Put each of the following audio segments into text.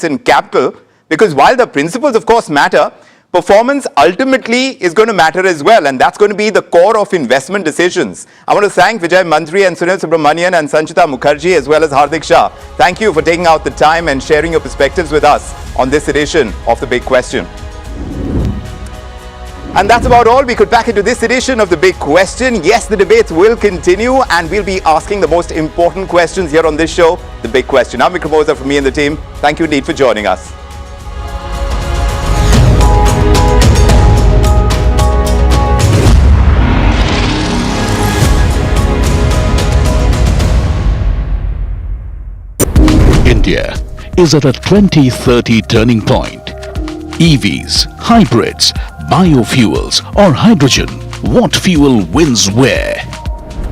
in capital, because while the principles of course matter, performance ultimately is going to matter as well, and that's going to be the core of investment decisions. I want to thank Vijay Mantri and Sunil Subramanian and Sanchita Mukherjee as well as Hardik Shah. Thank you for taking out the time and sharing your perspectives with us on this edition of The Big Question. And that's about all we could pack into this edition of The Big Question. Yes, the debates will continue and we'll be asking the most important questions here on this show, The Big Question. I'm Vikram Oza from me and the team. Thank you indeed for joining us. India is at a 2030 turning point. EVs, hybrids, biofuels or hydrogen, what fuel wins where?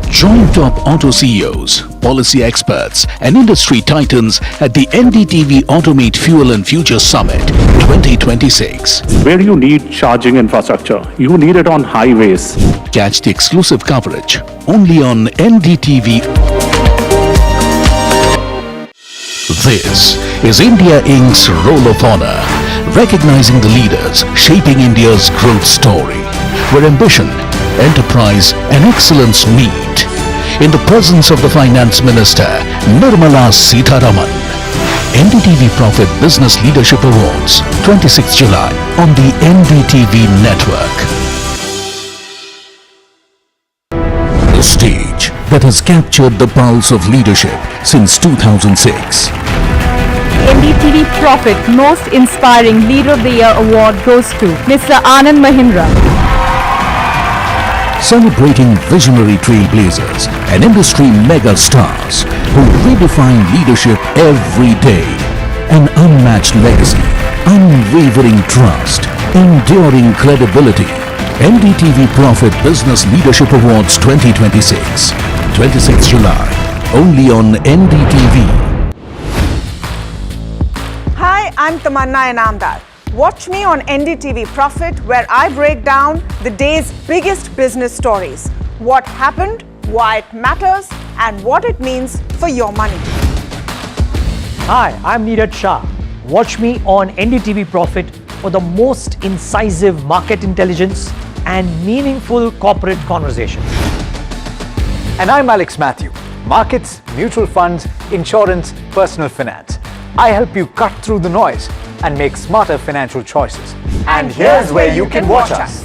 Join top auto CEOs, policy experts and industry titans at the NDTV Automate Fuel and Future Summit 2026. Where you need charging infrastructure, you need it on highways. Catch the exclusive coverage only on NDTV. This is India Inc.'s Roll of Honor, recognizing the leaders shaping India's growth story, where ambition, enterprise and excellence meet. In the presence of the Finance Minister, Nirmala Sitharaman. NDTV Profit Business Leadership Awards, 26 July on the NDTV network. The stage that has captured the pulse of leadership since 2006. NDTV Profit Most Inspiring Leader of the Year Award goes to Mr. Anand Mahindra. Celebrating visionary trailblazers and industry mega stars who redefine leadership every day. An unmatched legacy, unwavering trust, enduring credibility. NDTV Profit Business Leadership Awards 2026, 26 July, only on NDTV. Hi, I'm Tamanna Inamdar. Watch me on NDTV Profit, where I break down the day's biggest business stories. What happened, why it matters, and what it means for your money. Hi, I'm Neeraj Shah. Watch me on NDTV Profit for the most incisive market intelligence and meaningful corporate conversations. And I'm Alex Matthew. Markets, mutual funds, insurance, personal finance. I help you cut through the noise and make smarter financial choices. And here's where you can watch us.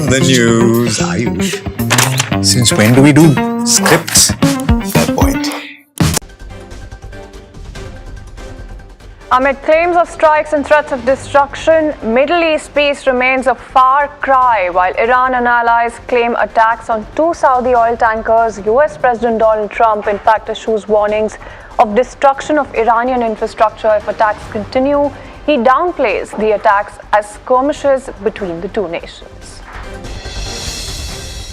The news, Ayush. Since when do we do scripts? Fair point. Amid claims of strikes and threats of destruction, Middle East peace remains a far cry while Iran and allies claim attacks on 2 Saudi oil tankers. US President Donald Trump in fact issues warnings of destruction of Iranian infrastructure if attacks continue. He downplays the attacks as skirmishes between the two nations.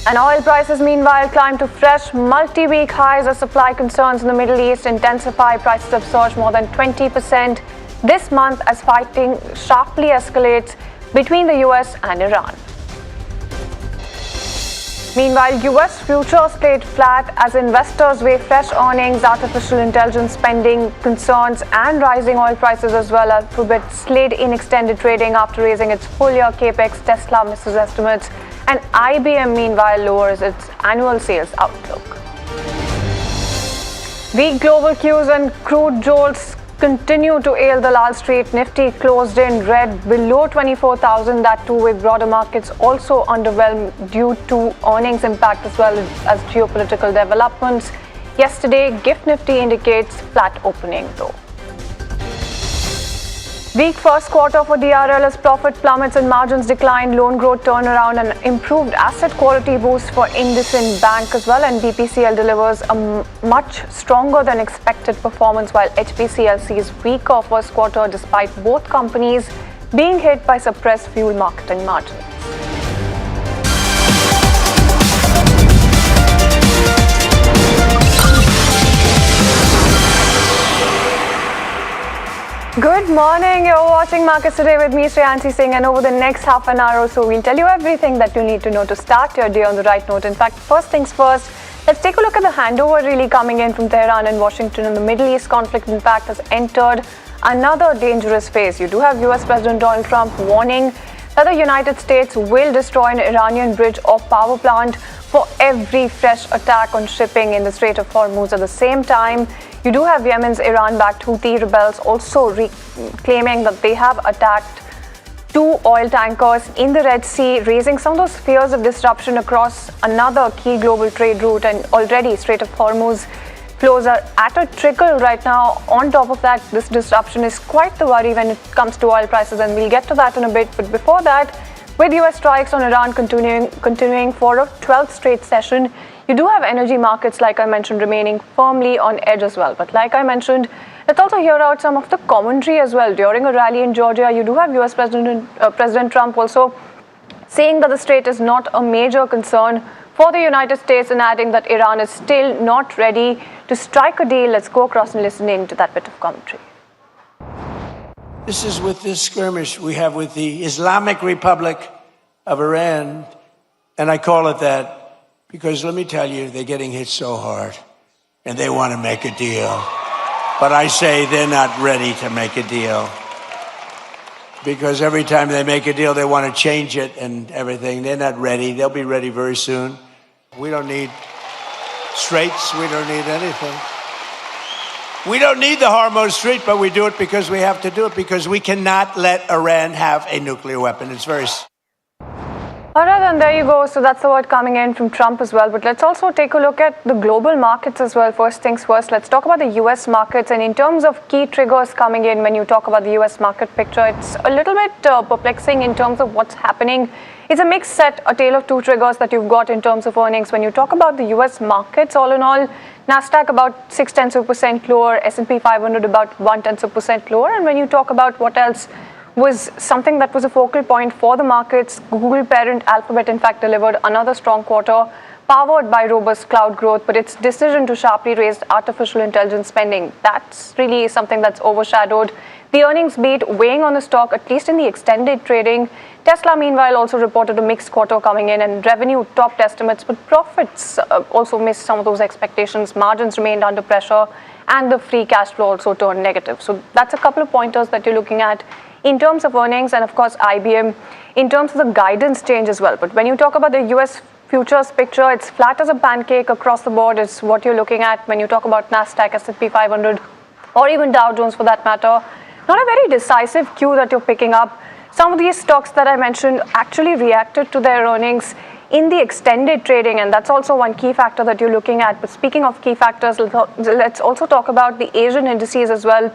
And oil prices meanwhile climb to fresh multi-week highs as supply concerns in the Middle East intensify. Prices have surged more than 20% this month as fighting sharply escalates between the US and Iran. Meanwhile, US futures played flat as investors weigh fresh earnings, artificial intelligence spending concerns and rising oil prices as well. Alphabet slid in extended trading after raising its full-year capex. Tesla misses estimates and IBM meanwhile lowers its annual sales outlook. Weak global cues and crude jolts continue to ail the Lal Street. Nifty closed in red below 24,000, that too with broader markets also underwhelmed due to earnings impact as well as geopolitical developments. Yesterday, GIFT Nifty indicates flat opening though. Weak first quarter for DRL as profit plummets and margins decline, loan growth turnaround and improved asset quality boost for IndusInd Bank as well, and BPCL delivers a much stronger than expected performance while HPCL sees weaker first quarter despite both companies being hit by suppressed fuel marketing margins. Good morning, you're watching Markets Today with me, Shreyanshi Singh, and over the next half an hour or so, we'll tell you everything that you need to know to start your day on the right note. In fact, first things first, let's take a look at the handover really coming in from Tehran and Washington, and the Middle East conflict, in fact, has entered another dangerous phase. You do have US President Donald Trump warning that the United States will destroy an Iranian bridge or power plant for every fresh attack on shipping in the Strait of Hormuz. At the same time, you do have Yemen's Iran-backed Houthi rebels also claiming that they have attacked 2 oil tankers in the Red Sea, raising some of those fears of disruption across another key global trade route. And already Strait of Hormuz flows are at a trickle right now. On top of that, this disruption is quite the worry when it comes to oil prices, and we'll get to that in a bit. But before that, with US strikes on Iran continuing for a 12th straight session, you do have energy markets, like I mentioned, remaining firmly on edge as well. But like I mentioned, let's also hear out some of the commentary as well. During a rally in Georgia, you do have US President Trump also saying that the strait is not a major concern for the United States and adding that Iran is still not ready to strike a deal. Let's go across and listen in to that bit of commentary. This is with this skirmish we have with the Islamic Republic of Iran, and I call it that because let me tell you, they're getting hit so hard, and they want to make a deal. But I say they're not ready to make a deal. Because every time they make a deal, they want to change it and everything. They're not ready. They'll be ready very soon. We don't need straits. We don't need anything. We don't need the Hormuz Strait, but we do it because we have to do it, because we cannot let Iran have a nuclear weapon. It's very... All right, and there you go. So that's the word coming in from Trump as well. But let's also take a look at the global markets as well. First things first, let's talk about the US markets. And in terms of key triggers coming in when you talk about the US market picture, it's a little bit perplexing in terms of what's happening. It's a mixed set, a tale of 2 triggers that you've got in terms of earnings. When you talk about the US markets, all in all, NASDAQ about 0.6% lower, S&P 500 about 0.1% lower. And when you talk about what else was something that was a focal point for the markets, Google parent Alphabet in fact delivered another strong quarter powered by robust cloud growth, but its decision to sharply raise artificial intelligence spending, that's really something that's overshadowed the earnings beat, weighing on the stock, at least in the extended trading. Tesla, meanwhile, also reported a mixed quarter coming in, and revenue topped estimates, but profits also missed some of those expectations. Margins remained under pressure, and the free cash flow also turned negative. So that's a couple of pointers that you're looking at in terms of earnings, and of course IBM in terms of the guidance change as well. But when you talk about the US futures picture, it's flat as a pancake across the board is what you're looking at when you talk about NASDAQ, S&P 500, or even Dow Jones for that matter. Not a very decisive cue that you're picking up. Some of these stocks that I mentioned actually reacted to their earnings in the extended trading, and that's also one key factor that you're looking at. But speaking of key factors, let's also talk about the Asian indices as well.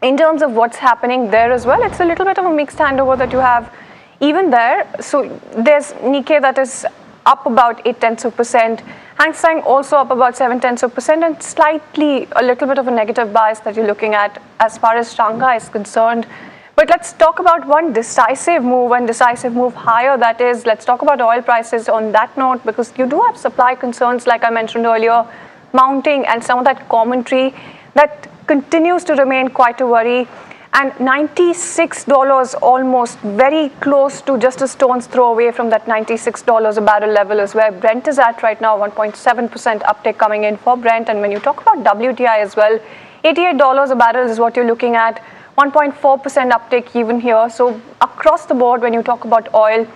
In terms of what's happening there as well, it's a little bit of a mixed handover that you have even there. So there's Nikkei that is up about 0.8%, Hang Seng also up about 0.7%, and slightly a little bit of a negative bias that you're looking at as far as Shanghai is concerned. But let's talk about one decisive move higher, that is, let's talk about oil prices on that note, because you do have supply concerns, like I mentioned earlier, mounting, and some of that commentary that continues to remain quite a worry. And $96 almost, very close to just a stone's throw away from that $96 a barrel level is where Brent is at right now, 1.7% uptick coming in for Brent. And when you talk about WTI as well, $88 a barrel is what you're looking at, 1.4% uptick even here. So across the board, when you talk about oil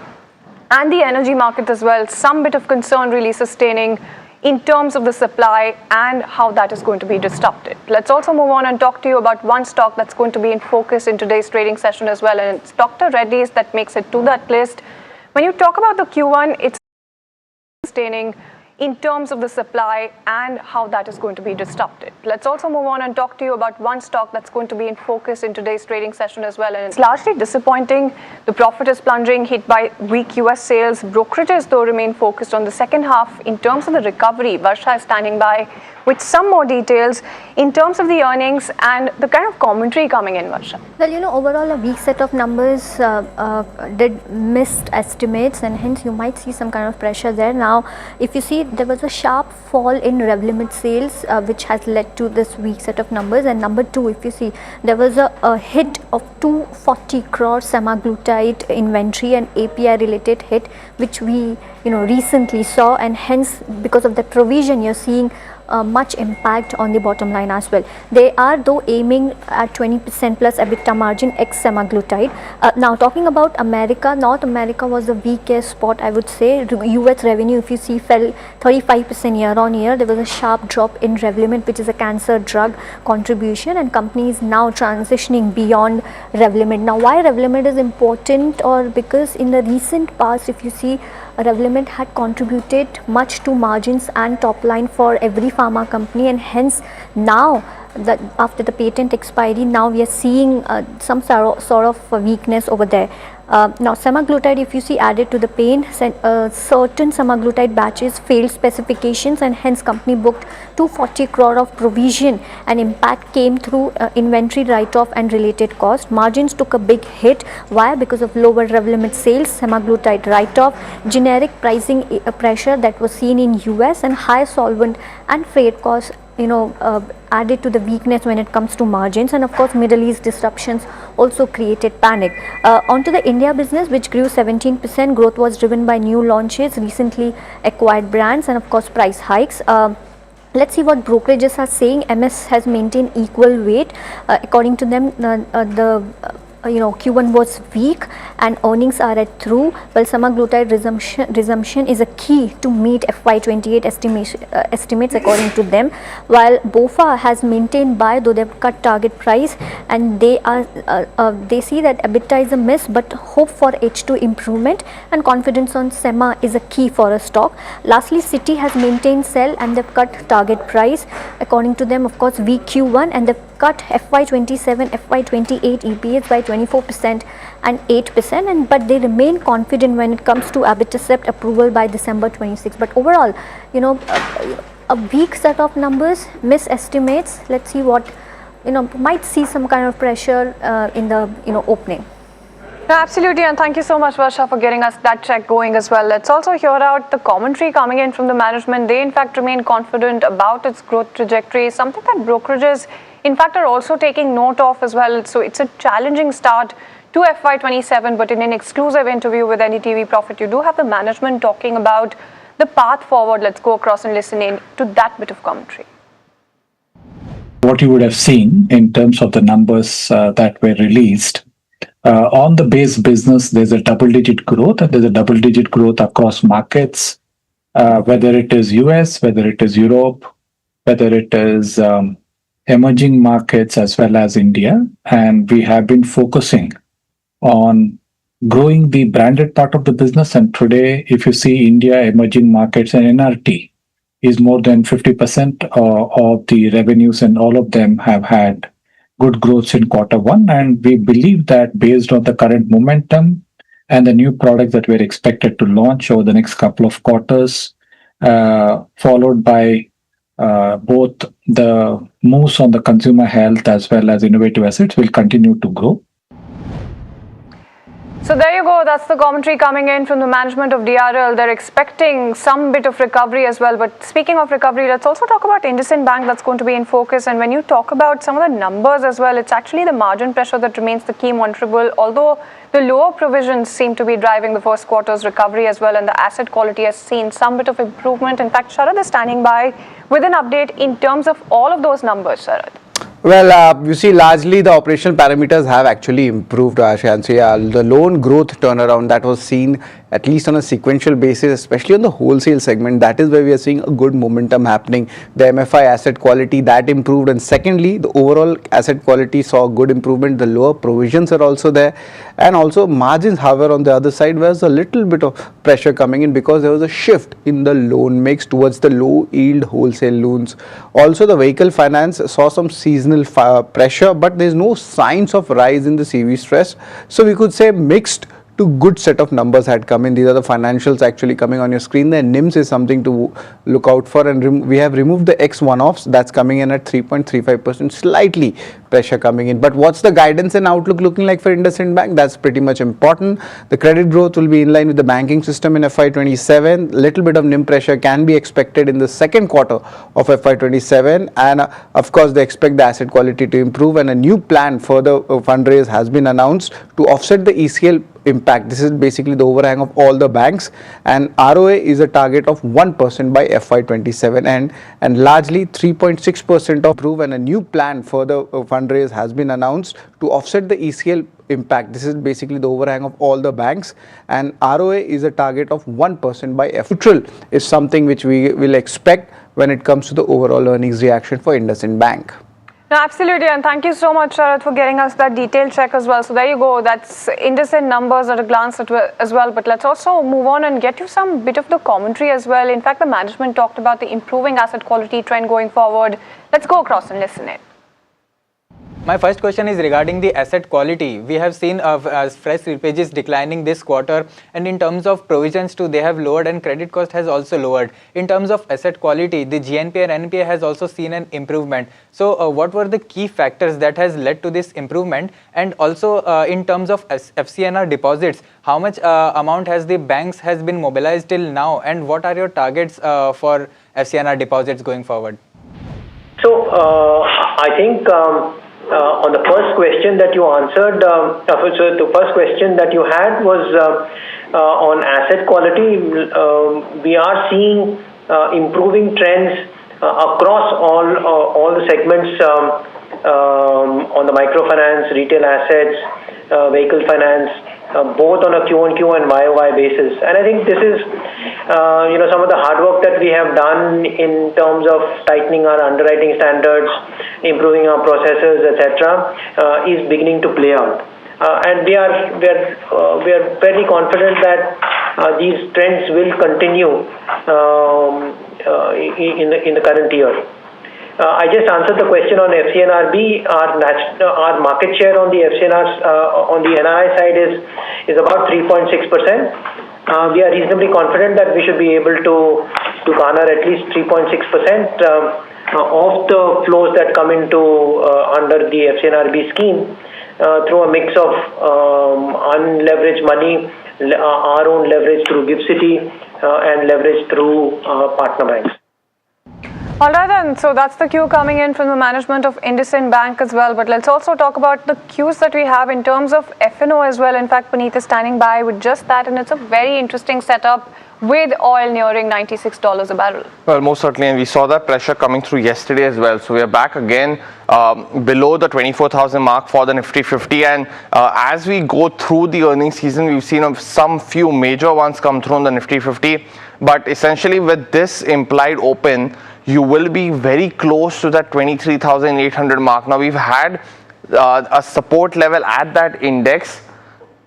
and the energy market as well, some bit of concern really sustaining in terms of the supply and how that is going to be disrupted. Let's also move on and talk to you about one stock that's going to be in focus in today's trading session as well, and it's Dr. Reddy's that makes it to that list. When you talk about the Q1, it's sustaining in terms of the supply and how that is going to be disrupted. Let's also move on and talk to you about one stock that's going to be in focus in today's trading session as well, and it's largely disappointing. The profit is plunging, hit by weak US sales. Brokerages though remain focused on the second half. In terms of the recovery, Varsha is standing by with some more details in terms of the earnings and the kind of commentary coming in, Varsha. Well, overall a weak set of numbers did missed estimates, and hence you might see some kind of pressure there. Now, if you see, there was a sharp fall in Revlimid sales, which has led to this weak set of numbers. And number two, if you see, there was a hit of 240 crore semaglutide inventory and API related hit, which we recently saw, and hence because of that provision, you're seeing much impact on the bottom line as well. They are though aiming at 20% plus EBITDA margin ex semaglutide. Now talking about America, North America was the weakest spot, I would say. US revenue, if you see, fell 35% year on year. There was a sharp drop in Revlimid, which is a cancer drug contribution, and companies now transitioning beyond Revlimid. Now why Revlimid is important, or because in the recent past, if you see, Revlimid had contributed much to margins and top line for every pharma company, and hence now that after the patent expiry, now we are seeing some sort of weakness over there. Now semaglutide, if you see, added to the pain, certain semaglutide batches failed specifications, and hence company booked 240 crore of provision, and impact came through inventory write-off and related cost. Margins took a big hit. Why? Because of lower Revlimid sales, semaglutide write-off, generic pricing pressure that was seen in US, and high solvent and freight costs added to the weakness when it comes to margins. And of course, Middle East disruptions also created panic. Onto the India business, which grew 17%. Growth was driven by new launches, recently acquired brands, and of course price hikes. Let's see what brokerages are saying. MS has maintained equal weight. According to them, Q1 was weak and earnings are at through. Well, semaglutide resumption is a key to meet FY28 estimates according to them. While BOFA has maintained buy, though they've cut target price, and they see that EBITDA is a miss, but hope for H2 improvement, and confidence on SEMA is a key for a stock. Lastly, Citi has maintained sell and they've cut target price. According to them, of course, weak Q1, and they've cut FY27, FY28 EPS by 24% and 8%, but they remain confident when it comes to abatacept approval by December 26. But overall, a weak set of numbers, misestimates. Let's see what, might see some kind of pressure in the, opening. Absolutely, and thank you so much, Varsha, for getting us that check going as well. Let's also hear out the commentary coming in from the management. They in fact remain confident about its growth trajectory, something that brokerages in fact are also taking note of as well. So it's a challenging start to FY27, but in an exclusive interview with NDTV Profit, you do have the management talking about the path forward. Let's go across and listen in to that bit of commentary. What you would have seen in terms of the numbers that were released, on the base business, there's a double-digit growth, and there's a double-digit growth across markets, whether it is US, whether it is Europe, whether it is emerging markets as well as India. And we have been focusing on growing the branded part of the business. And today, if you see India, emerging markets and NRT is more than 50% of the revenues, and all of them have had good growth in Q1. And we believe that based on the current momentum and the new products that we're expected to launch over the next couple of quarters, followed by both the moves on the consumer health as well as innovative assets, will continue to grow. So there you go. That's the commentary coming in from the management of DRL. They're expecting some bit of recovery as well. But speaking of recovery, let's also talk about IndusInd Bank. That's going to be in focus. And when you talk about some of the numbers as well, it's actually the margin pressure that remains the key monitorable. Although the lower provisions seem to be driving the first quarter's recovery as well, and the asset quality has seen some bit of improvement. In fact, Sharad is standing by with an update in terms of all of those numbers, Sharad. Well, you see, largely the operational parameters have actually improved, Asha. And so, yeah, the loan growth turnaround that was seen at least on a sequential basis, especially on the wholesale segment. That is where we are seeing a good momentum happening. The MFI asset quality that improved, and secondly, the overall asset quality saw good improvement. The lower provisions are also there, and also margins, however, on the other side was a little bit of pressure coming in because there was a shift in the loan mix towards the low yield wholesale loans. Also, the vehicle finance saw some seasonal pressure, but there is no signs of rise in the CV stress. So we could say mixed to good set of numbers had come in. These are the financials actually coming on your screen. The NIMS is something to look out for, and we have removed the X one-offs. That's coming in at 3.35%, slightly pressure coming in. But what's the guidance and outlook looking like for IndusInd Bank? That's pretty much important. The credit growth will be in line with the banking system in FY27. Little bit of NIM pressure can be expected in the second quarter of FY27, and of course they expect the asset quality to improve, and a new plan for the fundraise has been announced to offset the ECL impact. This is basically the overhang of all the banks, and ROA is a target of 1% by FY27 and largely 3.6% of improve, and a new plan for the fundraise has been announced to offset the ECL impact. This is basically the overhang of all the banks, and ROA is a target of 1% by FY. Neutral is something which we will expect when it comes to the overall earnings reaction for IndusInd Bank. No, absolutely, and thank you so much, Sharath, for getting us that detailed check as well. So there you go, that's IndusInd numbers at a glance as well. But let's also move on and get you some bit of the commentary as well. In fact, the management talked about the improving asset quality trend going forward. Let's go across and listen in. My first question is regarding the asset quality. We have seen fresh slippages declining this quarter, and in terms of provisions too, they have lowered, and credit cost has also lowered. In terms of asset quality, the GNPA and NPA has also seen an improvement. So what were the key factors that has led to this improvement? And also in terms of FCNR deposits, how much amount has the banks has been mobilized till now, and what are your targets for FCNR deposits going forward? So I think on the first question that you answered, so the first question that you had was on asset quality. We are seeing improving trends across all the segments on the microfinance, retail assets, vehicle finance, both on a Q-on-Q and YOY basis. And I think this is some of the hard work that we have done in terms of tightening our underwriting standards, improving our processes, etc., is beginning to play out. And we are fairly confident that these trends will continue in the current year. I just answered the question on FCNRB. Our market share on the FCNRs on the NRI side is about 3.6%. We are reasonably confident that we should be able to garner at least 3.6% of the flows that come into under the FCNRB scheme through a mix of unleveraged money, our own leverage through GIFT City, and leverage through partner banks. All right then, so that's the cue coming in from the management of IndusInd Bank as well. But let's also talk about the cues that we have in terms of F&O as well. In fact, Puneet is standing by with just that, and it's a very interesting setup with oil nearing $96 a barrel. Well, most certainly, and we saw that pressure coming through yesterday as well. So we are back again below the 24,000 mark for the Nifty 50, and as we go through the earnings season, we've seen some few major ones come through on the Nifty 50, but essentially with this implied open, you will be very close to that 23,800 mark. Now we've had a support level at that index,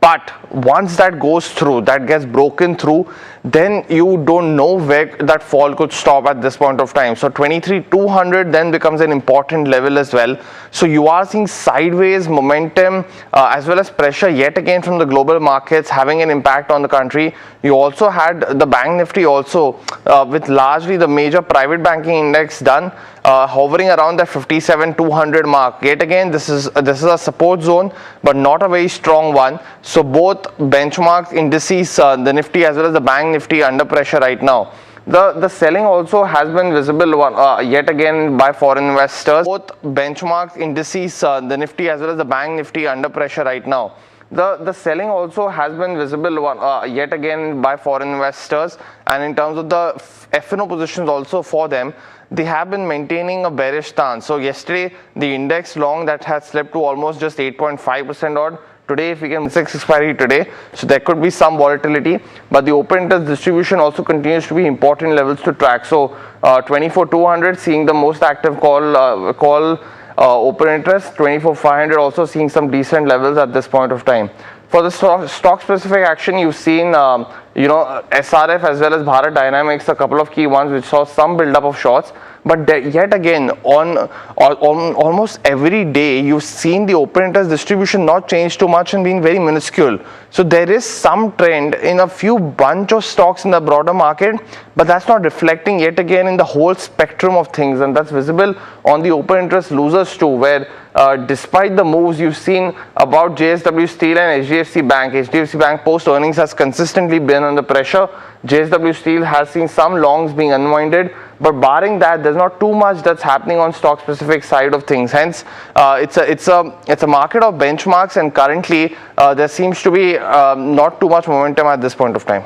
but once that goes through, that gets broken through, then you don't know where that fall could stop at this point of time. So 23,200 then becomes an important level as well. So you are seeing sideways momentum as well as pressure yet again from the global markets having an impact on the country. You also had the bank Nifty also with largely the major private banking index done hovering around the 57,200 mark. Yet again, this is a support zone, but not a very strong one. So both benchmark indices, the Nifty as well as the bank Nifty, under pressure right now. The selling also has been visible yet again by foreign investors. Both benchmark indices, the Nifty as well as the bank Nifty, under pressure right now. The selling also has been visible yet again by foreign investors, and in terms of the F&O positions also for them, they have been maintaining a bearish stance. So yesterday the index long that had slipped to almost just 8.5% odd. today, if we can 6 expiry today, so there could be some volatility, but the open interest distribution also continues to be important levels to track. So 24,200 seeing the most active call open interest, 24,500 also seeing some decent levels at this point of time. For the stock specific action, you've seen SRF as well as Bharat Dynamics, a couple of key ones which saw some build up of shorts. But yet again, on almost every day, you've seen the open interest distribution not change too much and being very minuscule. So there is some trend in a few bunch of stocks in the broader market, but that's not reflecting yet again in the whole spectrum of things, and that's visible on the open interest losers too, where despite the moves you've seen about JSW Steel and HDFC Bank, HDFC Bank post earnings has consistently been under pressure. JSW Steel has seen some longs being unwinded, but barring that, there's not too much that's happening on stock specific side of things. Hence, it's a market of benchmarks, and currently there seems to be not too much momentum at this point of time.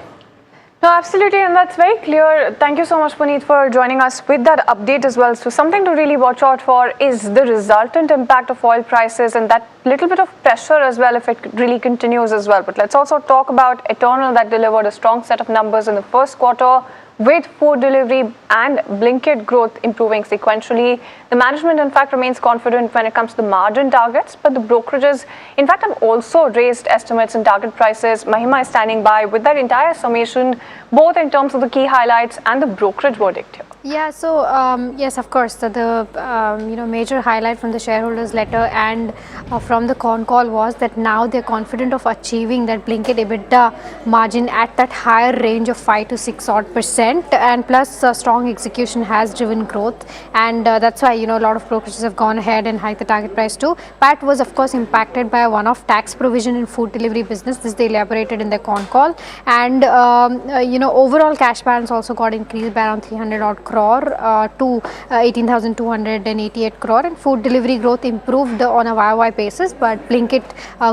No, absolutely, and that's very clear. Thank you so much, Puneet, for joining us with that update as well. So something to really watch out for is the resultant impact of oil prices and that little bit of pressure as well if it really continues as well. But let's also talk about Eternal, that delivered a strong set of numbers in the first quarter, with food delivery and Blinkit growth improving sequentially. The management, in fact, remains confident when it comes to the margin targets, but the brokerages, in fact, have also raised estimates and target prices. Mahima is standing by with that entire summation, both in terms of the key highlights and the brokerage verdict here. Yeah, so yes, of course, the major highlight from the shareholders letter and from the con call was that now they're confident of achieving that Blinkit EBITDA margin at that higher range of 5 to 6 odd %, and plus strong execution has driven growth, and that's why a lot of brokerages have gone ahead and hiked the target price too. PAT was of course impacted by a one-off tax provision in food delivery business. This they elaborated in their con call, and overall cash balance also got increased by around 300 odd crore to 18,288 crore, and food delivery growth improved on a YOY basis, but Blinkit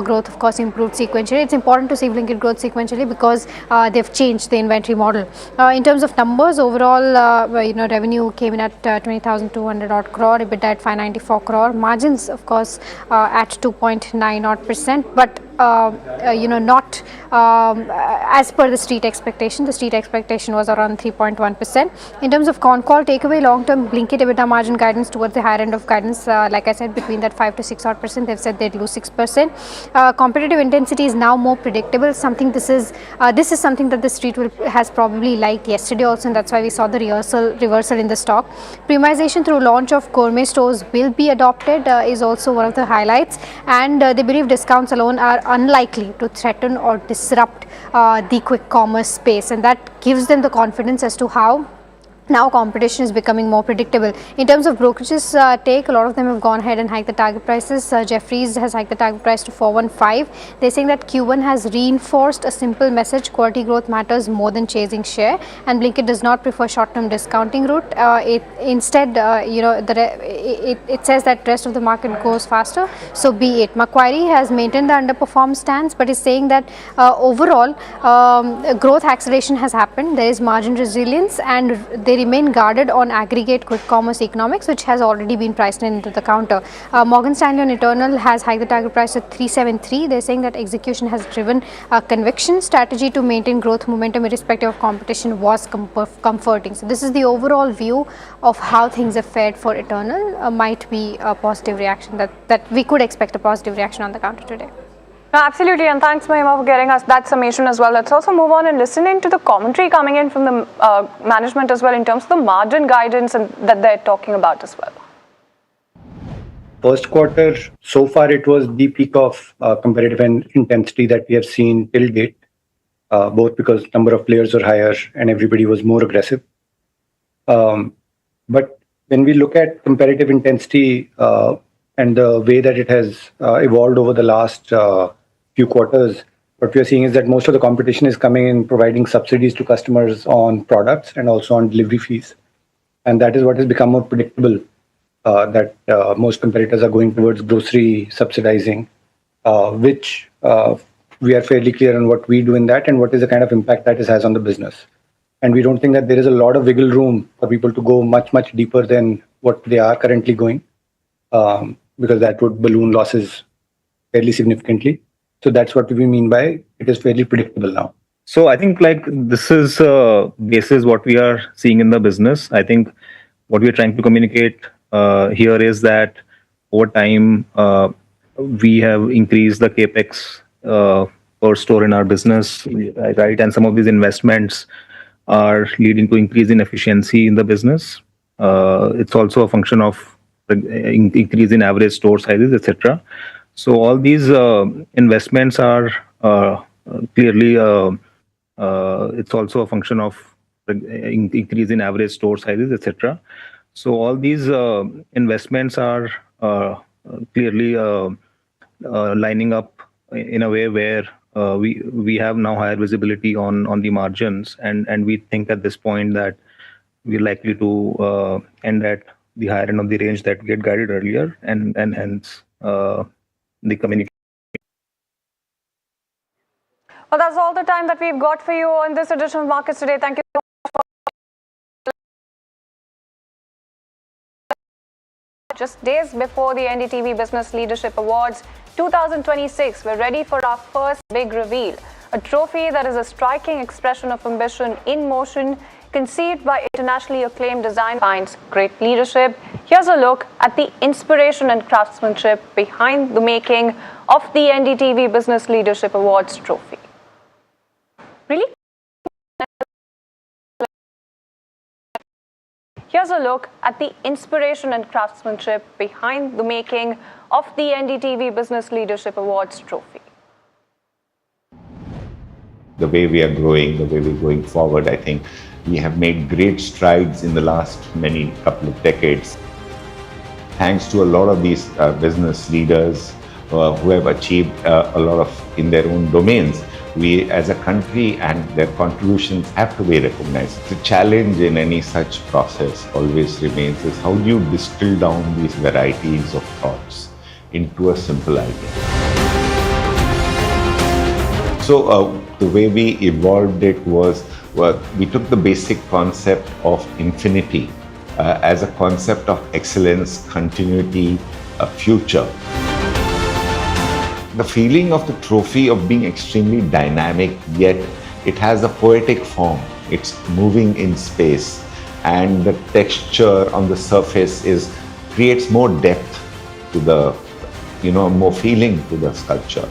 growth of course improved sequentially. It's important to see Blinkit growth sequentially because they've changed the inventory model. In terms of numbers, overall revenue came in at 20,200 odd crore, EBITDA at 594 crore, margins of course at 2.9 odd %, but not as per the street expectation. The street expectation was around 3.1%. In terms of con call takeaway, long-term Blinkit EBITDA margin guidance towards the higher end of guidance, like I said, between that 5 to 6 odd %. They've said they'd lose 6%. Competitive intensity is now more predictable. This is something that the street has probably liked yesterday also, and that's why we saw the reversal in the stock. Premiumization through launch of gourmet stores will be adopted is also one of the highlights, and they believe discounts alone are unlikely to threaten or disrupt the quick commerce space, and that gives them the confidence as to how now competition is becoming more predictable. In terms of brokerages take, a lot of them have gone ahead and hiked the target prices. Jefferies has hiked the target price to 415. They're saying that Q1 has reinforced a simple message: quality growth matters more than chasing share, and Blinkit does not prefer short-term discounting route. Instead, it says that rest of the market goes faster, so be it. Macquarie has maintained the underperform stance, but is saying that overall growth acceleration has happened. There is margin resilience, and they remain guarded on aggregate quick commerce economics, which has already been priced into the counter. Morgan Stanley on Eternal has hiked the target price to 373. They're saying that execution has driven conviction. Strategy to maintain growth momentum irrespective of competition was comforting. So this is the overall view of how things have fared for Eternal. Might be a positive reaction that we could expect a positive reaction on the counter today. No, absolutely, and thanks Mahima for getting us that summation as well. Let's also move on and listen into the commentary coming in from the management as well in terms of the margin guidance and that they're talking about as well. First quarter, so far it was the peak of competitive intensity that we have seen till date, both because number of players were higher and everybody was more aggressive. But when we look at competitive intensity and the way that it has evolved over the last few quarters, what we are seeing is that most of the competition is coming in providing subsidies to customers on products and also on delivery fees. And that is what has become more predictable, that most competitors are going towards grocery subsidizing, which we are fairly clear on what we do in that and what is the kind of impact that it has on the business. And we don't think that there is a lot of wiggle room for people to go much, much deeper than what they are currently going, because that would balloon losses fairly significantly. So that's what we mean by it is fairly predictable now. So I think like this is basis what we are seeing in the business. I think what we are trying to communicate here is that over time we have increased the capex per store in our business, right? And some of these investments are leading to increase in efficiency in the business. It's also a function of increase in average store sizes, etc. So all these investments are clearly. It's also a function of increase in average store sizes, etc. So all these investments are clearly lining up in a way where we have now higher visibility on the margins, and we think at this point that we're likely to end at the higher end of the range that we had guided earlier, and hence the communication. Well, that's all the time that we've got for you on this edition of Markets Today. Thank you so much. Just days before the NDTV Business Leadership Awards 2026, we're ready for our first big reveal. A trophy that is a striking expression of ambition in motion, conceived by internationally acclaimed design finds great leadership. Here's a look at the inspiration and craftsmanship behind the making of the NDTV Business Leadership Awards trophy. Really? Here's a look at the inspiration and craftsmanship behind the making of the NDTV Business Leadership Awards trophy. The way we are growing, the way we're going forward, I think we have made great strides in the last couple of decades. Thanks to a lot of these business leaders who have achieved a lot of in their own domains. We as a country and their contributions have to be recognized. The challenge in any such process always remains is how do you distill down these varieties of thoughts into a simple idea. So the way we evolved it was we took the basic concept of infinity as a concept of excellence, continuity, a future. The feeling of the trophy of being extremely dynamic, yet it has a poetic form. It's moving in space, and the texture on the surface creates more depth to the, more feeling to the sculpture.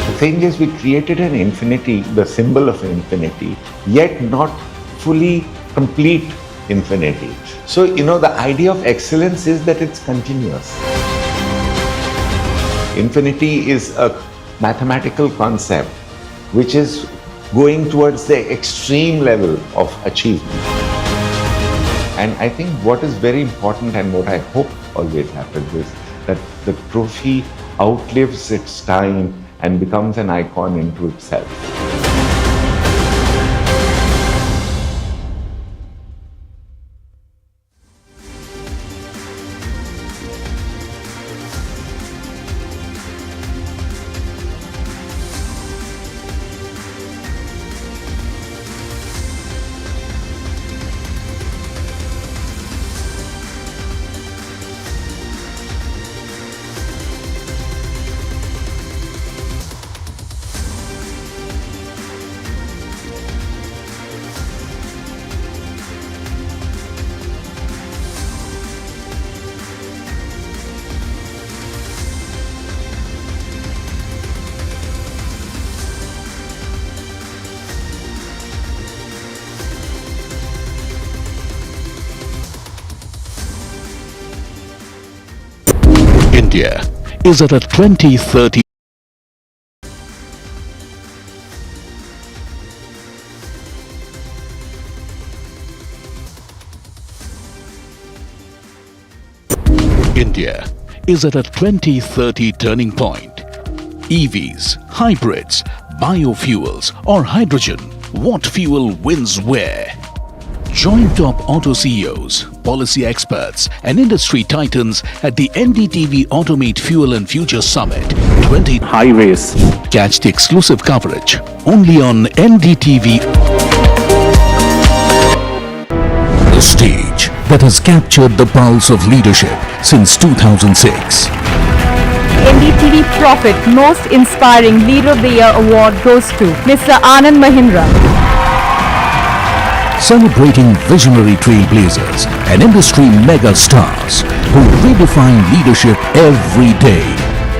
The thing is, we created an infinity, the symbol of infinity, yet not fully complete infinity. So, the idea of excellence is that it's continuous. Infinity is a mathematical concept which is going towards the extreme level of achievement. And I think what is very important and what I hope always happens is that the trophy outlives its time and becomes an icon into itself. India is at a 2030 India is at a 2030 turning point. EVs, hybrids, biofuels or hydrogen, what fuel wins where? Join top auto CEOs, policy experts and industry titans at the NDTV Automate Fuel and Future Summit 20 Highways. Catch the exclusive coverage only on NDTV. The stage that has captured the pulse of leadership since 2006. NDTV Profit Most Inspiring Leader of the Year award goes to Mr. Anand Mahindra. Celebrating visionary trailblazers and industry mega stars who redefine leadership every day.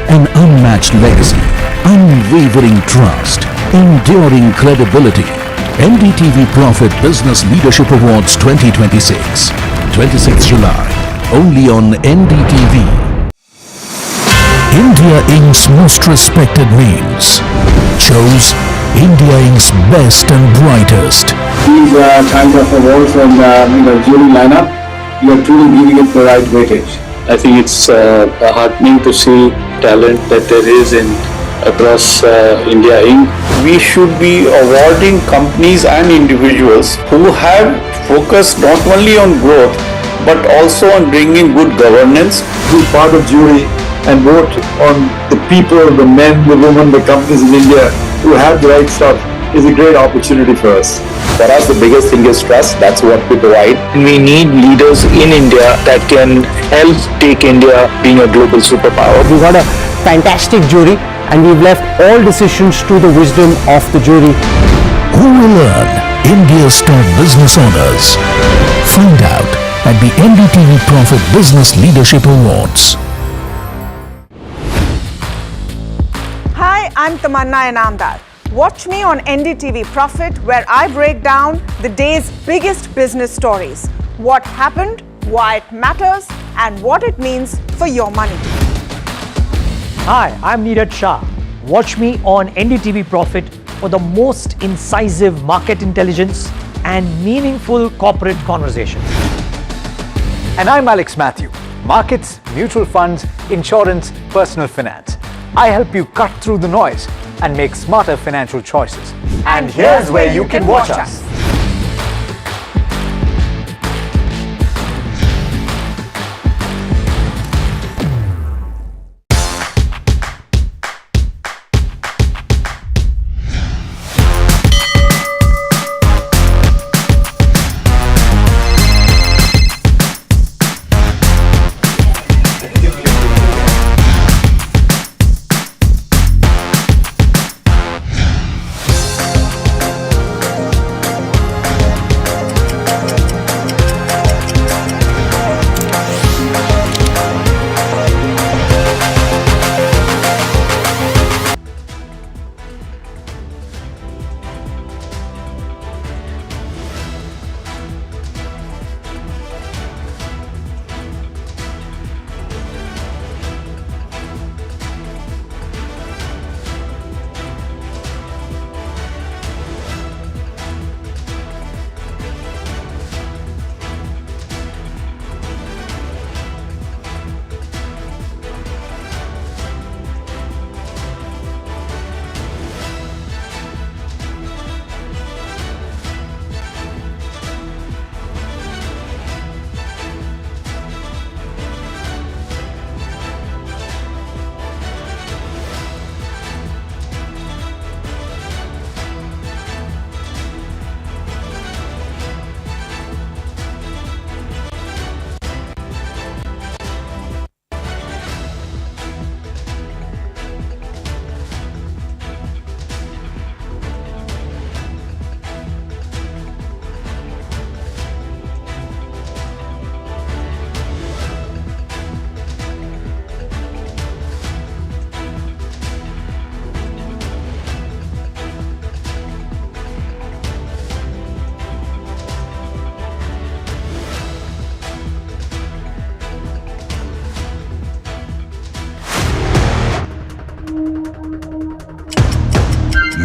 An unmatched legacy, unwavering trust, enduring credibility. NDTV Profit Business Leadership Awards 2026. 26th July. Only on NDTV. India Inc.'s most respected names chose India Inc.'s best and brightest. These kinds of awards and jury lineup, you are truly giving it the right weightage. I think it's heartening to see talent that there is across India Inc. We should be awarding companies and individuals who have focused not only on growth but also on bringing good governance. Be part of jury and vote on the people, the men, the women, the companies in India who have the right stuff is a great opportunity for us. For us, the biggest thing is trust. That's what we provide. We need leaders in India that can help take India being a global superpower. We got a fantastic jury and we've left all decisions to the wisdom of the jury. Who will earn India's top business honors? Find out at the NDTV Profit Business Leadership Awards. Hi, I'm Tamanna Inamdar. Watch me on NDTV Profit, where I break down the day's biggest business stories. What happened, why it matters, and what it means for your money. Hi, I'm Niraj Shah. Watch me on NDTV Profit for the most incisive market intelligence and meaningful corporate conversations. And I'm Alex Matthew. Markets, mutual funds, insurance, personal finance. I help you cut through the noise and make smarter financial choices. And here's where you can watch us.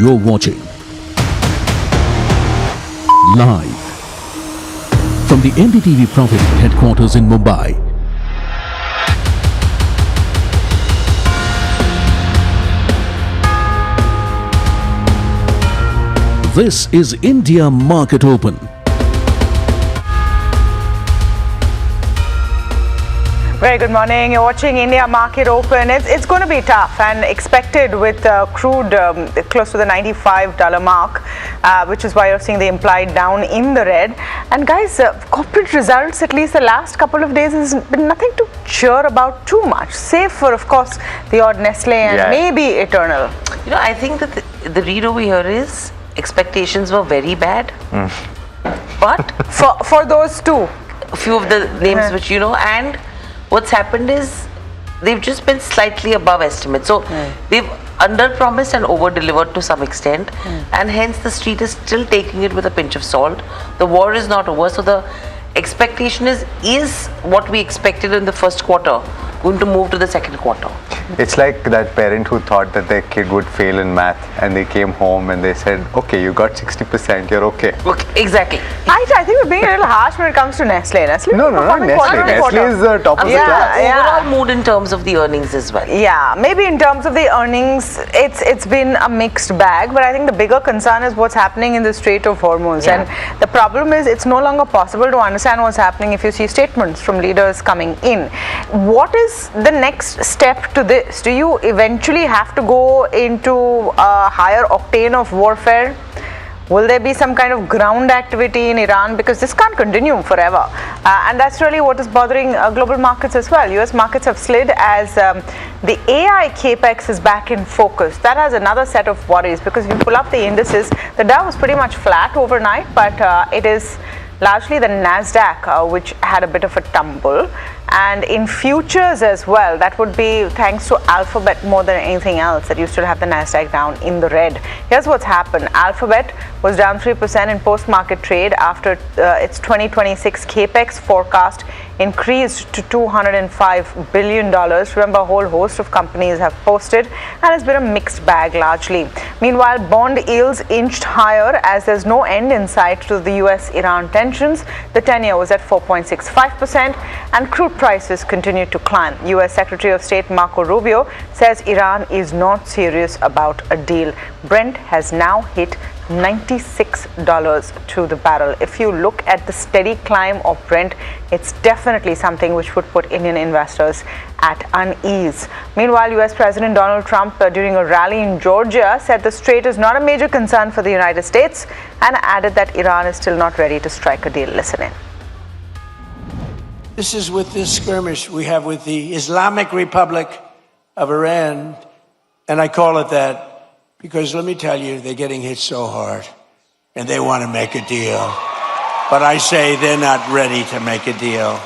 You're watching live from the NDTV Profit headquarters in Mumbai. This is India Market Open. Very good morning. You're watching India Market Open. It's going to be tough and expected with crude close to the $95 mark, which is why you're seeing the implied down in the red. And guys, corporate results, at least the last couple of days, has been nothing to cheer about too much, save for, of course, the odd Nestle and maybe Eternal. You know, I think that the read over here is expectations were very bad. But for those two, a few of the names which you know, and what's happened is they've just been slightly above estimate. So they've under-promised and over-delivered to some extent, and hence the street is still taking it with a pinch of salt. The war is not over, so the expectation is what we expected in the first quarter going to move to the second quarter. It's like that parent who thought that their kid would fail in math and they came home and they said, okay, you got 60%, you're okay. Okay, exactly. I think we're being a little harsh when it comes to Nestle. No, not Nestle. Nestle is the top of the class. Overall mood in terms of the earnings as well. Yeah, maybe in terms of the earnings, it's been a mixed bag, but I think the bigger concern is what's happening in the Strait of Hormuz. And the problem is it's no longer possible to understand what's happening if you see statements from leaders coming in. What is the next step to this? Do you eventually have to go into a higher octane of warfare? Will there be some kind of ground activity in Iran? Because this can't continue forever. And that's really what is bothering global markets as well. US markets have slid as the AI capex is back in focus. That has another set of worries, because if you pull up the indices, the Dow was pretty much flat overnight, but it is largely the Nasdaq which had a bit of a tumble. And in futures as well, that would be thanks to Alphabet more than anything else that used to have the Nasdaq down in the red. Here's what's happened. Alphabet was down 3% in post-market trade after its 2026 capex forecast increased to $205 billion. Remember, a whole host of companies have posted, and it's been a mixed bag largely. Meanwhile, bond yields inched higher as there's no end in sight to the US-Iran tensions. The 10-year was at 4.65%, and crude prices continue to climb. US Secretary of State Marco Rubio says Iran is not serious about a deal. Brent has now hit $96 to the barrel. If you look at the steady climb of Brent, it's definitely something which would put Indian investors at unease. Meanwhile, US President Donald Trump, during a rally in Georgia, said the strait is not a major concern for the United States and added that Iran is still not ready to strike a deal. Listen in. This is with this skirmish we have with the Islamic Republic of Iran, and I call it that because let me tell you, they're getting hit so hard, and they want to make a deal. But I say they're not ready to make a deal,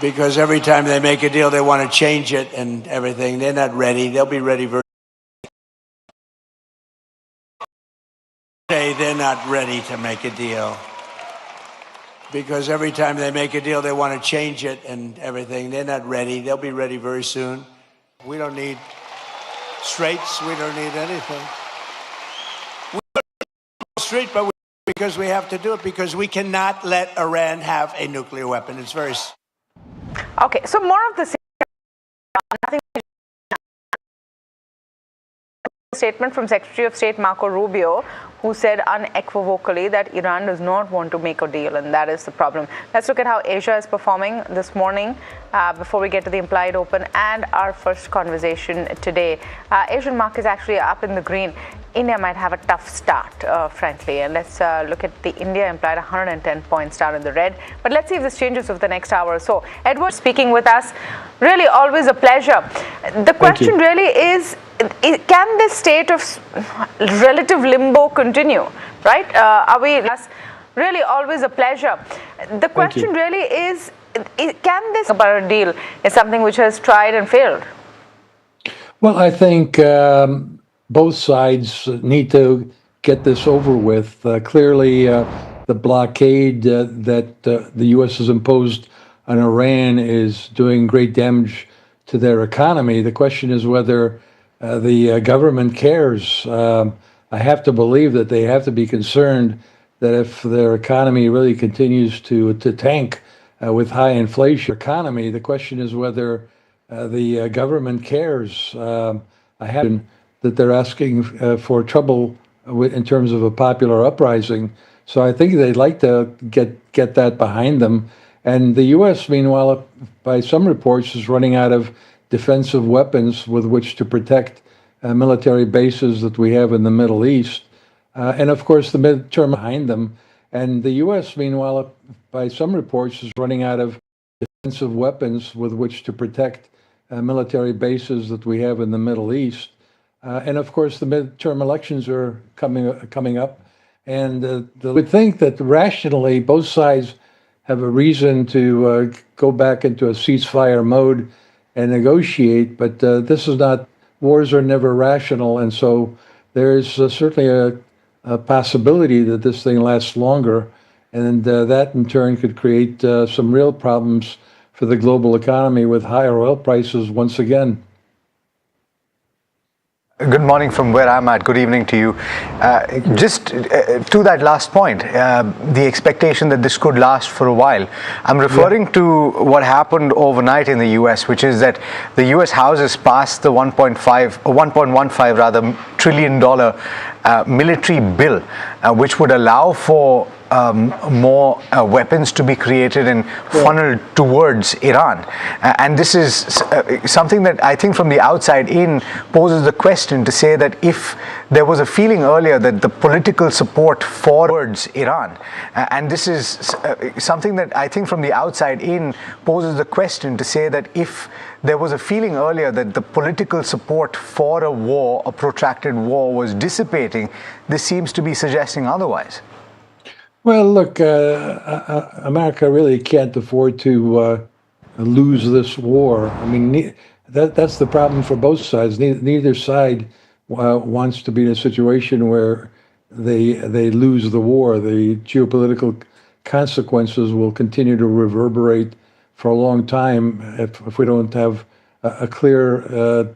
because every time they make a deal, they want to change it and everything. They're not ready. They'll be ready very soon. They're not ready to make a deal, because every time they make a deal, they want to change it and everything. They're not ready. They'll be ready very soon. We don't need straits. We don't need anything. We don't need straight, but because we have to do it, because we cannot let Iran have a nuclear weapon. It's very... Okay, so more of the same. Nothing. Statement from Secretary of State Marco Rubio, who said unequivocally that Iran does not want to make a deal, and that is the problem. Let's look at how Asia is performing this morning before we get to the implied open and our first conversation today. Asian markets actually up in the green. India might have a tough start, frankly, and let's look at the India implied 110 points down in the red. But let's see if this changes over the next hour or so. Edward speaking with us, really always a pleasure. The question really is, can this state of relative limbo continue, right? Are we really always a pleasure? The question really is, can this about a deal is something which has tried and failed? Well, I think both sides need to get this over with. Clearly, the blockade that the U.S. has imposed on Iran is doing great damage to their economy. The question is whether the government cares. I have to believe that they have to be concerned that if their economy really continues to tank with high inflation economy, the question is whether the government cares. I have that they're asking for trouble in terms of a popular uprising. So I think they'd like to get that behind them. And the U.S., meanwhile, by some reports, is running out of defensive weapons with which to protect military bases that we have in the Middle East. And of course, the midterm behind them. And the U.S., meanwhile, by some reports, is running out of defensive weapons with which to protect military bases that we have in the Middle East. And of course, the midterm elections are coming up. And would think that rationally, both sides have a reason to go back into a ceasefire mode and negotiate. But this is not, wars are never rational. And so there is certainly a possibility that this thing lasts longer. And that in turn could create some real problems for the global economy with higher oil prices once again. Good morning from where I'm at. Good evening to you. Just to that last point, the expectation that this could last for a while. I'm referring to what happened overnight in the US, which is that the US House has passed the $1.15 trillion military bill, which would allow for more weapons to be created and funneled towards Iran. And this is something that I think from the outside in poses the question to say that if there was a feeling earlier that the political support towards Iran, and this is something that I think from the outside in poses the question to say that if there was a feeling earlier that the political support for a war, a protracted war, was dissipating, this seems to be suggesting otherwise. Well, look, America really can't afford to lose this war. I mean, that's the problem for both sides. Neither side wants to be in a situation where they lose the war. The geopolitical consequences will continue to reverberate for a long time if we don't have a clear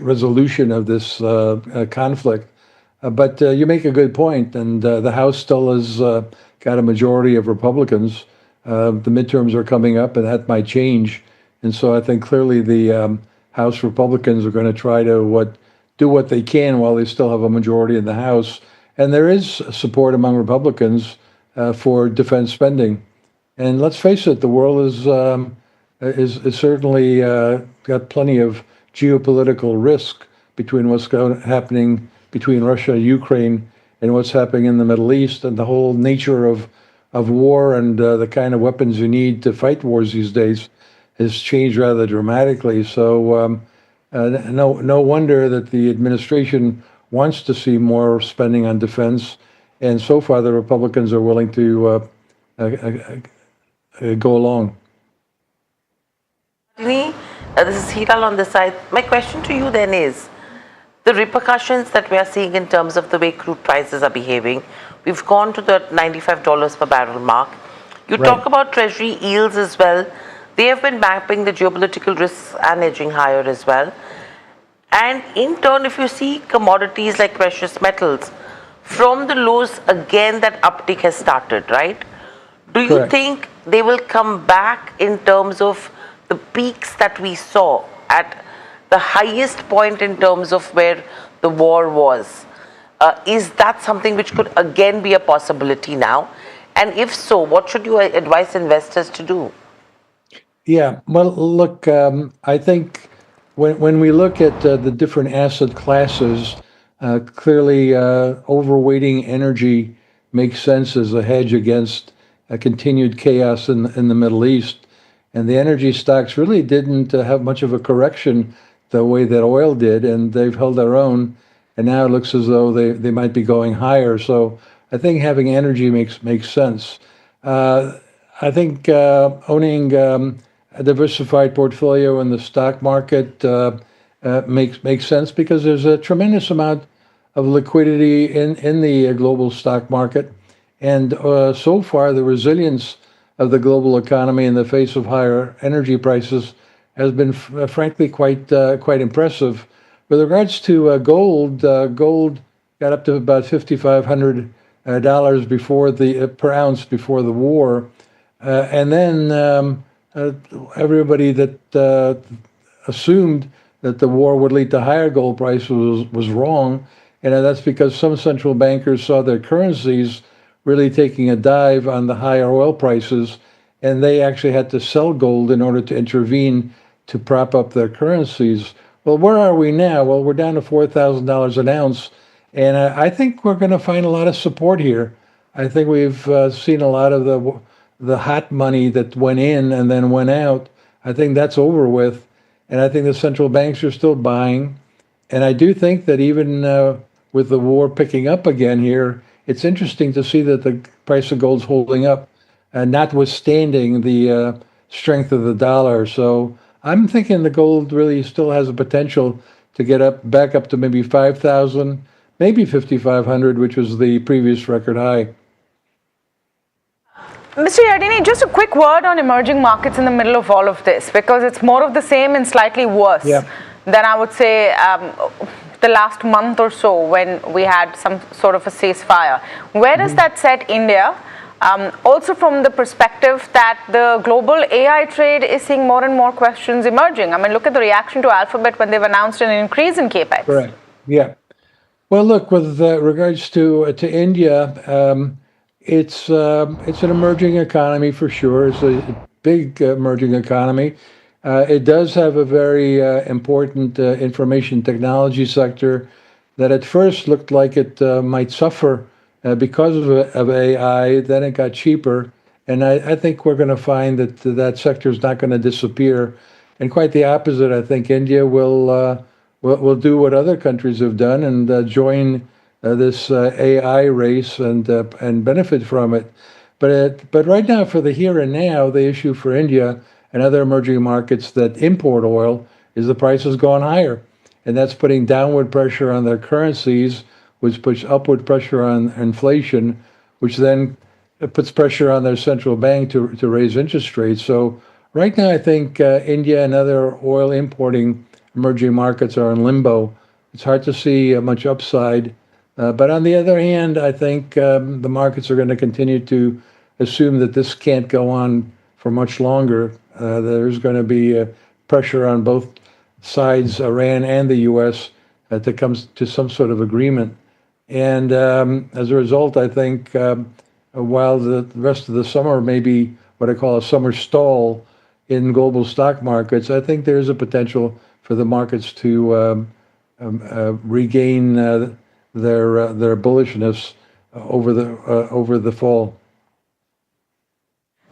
resolution of this conflict. But you make a good point, and the House still has got a majority of Republicans. The midterms are coming up, and that might change. And so I think clearly the House Republicans are going to try to do what they can while they still have a majority in the House. And there is support among Republicans for defense spending. And let's face it, the world is certainly got plenty of geopolitical risk between what's happening between Russia and Ukraine and what's happening in the Middle East, and the whole nature of war and the kind of weapons you need to fight wars these days has changed rather dramatically. So no wonder that the administration wants to see more spending on defense, and so far the Republicans are willing to go along. This is Hiral on this side. My question to you then is, the repercussions that we are seeing in terms of the way crude prices are behaving. We've gone to the $95 per barrel mark. You talk about treasury yields as well. They have been mapping the geopolitical risks and edging higher as well. And in turn, if you see commodities like precious metals, from the lows again that uptick has started, right? Do you think they will come back in terms of the peaks that we saw at the highest point in terms of where the war was? Is that something which could again be a possibility now? And if so, what should you advise investors to do? Yeah, well, look, I think when we look at the different asset classes, clearly overweighting energy makes sense as a hedge against a continued chaos in the Middle East. And the energy stocks really didn't have much of a correction the way that oil did, and they've held their own, and now it looks as though they might be going higher. So I think having energy makes sense. I think owning a diversified portfolio in the stock market makes sense, because there's a tremendous amount of liquidity in the global stock market, and so far the resilience of the global economy in the face of higher energy prices has been frankly quite impressive. With regards to gold, gold got up to about $5,500 per ounce before the war, and then everybody that assumed that the war would lead to higher gold prices was wrong, and that's because some central bankers saw their currencies really taking a dive on the higher oil prices, and they actually had to sell gold in order to intervene to prop up their currencies. Well, where are we now? Well, we're down to $4,000 an ounce, and I think we're going to find a lot of support here. I think we've seen a lot of the hot money that went in and then went out. I think that's over with, and I think the central banks are still buying. And I do think that even with the war picking up again here, it's interesting to see that the price of gold's holding up, notwithstanding the strength of the dollar. So I'm thinking the gold really still has a potential to get back up to maybe 5,000, maybe 5,500, which was the previous record high. Mr. Yardeni, just a quick word on emerging markets in the middle of all of this, because it's more of the same and slightly worse than I would say the last month or so when we had some sort of a ceasefire. Where does that set India? Also from the perspective that the global AI trade is seeing more and more questions emerging. I mean, look at the reaction to Alphabet when they've announced an increase in capex. Correct. Yeah. Well, look, with regards to India, it's an emerging economy for sure. It's a big emerging economy. It does have a very important information technology sector that at first looked like it might suffer because of AI. Then it got cheaper, and I think we're going to find that that sector is not going to disappear. And quite the opposite. I think India will do what other countries have done and join this AI race and benefit from it. But right now, for the here and now, the issue for India and other emerging markets that import oil is the price has gone higher. And that's putting downward pressure on their currencies, which puts upward pressure on inflation, which then puts pressure on their central bank to raise interest rates. So right now, I think India and other oil importing emerging markets are in limbo. It's hard to see much upside. But on the other hand, I think the markets are going to continue to assume that this can't go on for much longer. There's going to be pressure on both sides, Iran and the U.S., to come to some sort of agreement. And as a result, I think while the rest of the summer may be what I call a summer stall in global stock markets, I think there is a potential for the markets to regain their bullishness over the fall.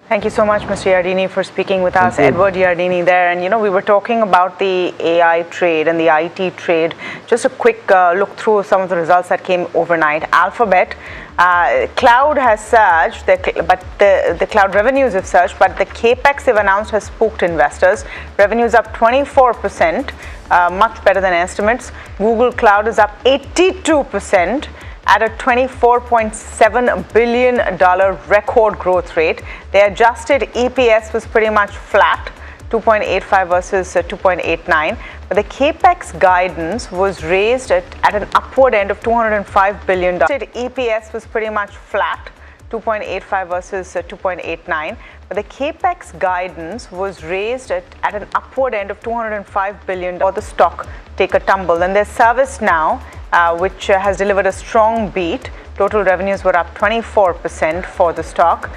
Thank you so much, Mr. Yardeni, for speaking with us. Edward Yardeni there. And, we were talking about the AI trade and the IT trade. Just a quick look through some of the results that came overnight. Alphabet, cloud has surged, but the cloud revenues have surged, but the capex they've announced has spooked investors. Revenues up 24%, much better than estimates. Google Cloud is up 82%. At a $24.7 billion record growth rate. The adjusted EPS was pretty much flat, 2.85 versus 2.89. But the capex guidance was raised at an upward end of $205 billion. The adjusted EPS was pretty much flat, 2.85 versus 2.89. But the capex guidance was raised at an upward end of $205 billion for the stock take a tumble. And there's ServiceNow, which has delivered a strong beat. Total revenues were up 24% for the stock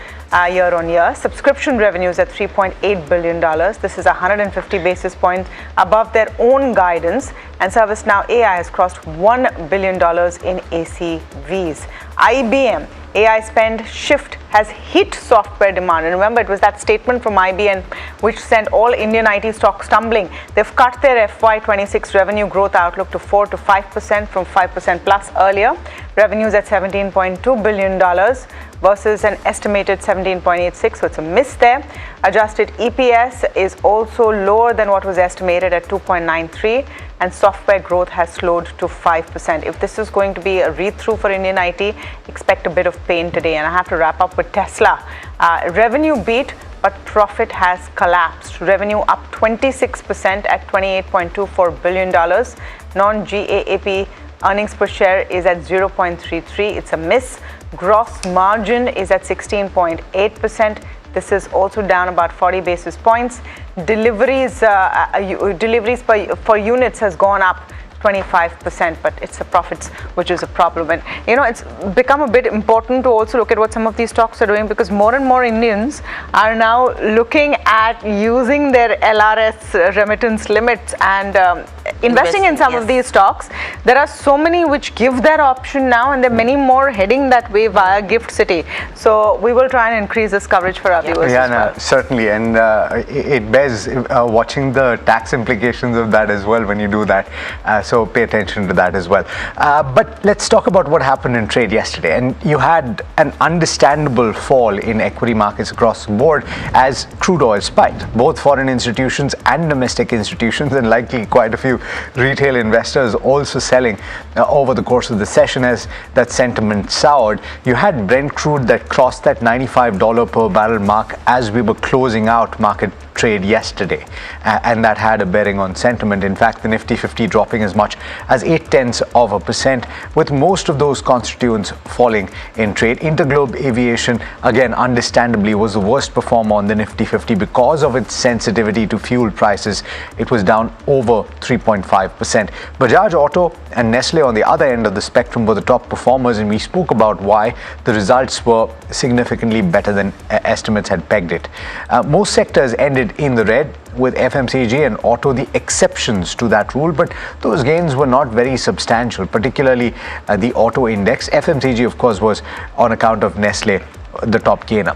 year on year. Subscription revenues at $3.8 billion. This is 150 basis points above their own guidance. And ServiceNow AI has crossed $1 billion in ACVs. IBM AI spend shift has hit software demand. And remember, it was that statement from IBM which sent all Indian IT stocks tumbling. They've cut their FY26 revenue growth outlook to 4 to 5% from 5% plus earlier. Revenues at $17.2 billion versus an estimated 17.86, so it's a miss there. Adjusted EPS is also lower than what was estimated at 2.93, and software growth has slowed to 5%. If this is going to be a read-through for Indian IT, expect a bit of pain today. And I have to wrap up with Tesla. Revenue beat, but profit has collapsed. Revenue up 26% at $28.24 billion. Non-GAAP earnings per share is at 0.33. It's a miss. Gross margin is at 16.8%. This is also down about 40 basis points. Deliveries for units has gone up 25%, but it's the profits which is a problem. And it's become a bit important to also look at what some of these stocks are doing, because more and more Indians are now looking at using their LRS remittance limits and investing in some of these stocks. There are so many which give that option now, and there are many more heading that way via Gift City. So we will try and increase this coverage for our viewers as well. Certainly, and it bears watching the tax implications of that as well when you do that. So pay attention to that as well. But let's talk about what happened in trade yesterday. And you had an understandable fall in equity markets across the board as crude oil spiked. Both foreign institutions and domestic institutions, and likely quite a few retail investors also selling over the course of the session as that sentiment soured. You had Brent crude that crossed that $95 per barrel mark as we were closing out market trade yesterday, and that had a bearing on sentiment. In fact, the Nifty 50 dropping as much as 0.8%, with most of those constituents falling in trade. Interglobe Aviation, again, understandably, was the worst performer on the Nifty 50 because of its sensitivity to fuel prices. It was down over 3.5%. Bajaj Auto and Nestle on the other end of the spectrum were the top performers, and we spoke about why the results were significantly better than estimates had pegged it. Most sectors ended in the red, with FMCG and auto the exceptions to that rule, but those gains were not very substantial, particularly the auto index. FMCG, of course, was on account of Nestle the top gainer.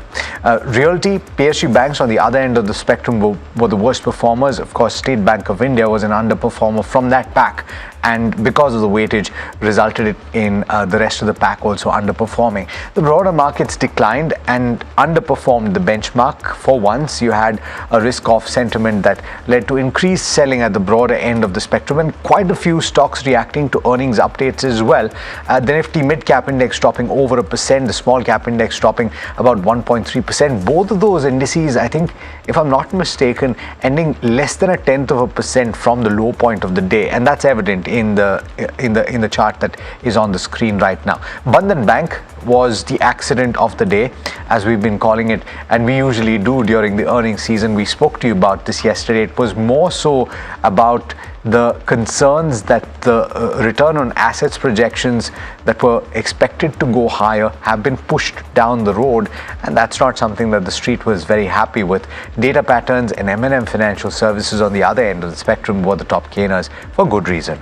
Realty, PSU banks on the other end of the spectrum were the worst performers. Of course, State Bank of India was an underperformer from that pack, and because of the weightage resulted in the rest of the pack also underperforming. The broader markets declined and underperformed the benchmark. For once, you had a risk-off sentiment that led to increased selling at the broader end of the spectrum, and quite a few stocks reacting to earnings updates as well. The Nifty mid-cap index dropping over 1%, the small-cap index dropping about 1.3%. Both of those indices, I think, if I'm not mistaken, ending less than 0.1% from the low point of the day, and that's evident in the chart that is on the screen right now. Bandhan Bank was the accident of the day, as we've been calling it, and we usually do during the earnings season. We spoke to you about this yesterday. It was more so about the concerns that the return on assets projections that were expected to go higher have been pushed down the road, and that's not something that the street was very happy with. Data Patterns and M&M Financial Services on the other end of the spectrum were the top gainers for good reason.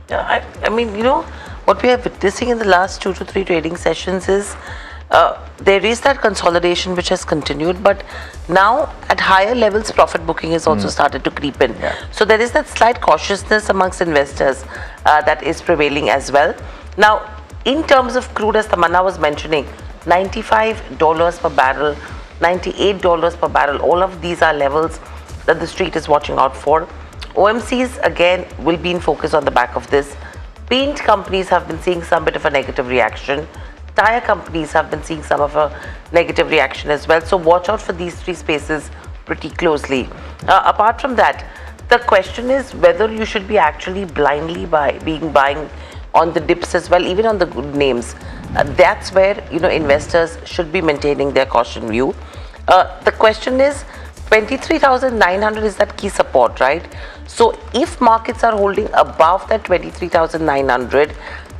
Yeah, I mean, what we are witnessing in the last 2 to 3 trading sessions is there is that consolidation which has continued, but now at higher levels profit booking has also started to creep in. So there is that slight cautiousness amongst investors that is prevailing as well. Now, in terms of crude, as Tamanna was mentioning, $95 per barrel, $98 per barrel, all of these are levels that the street is watching out for. OMCs again will be in focus on the back of this. Paint companies have been seeing some bit of a negative reaction. Tire companies have been seeing some of a negative reaction as well. So watch out for these 3 spaces pretty closely. Apart from that, the question is whether you should be actually blindly buying on the dips as well, even on the good names. That's where investors should be maintaining their caution view. The question is 23,900 is that key support, right? So if markets are holding above that 23,900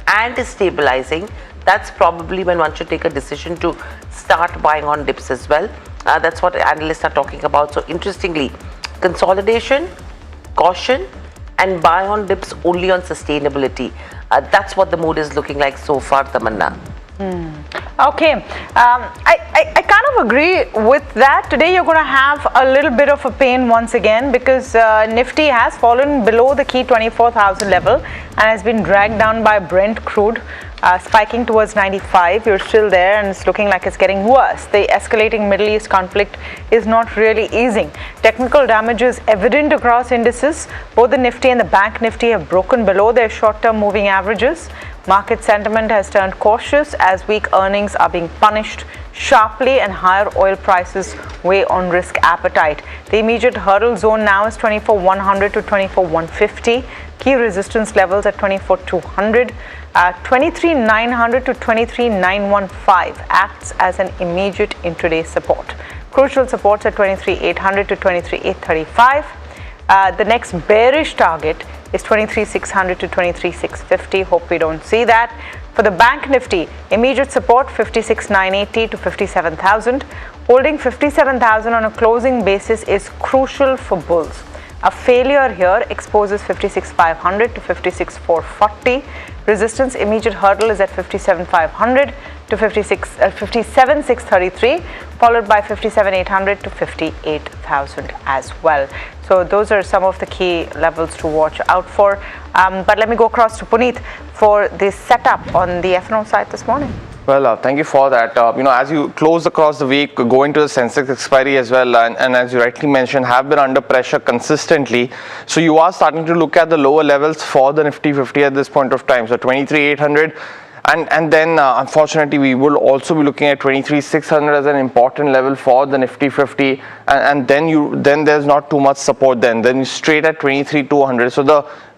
and is stabilizing, that's probably when one should take a decision to start buying on dips as well. That's what analysts are talking about. So interestingly, consolidation, caution, and buy on dips only on sustainability. That's what the mood is looking like so far, Tamanna. Okay, I kind of agree with that. Today you're going to have a little bit of a pain once again, because Nifty has fallen below the key 24,000 level and has been dragged down by Brent crude, spiking towards 95. You're still there and it's looking like it's getting worse. The escalating Middle East conflict is not really easing. Technical damage is evident across indices. Both the Nifty and the Bank Nifty have broken below their short-term moving averages. Market sentiment has turned cautious as weak earnings are being punished sharply and higher oil prices weigh on risk appetite. The immediate hurdle zone now is 24,100 to 24,150. Key resistance levels at 24,200. 23,900 to 23,915 acts as an immediate intraday support. Crucial supports at 23,800 to 23,835. The next bearish target is 23,600 to 23,650. Hope we don't see that. For the Bank Nifty, immediate support 56,980 to 57,000. Holding 57,000 on a closing basis is crucial for bulls. A failure here exposes 56,500 to 56,440. Resistance immediate hurdle is at 57,500 to 57,633, followed by 57,800 to 58,000 as well. So those are some of the key levels to watch out for. But let me go across to Puneet for the setup on the F&O side this morning. Well, thank you for that. As you close across the week, go into the Sensex expiry as well, and as you rightly mentioned, have been under pressure consistently. So you are starting to look at the lower levels for the Nifty 50 at this point of time. So 23,800. And then unfortunately we will also be looking at 23,600 as an important level for the Nifty 50, and then there's not too much support. Then straight at 23,200.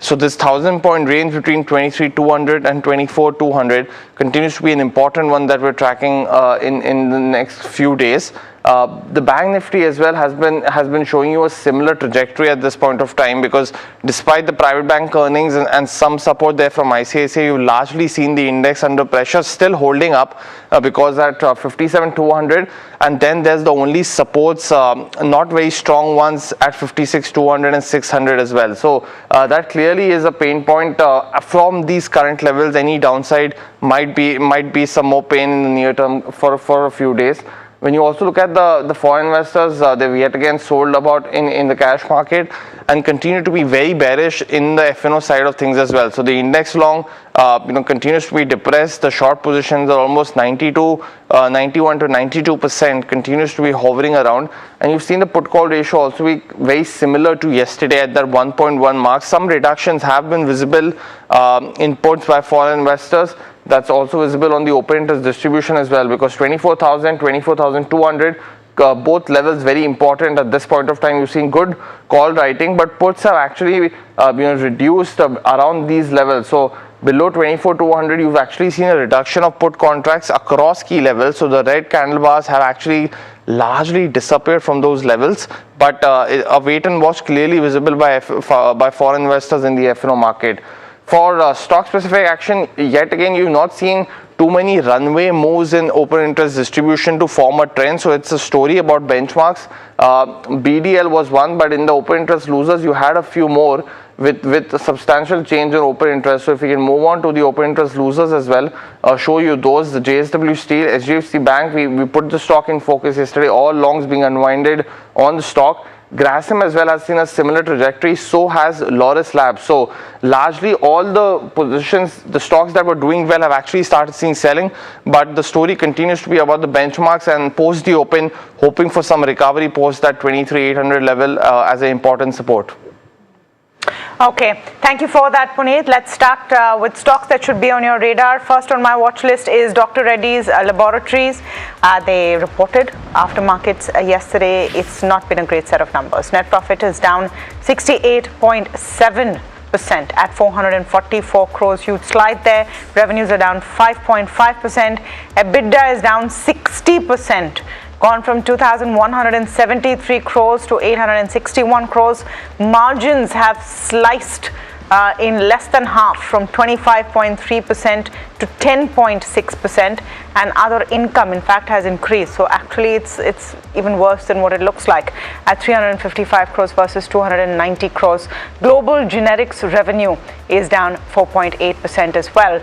So this 1,000-point range between 23,200 and 24,200 continues to be an important one that we're tracking in the next few days. The Bank Nifty as well has been showing you a similar trajectory at this point of time, because despite the private bank earnings and some support there from ICICI, you've largely seen the index under pressure, still holding up because at 57,200, and then there's the only supports, not very strong ones at 56,200 and 600 as well. So that clearly is a pain point from these current levels. Any downside might be some more pain in the near term for a few days. When you also look at the foreign investors, they've yet again sold about in the cash market and continue to be very bearish in the F&O side of things as well. So the index long continues to be depressed. The short positions are almost 91 to 92% continues to be hovering around, and you've seen the put call ratio also be very similar to yesterday at that 1.1 mark. Some reductions have been visible in puts by foreign investors. That's also visible on the open interest distribution as well, because 24,000, 24,200, both levels very important at this point of time. You've seen good call writing, but puts have actually reduced around these levels. So below 24,200, you've actually seen a reduction of put contracts across key levels. So the red candle bars have actually largely disappeared from those levels, but a wait and watch clearly visible by foreign investors in the F&O market. For stock-specific action, yet again, you've not seen too many runway moves in open interest distribution to form a trend. So it's a story about benchmarks. BDL was one, but in the open interest losers, you had a few more with a substantial change in open interest. So if we can move on to the open interest losers as well, show you those. The JSW Steel, SGFC Bank, we put the stock in focus yesterday, all longs being unwinded on the stock. Grasim as well has seen a similar trajectory, so has Loris Labs. So largely all the positions, the stocks that were doing well have actually started seeing selling, but the story continues to be about the benchmarks and post the open, hoping for some recovery post that 23,800 level as an important support. Okay, thank you for that, Puneet. Let's start with stocks that should be on your radar. First on my watch list is Dr. Reddy's Laboratories. They reported after markets yesterday. It's not been a great set of numbers. Net profit is down 68.7% at 444 crores. Huge slide there. Revenues are down 5.5%. EBITDA is down 60%. Gone from 2,173 crores to 861 crores. Margins have sliced in less than half, from 25.3% to 10.6%, and other income in fact has increased. So actually it's even worse than what it looks like at 355 crores versus 290 crores. Global generics revenue is down 4.8% as well.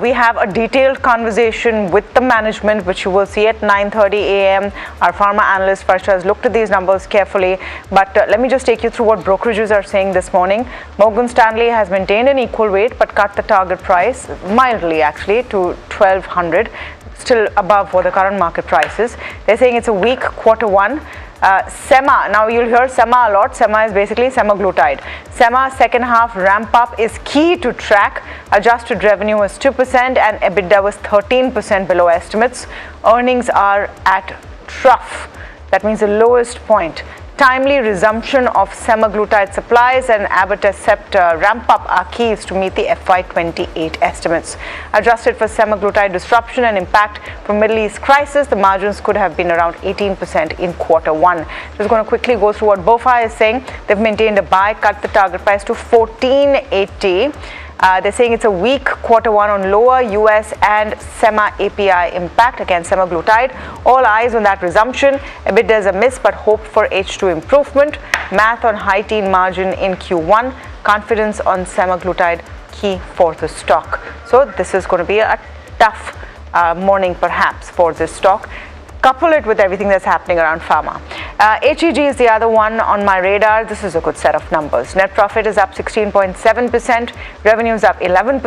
We have a detailed conversation with the management, which you will see at 9:30 a.m. Our pharma analyst Varsha has looked at these numbers carefully, but let me just take you through what brokerages are saying this morning. Morgan Stanley has maintained an equal weight but cut the target price mildly actually to 1,200, still above what the current market price is. They're saying it's a weak quarter one. SEMA, now you'll hear SEMA a lot. SEMA is basically semaglutide. SEMA second half ramp up is key to track. Adjusted revenue was 2% and EBITDA was 13% below estimates. Earnings are at trough. That means the lowest point timely resumption of semaglutide supplies and abatacept ramp-up are keys to meet the FY28 estimates. Adjusted for semaglutide disruption and impact from Middle East crisis, the margins could have been around 18% in Q1. Just going to quickly go through what BofA is saying. They've maintained a buy, cut the target price to 1480. They're saying it's a weak Q1 on lower US and SEMA API impact, again semaglutide. All eyes on that resumption. EBITDA is a miss, but hope for H2 improvement. Math on high teen margin in Q1. Confidence on semaglutide key for the stock. So this is going to be a tough morning perhaps for this stock. Couple it with everything that's happening around pharma. HEG is the other one on my radar. This is a good set of numbers. Net profit is up 16.7%, revenue is up 11%,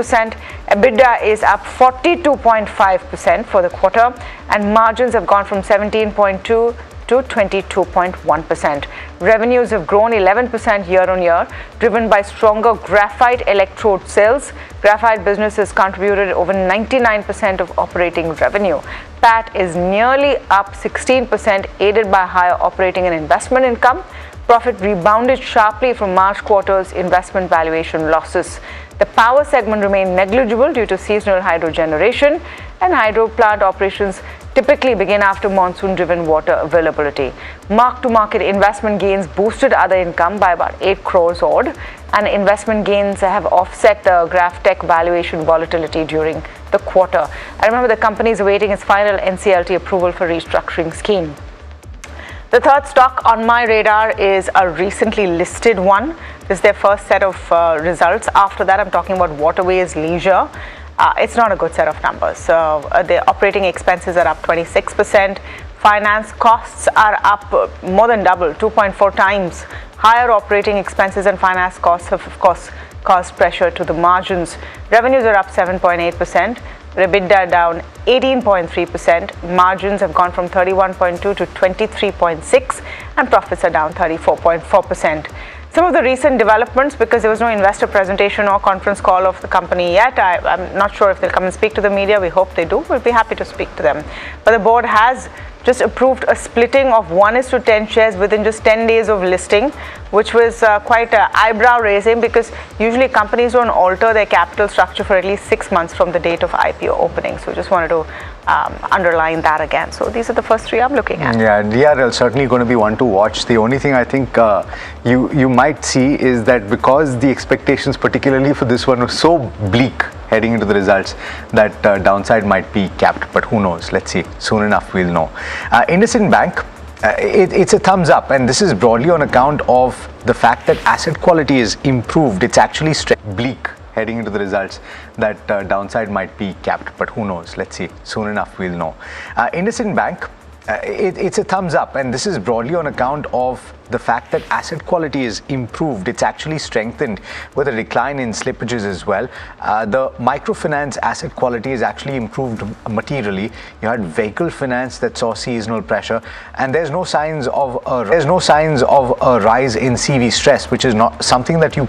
EBITDA is up 42.5% for the quarter, and margins have gone from 17.2 to 22.1%. Revenues have grown 11% year on year, driven by stronger graphite electrode sales. Graphite business has contributed over 99% of operating revenue. PAT is nearly up 16%, aided by higher operating and investment income. Profit rebounded sharply from March quarter's investment valuation losses. The power segment remained negligible due to seasonal hydro generation, and hydro plant operations typically begin after monsoon-driven water availability. Mark-to-market investment gains boosted other income by about 8 crores odd, and investment gains have offset the GrafTech valuation volatility during the quarter. I remember the company is awaiting its final NCLT approval for restructuring scheme. The third stock on my radar is a recently listed one. This is their first set of results. After that, I'm talking about Waterways Leisure. It's not a good set of numbers. The operating expenses are up 26%. Finance costs are up more than double, 2.4 times. Higher operating expenses and finance costs have, of course, caused pressure to the margins. Revenues are up 7.8%. EBITDA down 18.3%. Margins have gone from 31.2 to 23.6, and profits are down 34.4%. Some of the recent developments, because there was no investor presentation or conference call of the company yet, I'm not sure if they'll come and speak to the media. We hope they do. We'll be happy to speak to them. But the board has just approved a splitting of 1:10 shares within just 10 days of listing, which was quite eyebrow raising, because usually companies don't alter their capital structure for at least 6 months from the date of IPO opening. So just wanted to underline that again. So these are the first three I'm looking at. Yeah, DRL certainly going to be one to watch. The only thing I think you might see is that because the expectations, particularly for this one, were so bleak heading into the results, that downside might be capped. But who knows? Let's see. Soon enough, we'll know. IndusInd Bank, it's a thumbs up, and this is broadly on account of the fact that asset quality is improved. It's actually bleak heading into the results, that downside might be capped. But who knows? Let's see. Soon enough, we'll know. IndusInd Bank, it's a thumbs up, and this is broadly on account of the fact that asset quality is improved. It's actually strengthened with a decline in slippages as well. The microfinance asset quality is actually improved materially. You had vehicle finance that saw seasonal pressure, and there's no signs of a rise in CV stress, which is not something that you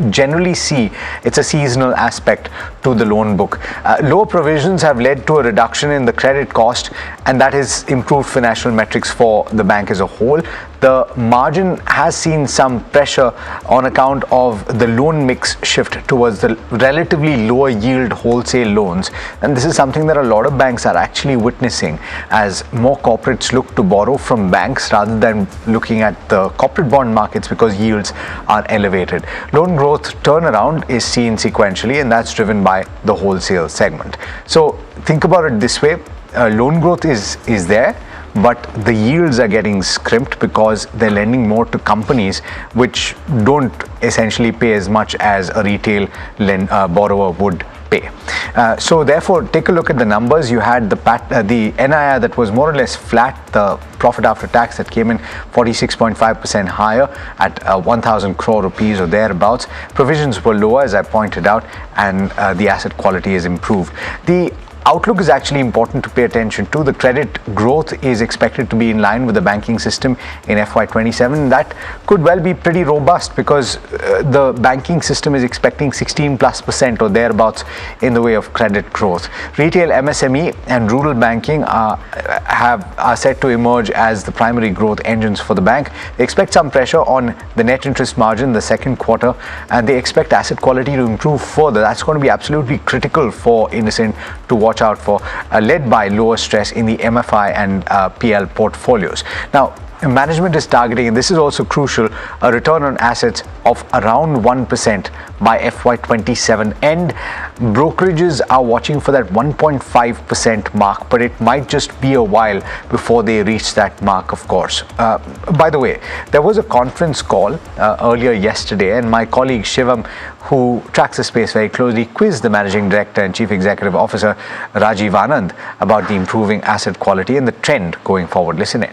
generally see. It's a seasonal aspect to the loan book. Lower provisions have led to a reduction in the credit cost, and that has improved financial metrics for the bank as a whole. The margin has seen some pressure on account of the loan mix shift towards the relatively lower yield wholesale loans, and this is something that a lot of banks are actually witnessing as more corporates look to borrow from banks rather than looking at the corporate bond markets because yields are elevated. Loan growth turnaround is seen sequentially, and that's driven by the wholesale segment. So think about it this way: loan growth is there, but the yields are getting scrimped because they're lending more to companies which don't essentially pay as much as a retail borrower would pay. So therefore, take a look at the numbers. You had the NII that was more or less flat, the profit after tax that came in 46.5% higher at 1,000 crore rupees or thereabouts. Provisions were lower, as I pointed out, and the asset quality is improved. The outlook is actually important to pay attention to. The credit growth is expected to be in line with the banking system in FY27. That could well be pretty robust because the banking system is expecting 16+% or thereabouts in the way of credit growth. Retail, MSME and rural banking are set to emerge as the primary growth engines for the bank. They expect some pressure on the net interest margin in the second quarter, and they expect asset quality to improve further. That's going to be absolutely critical for IndusInd to watch out for, led by lower stress in the MFI and PL portfolios. Now, management is targeting, and this is also crucial, a return on assets of around 1% by FY27 end. Brokerages are watching for that 1.5% mark, but it might just be a while before they reach that mark, of course. By the way, there was a conference call earlier yesterday, and my colleague Shivam, who tracks the space very closely, quizzed the Managing Director and Chief Executive Officer Rajiv Anand about the improving asset quality and the trend going forward. Listen in.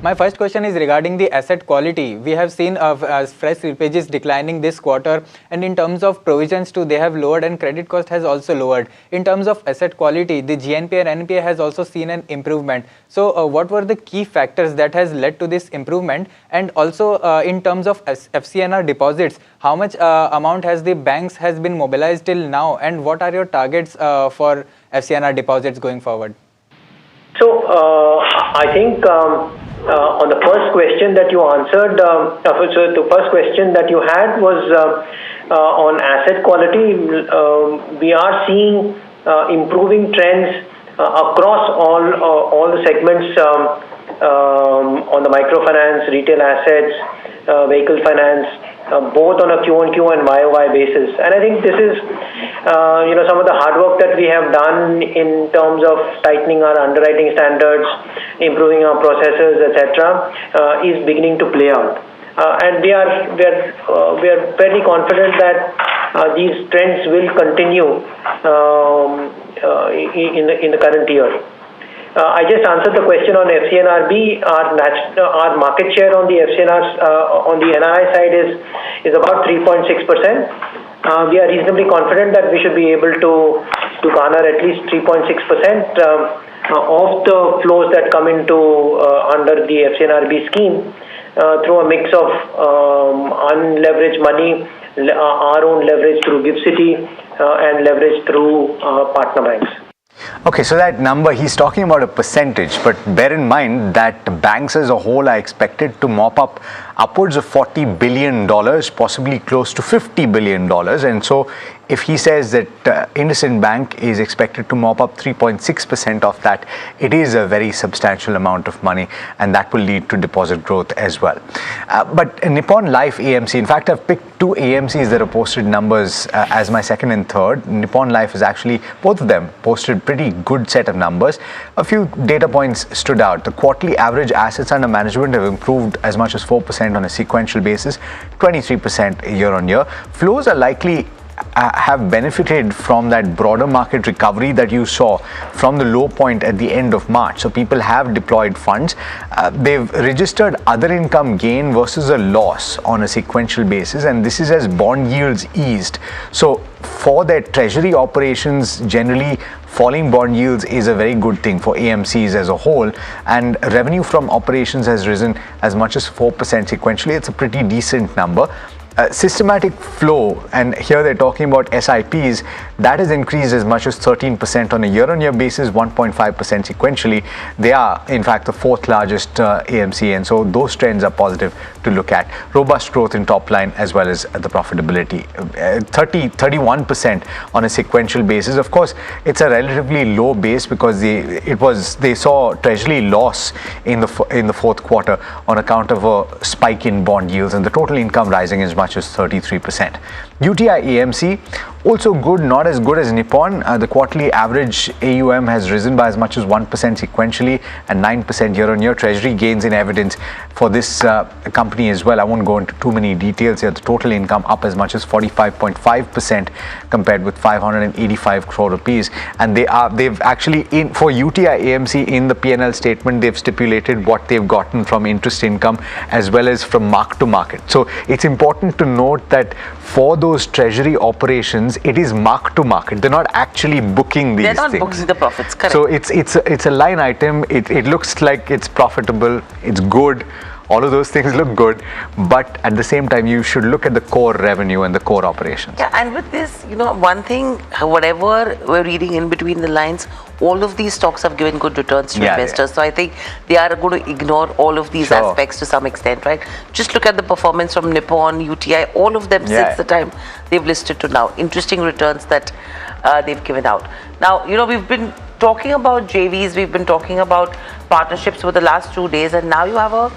My first question is regarding the asset quality. We have seen fresh slippages declining this quarter, and in terms of provisions too, they have lowered and credit cost has also lowered. In terms of asset quality, the GNPA and NPA has also seen an improvement. So what were the key factors that has led to this improvement? And also in terms of FCNR deposits, how much amount has the banks has been mobilized till now, and what are your targets for FCNR deposits going forward? So I think on the first question that you answered, so the first question that you had was on asset quality. We are seeing improving trends across all the segments on the microfinance, retail assets, vehicle finance, both on a Q-on-Q and YOY basis. And I think this is, some of the hard work that we have done in terms of tightening our underwriting standards, improving our processes, etc., is beginning to play out. And we are fairly confident that these trends will continue in the current year. I just answered the question on FCNRB. Our market share on the FCNRs on the NRI side is about 3.6%. We are reasonably confident that we should be able to garner at least 3.6% of the flows that come into under the FCNRB scheme through a mix of unleveraged money, our own leverage through GIFT City, and leverage through partner banks. Okay, so that number, he's talking about a percentage, but bear in mind that banks as a whole are expected to mop up upwards of $40 billion, possibly close to $50 billion. And so if he says that IndusInd Bank is expected to mop up 3.6% of that, it is a very substantial amount of money, and that will lead to deposit growth as well. But Nippon Life AMC, in fact, I've picked two AMCs that have posted numbers as my second and third. Nippon Life is actually, both of them posted pretty good set of numbers. A few data points stood out. The quarterly average assets under management have improved as much as 4% on a sequential basis, 23% year on year. Flows are likely have benefited from that broader market recovery that you saw from the low point at the end of March. So people have deployed funds. They've registered other income gain versus a loss on a sequential basis, and this is as bond yields eased. So for their treasury operations, generally falling bond yields is a very good thing for AMCs as a whole, and revenue from operations has risen as much as 4% sequentially. It's a pretty decent number. Systematic flow, and here they're talking about SIPs, that has increased as much as 13% on a year-on-year basis, 1.5% sequentially. They are, in fact, the fourth largest AMC, and so those trends are positive to look at. Robust growth in top line as well as the profitability, 31% on a sequential basis. Of course, it's a relatively low base because they saw treasury loss in the fourth quarter on account of a spike in bond yields, and the total income rising as much as 33%. UTI AMC, also good, not as good as Nippon. The quarterly average AUM has risen by as much as 1% sequentially and 9% year-on-year. Treasury gains in evidence for this company as well. I won't go into too many details here. The total income up as much as 45.5% compared with 585 crore rupees. And they've actually, for UTI AMC, in the P&L statement, they've stipulated what they've gotten from interest income as well as from mark to market. So it's important to note that for those treasury operations, because it is mark to market. They're not actually booking these They're not things. booking the profits, correct. So it's a line item. It looks like it's profitable. It's good. All of those things look good, but at the same time, you should look at the core revenue and the core operations. Yeah, and with this, one thing, whatever we're reading in between the lines, all of these stocks have given good returns to investors. So I think they are going to ignore all of these aspects to some extent, right? Just look at the performance from Nippon, UTI, all of them since the time they've listed to now. Interesting returns that they've given out. Now, we've been talking about JVs, we've been talking about partnerships for the last 2 days, and now you have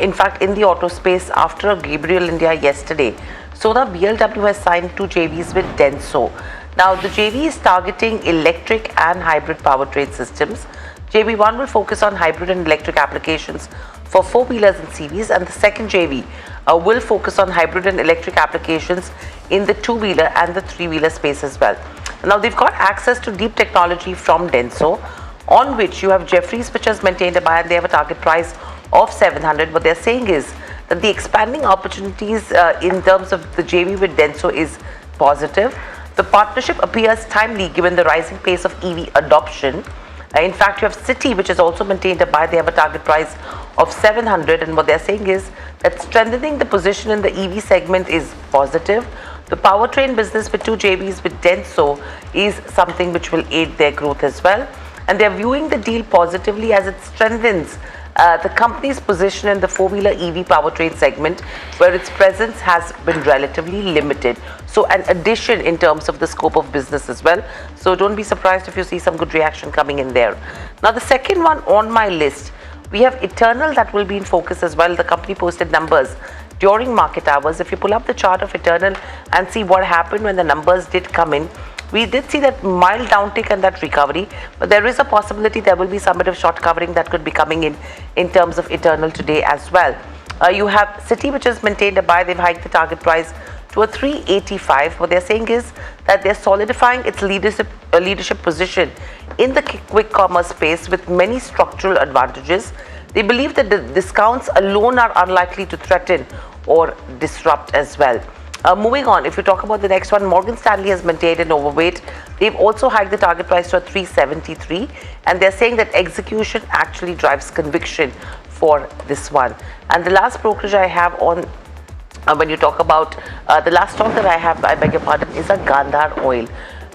in fact, in the auto space, after Gabriel India yesterday, so now BLW has signed 2 JVs with Denso. Now, the JV is targeting electric and hybrid powertrain systems. JV1 will focus on hybrid and electric applications for 4-wheelers and CVs, and the second JV will focus on hybrid and electric applications in the 2-wheeler and the 3-wheeler space as well. Now, they've got access to deep technology from Denso, on which you have Jefferies, which has maintained a buy, and they have a target price of 700. What they're saying is that the expanding opportunities in terms of the JV with Denso is positive. The partnership appears timely given the rising pace of EV adoption. In fact, you have Citi, which has also maintained a buy. They have a target price of 700, and what they're saying is that strengthening the position in the EV segment is positive. The powertrain business with 2 JVs with Denso is something which will aid their growth as well, and they're viewing the deal positively as it strengthens the company's position in the 4-wheeler EV powertrain segment, where its presence has been relatively limited. So an addition in terms of the scope of business as well. So don't be surprised if you see some good reaction coming in there. Now, the second one on my list, we have Eternal that will be in focus as well. The company posted numbers during market hours. If you pull up the chart of Eternal and see what happened when the numbers did come in, we did see that mild downtick and that recovery, but there is a possibility there will be some bit of short covering that could be coming in terms of Eternal today as well. You have Citi, which has maintained a buy. They've hiked the target price to a 385. What they're saying is that they're solidifying its leadership position in the quick commerce space with many structural advantages. They believe that the discounts alone are unlikely to threaten or disrupt as well. Moving on, if you talk about the next one, Morgan Stanley has maintained an overweight. They've also hiked the target price to a 373, and they're saying that execution actually drives conviction for this one. And the last brokerage I have on, when you talk about the last stock that I have, I beg your pardon, is a Gandhar Oil.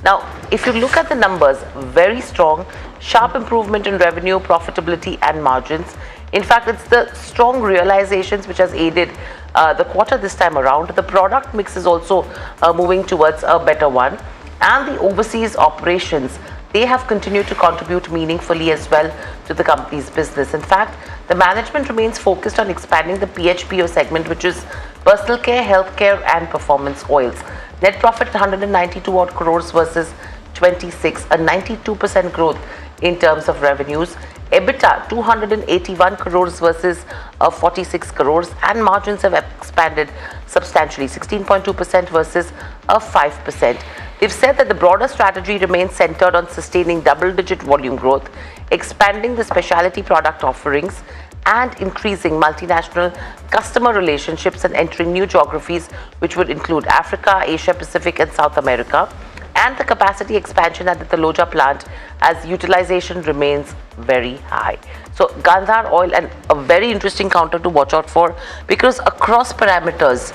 Now, if you look at the numbers, very strong, sharp improvement in revenue, profitability, and margins. In fact, it's the strong realizations which has aided the quarter this time around. The product mix is also moving towards a better one, and the overseas operations, they have continued to contribute meaningfully as well to the company's business. In fact, the management remains focused on expanding the PHPO segment, which is personal care, healthcare, and performance oils. Net profit 192 odd crores versus 26, a 92% growth in terms of revenues. EBITDA 281 crores versus 46 crores, and margins have expanded substantially, 16.2% versus 5%. They've said that the broader strategy remains centered on sustaining double-digit volume growth, expanding the specialty product offerings, and increasing multinational customer relationships and entering new geographies, which would include Africa, Asia Pacific, and South America, and the capacity expansion at the Taloja plant as utilization remains very high. So Gandhar Oil, and a very interesting counter to watch out for, because across parameters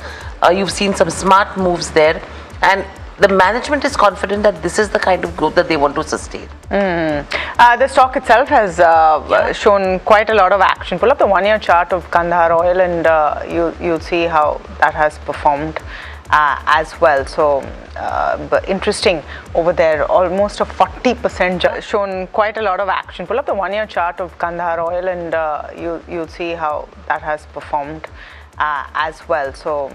you've seen some smart moves there, and the management is confident that this is the kind of growth that they want to sustain. The stock itself has shown quite a lot of action. Pull up the 1-year chart of Gandhar Oil, and you'll see how that has performed as well. So but interesting over there, almost a 40% shown quite a lot of action. Pull up the 1-year chart of Gandhar Oil, and you'll see how that has performed as well. So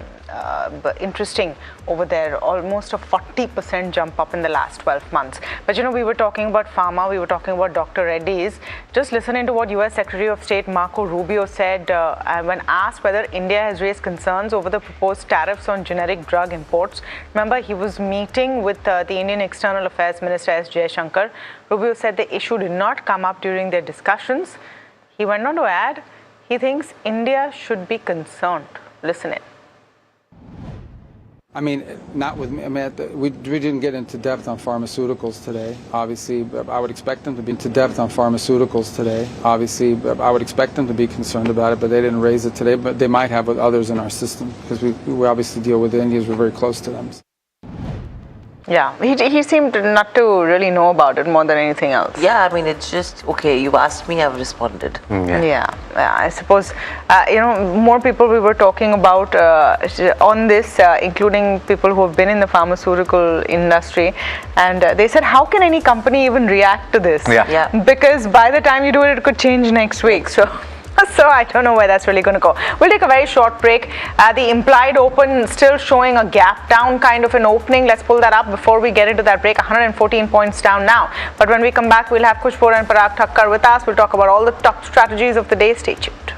but interesting over there, almost a 40% jump up in the last 12 months. But we were talking about pharma, we were talking about Dr. Reddy's. Just listening to what US Secretary of State Marco Rubio said when asked whether India has raised concerns over the proposed tariffs on generic drug imports. Remember, he was meeting with the Indian External Affairs Minister S. Jaishankar. Rubio said the issue did not come up during their discussions. He went on to add, he thinks India should be concerned. Listen in. I mean, not with me. I mean, we didn't get into depth on pharmaceuticals today. Obviously, I would expect them to be into depth on pharmaceuticals today. Obviously, I would expect them to be concerned about it, but they didn't raise it today. But they might have with others in our system because we obviously deal with the Indians. We're very close to them. Yeah, he seemed not to really know about it more than anything else. Yeah, I mean, it's just, okay, you've asked me, I've responded. Yeah, I suppose, more people we were talking about on this, including people who have been in the pharmaceutical industry, and they said, how can any company even react to this? Yeah. Because by the time you do it, it could change next week. So I don't know where that's really going to go. We'll take a very short break. The implied open still showing a gap down kind of an opening. Let's pull that up before we get into that break. 114 points down now. But when we come back, we'll have Kush Bora and Parag Thakkar with us. We'll talk about all the top strategies of the day. Stay tuned.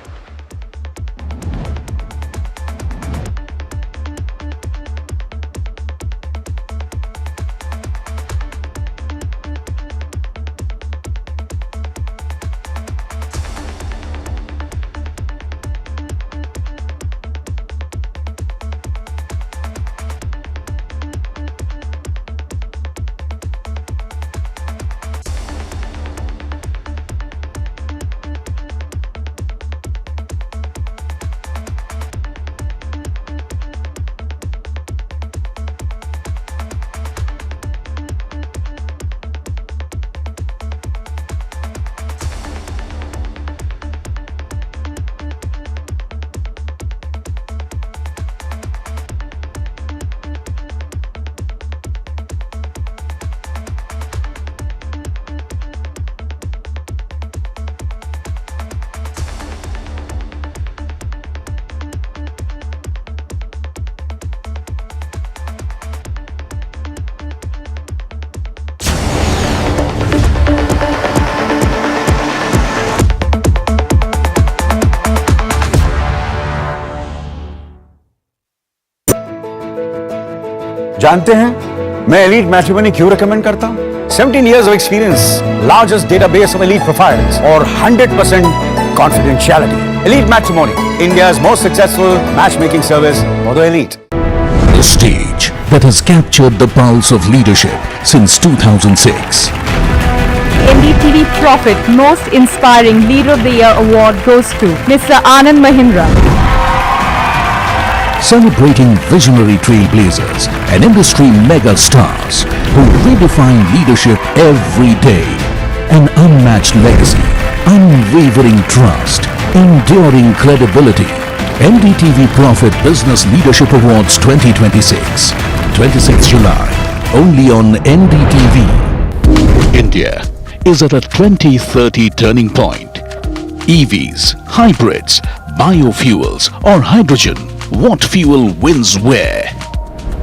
जानते हैं मैं elite matrimony क्यों recommend करता हूं? 17 years of experience, largest database of elite profiles, और 100% confidentiality. Elite Matrimony, India's most successful matchmaking service for the elite. The stage that has captured the pulse of leadership since 2006. NDTV Profit Most Inspiring Leader of the Year Award goes to Mr. Anand Mahindra. Celebrating visionary trailblazers and industry mega stars who redefine leadership every day. An unmatched legacy, unwavering trust, enduring credibility. NDTV Profit Business Leadership Awards 2026. 26th July. Only on NDTV. India is at a 2030 turning point. EVs, hybrids, biofuels or hydrogen. What fuel wins where?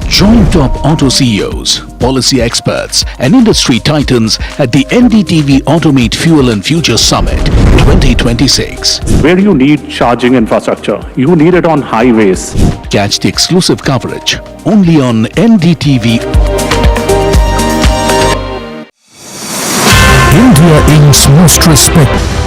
Join top auto CEOs, policy experts and industry titans at the NDTV Automate Fuel and Future Summit 2026. Where you need charging infrastructure, you need it on highways. Catch the exclusive coverage only on NDTV. India Inc.'s most respected.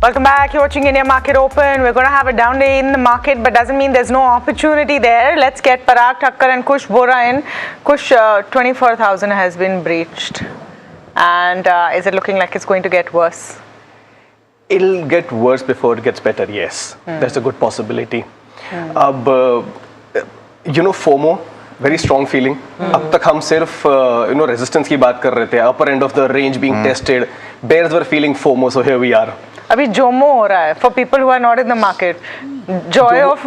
Welcome back. You're watching India Market Open. We're going to have a down day in the market, but doesn't mean there's no opportunity there. Let's get Parag Thakkar and Kush Bora in. Kush, 24,000 has been breached. And is it looking like it's going to get worse? It'll get worse before it gets better, yes. There's a good possibility. FOMO, very strong feeling. अब तक हम सिर्फ resistance की बात कर रहे थे, upper end of the range being tested. Bears were feeling FOMO, so here we are. अभी जोमो हो रहा है for people who are not in the market. Joy of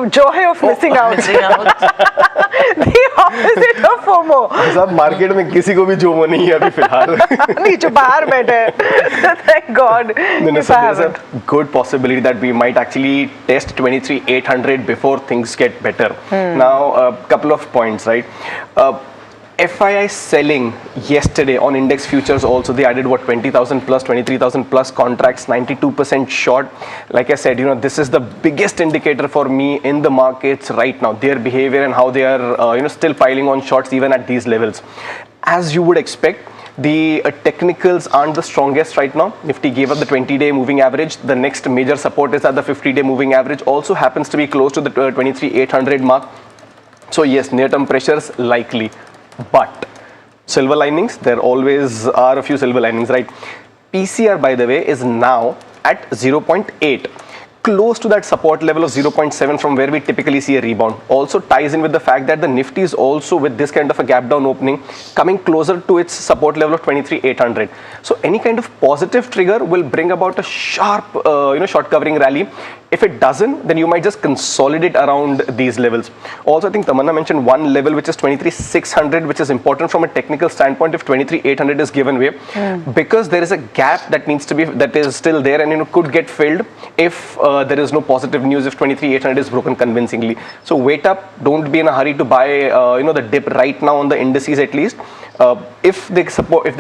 missing out. The opposite of FOMO. सब market में किसी को भी Jomo नहीं है अभी फिलहाल. नहीं जो बाहर बैठे. Thank God. No, so there's a good possibility that we might actually test 23,800 before things get better. Now, a couple of points, right? FII selling yesterday on index futures also, they added what, 20,000 plus, 23,000 plus contracts, 92% short. Like I said, this is the biggest indicator for me in the markets right now, their behavior and how they are, still piling on shorts even at these levels. As you would expect, the technicals aren't the strongest right now. Nifty gave up the 20-day moving average. The next major support is at the 50-day moving average. Also happens to be close to the 23,800 mark. So yes, near-term pressures likely. But silver linings, there always are a few silver linings, right? PCR, by the way, is now at 0.8. Close to that support level of 0.7 from where we typically see a rebound. Also ties in with the fact that the Nifty is also, with this kind of a gap down opening, coming closer to its support level of 23,800. So any kind of positive trigger will bring about a sharp, short covering rally. If it doesn't, then you might just consolidate around these levels. Also, I think Tamanna mentioned one level, which is 23,600, which is important from a technical standpoint if 23,800 is given way, because there is a gap that needs to be, that is still there and could get filled if there is no positive news, if 23,800 is broken convincingly. So wait up, don't be in a hurry to buy the dip right now on the indices at least. If they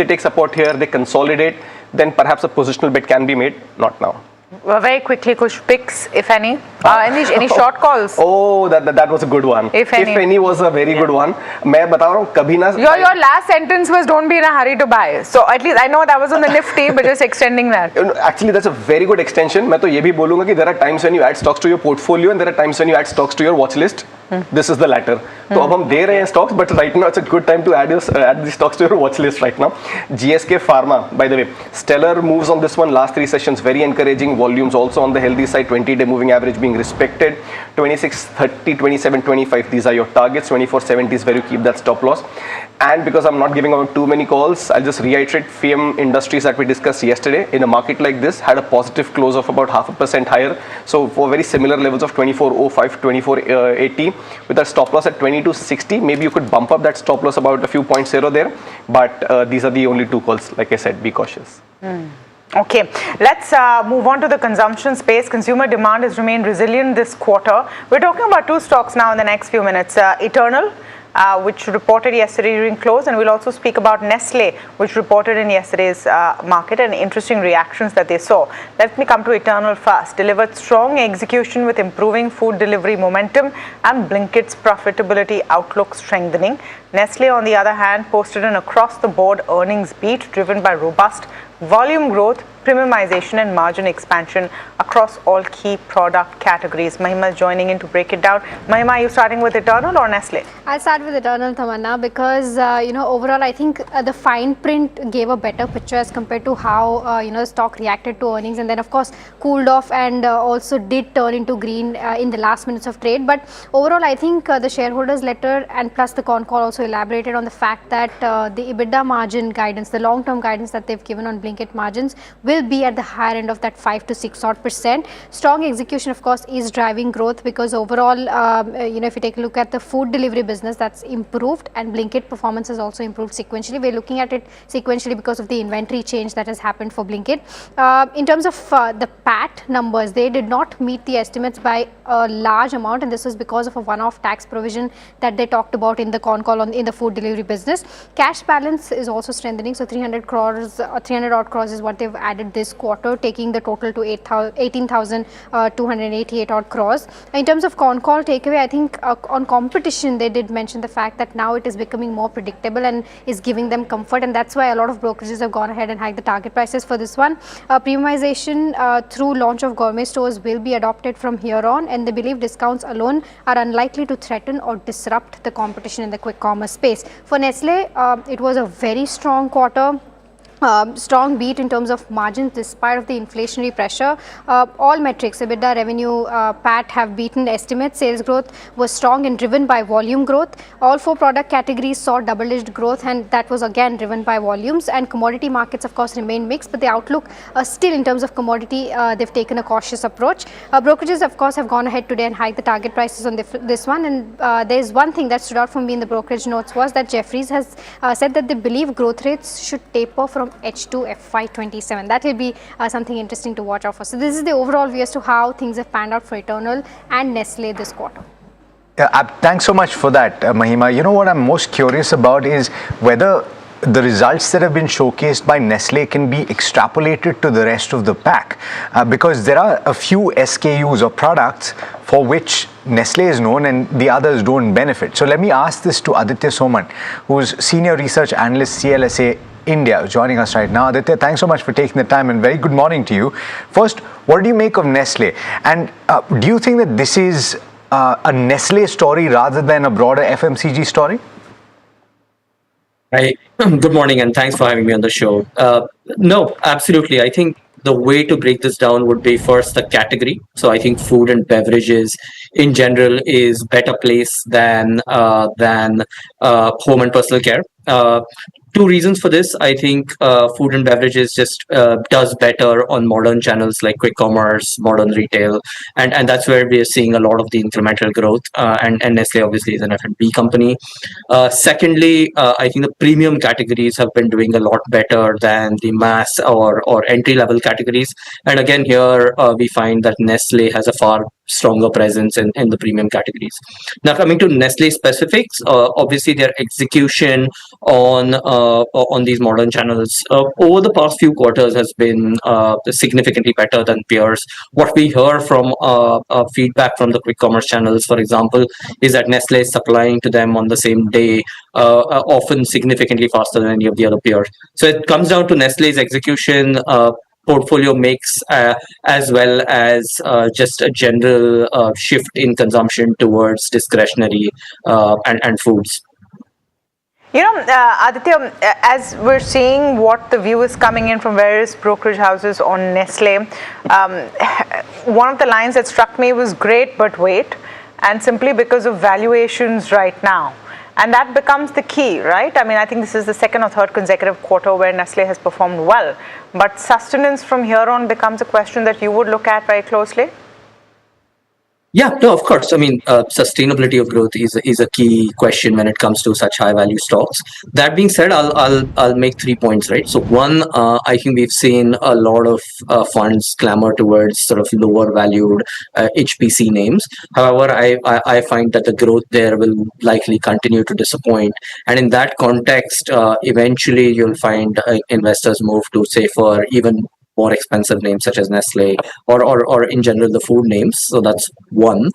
take support here, they consolidate, then perhaps a positional bet can be made, not now. Very quickly, kuch picks, if any. Any short calls? Oh, that was a good one. If any was a very good one. मैं बता रहा हूँ कभी ना. Your last sentence was don't be in a hurry to buy. So at least I know that was on the Nifty, but just extending that. Actually, that's a very good extension. मैं तो ये भी बोलूँगा कि there are times when you add stocks to your portfolio and there are times when you add stocks to your watch list. This is the latter. तो अब हम दे रहे हैं stocks, but right now it's a good time to add the stocks to your watch list right now. GSK Pharma, by the way, stellar moves on this one. Last 3 sessions, very encouraging. Volumes also on the healthy side. 20-day moving average being respected. 26, 30, 27, 25. These are your targets. 24.70 is where you keep that stop loss. And because I'm not giving out too many calls, I'll just reiterate FM Industries that we discussed yesterday. In a market like this, had a positive close of about 0.5% higher. So for very similar levels of 24.05, 24.80. With a stop loss at 22.60, maybe you could bump up that stop loss about a few points here or there, but these are the only 2 calls. Like I said, be cautious. Okay, let's move on to the consumption space. Consumer demand has remained resilient this quarter. We're talking about 2 stocks now in the next few minutes. Eternal, which reported yesterday during close, and we'll also speak about Nestle, which reported in yesterday's market, and interesting reactions that they saw. Let me come to Eternal first. Delivered strong execution with improving food delivery momentum and Blinkit's profitability outlook strengthening. Nestle, on the other hand, posted an across-the-board earnings beat driven by robust volume growth, premiumization and margin expansion across all key product categories. Mahima is joining in to break it down. Mahima, are you starting with Eternal or Nestle? I'll start with Eternal, Tamanna, because overall I think the fine print gave a better picture as compared to how the stock reacted to earnings, and then of course cooled off and also did turn into green in the last minutes of trade. But overall I think the shareholders letter and plus the con call also elaborated on the fact that the EBITDA margin guidance, the long-term guidance that they've given on Blinkit margins will be at the higher end of that 5 to 6%. Strong execution of course is driving growth, because overall if you take a look at the food delivery business, that's improved, and Blinkit performance has also improved sequentially. We're looking at it sequentially because of the inventory change that has happened for Blinkit. In terms of the PAT numbers, they did not meet the estimates by a large amount, and this was because of a one-off tax provision that they talked about in the con call in the food delivery business. Cash balance is also strengthening, so 300 odd crores is what they've added this quarter, taking the total to 18,288 odd crores. In terms of con call takeaway, I think on competition they did mention the fact that now it is becoming more predictable and is giving them comfort, and that's why a lot of brokerages have gone ahead and hiked the target prices for this one. Premiumization through launch of gourmet stores will be adopted from here on, and they believe discounts alone are unlikely to threaten or disrupt the competition in the quick commerce space. For Nestle, it was a very strong quarter. Strong beat in terms of margins despite of the inflationary pressure. All metrics, EBITDA, revenue, PAT have beaten estimates. Sales growth was strong and driven by volume growth. All 4 product categories saw double-digit growth, and that was again driven by volumes. And commodity markets of course remain mixed, but the outlook still in terms of commodity, they've taken a cautious approach. Brokerages of course have gone ahead today and hiked the target prices on this one, and there's one thing that stood out for me in the brokerage notes was that Jefferies has said that they believe growth rates should taper from H2 FY27. That will be something interesting to watch out for. So this is the overall view as to how things have panned out for Eternal and Nestle this quarter. Thanks so much for that, Mahima. You know what I'm most curious about is whether the results that have been showcased by Nestle can be extrapolated to the rest of the pack, because there are a few SKUs or products for which Nestle is known and the others don't benefit. So let me ask this to Aditya Soman, who's Senior Research Analyst, CLSA India, joining us right now. Aditya, thanks so much for taking the time and very good morning to you. First, what do you make of Nestle? And do you think that this is a Nestle story rather than a broader FMCG story? Hi, good morning, and thanks for having me on the show. No, absolutely. I think the way to break this down would be first the category. So I think food and beverages in general is better place than home and personal care. Two reasons for this. I think food and beverages just does better on modern channels like quick commerce, modern retail, and that's where we are seeing a lot of the incremental growth. And Nestle obviously is an F&B company. Secondly, I think the premium categories have been doing a lot better than the mass or entry level categories. And again, here we find that Nestle has a far stronger presence in the premium categories. Now, coming to Nestle specifics, obviously their execution on these modern channels over the past few quarters has been significantly better than peers. What we hear from feedback from the quick commerce channels, for example, is that Nestle is supplying to them on the same day, often significantly faster than any of the other peers. So it comes down to Nestle's execution, portfolio mix, as well as just a general shift in consumption towards discretionary and foods. You know, Aditya, as we're seeing what the view is coming in from various brokerage houses on Nestle, one of the lines that struck me was great but wait, and simply because of valuations right now. And that becomes the key, right? I mean, I think this is the second or third consecutive quarter where Nestle has performed well. But sustenance from here on becomes a question that you would look at very closely. Yeah, no, of course. I mean, sustainability of growth is a key question when it comes to such high value stocks. That being said, I'll make 3 points, right? So one, I think we've seen a lot of funds clamor towards sort of lower valued HPC names. However, I find that the growth there will likely continue to disappoint. And in that context, eventually you'll find investors move to safer, even more expensive names such as Nestle or in general the food names. So that's one.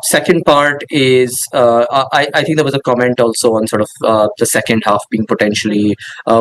Second part is I think there was a comment also on sort of the second half being potentially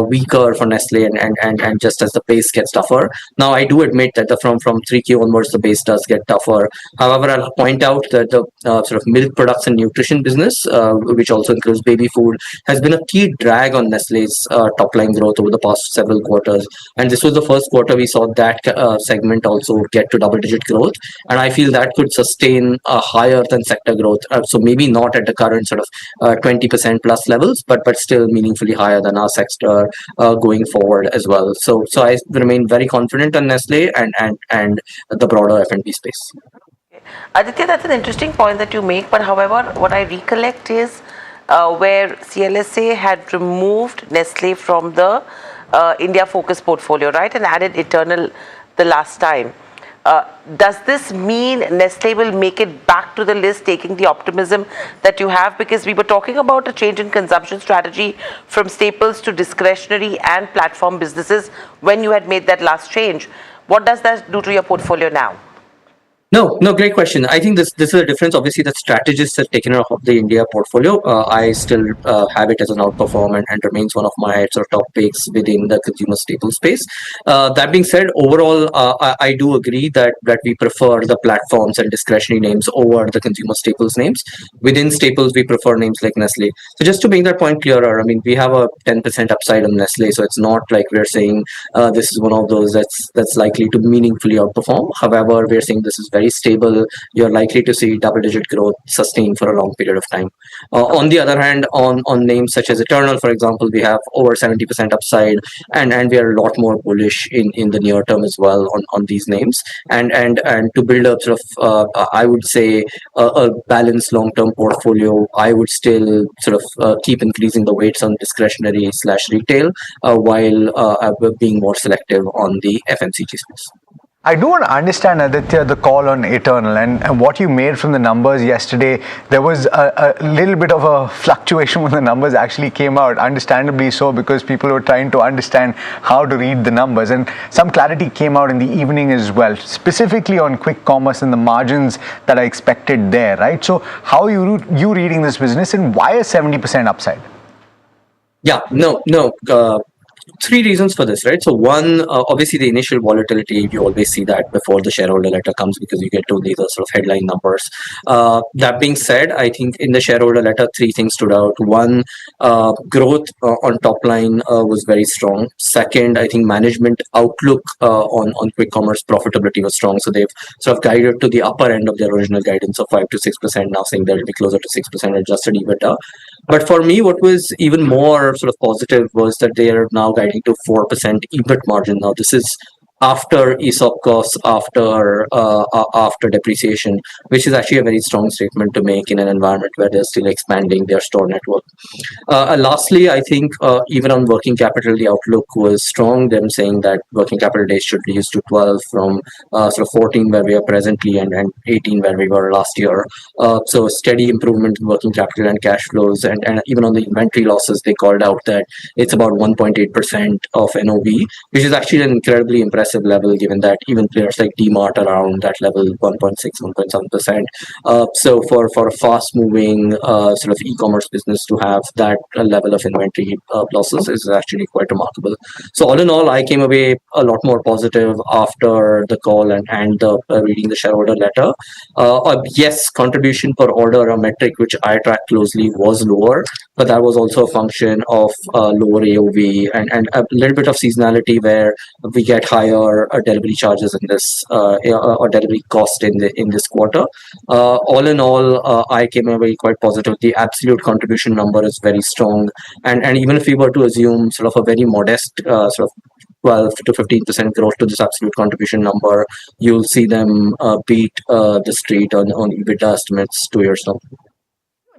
weaker for Nestle and just as the base gets tougher. Now I do admit that from 3Q onwards the base does get tougher. However, I'll point out that the sort of milk products and nutrition business, which also includes baby food, has been a key drag on Nestle's top line growth over the past several quarters. And this was the first quarter we saw that segment also get to double-digit growth, and I feel that could sustain a higher than sector growth. So maybe not at the current sort of 20% plus levels, but still meaningfully higher than our sector going forward as well. So I remain very confident on Nestle and the broader F&B space. Aditya, that's an interesting point that you make, but however, what I recollect is where CLSA had removed Nestle from the India focus portfolio, right, and added Eternal the last time. Does this mean Nestle will make it back to the list, taking the optimism that you have? Because we were talking about a change in consumption strategy from staples to discretionary and platform businesses when you had made that last change. What does that do to your portfolio now? No, great question. I think this is a difference. Obviously, that strategists have taken off of the India portfolio. I still have it as an outperform and remains one of my sort of top picks within the consumer staple space. That being said, overall, I do agree that we prefer the platforms and discretionary names over the consumer staples names. Within staples, we prefer names like Nestle. So just to make that point clearer, I mean, we have a 10% upside on Nestle, so it's not like we're saying this is one of those that's likely to meaningfully outperform. However, we're saying this is very stable. You're likely to see double-digit growth sustained for a long period of time. On the other hand, on names such as Eternal, for example, we have over 70% upside, and we are a lot more bullish in the near term as well on these names. And to build up sort of, I would say a balanced long-term portfolio, I would still sort of keep increasing the weights on discretionary/retail while being more selective on the FMCG space. I do want to understand, Aditya, the call on Eternal and what you made from the numbers yesterday. There was a little bit of a fluctuation when the numbers actually came out, understandably so, because people were trying to understand how to read the numbers. And some clarity came out in the evening as well, specifically on quick commerce and the margins that are expected there, right? So how are you reading this business, and why a 70% upside? Yeah, no. Three reasons for this, right? So one, obviously the initial volatility, you always see that before the shareholder letter comes because you get to these sort of headline numbers. That being said, I think in the shareholder letter, three things stood out. One, growth on top line was very strong. Second, I think management outlook on quick commerce profitability was strong. So they've sort of guided to the upper end of their original guidance of 5 to 6%, now saying they'll be closer to 6% adjusted EBITDA. But for me, what was even more sort of positive was that they are now guiding to 4% EBIT margin. Now, this is after ESOP costs, after depreciation, which is actually a very strong statement to make in an environment where they're still expanding their store network. Lastly, I think even on working capital, the outlook was strong. Them saying that working capital days should reduce to 12 from sort of 14 where we are presently and 18 where we were last year. So steady improvement in working capital and cash flows, and even on the inventory losses, they called out that it's about 1.8% of NOV, which is actually an incredibly impressive level given that even players like DMart are around that level, 1.6, 1.7%. So for a fast moving sort of e-commerce business to have that level of inventory losses is actually quite remarkable. So all in all, I came away a lot more positive after the call and reading the shareholder letter. Yes, contribution per order, a metric which I track closely, was lower, but that was also a function of lower AOV and a little bit of seasonality where we get higher delivery charges in this or delivery cost in this quarter. All in all, I came away quite positive. The absolute contribution number is very strong, and even if we were to assume sort of a very modest sort of 12 to 15% growth to this absolute contribution number, you'll see them beat the street on EBITDA estimates 2 years now.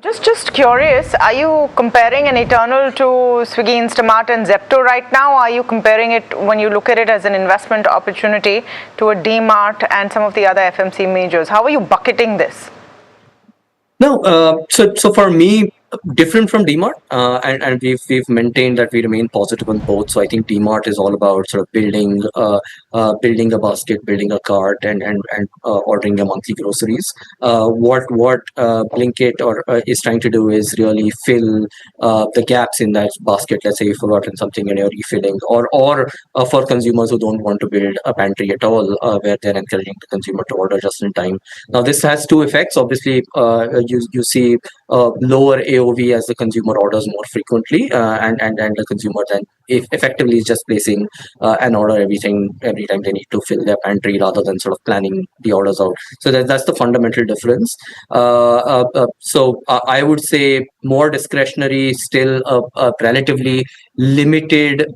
Just curious, are you comparing an Eternal to Swiggy, Instamart and Zepto right now? Are you comparing it, when you look at it as an investment opportunity, to a DMart and some of the other FMC majors? How are you bucketing this? No, so for me, different from DMart, and we've maintained that we remain positive on both. So I think DMart is all about sort of building a basket, building a cart, and ordering your monthly groceries. What Blinkit is trying to do is really fill the gaps in that basket. Let's say you've forgotten something and you're refilling, or for consumers who don't want to build a pantry at all, where they're encouraging the consumer to order just in time. Now this has two effects. Obviously, you see lower AOV as the consumer orders more frequently, and the consumer then effectively is just placing an order every time they need to fill their pantry rather than sort of planning the orders out. So that's the fundamental difference. So I would say more discretionary, still a relatively limited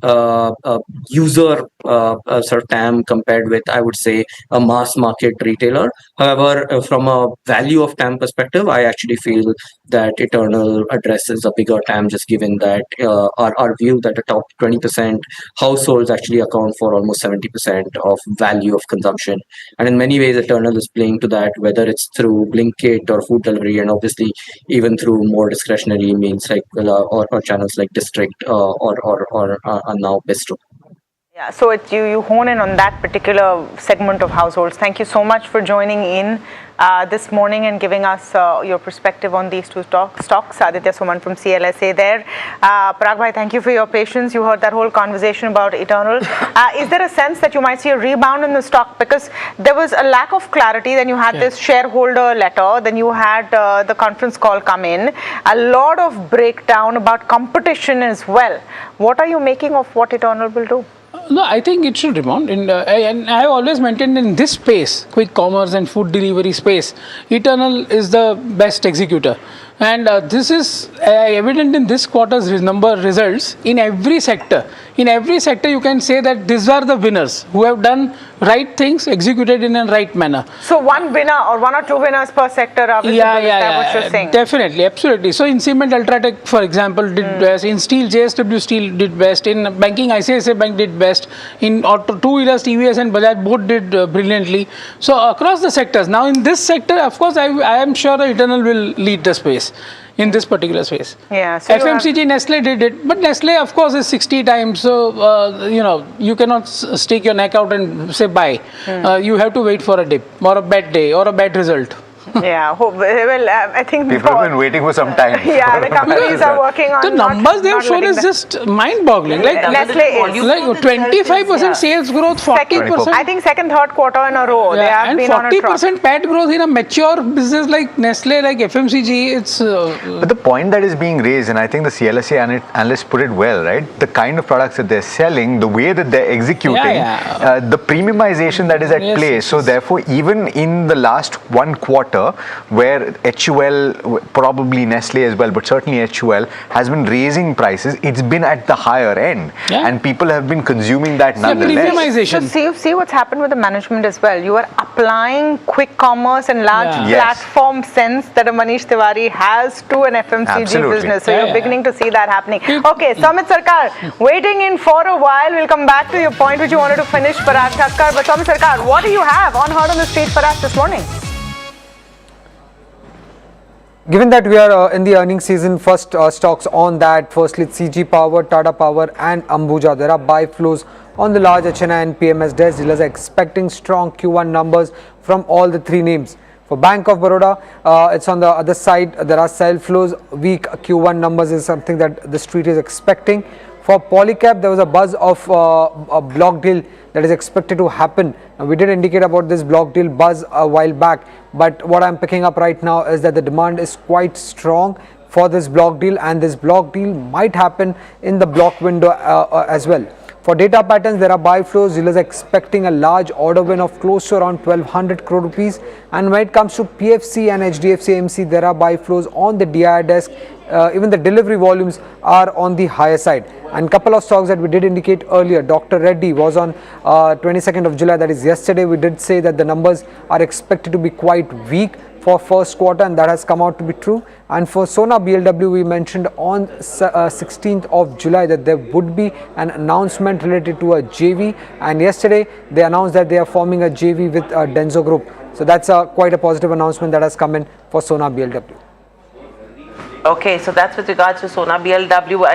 user sort of TAM compared with, I would say, a mass market retailer. However, from a value of TAM perspective, I actually feel that Eternal addresses a bigger TAM, just given that our view that the top 20% households actually account for almost 70% of value of consumption. And in many ways, Eternal is playing to that, whether it's through Blinkit or food delivery, and obviously even through more discretionary means like or channels like District or now Bistro. Yeah, so you hone in on that particular segment of households. Thank you so much for joining in this morning and giving us your perspective on these two stocks. Aditya Suman from CLSA there. Parag bhai, thank you for your patience. You heard that whole conversation about Eternal. Is there a sense that you might see a rebound in the stock? Because there was a lack of clarity. Then you had this shareholder letter. Then you had the conference call come in. A lot of breakdown about competition as well. What are you making of what Eternal will do? No, I think it should rebound. And I have always maintained in this space, quick commerce and food delivery space, Eternal is the best executor. And this is evident in this quarter's results in every sector. In every sector, you can say that these are the winners who have done right things executed in a right manner. So one winner or one or two winners per sector are visible, is that what you're saying? Definitely, absolutely. So in cement, Ultratech, for example, did best. In steel, JSW Steel did best. In banking, ICICI Bank did best. In auto, two-wheelers, TVS and Bajaj both did brilliantly. So across the sectors. Now in this sector, of course, I am sure Eternal will lead the space in this particular space. Yeah. So FMCG, Nestle did it, but Nestle, of course, is 60 times. So you cannot stick your neck out and say buy. You have to wait for a dip or a bad day or a bad result. Yeah, well, I think people have been waiting for some time. Yeah, the companies are working on the numbers they have shown is just mind-boggling. Like Nestle is like 25% sales growth, 40%. I think second, third quarter in a row. They have and been on a trot. 40% PAT growth in a mature business like Nestle, like FMCG. It's. But the point that is being raised, and I think the CLSA analysts put it well, right? The kind of products that they're selling, the way that they're executing, the premiumization that is at play. So therefore, even in the last one quarter, where HUL, probably Nestle as well, but certainly HUL has been raising prices, it's been at the higher end, and people have been consuming that nonetheless. So see what's happened with the management as well. You are applying quick commerce and large platform sense that a Manish Tiwari has to an FMCG business. So you're beginning to see that happening. Okay, Samit Sarkar, waiting in for a while. We'll come back to your point which you wanted to finish, Parag Thakkar. But Samit Sarkar, what do you have on Heard on the Street for us this morning? Given that we are in the earnings season, first stocks on that. Firstly, CG Power, Tata Power and Ambuja. There are buy flows on the large HNI and PMS desks. Dealers are expecting strong Q1 numbers from all the three names. For Bank of Baroda, it's on the other side. There are sell flows. Weak Q1 numbers is something that the street is expecting. For Polycab, there was a buzz of a block deal that is expected to happen. Now, we did indicate about this block deal buzz a while back, but what I'm picking up right now is that the demand is quite strong for this block deal, and this block deal might happen in the block window as well. For data patterns, there are buy flows. Dealers are expecting a large order win of close to around 1200 crore rupees. And when it comes to PFC and HDFC AMC, there are buy flows on the DI desk. Even the delivery volumes are on the higher side. And couple of stocks that we did indicate earlier, Dr. Reddy was on 22nd of July, that is yesterday. We did say that the numbers are expected to be quite weak for first quarter, and that has come out to be true. And for Sona BLW, we mentioned on 16th of July that there would be an announcement related to a JV, and yesterday they announced that they are forming a JV with Denso Group. So that's quite a positive announcement that has come in for Sona BLW. Okay, so that's with regards to Sona BLW,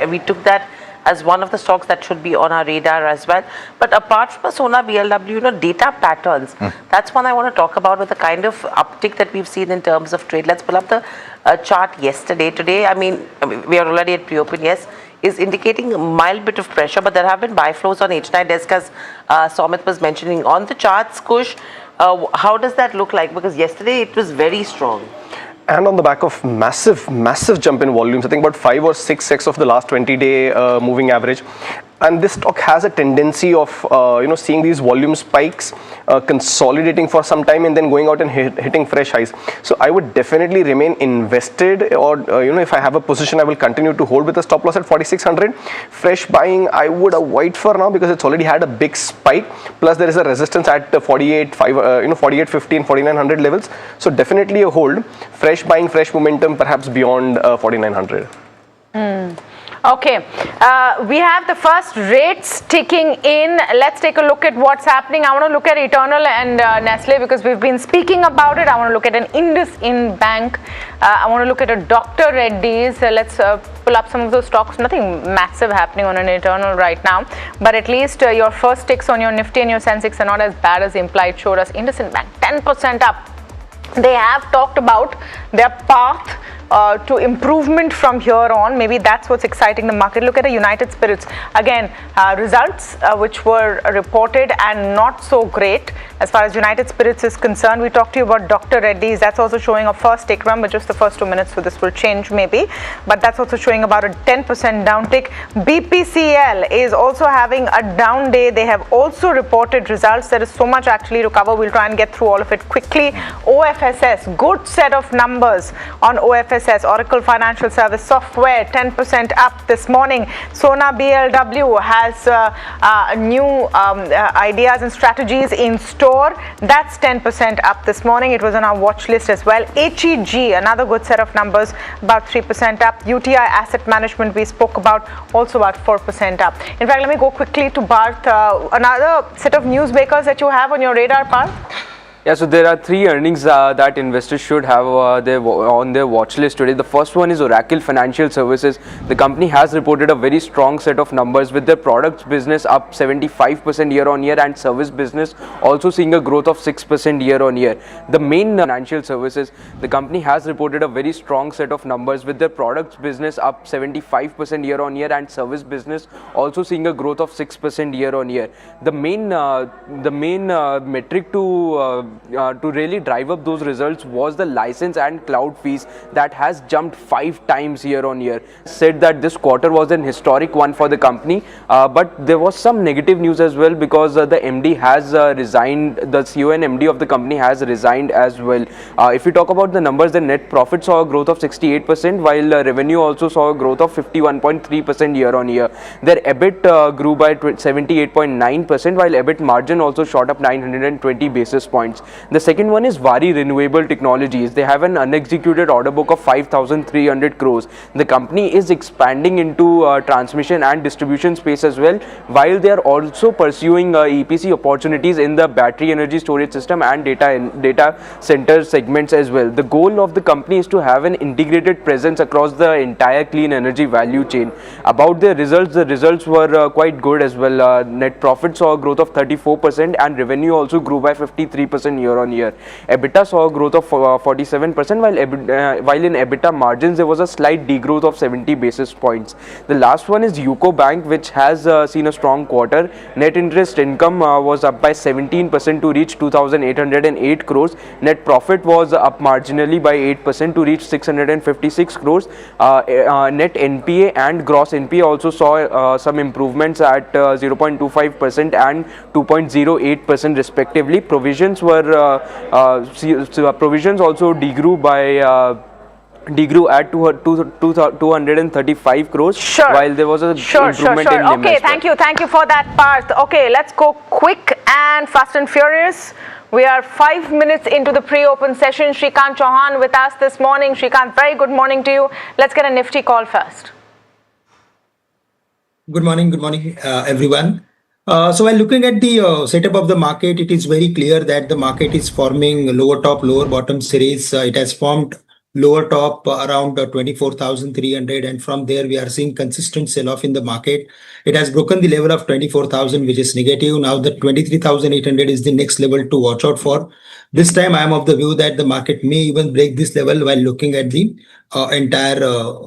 and we took that as one of the stocks that should be on our radar as well. But apart from Sona BLW, data patterns, that's one I want to talk about with the kind of uptick that we've seen in terms of trade. Let's pull up the chart yesterday. Today, I mean, we are already at pre-open, yes, is indicating a mild bit of pressure, but there have been buy flows on H9 desk, as Somit was mentioning. On the charts, Kush, how does that look like? Because yesterday it was very strong. And on the back of massive jump in volumes, I think about 5 or 6x of the last 20-day moving average. And this stock has a tendency of seeing these volume spikes, consolidating for some time and then going out and hitting fresh highs. So I would definitely remain invested, or if I have a position, I will continue to hold with a stop loss at 4600. Fresh buying I would avoid for now because it's already had a big spike. Plus there is a resistance at 4850 and 4900 levels. So definitely a hold. Fresh buying, fresh momentum, perhaps beyond 4900. Okay, we have the first rates ticking in. Let's take a look at what's happening. I want to look at Eternal and Nestle because we've been speaking about it. I want to look at an IndusInd Bank. I want to look at a Dr. Reddy's. Let's pull up some of those stocks. Nothing massive happening on an Eternal right now, but at least your first ticks on your Nifty and your Sensex are not as bad as the implied showed us. IndusInd Bank, 10% up. They have talked about their path to improvement from here on. Maybe that's what's exciting the market. Look at a United Spirits. Again, results which were reported and not so great as far as United Spirits is concerned. We talked to you about Dr. Reddy's. That's also showing a first tick run, but just the first 2 minutes, so this will change maybe. But that's also showing about a 10% down tick. BPCL is also having a down day. They have also reported results. There is so much actually to cover. We'll try and get through all of it quickly. OFSS, good set of numbers on OFSS. FSS, Oracle Financial Service Software, 10% up this morning. Sona BLW has new ideas and strategies in store. That's 10% up this morning. It was on our watch list as well. HEG, another good set of numbers, about 3% up. UTI Asset Management, we spoke about, also about 4% up. In fact, let me go quickly to Bharth. Another set of news makers that you have on your radar, Bharth? Yeah, so there are three earnings that investors should have on their watch list today. The first one is Oracle Financial Services. The company has reported a very strong set of numbers with their products business up 75% year on year and service business also seeing a growth of 6% year on year. The main financial services, the company has reported a very strong set of numbers with their products business up 75% year on year and service business also seeing a growth of 6% year on year. The main metric to really drive up those results was the license and cloud fees that has jumped 5 times year on year. Said that this quarter was an historic one for the company, but there was some negative news as well because the MD has resigned, the CEO and MD of the company has resigned as well. If we talk about the numbers, the net profit saw a growth of 68% while revenue also saw a growth of 51.3% year on year. Their EBIT grew by 78.9% while EBIT margin also shot up 920 basis points. The second one is Vari Renewable Technologies. They have an unexecuted order book of 5,300 crores. The company is expanding into transmission and distribution space as well, while they are also pursuing EPC opportunities in the battery energy storage system and data center segments as well. The goal of the company is to have an integrated presence across the entire clean energy value chain. About their results, the results were quite good as well. Net profit saw a growth of 34% and revenue also grew by 53% year on year. EBITDA saw a growth of 47% while in EBITDA margins there was a slight degrowth of 70 basis points. The last one is UCO Bank, which has seen a strong quarter. Net interest income was up by 17% to reach 2,808 crores. Net profit was up marginally by 8% to reach 656 crores. Net NPA and gross NPA also saw some improvements at 0.25% and 2.08% respectively. Provisions also degrew at 235 crores while there was a improvement in NIM. Okay, thank you for that part. Okay, let's go quick and fast and furious. We are 5 minutes into the pre-open session. Shrikant Chauhan with us this morning. Shrikant, very good morning to you. Let's get a Nifty call first. Good morning, everyone. So while looking at the setup of the market, it is very clear that the market is forming lower top, lower bottom series. It has formed lower top around 24,300, and from there we are seeing consistent sell-off in the market. It has broken the level of 24,000, which is negative. Now the 23,800 is the next level to watch out for. This time I am of the view that the market may even break this level while looking at the entire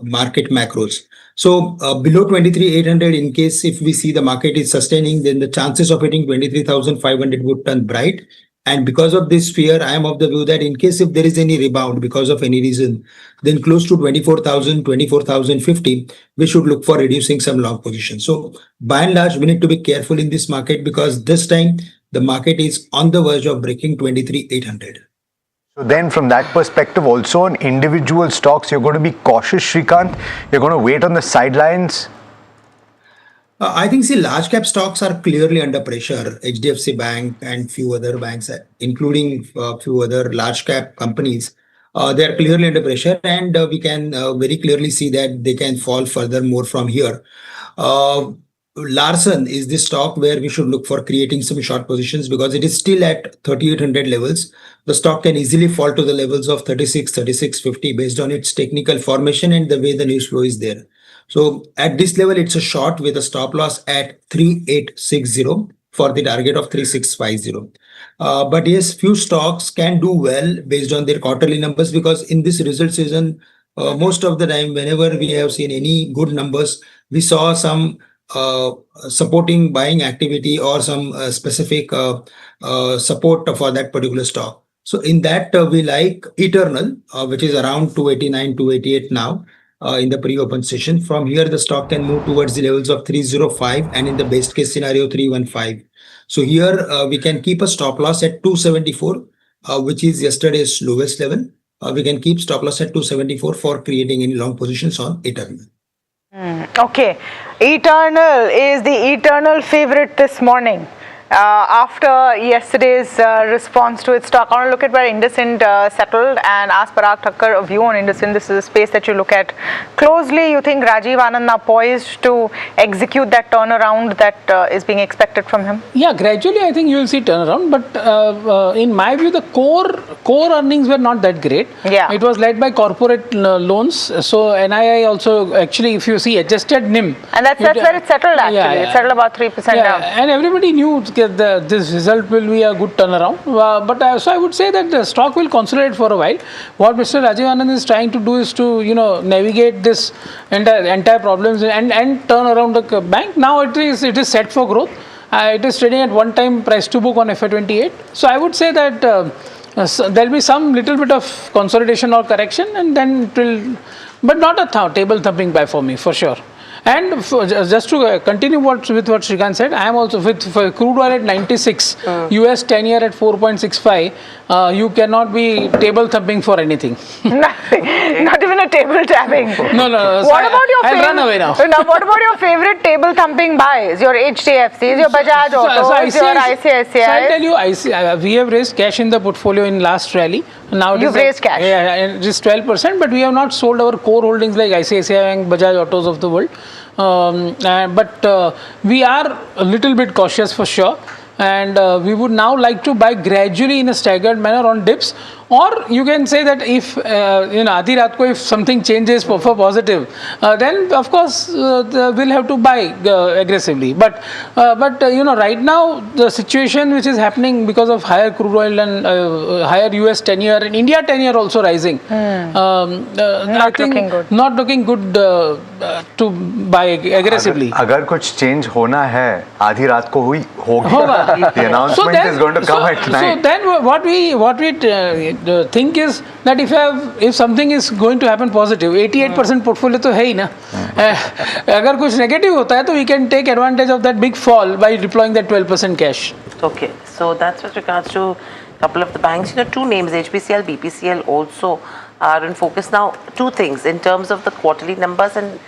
market macros. So below 23,800, in case if we see the market is sustaining, then the chances of hitting 23,500 would turn bright. And because of this fear, I am of the view that in case if there is any rebound because of any reason, then close to 24,000, 24,050, we should look for reducing some long positions. So by and large, we need to be careful in this market because this time the market is on the verge of breaking 23,800. So then from that perspective also on individual stocks, you're going to be cautious, Shrikant. You're going to wait on the sidelines. I think large cap stocks are clearly under pressure. HDFC Bank and few other banks, including few other large cap companies, they are clearly under pressure, and we can very clearly see that they can fall further more from here. Larsen is the stock where we should look for creating some short positions because it is still at 3,800 levels. The stock can easily fall to the levels of 36, 36.50 based on its technical formation and the way the news flow is there. So at this level, it's a short with a stop loss at 3,860 for the target of 3,650. But yes, few stocks can do well based on their quarterly numbers because in this result season, most of the time, whenever we have seen any good numbers, we saw some supporting buying activity or some specific support for that particular stock. So in that, we like Eternal, which is around 289, 288 now. In the pre-open session. From here, the stock can move towards the levels of 305 and in the best case scenario, 315. So here we can keep a stop loss at 274, which is yesterday's lowest level. we can keep stop loss at 274 for creating any long positions on Eternal. Okay, Eternal is the eternal favorite this morning. After yesterday's response to its stock, I want to look at where IndusInd settled and ask Parag Thakkar a view on IndusInd. This is a space that you look at closely. You think Rajiv Anand now poised to execute that turnaround that is being expected from him? Yeah, gradually I think you will see turnaround, but in my view the core earnings were not that great. Yeah. It was led by corporate loans, so NII also actually, if you see adjusted NIM. And that's where it settled actually. Yeah. It settled about 3% down. And everybody knew this result will be a good turnaround, but so I would say that the stock will consolidate for a while. What Mr. Rajiv Anand is trying to do is to navigate this entire problems and turn around the bank. Now it is set for growth. It is trading at 1x price to book on FY28. So I would say that there will be some little bit of consolidation or correction, and then it will, but not a table thumping buy for me for sure. And just to continue with what Srikanth said, I am also for crude oil at 96, US 10-year at 4.65. You cannot be table thumping for anything. Nothing, not even a table tapping. No. What about your I'll run away now. What about your favorite table thumping buys? Your HDFCs, your Bajaj Autos, your ICICI? So I'll tell you, we have raised cash in the portfolio in last rally. Now you've raised cash. Yeah, and it is 12%, but we have not sold our core holdings like ICICI and Bajaj Autos of the world. But we are a little bit cautious for sure, and we would now like to buy gradually in a staggered manner on dips. Or you can say that if Aadhi Raat ko if something changes for positive, then of course we'll have to buy aggressively. But right now the situation which is happening because of higher crude oil and higher US 10-year and India 10-year also rising, I think not looking good to buy aggressively. अगर कुछ change होना है आधी रात को होगी. The announcement is going to come at night. So then what we the thing is that if something is going to happen positive, 88% portfolio तो है ही ना. अगर कुछ negative होता है तो we can take advantage of that big fall by deploying that 12% cash. Okay, so that's with regards to a couple of the banks. Two names, HPCL, BPCL also are in focus now. Two things in terms of the quarterly numbers and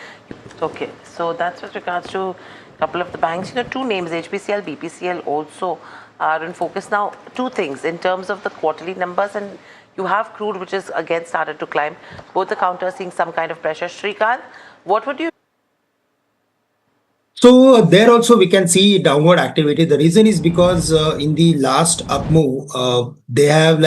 okay, so that's with regards to a couple of the banks. Two names, HPCL, BPCL also are in focus now. Two things in terms of the quarterly numbers, and you have crude which is again started to climb. Both the counters seeing some kind of pressure. Srikanth, what would you? So there also we can see downward activity. The reason is because in the last up move, they have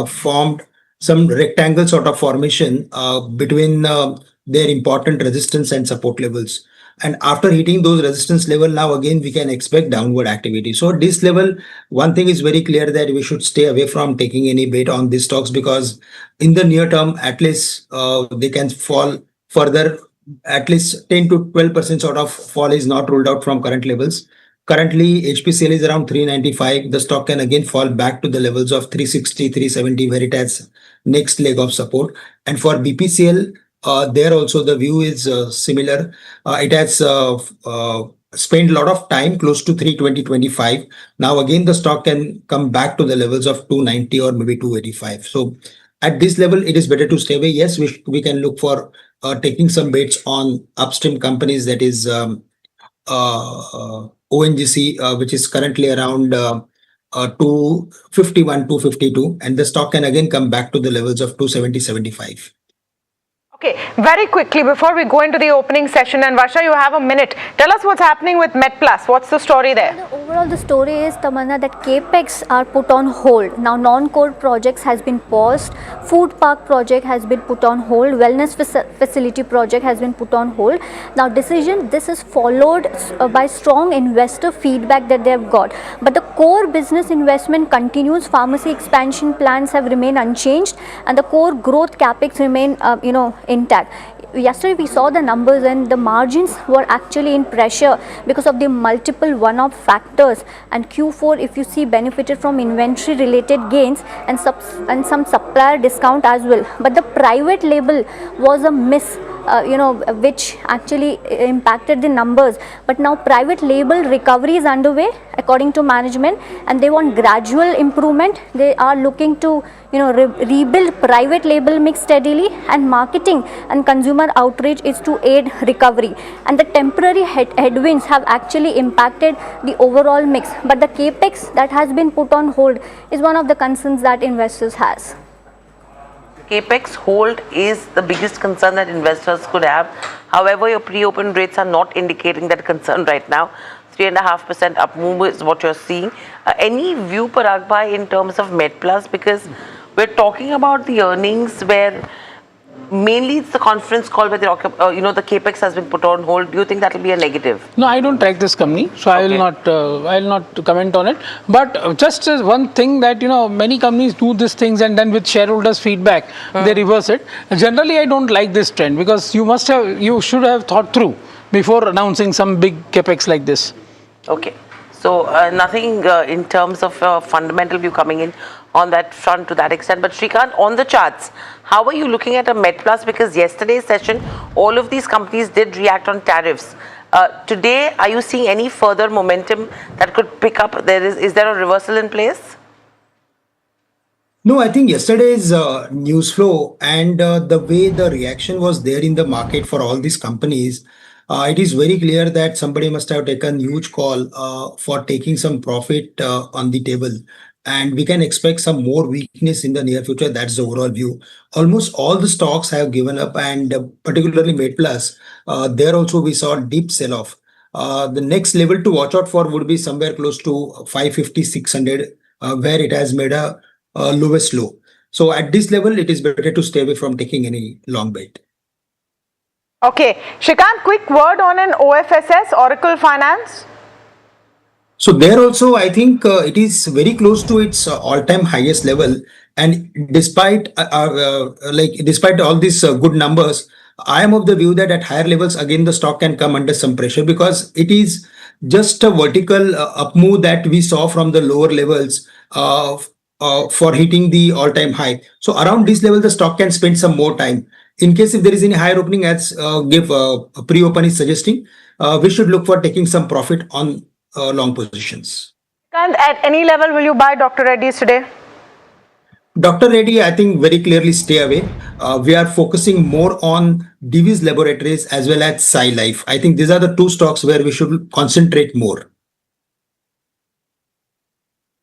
formed some rectangle sort of formation between their important resistance and support levels. And after hitting those resistance level, now again we can expect downward activity. So at this level, one thing is very clear that we should stay away from taking any bait on these stocks, because in the near term, at least they can fall further. At least 10 to 12% sort of fall is not ruled out from current levels. Currently, HPCL is around 395. The stock can again fall back to the levels of 360, 370, where it has next leg of support. And for BPCL, there also the view is similar. It has spent a lot of time close to 320.25. Now again the stock can come back to the levels of 290 or maybe 285. So at this level it is better to stay away. Yes, we can look for taking some bets on upstream companies, that is ONGC, which is currently around 251, 252, and the stock can again come back to the levels of 270, 75. Okay, very quickly before we go into the opening session, and Varsha, you have a minute. Tell us what's happening with MedPlus. What's the story there? Overall, the story is, Tamanna, that capex are put on hold. Now, non-core projects has been paused. Food park project has been put on hold. Wellness facility project has been put on hold. Now, this is followed by strong investor feedback that they have got. But the core business investment continues. Pharmacy expansion plans have remained unchanged, and the core growth capex remain, intact. Yesterday we saw the numbers and the margins were actually in pressure because of the multiple one-off factors, and Q4, if you see, benefited from inventory related gains and some supplier discount as well. But the private label was a miss which actually impacted the numbers. But now private label recovery is underway according to management, and they want gradual improvement. They are looking to rebuild private label mix steadily, and marketing and consumer outreach is to aid recovery. And the temporary headwinds have actually impacted the overall mix, but the capex that has been put on hold is one of the concerns that investors has. Capex hold is the biggest concern that investors could have. However, your pre-open rates are not indicating that concern right now. 3.5% up move is what you're seeing. Any view, Parag Bhai, in terms of MedPlus? Because we're talking about the earnings where mainly it's the conference call where the capex has been put on hold. Do you think that will be a negative? No, I don't track this company, so I will not comment on it. But just as one thing that many companies do these things and then with shareholders' feedback they reverse it. Generally, I don't like this trend because you should have thought through before announcing some big capex like this. Okay, so nothing in terms of fundamental view coming in on that front to that extent. But Shrikant, on the charts, how are you looking at a MedPlus? Because yesterday's session, all of these companies did react on tariffs. Today, are you seeing any further momentum that could pick up? Is there a reversal in place? No, I think yesterday's news flow and the way the reaction was there in the market for all these companies, it is very clear that somebody must have taken huge call for taking some profit on the table. And we can expect some more weakness in the near future. That's the overall view. Almost all the stocks have given up, and particularly MedPlus, there also we saw a deep sell-off. The next level to watch out for would be somewhere close to 550, 600, where it has made a lowest low. So at this level, it is better to stay away from taking any long bet. Okay, Shrikant, quick word on an OFSS, Oracle Finance. So there also, I think it is very close to its all-time highest level. And despite despite all these good numbers, I am of the view that at higher levels, again, the stock can come under some pressure because it is just a vertical up move that we saw from the lower levels for hitting the all-time high. So around this level, the stock can spend some more time. In case if there is any higher opening, as pre-open is suggesting, we should look for taking some profit on long positions. And at any level, will you buy Dr. Reddy's today? Dr. Reddy, I think very clearly stay away. We are focusing more on Divi's Laboratories as well as Sai Life. I think these are the two stocks where we should concentrate more.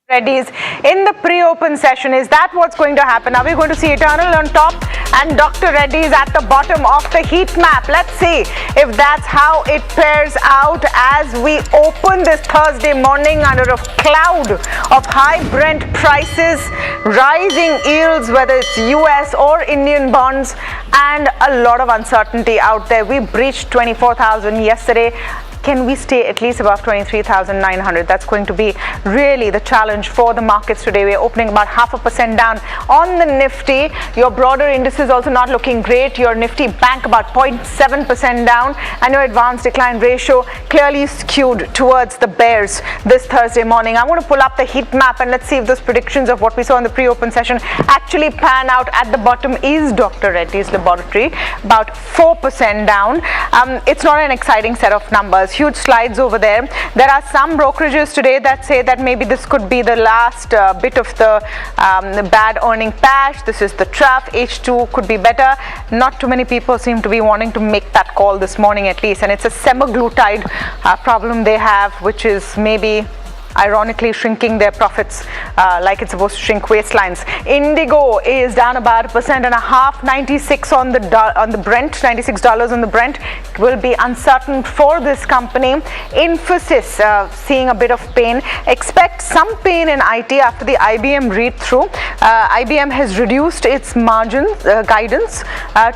Reddy's in the pre-open session. Is that what's going to happen? Are we going to see Eternal on top and Dr. Reddy's at the bottom of the heat map? Let's see if that's how it pairs out as we open this Thursday morning under a cloud of high Brent prices, rising yields, whether it's US or Indian bonds, and a lot of uncertainty out there. We breached 24,000 yesterday. Can we stay at least above 23,900? That's going to be really the challenge for the markets today. We're opening about 0.5% down on the Nifty. Your broader indices also not looking great. Your Nifty Bank about 0.7% down, and your advanced decline ratio clearly skewed towards the bears this Thursday morning. I want to pull up the heat map and let's see if those predictions of what we saw in the pre-open session actually pan out. At the bottom is Dr. Reddy's Laboratory, about 4% down. It's not an exciting set of numbers. Huge slides over there. There are some brokerages today that say that maybe this could be the last bit of the bad earning patch. This is the trough. H2 could be better. Not too many people seem to be wanting to make that call this morning at least, and it's a semaglutide problem they have, which is maybe ironically shrinking their profits like it's supposed to shrink waistlines. Indigo is down about 1.5%, 96 on the Brent, $96 on the Brent. It will be uncertain for this company. Infosys seeing a bit of pain. Expect some pain in IT after the IBM read through. IBM has reduced its margin guidance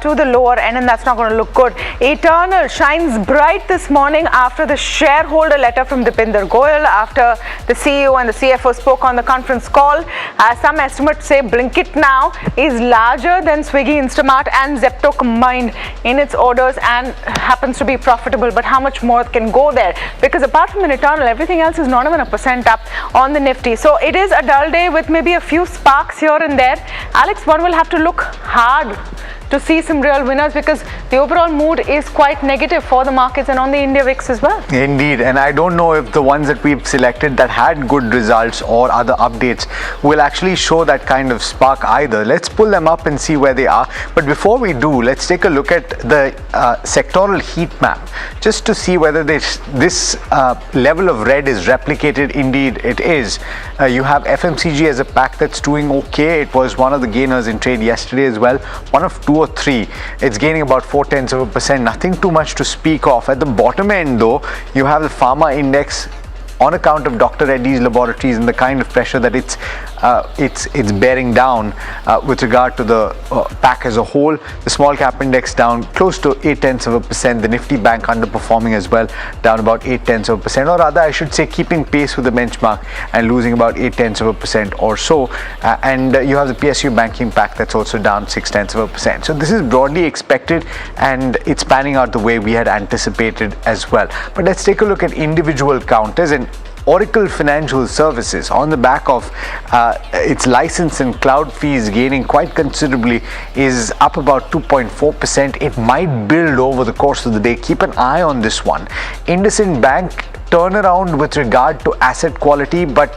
to the lower end, and that's not going to look good. Eternal shines bright this morning after the shareholder letter from Dipinder Goyal, after the CEO and the CFO spoke on the conference call. Some estimates say Blinkit now is larger than Swiggy, Instamart and Zepto combined in its orders and happens to be profitable. But how much more can go there? Because apart from the Eternal, everything else is not even 1% up on the Nifty. So it is a dull day with maybe a few sparks here and there. Alex, one will have to look hard to see some real winners, because the overall mood is quite negative for the markets and on the India VIX as well. Indeed, and I don't know if the ones that we've selected that had good results or other updates will actually show that kind of spark either. Let's pull them up and see where they are. But before we do, let's take a look at the sectoral heat map just to see whether this level of red is replicated. Indeed, it is. You have FMCG as a pack that's doing okay. It was one of the gainers in trade yesterday as well. One of two or three. It's gaining about 0.4%. Nothing too much to speak of. At the bottom end, though, you have the pharma index on account of Dr. Reddy's Laboratories and the kind of pressure that it's bearing down with regard to the pack as a whole. The small cap index down close to 0.8%. The Nifty Bank underperforming as well, down about 0.8%, or rather I should say keeping pace with the benchmark and losing about 0.8% or so. And you have the PSU banking pack that's also down 0.6%. So this is broadly expected, and it's panning out the way we had anticipated as well. But let's take a look at individual counters. And Oracle Financial Services, on the back of its license and cloud fees gaining quite considerably, is up about 2.4%. It might build over the course of the day. Keep an eye on this one. IndusInd Bank turnaround with regard to asset quality, but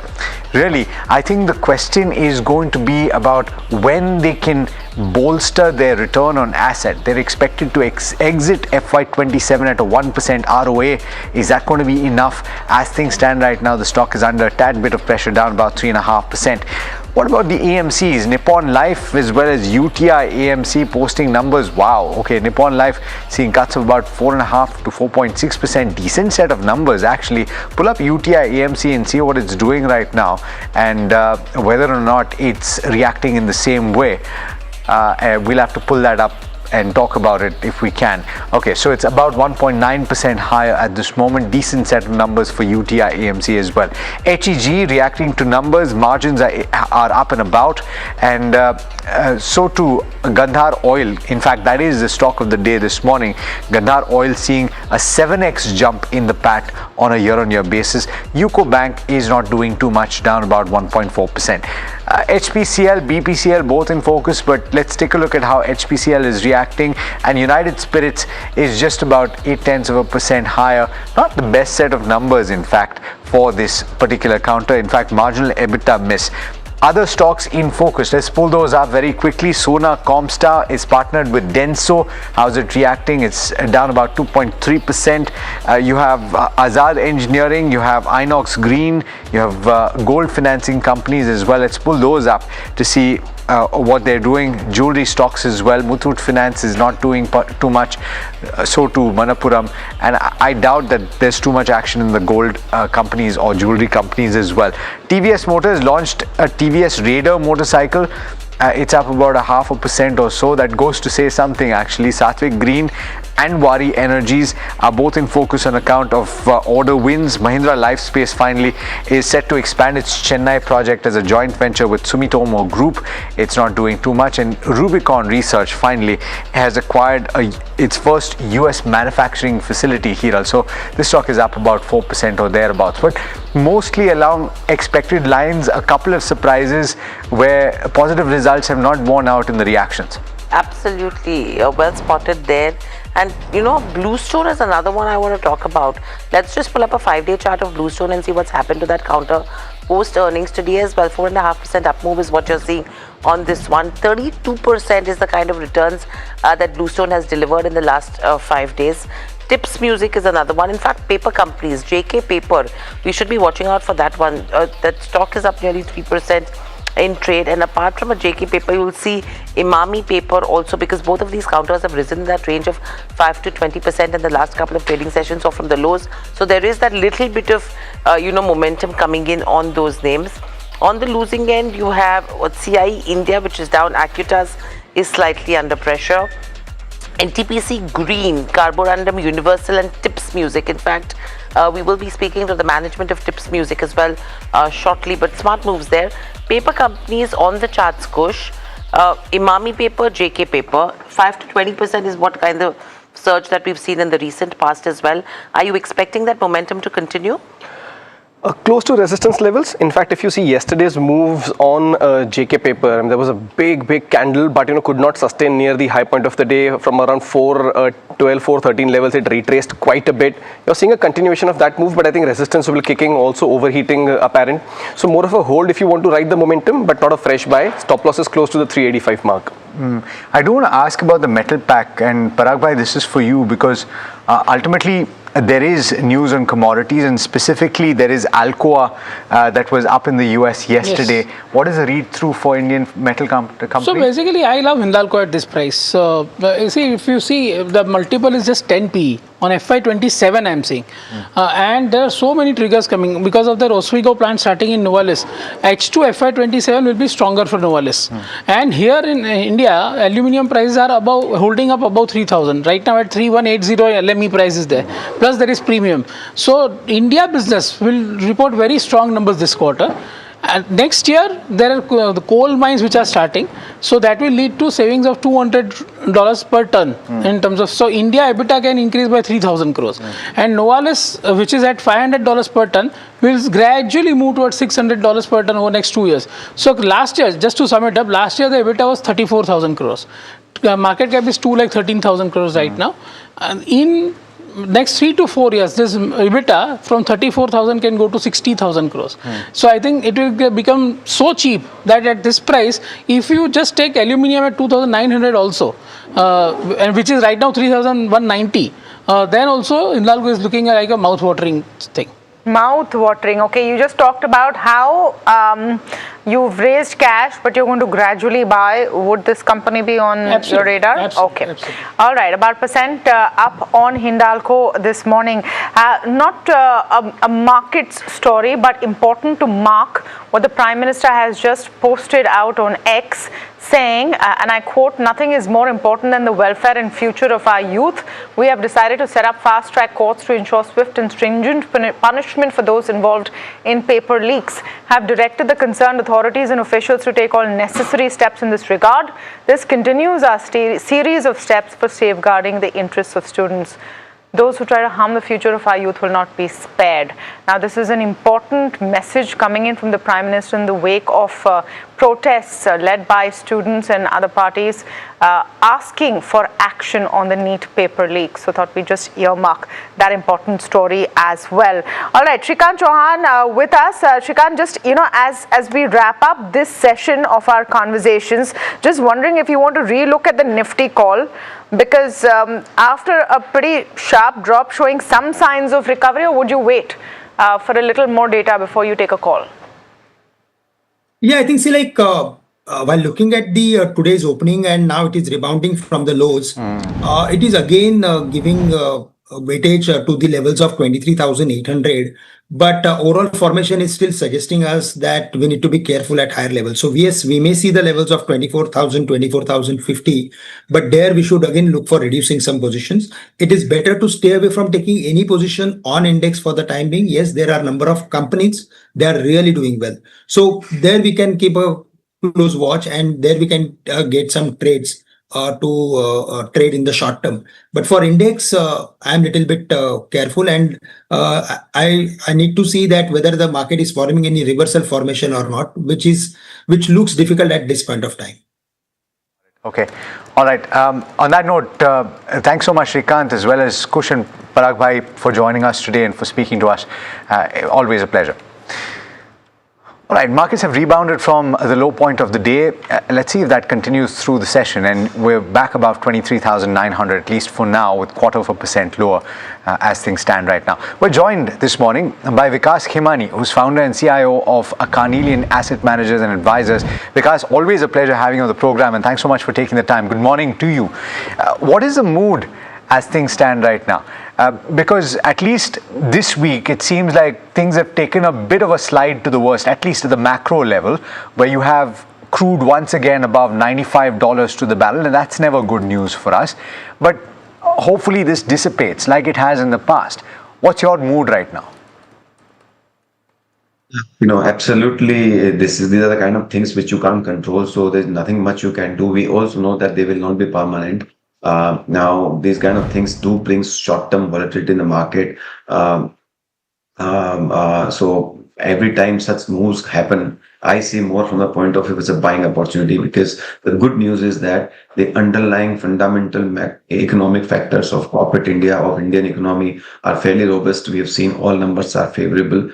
really I think the question is going to be about when they can bolster their return on asset. They're expected to exit FY27 at a 1% ROA. Is that going to be enough? As things stand right now, the stock is under a tad bit of pressure, down about 3.5%. What about the AMCs? Nippon Life as well as UTI AMC posting numbers. Wow. Okay, Nippon Life seeing cuts of about 4.5 to 4.6%. Decent set of numbers actually. Pull up UTI AMC and see what it's doing right now, and whether or not it's reacting in the same way. We'll have to pull that up and talk about it if we can. Okay, so it's about 1.9% higher at this moment. Decent set of numbers for UTI AMC as well. HEG reacting to numbers. Margins are up and about, and so too Gandhar Oil. In fact, that is the stock of the day this morning. Gandhar Oil seeing a 7x jump in the PAT on a year-on-year basis. UCO Bank is not doing too much, down about 1.4%. HPCL, BPCL both in focus, but let's take a look at how HPCL is reacting. And United Spirits is just about 0.8% higher. Not the best set of numbers, in fact, for this particular counter. In fact, marginal EBITDA miss. Other stocks in focus, let's pull those up very quickly. Sona Comstar is partnered with Denso. How's it reacting? It's down about 2.3%. You have Azad Engineering, you have Inox Green, you have gold financing companies as well. Let's pull those up to see what they're doing. Jewelry stocks as well. Muthoot Finance is not doing too much, so too Manappuram, and I doubt that there's too much action in the gold companies or jewelry companies as well. TVS Motors launched a TVS Raider motorcycle. It's up about 0.5% or so. That goes to say something actually. Satvik Green and Wari Energies are both in focus on account of order wins. Mahindra Lifespace finally is set to expand its Chennai project as a joint venture with Sumitomo Group. It's not doing too much. And Rubicon Research finally has acquired its first US manufacturing facility here. Also, this stock is up about 4% or thereabouts, but mostly along expected lines. A couple of surprises where positive results have not borne out in the reactions. Absolutely, well spotted there. And you know, Bluestone is another one I want to talk about. Let's just pull up a 5-day chart of Bluestone and see what's happened to that counter post earnings today as well. 4.5% up move is what you're seeing on this one. 32% is the kind of returns that Bluestone has delivered in the last 5 days. Tips Music is another one. In fact, paper companies, JK Paper, we should be watching out for that one. That stock is up nearly 3% in trade, and apart from a JK Paper, you will see Imami Paper also, because both of these counters have risen in that range of 5 to 20% in the last couple of trading sessions or from the lows. So there is that little bit of momentum coming in on those names. On the losing end, you have CIE India, which is down. Acuitas is slightly under pressure. NTPC Green, Carborundum Universal and Tips Music. In fact, we will be speaking to the management of Tips Music as well shortly, but smart moves there. Paper companies on the charts, Kush. Imami Paper, JK Paper, 5 to 20% is what kind of surge that we've seen in the recent past as well. Are you expecting that momentum to continue? Close to resistance levels. In fact, if you see yesterday's moves on JK paper, there was a big candle, but could not sustain near the high point of the day from around 412, 413 levels. It retraced quite a bit. You're seeing a continuation of that move, but I think resistance will be kicking, also overheating apparent. So more of a hold if you want to ride the momentum, but not a fresh buy. Stop loss is close to the 385 mark. I do want to ask about the metal pack, and Parag bhai, this is for you because ultimately there is news on commodities, and specifically there is Alcoa that was up in the US yesterday. Yes. What is the read-through for Indian metal company? So basically, I love Hindalco at this price. So if you see, the multiple is just 10 PE. On FY27, I'm seeing. And there are so many triggers coming because of the Oswego plant starting in Novelis. H2 FY27 will be stronger for Novelis. And here in India, aluminium prices are holding up above 3,000. Right now at 3180 LME price is there. Plus there is premium. So India business will report very strong numbers this quarter. And next year, there are the coal mines which are starting. So that will lead to savings of $200 per ton in terms of. So India EBITDA can increase by 3,000 crores. And Novelis, which is at $500 per ton, will gradually move towards $600 per ton over next 2 years. So last year, just to sum it up, last year the EBITDA was 34,000 crores. Market cap is 13,000 crores right now. And in next 3 to 4 years, this EBITDA from 34,000 can go to 60,000 crores. So I think it will become so cheap that at this price, if you just take aluminium at 2,900 also, and which is right now 3,190, then also Hindalco is looking like a mouth-watering thing. Mouth-watering. Okay, you just talked about how you've raised cash, but you're going to gradually buy. Would this company be on your radar? Absolutely. Okay. Absolutely. All right. About percent up on Hindalco this morning. Not a markets story, but important to mark what the Prime Minister has just posted out on X, saying, and I quote, "Nothing is more important than the welfare and future of our youth. We have decided to set up fast-track courts to ensure swift and stringent punishment for those involved in paper leaks. Have directed the concerned authorities and officials to take all necessary steps in this regard. This continues our series of steps for safeguarding the interests of students. Those who try to harm the future of our youth will not be spared." Now, this is an important message coming in from the Prime Minister in the wake of protests led by students and other parties asking for action on the NEET paper leak. So, thought we just earmark that important story as well. All right, Shrikant Chauhan with us. Shrikant, just as we wrap up this session of our conversations, just wondering if you want to relook at the Nifty call, because after a pretty sharp drop showing some signs of recovery, or would you wait for a little more data before you take a call? Yeah, I think while looking at the today's opening and now it is rebounding from the lows, it is again giving weightage to the levels of 23,800. But overall formation is still suggesting us that we need to be careful at higher levels. So yes, we may see the levels of 24,000, 24,050, but there we should again look for reducing some positions. It is better to stay away from taking any position on index for the time being. Yes, there are a number of companies, they are really doing well. So there we can keep a close watch, and there we can get some trades to trade in the short term. But for index, I'm a little bit careful, and I need to see that whether the market is forming any reversal formation or not, which looks difficult at this point of time. Okay. All right. On that note, thanks so much, Shrikant, as well as Kush and Parag bhai, for joining us today and for speaking to us. Always a pleasure. All right, markets have rebounded from the low point of the day. Let's see if that continues through the session, and we're back above 23,900, at least for now, with 0.25% lower as things stand right now. We're joined this morning by Vikas Khemani, who's founder and CIO of Carnelian Asset Managers and Advisors. Vikas, always a pleasure having you on the program, and thanks so much for taking the time. Good morning to you. What is the mood as things stand right now? Because at least this week, it seems like things have taken a bit of a slide to the worst, at least at the macro level, where you have crude once again above $95 to the barrel, and that's never good news for us. But hopefully this dissipates like it has in the past. What's your mood right now? Absolutely, these are the kind of things which you can't control, so there's nothing much you can do. We also know that they will not be permanent. Now, these kind of things do bring short-term volatility in the market. So every time such moves happen, I see more from the point of view it's a buying opportunity, because the good news is that the underlying fundamental economic factors of corporate India, of Indian economy, are fairly robust. We have seen all numbers are favorable,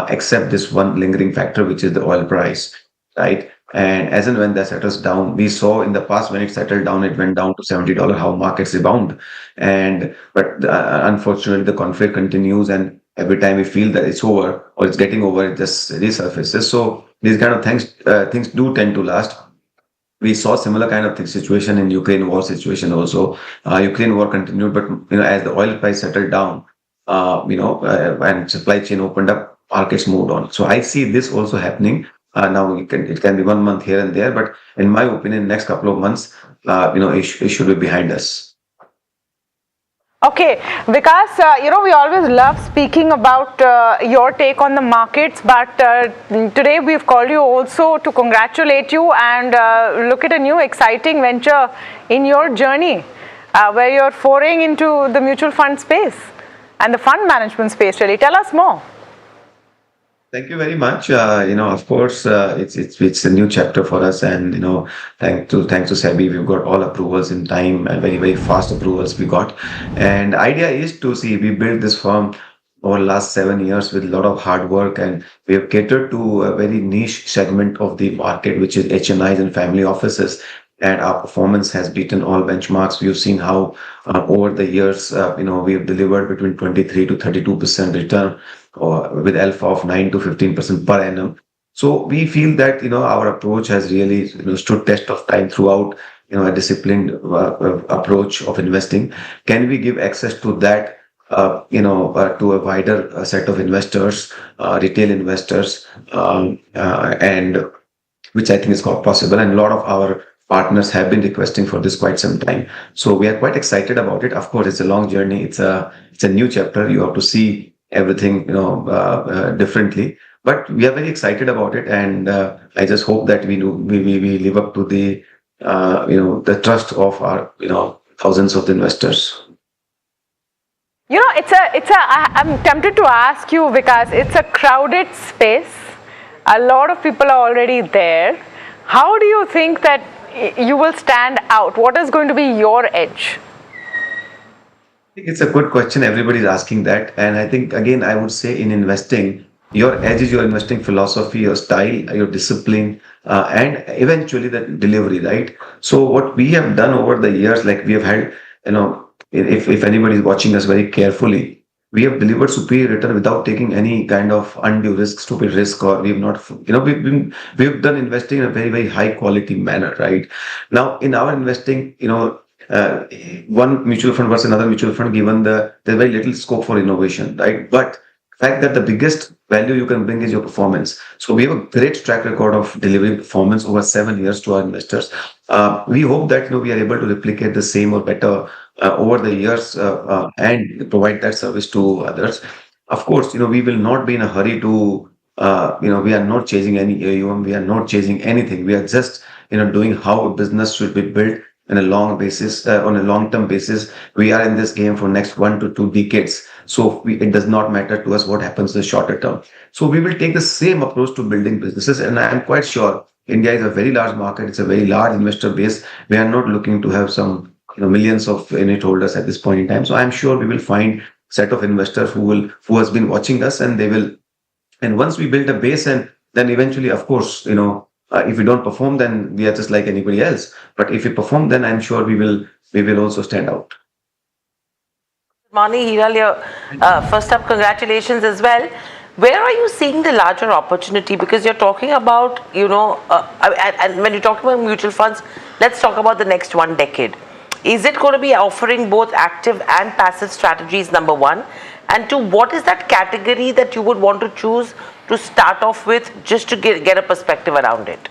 except this one lingering factor, which is the oil price, right? And as and when that settles down, we saw in the past when it settled down, it went down to $70, how markets rebound. And but unfortunately, the conflict continues, and every time we feel that it's over or it's getting over, it just resurfaces. So these kind of things do tend to last. We saw similar kind of situation in Ukraine war situation also. Ukraine war continued, but as the oil price settled down, and supply chain opened up, markets moved on. So I see this also happening. Now it can be 1 month here and there, but in my opinion, next couple of months, it should be behind us. Okay, Vikas, we always love speaking about your take on the markets, but today we've called you also to congratulate you and look at a new exciting venture in your journey, where you're foraying into the mutual fund space and the fund management space, really. Tell us more. Thank you very much. Of course, it's a new chapter for us, and thanks to SEBI, we've got all approvals in time, and very very fast approvals we got. And idea is to see we built this firm over the last 7 years with a lot of hard work, and we have catered to a very niche segment of the market, which is HNIs and family offices. And our performance has beaten all benchmarks. We've seen how over the years, we have delivered between 23 to 32% return, or with alpha of 9 to 15% per annum. So we feel that our approach has really stood test of time throughout. A disciplined approach of investing. Can we give access to that? To a wider set of investors, retail investors, and which I think is quite possible. And a lot of our partners have been requesting for this quite some time. So we are quite excited about it. Of course, it's a long journey. It's a new chapter. You have to see everything, differently. But we are very excited about it, and I just hope that we live up to the trust of our thousands of investors. I'm tempted to ask you, because it's a crowded space. A lot of people are already there. How do you think that you will stand out? What is going to be your edge? I think it's a good question. Everybody's asking that. And I think, again, I would say in investing, your edge is your investing philosophy, your style, your discipline, and eventually the delivery, right? So what we have done over the years, like we have had, if anybody is watching us very carefully, we have delivered superior return without taking any kind of undue risk, stupid risk, or we have not, we've done investing in a very, very high quality manner, right? Now, in our investing, one mutual fund versus another mutual fund, given there's very little scope for innovation, right? But the fact that the biggest value you can bring is your performance. So we have a great track record of delivering performance over 7 years to our investors. We hope that we are able to replicate the same or better over the years, and provide that service to others. Of course, we will not be in a hurry to, we are not chasing any AUM, we are not chasing anything. We are just, doing how a business should be built on a long-term basis. We are in this game for next 1 to 2 decades. So it does not matter to us what happens in the shorter term. So we will take the same approach to building businesses, and I am quite sure India is a very large market. It's a very large investor base. We are not looking to have some millions of unit holders at this point in time. So I'm sure we will find a set of investors who has been watching us, and and once we build a base, and then eventually, of course, if we don't perform, then we are just like anybody else. But if we perform, then I'm sure we will also stand out. Morning, Hiral, first up, congratulations as well. Where are you seeing the larger opportunity? Because you're talking about, and when you're talking about mutual funds, let's talk about the next 1 decade. Is it going to be offering both active and passive strategies, number one? And two, what is that category that you would want to choose to start off with, just to get a perspective around it?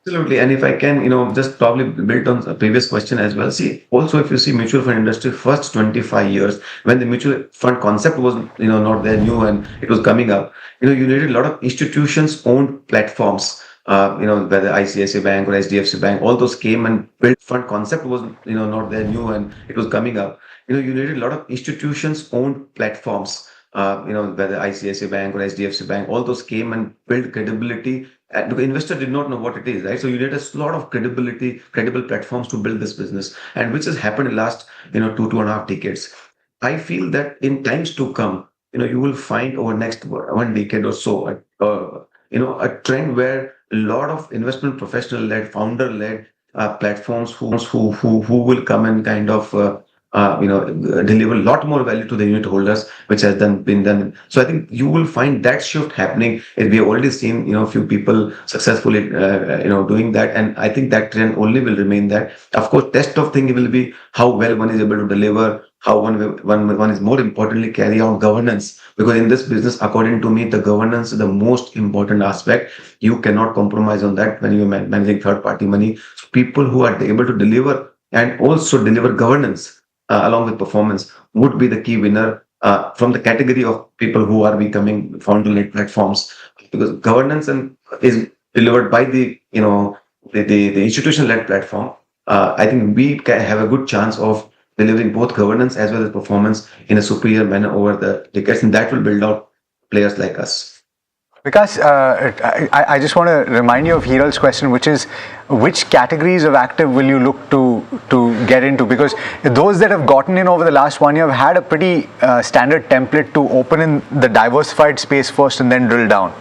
Absolutely. And if I can, just probably build on the previous question as well. See, also, if you see mutual fund industry, first 25 years, when the mutual fund concept was, not there new and it was coming up, you needed a lot of institutions owned platforms. Whether ICICI Bank or HDFC Bank, all those came and built. Fund concept was, not there new and it was coming up. You needed a lot of institutions owned platforms. whether ICICI Bank or HDFC Bank, all those came and built credibility. And the investor did not know what it is, right? So you need a lot of credibility, credible platforms to build this business, and which has happened in the last, 2.5 decades. I feel that in times to come, you will find over next 1 decade or so, a trend where a lot of investment professional-led, founder-led platforms who will come and kind of deliver a lot more value to the unit holders, which has been done. So I think you will find that shift happening. And we have already seen a few people successfully doing that, and I think that trend only will remain. That of course, test of thing will be how well one is able to deliver, how one is more importantly carry out governance, because in this business, according to me, the governance is the most important aspect. You cannot compromise on that when you're managing third party money. So people who are able to deliver and also deliver governance along with performance would be the key winner from the category of people who are becoming founder-led platforms, because governance is delivered by the institutional-led platform. I think we can have a good chance of delivering both governance as well as performance in a superior manner over the decades, and that will build out players like us. Because I just want to remind you of Hiral's question, which is which categories of active will you look to get into? Because those that have gotten in over the last 1 year have had a pretty standard template to open in the diversified space first and then drill down.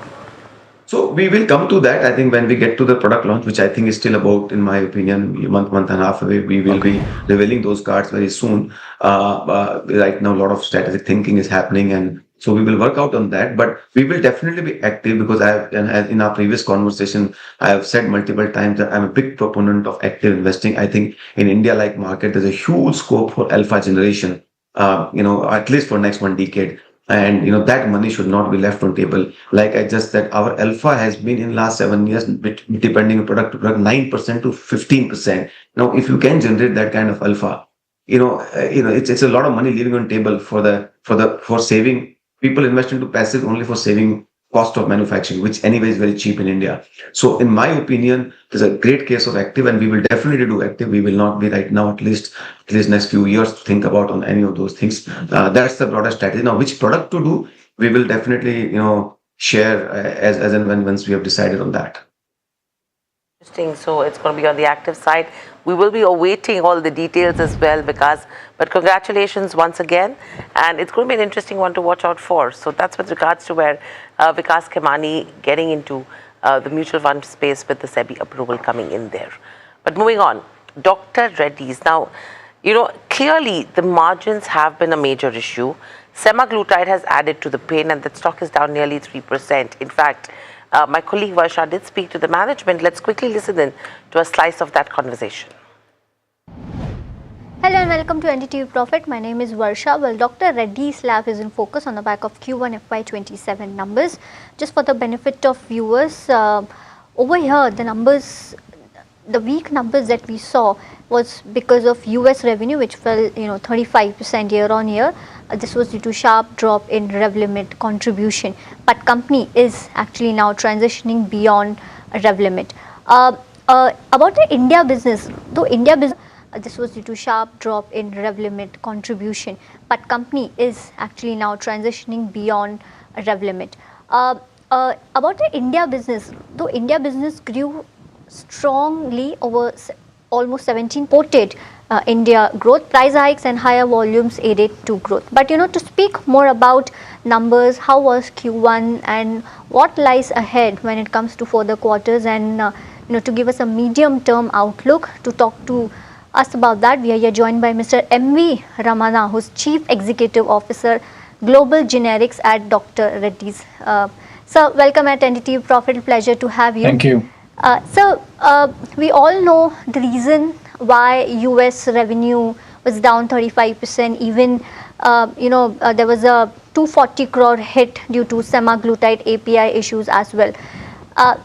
So we will come to that, I think, when we get to the product launch, which I think is still about, in my opinion, month and a half away. We will be revealing those cards very soon. Right now, a lot of strategic thinking is happening, and so we will work out on that. But we will definitely be active, because in our previous conversation, I have said multiple times that I'm a big proponent of active investing. I think in India-like market, there's a huge scope for alpha generation, at least for next 1 decade. And that money should not be left on table. Like I just said, our alpha has been in last 7 years, depending on product to product, 9% to 15%. Now, if you can generate that kind of alpha, it's a lot of money leaving on table for saving. People invest into passive only for saving cost of manufacturing, which anyway is very cheap in India. So in my opinion, there's a great case of active, and we will definitely do active. We will not be right now, at least next few years, to think about on any of those things. That's the broader strategy. Now, which product to do, we will definitely, share as and when once we have decided on that. Interesting. So it's going to be on the active side. We will be awaiting all the details as well, but congratulations once again, and it's going to be an interesting one to watch out for. So that's with regards to where Vikas Khemani getting into the mutual fund space with the SEBI approval coming in there. But moving on, Dr. Reddy's. Now, clearly the margins have been a major issue. Semaglutide has added to the pain, and that stock is down nearly 3%. In fact, my colleague Varsha did speak to the management. Let's quickly listen in to a slice of that conversation. Hello and welcome to NDTV Profit. My name is Varsha. Well, Dr. Reddy's lab is in focus on the back of Q1 FY27 numbers. Just for the benefit of viewers, over here the weak numbers that we saw was because of US revenue, which fell 35% year on year. This was due to sharp drop in Revlimid contribution, but company is actually now transitioning beyond Revlimid. About the India business, this was due to sharp drop in Revlimid contribution, but company is actually now transitioning beyond Revlimid. About the India business, though India business grew strongly over almost 17%, ported India growth, price hikes and higher volumes aided to growth. But to speak more about numbers, how was Q1 and what lies ahead when it comes to further quarters, and to give us a medium term outlook, to talk to us about that, we are here joined by Mr. M.V. Ramana, who's Chief Executive Officer, Global Generics at Dr. Reddy's. Sir, welcome at NDTV Profit. Pleasure to have you. Thank you. We all know the reason why US revenue was down 35%. Even there was a 240 crore hit due to semaglutide API issues as well.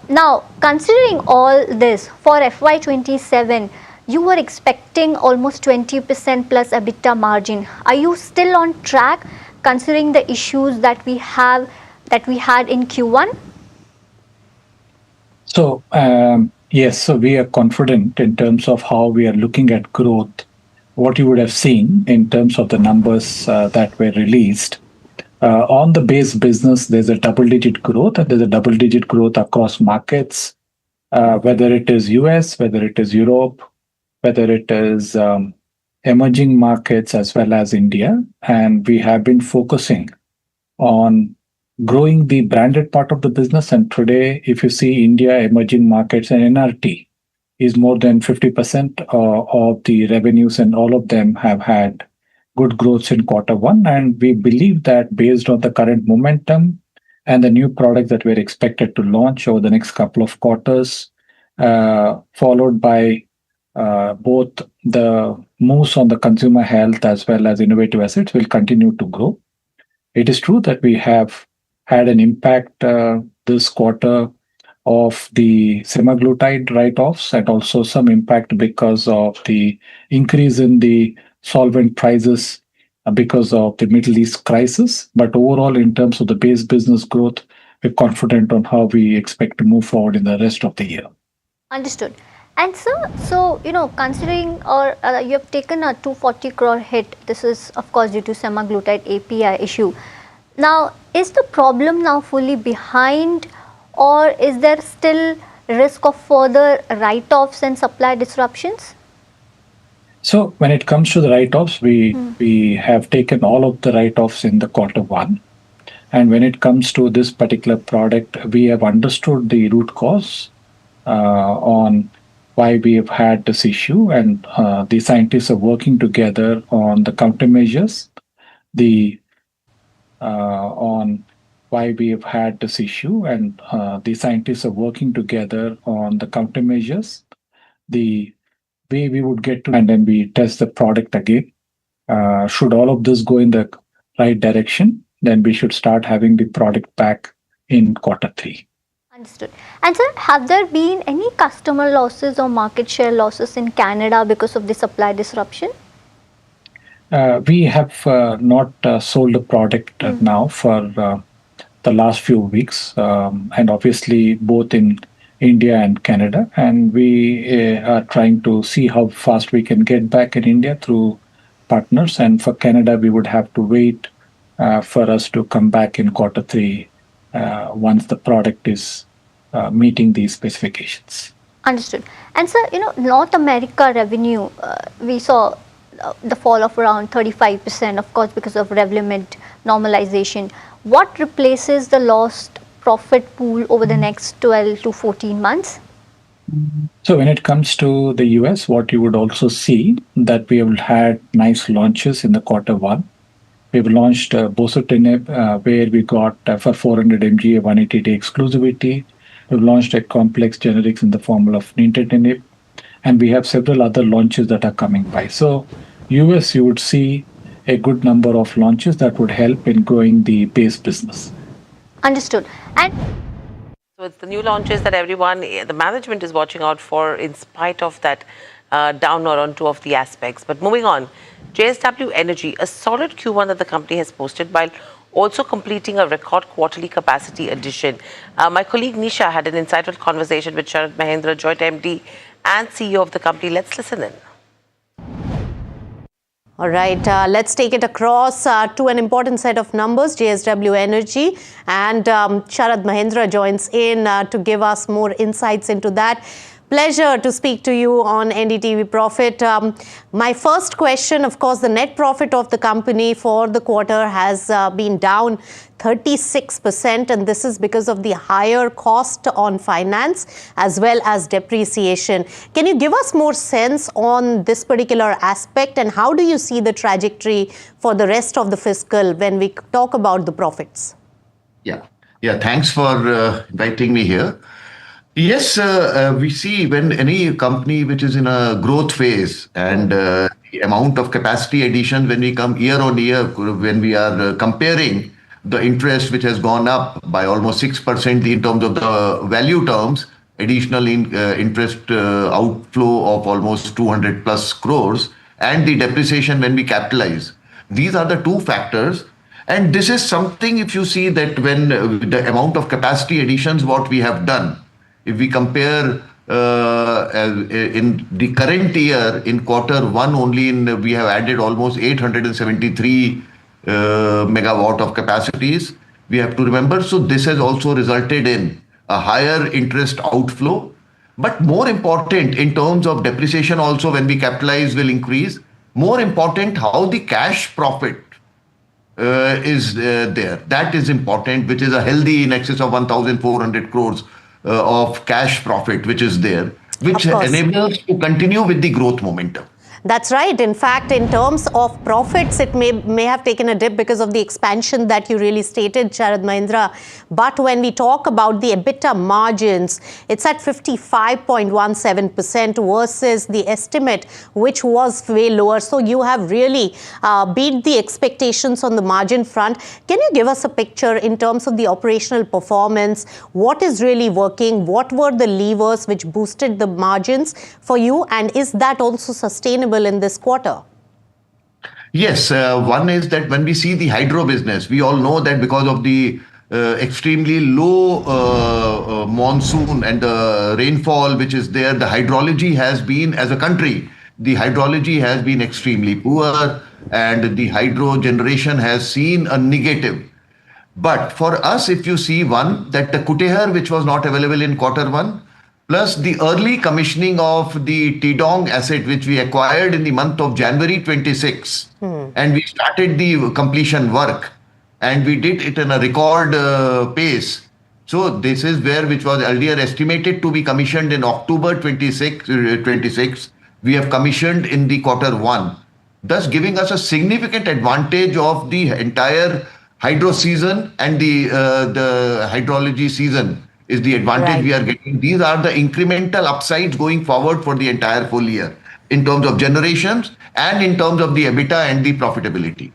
Now, considering all this, for FY27, you were expecting almost 20% plus EBITDA margin. Are you still on track, considering the issues that we had in Q1? So, yes, so we are confident in terms of how we are looking at growth. What you would have seen in terms of the numbers that were released, On the base business, there's a double-digit growth, and there's a double-digit growth across markets, whether it is US, whether it is Europe, whether it is emerging markets as well as India. And we have been focusing on growing the branded part of the business. And today, if you see India, emerging markets, and NRT is more than 50% of the revenues, and all of them have had good growth in quarter one. And we believe that based on the current momentum and the new products that we're expected to launch over the next couple of quarters, followed by both the moves on the consumer health as well as innovative assets, will continue to grow. It is true that we have had an impact this quarter of the semaglutide write-offs, and also some impact because of the increase in the solvent prices because of the Middle East crisis. But overall, in terms of the base business growth, we're confident on how we expect to move forward in the rest of the year. Understood. And sir, so considering or you have taken a 240 crore hit, this is of course due to semaglutide API issue. Now, is the problem now fully behind, or is there still risk of further write-offs and supply disruptions? So when it comes to the write-offs, we have taken all of the write-offs in the quarter one. And when it comes to this particular product, we have understood the root cause on why we have had this issue, and the scientists are working together on the countermeasures. On why we have had this issue, and the scientists are working together on the countermeasures. The way we would get to, and then we test the product again. Should all of this go in the right direction, then we should start having the product back in quarter three. Understood. And sir, have there been any customer losses or market share losses in Canada because of the supply disruption? We have not sold the product now for the last few weeks, and obviously both in India and Canada. And we are trying to see how fast we can get back in India through partners. And for Canada, we would have to wait for us to come back in quarter three once the product is meeting these specifications. Understood. And sir, North America revenue, we saw the fall of around 35%, of course, because of Revlimid normalization. What replaces the lost profit pool over the next 12 to 14 months? So when it comes to the US, what you would also see that we have had nice launches in the quarter one. We've launched bosutinib, where we got for 400 mg a 180-day exclusivity. We've launched a complex generics in the form of nintedanib, and we have several other launches that are coming by. So US, you would see a good number of launches that would help in growing the base business. Understood. And so it's the new launches that the management is watching out for, in spite of that downer on two of the aspects. But moving on, JSW Energy, a solid Q1 that the company has posted while also completing a record quarterly capacity addition. My colleague Nisha had an insightful conversation with Sharad Mahendra, Joint MD and CEO of the company. Let's listen in. All right, let's take it across to an important set of numbers, JSW Energy, and Sharad Mahendra joins in to give us more insights into that. Pleasure to speak to you on NDTV Profit. My first question, of course, the net profit of the company for the quarter has been down 36%, and this is because of the higher cost on finance as well as depreciation. Can you give us more sense on this particular aspect, and how do you see the trajectory for the rest of the fiscal when we talk about the profits? Yeah, thanks for inviting me here. Yes, we see when any company which is in a growth phase, and the amount of capacity addition when we come year on year, when we are comparing the interest which has gone up by almost 6% in terms of the value terms, additional interest outflow of almost 200 plus crores, and the depreciation when we capitalize. These are the two factors. And this is something, if you see that when the amount of capacity additions, what we have done, if we compare in the current year, in quarter one only, we have added almost 873 megawatt of capacities. We have to remember. So this has also resulted in a higher interest outflow. But more important in terms of depreciation also when we capitalize will increase. More important how the cash profit is there. That is important, which is a healthy in excess of 1,400 crores of cash profit, which is there, which enables us to continue with the growth momentum. That's right. In fact, in terms of profits, it may have taken a dip because of the expansion that you really stated, Sharad Mahendra. But when we talk about the EBITDA margins, it's at 55.17% versus the estimate, which was way lower. So you have really beat the expectations on the margin front. Can you give us a picture in terms of the operational performance? What is really working? What were the levers which boosted the margins for you? And is that also sustainable in this quarter? Yes, one is that when we see the hydro business, we all know that because of the extremely low monsoon and the rainfall which is there, the hydrology has been, as a country, the hydrology has been extremely poor and the hydro generation has seen a negative. But for us, if you see one, that the Kutehr, which was not available in Q1, plus the early commissioning of the Tidong asset, which we acquired in the month of January 26, and we started the completion work, and we did it in a record pace. So this is where, which was earlier estimated to be commissioned in October 26, we have commissioned in the Q1, thus giving us a significant advantage of the entire hydro season and the hydrology season. Is the advantage we are getting. These are the incremental upsides going forward for the entire full year in terms of generations and in terms of the EBITDA and the profitability.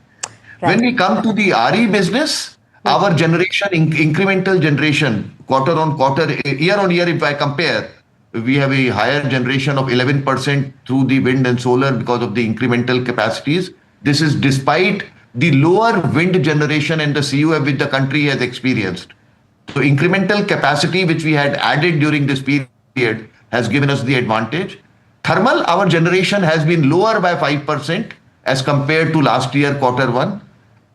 When we come to the RE business, our generation, incremental generation, quarter on quarter, year on year, if I compare, we have a higher generation of 11% through the wind and solar because of the incremental capacities. This is despite the lower wind generation and the CUF which the country has experienced. So incremental capacity which we had added during this period has given us the advantage. Thermal, our generation has been lower by 5% as compared to last year Q1.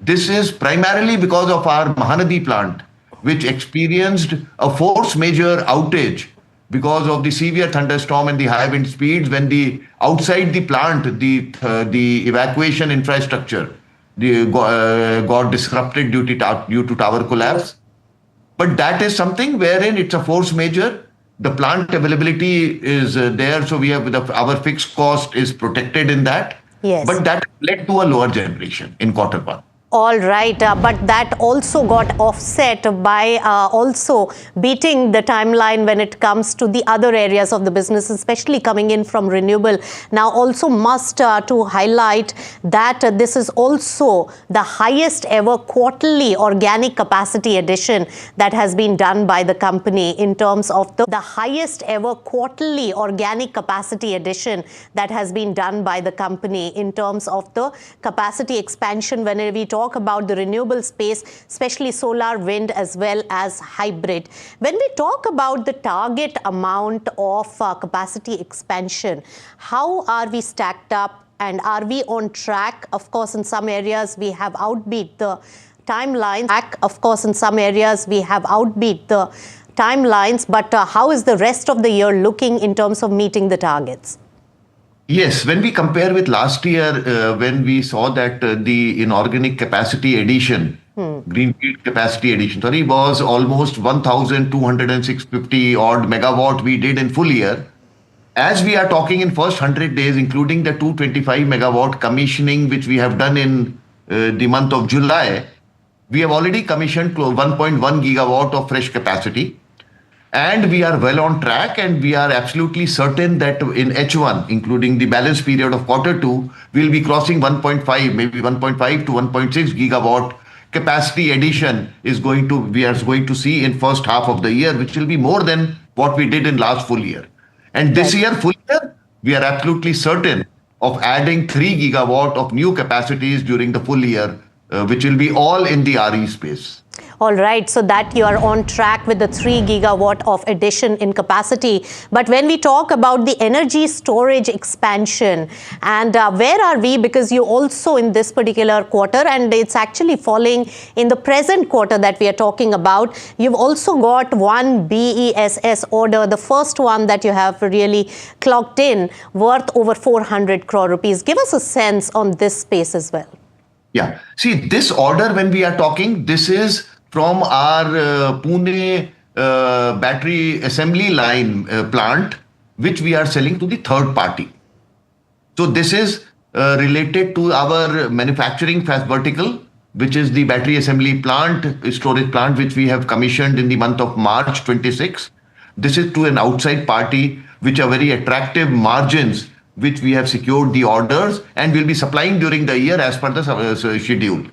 This is primarily because of our Mahanadi plant, which experienced a force majeure outage because of the severe thunderstorm and the high wind speeds. When the outside the plant, the evacuation infrastructure got disrupted due to tower collapse. But that is something wherein it's a force majeure. The plant availability is there, so we have our fixed cost is protected in that. Yes. But that led to a lower generation in Q1. All right, but that also got offset by also beating the timeline when it comes to the other areas of the business, especially coming in from renewable. Now, also must to highlight that this is also the highest ever quarterly organic capacity addition that has been done by the company in terms of the highest ever quarterly organic capacity addition that has been done by the company in terms of the capacity expansion when we talk about the renewable space, especially solar, wind, as well as hybrid. When we talk about the target amount of capacity expansion, how are we stacked up and are we on track? Of course, in some areas we have outbeat the timelines. Of course, in some areas we have outbeat the timelines, but how is the rest of the year looking in terms of meeting the targets? Yes, when we compare with last year, when we saw that the inorganic capacity addition, greenfield capacity addition, was almost 1,250 odd megawatt we did in full year. As we are talking in first 100 days, including the 225 megawatt commissioning, which we have done in the month of July, we have already commissioned 1.1 gigawatt of fresh capacity. And we are well on track, and we are absolutely certain that in H1, including the balance period of Q2, we'll be crossing 1.5, maybe 1.5 to 1.6 gigawatt capacity addition we are going to see in first half of the year, which will be more than what we did in last full year. And this year, full year, we are absolutely certain of adding 3 gigawatt of new capacities during the full year, which will be all in the RE space. All right, so that you are on track with the 3 gigawatt of addition in capacity. But when we talk about the energy storage expansion, and where are we? Because you also in this particular quarter, and it's actually falling in the present quarter that we are talking about, you've also got one BESS order, the first one that you have really clocked in, worth over 400 crore rupees. Give us a sense on this space as well. Yeah. See, this order, when we are talking, this is from our Pune battery assembly line plant, which we are selling to the third party. So this is related to our manufacturing vertical, which is the battery assembly plant, storage plant, which we have commissioned in the month of March 26. This is to an outside party, which are very attractive margins, which we have secured the orders and will be supplying during the year as per the schedule.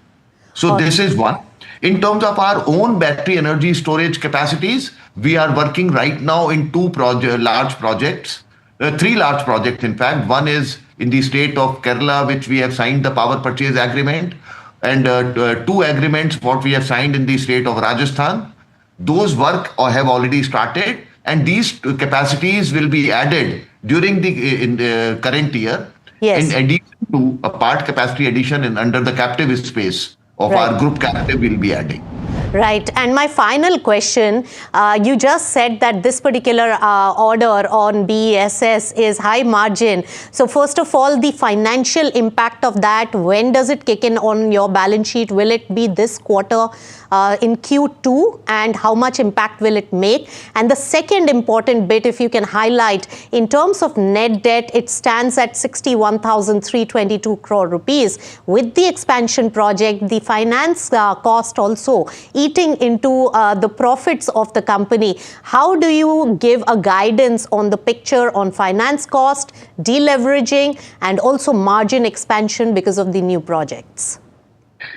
So this is one. In terms of our own battery energy storage capacities, we are working right now in two large projects, three large projects in fact. One is in the state of Kerala, which we have signed the power purchase agreement, and two agreements what we have signed in the state of Rajasthan. Those work have already started, and these capacities will be added during the current year. Yes. In addition to a part capacity addition and under the captive space of our group captive will be adding. Right. And my final question, you just said that this particular order on BESS is high margin. So first of all, the financial impact of that, when does it kick in on your balance sheet? Will it be this quarter in Q2? And how much impact will it make? And the second important bit, if you can highlight, in terms of net debt, it stands at 61,322 crore rupees. With the expansion project, the finance cost also eating into the profits of the company. How do you give a guidance on the picture on finance cost, deleveraging, and also margin expansion because of the new projects?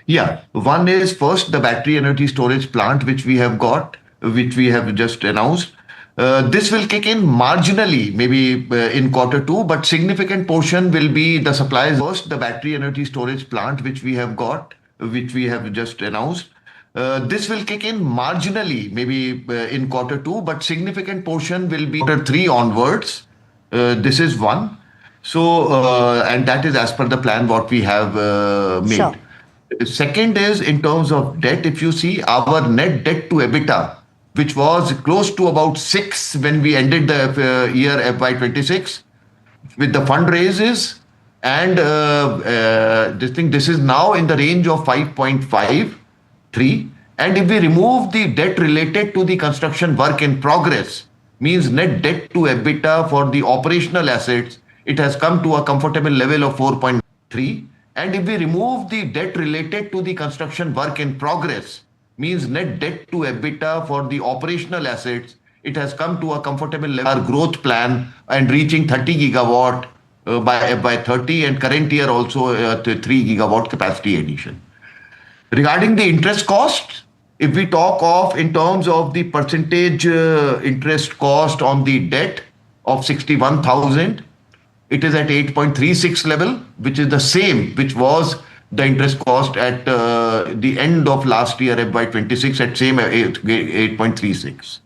Yeah, one is first the battery energy storage plant, which we have got, which we have just announced. This will kick in marginally, maybe in Q2, but significant portion will be the supplies. First, the battery energy storage plant, which we have got, which we have just announced. This will kick in marginally, maybe in Q2, but significant portion will be Q3 onwards. This is one. So, and that is as per the plan what we have made. Sure. Second is in terms of debt, if you see our net debt to EBITDA, which was close to about 6 when we ended the year FY26 with the fundraisers, and this is now in the range of 5.53. And if we remove the debt related to the construction work in progress, means net debt to EBITDA for the operational assets, it has come to a comfortable level of 4.3. And if we remove the debt related to the construction work in progress, means net debt to EBITDA for the operational assets, it has come to a comfortable level. Our growth plan and reaching 30 gigawatt by 30, and current year also 3 gigawatt capacity addition. Regarding the interest cost, if we talk of in terms of the percentage interest cost on the debt of 61,000, it is at 8.36 level, which is the same, which was the interest cost at the end of last year, FY26, at same 8.36.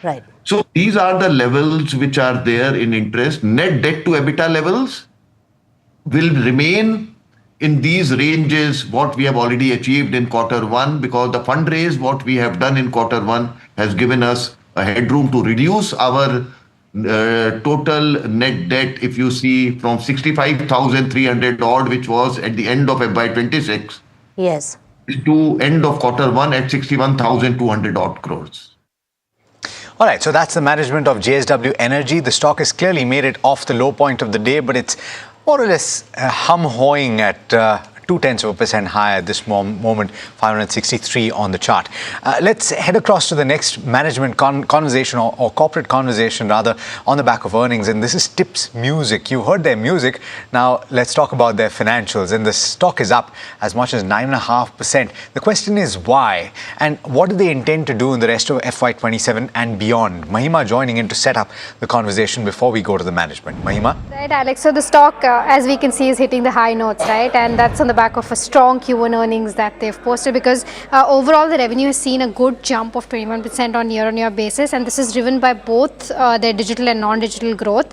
Right. So these are the levels which are there in interest. Net debt to EBITDA levels will remain in these ranges, what we have already achieved in Q1, because the fundraise, what we have done in Q1 has given us a headroom to reduce our total net debt, if you see, from 65,300 odd, which was at the end of FY26, yes, to end of Q1 at 61,200 odd crores. All right, so that's the management of JSW Energy. The stock has clearly made it off the low point of the day, but it's more or less hum-hoing at 0.2% higher at this moment, 563 on the chart. Let's head across to the next management conversation or corporate conversation rather, on the back of earnings, and this is Tips Music. You heard their music. Now let's talk about their financials, and the stock is up as much as 9.5%. The question is why, and what do they intend to do in the rest of FY27 and beyond? Mahima joining in to set up the conversation before we go to the management. Mahima? Right, Alex. So the stock, as we can see, is hitting the high notes, right? And that's on the the back of a strong Q1 earnings that they've posted, because overall the revenue has seen a good jump of 21% on year-on-year basis, and this is driven by both their digital and non-digital growth.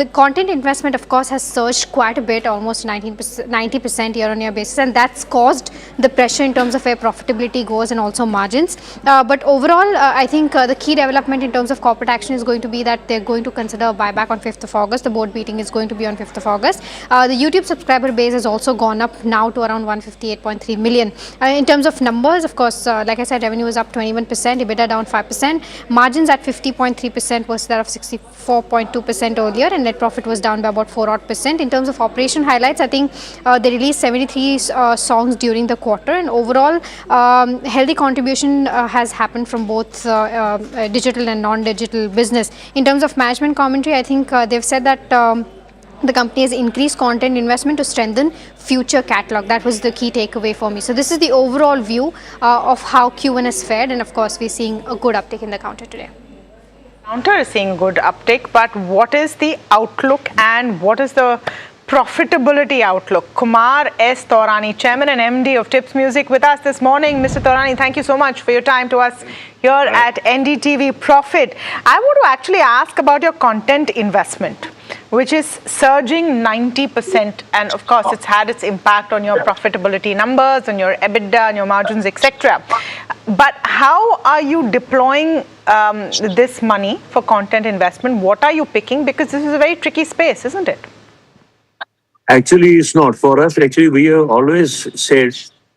The content investment, of course, has surged quite a bit, almost 90% year-on-year basis, and that's caused the pressure in terms of where profitability goes and also margins. But overall, I think the key development in terms of corporate action is going to be that they're going to consider a buyback on 5th of August. The board meeting is going to be on 5th of August. The YouTube subscriber base has also gone up now to around 158.3 million. In terms of numbers, of course, like I said, revenue is up 21%, EBITDA down 5%, margins at 50.3% versus that of 64.2% earlier, and net profit was down by about 4%. In terms of operation highlights, I think they released 73 songs during the quarter, and overall healthy contribution has happened from both digital and non-digital business. In terms of management commentary, I think they've said that the company has increased content investment to strengthen future catalog. That was the key takeaway for me. So this is the overall view of how Q1 has fared, and of course we're seeing a good uptick in the counter today. Counter is seeing good uptick, but what is the outlook and what is the profitability outlook? Kumar S. Taurani, Chairman and MD of Tips Music, with us this morning. Mr. Taurani, thank you so much for your time to us here at NDTV Profit. I want to actually ask about your content investment, which is surging 90%, and of course it's had its impact on your profitability numbers, on your EBITDA, on your margins, etc. But how are you deploying this money for content investment? What are you picking? Because this is a very tricky space, isn't it? Actually, it's not. For us, actually, we have always said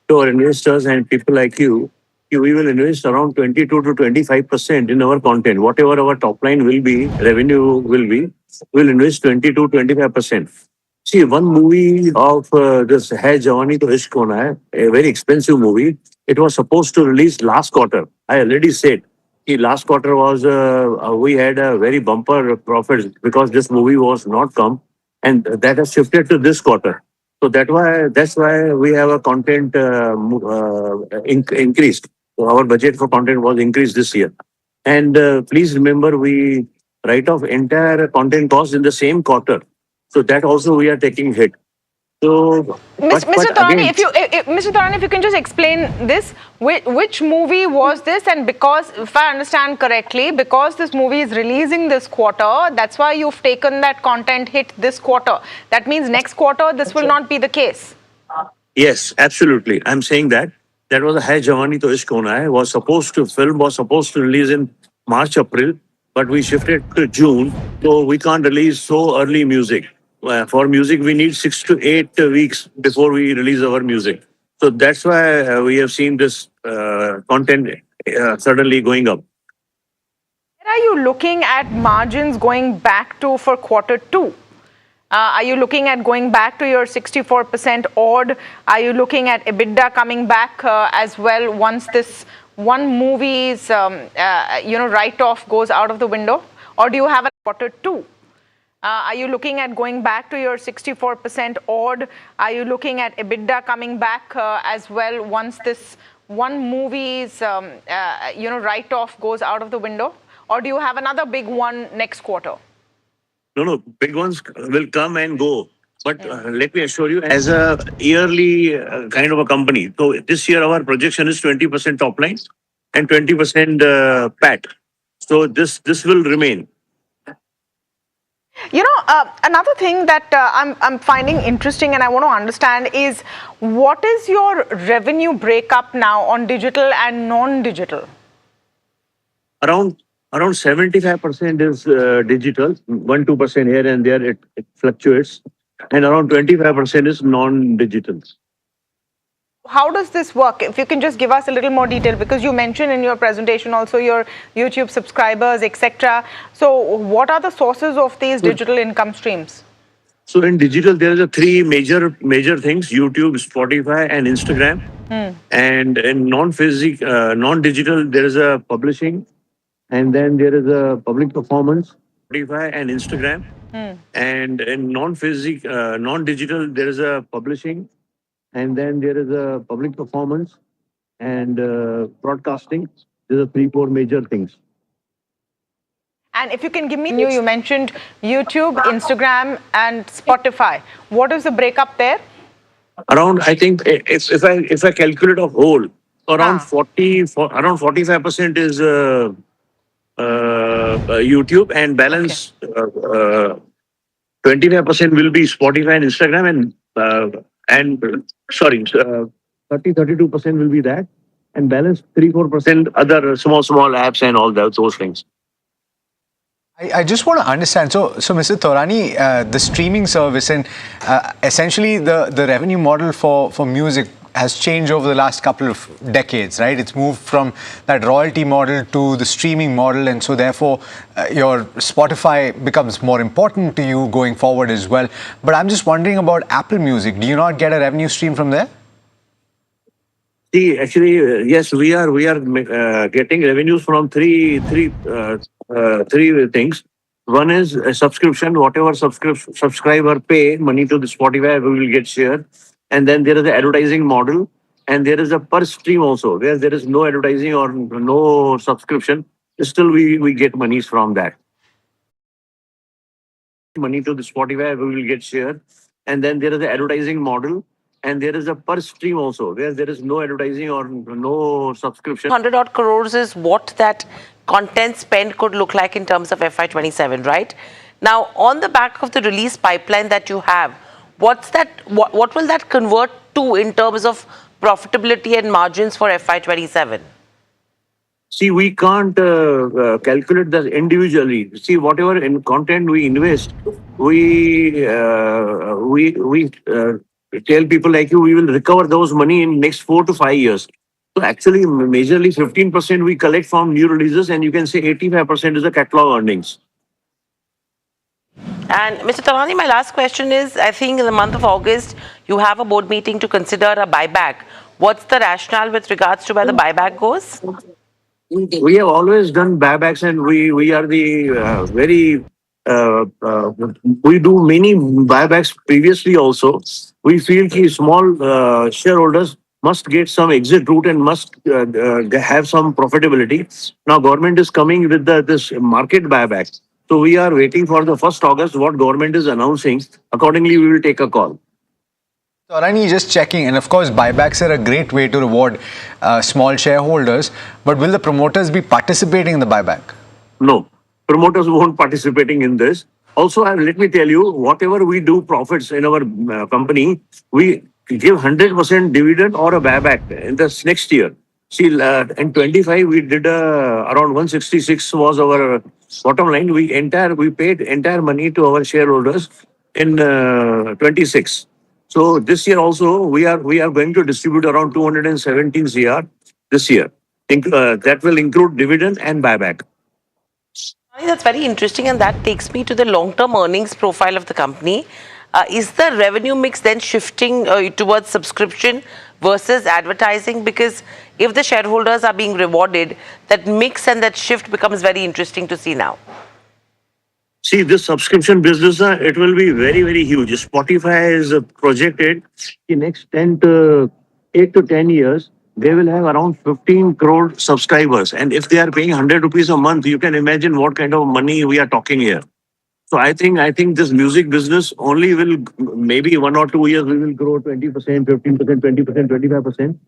to our investors and people like you, we will invest around 22 to 25% in our content. Whatever our top line will be, revenue will be, we'll invest 20 to 25%. See, one movie of this Hai Jawani To Ishq Hona Hai, a very expensive movie, it was supposed to release last quarter. I already said, last quarter was, we had a very bumper profits because this movie was not come, and that has shifted to this quarter. So that's why we have a content increased. So our budget for content was increased this year. And please remember, we write off entire content cost in the same quarter. So that also we are taking hit. So, Mr. Taurani, if you can just explain this, which movie was this? And because, if I understand correctly, because this movie is releasing this quarter, that's why you've taken that content hit this quarter. That means next quarter, this will not be the case. Yes, absolutely. I'm saying that. That was a Hai Jawani To Ishq Hona Hai. Film was supposed to release in March, April, but we shifted to June. So we can't release so early music. For music, we need 6 to 8 weeks before we release our music. So that's why we have seen this content suddenly going up. Where are you looking at margins going back to for quarter 2? Are you looking at going back to your 64% odd? Are you looking at EBITDA coming back as well once this one movie's write-off goes out of the window? Or do you have a quarter 2? Are you looking at going back to your 64% odd? Are you looking at EBITDA coming back as well once this one movie's write-off goes out of the window? Or do you have another big one next quarter? No, big ones will come and go. But let me assure you, as a yearly kind of a company, so this year our projection is 20% top line and 20% PAT. So this will remain. You know, another thing that I'm finding interesting and I want to understand is, what is your revenue breakup now on digital and non-digital? Around 75% is digital, 1-2% here and there, it fluctuates, and around 25% is non-digital. How does this work? If you can just give us a little more detail, because you mentioned in your presentation also your YouTube subscribers, etc. So what are the sources of these digital income streams? So in digital, there are 3 major things: YouTube, Spotify, and Instagram. And in non-digital, there is a publishing, and then there is a public performance, Spotify and Instagram. And in non-digital, there is a publishing, and then there is a public performance and broadcasting. These are 3-4 major things. And if you can give me, you mentioned YouTube, Instagram, and Spotify. What is the breakup there? Around, I think, if I calculate a whole, around 45% is YouTube, and balance 25% will be Spotify and Instagram, and sorry, 32% will be that, and balance 3-4% other small apps and all those things. I just want to understand. So Mr. Taurani, the streaming service and essentially the revenue model for music has changed over the last couple of decades, right? It's moved from that royalty model to the streaming model, and so therefore your Spotify becomes more important to you going forward as well. But I'm just wondering about Apple Music. Do you not get a revenue stream from there? See, actually, yes, we are getting revenues from three things. One is a subscription. Whatever subscriber pay money to the Spotify, we will get share. And then there is the advertising model, and there is a per stream also, where there is no advertising or no subscription. Still, we get monies from that. Money to the Spotify, we will get share. And then there is the advertising model, and there is a per stream also, where there is no advertising or no subscription. 100 odd crores is what that content spend could look like in terms of FY27, right? Now, on the back of the release pipeline that you have, what will that convert to in terms of profitability and margins for FY27? See, we can't calculate that individually. See, whatever in content we invest, we tell people like you, we will recover those money in next 4 to 5 years. So actually, majorly 15% we collect from new releases, and you can say 85% is the catalog earnings. And Mr. Taurani, my last question is, I think in the month of August, you have a board meeting to consider a buyback. What's the rationale with regards to where the buyback goes? We have always done buybacks, and we are the we do many buybacks previously also. We feel that small shareholders must get some exit route and must have some profitability. Now government is coming with this market buyback. So we are waiting for the 1st August, what government is announcing. Accordingly, we will take a call. Taurani, just checking, and of course buybacks are a great way to reward small shareholders, but will the promoters be participating in the buyback? No, promoters won't participating in this. Also, let me tell you, whatever we do profits in our company, we give 100% dividend or a buyback in this next year. See, in 25 we did around 166 was our bottom line. We paid entire money to our shareholders in 26. So this year also we are going to distribute around 217 CR this year. That will include dividend and buyback. That's very interesting, and that takes me to the long-term earnings profile of the company. Is the revenue mix then shifting towards subscription versus advertising? Because if the shareholders are being rewarded, that mix and that shift becomes very interesting to see now. See, this subscription business, it will be very, very huge. Spotify is projected in next 8 to 10 years, they will have around 15 crore subscribers. And if they are paying 100 rupees a month, you can imagine what kind of money we are talking here. So I think this music business only will, maybe 1 or 2 years, we will grow 20%, 15%, 20%, 25%.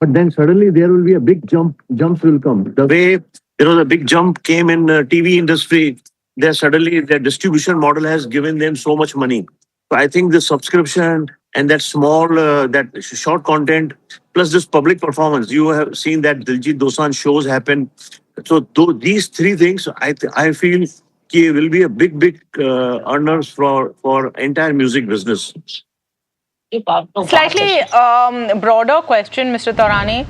But then suddenly there will be a big jumps will come. The way, the big jump came in TV industry, there suddenly their distribution model has given them so much money. So I think the subscription and that small, that short content, plus this public performance, you have seen that Diljit Dosanjh shows happen. So these three things, I feel will be a big earners for entire music business. Slightly broader question, Mr. Taurani,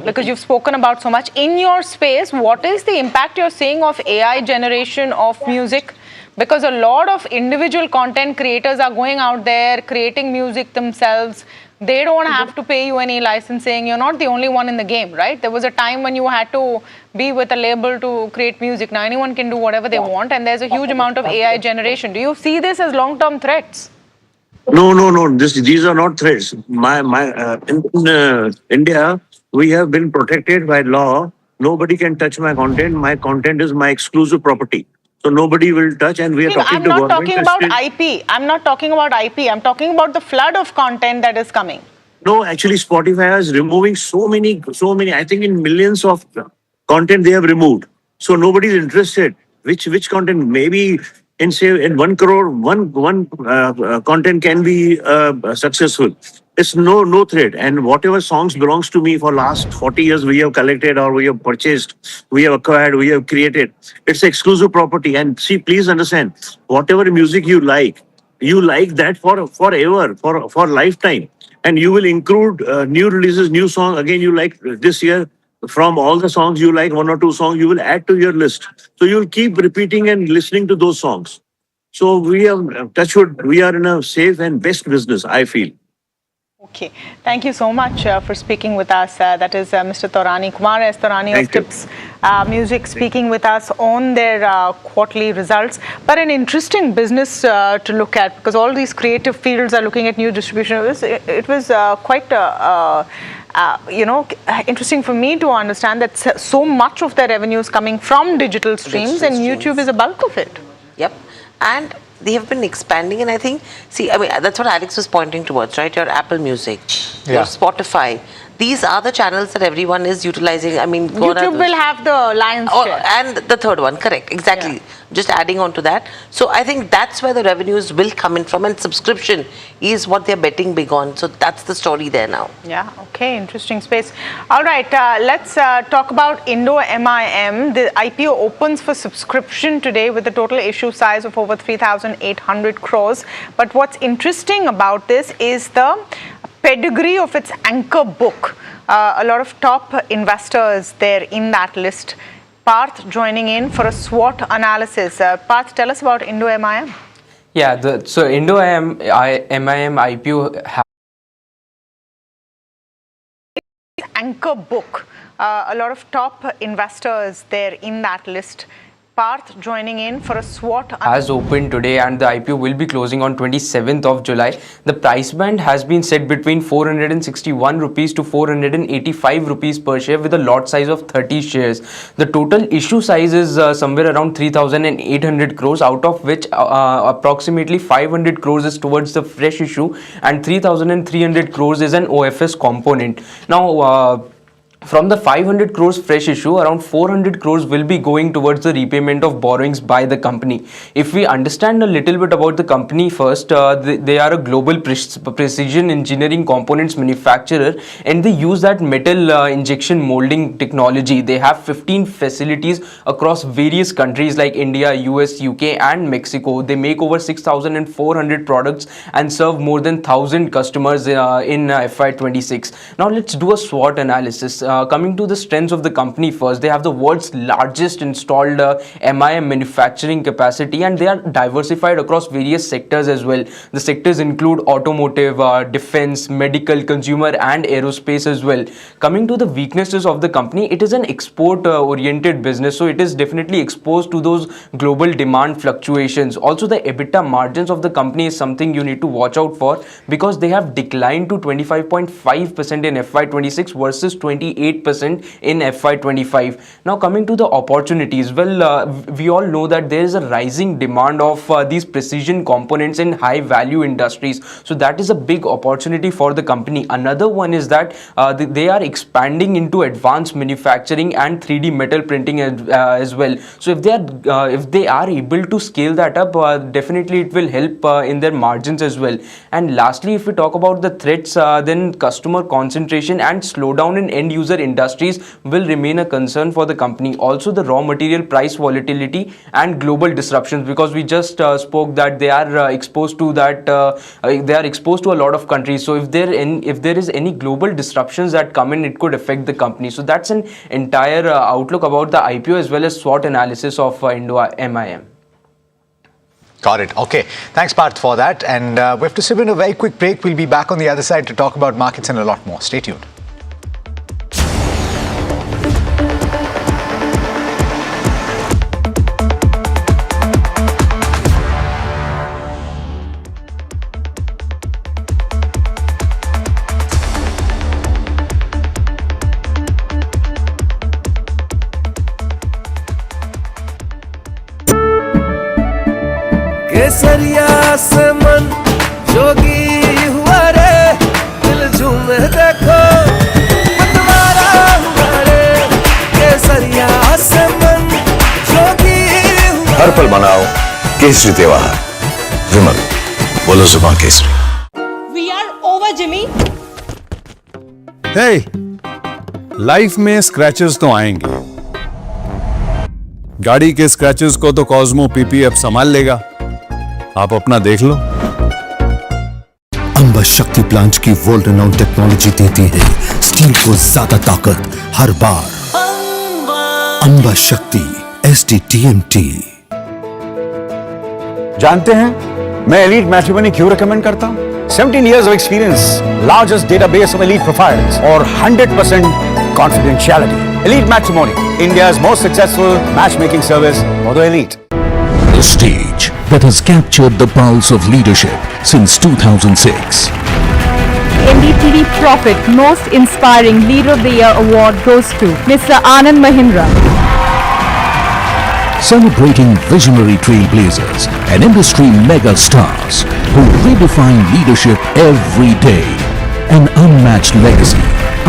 because you've spoken about so much. In your space, what is the impact you're seeing of AI generation of music? Because a lot of individual content creators are going out there, creating music themselves. They don't have to pay you any licensing. You're not the only one in the game, right? There was a time when you had to be with a label to create music. Now anyone can do whatever they want, and there's a huge amount of AI generation. Do you see this as long-term threats? No. These are not threats. In India, we have been protected by law. Nobody can touch my content. My content is my exclusive property. So nobody will touch, and we are talking I'm to not government. talking about IP. I'm not talking about IP. I'm talking about the flood of content that is coming. No, actually, Spotify is removing so many. I think in millions of content they have removed. So nobody's interested. Which content? Maybe in say in 1 crore, one content can be successful. It's no threat. And whatever songs belongs to me for last 40 years, we have collected or we have purchased, we have acquired, we have created. It's exclusive property. And see, please understand, whatever music you like that for forever, for lifetime, and you will include new releases, new song. Again, you like this year, from all the songs you like, 1 or 2 songs you will add to your list, so you'll keep repeating and listening to those songs. So we are touchwood, we are in a safe and best business, I feel. Okay, thank you so much for speaking with us. That is Mr. Taurani Kumar S. Taurani of Tips Music speaking with us on their quarterly results. But an interesting business to look at, because all these creative fields are looking at new distribution. It was quite interesting for me to understand that so much of their revenue is coming from digital streams, and YouTube is a bulk of it. Yep. And they have been expanding, and I think, that's what Alex was pointing towards, right? Your Apple Music, your Spotify. These are the channels that everyone is utilizing. YouTube will have the lion's share. And the third one, correct, exactly. Yeah. Just adding on to that. So I think that's where the revenues will come in from, and subscription is what they're betting big on. So that's the story there now. Yeah, okay, interesting space. All right, let's talk about Indo MIM. The IPO opens for subscription today with a total issue size of over 3,800 crores. But what's interesting about this is the pedigree of its anchor book. A lot of top investors there in that list. Parth joining in for a SWOT analysis. Parth, tell us about Indo MIM. Yeah, so Indo MIM IPO anchor book. A lot of top investors there in that list. Parth joining in for a SWOT has opened today, and the IPO will be closing on 27th of July. The price band has been set between 461 rupees to 485 rupees per share with a lot size of 30 shares. The total issue size is somewhere around 3,800 crores, out of which approximately 500 crores is towards the fresh issue and 3,300 crores is an OFS component. Now, from the 500 crores fresh issue, around 400 crores will be going towards the repayment of borrowings by the company. If we understand a little bit about the company first, they are a global precision engineering components manufacturer, and they use that metal injection molding technology. They have 15 facilities across various countries like India, US, UK and Mexico. They make over 6,400 products and serve more than 1,000 customers in FY26. Now let's do a SWOT analysis. Coming to the strengths of the company first, they have the world's largest installed MIM manufacturing capacity, and they are diversified across various sectors as well. The sectors include automotive, defense, medical, consumer and aerospace as well. Coming to the weaknesses of the company, it is an export oriented business, so it is definitely exposed to those global demand fluctuations. Also, the EBITDA margins of the company is something you need to watch out for, because they have declined to 25.5% in FY26 versus 28% in FY25. Now coming to the opportunities, well, we all know that there is a rising demand of these precision components in high value industries, so that is a big opportunity for the company. Another one is that they are expanding into advanced manufacturing and 3D metal printing as well. So if they are able to scale that up, definitely it will help in their margins as well. And lastly, if we talk about the threats, then customer concentration and slowdown in end user industries will remain a concern for the company. Also, the raw material price volatility and global disruptions, because we just spoke that they are exposed to that. They are exposed to a lot of countries. So if there is any global disruptions that come in, it could affect the company. So that's an entire outlook about the IPO as well as SWOT analysis of Indo MIM. Got it. Okay. Thanks, Parth, for that. And we have to slip in a very quick break. We'll be back on the other side to talk about markets and a lot more. Stay tuned. केसरिया से मन जोगी हुआ रे, दिल झूमे देखो मतवारा हुआ रे, केसरिया से मन जोगी हुआ। हर पल मनाओ केसरी त्योहार। विमल, बोलो जुबान Kesari. We are over, Jimmy. Hey, life में स्क्रैचेस तो आएंगे। गाड़ी के स्क्रैचेस को तो कॉस्मो पीपीएफ संभाल लेगा, आप अपना देख लो। अंबा शक्ति प्लांट की वर्ल्ड रेनाउंड टेक्नोलॉजी देती है स्टील को ज्यादा ताकत हर बार। अंबा शक्ति SDTMT। जानते हैं मैं एलीट मैट्रिमोनी क्यों रिकमेंड करता हूं? 17 years of experience, largest database of elite profiles, और 100% confidentiality. Elite Matrimony, India's most successful matchmaking service for the elite. The stage that has captured the pulse of leadership since 2006. NDTV Profit Most Inspiring Leader of the Year Award goes to Mr. Anand Mahindra. Celebrating visionary trailblazers and industry mega stars who redefine leadership every day. An unmatched legacy,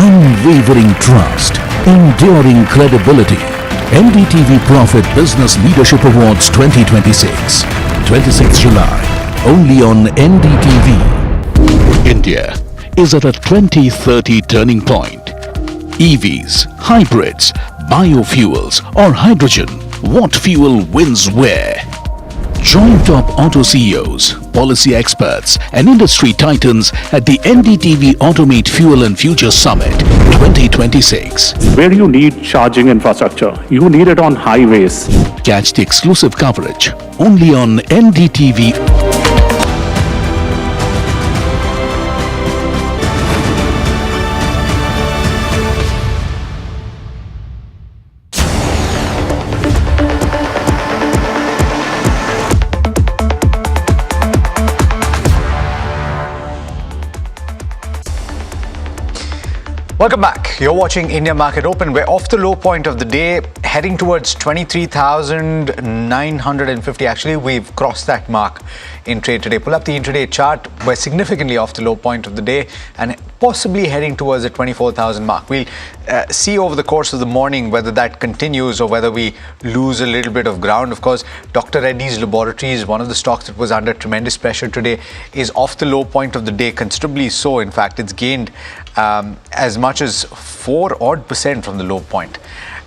unwavering trust, enduring credibility. NDTV Profit Business Leadership Awards 2026. 26th July. Only on NDTV. India is at a 2030 turning point. EVs, hybrids, biofuels or hydrogen. What fuel wins where? Join top auto CEOs, policy experts and industry titans at the NDTV Automate Fuel and Future Summit 2026. Where you need charging infrastructure, you need it on highways. Catch the exclusive coverage only on NDTV. Welcome back. You're watching India Market Open. We're off the low point of the day, heading towards 23,950. Actually, we've crossed that mark in trade today. Pull up the intraday chart. We're significantly off the low point of the day and possibly heading towards the 24,000 mark. We'll see over the course of the morning whether that continues or whether we lose a little bit of ground. Of course, Dr. Reddy's Laboratories, one of the stocks that was under tremendous pressure today, is off the low point of the day, considerably so. In fact, it's gained as much as 4% from the low point.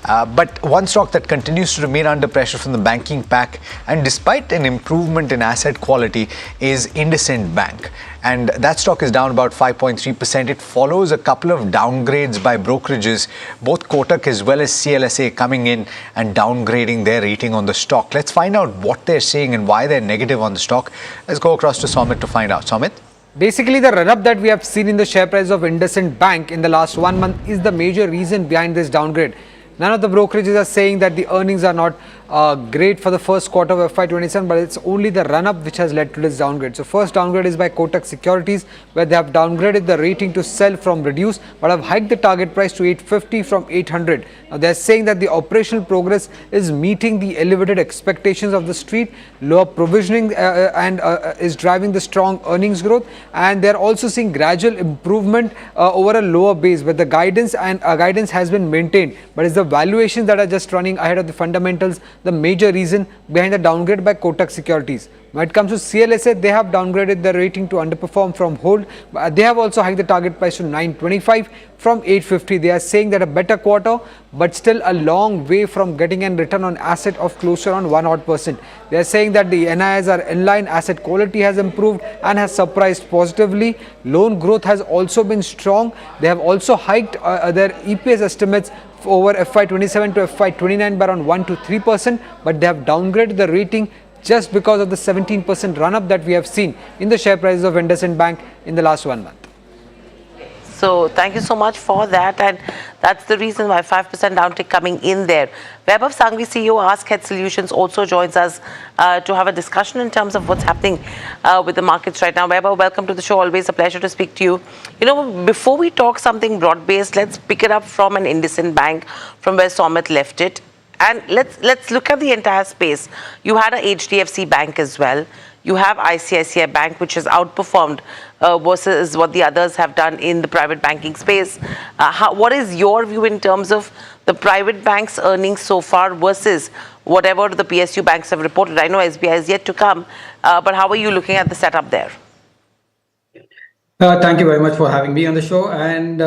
But one stock that continues to remain under pressure from the banking pack, and despite an improvement in asset quality, is IndusInd Bank. And that stock is down about 5.3%. It follows a couple of downgrades by brokerages, both Kotak as well as CLSA coming in and downgrading their rating on the stock. Let's find out what they're saying and why they're negative on the stock. Let's go across to Somit to find out. Somit? Basically, the run-up that we have seen in the share price of IndusInd Bank in the last 1 month is the major reason behind this downgrade. None of the brokerages are saying that the earnings are not great for the first quarter of FY27, but it's only the run-up which has led to this downgrade. So first downgrade is by Kotak Securities, where they have downgraded the rating to sell from reduce, but have hiked the target price to 850 from 800. Now they're saying that the operational progress is meeting the elevated expectations of the street, lower provisioning is driving the strong earnings growth, and they're also seeing gradual improvement over a lower base, where the guidance has been maintained, but it's the valuations that are just running ahead of the fundamentals, the major reason behind the downgrade by Kotak Securities. When it comes to CLSA, they have downgraded the rating to underperform from hold. They have also hiked the target price to 925 from 850. They are saying that a better quarter, but still a long way from getting a return on asset of close to around 1%. They are saying that the NIIs are in line, asset quality has improved and has surprised positively. Loan growth has also been strong. They have also hiked their EPS estimates over FY27 to FY29 by around 1 to 3%, but they have downgraded the rating just because of the 17% run-up that we have seen in the share prices of IndusInd Bank in the last 1 month. So thank you so much for that, and that's the reason why 5% downtick coming in there. Vaibhav Sanghvi, CEO Ask Head Solutions, also joins us to have a discussion in terms of what's happening with the markets right now. Vaibhav, welcome to the show. Always a pleasure to speak to you. You know, before we talk something broad-based, let's pick it up from an IndusInd Bank, from where Somit left it. And let's look at the entire space. You had a HDFC Bank as well. You have ICICI Bank, which has outperformed versus what the others have done in the private banking space. What is your view in terms of the private banks' earnings so far versus whatever the PSU banks have reported? I know SBI is yet to come, but how are you looking at the setup there? Thank you very much for having me on the show. And,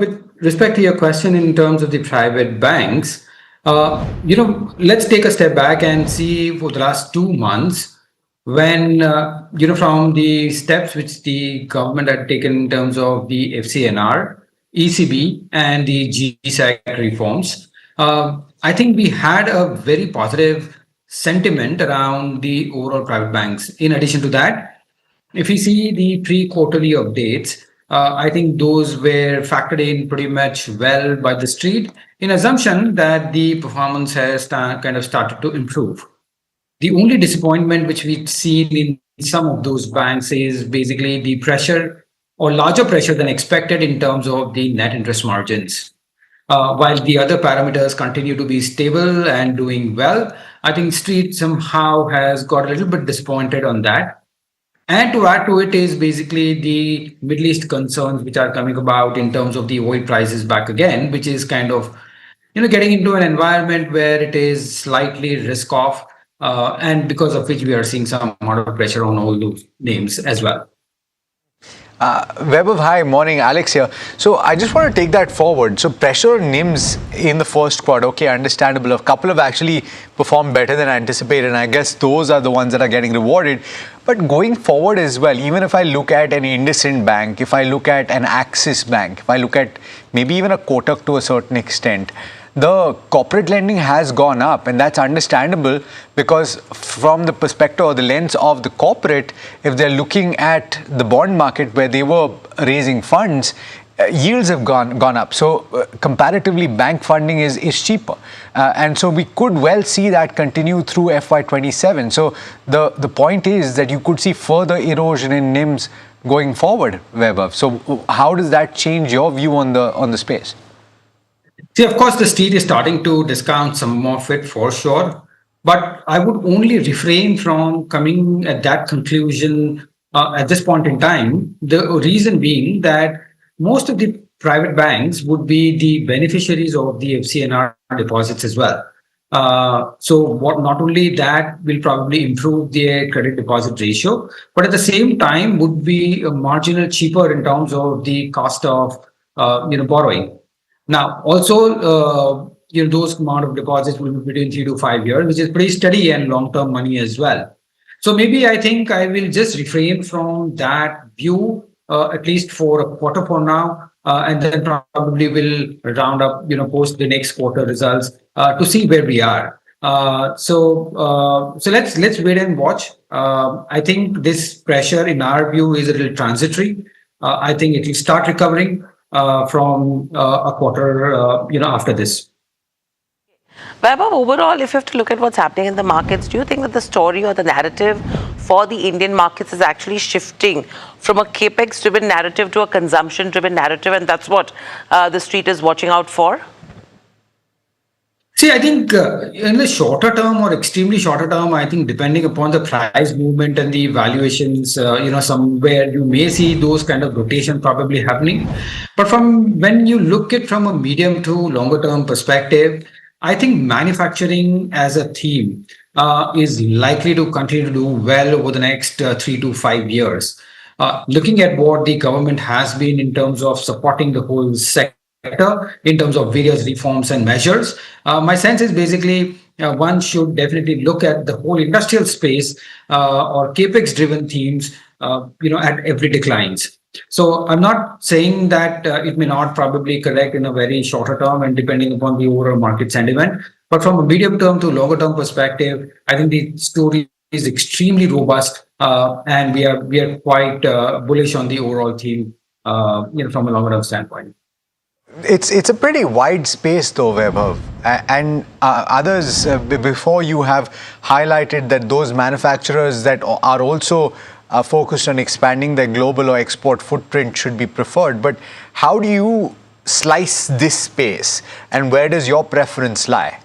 with respect to your question in terms of the private banks, let's take a step back and see for the last 2 months when, from the steps which the government had taken in terms of the FCNR, ECB, and the GSEC reforms, I think we had a very positive sentiment around the overall private banks. In addition to that, if you see the pre-quarterly updates, I think those were factored in pretty much well by the street in assumption that the performance has kind of started to improve. The only disappointment which we've seen in some of those banks is basically the pressure or larger pressure than expected in terms of the net interest margins. While the other parameters continue to be stable and doing well, I think street somehow has got a little bit disappointed on that. And to add to it is basically the Middle East concerns which are coming about in terms of the oil prices back again, which is kind of, getting into an environment where it is slightly risk off, and because of which we are seeing some amount of pressure on all those names as well. Vaibhav, hi, morning, Alex here. So I just want to take that forward. So pressure on NIMs in the first quarter, okay, understandable. A couple have actually performed better than anticipated, and I guess those are the ones that are getting rewarded. But going forward as well, even if I look at an IndusInd Bank, if I look at an Axis Bank, if I look at maybe even a Kotak to a certain extent, the corporate lending has gone up, and that's understandable because from the perspective or the lens of the corporate, if they're looking at the bond market where they were raising funds, yields have gone up. So comparatively, bank funding is cheaper. And so we could well see that continue through FY27. So the point is that you could see further erosion in NIMs going forward, Vaibhav. So how does that change your view on the space? See, of course, the street is starting to discount some of it for sure, but I would only refrain from coming at that conclusion at this point in time. The reason being that most of the private banks would be the beneficiaries of the FCNR deposits as well. So what not only that will probably improve their credit deposit ratio, but at the same time would be a marginal cheaper in terms of the cost of borrowing. Now, also, those amount of deposits will be between 3 to 5 years, which is pretty steady and long-term money as well. So maybe I think I will just refrain from that view, at least for a quarter for now, and then probably will round up, post the next quarter results to see where we are. So let's wait and watch. I think this pressure, in our view, is a little transitory. I think it will start recovering from a quarter, after this. Vaibhav, overall, if you have to look at what's happening in the markets, do you think that the story or the narrative for the Indian markets is actually shifting from a capex-driven narrative to a consumption-driven narrative, and that's what the street is watching out for? See, I think in the shorter term or extremely shorter term, I think depending upon the price movement and the valuations, somewhere you may see those kind of rotation probably happening. But when you look at from a medium to longer term perspective, I think manufacturing as a theme is likely to continue to do well over the next 3 to 5 years. Looking at what the government has been in terms of supporting the whole sector, in terms of various reforms and measures, my sense is basically one should definitely look at the whole industrial space or capex driven themes at every declines. So I'm not saying that it may not probably correct in a very shorter term and depending upon the overall market sentiment, but from a medium term to longer term perspective, I think the story is extremely robust, and we are quite bullish on the overall theme from a longer term standpoint. It's a pretty wide space though, Vaibhav, and others before you have highlighted that those manufacturers that are also focused on expanding their global or export footprint should be preferred. But how do you slice this space, and where does your preference lie?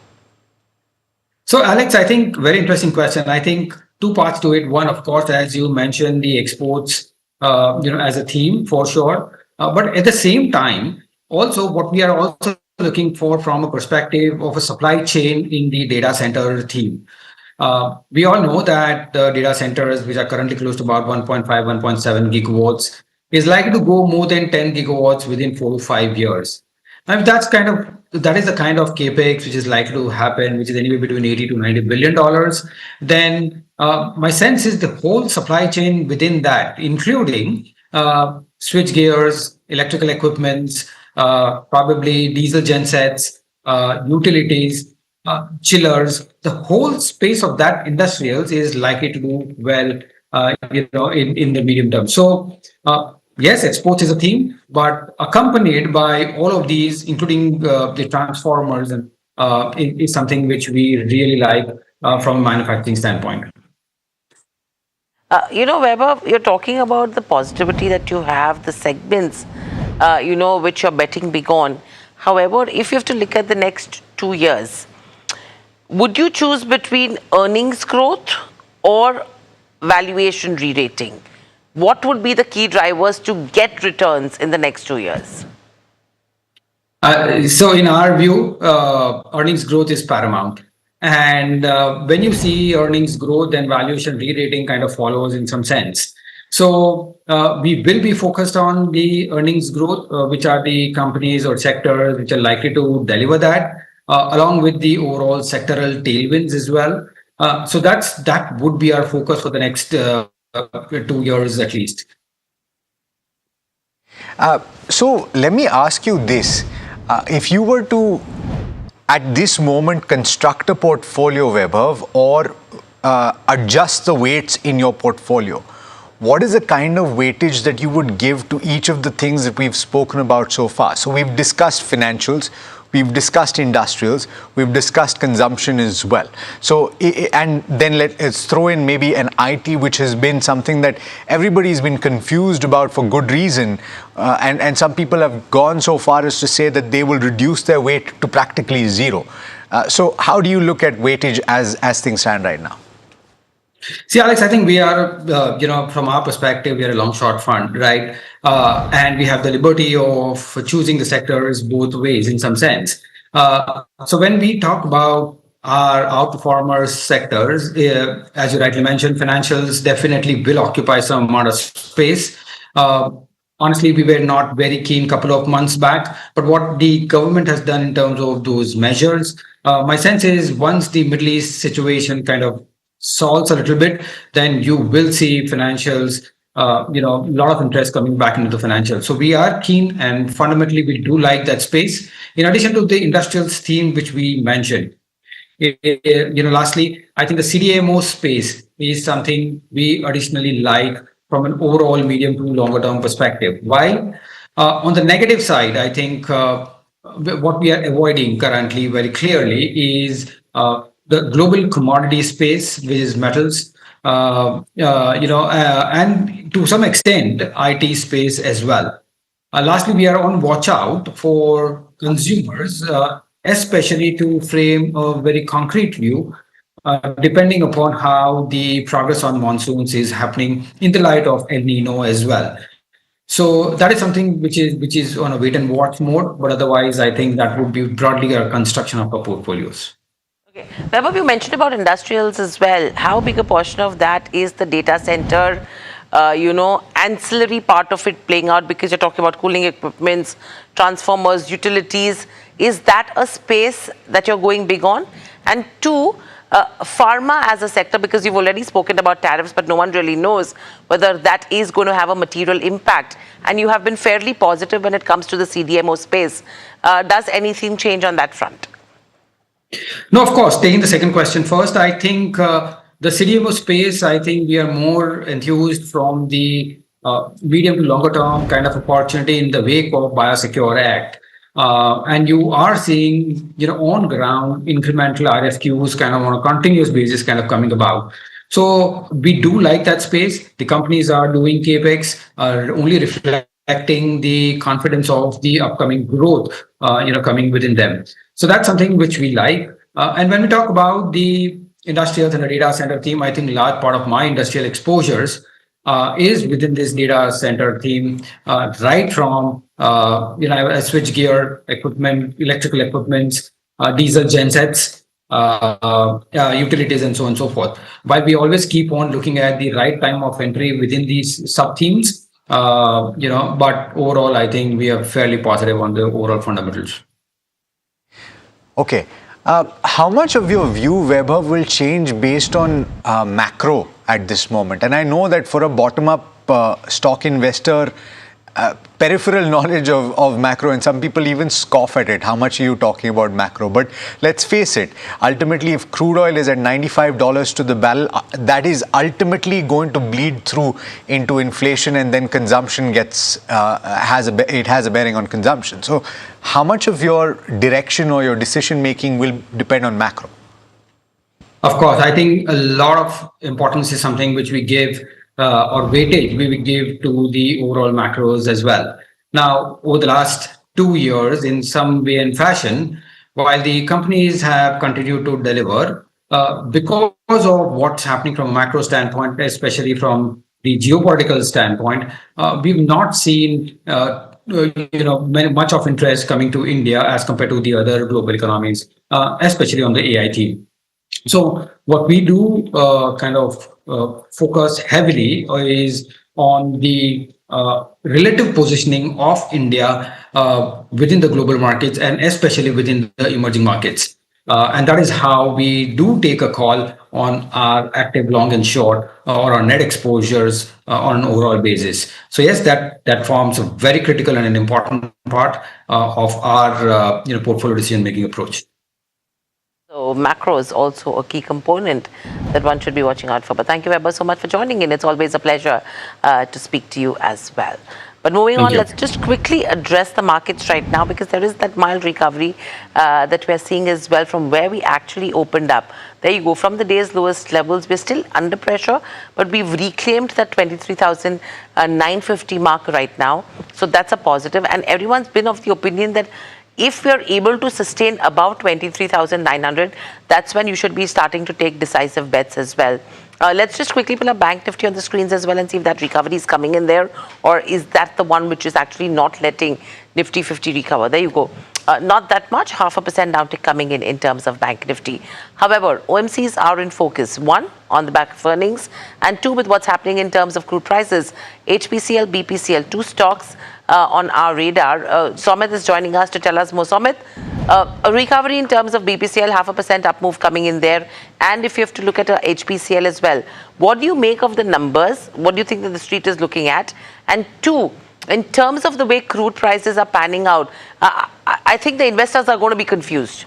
So, Alex, I think very interesting question. I think two parts to it. One, of course, as you mentioned, the exports, as a theme for sure. But at the same time, also what we are also looking for from a perspective of a supply chain in the data center theme. We all know that the data centers, which are currently close to about 1.5, 1.7 gigawatts, is likely to go more than 10 gigawatts within 4 to 5 years. And that is the kind of capex which is likely to happen, which is anywhere between 80 to 90 billion dollars. Then my sense is the whole supply chain within that, including switch gears, electrical equipments, probably diesel gensets, utilities, chillers, the whole space of that industrials is likely to do well, in the medium term. So, yes, exports is a theme, but accompanied by all of these, including the transformers, and is something which we really like from a manufacturing standpoint. Weber, you're talking about the positivity that you have, the segments, which you're betting big on. However, if you have to look at the next 2 years, would you choose between earnings growth or valuation re-rating? What would be the key drivers to get returns in the next 2 years? So in our view, earnings growth is paramount. And when you see earnings growth, then valuation re-rating kind of follows in some sense. So we will be focused on the earnings growth, which are the companies or sectors which are likely to deliver that, along with the overall sectoral tailwinds as well. So that would be our focus for the next 2 years at least. So let me ask you this. If you were to, at this moment, construct a portfolio, Vaibhav, or adjust the weights in your portfolio, what is the kind of weightage that you would give to each of the things that we've spoken about so far? So we've discussed financials, we've discussed industrials, we've discussed consumption as well. So, and then let's throw in maybe an IT, which has been something that everybody's been confused about for good reason. And some people have gone so far as to say that they will reduce their weight to practically zero. So how do you look at weightage as things stand right now? See, Alex, I think we are, from our perspective, we are a long short fund, right? And we have the liberty of choosing the sectors both ways in some sense. So when we talk about our outperformers sectors, as you rightly mentioned, financials definitely will occupy some amount of space. Honestly, we were not very keen a couple of months back, but what the government has done in terms of those measures, my sense is once the Middle East situation kind of solves a little bit, then you will see financials, a lot of interest coming back into the financials. So we are keen, and fundamentally we do like that space. In addition to the industrials theme, which we mentioned, lastly, I think the CDMO space is something we additionally like from an overall medium to longer term perspective. While on the negative side, I think what we are avoiding currently very clearly is the global commodity space, which is metals, and to some extent, IT space as well. Lastly, we are on watch out for consumers, especially to frame a very concrete view, depending upon how the progress on monsoons is happening in the light of El Nino as well. So that is something which is on a wait and watch mode, but otherwise, I think that would be broadly a construction of our portfolios. Okay. Vaibhav, you mentioned about industrials as well. How big a portion of that is the data center, ancillary part of it playing out, because you're talking about cooling equipments, transformers, utilities. Is that a space that you're going big on? And two, pharma as a sector, because you've already spoken about tariffs, but no one really knows whether that is going to have a material impact. And you have been fairly positive when it comes to the CDMO space. Does anything change on that front? No, of course. Taking the second question first, I think the CDMO space, I think we are more enthused from the medium to longer term kind of opportunity in the wake of Biosecure Act. And you are seeing, on ground incremental RFQs kind of on a continuous basis kind of coming about. So we do like that space. The companies are doing capex, are only reflecting the confidence of the upcoming growth, coming within them. So that's something which we like. And when we talk about the industrials and the data center theme, I think large part of my industrial exposures is within this data center theme, right from switch gear equipment, electrical equipments, diesel gensets, utilities, and so on and so forth. While we always keep on looking at the right time of entry within these sub themes, but overall, I think we are fairly positive on the overall fundamentals. Okay. How much of your view, Vaibhav, will change based on macro at this moment? And I know that for a bottom-up stock investor, peripheral knowledge of macro, and some people even scoff at it. How much are you talking about macro? But let's face it, ultimately, if crude oil is at $95 to the barrel, that is ultimately going to bleed through into inflation, and then consumption has a bearing on consumption. So how much of your direction or your decision making will depend on macro? Of course, I think a lot of importance is something which we give or weightage we will give to the overall macros as well. Now, over the last 2 years, in some way and fashion, while the companies have continued to deliver, because of what's happening from a macro standpoint, especially from the geopolitical standpoint, we've not seen much of interest coming to India as compared to the other global economies, especially on the AI team. So what we do focus heavily is on the relative positioning of India within the global markets and especially within the emerging markets. And that is how we do take a call on our active long and short or our net exposures on an overall basis. So yes, that forms a very critical and an important part of our portfolio decision-making approach. So macro is also a key component that one should be watching out for. But thank you, Vaibhav, so much for joining in. It's always a pleasure to speak to you as well. But moving on, let's just quickly address the markets right now, because there is that mild recovery that we're seeing as well from where we actually opened up. There you go, from the day's lowest levels, we're still under pressure, but we've reclaimed that 23,950 mark right now. So that's a positive. And everyone's been of the opinion that if we're able to sustain above 23,900, that's when you should be starting to take decisive bets as well. Let's just quickly pull up Bank Nifty on the screens as well and see if that recovery is coming in there, or is that the one which is actually not letting Nifty 50 recover. There you go. Not that much, 0.5% downtick coming in terms of Bank Nifty. However, OMCs are in focus. One, on the back of earnings, and two, with what's happening in terms of crude prices. HPCL, BPCL, two stocks on our radar. Somit is joining us to tell us more. Somit, a recovery in terms of BPCL, 0.5% up move coming in there. And if you have to look at HPCL as well, what do you make of the numbers? What do you think that the street is looking at? And two, in terms of the way crude prices are panning out, I think the investors are going to be confused.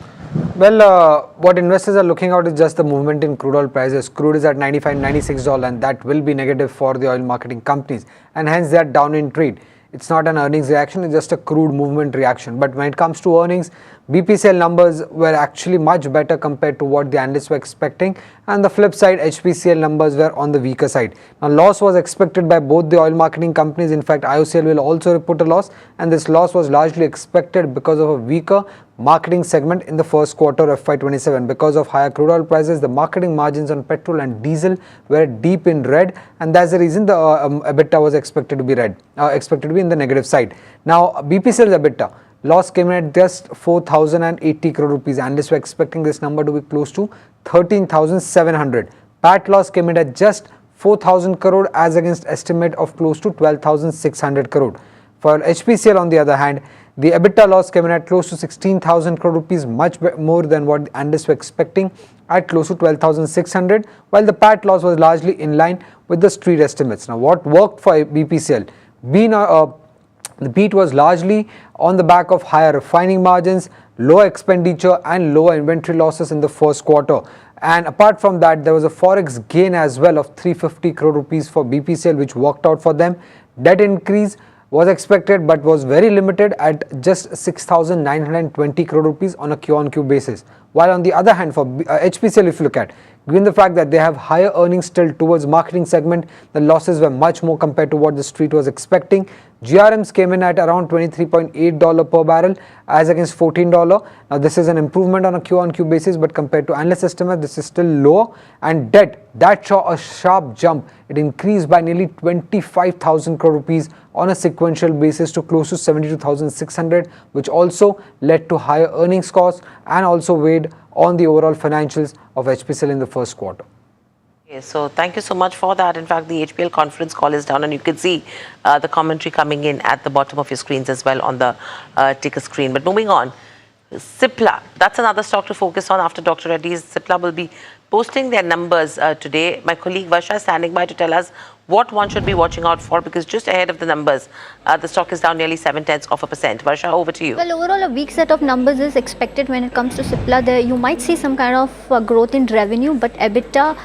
Well, what investors are looking at is just the movement in crude oil prices. Crude is at $95, $96, and that will be negative for the oil marketing companies, and hence they are down in trade. It's not an earnings reaction, it's just a crude movement reaction. But when it comes to earnings, BPCL numbers were actually much better compared to what the analysts were expecting, and the flip side, HPCL numbers were on the weaker side. Now, loss was expected by both the oil marketing companies. In fact, IOCL will also report a loss, and this loss was largely expected because of a weaker marketing segment in the first quarter of FY27. Because of higher crude oil prices, the marketing margins on petrol and diesel were deep in red, and that's the reason the EBITDA was expected to be in the negative side. Now, BPCL's EBITDA loss came in at just 4,080 crore rupees. Analysts were expecting this number to be close to 13,700. PAT loss came in at just 4,000 crore as against estimate of close to 12,600 crore. For HPCL, on the other hand, the EBITDA loss came in at close to 16,000 crore rupees, much more than what the analysts were expecting, at close to 12,600, while the PAT loss was largely in line with the street estimates. Now, what worked for BPCL? The beat was largely on the back of higher refining margins, lower expenditure, and lower inventory losses in the first quarter. And apart from that, there was a forex gain as well of 350 crore rupees for BPCL, which worked out for them. Debt increase was expected but was very limited at just 6,920 crore rupees on a Q-on-Q basis. While on the other hand, for HPCL, if you look at, given the fact that they have higher earnings still towards marketing segment, the losses were much more compared to what the street was expecting. GRMs came in at around $23.8 per barrel as against $14. Now this is an improvement on a Q-on-Q basis, but compared to analyst estimate, this is still lower. And debt, that saw a sharp jump. It increased by nearly 25,000 crore rupees on a sequential basis to close to 72,600, which also led to higher earnings costs and also weighed on the overall financials of HPCL in the first quarter. Okay, so thank you so much for that. In fact, the HPL conference call is down and you can see the commentary coming in at the bottom of your screens as well on the ticker screen. But moving on, Cipla, that's another stock to focus on after Dr. Reddy's. Cipla will be posting their numbers today. My colleague Varsha is standing by to tell us what one should be watching out for, because just ahead of the numbers, the stock is down nearly 0.7%. Varsha, over to you. Well, overall, a weak set of numbers is expected when it comes to Cipla. There, you might see some kind of growth in revenue, but EBITDA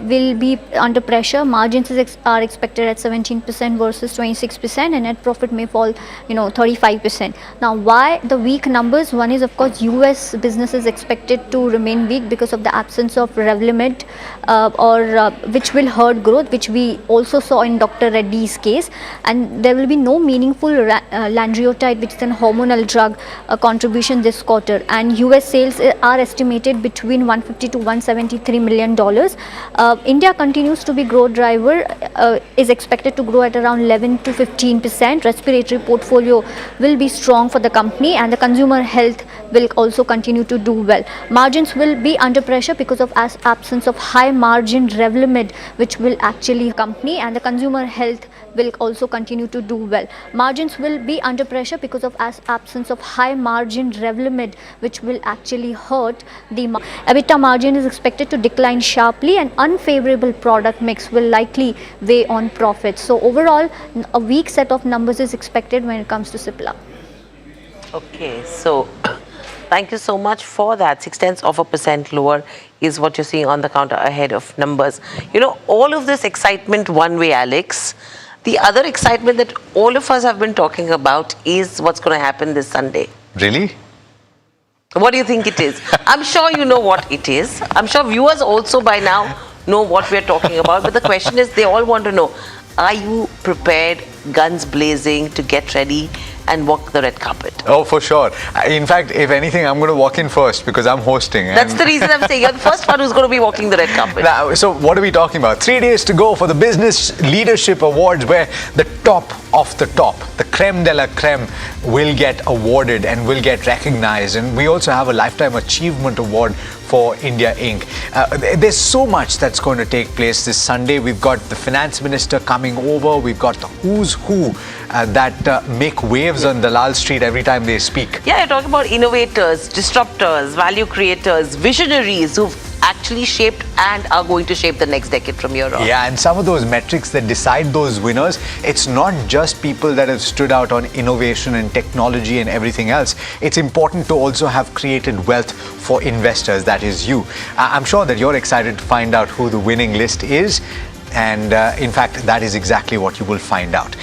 will be under pressure. Margins are expected at 17% versus 26%, and net profit may fall, 35%. Now, why the weak numbers? One is, of course, US business is expected to remain weak because of the absence of Revlimid, which will hurt growth, which we also saw in Dr. Reddy's case. And there will be no meaningful lanreotide, which is a hormonal drug, contribution this quarter. And US sales are estimated between $150 to $173 million. India continues to be growth driver, is expected to grow at around 11 to 15%. Respiratory portfolio will be strong for the company, and the consumer health will also continue to do well. Margins will be under pressure because of absence of high margin Revlimid, which will actually company, and the consumer health will also continue to do well. Margins will be under pressure because of absence of high margin Revlimid, which will actually hurt the EBITDA margin is expected to decline sharply, and unfavorable product mix will likely weigh on profits. So overall, a weak set of numbers is expected when it comes to Cipla. Okay, so thank you so much for that. 0.6% lower is what you're seeing on the counter ahead of numbers. All of this excitement one way, Alex. The other excitement that all of us have been talking about is what's going to happen this Sunday. Really? What do you think it is? I'm sure you know what it is. I'm sure viewers also by now know what we're talking about. But the question is, they all want to know, are you prepared, guns blazing, to get ready and walk the red carpet? Oh, for sure. In fact, if anything, I'm going to walk in first because I'm hosting. That's the reason I'm saying you're the first one who's going to be walking the red carpet. Now, so what are we talking about? 3 days to go for the Business Leadership Awards, where the top of the top, the creme de la creme, will get awarded and will get recognized. And we also have a Lifetime Achievement Award for India Inc. There's so much that's going to take place this Sunday. We've got the finance minister coming over. We've got the who's who that make waves on Dalal Street every time they speak. Yeah, you're talking about innovators, disruptors, value creators, visionaries who've actually shaped and are going to shape the next decade from here on. Yeah, and some of those metrics that decide those winners, it's not just people that have stood out on innovation and technology and everything else. It's important to also have created wealth for investors, that is you. I'm sure that you're excited to find out who the winning list is. And in fact, that is exactly what you will find out.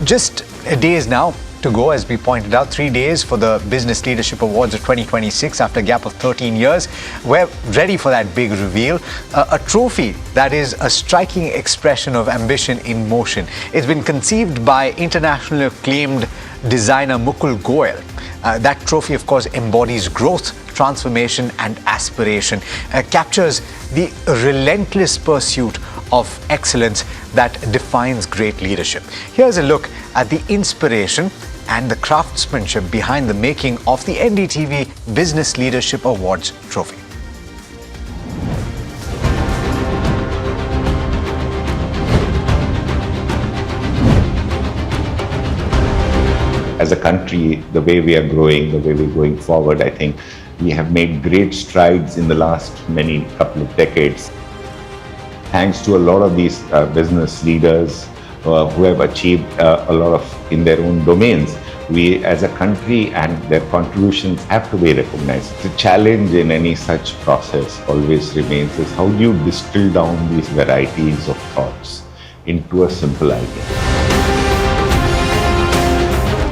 Just days now to go, as we pointed out, 3 days for the Business Leadership Awards of 2026 after a gap of 13 years. We're ready for that big reveal. A trophy that is a striking expression of ambition in motion. It's been conceived by internationally acclaimed designer Mukul Goyal. That trophy, of course, embodies growth, transformation and aspiration, captures the relentless pursuit of excellence that defines great leadership. Here's a look at the inspiration and the craftsmanship behind the making of the NDTV Business Leadership Awards trophy. As a country, the way we are growing, the way we're going forward, I think we have made great strides in the last couple of decades. Thanks to a lot of these business leaders who have achieved a lot of in their own domains. We as a country and their contributions have to be recognized. The challenge in any such process always remains is how do you distill down these varieties of thoughts into a simple idea.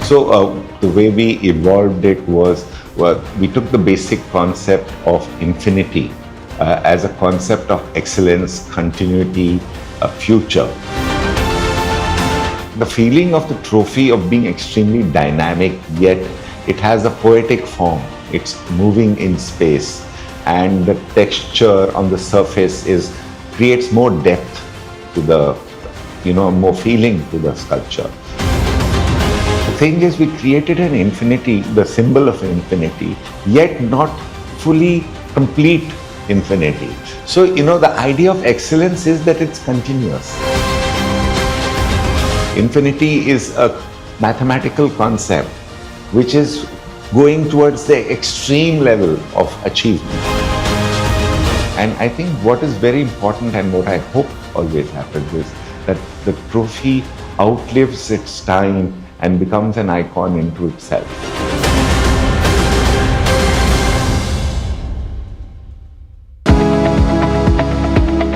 So the way we evolved it was we took the basic concept of infinity as a concept of excellence, continuity, a future. The feeling of the trophy of being extremely dynamic, yet it has a poetic form. It's moving in space, and the texture on the surface creates more depth to the, more feeling to the sculpture. The thing is, we created an infinity, the symbol of infinity, yet not fully complete infinity. So, the idea of excellence is that it's continuous. Infinity is a mathematical concept which is going towards the extreme level of achievement. And I think what is very important, and what I hope always happens, is that the trophy outlives its time and becomes an icon into itself.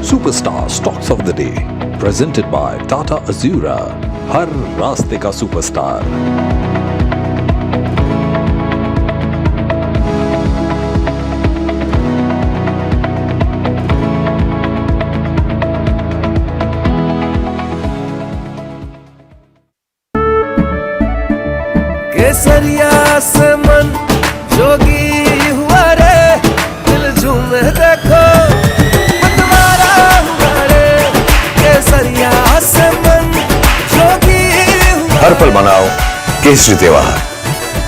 Superstar Stocks of the Day, presented by Tata Azura. हर रास्ते का superstar. केसरिया से मन जोगी हुआ रे, दिल झूमे देखो मतवारा हुआ रे. केसरिया से मन जोगी हुआ. हर पल मनाओ केसरी त्योहार.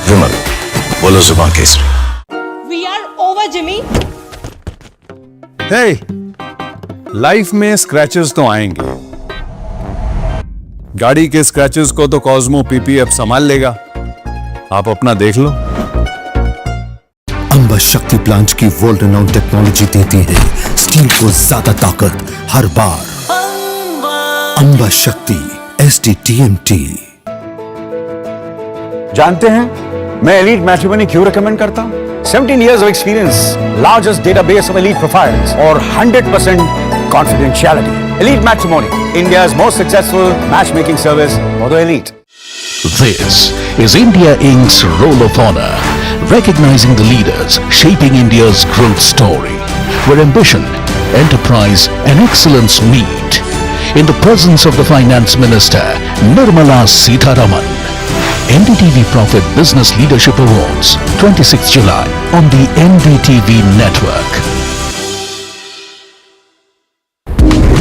विमल, बोलो जुबान Kesari. We are over, Jimmy. Hey, life में स्क्रैचेस तो आएंगे. गाड़ी के स्क्रैचेस को तो कॉस्मो पीपीएफ संभाल लेगा. आप अपना देख लो. अंबा शक्ति प्लांट की वर्ल्ड रेनाउंड टेक्नोलॉजी देती है स्टील को ज्यादा ताकत हर बार. अंबा शक्ति SDTMT. जानते हैं मैं एलीट मैट्रिमोनी क्यों रेकमेंड करता हूं? 17 years of experience, largest database of elite profiles, और 100% confidentiality. Elite Matrimony, India's most successful matchmaking service for the elite. This is India Inc.'s Roll of Honor, recognizing the leaders shaping India's growth story, where ambition, enterprise and excellence meet. In the presence of the Finance Minister, Nirmala Sitharaman. NDTV Profit Business Leadership Awards, 26 July on the NDTV network.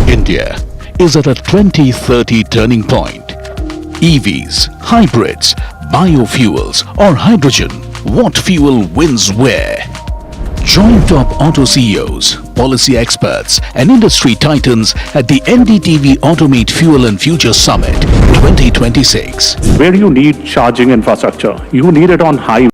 India is at a 2030 turning point. EVs, hybrids, biofuels or hydrogen, what fuel wins where? Join top auto CEOs, policy experts and industry titans at the NDTV Automate Fuel and Future Summit 2026. Where you need charging infrastructure, you need it on high.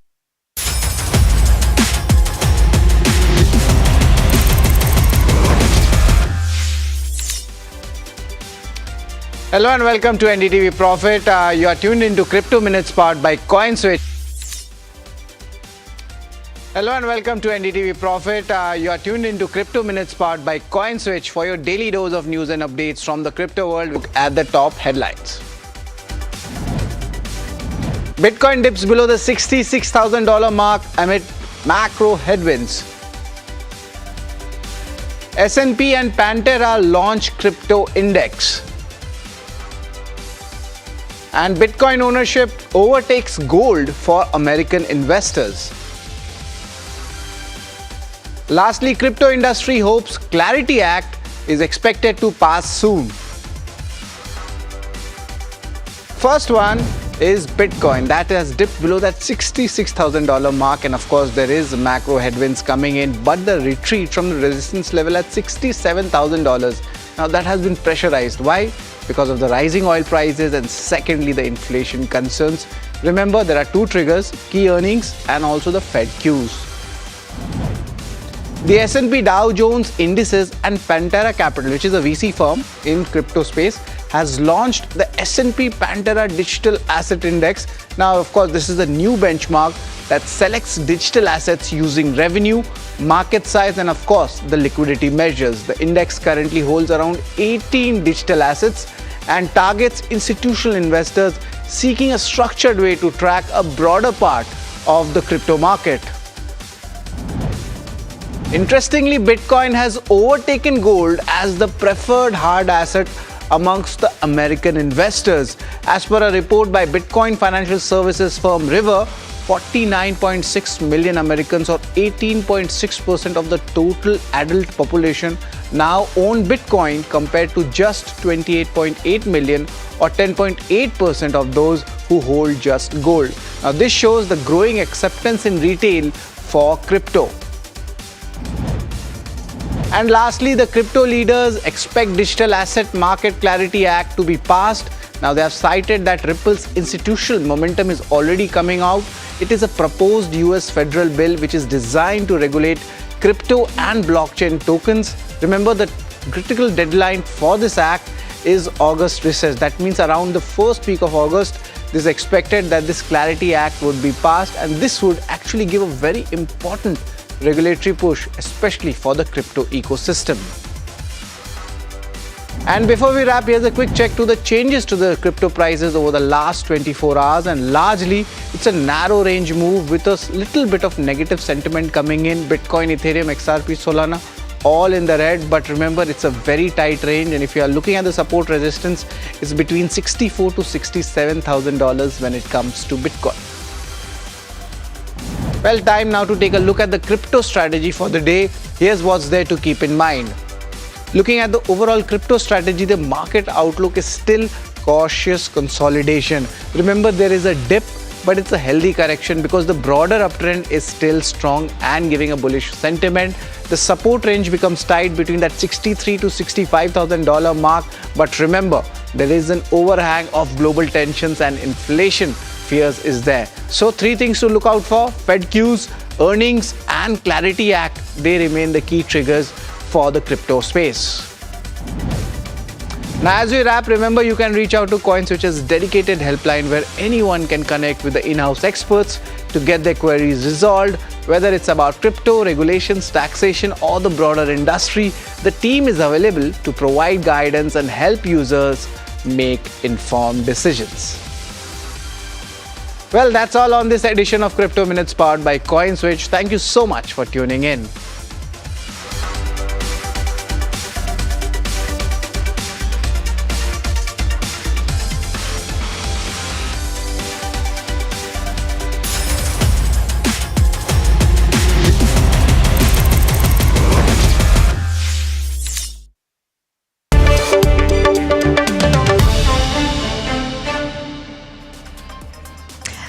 Hello and welcome to NDTV Profit. You are tuned into Crypto Minutes powered by CoinSwitch. Hello and welcome to NDTV Profit. You are tuned into Crypto Minutes powered by CoinSwitch for your daily dose of news and updates from the crypto world. At the top headlines. Bitcoin dips below the $66,000 mark amid macro headwinds. S&P and Pantera launch crypto index. And Bitcoin ownership overtakes gold for American investors. Lastly, crypto industry hopes Clarity Act is expected to pass soon. First one is Bitcoin, that has dipped below that $66,000 mark, and of course there is macro headwinds coming in, but the retreat from the resistance level at $67,000, now that has been pressurized. Why? Because of the rising oil prices and secondly the inflation concerns. Remember, there are two triggers: key earnings and also the Fed cues. The S&P Dow Jones Indices and Pantera Capital, which is a VC firm in crypto space, has launched the S&P Pantera Digital Asset Index. Now, of course, this is a new benchmark that selects digital assets using revenue, market size, and of course, the liquidity measures. The index currently holds around 18 digital assets and targets institutional investors seeking a structured way to track a broader part of the crypto market. Interestingly, Bitcoin has overtaken gold as the preferred hard asset amongst the American investors. As per a report by Bitcoin financial services firm River, 49.6 million Americans, or 18.6% of the total adult population, now own Bitcoin, compared to just 28.8 million, or 10.8% of those who hold just gold. Now, this shows the growing acceptance in retail for crypto. And lastly, the crypto leaders expect Digital Asset Market Clarity Act to be passed. Now, they have cited that Ripple's institutional momentum is already coming out. It is a proposed US federal bill which is designed to regulate crypto and blockchain tokens. Remember, the critical deadline for this act is August recess. That means around the first week of August, it is expected that this Clarity Act would be passed, and this would actually give a very important regulatory push, especially for the crypto ecosystem. And before we wrap, here's a quick check to the changes to the crypto prices over the last 24 hours. And largely, it's a narrow range move with a little bit of negative sentiment coming in. Bitcoin, Ethereum, XRP, Solana, all in the red. But remember, it's a very tight range. And if you are looking at the support resistance, it's between $64,000 to $67,000 when it comes to Bitcoin. Well, time now to take a look at the crypto strategy for the day. Here's what's there to keep in mind. Looking at the overall crypto strategy, the market outlook is still cautious consolidation. Remember, there is a dip, but it's a healthy correction because the broader uptrend is still strong and giving a bullish sentiment. The support range becomes tight between that $63,000 to $65,000 mark. But remember, there is an overhang of global tensions and inflation fears is there. So, three things to look out for: Fed cues, earnings, and Clarity Act. They remain the key triggers for the crypto space. Now, as we wrap, remember, you can reach out to CoinSwitch's dedicated helpline where anyone can connect with the in-house experts to get their queries resolved. Whether it's about crypto, regulations, taxation, or the broader industry, the team is available to provide guidance and help users make informed decisions. Well, that's all on this edition of Crypto Minutes powered by CoinSwitch. Thank you so much for tuning in.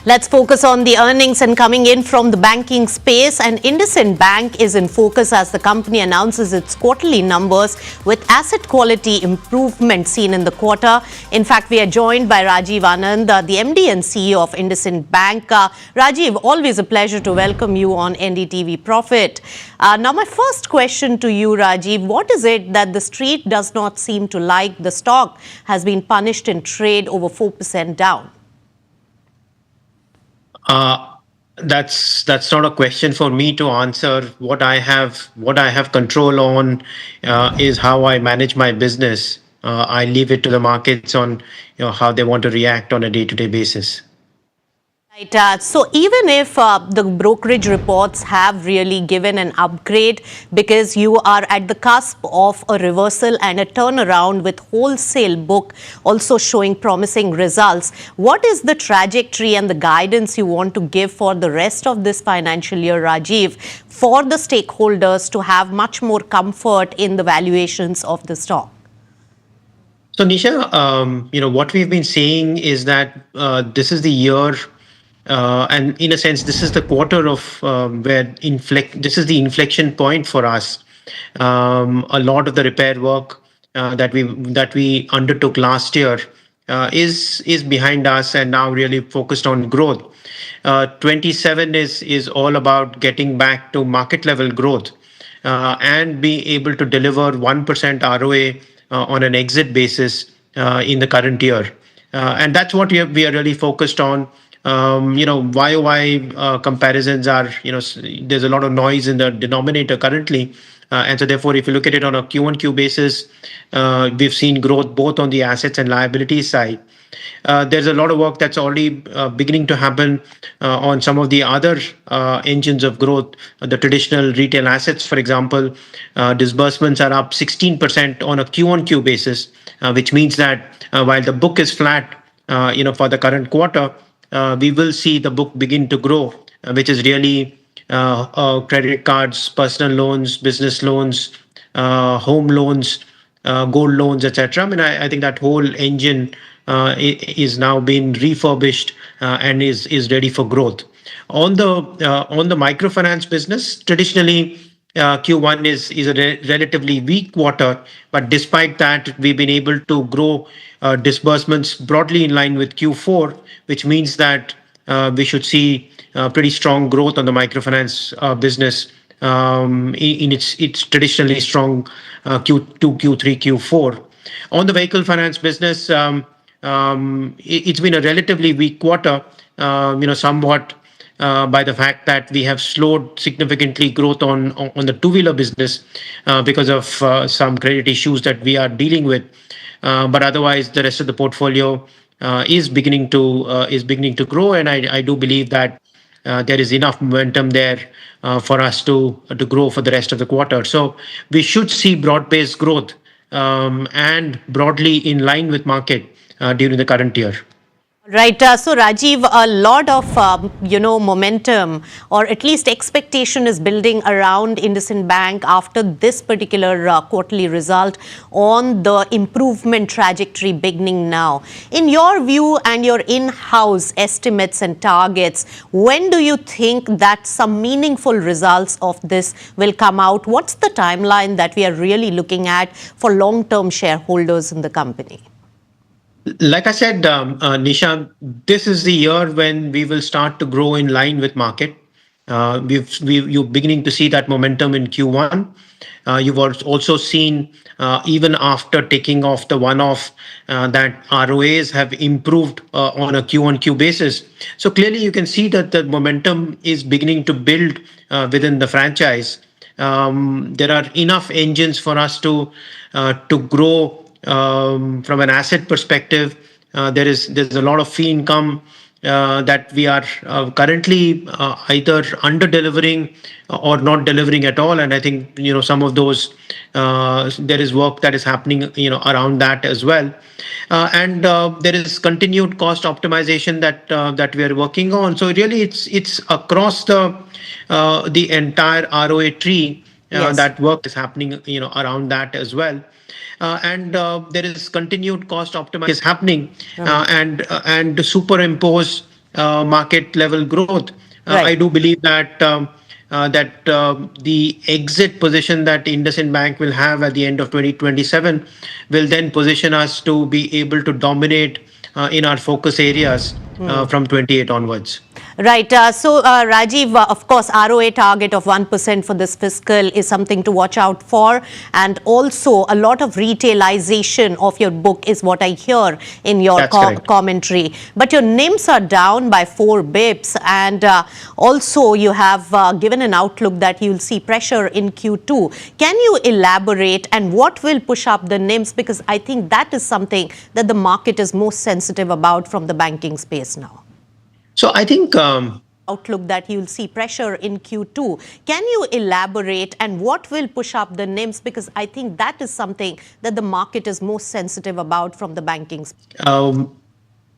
Let's focus on the earnings and coming in from the banking space. And IndusInd Bank is in focus as the company announces its quarterly numbers with asset quality improvement seen in the quarter. In fact, we are joined by Rajiv Anand, the MD and CEO of IndusInd Bank. Rajiv, always a pleasure to welcome you on NDTV Profit. Now, my first question to you, Rajiv, what is it that the street does not seem to like? The stock has been punished in trade over 4% down. That's not a question for me to answer. What I have control on is how I manage my business. I leave it to the markets on how they want to react on a day-to-day basis. Right. So even if the brokerage reports have really given an upgrade because you are at the cusp of a reversal and a turnaround with wholesale book also showing promising results, what is the trajectory and the guidance you want to give for the rest of this financial year, Rajiv, for the stakeholders to have much more comfort in the valuations of the stock? So Nisha, what we've been saying is that this is the year. And in a sense, this is the quarter of where this is the inflection point for us. A lot of the repair work that we undertook last year is behind us and now really focused on growth. 27 is all about getting back to market level growth and be able to deliver 1% ROA on an exit basis in the current year. And that's what we are really focused on. YOY comparisons are, there's a lot of noise in the denominator currently. And so therefore, if you look at it on a Q1Q basis, we've seen growth both on the assets and liabilities side. There's a lot of work that's already beginning to happen on some of the other engines of growth. The traditional retail assets, for example, disbursements are up 16% on a Q-on-Q basis, which means that while the book is flat, for the current quarter, we will see the book begin to grow, which is really credit cards, personal loans, business loans, home loans, gold loans, etc. I mean, I think that whole engine is now being refurbished and is ready for growth. On the microfinance business, traditionally Q1 is a relatively weak quarter, but despite that, we've been able to grow disbursements broadly in line with Q4, which means that we should see pretty strong growth on the microfinance business in its traditionally strong Q2, Q3, Q4. On the vehicle finance business, it's been a relatively weak quarter, somewhat by the fact that we have slowed significantly growth on the two-wheeler business because of some credit issues that we are dealing with. But otherwise, the rest of the portfolio is beginning to grow, and I do believe that there is enough momentum there for us to grow for the rest of the quarter. So we should see broad-based growth and broadly in line with market during the current year. Right. So, Rajiv, a lot of, momentum or at least expectation is building around IndusInd Bank after this particular quarterly result on the improvement trajectory beginning now. In your view and your in-house estimates and targets, when do you think that some meaningful results of this will come out? What's the timeline that we are really looking at for long-term shareholders in the company? Like I said, Nisha, this is the year when we will start to grow in line with market. You're beginning to see that momentum in Q1. You've also seen, even after taking off the one-off, that ROAs have improved on a Q-on-Q basis. So clearly you can see that the momentum is beginning to build within the franchise. There are enough engines for us to grow. From an asset perspective, there's a lot of fee income that we are currently either under delivering or not delivering at all, and I think some of those there is work that is happening around that as well, and there is continued cost optimization that we are working on. So really, it's across the entire ROA tree. Yes. That work is happening around that as well. And there is continued cost optimization is happening and to superimpose market level growth. Right. I do believe that the exit position that IndusInd Bank will have at the end of 2027 will then position us to be able to dominate in our focus areas from 28 onwards. Right. So, Rajiv, of course, ROA target of 1% for this fiscal is something to watch out for. And also, a lot of retailization of your book is what I hear in your commentary. But your NIMs are down by 4 bips. And also, you have given an outlook that you'll see pressure in Q2. Can you elaborate and what will push up the NIMs? Because I think that is something that the market is most sensitive about from the banking space now. So I think outlook that you'll see pressure in Q2. Can you elaborate and what will push up the NIMs? Because I think that is something that the market is most sensitive about from the banking space.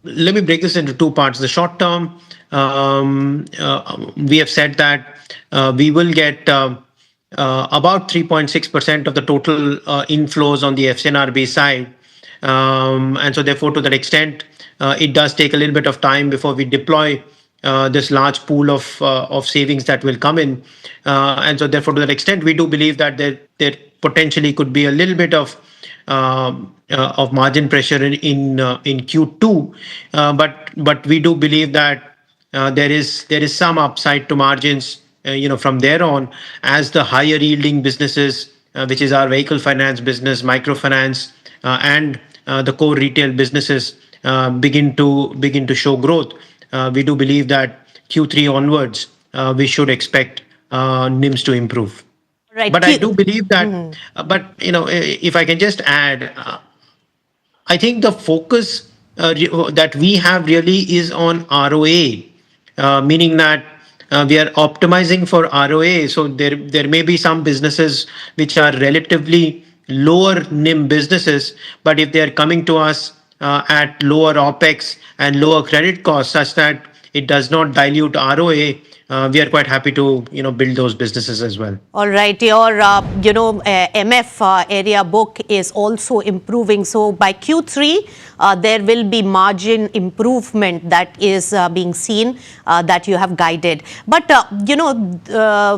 Let me break this into 2 parts. The short term, we have said that we will get about 3.6% of the total inflows on the FCNRB side. And so therefore, to that extent, it does take a little bit of time before we deploy this large pool of savings that will come in. And so therefore, to that extent, we do believe that there potentially could be a little bit of margin pressure in Q2. But we do believe that there is some upside to margins from there on as the higher yielding businesses, which is our vehicle finance business, microfinance, and the core retail businesses begin to show growth. We do believe that Q3 onwards, we should expect NIMs to improve. Right. But I do believe that, but if I can just add, I think the focus that we have really is on ROA, meaning that we are optimizing for ROA. So there may be some businesses which are relatively lower NIM businesses, but if they are coming to us at lower OPEX and lower credit costs such that it does not dilute ROA, we are quite happy to build those businesses as well. All right, your MF area book is also improving. So by Q3, there will be margin improvement that is being seen that you have guided. But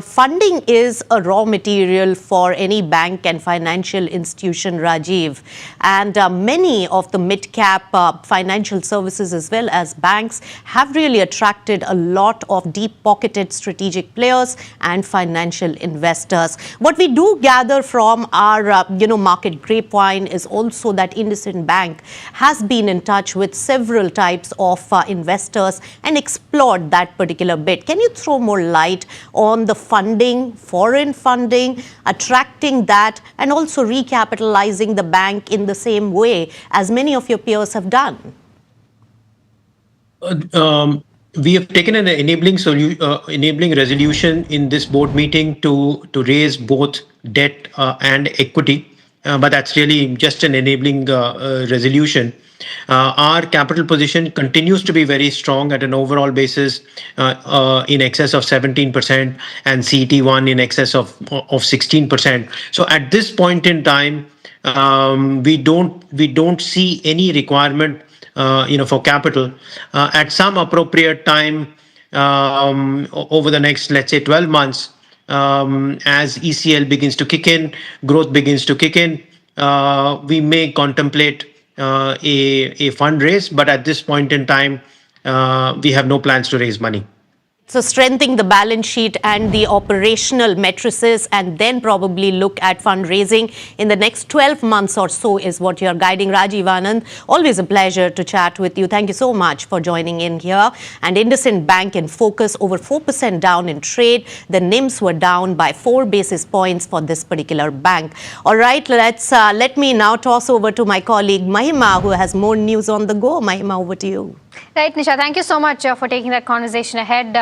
funding is a raw material for any bank and financial institution, Rajiv, and many of the mid-cap financial services as well as banks have really attracted a lot of deep-pocketed strategic players and financial investors. What we do gather from our market grapevine is also that IndusInd Bank has been in touch with several types of investors and explored that particular bit. Can you throw more light on the funding, foreign funding, attracting that, and also recapitalizing the bank in the same way as many of your peers have done? We have taken an enabling resolution in this board meeting to raise both debt and equity, but that's really just an enabling resolution. Our capital position continues to be very strong at an overall basis, in excess of 17%, and CET1 in excess of 16%. So at this point in time, we don't see any requirement for capital. At some appropriate time over the next, let's say, 12 months, as ECL begins to kick in, growth begins to kick in, we may contemplate a fundraise, but at this point in time, we have no plans to raise money. So strengthening the balance sheet and the operational matrices, and then probably look at fundraising in the next 12 months or so is what you're guiding. Rajiv Anand, always a pleasure to chat with you. Thank you so much for joining in here. And IndusInd Bank in focus, over 4% down in trade. The NIMs were down by 4 basis points for this particular bank. All right, let me now toss over to my colleague Mahima, who has more news on the go. Mahima, over to you. Right, Nisha, thank you so much for taking that conversation ahead.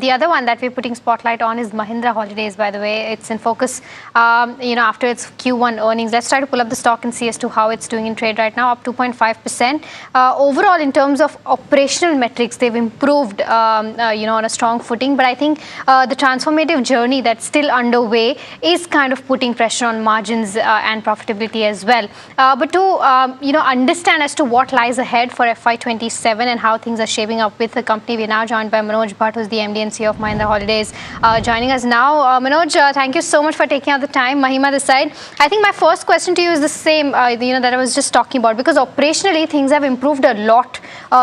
The other one that we're putting spotlight on is Mahindra Holidays, by the way. It's in focus, after its Q1 earnings. Let's try to pull up the stock and see as to how it's doing in trade right now, up 2.5%. Overall, in terms of operational metrics, they've improved, on a strong footing. But I think the transformative journey that's still underway is kind of putting pressure on margins and profitability as well. But to, understand as to what lies ahead for FY27 and how things are shaping up with the company, we're now joined by Manoj Bhatt, who's the MD and CEO of Mahindra Holidays, joining us now. Manoj, thank you so much for taking out the time. Mahima this side. I think my first question to you is the same, that I was just talking about, because operationally things have improved a lot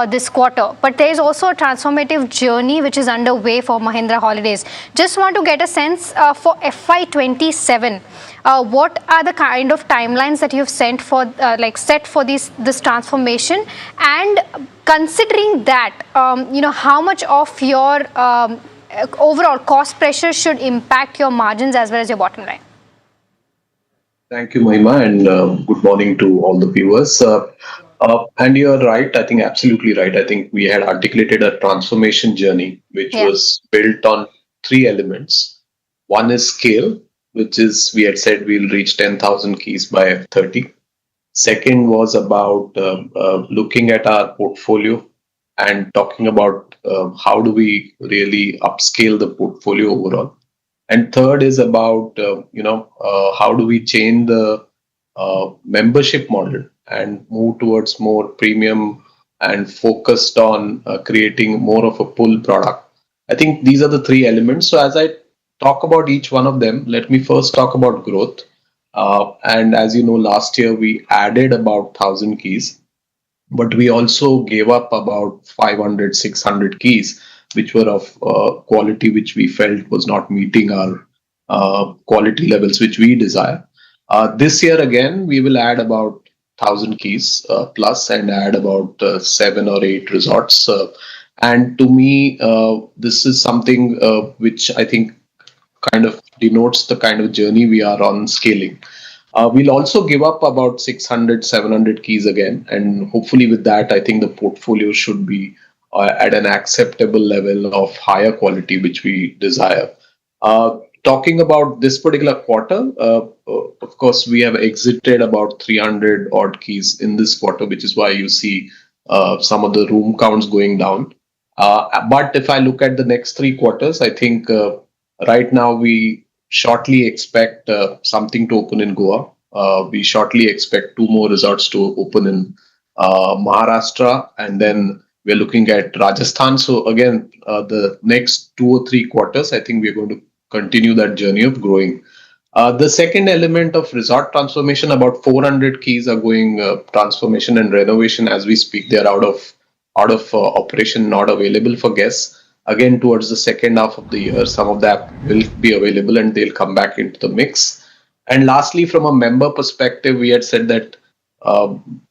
this quarter, but there is also a transformative journey which is underway for Mahindra Holidays. Just want to get a sense for FY27. What are the kind of timelines that you've set for this transformation, and considering that, how much of your overall cost pressure should impact your margins as well as your bottom line? Thank you, Mahima, and good morning to all the viewers. And you're right, I think absolutely right. I think we had articulated a transformation journey which was built on 3 elements. One is scale, which is, we had said we'll reach 10,000 keys by F30. Second was about looking at our portfolio and talking about how do we really upscale the portfolio overall. And third is about, how do we change the membership model and move towards more premium and focused on creating more of a pull product. I think these are the 3 elements. So as I talk about each one of them, let me first talk about growth. And as you know, last year we added about 1,000 keys, but we also gave up about 500, 600 keys, which were of quality which we felt was not meeting our quality levels which we desire. This year again, we will add about 1,000 keys plus, and add about 7 or 8 resorts. And to me, this is something which I think kind of denotes the kind of journey we are on scaling. We'll also give up about 600, 700 keys again. And hopefully with that, I think the portfolio should be at an acceptable level of higher quality, which we desire. Talking about this particular quarter, of course, we have exited about 300 odd keys in this quarter, which is why you see some of the room counts going down. But if I look at the next 3 quarters, I think right now we shortly expect something to open in Goa. We shortly expect 2 more resorts to open in Maharashtra, and then we're looking at Rajasthan. So again, the next 2 or 3 quarters, I think we're going to continue that journey of growing. The second element of resort transformation, about 400 keys are going transformation and renovation as we speak. They're out of operation, not available for guests. Again, towards the second half of the year, some of that will be available and they'll come back into the mix. And lastly, from a member perspective, we had said that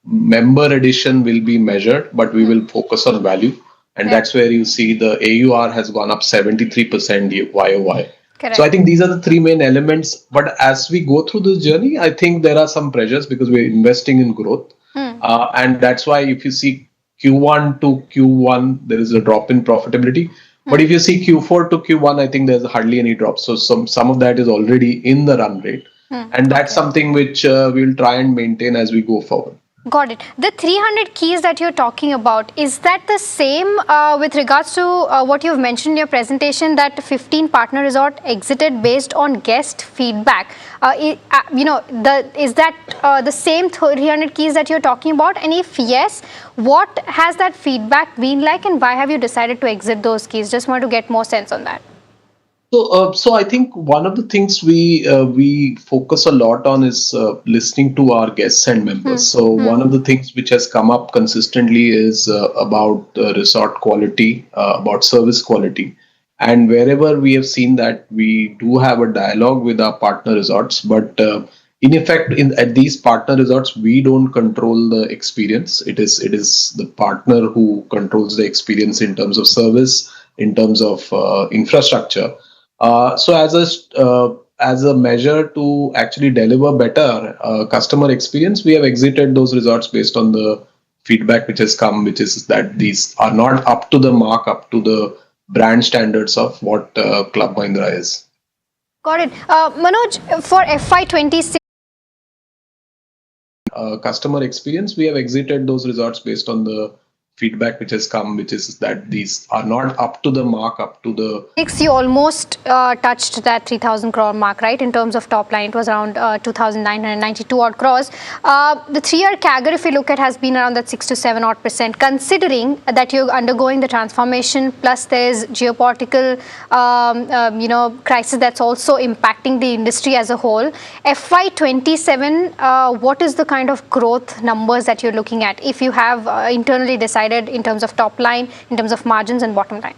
member addition will be measured, but we will focus on value. And that's where you see the AUR has gone up 73% YOY. Correct. So I think these are the three main elements. But as we go through this journey, I think there are some pressures because we're investing in growth. And that's why if you see Q1 to Q1, there is a drop in profitability. But if you see Q4 to Q1, I think there's hardly any drop. So some of that is already in the run rate. And that's something which we'll try and maintain as we go forward. Got it. The 300 keys that you're talking about, is that the same with regards to what you've mentioned in your presentation, that 15 partner resort exited based on guest feedback? Is that the same 300 keys that you're talking about? And if yes, what has that feedback been like and why have you decided to exit those keys? Just want to get more sense on that. So I think one of the things we focus a lot on is listening to our guests and members. So one of the things which has come up consistently is about resort quality, about service quality. And wherever we have seen that, we do have a dialogue with our partner resorts. But in effect, at these partner resorts, we don't control the experience. It is the partner who controls the experience in terms of service, in terms of infrastructure. So as a measure to actually deliver better customer experience, we have exited those resorts based on the feedback which has come, which is that these are not up to the mark, up to the brand standards of what Club Mahindra is. Got it. Manoj, for FY26, customer experience, we have exited those resorts based on the feedback which has come, which is that these are not up to the mark, up to the... You almost touched that 3,000 crore mark, right? In terms of top line, it was around 2,992 odd crores. The 3-year CAGR, if you look at, has been around that 6 to 7 odd %. Considering that you're undergoing the transformation, plus there's geopolitical, crisis that's also impacting the industry as a whole. FY27, what is the kind of growth numbers that you're looking at if you have internally decided in terms of top line, in terms of margins and bottom line?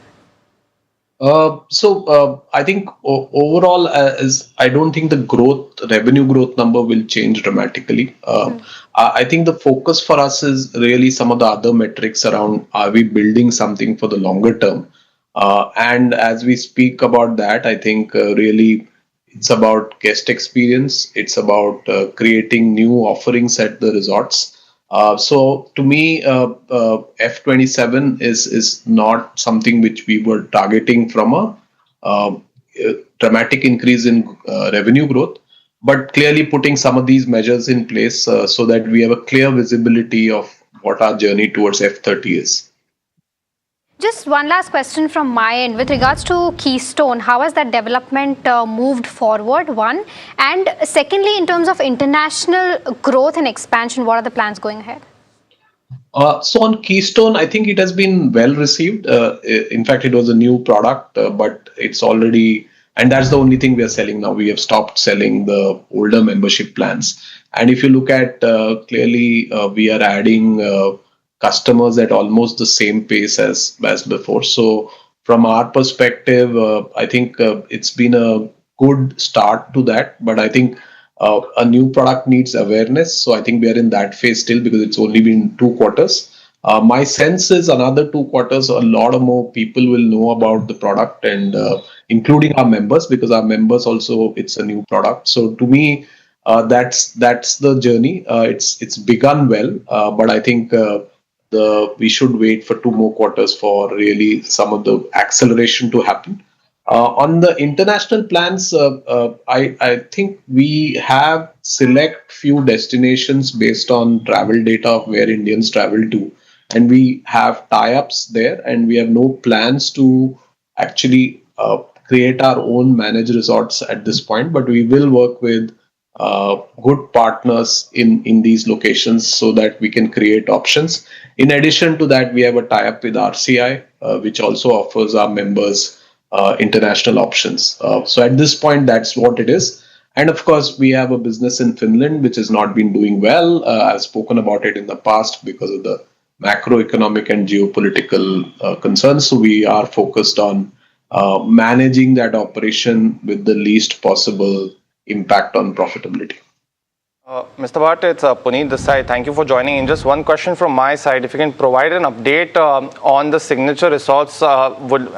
I think overall, I don't think the revenue growth number will change dramatically. I think the focus for us is really some of the other metrics around, are we building something for the longer term? And as we speak about that, I think really it's about guest experience. It's about creating new offerings at the resorts. So to me, F27 is not something which we were targeting from a dramatic increase in revenue growth, but clearly putting some of these measures in place so that we have a clear visibility of what our journey towards F30 is. Just one last question from my end with regards to Keystone. How has that development moved forward, one? And secondly, in terms of international growth and expansion, what are the plans going ahead? So on Keystone, I think it has been well received. In fact, it was a new product, but it's already, and that's the only thing we are selling now. We have stopped selling the older membership plans. And if you look at clearly, we are adding customers at almost the same pace as before. So from our perspective, I think it's been a good start to that. But I think a new product needs awareness. So I think we are in that phase still because it's only been 2 quarters. My sense is another 2 quarters, a lot of more people will know about the product, and including our members, because our members also, it's a new product. So to me, That's the journey. It's begun well, but I think we should wait for 2 more quarters for really some of the acceleration to happen. On the international plans, I think we have select few destinations based on travel data of where Indians travel to, and we have tie-ups there, and we have no plans to actually create our own managed resorts at this point, but we will work with good partners in these locations so that we can create options. In addition to that, we have a tie-up with RCI, which also offers our members international options. So at this point, that's what it is. And of course, we have a business in Finland, which has not been doing well. I've spoken about it in the past because of the macroeconomic and geopolitical concerns. So we are focused on managing that operation with the least possible impact on profitability. Mr. Bhatt, it's Puneet this side. Thank you for joining in. Just one question from my side. If you can provide an update on the signature resorts, will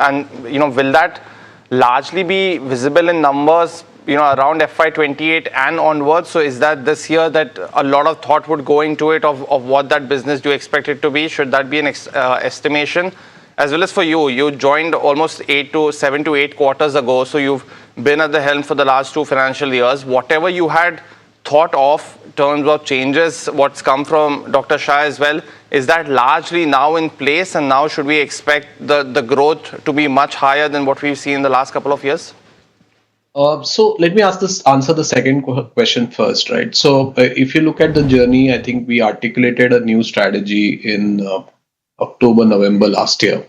that largely be visible in numbers, around FY28 and onwards? So is that this year that a lot of thought would go into it of what that business do you expect it to be? Should that be an estimation? As well as for you joined almost 7 to 8 quarters ago. So you've been at the helm for the last 2 financial years. Whatever you had thought of in terms of changes, what's come from Dr. Shah as well, is that largely now in place, and now should we expect the growth to be much higher than what we've seen in the last couple of years? So let me answer the second question first, right? So if you look at the journey, I think we articulated a new strategy in October, November last year,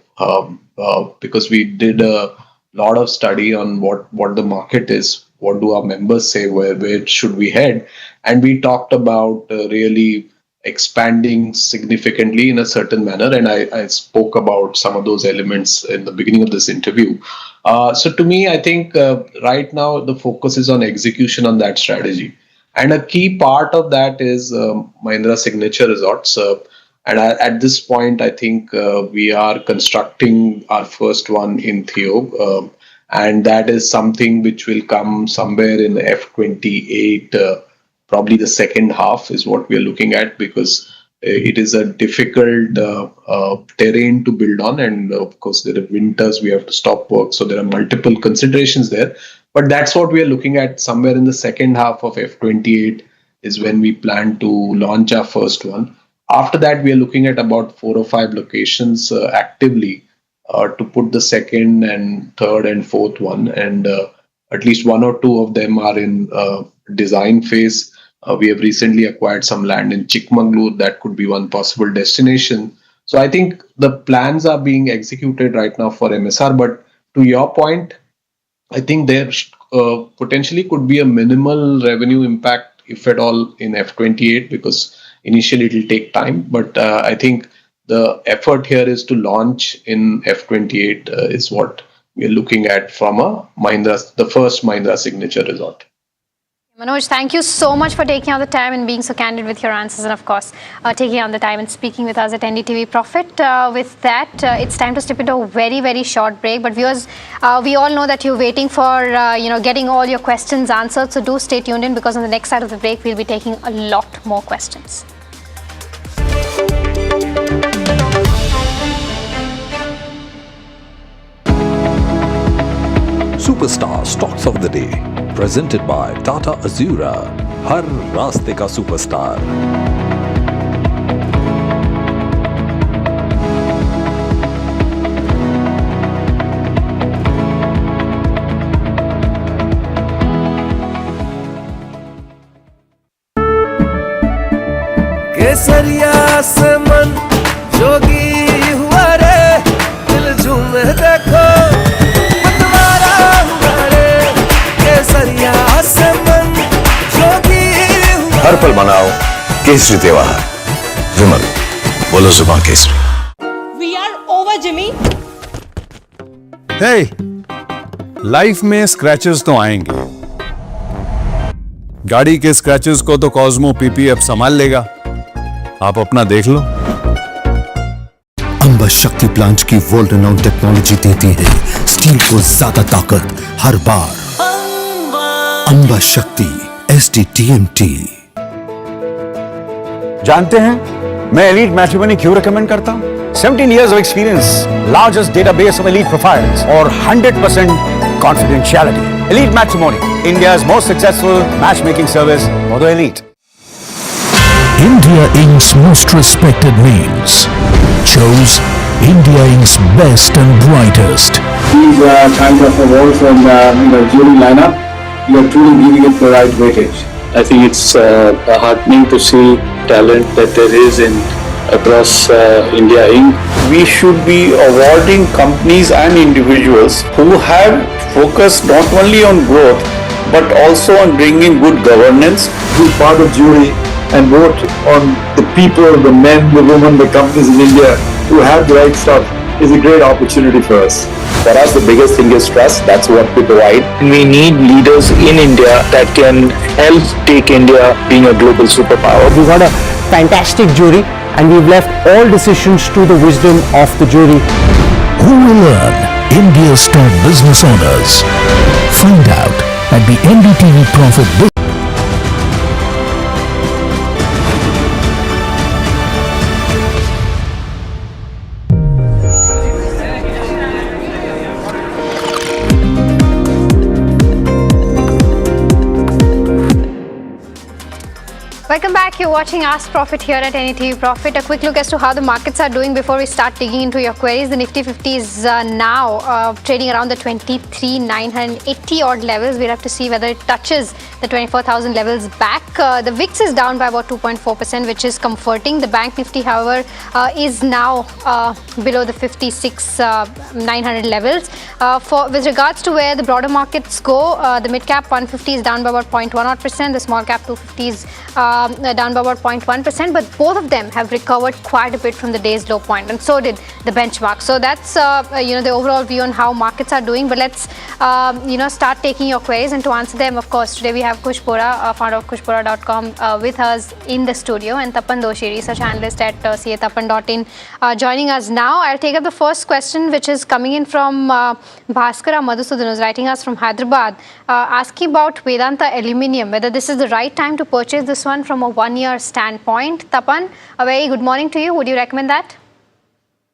because we did a lot of study on what the market is. What do our members say? Where should we head? And we talked about really expanding significantly in a certain manner. And I spoke about some of those elements in the beginning of this interview. So to me, I think right now the focus is on execution on that strategy. And a key part of that is Mahindra Signature Resorts. And at this point, I think we are constructing our first one in Theo. And that is something which will come somewhere in F28, probably the second half is what we are looking at, because it is a difficult terrain to build on. And of course, there are winters, we have to stop work. So there are multiple considerations there. But that's what we are looking at. Somewhere in the second half of F28 is when we plan to launch our first one. After that, we are looking at about 4 or 5 locations actively to put the second and third and fourth one, and at least 1 or 2 of them are in design phase. We have recently acquired some land in Chikmagalur. That could be one possible destination. So I think the plans are being executed right now for MSR. But to your point, I think there potentially could be a minimal revenue impact, if at all, in F28, because initially it will take time. But I think the effort here is to launch in F28 is what we are looking at from the first Mahindra Signature Resort. Manoj, thank you so much for taking out the time and being so candid with your answers, and of course, taking out the time and speaking with us at NDTV Profit. With that, it's time to step into a very, very short break. But viewers, we all know that you're waiting for, getting all your questions answered. So do stay tuned in, because on the next side of the break, we'll be taking a lot more questions. Superstar Stocks of the Day, presented by Tata Azura, हर रास्ते का superstar. केसरिया से मन जोगी हुआ रे, दिल झूमे देखो मतवारा हुआ रे, केसरिया से मन जोगी हुआ। हर पल मनाओ केसरी त्योहार. विमल, बोलो जुबान Kesari. We are over, Jimmy. Hey, life में स्क्रैचेस तो आएंगे. गाड़ी के स्क्रैचेस को तो कॉस्मो पीपीएफ संभाल लेगा. आप अपना देख लो. अंबा शक्ति प्लांट की वर्ल्ड रेनाउंड टेक्नोलॉजी देती है स्टील को ज्यादा ताकत हर बार. अंबा शक्ति SDTMT। जानते हैं मैं एलीट मैट्रिमोनी क्यों रेकमेंड करता हूं? 17 years of experience, largest database of elite profiles, और 100% confidentiality. Elite Matrimony, India's most successful matchmaking service for the elite. India Inc.'s most respected names chose India Inc.'s best and brightest. These kinds of awards and jury lineup, you are truly giving it the right weightage. I think it's heartening to see talent that there is across India Inc. We should be awarding companies and individuals who have focused not only on growth but also on bringing good governance. Be part of jury and vote on the people, the men, the women, the companies in India who have the right stuff is a great opportunity for us. For us, the biggest thing is trust. That's what we provide. We need leaders in India that can help take India being a global superpower. We got a fantastic jury and we've left all decisions to the wisdom of the jury. Who will earn India's top business honors? Find out at the NDTV Profit. Welcome back. You're watching Ask Profit here at NDTV Profit. A quick look as to how the markets are doing before we start digging into your queries. The Nifty 50 is now trading around the 23,980 odd levels. We'll have to see whether it touches the 24,000 levels back. The VIX is down by about 2.4%, which is comforting. The Bank Nifty, however, is now below the 56,900 levels. With regards to where the broader markets go, the mid cap 150 is down by about 0.1%. The small cap 250 is down by about 0.1%, but both of them have recovered quite a bit from the day's low point, and so did the benchmark. So that's the overall view on how markets are doing. But let's start taking your queries, and to answer them, of course, today we have Kush Bora, founder of kushbora.com, with us in the studio, and Tapan Doshi, research analyst at catapan.in, joining us now. I'll take up the first question, which is coming in from Bhaskara Madhusudan, who's writing us from Hyderabad, asking about Vedanta Aluminium, whether this is the right time to purchase this one from a one-year standpoint. Tapan, a very good morning to you. Would you recommend that?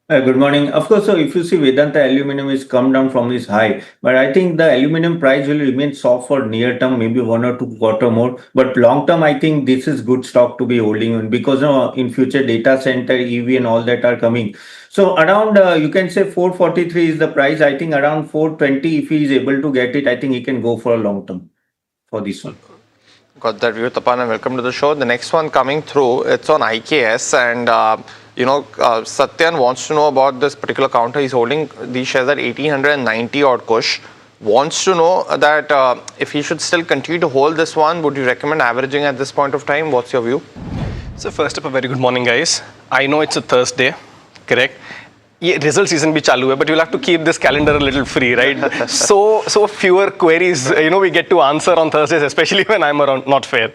Good morning. Of course, so if you see Vedanta Aluminium is come down from this high, but I think the aluminum price will remain soft for near term, maybe 1 or 2 quarter more. But long term, I think this is good stock to be holding in, because in future data center, EV and all that are coming. So around, you can say 443 is the price. I think around 420, if he is able to get it, I think he can go for a long term for this one. Got that view, Tapan, and welcome to the show. The next one coming through, it's on IKS, and Satyan wants to know about this particular counter. He's holding these shares at 1890 odd Kush. Wants to know that if he should still continue to hold this one, would you recommend averaging at this point of time? What's your view? So first up, a very good morning, guys. I know it's a Thursday, correct? Yeah, result season bhi chalu hai, but you'll have to keep this calendar a little free, right? so fewer queries, we get to answer on Thursdays, especially when I'm around. Not fair,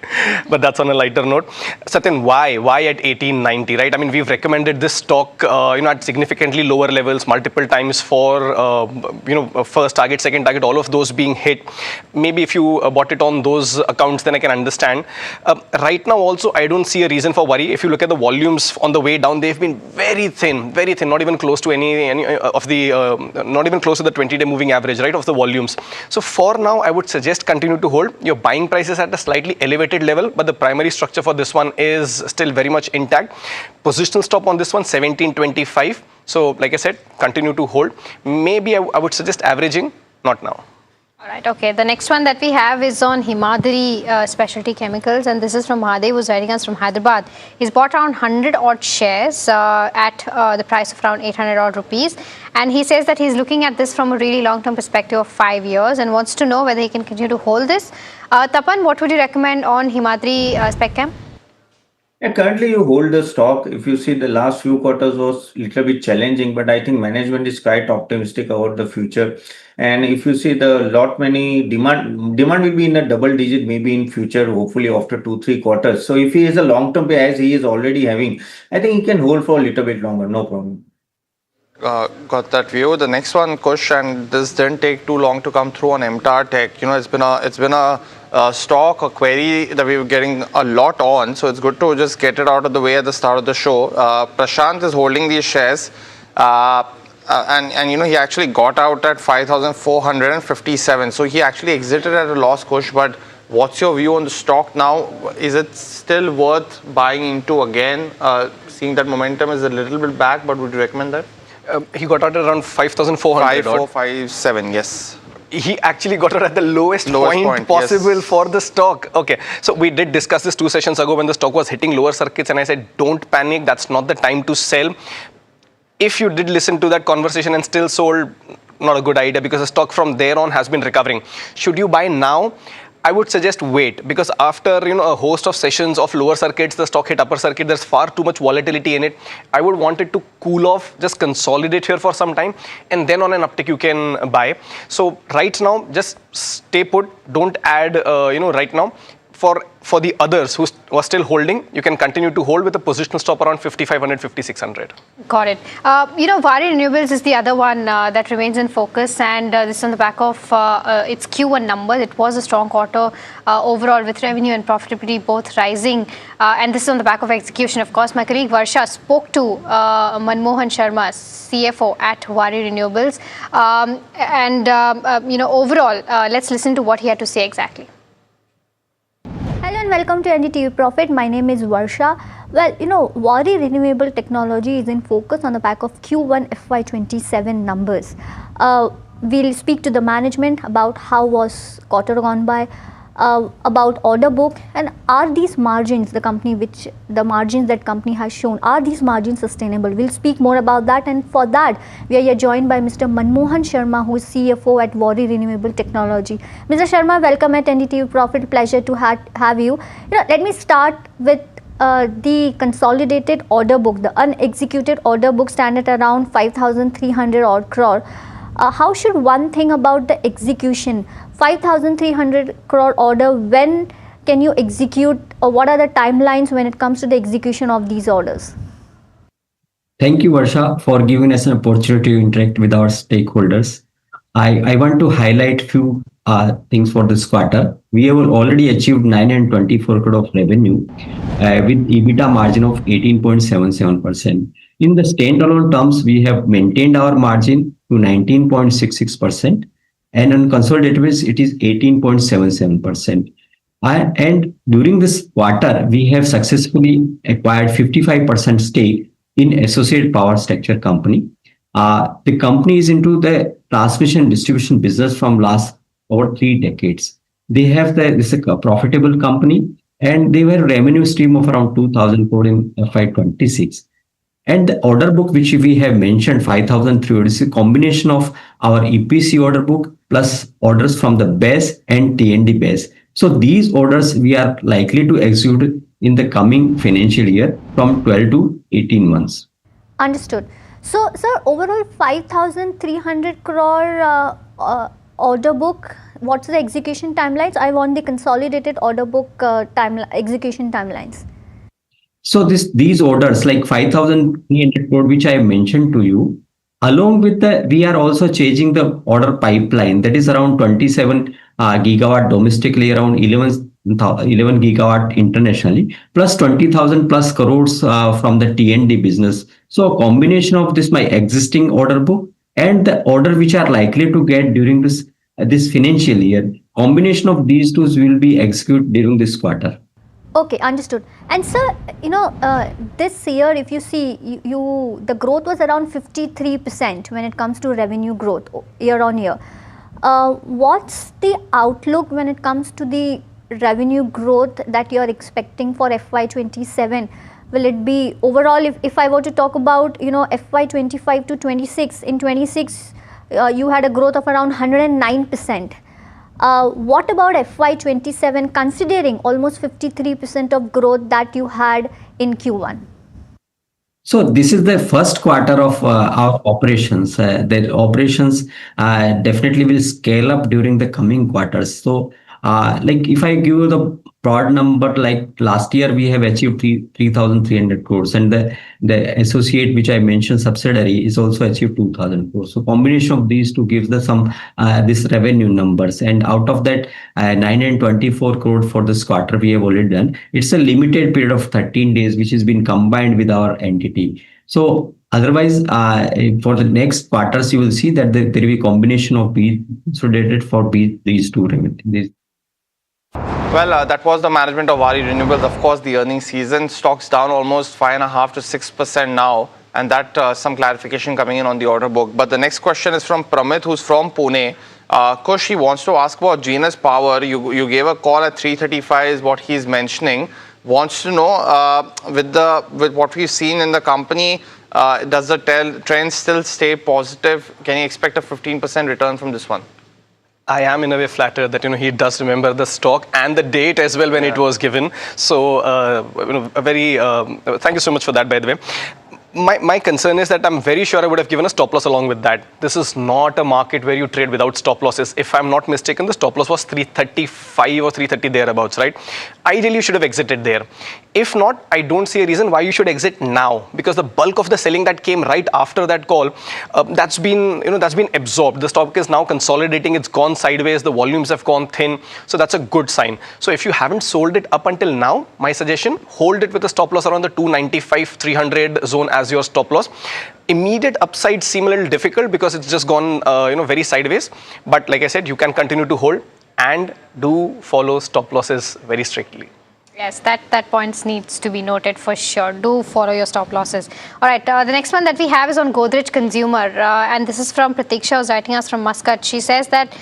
but that's on a lighter note. Satyan, why at 1890, right? I mean, we've recommended this stock, at significantly lower levels multiple times for, first target, second target, all of those being hit. Maybe if you bought it on those accounts, then I can understand. Right now, also, I don't see a reason for worry. If you look at the volumes on the way down, they've been very thin, not even close to any of the, not even close to the 20-day moving average, right, of the volumes. So for now, I would suggest continue to hold. Your buying price is at a slightly elevated level, but the primary structure for this one is still very much intact. Positional stop on this one, 1725. So like I said, continue to hold. Maybe I would suggest averaging, not now. All right, okay. The next one that we have is on Himadri Specialty Chemicals, and this is from Mahadev, who's writing us from Hyderabad. He's bought around 100 odd shares at the price of around 800 odd rupees, and he says that he's looking at this from a really long-term perspective of 5 years and wants to know whether he can continue to hold this. Tapan, what would you recommend on Himadri Spec Chem? Yeah, currently you hold the stock. If you see the last few quarters was a little bit challenging, but I think management is quite optimistic about the future. And if you see the demand will be in a double digit maybe in future, hopefully after 2-3 quarters. So if he is a long term pay as he is already having, I think he can hold for a little bit longer, no problem. got that view. The next one, Kush, and this didn't take too long to come through on MTAR Tech. You know, it's been a stock, a query that we were getting a lot on. So it's good to just get it out of the way at the start of the show. Prashant is holding these shares. And you know, he actually got out at 5,457. So he actually exited at a loss, Kush. But what's your view on the stock now? Is it still worth buying into again? Seeing that momentum is a little bit back, but would you recommend that? He got out at around 5,400. 5,457, yes. He actually got out at the lowest point possible for the stock. Okay, so we did discuss this 2 sessions ago when the stock was hitting lower circuits, and I said, don't panic, that's not the time to sell. If you did listen to that conversation and still sold, not a good idea, because the stock from there on has been recovering. Should you buy now? I would suggest wait, because after a host of sessions of lower circuits, the stock hit upper circuit, there's far too much volatility in it. I would want it to cool off, just consolidate here for some time, and then on an uptick you can buy. So right now, just stay put, don't add right now. For the others who are still holding, you can continue to hold with a positional stop around 5,500, 5,600. Got it. Waaree Renewables is the other one that remains in focus, and this is on the back of its Q1 numbers. It was a strong quarter overall, with revenue and profitability both rising, and this is on the back of execution. Of course, my colleague Varsha spoke to Manmohan Sharma, CFO at Waaree Renewables, overall, let's listen to what he had to say exactly. Hello and welcome to NDTV Profit. My name is Varsha. Well, Waaree Renewable Technology is in focus on the back of Q1 FY27 numbers. We'll speak to the management about how was quarter gone by, about order book, and are these margins the margins that company has shown, are these margins sustainable? We'll speak more about that, and for that we are here joined by Mr. Manmohan Sharma, who is CFO at Waaree Renewable Technology. Mr. Sharma, welcome at NDTV Profit. Pleasure to have you. Let me start with the consolidated order book. The unexecuted order book stand at around 5,300 odd crore. How should one think about the execution? 5,300 crore order, when can you execute, or what are the timelines when it comes to the execution of these orders? Thank you, Varsha, for giving us an opportunity to interact with our stakeholders. I want to highlight few things for this quarter. We have already achieved 924 crore of revenue with EBITDA margin of 18.77%. In the standalone terms, we have maintained our margin to 19.66%, and on consolidated basis, it is 18.77%. And during this quarter, we have successfully acquired 55% stake in Associate Power Structure Company. The company is into the transmission distribution business from last over 3 decades. They have this is a profitable company, and they were revenue stream of around 2,000 crore in FY26. And the order book, which we have mentioned, 5,300, is a combination of our EPC order book plus orders from the BESS and T&D BESS. So these orders we are likely to execute in the coming financial year from 12 to 18 months. Understood. So, sir, overall 5,300 crore order book, what's the execution timelines? I want the consolidated order book execution timelines. So these orders like 5,300 crore, which I have mentioned to you, along with we are also changing the order pipeline, that is around 27 gigawatt domestically, around 11 gigawatt internationally, plus 20,000 plus crores from the T&D business. So a combination of this, my existing order book and the order which are likely to get during this financial year, combination of these two will be executed during this quarter. Okay, understood. And sir, this year, if you see, the growth was around 53% when it comes to revenue growth year on year. What's the outlook when it comes to the revenue growth that you're expecting for FY27? Will it be overall, if I were to talk about, FY25 to 26, in 26, you had a growth of around 109%. What about FY27, considering almost 53% of growth that you had in Q1? So this is the first quarter of our operations. The operations definitely will scale up during the coming quarters. So like if I give you the broad number, like last year we have achieved 3,300 crores, and the associate which I mentioned, subsidiary, is also achieved 2,000 crores. So combination of these two gives the some this revenue numbers, and out of that 924 crores for this quarter we have already done. It's a limited period of 13 days which has been combined with our entity. So otherwise, for the next quarters, you will see that there will be a combination of these consolidated for these two revenues. Well, that was the management of Waaree Renewables. Of course, the earnings season, stocks down almost 5.5% to 6% now, and that some clarification coming in on the order book. But the next question is from Pramit, who's from Pune. Kush, he wants to ask about GNS Power. You gave a call at 3:35 is what he's mentioning. Wants to know with what we've seen in the company, does the trend still stay positive? Can you expect a 15% return from this one? I am in a way flattered that he does remember the stock and the date as well when it was given. So thank you so much for that, by the way. My concern is that I'm very sure I would have given a stop loss along with that. This is not a market where you trade without stop losses. If I'm not mistaken, the stop loss was 335 or 330 thereabouts, right? Ideally, you should have exited there. If not, I don't see a reason why you should exit now, because the bulk of the selling that came right after that call, that's been absorbed. The stock is now consolidating. It's gone sideways. The volumes have gone thin. So that's a good sign. So if you haven't sold it up until now, my suggestion, hold it with a stop loss around the 295, 300 zone as your stop loss. Immediate upside seem a little difficult because it's just gone very sideways. But like I said, you can continue to hold and do follow stop losses very strictly. Yes, that point needs to be noted for sure. Do follow your stop losses. All right, the next one that we have is on Godrej Consumer, and this is from Pratiksha, who's writing us from Muscat. She says that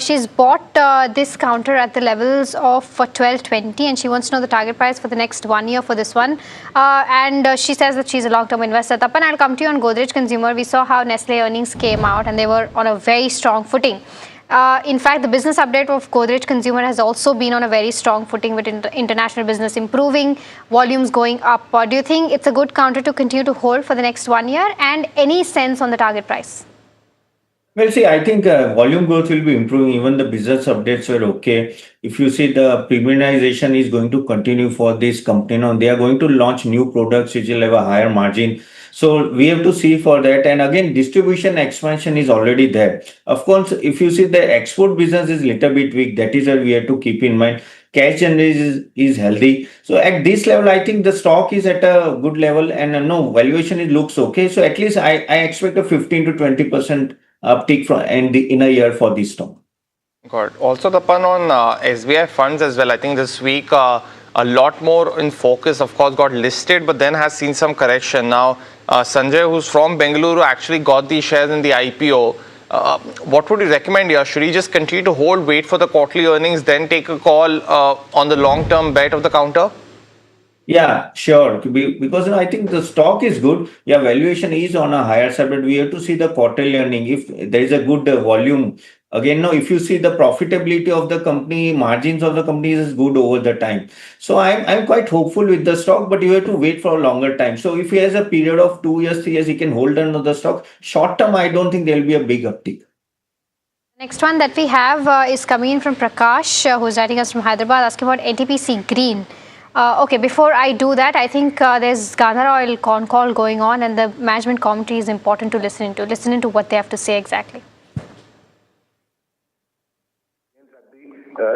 she's bought this counter at the levels of 12.20, and she wants to know the target price for the next 1 year for this one. And she says that she's a long-term investor. Tapan, I'll come to you on Godrej Consumer. We saw how Nestle earnings came out, and they were on a very strong footing. In fact, the business update of Godrej Consumer has also been on a very strong footing with international business improving, volumes going up. Do you think it's a good counter to continue to hold for the next 1 year? And any sense on the target price? Well, see, I think volume growth will be improving. Even the business updates were okay. If you see, the premiumization is going to continue for this company. Now, they are going to launch new products which will have a higher margin. So we have to see for that. And again, distribution expansion is already there. Of course, if you see the export business is little bit weak, that is what we have to keep in mind. Cash generation is healthy. So at this level, I think the stock is at a good level, and no valuation, it looks okay. So at least I expect a 15 to 20% uptick in a year for this stock. Got it. Also, Tapan, on SBI funds as well. I think this week a lot more in focus, of course, got listed, but then has seen some correction. Now, Sanjay, who's from Bengaluru, actually got these shares in the IPO. What would you recommend here? Should he just continue to hold, wait for the quarterly earnings, then take a call on the long-term bet of the counter? Yeah, sure. Because I think the stock is good. Yeah, valuation is on a higher side, but we have to see the quarterly earning. If there is a good volume, again, now if you see the profitability of the company, margins of the company is good over the time. So I'm quite hopeful with the stock, but you have to wait for a longer time. So if he has a period of 2 years, 3 years, he can hold on to the stock. Short term, I don't think there will be a big uptick. Next one that we have is coming in from Prakash, who's writing us from Hyderabad, asking about NTPC Green. Okay, before I do that, I think there's Ghana Oil con call going on, and the management commentary is important to listen into what they have to say exactly.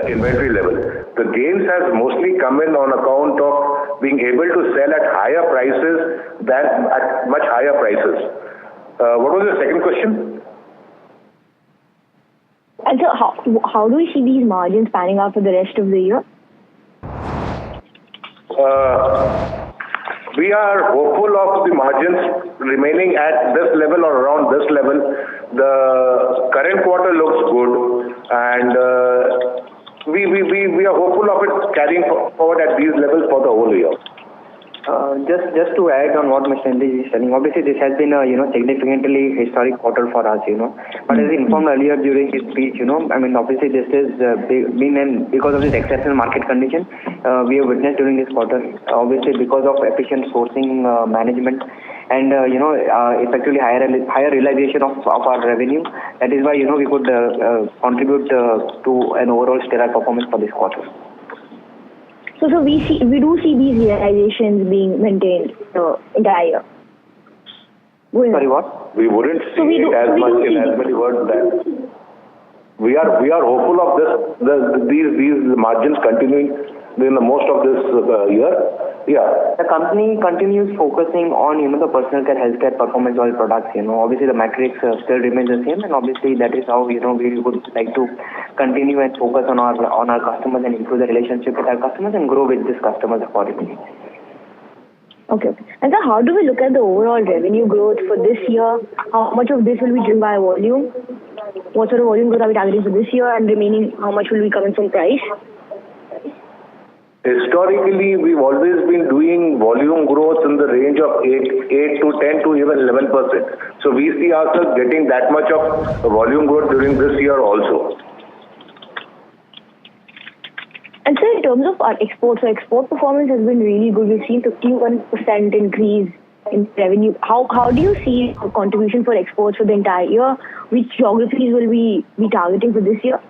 Inventory level. The gains has mostly come in on account of being able to sell at higher prices than at much higher prices. What was the second question? And so how do we see these margins panning out for the rest of the year? We are hopeful of the margins remaining at this level or around this level. The current quarter looks good, and we are hopeful of it carrying forward at these levels for the whole year. Just to add on what Mr. ND is saying, obviously this has been a significantly historic quarter for us, But as informed earlier during his speech, obviously this has been because of this exceptional market condition we have witnessed during this quarter. Obviously because of efficient sourcing management and effectively higher realization of our revenue. That is why we could contribute to an overall stellar performance for this quarter. So we do see these realizations being maintained the entire year. Sorry, what? We wouldn't see it as much in as many words that we are hopeful of these margins continuing in the most of this year. Yeah. The company continues focusing on, the personal care, healthcare, performance oil products. Obviously the metrics still remain the same, and obviously that is how, we would like to continue and focus on our customers and improve the relationship with our customers and grow with these customers accordingly. Okay. And so how do we look at the overall revenue growth for this year? How much of this will be driven by volume? What sort of volume growth are we targeting for this year, and remaining how much will be coming from price? Historically, we've always been doing volume growth in the range of 8 to 10 to even 11%. So we see ourselves getting that much of volume growth during this year also. And so in terms of our exports, so export performance has been really good. We've seen 51% increase in revenue. How do you see the contribution for exports for the entire year? Which geographies will we be targeting for this year?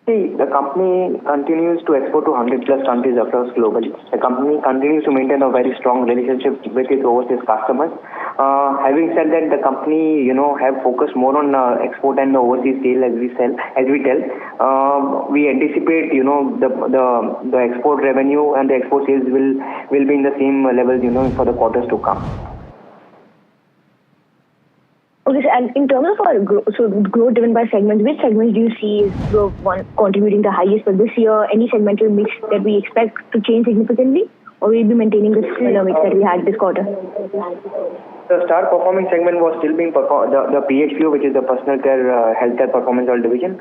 See, the company continues to export to 100 plus countries across globally. The company continues to maintain a very strong relationship with its overseas customers. Having said that, the company, have focused more on export and the overseas sale as we tell. We anticipate, the export revenue and the export sales will be in the same levels, for the quarters to come. Okay, so and in terms of our growth driven by segments, which segments do you see is the one contributing the highest for this year? Any segmental mix that we expect to change significantly, or will we be maintaining the similar mix that we had this quarter? The star performing segment was still being the PHPO, which is the personal care healthcare performance oil division.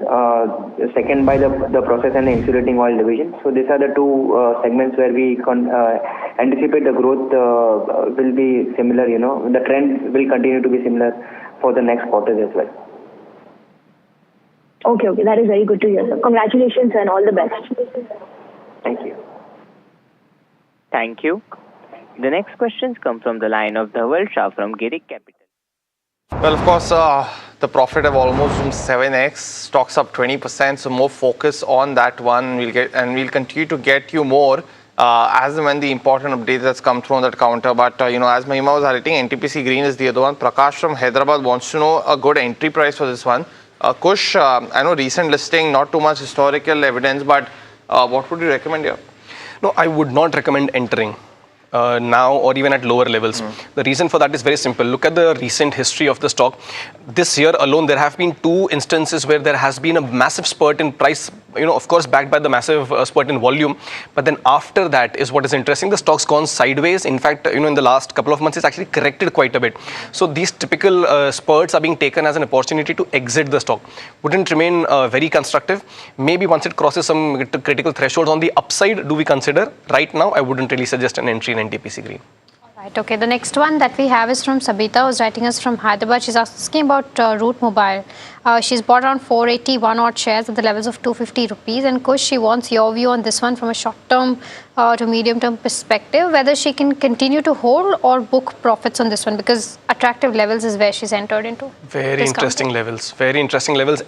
Second by the process and the insulating oil division. So these are the two segments where we anticipate the growth will be similar. The trend will continue to be similar for the next quarters as well. Okay, that is very good to hear, sir. Congratulations and all the best. Thank you. Thank you. The next questions come from the line of Dhaval Shah from Girik Capital. Well, of course, the profit have almost zoomed 7x, stocks up 20%, so more focus on that one. We'll continue to get you more as and when the important update that's come through on that counter. But, as Mahima was highlighting, NTPC Green is the other one. Prakash from Hyderabad wants to know a good entry price for this one. Kush, I know recent listing, not too much historical evidence, but what would you recommend here? No, I would not recommend entering now or even at lower levels. The reason for that is very simple. Look at the recent history of the stock. This year alone, there have been 2 instances where there has been a massive spurt in price, of course, backed by the massive spurt in volume. But then after that is what is interesting. The stock's gone sideways. In fact, in the last couple of months, it's actually corrected quite a bit. So these typical spurts are being taken as an opportunity to exit the stock. Wouldn't remain very constructive. Maybe once it crosses some critical thresholds on the upside, do we consider? Right now, I wouldn't really suggest an entry in NTPC Green. Right, okay. The next one that we have is from Sabita, who's writing us from Hyderabad. She's asking about Route Mobile. She's bought around 481 odd shares at the levels of 250 rupees. And Kush, she wants your view on this one from a short-term to medium-term perspective, whether she can continue to hold or book profits on this one, because attractive levels is where she's entered into. Very interesting levels.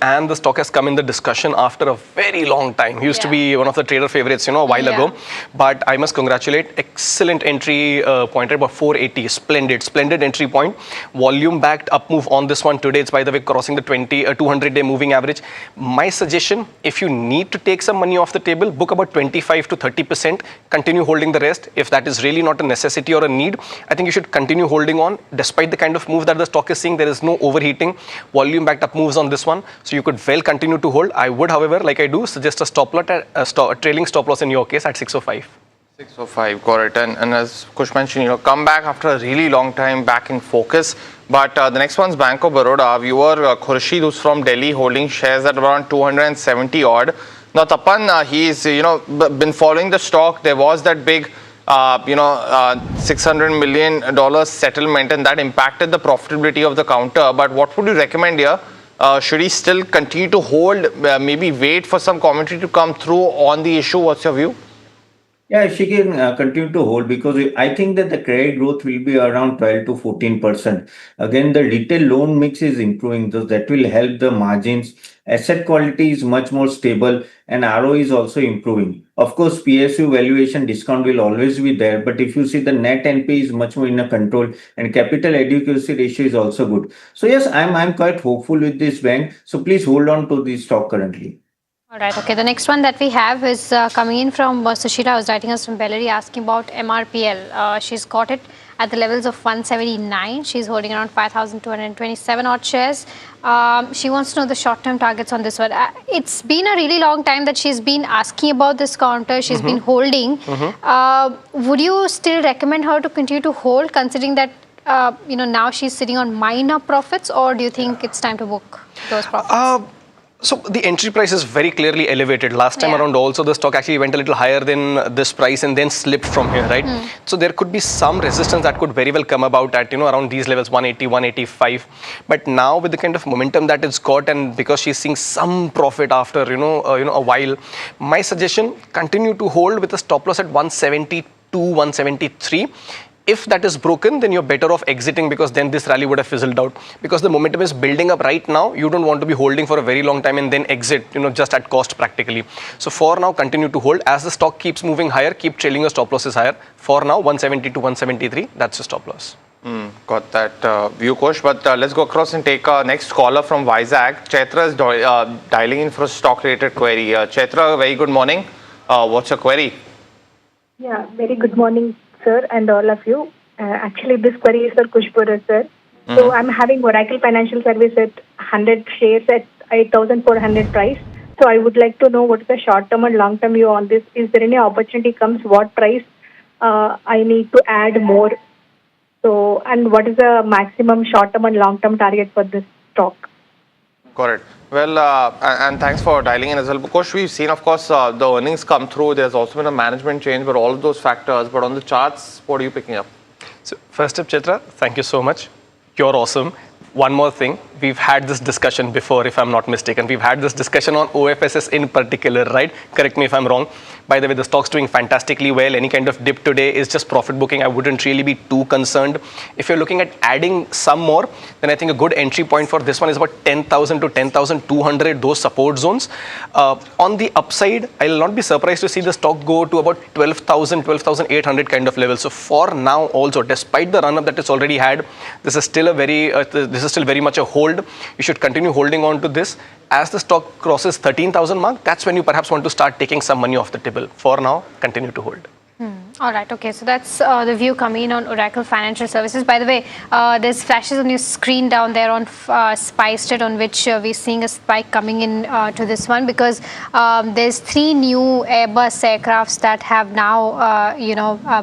And the stock has come in the discussion after a very long time. Used to be one of the trader favorites, a while ago. But I must congratulate. Excellent entry point at about 480. Splendid entry point. Volume backed up move on this one today. It's, by the way, crossing the 200-day moving average. My suggestion, if you need to take some money off the table, book about 25 to 30%. Continue holding the rest. If that is really not a necessity or a need, I think you should continue holding on. Despite the kind of move that the stock is seeing, there is no overheating. Volume backed up moves on this one. So you could well continue to hold. I would, however, like I do, suggest a stop loss, a trailing stop loss in your case at 605. 605, got it. And as Kush mentioned, come back after a really long time back in focus. But the next one's Bank of Baroda. Viewer Khurshid, who's from Delhi, holding shares at around 270 odd. Now, Tapan, he's, been following the stock. There was that big, $600 million settlement, and that impacted the profitability of the counter. But what would you recommend here? Should he still continue to hold, maybe wait for some commentary to come through on the issue? What's your view? Yeah, she can continue to hold because I think that the credit growth will be around 12 to 14%. Again, the retail loan mix is improving, so that will help the margins. Asset quality is much more stable and ROE is also improving. Of course, PSU valuation discount will always be there, but if you see the net NP is much more in a control and capital adequacy ratio is also good. So yes, I'm quite hopeful with this bank. So please hold on to this stock currently. All right. Okay. The next one that we have is coming in from Sushila, who's writing us from Bellary, asking about MRPL. She's got it at the levels of 179. She's holding around 5,227 odd shares. She wants to know the short-term targets on this one. It's been a really long time that she's been asking about this counter. She's been holding. Would you still recommend her to continue to hold, considering that now she's sitting on minor profits, or do you think it's time to book those profits? So the entry price is very clearly elevated. Last time around also the stock actually went a little higher than this price and then slipped from here, right? So there could be some resistance that could very well come about at, around these levels, 180, 185. But now with the kind of momentum that it's got, and because she's seeing some profit after, a while, my suggestion, continue to hold with a stop loss at 172, 173. If that is broken, then you're better off exiting, because then this rally would have fizzled out. Because the momentum is building up right now, you don't want to be holding for a very long time and then exit, just at cost practically. So for now, continue to hold. As the stock keeps moving higher, keep trailing your stop losses higher. For now, 170 to 173, that's your stop loss. Got that view, Kosh. But let's go across and take our next caller from Vizag. Chaitra is dialing in for a stock-related query. Chaitra, very good morning. What's your query? Yeah, very good morning, sir, and all of you. Actually, this query is for Kushpura, sir. So I'm having Oracle Financial Service at 100 shares at 8,400 price. So I would like to know what is the short-term and long-term view on this. Is there any opportunity comes? What price I need to add more? So, and what is the maximum short-term and long-term target for this stock? Got it. Well, and thanks for dialing in as well. Because we've seen, of course, the earnings come through. There's also been a management change, but all of those factors. But on the charts, what are you picking up? So first up, Chaitra, thank you so much. You're awesome. One more thing, we've had this discussion before, if I'm not mistaken. We've had this discussion on OFSS in particular, right? Correct me if I'm wrong. By the way, the stock's doing fantastically well. Any kind of dip today is just profit booking. I wouldn't really be too concerned. If you're looking at adding some more, then I think a good entry point for this one is about 10,000 to 10,200, those support zones. On the upside, I'll not be surprised to see the stock go to about 12,000, 12,800 kind of level. So for now also, despite the run-up that it's already had, this is still very much a hold. You should continue holding on to this. As the stock crosses 13,000 mark, that's when you perhaps want to start taking some money off the table. For now, continue to hold. All right. Okay. So that's the view coming in on Oracle Financial Services. By the way, there's flashes on your screen down there on SpiceJet, on which we're seeing a spike coming in to this one, because there's 3 new Airbus aircrafts that have now,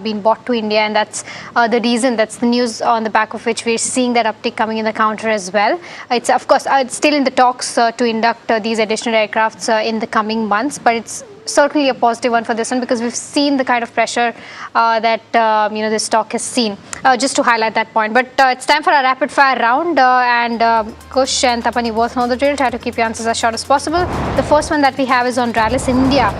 been bought to India, and that's the reason. That's the news on the back of which we're seeing that uptick coming in the counter as well. It's of course it's still in the talks to induct these additional aircrafts in the coming months, but it's certainly a positive one for this one, because we've seen the kind of pressure that this stock has seen. Just to highlight that point. But it's time for a rapid fire round, and Kush and Tapani both know the drill. Try to keep your answers as short as possible. The first one that we have is on Rallis India.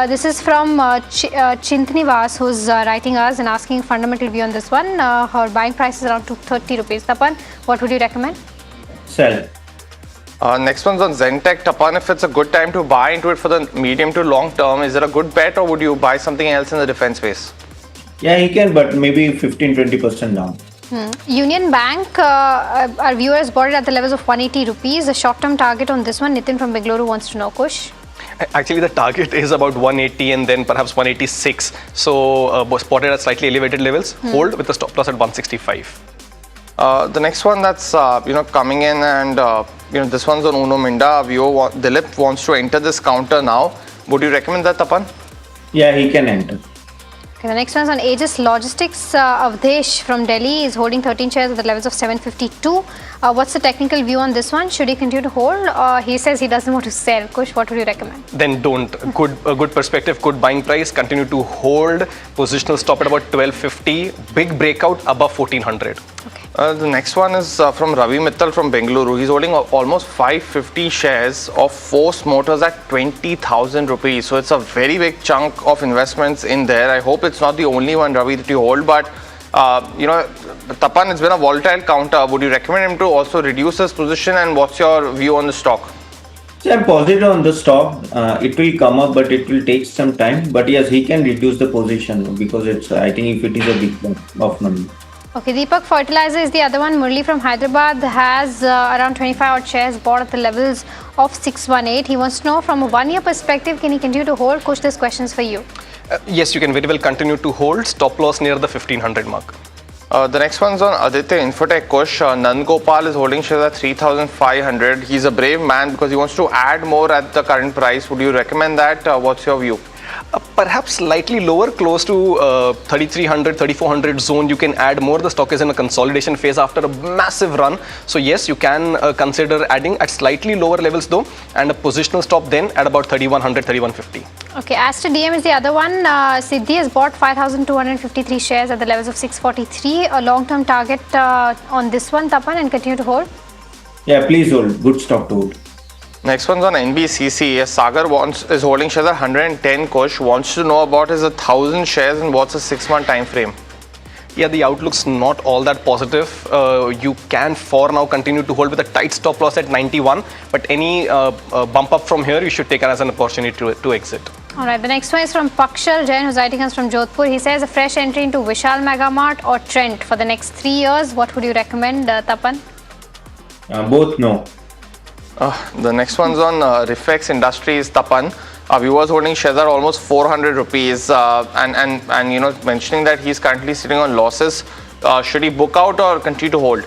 This is from Chintanivas, who's writing us and asking a fundamental view on this one. Her buying price is around 230 rupees. Tapan, what would you recommend? Sell. Next one's on Zentek. Tapan, if it's a good time to buy into it for the medium to long term, is it a good bet, or would you buy something else in the defense space? Yeah, he can, but maybe 15-20% down. Union Bank, our viewers bought it at the levels of 180 rupees. A short-term target on this one. Nitin from Bengaluru wants to know, Kush. Actually, the target is about 180 and then perhaps 186. So spotted at slightly elevated levels. Hold with a stop loss at 165. The next one that's coming in, and this one's on Uno Minda. Dilip wants to enter this counter now. Would you recommend that, Tapan? Yeah, he can enter. Okay, the next one is on Aegis Logistics. Avdesh from Delhi is holding 13 shares at the levels of 752. What's the technical view on this one? Should he continue to hold? He says he doesn't want to sell. Kush, what would you recommend? Then don't. A good perspective, good buying price. Continue to hold. Positional stop at about 1250. Big breakout above 1400. Okay. The next one is from Ravi Mittal from Bengaluru. He's holding almost 550 shares of Force Motors at 20,000 rupees. So it's a very big chunk of investments in there. I hope it's not the only one, Ravi, that you hold. But, Tapan, it's been a volatile counter. Would you recommend him to also reduce his position? And what's your view on the stock? So I'm positive on the stock. It will come up, but it will take some time. But yes, he can reduce the position because it's, I think if it is a big chunk of money. Okay, Deepak Fertilizer is the other one. Murli from Hyderabad has around 25 odd shares bought at the levels of 618. He wants to know from a 1 year perspective, can he continue to hold? Kush, this question's for you. Yes, you can very well continue to hold. Stop loss near the 1500 mark. The next one's on Aditya Infotech Kush. Nandgopal is holding shares at 3,500. He's a brave man because he wants to add more at the current price. Would you recommend that? What's your view? Perhaps slightly lower, close to 3,300, 3,400 zone. You can add more. The stock is in a consolidation phase after a massive run. So yes, you can consider adding at slightly lower levels though, and a positional stop then at about 3,100, 3,150. Okay, Aster DM is the other one. Siddhi has bought 5,253 shares at the levels of 643. A long-term target on this one, Tapan, and continue to hold? Yeah, please hold. Good stock to hold. Next one's on NBCC. Sagar is holding shares at 110. Kush wants to know about his 1,000 shares and what's a 6-month time frame. Yeah, the outlook's not all that positive. You can for now continue to hold with a tight stop loss at 91, but any bump up from here, you should take it as an opportunity to exit. All right, the next one is from Pakshal Jain, who's writing us from Jodhpur. He says a fresh entry into Vishal Megamart or Trent for the next 3 years. What would you recommend, Tapan? Both no. The next one's on Reflex Industries, Tapan. Our viewers holding shares are almost 400 rupees and mentioning that he's currently sitting on losses. Should he book out or continue to hold?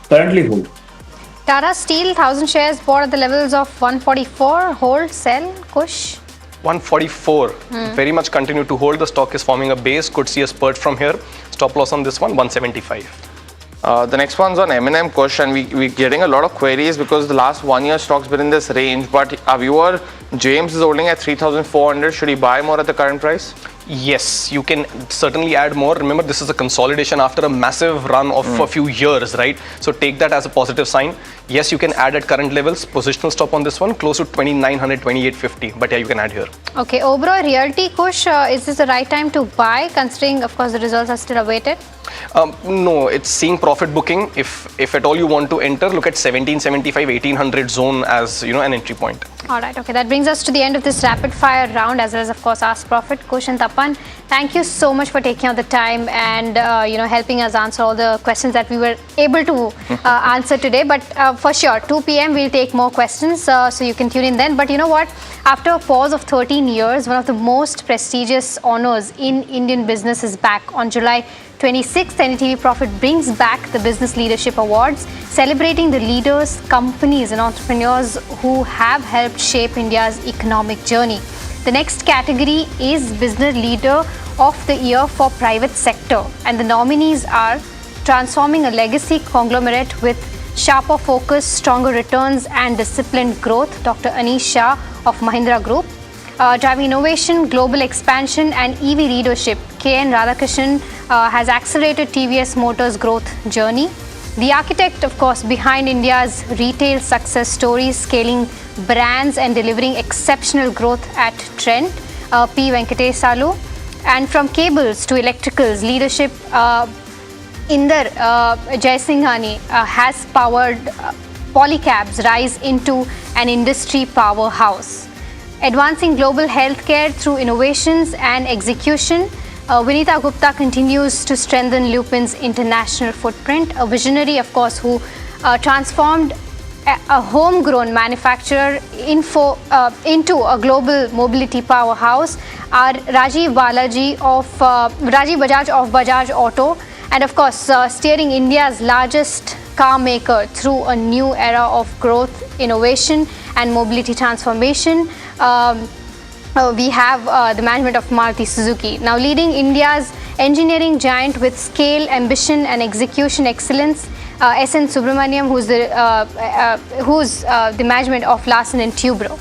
Currently hold. Tata Steel, 1,000 shares bought at the levels of 144. Hold, sell, Kush? 144. Very much continue to hold. The stock is forming a base. Could see a spurt from here. Stop loss on this one, 175. The next one's on M&M Kush, and we're getting a lot of queries because the last 1 year stock's been in this range. But our viewer James is holding at 3,400. Should he buy more at the current price? Yes, you can certainly add more. Remember, this is a consolidation after a massive run of a few years, right? So take that as a positive sign. Yes, you can add at current levels. Positional stop on this one, close to 2,900, 2,850. But yeah, you can add here. Okay, Oberoi Realty, Kush, is this the right time to buy, considering, of course, the results are still awaited? No, it's seeing profit booking. If at all you want to enter, look at 1775, 1800 zone as an entry point. All right, okay, that brings us to the end of this rapid fire round, as well as, of course, Ask Profit. Kush and Tapan, thank you so much for taking out the time and helping us answer all the questions that we were able to answer today. But for sure, 2 p.m. we'll take more questions, so you can tune in then. But you know what? After a pause of 13 years, one of the most prestigious honors in Indian business is back. On July 26th, NDTV Profit brings back the Business Leadership Awards, celebrating the leaders, companies and entrepreneurs who have helped shape India's economic journey. The next category is Business Leader of the Year for Private Sector, and the nominees are transforming a legacy conglomerate with sharper focus, stronger returns and disciplined growth, Dr. Anish Shah of Mahindra Group. Driving innovation, global expansion and EV leadership, K.N. Radhakrishnan has accelerated TVS Motors' growth journey. The architect, of course, behind India's retail success stories, scaling brands and delivering exceptional growth at Trent, P. Venkatesalu. And from cables to electricals, leadership, Inder Jaisinghani has powered Polycab's rise into an industry powerhouse. Advancing global healthcare through innovations and execution, Vinita Gupta continues to strengthen Lupin's international footprint. A visionary, of course, who transformed a homegrown manufacturer into a global mobility powerhouse, are Rajiv Bajaj of Bajaj Auto, and of course steering India's largest car maker through a new era of growth, innovation and mobility transformation. We have the management of Maruti Suzuki, now leading India's engineering giant with scale, ambition and execution excellence. S.N. Subramaniam, who's the management of Larsen & Toubro.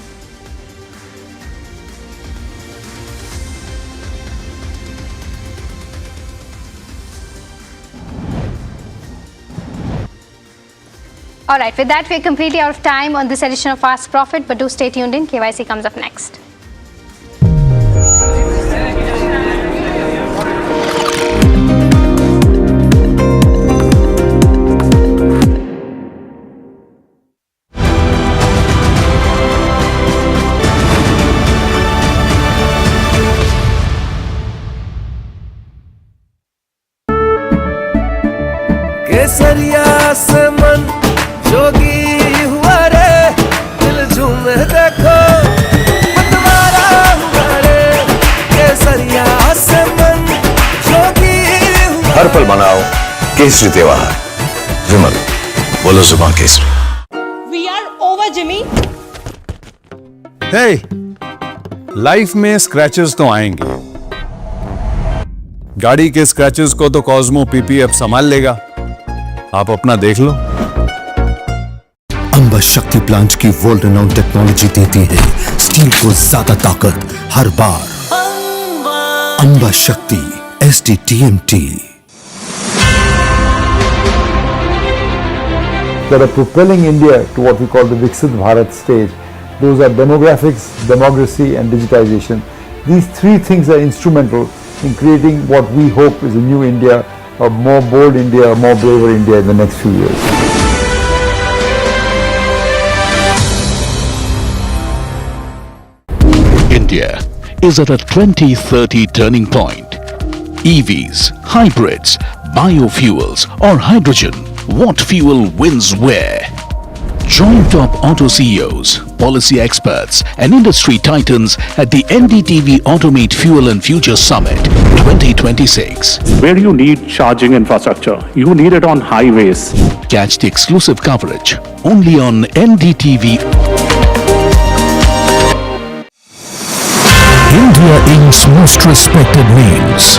All right, with that, we're completely out of time on this edition of Fast Profit, but do stay tuned in. KYC comes up next. केसरिया से मन जोगी हुआ रे, दिल झूमे देखो मतवारा हुआ रे, केसरिया से मन जोगी हुआ। हर पल मनाओ केसरी त्योहार। विमल, बोलो जुबान Kesari. We are over, Jimmy. Hey, life में स्क्रैचेस तो आएंगे। गाड़ी के स्क्रैचेस को तो कॉस्मो पीपीएफ संभाल लेगा, आप अपना देख लो। अंबा शक्ति प्लांट की वर्ल्ड रेनाउंड टेक्नोलॉजी देती है स्टील को ज्यादा ताकत हर बार। अंबा शक्ति SDTMT that are propelling India to what we call the Viksit Bharat stage. Those are demographics, democracy and digitization. These three things are instrumental in creating what we hope is a new India, a more bold India, a more braver India in the next few years. India is at a 2030 turning point. EVs, hybrids, biofuels or hydrogen, what fuel wins where? Join top auto CEOs, policy experts and industry titans at the NDTV Automate Fuel and Future Summit 2026. Where you need charging infrastructure, you need it on highways. Catch the exclusive coverage only on NDTV. India Inc.'s most respected names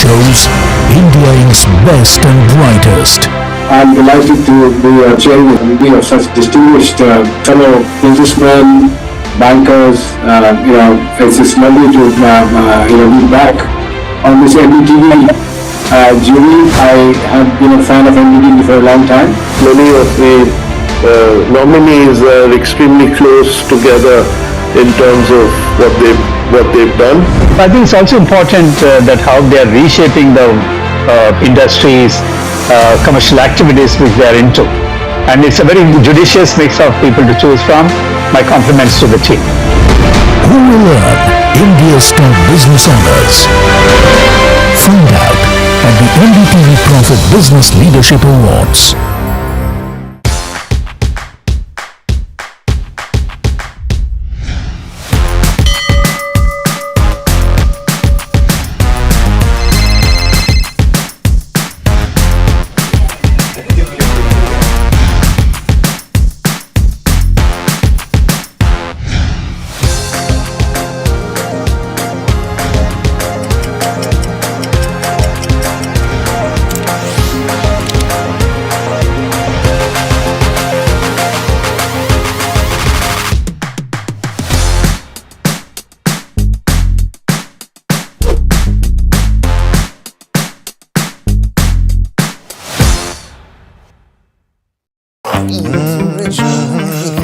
chose India Inc.'s best and brightest. I'm delighted to be chairing a committee of such distinguished fellow businessmen, bankers. It's lovely to be back on this NDTV jury. I have been a fan of NDTV for a long time. Many of the nominees are extremely close together in terms of what they've done. I think it's also important that how they are reshaping the industries, commercial activities which they are into. And it's a very judicious mix of people to choose from. My compliments to the team. Who will earn India's top business honors? Find out at the NDTV Profit Business Leadership Awards.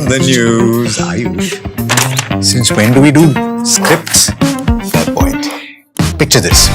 The news, Ayush. Since when do we do scripts? Fair point. Picture this.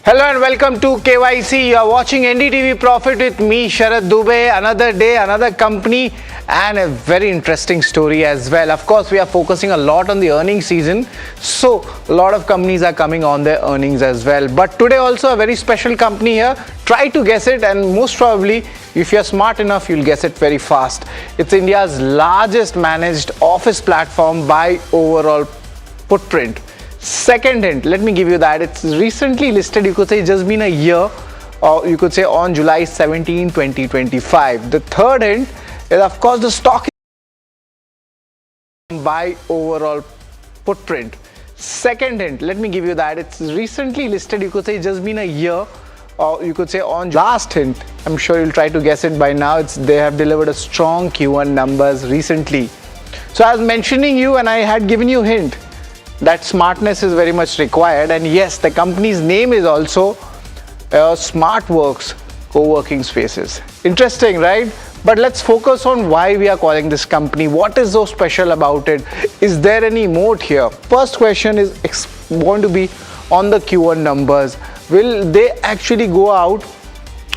Hello and welcome to KYC. You are watching NDTV Profit with me, Sharad Dubey. Another day, another company, and a very interesting story as well. Of course, we are focusing a lot on the earnings season, so a lot of companies are coming on their earnings as well. But today also a very special company here. Try to guess it, and most probably, if you're smart enough, you'll guess it very fast. It's India's largest managed office platform by overall footprint. Second hint, let me give you that. It's recently listed, you could say it's just been a year, or you could say on July 17, 2025. The third hint is, of course, the stock by overall footprint. Second hint, let me give you that. It's recently listed, you could say it's just been a year, or you could say on last hint. I'm sure you'll try to guess it by now. They have delivered a strong Q1 numbers recently. So I was mentioning you and I had given you hint that smartness is very much required. And yes, the company's name is also SmartWorks co-working spaces. Interesting, right? But let's focus on why we are calling this company. What is so special about it? Is there any moat here? First question is going to be on the Q1 numbers. Will they actually go out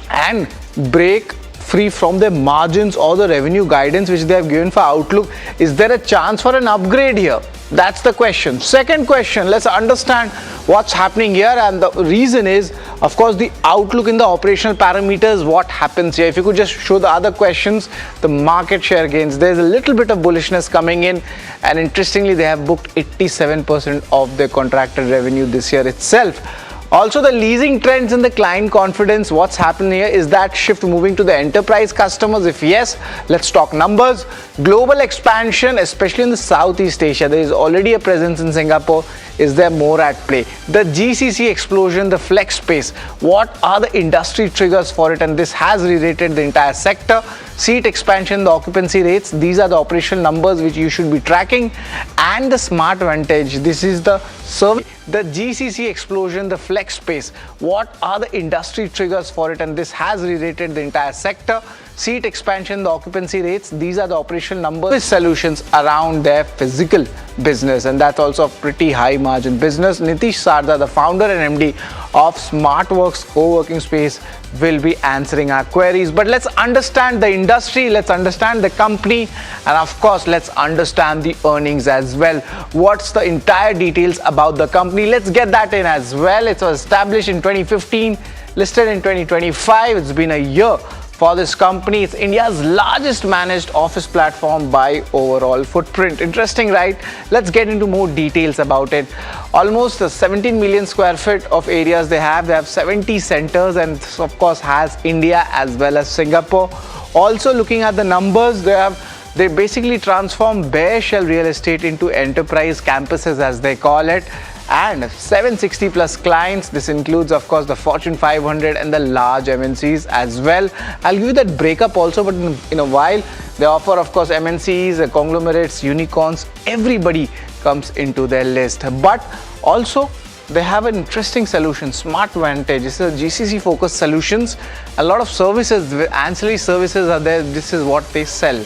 and break free from their margins or the revenue guidance which they have given for outlook? Is there a chance for an upgrade here? That's the question. Second question, let's understand what's happening here, and the reason is, of course, the outlook in the operational parameters, what happens here. If you could just show the other questions, the market share gains, there's a little bit of bullishness coming in, and interestingly, they have booked 87% of their contracted revenue this year itself. Also, the leasing trends and the client confidence, what's happening here? Is that shift moving to the enterprise customers? If yes, let's talk numbers. Global expansion, especially in the Southeast Asia, there is already a presence in Singapore. Is there more at play? The GCC explosion, the flex space, what are the industry triggers for it? And this has re-rated the entire sector. Seat expansion, the occupancy rates, these are the operational numbers which you should be tracking. And the Smart Vantage, this is the survey. The GCC explosion, the flex space, what are the industry triggers for it? And this has re-rated the entire sector. Seat expansion, the occupancy rates, these are the operational numbers. Solutions around their physical business, and that's also a pretty high margin business. Nitish Sarda, the founder and MD of SmartWorks co-working space, will be answering our queries. But let's understand the industry, let's understand the company, and of course let's understand the earnings as well. What's the entire details about the company? Let's get that in as well. It was established in 2015, listed in 2025. It's been a year for this company. It's India's largest managed office platform by overall footprint. Interesting, right? Let's get into more details about it. Almost 17 million square feet of areas they have. They have 70 centers, and this of course has India as well as Singapore. Also, looking at the numbers, they basically transform bare shell real estate into enterprise campuses, as they call it, and 760 plus clients. This includes, of course, the Fortune 500 and the large MNCs as well. I'll give you that breakup also, but in a while. They offer, of course, MNCs, conglomerates, unicorns. Everybody comes into their list. But also, they have an interesting solution, Smart Vantage. This is a GCC focused solutions. A lot of services, ancillary services are there. This is what they sell.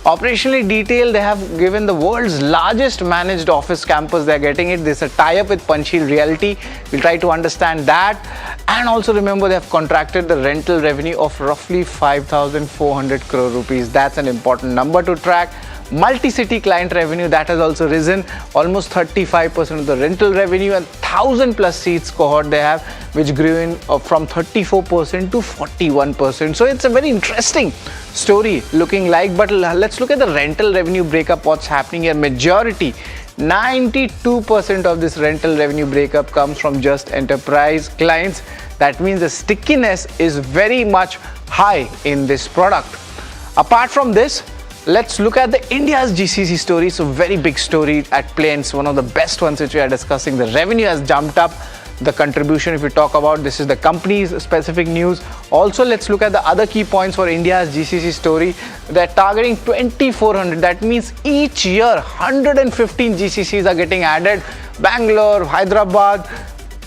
Operationally detailed, they have given the world's largest managed office campus. They're getting it. There's a tie-up with Panchil Realty. We'll try to understand that. And also remember, they have contracted the rental revenue of roughly 5,400 crore rupees. That's an important number to track. Multi-city client revenue, that has also risen, almost 35% of the rental revenue, and 1,000 plus seats cohort they have, which grew in from 34% to 41%. So it's a very interesting story looking like. But let's look at the rental revenue breakup, what's happening here. Majority, 92% of this rental revenue breakup comes from just enterprise clients. That means the stickiness is very much high in this product. Apart from this, let's look at the India's GCC story. So very big story at play, and it's one of the best ones which we are discussing. The revenue has jumped up. The contribution, if we talk about, this is the company's specific news. Also, let's look at the other key points for India's GCC story. They're targeting 2,400. That means each year 115 GCCs are getting added. Bangalore, Hyderabad,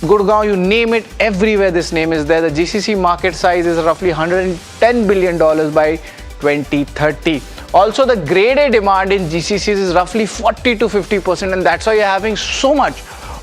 Gurgaon, you name it, everywhere this name is there. The GCC market size is roughly $110 billion by 2030. Also, the grade A demand in GCCs is roughly 40 to 50%, and that's why you're having so much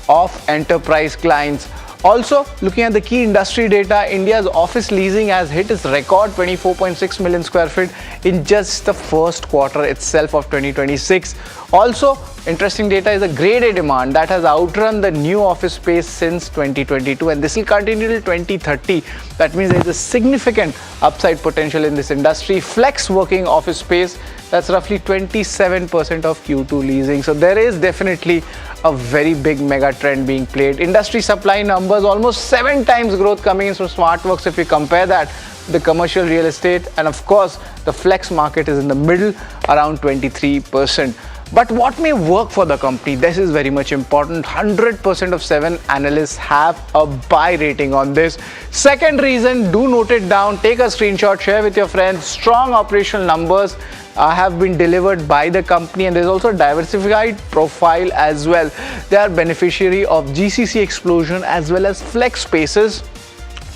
of enterprise clients. Also, looking at the key industry data, India's office leasing has hit its record 24.6 million square feet in just the first quarter itself of 2026. Also, interesting data is the grade A demand that has outrun the new office space since 2022, and this will continue till 2030. That means there is a significant upside potential in this industry. Flex working office space, that's roughly 27% of Q2 leasing. So there is definitely a very big mega trend being played. Industry supply numbers, almost 7 times growth coming in from SmartWorks if we compare that with the commercial real estate. And of course, the flex market is in the middle, around 23%. But what may work for the company? This is very much important. 100% of 7 analysts have a buy rating on this. Second reason, do note it down, take a screenshot, share with your friends. Strong operational numbers have been delivered by the company, and there's also a diversified profile as well. They are beneficiary of GCC explosion as well as flex spaces.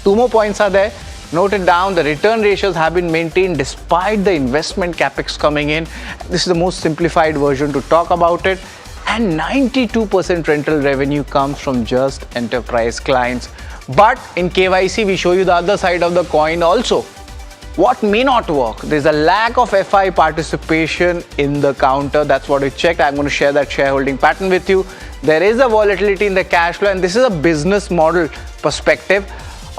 2 more points are there. Note it down, the return ratios have been maintained despite the investment capex coming in. This is the most simplified version to talk about it. And 92% rental revenue comes from just enterprise clients. But in KYC, we show you the other side of the coin also. What may not work? There's a lack of FI participation in the counter. That's what we checked. I'm going to share that shareholding pattern with you. There is a volatility in the cash flow, and this is a business model perspective.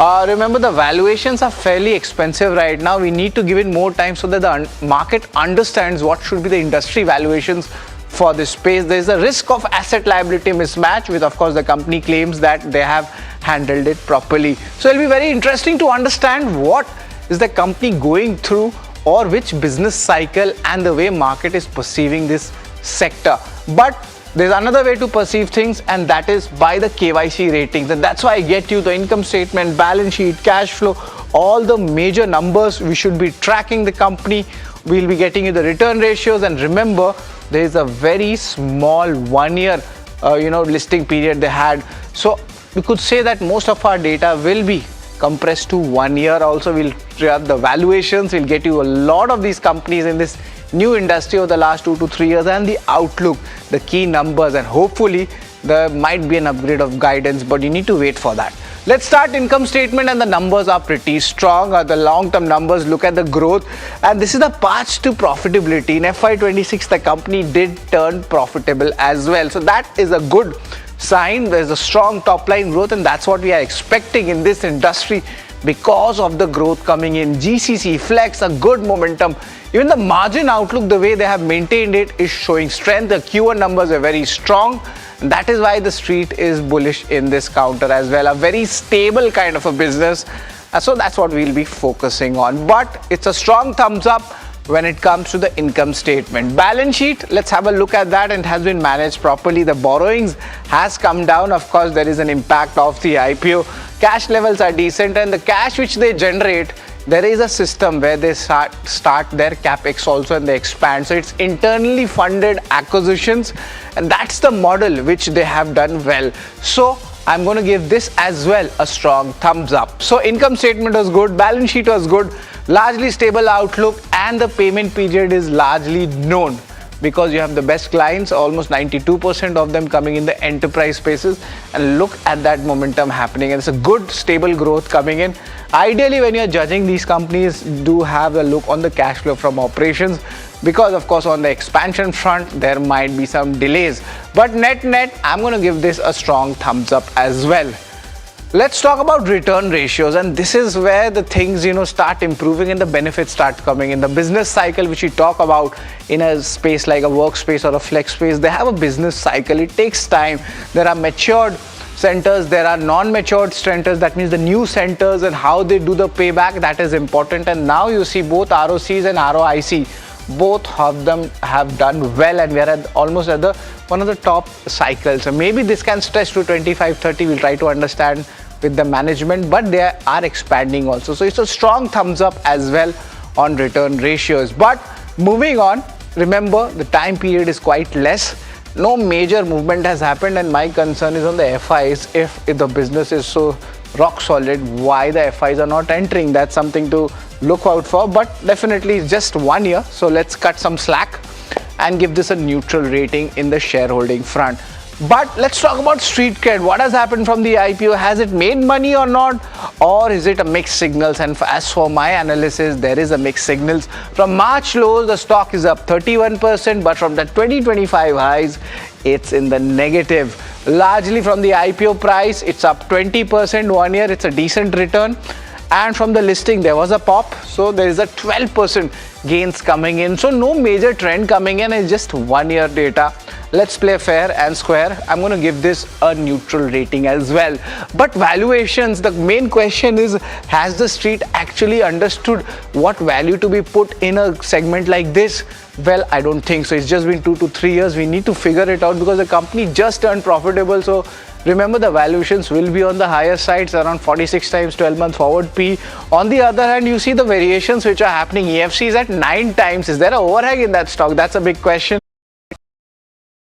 Remember, the valuations are fairly expensive right now. We need to give it more time so that the market understands what should be the industry valuations for this space. There is a risk of asset liability mismatch, which of course the company claims that they have handled it properly. So it'll be very interesting to understand what is the company going through, or which business cycle and the way market is perceiving this sector. But there's another way to perceive things, and that is by the KYC ratings. And that's why I get you the income statement, balance sheet, cash flow, all the major numbers. We should be tracking the company. We'll be getting you the return ratios. And remember, there is a very small 1 year listing period they had. So we could say that most of our data will be compressed to 1 year. Also, we'll have the valuations. We'll get you a lot of these companies in this new industry over the last 2 to 3 years, and the outlook, the key numbers, and hopefully there might be an upgrade of guidance, but you need to wait for that. Let's start income statement, and the numbers are pretty strong. The long-term numbers, look at the growth, and this is the path to profitability. In FY26, the company did turn profitable as well. So that is a good sign. There's a strong top-line growth, and that's what we are expecting in this industry because of the growth coming in. GCC, Flex, a good momentum. Even the margin outlook, the way they have maintained it, is showing strength. The Q1 numbers are very strong. That is why the street is bullish in this counter as well. A very stable kind of a business. So that's what we'll be focusing on. But it's a strong thumbs up when it comes to the income statement. Balance sheet, let's have a look at that, and it has been managed properly. The borrowings has come down. Of course, there is an impact of the IPO. Cash levels are decent, and the cash which they generate, there is a system where they start their capex also, and they expand. So it's internally funded acquisitions, and that's the model which they have done well. So I'm going to give this as well a strong thumbs up. So income statement was good, balance sheet was good, largely stable outlook, and the payment period is largely known because you have the best clients, almost 92% of them coming in the enterprise spaces, and look at that momentum happening, and it's a good stable growth coming in. Ideally, when you're judging these companies, do have a look on the cash flow from operations, because of course on the expansion front there might be some delays, but net I'm going to give this a strong thumbs up as well. Let's talk about return ratios, and this is where the things start improving and the benefits start coming in. The business cycle which we talk about in a space like a workspace or a flex space, they have a business cycle. It takes time. There are matured centers, there are non-matured centers. That means the new centers and how they do the payback, that is important. And now you see both ROCs and ROIC, both of them have done well, and we are almost at one of the top cycles. So maybe this can stretch to 25-30. We'll try to understand with the management, but they are expanding also. So it's a strong thumbs up as well on return ratios. But moving on, remember the time period is quite less. No major movement has happened, and my concern is on the FIs. If the business is so rock solid, why the FIs are not entering? That's something to look out for, but definitely it's just 1 year. So let's cut some slack and give this a neutral rating in the shareholding front. But let's talk about street cred. What has happened from the IPO? Has it made money or not? Or is it a mixed signals? And as for my analysis, there is a mixed signals. From March lows, the stock is up 31%, but from the 2025 highs, it's in the negative. Largely from the IPO price, it's up 20% 1 year. It's a decent return. And from the listing, there was a pop. So there is a 12% gains coming in. So no major trend coming in. It's just 1 year data. let's play fair and square. I'm going to give this a neutral rating as well. But valuations, the main question is, has the street actually understood what value to be put in a segment like this? Well, I don't think so. It's just been 2 to 3 years. We need to figure it out because the company just turned profitable. So remember, the valuations will be on the higher sides, around 46 times 12-month forward P. On the other hand, you see the variations which are happening. EFC is at 9 times. Is there an overhang in that stock? That's a big question.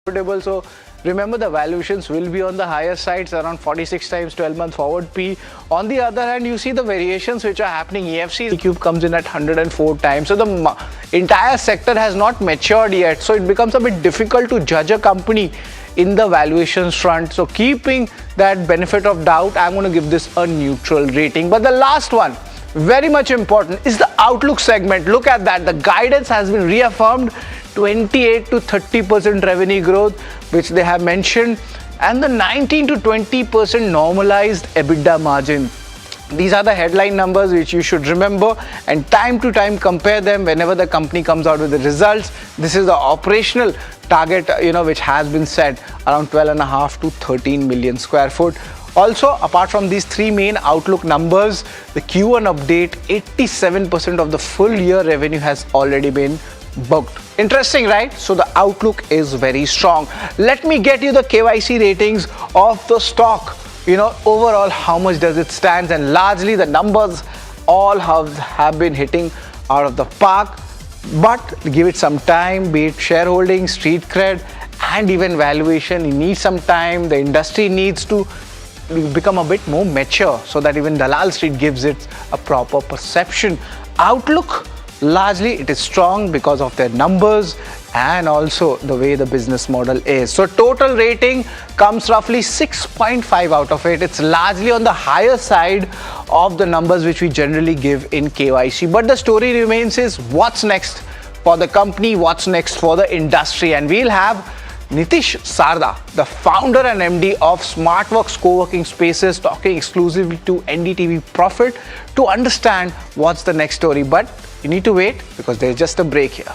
So remember, the valuations will be on the higher sides, around 46 times 12-month forward P. On the other hand, you see the variations which are happening. EFC cube comes in at 104 times. So the entire sector has not matured yet. So it becomes a bit difficult to judge a company in the valuations front. So keeping that benefit of doubt, I'm going to give this a neutral rating. But the last one, very much important, is the outlook segment. Look at that. The guidance has been reaffirmed, 28 to 30% revenue growth, which they have mentioned, and the 19 to 20% normalized EBITDA margin. These are the headline numbers which you should remember, and time to time compare them whenever the company comes out with the results. This is the operational target, which has been set around 12.5 to 13 million square foot. Also, apart from these three main outlook numbers, the Q1 update, 87% of the full year revenue has already been booked. Interesting, right? So the outlook is very strong. Let me get you the KYC ratings of the stock. Overall, how much does it stand? And largely the numbers all have been hitting out of the park. But give it some time, be it shareholding, street cred, and even valuation. You need some time. The industry needs to become a bit more mature so that even Dalal Street gives it a proper perception. Outlook, largely it is strong because of their numbers and also the way the business model is. So total rating comes roughly 6.5 out of it. It's largely on the higher side of the numbers which we generally give in KYC. But the story remains is what's next for the company, what's next for the industry. And we'll have Nitish Sarda, the founder and MD of SmartWorks co-working spaces, talking exclusively to NDTV Profit to understand what's the next story. But you need to wait because there's just a break here.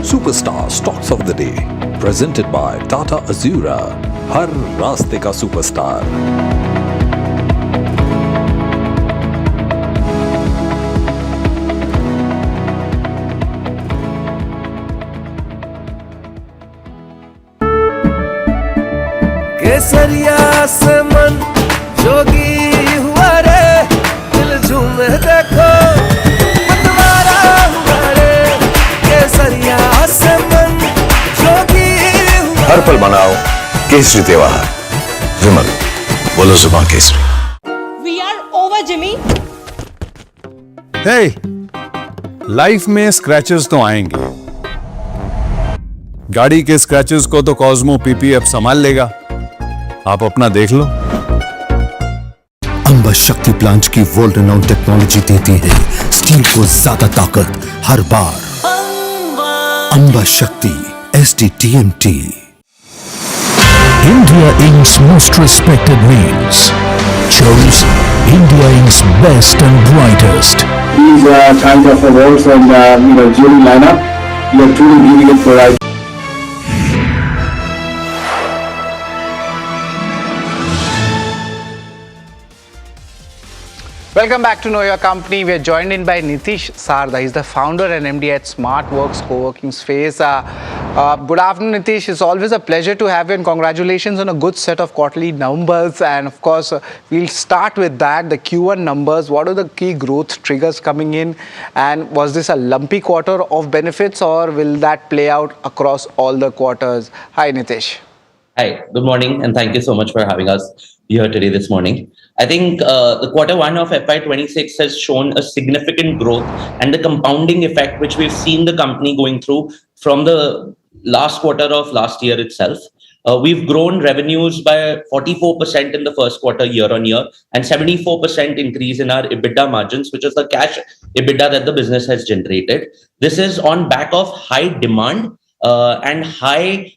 Superstar Stocks of the Day, presented by Tata Azura. हर रास्ते का superstar. केसरिया से मन जोगी हुआ रे, दिल झूमे देखो मतवारा हुआ रे, केसरिया से मन जोगी हुआ. हर पल मनाओ केसरी त्योहार. विमल, बोलो जुबां Kesari. We are over, Jimmy. Hey, life में स्क्रैचेस तो आएंगे. गाड़ी के स्क्रैचेस को तो कॉस्मो पीपीएफ संभाल लेगा. आप अपना देख लो. अंबा शक्ति प्लांट की वर्ल्ड रेनाउंड टेक्नोलॉजी देती है स्टील को ज्यादा ताकत हर बार. अंबा शक्ति SDTMT. India Inc.'s most respected names chose India Inc.'s best and brightest. These kind of awards and jury lineup, you are truly giving it for right. Welcome back to Know Your Company. We are joined in by Nitish Sarda. He's the founder and MD at SmartWorks co-working space. Good afternoon, Nitish. It's always a pleasure to have you, and congratulations on a good set of quarterly numbers. And of course, we'll start with that, the Q1 numbers. What are the key growth triggers coming in? And was this a lumpy quarter of benefits, or will that play out across all the quarters? Hi, Nitish. Hi, good morning, and thank you so much for having us here today this morning. I think the Q1 of FY26 has shown a significant growth and the compounding effect which we've seen the company going through from the last quarter of last year itself. We've grown revenues by 44% in the first quarter year on year and 74% increase in our EBITDA margins, which is the cash EBITDA that the business has generated. This is on back of high demand and high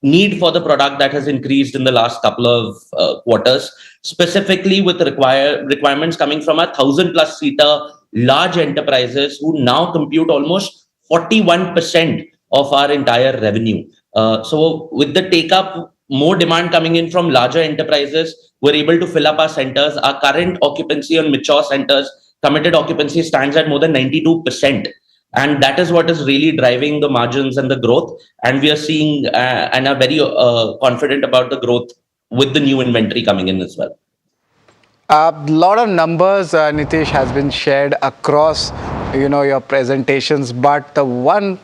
need for the product that has increased in the last couple of quarters, specifically with requirements coming from 1,000+ seater large enterprises who now compute almost 41% of our entire revenue. So with the take up, more demand coming in from larger enterprises, we're able to fill up our centers. Our current occupancy on mature centers, committed occupancy, stands at more than 92%. And that is what is really driving the margins and the growth. And we are seeing and are very confident about the growth with the new inventory coming in as well. A lot of numbers, Nitish, has been shared across, your presentations. But the one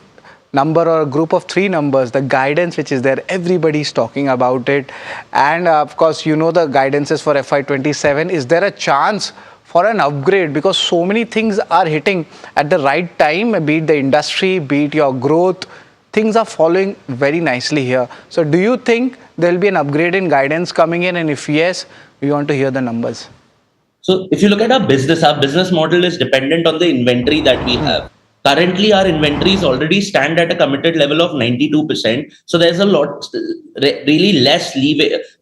number or a group of 3 numbers, the guidance which is there, everybody's talking about it. And of course, the guidances for FY27. Is there a chance for an upgrade? Because so many things are hitting at the right time, be it the industry, be it your growth. Things are following very nicely here. So do you think there'll be an upgrade in guidance coming in? And if yes, we want to hear the numbers. So if you look at our business model is dependent on the inventory that we have. Currently, our inventories already stand at a committed level of 92%. So there's a lot, really less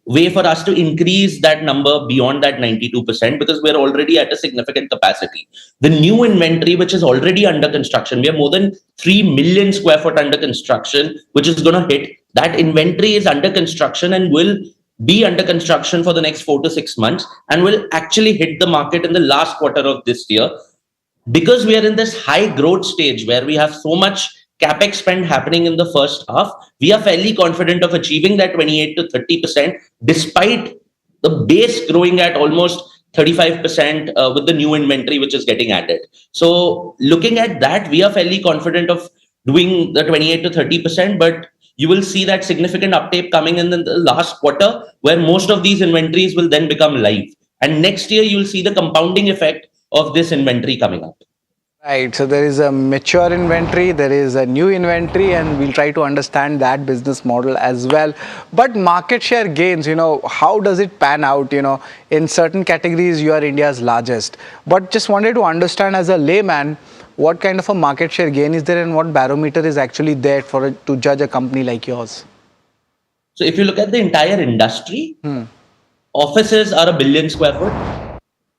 way for us to increase that number beyond that 92% because we're already at a significant capacity. The new inventory, which is already under construction, we have more than 3 million square foot under construction, which is going to hit. That inventory is under construction and will be under construction for the next 4 to 6 months and will actually hit the market in the last quarter of this year. Because we are in this high growth stage where we have so much capex spend happening in the first half, we are fairly confident of achieving that 28 to 30% despite the base growing at almost 35% with the new inventory which is getting added. So looking at that, we are fairly confident of doing the 28 to 30%, but you will see that significant uptake coming in the last quarter where most of these inventories will then become live. And next year, you'll see the compounding effect of this inventory coming up. Right. So there is a mature inventory, there is a new inventory, and we'll try to understand that business model as well. But market share gains, how does it pan out? In certain categories, you are India's largest. But just wanted to understand as a layman, what kind of a market share gain is there and what barometer is actually there to judge a company like yours? So if you look at the entire industry, offices are 1 billion square foot.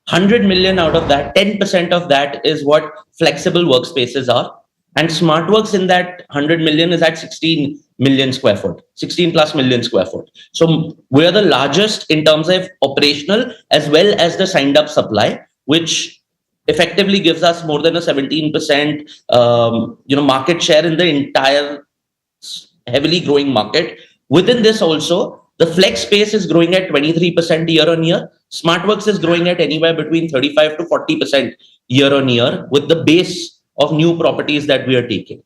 100 million out of that, 10% of that is what flexible workspaces are. And SmartWorks in that 100 million is at 16 million square foot, 16 plus million square foot. So we're the largest in terms of operational as well as the signed up supply, which effectively gives us more than a 17% market share in the entire heavily growing market. Within this also, the flex space is growing at 23% year on year. SmartWorks is growing at anywhere between 35 to 40% year on year with the base of new properties that we are taking.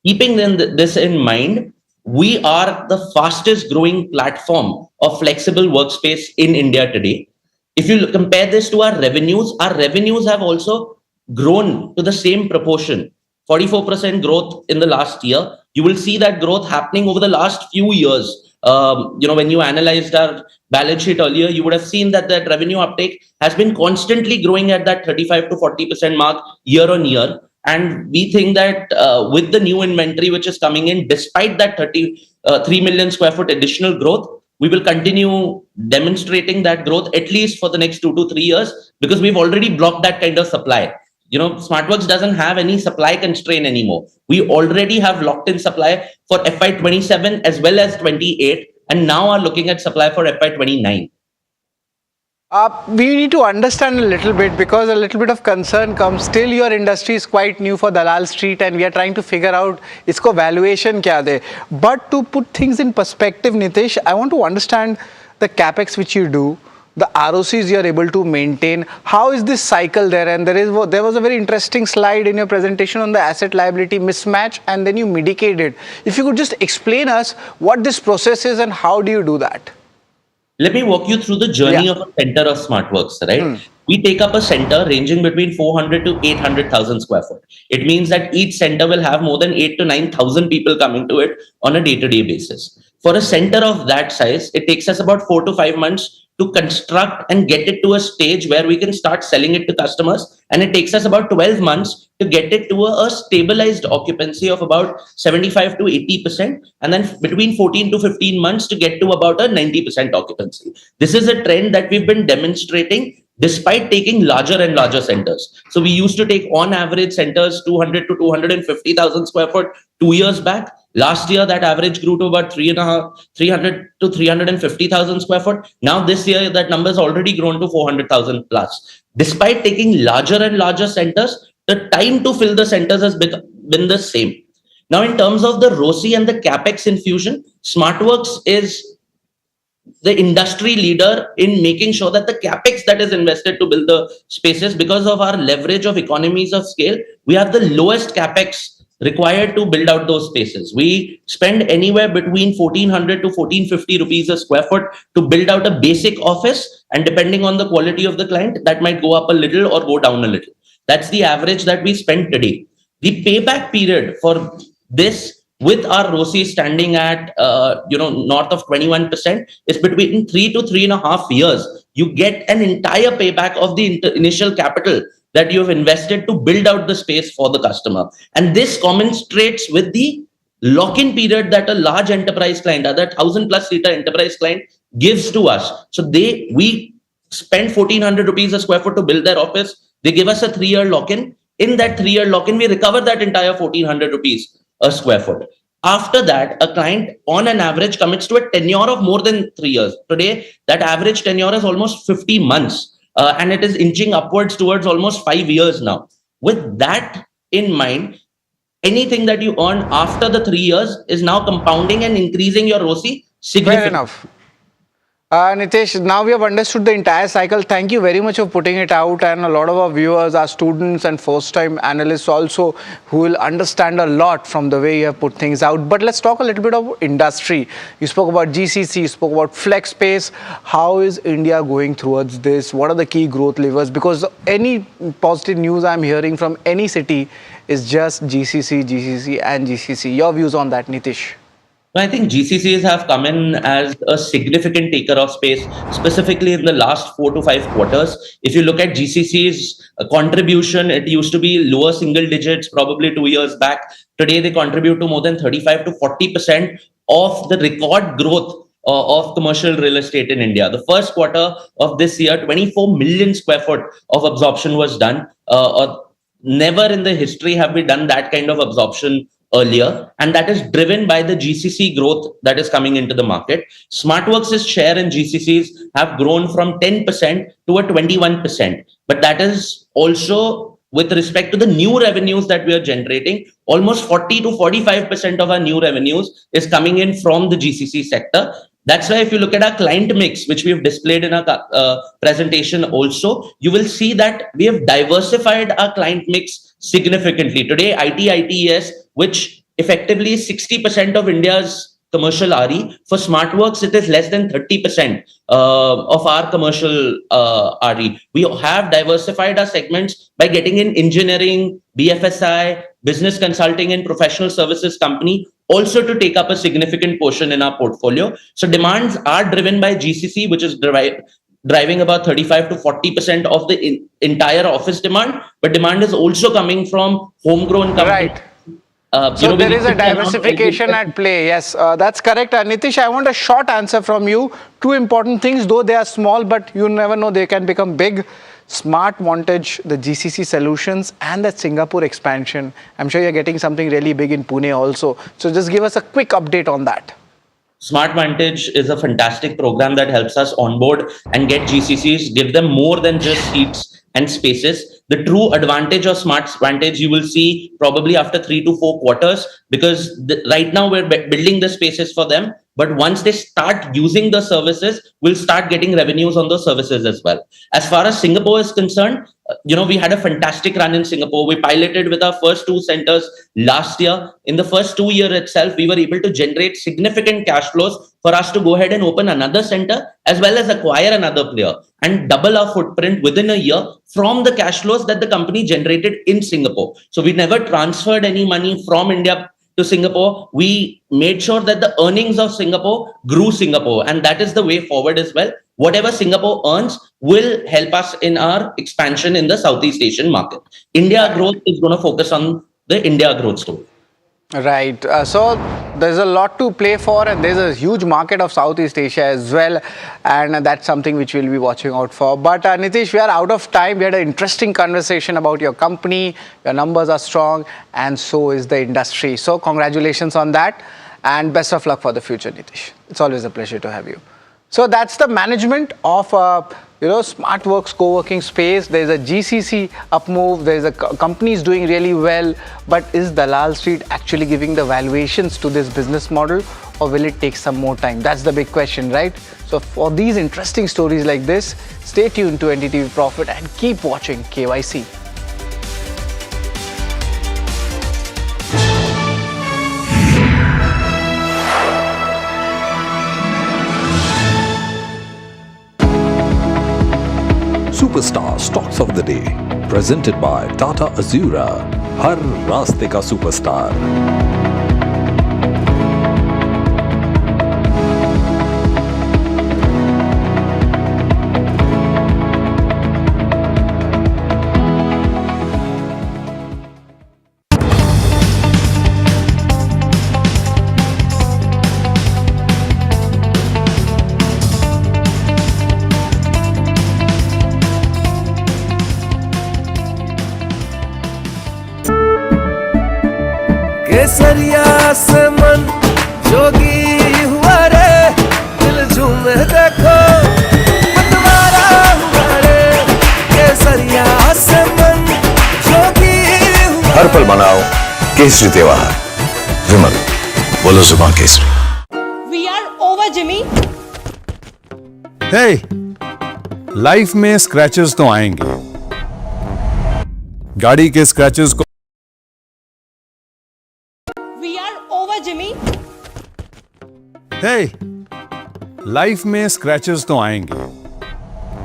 Keeping this in mind, we are the fastest growing platform of flexible workspace in India today. If you compare this to our revenues have also grown to the same proportion, 44% growth in the last year. You will see that growth happening over the last few years. When you analyzed our balance sheet earlier, you would have seen that revenue uptake has been constantly growing at that 35 to 40% mark year on year. And we think that with the new inventory which is coming in, despite that 3 million square foot additional growth, we will continue demonstrating that growth at least for the next 2 to 3 years because we've already blocked that kind of supply. SmartWorks doesn't have any supply constraint anymore. We already have locked in supply for FY27 as well as 28, and now are looking at supply for FY29. We need to understand a little bit because a little bit of concern comes. Still, your industry is quite new for Dalal Street, and we are trying to figure out isko valuation kya de. But to put things in perspective, Nitish, I want to understand the capex which you do, the ROCs you are able to maintain. How is this cycle there? And there was a very interesting slide in your presentation on the asset liability mismatch, and then you mitigated. If you could just explain us what this process is and how do you do that? Let me walk you through the journey of a center of SmartWorks, right? We take up a center ranging between 400 to 800,000 square foot. It means that each center will have more than 8 to 9,000 people coming to it on a day-to-day basis. For a center of that size, it takes us about 4 to 5 months to construct and get it to a stage where we can start selling it to customers. And it takes us about 12 months to get it to a stabilized occupancy of about 75 to 80%. And then between 14 to 15 months to get to about a 90% occupancy. This is a trend that we've been demonstrating despite taking larger and larger centers. So we used to take on average centers 200 to 250,000 square foot 2 years back. Last year, that average grew to about 300 to 350,000 square foot. Now this year, that number has already grown to 400,000 plus. Despite taking larger and larger centers, the time to fill the centers has been the same. Now, in terms of the ROCE and the CapEx infusion, SmartWorks is the industry leader in making sure that the capex that is invested to build the spaces, because of our leverage of economies of scale, we have the lowest capex required to build out those spaces. We spend anywhere between 1400 to 1450 rupees a square foot to build out a basic office, and depending on the quality of the client, that might go up a little or go down a little. That's the average that we spend today. The payback period for this, with our ROCE standing at north of 21%, is between 3 to 3.5 years. You get an entire payback of the initial capital that you have invested to build out the space for the customer. And this commensurates with the lock-in period that a large enterprise client, that 1,000 plus seater enterprise client, gives to us. So we spend 1,400 rupees a square foot to build their office. They give us a 3-year lock-in. In that 3-year lock-in, we recover that entire 1,400 rupees a square foot. After that, a client on an average commits to a tenure of more than 3 years. Today, that average tenure is almost 50 months, and it is inching upwards towards almost 5 years now. With that in mind, anything that you earn after the 3 years is now compounding and increasing your ROCE significantly. Fair enough. Nitesh, now we have understood the entire cycle. Thank you very much for putting it out, and a lot of our viewers are students and first-time analysts also, who will understand a lot from the way you have put things out. But let's talk a little bit about industry. You spoke about GCC, you spoke about flex space. How is India going towards this? What are the key growth levers? Because any positive news I'm hearing from any city is just GCC, GCC and GCC. Your views on that, Nitish? I think GCCs have come in as a significant taker of space, specifically in the last 4 to 5 quarters. If you look at GCC's contribution, it used to be lower single digits probably 2 years back. Today, they contribute to more than 35 to 40% of the record growth of commercial real estate in India. The first quarter of this year, 24 million square foot of absorption was done. Never in the history have we done that kind of absorption earlier, and that is driven by the GCC growth that is coming into the market. SmartWorks' share in GCCs have grown from 10% to a 21%, but that is also with respect to the new revenues that we are generating. Almost 40 to 45% of our new revenues is coming in from the GCC sector. That's why if you look at our client mix, which we have displayed in our presentation also, you will see that we have diversified our client mix significantly. Today, ITES, which effectively is 60% of India's commercial RE, for SmartWorks, it is less than 30% of our commercial RE. We have diversified our segments by getting in engineering, BFSI, business consulting and professional services company also to take up a significant portion in our portfolio. So demands are driven by GCC, which is driving about 35 to 40% of the entire office demand, but demand is also coming from homegrown companies. Right. So there is a diversification at play. Yes, that's correct. Nitish, I want a short answer from you. 2 important things, though they are small, but you never know, they can become big. Smart Vantage, the GCC solutions, and that Singapore expansion. I'm sure you're getting something really big in Pune also. So just give us a quick update on that. Smart Vantage is a fantastic program that helps us onboard and get GCCs, give them more than just seats and spaces. The true advantage of Smart Vantage you will see probably after 3 to 4 quarters, because right now we're building the spaces for them. But once they start using the services, we'll start getting revenues on those services as well. As far as Singapore is concerned, we had a fantastic run in Singapore. We piloted with our first 2 centers last year. In the first 2 years itself, we were able to generate significant cash flows for us to go ahead and open another center as well as acquire another player and double our footprint within a year from the cash flows that the company generated in Singapore. So we never transferred any money from India to Singapore. We made sure that the earnings of Singapore grew Singapore, and that is the way forward as well. whatever Singapore earns will help us in our expansion in the Southeast Asian market. India growth is going to focus on the India growth story. Right. So there's a lot to play for, and there's a huge market of Southeast Asia as well, and that's something which we'll be watching out for. But Nitish, we are out of time. We had an interesting conversation about your company. Your numbers are strong, and so is the industry. So congratulations on that, and best of luck for the future, Nitish. It's always a pleasure to have you. So that's the management of SmartWorks co-working space. There's a GCC up move. There's a companies doing really well. But is Dalal Street actually giving the valuations to this business model, or will it take some more time? That's the big question, right? So for these interesting stories like this, stay tuned to NDTV Profit and keep watching KYC. Superstar Stocks of the Day, presented by Tata Azura, हर रास्ते का superstar. केसरिया से मन जोगी हुआ रे, दिल झूमे देखो मतवारा हुआ रे, केसरिया से मन जोगी हुआ। हर पल मनाओ केसरी त्योहार, विमल बोलो जुबान Kesari. We are over, Jimmy. Hey, life में स्क्रैचेस तो आएंगे. गाड़ी के स्क्रैचेस को We are over, Jimmy. Hey, life में स्क्रैचेस तो आएंगे.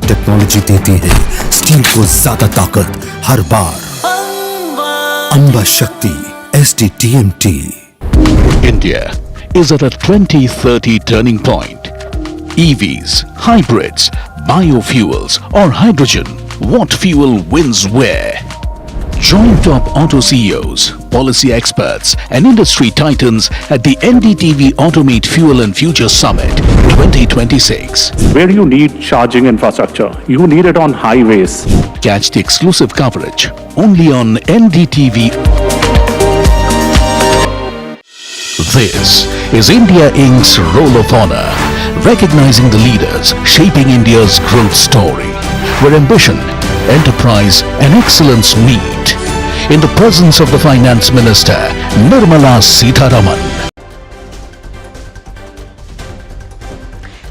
टेक्नोलॉजी देती है स्टील को ज्यादा ताकत हर बार. अंबा शक्ति SDTMT. India is at a 2030 turning point. EVs, hybrids, biofuels or hydrogen, what fuel wins where? Join top auto CEOs, policy experts and industry titans at the NDTV Automate Fuel and Future Summit 2026. Where you need charging infrastructure, you need it on highways. Catch the exclusive coverage only on NDTV. This is India Inc.'s Roll of Honor, recognizing the leaders shaping India's growth story, where ambition, enterprise and excellence meet. In the presence of the Finance Minister, Nirmala Sitharaman.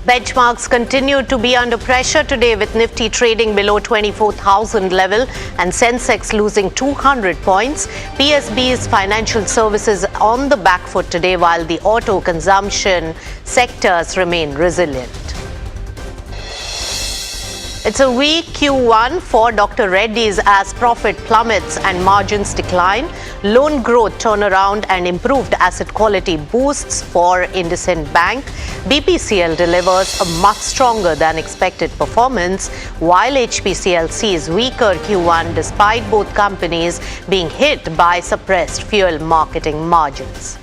Benchmarks continue to be under pressure today, with Nifty trading below 24,000 level and Sensex losing 200 points. PSB's financial services on the back foot today, while the auto consumption sectors remain resilient. It's a weak Q1 for Dr. Reddy's as profit plummets and margins decline. Loan growth turnaround and improved asset quality boosts for IndusInd Bank. BPCL delivers a much stronger than expected performance, while HPCL sees weaker Q1 despite both companies being hit by suppressed fuel marketing margins.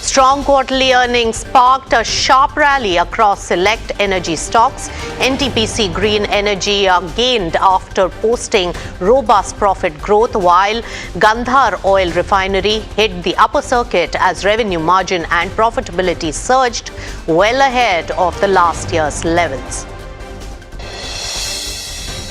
Strong quarterly earnings sparked a sharp rally across select energy stocks. NTPC Green Energy gained after posting robust profit growth, while Gandhar Oil Refinery hit the upper circuit as revenue margin and profitability surged well ahead of the last year's levels.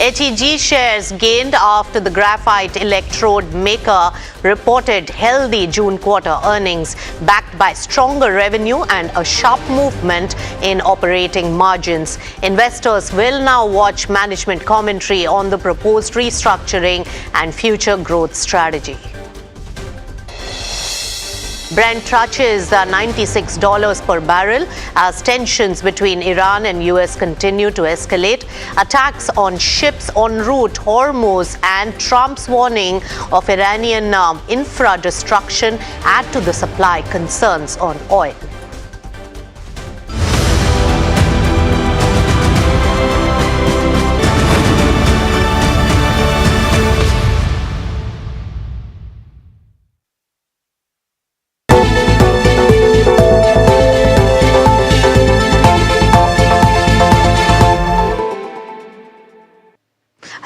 HEG shares gained after the graphite electrode maker reported healthy June quarter earnings, backed by stronger revenue and a sharp movement in operating margins. Investors will now watch management commentary on the proposed restructuring and future growth strategy. Brent touches $96 per barrel as tensions between Iran and US continue to escalate. Attacks on ships en route Hormuz and Trump's warning of Iranian infra destruction add to the supply concerns on oil.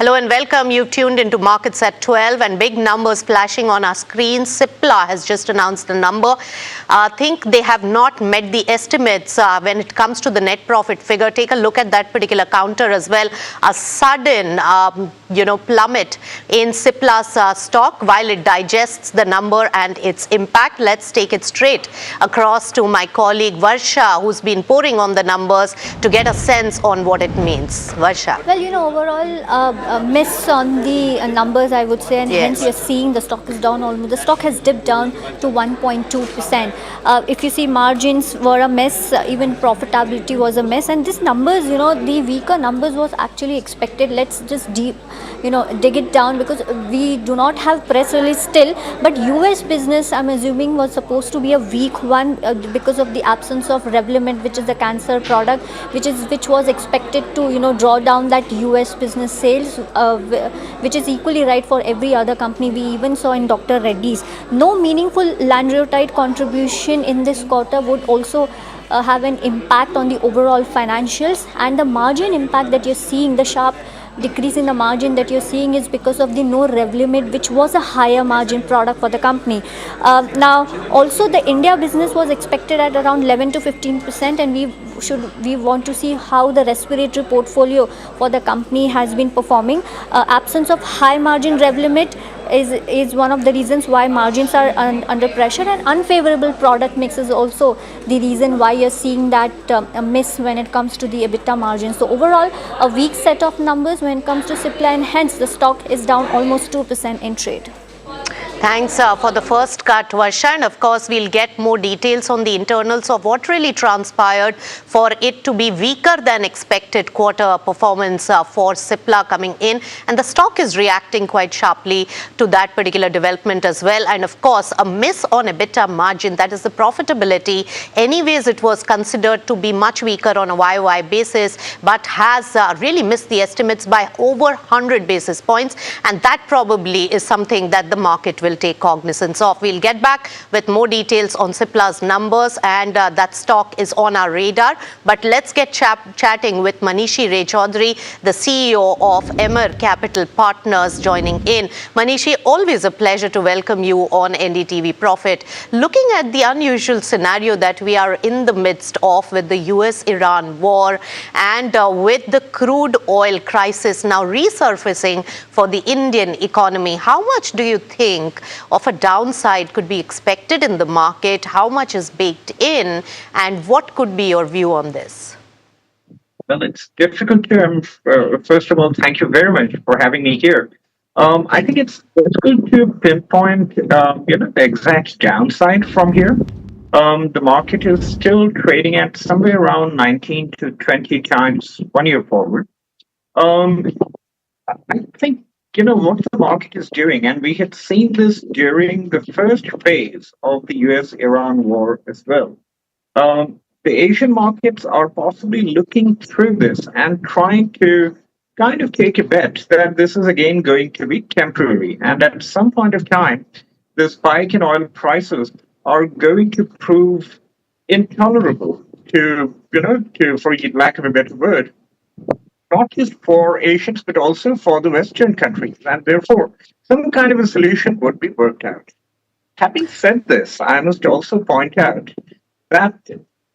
Hello and welcome. You've tuned into Markets at 12 and big numbers flashing on our screen. Cipla has just announced a number. I think they have not met the estimates when it comes to the net profit figure. Take a look at that particular counter as well. A sudden, plummet in Cipla's stock while it digests the number and its impact. Let's take it straight across to my colleague Varsha, who's been pouring on the numbers to get a sense on what it means. Varsha. Well, overall, miss on the numbers, I would say, and hence you're seeing the stock is down almost. The stock has dipped down to 1.2%. If you see, margins were a miss, even profitability was a miss, and these numbers, the weaker numbers was actually expected. Let's just dig it down, because we do not have press release still, but US business, I'm assuming, was supposed to be a weak one because of the absence of Revlimid, which is the cancer product, which was expected to draw down that US business sales, which is equally right for every other company. We even saw in Dr. Reddy's. No meaningful lanreotide contribution in this quarter would also have an impact on the overall financials, and the margin impact that you're seeing, the sharp decrease in the margin that you're seeing, is because of the no Revlimid, which was a higher margin product for the company. Now also the India business was expected at around 11 to 15%, and we want to see how the respiratory portfolio for the company has been performing. Absence of high margin Revlimid is one of the reasons why margins are under pressure, and unfavorable product mix is also the reason why you're seeing that miss when it comes to the EBITDA margin. So overall, a weak set of numbers when it comes to Cipla, and hence the stock is down almost 2% in trade. Thanks for the first cut, Varsha. And of course, we'll get more details on the internals of what really transpired for it to be weaker than expected quarter performance for Cipla coming in. And the stock is reacting quite sharply to that particular development as well. And of course, a miss on EBITDA margin, that is the profitability. Anyways, it was considered to be much weaker on a YOY basis, but has really missed the estimates by over 100 basis points. And that probably is something that the market will take cognizance of. We'll get back with more details on Cipla's numbers, and that stock is on our radar. But let's get chatting with Manishi Ray Chaudhary, the CEO of Emmer Capital Partners, joining in. Manishi, always a pleasure to welcome you on NDTV Profit. Looking at the unusual scenario that we are in the midst of with the US-Iran war and with the crude oil crisis now resurfacing for the Indian economy, how much do you think of a downside could be expected in the market? How much is baked in, and what could be your view on this? Well, it's difficult to, first of all, thank you very much for having me here. I think it's good to pinpoint, the exact downside from here. The market is still trading at somewhere around 19 to 20 times 1 year forward. I think what the market is doing, and we had seen this during the first phase of the US-Iran war as well. The Asian markets are possibly looking through this and trying to kind of take a bet that this is again going to be temporary. And at some point of time, the spike in oil prices are going to prove intolerable to for lack of a better word, not just for Asians, but also for the Western countries. And therefore, some kind of a solution would be worked out. Having said this, I must also point out that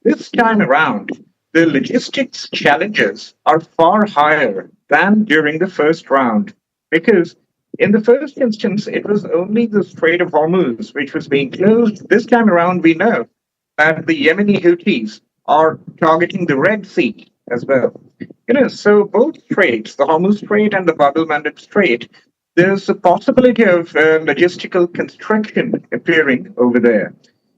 this time around, the logistics challenges are far higher than during the first round, because in the first instance, it was only the Strait of Hormuz which was being closed. This time around, we know that the Yemeni Houthis are targeting the Red Sea as well. So both straits, the Hormuz Strait and the Bab-el-Mandeb Strait, there's a possibility of logistical constriction appearing over there.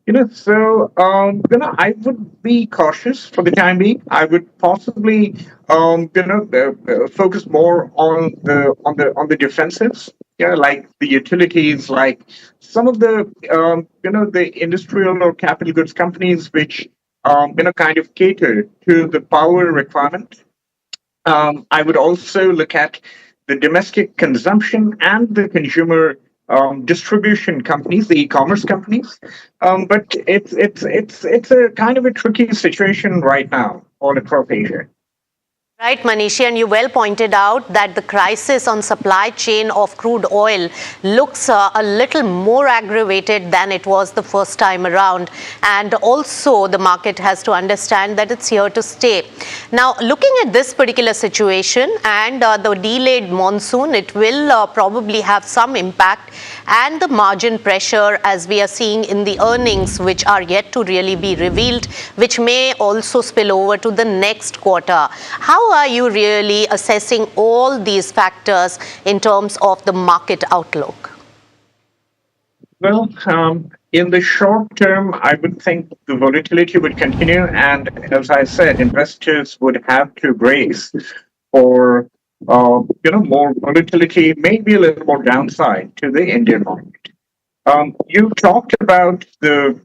I would be cautious for the time being. I would possibly, focus more on the defensives, like the utilities, like some of the, the industrial or capital goods companies which, kind of cater to the power requirement. I would also look at the domestic consumption and the consumer distribution companies, the e-commerce companies. But it's a kind of a tricky situation right now all across Asia. Right, Manishi, and you well pointed out that the crisis on supply chain of crude oil looks a little more aggravated than it was the first time around. And also the market has to understand that it's here to stay. Now, looking at this particular situation and the delayed monsoon, it will probably have some impact, and the margin pressure as we are seeing in the earnings, which are yet to really be revealed, which may also spill over to the next quarter. How are you really assessing all these factors in terms of the market outlook? Well, in the short term, I would think the volatility would continue, and as I said, investors would have to brace for more volatility, maybe a little more downside to the Indian market. You talked about the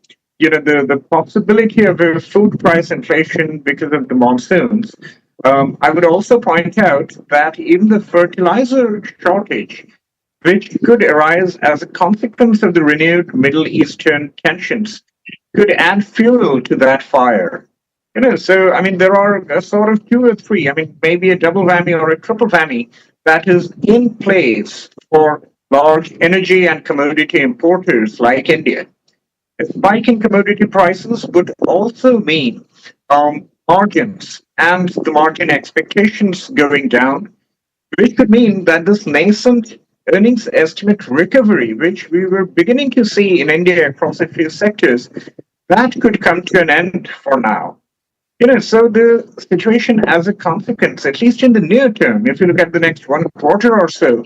possibility of a food price inflation because of the monsoons. I would also point out that even the fertilizer shortage, which could arise as a consequence of the renewed Middle Eastern tensions, could add fuel to that fire. So I mean, there are a sort of two or three, I mean, maybe a double whammy or a triple whammy that is in place for large energy and commodity importers like India. A spike in commodity prices would also mean margins and the margin expectations going down, which could mean that this nascent earnings estimate recovery, which we were beginning to see in India across a few sectors, that could come to an end for now. So the situation as a consequence, at least in the near term, if you look at the next 1 quarter or so,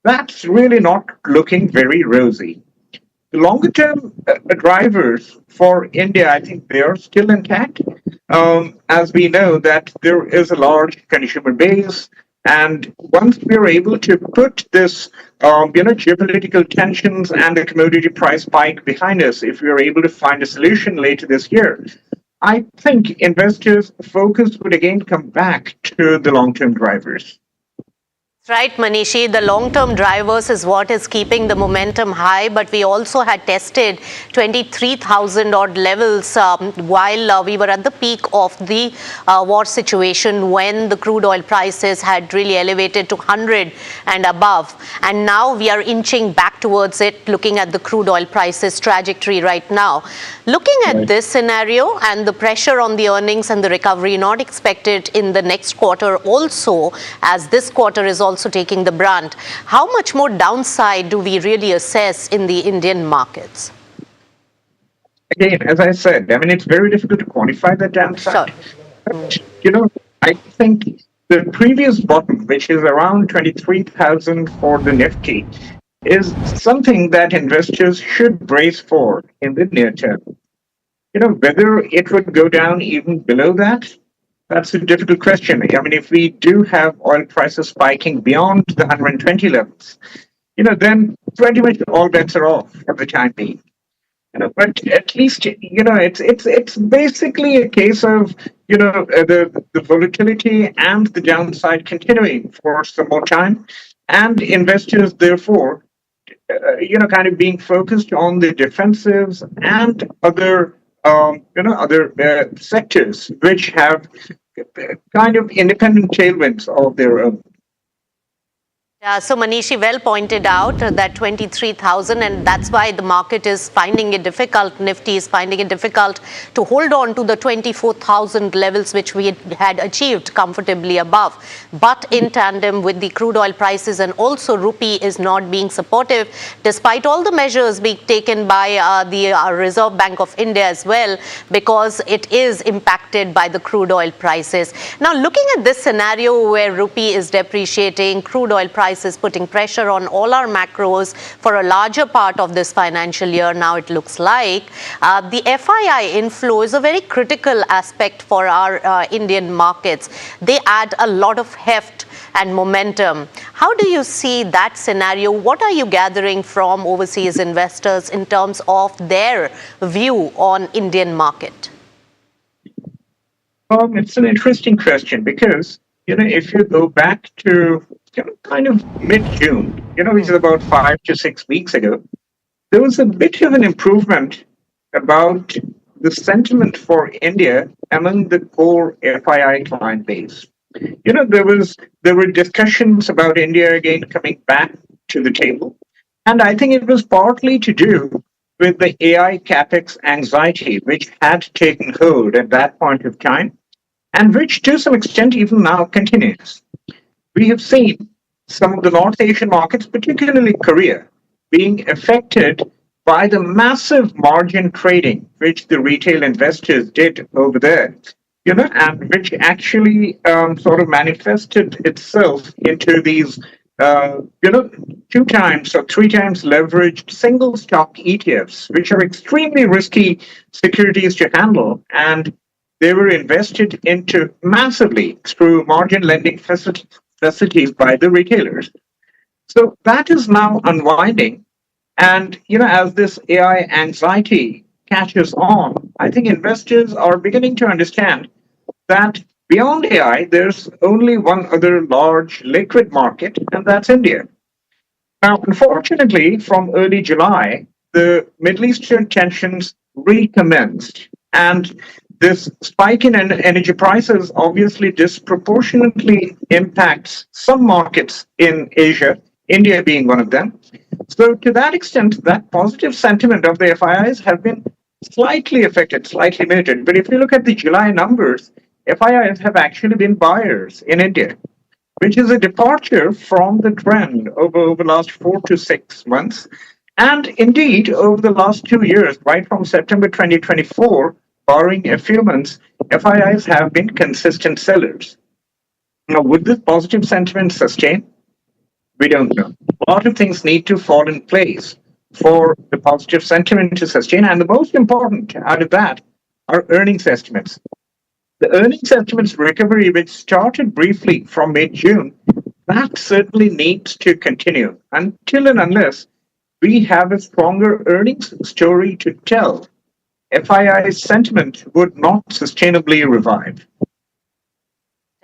that's really not looking very rosy. The longer term drivers for India, I think they are still intact. As we know that there is a large consumer base, and once we are able to put this, geopolitical tensions and the commodity price spike behind us, if we are able to find a solution later this year, I think investors' focus would again come back to the long-term drivers. Right, Manishi, the long-term drivers is what is keeping the momentum high, but we also had tested 23,000 odd levels while we were at the peak of the war situation, when the crude oil prices had really elevated to 100 and above. And now we are inching back towards it, looking at the crude oil prices trajectory right now. Looking at this scenario and the pressure on the earnings and the recovery not expected in the next quarter also, as this quarter is also taking the brunt, how much more downside do we really assess in the Indian markets? Again, as I said, I mean, it's very difficult to quantify the downside. Sure. But, I think the previous bottom, which is around 23,000 for the Nifty, is something that investors should brace for in the near term. Whether it would go down even below that, that's a difficult question. I mean, if we do have oil prices spiking beyond the 120 levels, then pretty much all bets are off for the time being. But at least it's basically a case of the volatility and the downside continuing for some more time, and investors therefore kind of being focused on the defensives and other sectors which have kind of independent tailwinds of their own. So Manishi well pointed out that 23,000, and that's why the market is finding it difficult. Nifty is finding it difficult to hold on to the 24,000 levels which we had achieved comfortably above. But in tandem with the crude oil prices, and also rupee is not being supportive despite all the measures being taken by the Reserve Bank of India as well, because it is impacted by the crude oil prices. Now, looking at this scenario where rupee is depreciating, crude oil prices is putting pressure on all our macros for a larger part of this financial year. Now it looks like the FII inflow is a very critical aspect for our Indian markets. They add a lot of heft and momentum. How do you see that scenario? What are you gathering from overseas investors in terms of their view on Indian market? It's an interesting question because, if you go back to kind of mid-June, which is about 5 to 6 weeks ago, there was a bit of an improvement about the sentiment for India among the core FII client base. There were discussions about India again coming back to the table, and I think it was partly to do with the AI capex anxiety which had taken hold at that point of time, and which to some extent even now continues. We have seen some of the North Asian markets, particularly Korea, being affected by the massive margin trading which the retail investors did over there, and which actually sort of manifested itself into these, 2 times or 3 times leveraged single stock ETFs, which are extremely risky securities to handle. And they were invested into massively through margin lending facilities by the retailers. So that is now unwinding. And, as this AI anxiety catches on, I think investors are beginning to understand that beyond AI, there's only one other large liquid market, and that's India. Now, unfortunately, from early July, the Middle Eastern tensions recommenced. And this spike in energy prices obviously disproportionately impacts some markets in Asia, India being one of them. So, to that extent, that positive sentiment of the FIIs have been slightly affected, slightly muted. But if you look at the July numbers, FIIs have actually been buyers in India, which is a departure from the trend over the last 4 to 6 months. And indeed, over the last 2 years, right from September 2024, barring a few months, FIIs have been consistent sellers. Now, would this positive sentiment sustain? We don't know. A lot of things need to fall in place for the positive sentiment to sustain. And the most important out of that are earnings estimates. The earnings estimates recovery, which started briefly from mid-June, that certainly needs to continue until and unless we have a stronger earnings story to tell. FII's sentiment would not sustainably revive.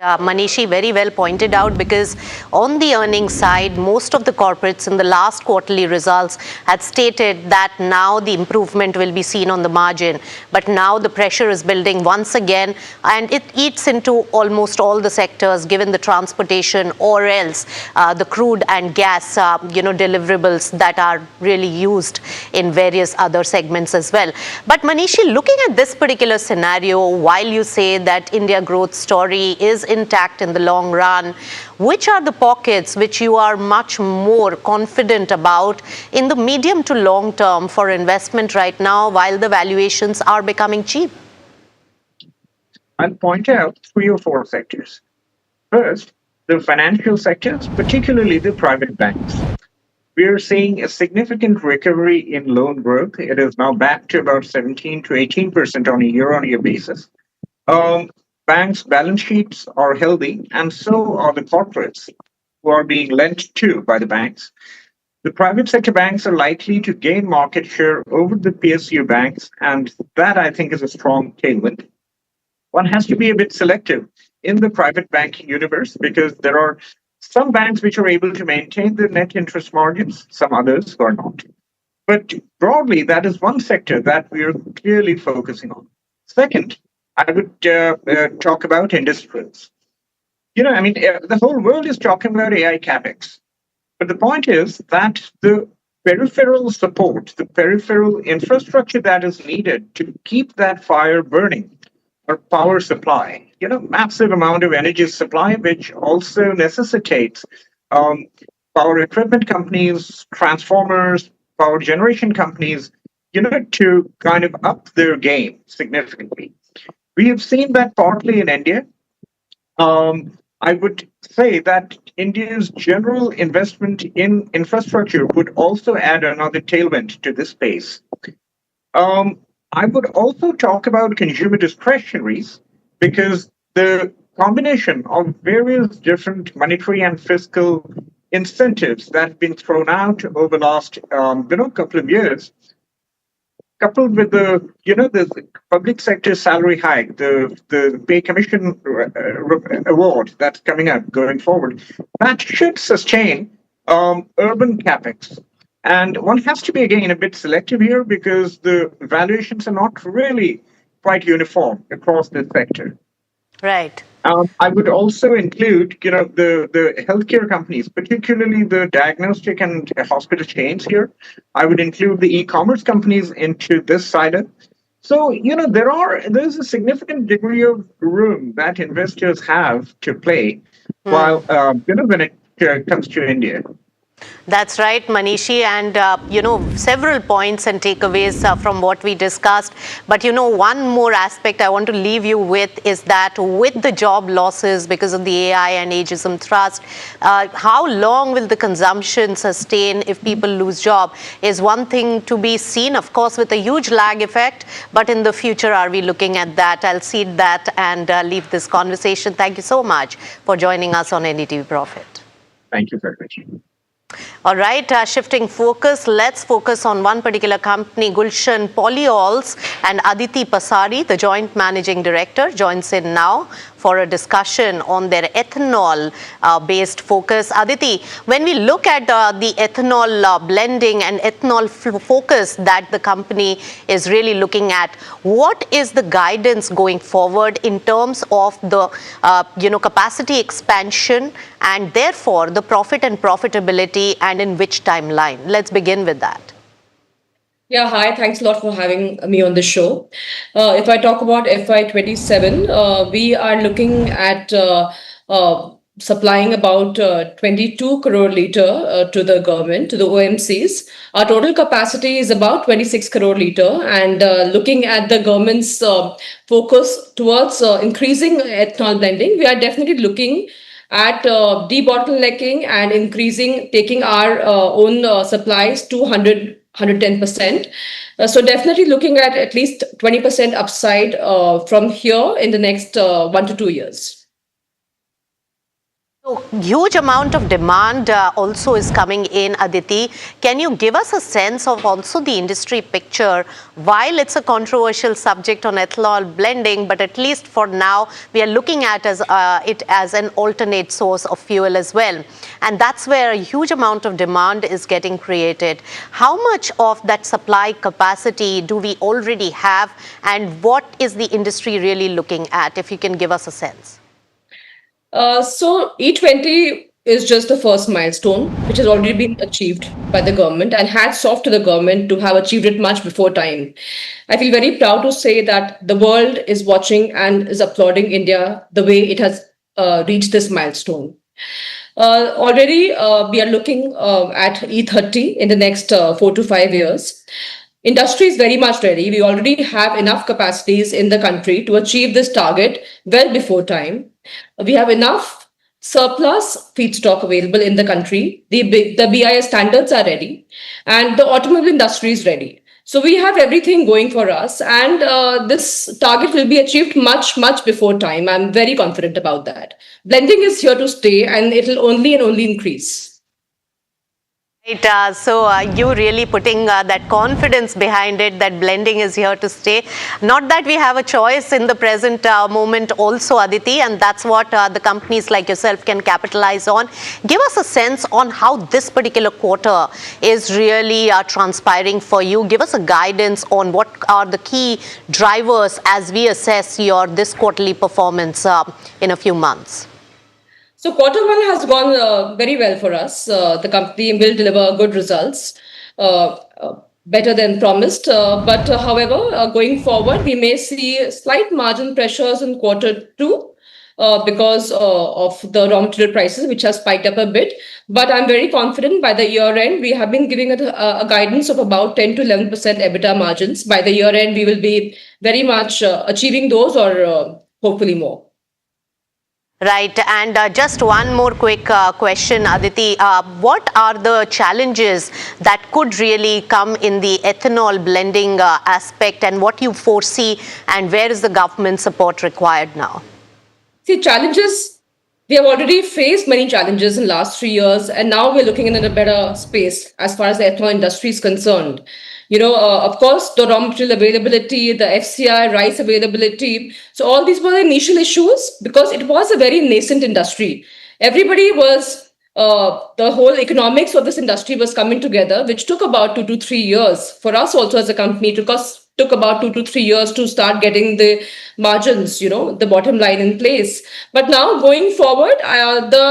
Manishi very well pointed out, because on the earnings side, most of the corporates in the last quarterly results had stated that now the improvement will be seen on the margin. But now the pressure is building once again, and it eats into almost all the sectors, given the transportation or else the crude and gas, deliverables that are really used in various other segments as well. But Manishi, looking at this particular scenario, while you say that India growth story is intact in the long run, which are the pockets which you are much more confident about in the medium to long term for investment right now, while the valuations are becoming cheap? I'll point out 3 or 4 sectors. First, the financial sectors, particularly the private banks. We are seeing a significant recovery in loan growth. It is now back to about 17 to 18% on a year-on-year basis. Banks' balance sheets are healthy, and so are the corporates who are being lent to by the banks. The private sector banks are likely to gain market share over the PSU banks, and that, I think, is a strong tailwind. One has to be a bit selective in the private banking universe, because there are some banks which are able to maintain their net interest margins, some others who are not. But broadly, that is one sector that we are clearly focusing on. Second, I would talk about industrials. The whole world is talking about AI capex. But the point is that the peripheral support, the peripheral infrastructure that is needed to keep that fire burning, or power supply, massive amount of energy supply, which also necessitates power equipment companies, transformers, power generation companies, to kind of up their game significantly. We have seen that partly in India. I would say that India's general investment in infrastructure would also add another tailwind to this space. I would also talk about consumer discretionaries, because the combination of various different monetary and fiscal incentives that have been thrown out over the last couple of years, coupled with the public sector salary hike, the pay commission award that's coming up going forward, that should sustain urban capex. And one has to be, again, a bit selective here, because the valuations are not really quite uniform across the sector. Right. I would also include, the healthcare companies, particularly the diagnostic and hospital chains here. I would include the e-commerce companies into this side. So, there's a significant degree of room that investors have to play while, when it comes to India. That's right, Manishi, and several points and takeaways from what we discussed. But one more aspect I want to leave you with is that with the job losses because of the AI and ageism thrust, how long will the consumption sustain if people lose job is one thing to be seen, of course, with a huge lag effect. But in the future, are we looking at that? I'll cede that and leave this conversation. Thank you so much for joining us on NDTV Profit. Thank you very much. All right, shifting focus, let's focus on one particular company, Gulshan Polyols, and Aditi Pasari, the joint managing director, joins in now for a discussion on their ethanol-based focus. Aditi, when we look at the ethanol blending and ethanol focus that the company is really looking at, what is the guidance going forward in terms of the capacity expansion and therefore the profit and profitability, and in which timeline? Let's begin with that. Yeah, hi. Thanks a lot for having me on the show. If I talk about FY27, we are looking at supplying about 22 crore litre to the government, to the OMCs. Our total capacity is about 26 crore litre, and looking at the government's focus towards increasing ethanol blending, we are definitely looking at debottlenecking and taking our own supplies to 110%. So definitely looking at least 20% upside from here in the next 1 to 2 years. So huge amount of demand also is coming in, Aditi. Can you give us a sense of also the industry picture? While it's a controversial subject on ethanol blending, but at least for now, we are looking at it as an alternate source of fuel as well. And that's where a huge amount of demand is getting created. How much of that supply capacity do we already have? And what is the industry really looking at, if you can give us a sense? So E20 is just the first milestone, which has already been achieved by the government, and hats off to the government to have achieved it much before time. I feel very proud to say that the world is watching and is applauding India the way it has reached this milestone. Already, we are looking at E30 in the next 4 to 5 years. Industry is very much ready. We already have enough capacities in the country to achieve this target well before time. We have enough surplus feedstock available in the country. The BIS standards are ready, and the automobile industry is ready. So we have everything going for us, and this target will be achieved much, much before time. I'm very confident about that. Blending is here to stay, and it will only and only increase. Right, so you really putting that confidence behind it that blending is here to stay. Not that we have a choice in the present moment also, Aditi, and that's what the companies like yourself can capitalize on. Give us a sense on how this particular quarter is really transpiring for you. Give us a guidance on what are the key drivers as we assess your this quarterly performance in a few months. So Q1 has gone very well for us. The company will deliver good results, better than promised. But however, going forward, we may see slight margin pressures in Q2 because of the raw material prices, which has spiked up a bit. But I'm very confident by the year end, we have been giving a guidance of about 10 to 11% EBITDA margins. By the year end, we will be very much achieving those or hopefully more. Right, and just one more quick question, Aditi. What are the challenges that could really come in the ethanol blending aspect, and what you foresee, and where is the government support required now? See, challenges, we have already faced many challenges in the last 3 years, and now we're looking in a better space as far as the ethanol industry is concerned. Of course, the raw material availability, the FCI, rice availability. So all these were the initial issues because it was a very nascent industry. Everybody was, the whole economics of this industry was coming together, which took about 2 to 3 years. For us also as a company, it took took about 2 to 3 years to start getting the margins, the bottom line in place. But now going forward, the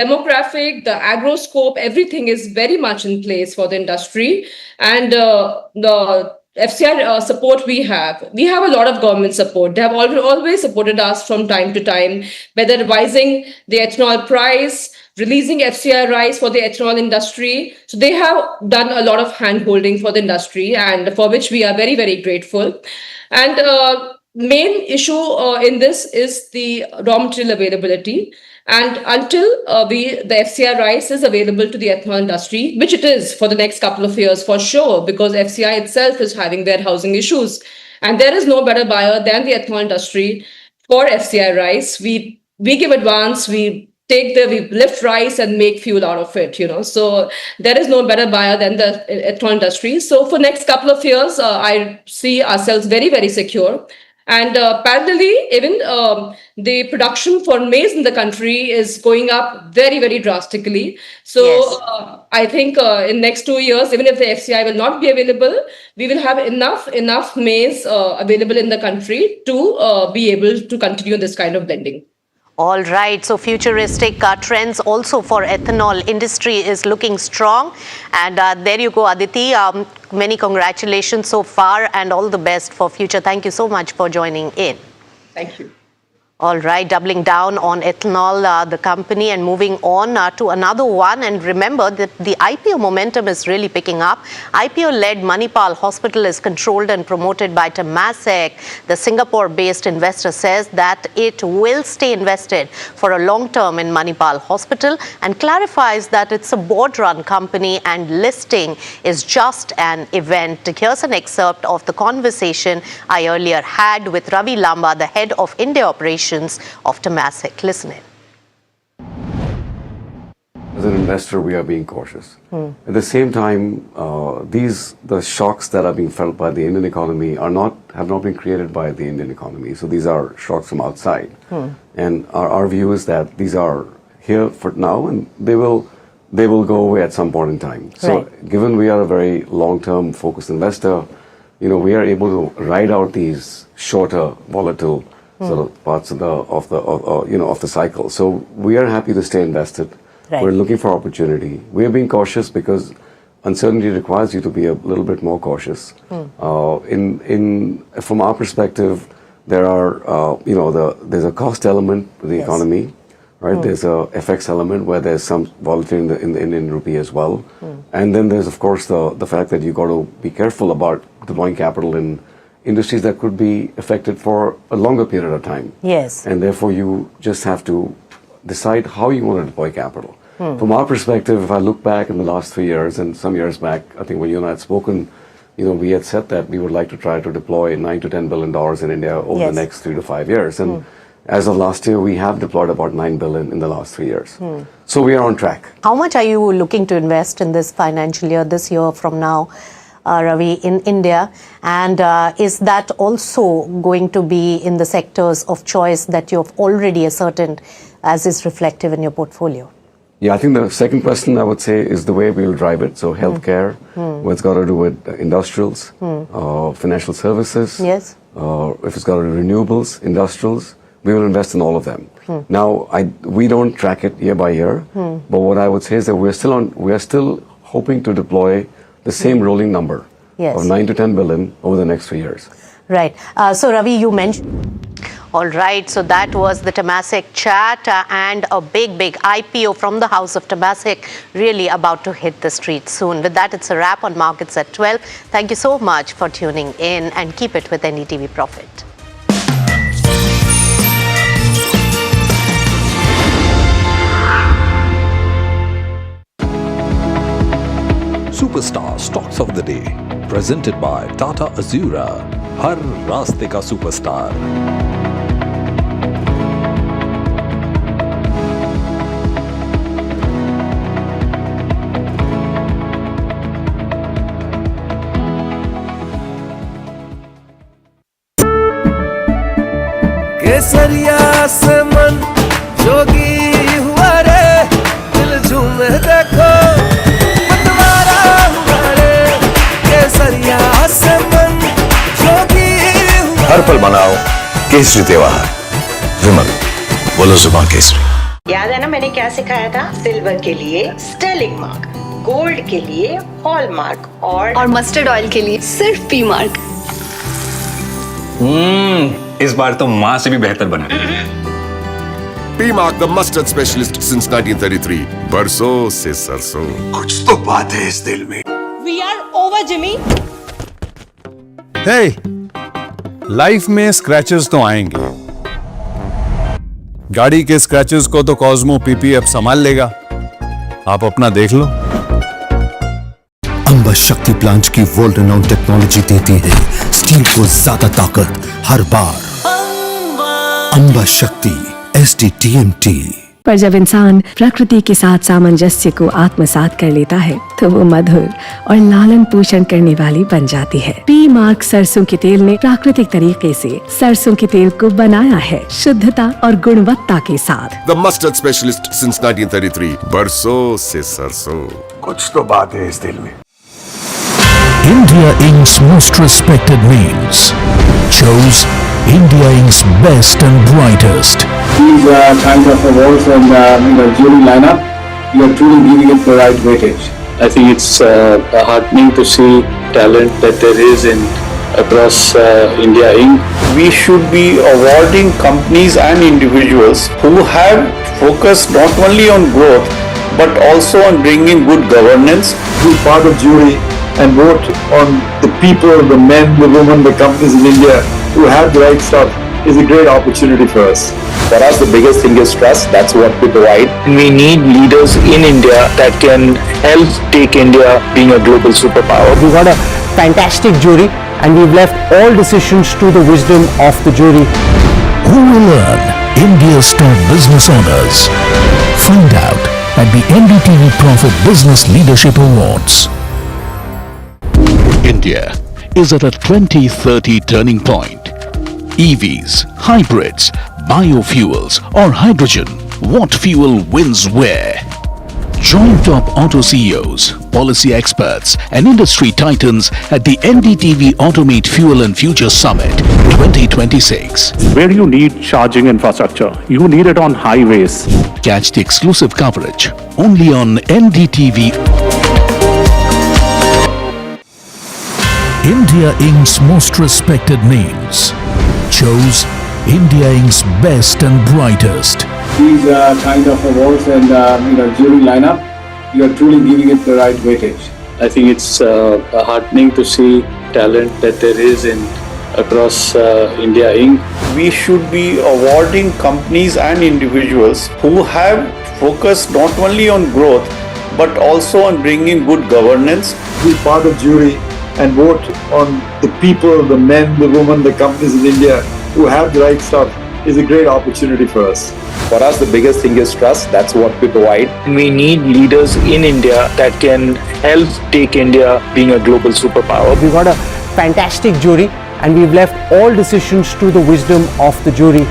demographic, the agro scope, everything is very much in place for the industry. And the FCI support we have a lot of government support. They have always supported us from time to time, whether revising the ethanol price, releasing FCI rice for the ethanol industry. So they have done a lot of hand-holding for the industry, and for which we are very, very grateful. And main issue in this is the raw material availability. And until the FCI rice is available to the ethanol industry, which it is for the next couple of years for sure, because FCI itself is having their housing issues, and there is no better buyer than the ethanol industry for FCI rice. We give advance, we lift rice and make fuel out of it, So there is no better buyer than the ethanol industry. So for next couple of years, I see ourselves very, very secure. And parallelly, even the production for maize in the country is going up very, very drastically. So yes. I think in next 2 years, even if the FCI will not be available, we will have enough maize available in the country to be able to continue this kind of blending. All right, so futuristic trends also for ethanol industry is looking strong. And there you go, Aditi. Many congratulations so far and all the best for future. Thank you so much for joining in. Thank you. All right, doubling down on ethanol, the company, and moving on to another one. And remember that the IPO momentum is really picking up. IPO-led Manipal Hospital is controlled and promoted by Temasek. The Singapore-based investor says that it will stay invested for a long term in Manipal Hospital and clarifies that it's a board-run company and listing is just an event. Here's an excerpt of the conversation I earlier had with Ravi Lamba, the head of India operations of Temasek. Listen in. As an investor, we are being cautious. At the same time, the shocks that are being felt by the Indian economy have not been created by the Indian economy. So these are shocks from outside. And our view is that these are here for now, and they will go away at some point in time. So given we are a very long-term focused investor, we are able to ride out these shorter, volatile sort of parts of the cycle. So we are happy to stay invested. We're looking for opportunity. We are being cautious because uncertainty requires you to be a little bit more cautious. From our perspective, there are there's a cost element to the economy, right? There's a FX element where there's some volatility in the Indian rupee as well, and then there's of course the fact that you got to be careful about deploying capital in industries that could be affected for a longer period of time. Yes. And therefore, you just have to decide how you want to deploy capital. From our perspective, if I look back in the last 3 years and some years back, I think when you and I had spoken, we had said that we would like to try to deploy $9 to $10 billion in India over the next 3 to 5 years. And as of last year, we have deployed about $9 billion in the last 3 years. So we are on track. How much are you looking to invest in this financial year, this year from now, Ravi, in India? And is that also going to be in the sectors of choice that you've already ascertained as is reflective in your portfolio? Yeah, I think the second question I would say is the way we will drive it. So healthcare, what's got to do with industrials, financial services. Yes. If it's got to do with renewables, industrials, we will invest in all of them. Now, we don't track it year by year, but what I would say is that we are still hoping to deploy the same rolling number of 9 to 10 billion over the next 3 years. Right. So Ravi, you mentioned. All right, so that was the Temasek chat and a big IPO from the house of Temasek really about to hit the street soon. With that, it's a wrap on Markets at 12. Thank you so much for tuning in and keep it with NDTV Profit. Superstar Stocks of the Day, presented by Tata Azura. Har Raste Ka Superstar. केसरिया से मन जोगी हुआ रे, दिल झूमे देखो मतवारा हुआ रे। केसरिया से मन हर पल मनाओ केसरी त्योहार। विमल, बोलो जुबान केसरी। याद है ना मैंने क्या सिखाया था? सिल्वर के लिए स्टर्लिंग मार्क, गोल्ड के लिए हॉलमार्क और मस्टर्ड ऑयल के लिए सिर्फ पी मार्क। इस बार तो माँ से भी बेहतर बना। P mark the mustard specialist since 1933। बरसों से सरसों। कुछ तो बात है इस दिल में। We are over, Jimmy. Hey, life में स्क्रैचेस तो आएंगे। गाड़ी के स्क्रैचेस को तो कॉस्मो पीपीएफ संभाल लेगा। आप अपना देख लो। अंबा शक्ति प्लांट की वर्ल्ड रेनाउंड टेक्नोलॉजी देती है स्टील को ज्यादा ताकत हर बार। अंबा शक्ति SDTMT। पर जब इंसान प्रकृति के साथ सामंजस्य को आत्मसात कर लेता है तो वो मधुर और लालन पोषण करने वाली बन जाती है। पी मार्क सरसों के तेल ने प्राकृतिक तरीके से सरसों के तेल को बनाया है शुद्धता और गुणवत्ता के साथ। The mustard specialist since 1933। बरसों से सरसों। कुछ तो बात है इस दिल में। India Inc.'s most respected names chose India Inc.'s best and brightest. These kinds of awards and jury lineup, you are truly giving it the right weightage. I think it's heartening to see talent that there is across India Inc. We should be awarding companies and individuals who have focused not only on growth but also on bringing good governance. Be part of jury and vote on the people, the men, the women, the companies in India who have the right stuff is a great opportunity for us. For us, the biggest thing is trust. That's what we provide. We need leaders in India that can help take India being a global superpower. We got a fantastic jury and we've left all decisions to the wisdom of the jury. Who will earn India's top business honors? Find out at the NDTV Profit Business Leadership Awards. India is at a 2030 turning point. EVs, hybrids, biofuels or hydrogen, what fuel wins where? Join top auto CEOs, policy experts and industry titans at the NDTV Automate Fuel and Future Summit 2026. Where you need charging infrastructure, you need it on highways. Catch the exclusive coverage only on NDTV. India Inc.'s most respected names chose India Inc.'s best and brightest. These kind of awards and jury lineup, you are truly giving it the right weightage. I think it's heartening to see talent that there is across India Inc. We should be awarding companies and individuals who have focused not only on growth but also on bringing good governance. Be part of jury and vote on the people, the men, the women, the companies in India who have the right stuff is a great opportunity for us. For us, the biggest thing is trust. That's what we provide. We need leaders in India that can help take India being a global superpower. We got a fantastic jury and we've left all decisions to the wisdom of the jury.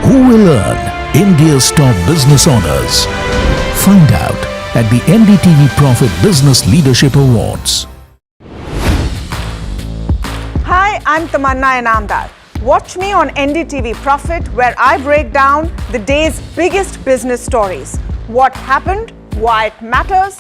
Who will earn India's top business honors? Find out at the NDTV Profit Business Leadership Awards. Hi, I'm Tamanna Inamdar. Watch me on NDTV Profit, where I break down the day's biggest business stories. What happened, why it matters.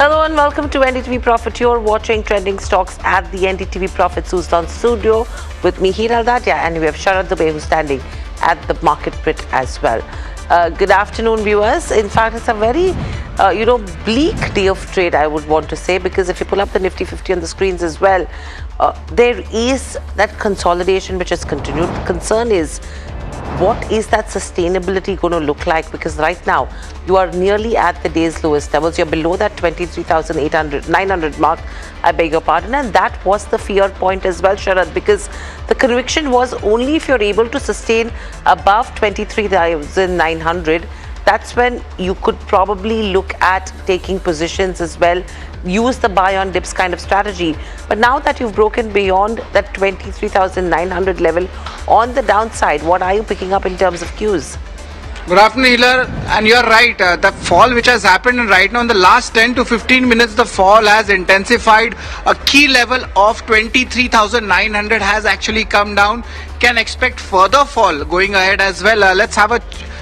Hello and welcome to NDTV Profit. You're watching trending stocks at the NDTV Profit Sustan studio with me, Heeral Datia, and we have Sharad Dubey who's standing at the market pit as well. Good afternoon, viewers. In fact, it's a very, bleak day of trade, I would want to say, because if you pull up the Nifty 50 on the screens as well, there is that consolidation which has continued. The concern is, what is that sustainability going to look like? Because right now you are nearly at the day's lowest levels. You're below that 23,900 mark, I beg your pardon, and that was the fear point as well, Sharad, because the conviction was only if you're able to sustain above 23,900, that's when you could probably look at taking positions as well use the buy on dips kind of strategy. But now that you've broken beyond that 23,900 level on the downside, what are you picking up in terms of cues? Good afternoon, Healer. And you're right, the fall which has happened right now in the last 10 to 15 minutes, the fall has intensified. A key level of 23,900 has actually come down. Can expect further fall going ahead as well. Let's have a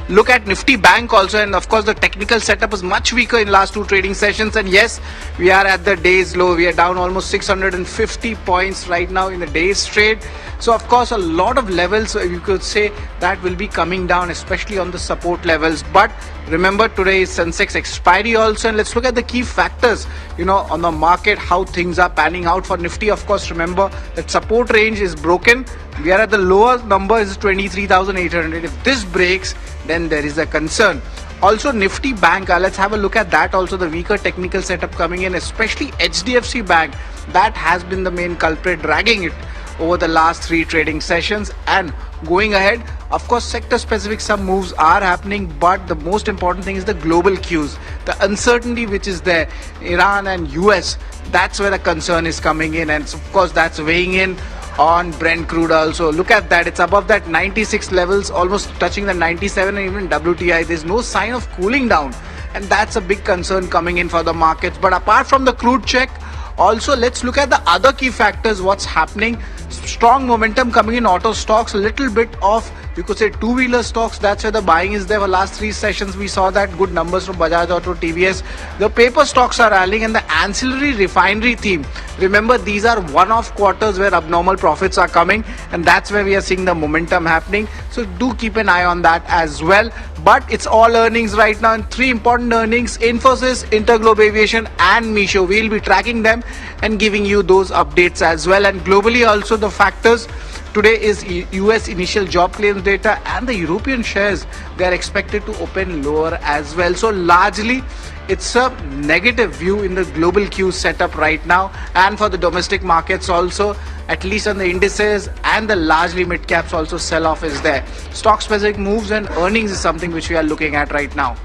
look at Nifty Bank also, and of course the technical setup is much weaker in last two trading sessions, and yes, we are at the day's low. We are down almost 650 points right now in the day's trade. So of course a lot of levels you could say that will be coming down, especially on the support levels. But remember, today is Sensex expiry also, and let's look at the key factors on the market, how things are panning out for Nifty. Of course, remember that support range is broken. We are at the lower number is 23,800. If this breaks, then there is a concern. Also Nifty Bank, let's have a look at that also, the weaker technical setup coming in, especially HDFC Bank. That has been the main culprit, dragging it over the last three trading sessions. And going ahead, of course, sector specific some moves are happening, but the most important thing is the global cues, the uncertainty which is there, Iran and US. That's where the concern is coming in, and of course that's weighing in on Brent crude also. Look at that, it's above that 96 levels, almost touching the 97, and even WTI. There's no sign of cooling down, and that's a big concern coming in for the markets. But apart from the crude check, also let's look at the other key factors, what's happening. Strong momentum coming in auto stocks, a little bit of, you could say, two-wheeler stocks. That's where the buying is there. For last three sessions we saw that, good numbers from Bajaj Auto, TVS. The paper stocks are rallying, and the ancillary refinery theme, remember these are one-off quarters where abnormal profits are coming, and that's where we are seeing the momentum happening. So do keep an eye on that as well. But it's all earnings right now, and three important earnings: Infosys, Interglobe Aviation and Meesho. We'll be tracking them and giving you those updates as well. And globally also the factors today is US initial job claims data, and the European shares, they are expected to open lower as well. So largely it's a negative view in the global Q setup right now, and for the domestic markets also, at least on the indices and the largely mid caps also, sell off is there. Stock specific moves and earnings is something which we are looking at right now.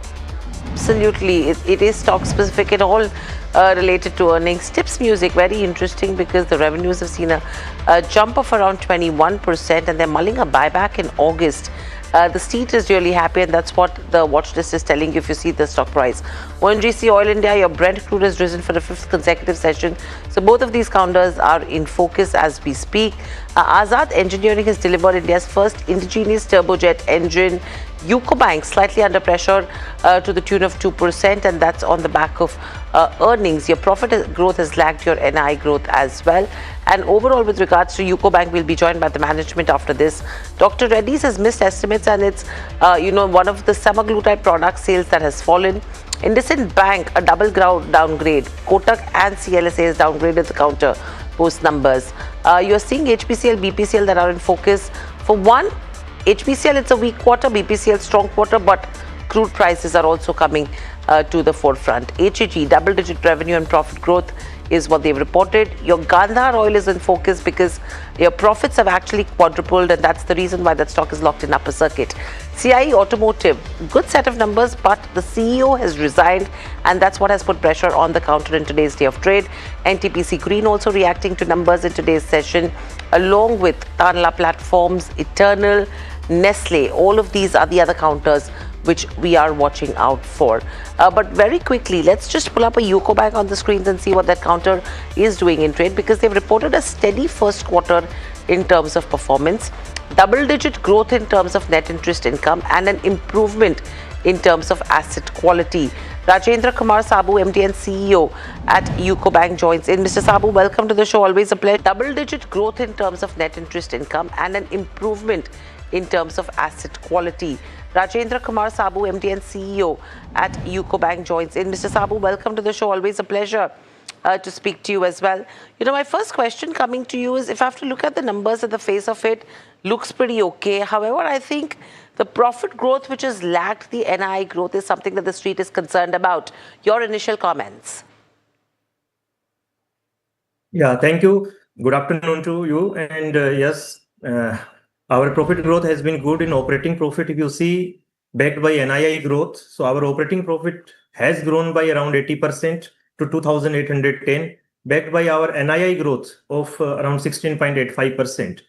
Absolutely, it is stock specific and all related to earnings. Tips music, very interesting because the revenues have seen a jump of around 21%, and they're mulling a buyback in August. The street is really happy, and that's what the watch list is telling you if you see the stock price. ONGC, Oil India, your Brent crude has risen for the fifth consecutive session. So both of these counters are in focus as we speak. Azad Engineering has delivered India's first indigenous turbojet engine. UCO Bank slightly under pressure to the tune of 2%, and that's on the back of earnings. Your profit growth has lagged your NI growth as well. And overall, with regards to UCO Bank, we'll be joined by the management after this. Dr. Reddy's has missed estimates, and it's one of the semaglutide product sales that has fallen. IndusInd Bank, a double downgrade. Kotak and CLSA has downgraded the counter post numbers. You're seeing HPCL, BPCL that are in focus. For one, HPCL, it's a weak quarter, BPCL strong quarter, but crude prices are also coming to the forefront. HEG, double-digit revenue and profit growth is what they've reported. Your Gandhar oil is in focus because your profits have actually quadrupled, and that's the reason why that stock is locked in upper circuit. CIE Automotive, good set of numbers, but the CEO has resigned, and that's what has put pressure on the counter in today's day of trade. NTPC Green also reacting to numbers in today's session, along with Tanla Platforms, Eternal, Nestle. All of these are the other counters which we are watching out for. But very quickly, let's just pull up a UCO Bank on the screens and see what that counter is doing in trade, because they've reported a steady first quarter in terms of performance, double-digit growth in terms of net interest income, and an improvement in terms of asset quality. Rajendra Kumar Sabu, MD and CEO at UCO Bank, joins in. Mr. Sabu, welcome to the show. Always a pleasure. Double-digit growth in terms of net interest income and an improvement in terms of asset quality. Rajendra Kumar Sabu, MD and CEO at UCO Bank, joins in. Mr. Sabu, welcome to the show. Always a pleasure to speak to you as well. My first question coming to you is, if I have to look at the numbers at the face of it, looks pretty okay. However, I think the profit growth which has lagged the NI growth is something that the street is concerned about. Your initial comments? Yeah, thank you. Good afternoon to you. And yes, our profit growth has been good in operating profit. If you see, backed by NII growth, so our operating profit has grown by around 80% to 2,810, backed by our NII growth of around 16.85%.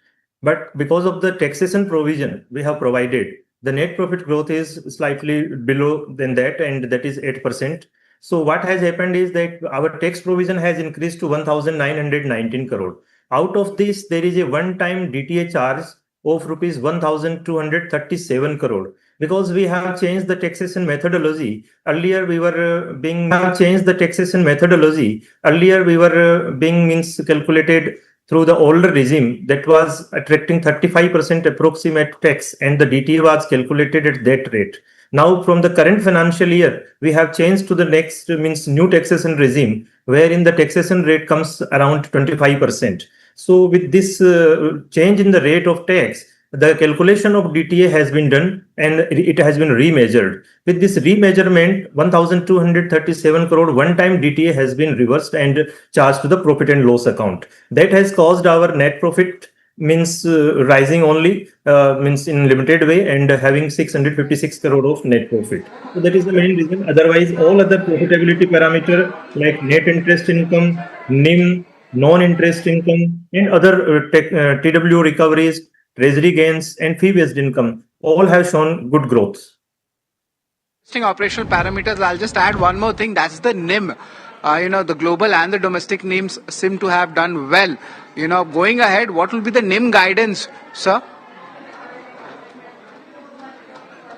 But because of the taxation provision we have provided, the net profit growth is slightly below than that, and that is 8%. So what has happened is that our tax provision has increased to 1,919 crore. Out of this, there is a one-time DTA charge of rupees 1,237 crore, because we have changed the taxation methodology. Earlier we were being calculated through the older regime that was attracting 35% approximate tax, and the DTA was calculated at that rate. Now, from the current financial year, we have changed to the next new taxation regime, wherein the taxation rate comes around 25%. So, with this change in the rate of tax, the calculation of DTA has been done and it has been remeasured. With this remeasurement, 1,237 crore one-time DTA has been reversed and charged to the profit and loss account. That has caused our net profit rising only in limited way and having 656 crore of net profit. So that is the main reason. Otherwise, all other profitability parameter like net interest income, NIM, non-interest income, and other TW recoveries, treasury gains, and fee-based income all have shown good growth. Interesting operational parameters. I'll just add one more thing. That's the NIM. The global and the domestic NIMs seem to have done well. Going ahead, what will be the NIM guidance, sir?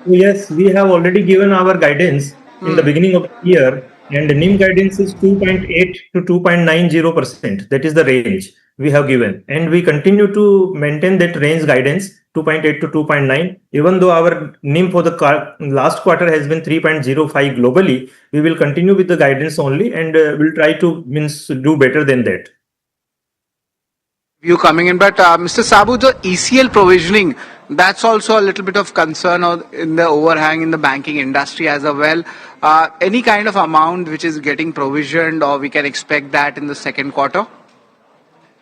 Yes, we have already given our guidance in the beginning of the year, and the NIM guidance is 2.8 to 2.90%. That is the range we have given, and we continue to maintain that range guidance, 2.8 to 2.9. Even though our NIM for the last quarter has been 3.05 globally, we will continue with the guidance only, and we'll try to do better than that. You coming in, but Mr. Sabu, the ECL provisioning, that's also a little bit of concern in the overhang in the banking industry as well. Any kind of amount which is getting provisioned, or we can expect that in the second quarter?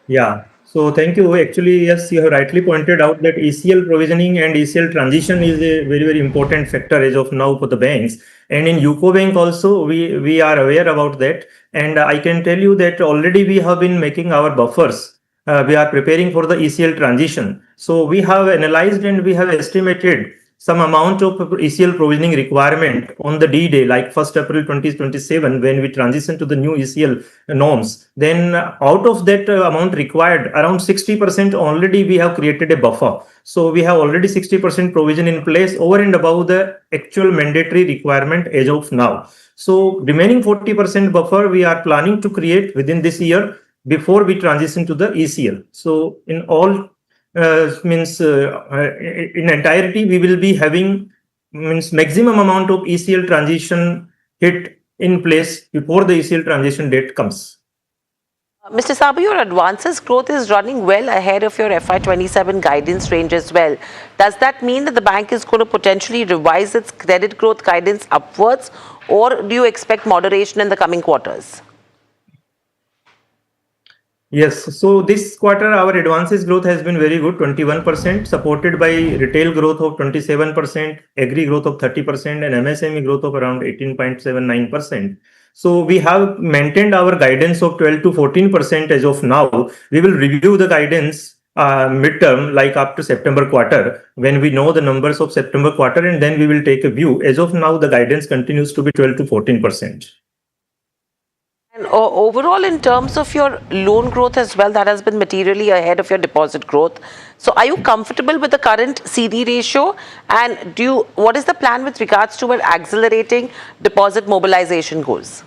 Yeah, so thank you. Actually, yes, you have rightly pointed out that ECL provisioning and ECL transition is a very, very important factor as of now for the banks. And in UCO Bank also, we are aware about that. And I can tell you that already we have been making our buffers. We are preparing for the ECL transition. So we have analyzed and we have estimated some amount of ECL provisioning requirement on the D-Day, like 1st April 2027, when we transition to the new ECL norms. Then out of that amount required, around 60% already we have created a buffer. So we have already 60% provision in place over and above the actual mandatory requirement as of now. So remaining 40% buffer we are planning to create within this year before we transition to the ECL. So in all in entirety, we will be having maximum amount of ECL transition hit in place before the ECL transition date comes. Mr. Sabu, your advances growth is running well ahead of your FY27 guidance range as well. Does that mean that the bank is going to potentially revise its credit growth guidance upwards, or do you expect moderation in the coming quarters? Yes, so this quarter our advances growth has been very good, 21%, supported by retail growth of 27%, agri growth of 30%, and MSME growth of around 18.79%. So we have maintained our guidance of 12 to 14% as of now. We will review the guidance midterm, like after September quarter, when we know the numbers of September quarter, and then we will take a view. As of now, the guidance continues to be 12 to 14%. And overall, in terms of your loan growth as well, that has been materially ahead of your deposit growth. So are you comfortable with the current CD ratio? And what is the plan with regards to accelerating deposit mobilization goals?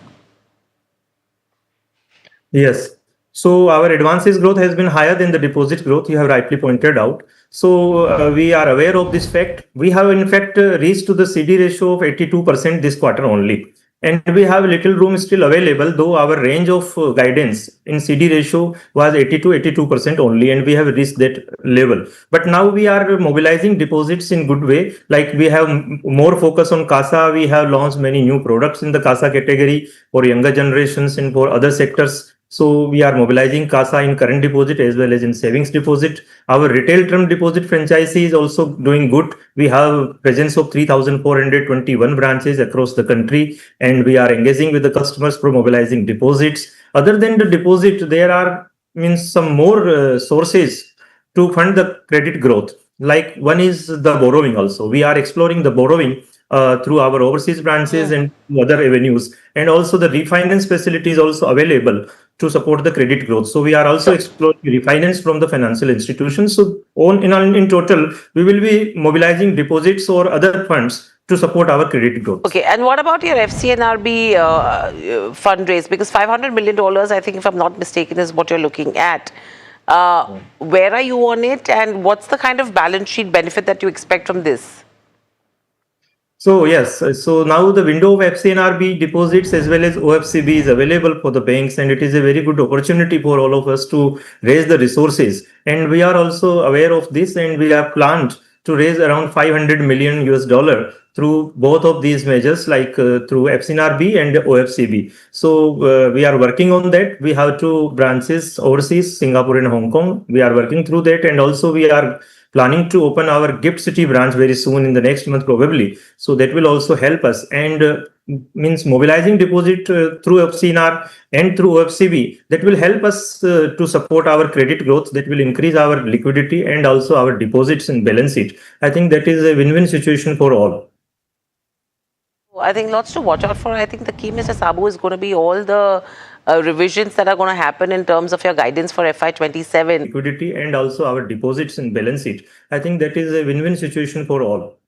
Yes. So our advances growth has been higher than the deposit growth, you have rightly pointed out. So we are aware of this fact. We have in fact reached to the CD ratio of 82% this quarter only. And we have little room still available, though our range of guidance in CD ratio was 82% only, and we have reached that level. But now we are mobilizing deposits in good way. Like we have more focus on CASA. We have launched many new products in the CASA category for younger generations and for other sectors. So we are mobilizing CASA in current deposit as well as in savings deposit. Our retail term deposit franchise is also doing good. We have presence of 3,421 branches across the country, and we are engaging with the customers for mobilizing deposits. Other than the deposit, there are some more sources to fund the credit growth. Like one is the borrowing also. We are exploring the borrowing through our overseas branches and other avenues. And also the refinance facility is also available to support the credit growth. So we are also exploring refinance from the financial institutions. So in total, we will be mobilizing deposits or other funds to support our credit growth. Okay, and what about your FCNRB fundraise? Because $500 million, I think, if I'm not mistaken, is what you're looking at. Where are you on it, and what's the kind of balance sheet benefit that you expect from this? So yes, so now the window of FCNRB deposits as well as OFCB is available for the banks, and it is a very good opportunity for all of us to raise the resources. And we are also aware of this, and we have planned to raise around $500 million US through both of these measures, like through FCNRB and OFCB. So we are working on that. We have 2 branches overseas, Singapore and Hong Kong. We are working through that, and also we are planning to open our Gift City branch very soon in the next month probably. So that will also help us, and means mobilizing deposit through FCNR and through OFCB, that will help us to support our credit growth, that will increase our liquidity and also our deposits and balance sheet. I think that is a win-win situation for all. I think lots to watch out for. I think the key, Mr. Sabu, is going to be all the revisions that are going to happen in terms of your guidance for FY27. Liquidity and also our deposits and balance sheet. I think that is a win-win situation for all.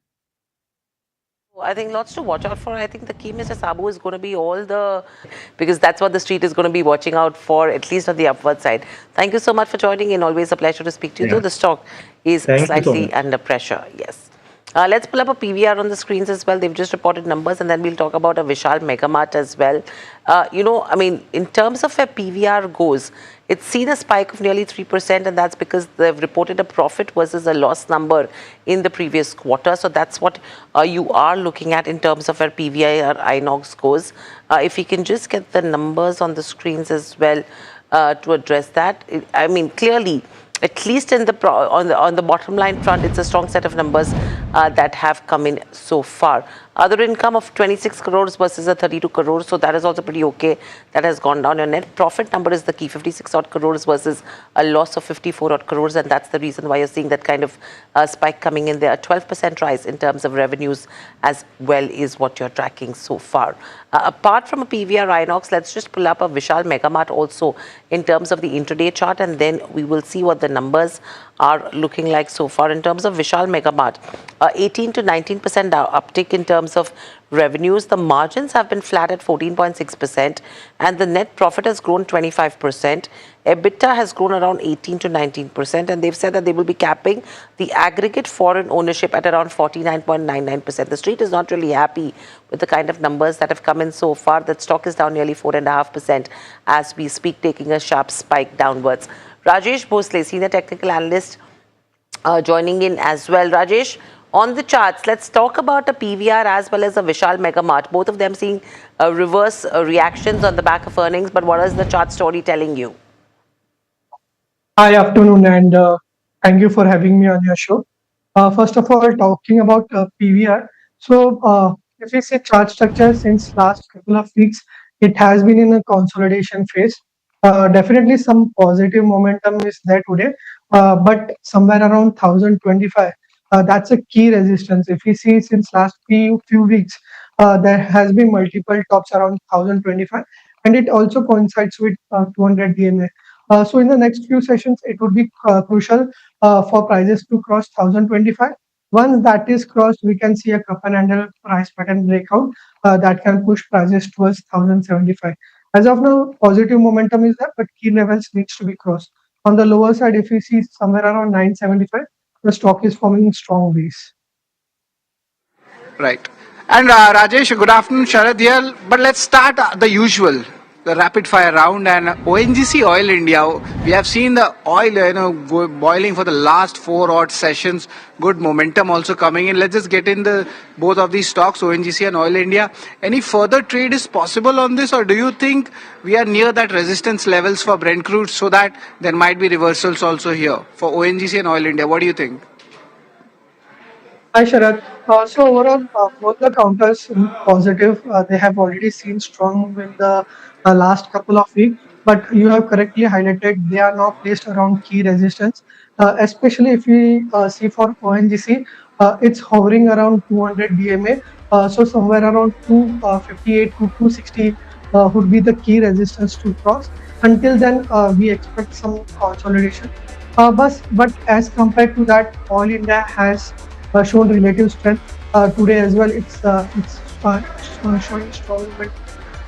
I think lots to watch out for. I think the key, Mr. Sabu, is going to be all the, because that's what the street is going to be watching out for, at least on the upward side. Thank you so much for joining in. Always a pleasure to speak to you. Though the stock is slightly under pressure. Yes. Let's pull up a PVR on the screens as well. They've just reported numbers, and then we'll talk about a Vishal Megamart as well. I mean, in terms of where PVR goes, it's seen a spike of nearly 3%, and that's because they've reported a profit versus a loss number in the previous quarter. So that's what you are looking at in terms of where PVR INOX goes. If we can just get the numbers on the screens as well to address that. I mean, clearly, at least in on the bottom line front, it's a strong set of numbers that have come in so far. Other income of 26 crores versus a 32 crores, so that is also pretty okay. That has gone down. Your net profit number is the key, 56 odd crores versus a loss of 54 odd crores, and that's the reason why you're seeing that kind of spike coming in there. A 12% rise in terms of revenues as well is what you're tracking so far. Apart from a PVR INOX, let's just pull up a Vishal Megamart also in terms of the intraday chart, and then we will see what the numbers are looking like so far. In terms of Vishal Megamart, 18 to 19% uptick in terms of revenues. The margins have been flat at 14.6%, and the net profit has grown 25%. EBITDA has grown around 18 to 19%, and they've said that they will be capping the aggregate foreign ownership at around 49.99%. The street is not really happy with the kind of numbers that have come in so far. That stock is down nearly 4.5% as we speak, taking a sharp spike downwards. Rajesh Bhosle, senior technical analyst, joining in as well. Rajesh, on the charts, let's talk about a PVR as well as a Vishal Megamart. Both of them seeing reverse reactions on the back of earnings, but what is the chart story telling you? Hi, afternoon, and thank you for having me on your show. First of all, talking about PVR. So if we see chart structure since last couple of weeks, it has been in a consolidation phase. Definitely some positive momentum is there today, but somewhere around 1025, that's a key resistance. If we see since last few weeks, there has been multiple tops around 1025, and it also coincides with 200 DMA. So in the next few sessions, it would be crucial for prices to cross 1025. Once that is crossed, we can see a cup and handle price pattern breakout that can push prices towards 1075. As of now, positive momentum is there, but key levels needs to be crossed. On the lower side, if we see somewhere around 975, the stock is forming strong base. Right. And Rajesh, good afternoon, Sharad here. But let's start the usual. the rapid fire round, and ONGC Oil India. We have seen the oil, boiling for the last 4 odd sessions. Good momentum also coming in. Let's just get in the both of these stocks, ONGC and Oil India. Any further trade is possible on this, or do you think we are near that resistance levels for Brent crude, so that there might be reversals also here for ONGC and Oil India? What do you think? Hi, Sharad. So overall, both the counters look positive. They have already seen strong in the last couple of weeks, but you have correctly highlighted they are now placed around key resistance. Especially if we see for ONGC, it's hovering around 200 DMA. So somewhere around 258 to 260 would be the key resistance to cross. Until then, we expect some consolidation. But as compared to that, All India has shown relative strength today as well. It's showing strong movement,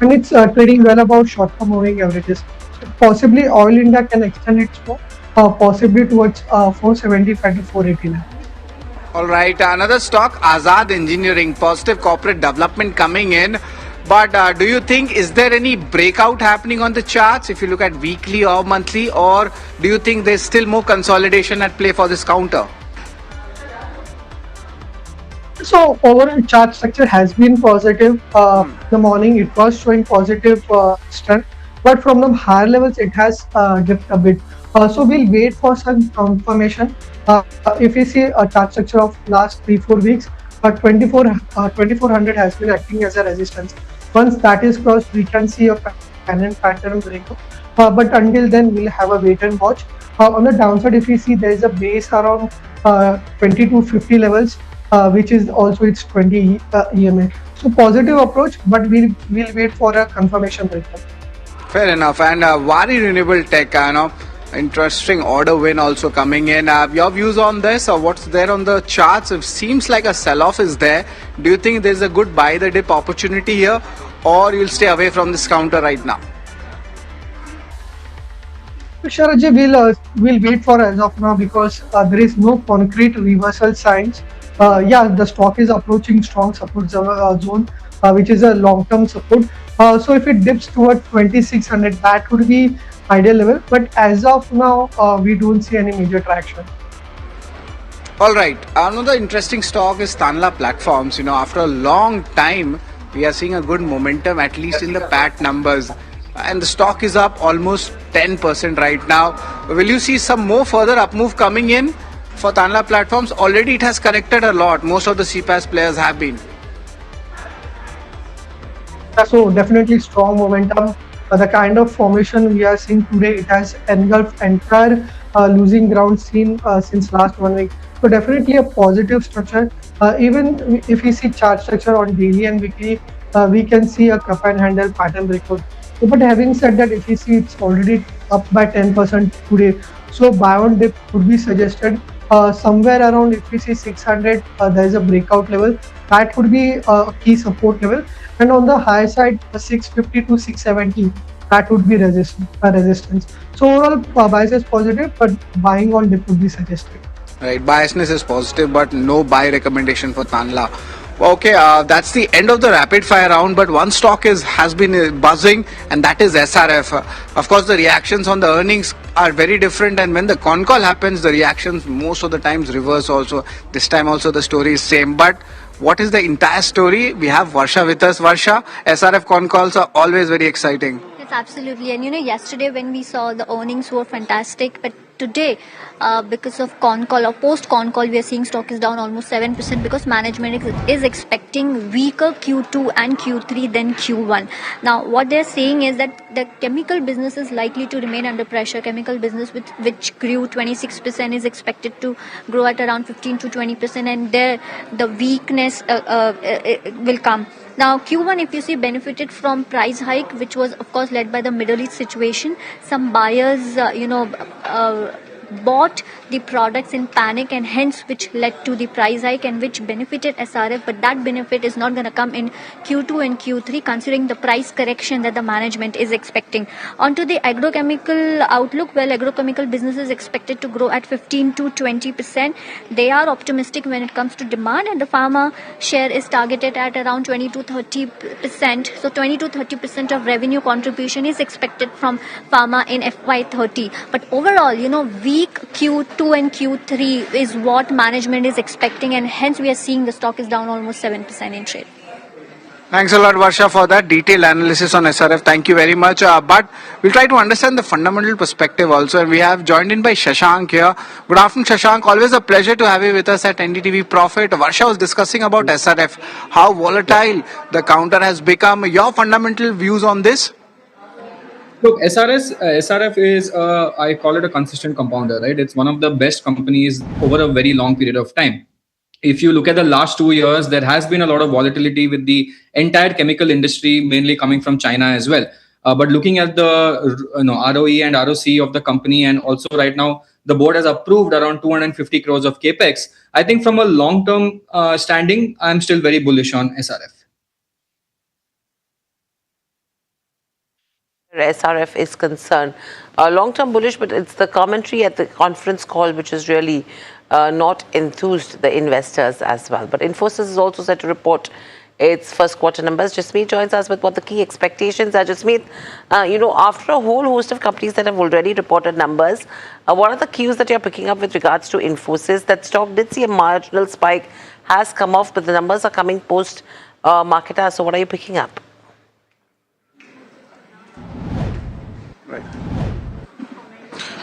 and it's trading well above short-term moving averages. So possibly, Oil India can extend its move, possibly towards 475 to 489. All right, another stock, Azad Engineering, positive corporate development coming in. But do you think, is there any breakout happening on the charts if you look at weekly or monthly, or do you think there's still more consolidation at play for this counter? So overall chart structure has been positive. In the morning it was showing positive strength, but from the higher levels it has dipped a bit. So we'll wait for some confirmation. If we see a chart structure of last 3-4 weeks, 2400 has been acting as a resistance. Once that is crossed, we can see a pattern breakup. But until then, we'll have a wait and watch. On the downside, if we see there is a base around 20 to 50 levels, which is also its 20 EMA. So positive approach, but we'll wait for a confirmation breakup. Fair enough. And Vari Renewable Tech, interesting order win also coming in. Your views on this, or what's there on the charts? It seems like a sell-off is there. Do you think there's a good buy the dip opportunity here, or you'll stay away from this counter right now? Sharajji, we'll wait for as of now, because there is no concrete reversal signs. The stock is approaching strong support zone, which is a long-term support. So if it dips toward 2600, that would be ideal level. But as of now, we don't see any major traction. All right. Another interesting stock is Tanla Platforms. After a long time, we are seeing a good momentum, at least in the PAT numbers. And the stock is up almost 10% right now. Will you see some more further up move coming in for Tanla Platforms? Already it has corrected a lot. Most of the CPaaS players have been. So definitely strong momentum. The kind of formation we are seeing today, it has engulfed entire losing ground seen since last 1 week. So definitely a positive structure. Even if we see chart structure on daily and weekly, we can see a cup and handle pattern breakout. But having said that, if you see it's already up by 10% today, so buy on dip would be suggested. Somewhere around, if we see 600, there is a breakout level. That would be a key support level. And on the high side, 650 to 670, that would be resistance. So overall, bias is positive, but buying on dip would be suggested. Right, biasness is positive, but no buy recommendation for Tanla. Okay, that's the end of the rapid fire round, but one stock has been buzzing, and that is SRF. Of course, the reactions on the earnings are very different, and when the con call happens, the reactions most of the times reverse also. This time also the story is same, but what is the entire story? We have Varsha with us. Varsha, SRF con calls are always very exciting. Yes, absolutely. And yesterday when we saw the earnings were fantastic, but today, because of con call or post con call, we are seeing stock is down almost 7% because management is expecting weaker Q2 and Q3 than Q1. Now, what they're saying is that the chemical business is likely to remain under pressure. Chemical business, which grew 26%, is expected to grow at around 15 to 20%, and there the weakness will come. Now, Q1, if you see, benefited from price hike, which was, of course, led by the Middle East situation. Some buyers, bought the products in panic, and hence which led to the price hike and which benefited SRF, but that benefit is not going to come in Q2 and Q3 considering the price correction that the management is expecting. Onto the agrochemical outlook, well, agrochemical business is expected to grow at 15 to 20%. They are optimistic when it comes to demand, and the pharma share is targeted at around 20 to 30%. So 20 to 30% of revenue contribution is expected from pharma in FY30. But overall, weak Q2 and Q3 is what management is expecting, and hence we are seeing the stock is down almost 7% in trade. Thanks a lot, Varsha, for that detailed analysis on SRF. Thank you very much. But we'll try to understand the fundamental perspective also. And we have joined in by Shashank here. Good afternoon, Shashank. Always a pleasure to have you with us at NDTV Profit. Varsha was discussing about SRF, how volatile the counter has become. Your fundamental views on this? Look, SRF is, I call it a consistent compounder, right? It's one of the best companies over a very long period of time. If you look at the last 2 years, there has been a lot of volatility with the entire chemical industry, mainly coming from China as well. But looking at the ROE and ROC of the company, and also right now, the board has approved around 250 crores of capex. I think from a long-term standing, I'm still very bullish on SRF. SRF is concerned. Long-term bullish, but it's the commentary at the conference call which is really not enthused the investors as well. But Infosys is also set to report its first quarter numbers. Jasmeet joins us with what the key expectations are. Jasmeet, after a whole host of companies that have already reported numbers, what are the cues that you're picking up with regards to Infosys? That stock did see a marginal spike, has come off, but the numbers are coming post market hours. So what are you picking up? Right.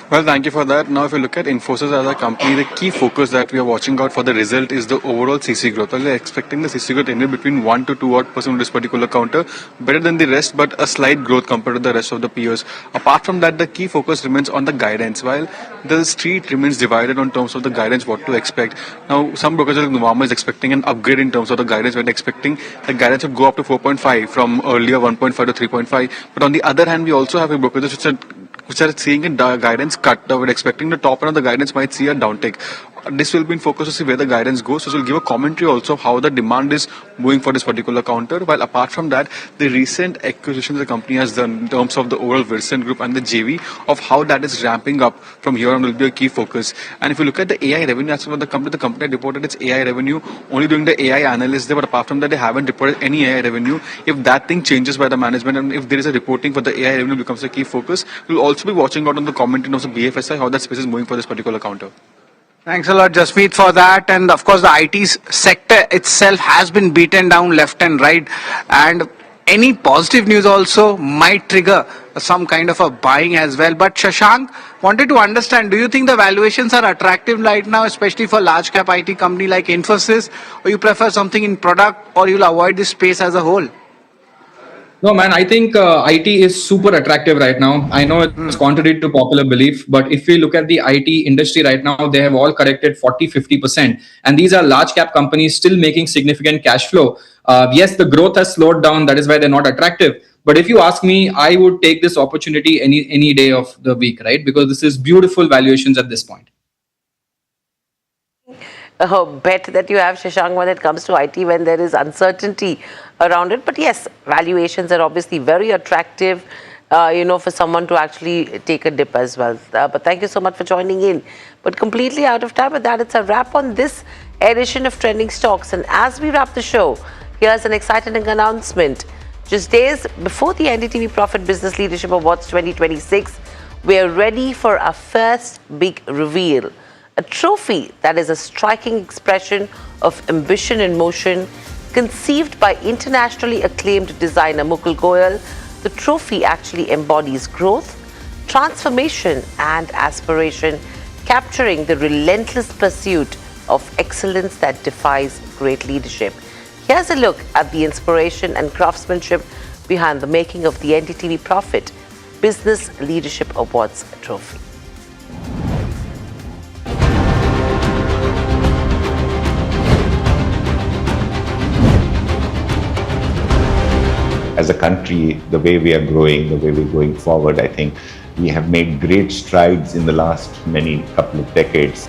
Well, thank you for that. Now, if you look at Infosys as a company, the key focus that we are watching out for the result is the overall CC growth. Well, we are expecting the CC growth anywhere between 1 to 2% on this particular counter, better than the rest, but a slight growth compared to the rest of the peers. Apart from that, the key focus remains on the guidance. While the street remains divided on terms of the guidance, what to expect. Now, some brokers like Nuvama is expecting an upgrade in terms of the guidance. We're expecting the guidance would go up to 4.5 from earlier 1.5 to 3.5. But on the other hand, we also have a brokers which are seeing a guidance cut. We're expecting the top end of the guidance might see a downtick. This will be in focus to see where the guidance goes. So we'll give a commentary also of how the demand is moving for this particular counter. While apart from that, the recent acquisitions the company has done in terms of the overall Wilson Group and the JV of how that is ramping up from here on will be a key focus. And if you look at the AI revenue aspect of the company reported its AI revenue only during the AI analyst day, but apart from that, they haven't reported any AI revenue. If that thing changes by the management and if there is a reporting for the AI revenue becomes a key focus, we'll also be watching out on the commentary of the BFSI, how that space is moving for this particular counter. Thanks a lot, Jasmeet, for that. And of course, the IT sector itself has been beaten down left and right. And any positive news also might trigger some kind of a buying as well. But Shashank, wanted to understand, do you think the valuations are attractive right now, especially for large cap IT company like Infosys, or you prefer something in product, or you'll avoid this space as a whole? No, man, I think IT is super attractive right now. I know it's contrary to popular belief, but if we look at the IT industry right now, they have all corrected 40-50%. And these are large cap companies still making significant cash flow. Yes, the growth has slowed down. That is why they're not attractive. But if you ask me, I would take this opportunity any day of the week, right? Because this is beautiful valuations at this point. Bet that you have, Shashank, when it comes to IT, when there is uncertainty around it. But yes, valuations are obviously very attractive, for someone to actually take a dip as well. But thank you so much for joining in. But completely out of time with that, it's a wrap on this edition of Trending Stocks. And as we wrap the show, here's an exciting announcement. Just days before the NDTV Profit Business Leadership Awards 2026, we're ready for our first big reveal. A trophy that is a striking expression of ambition in motion, conceived by internationally acclaimed designer Mukul Goyal. The trophy actually embodies growth, transformation and aspiration, capturing the relentless pursuit of excellence that defies great leadership. Here's a look at the inspiration and craftsmanship behind the making of the NDTV Profit Business Leadership Awards trophy. As a country, the way we are growing, the way we're going forward, I think We have made great strides in the last many couple of decades.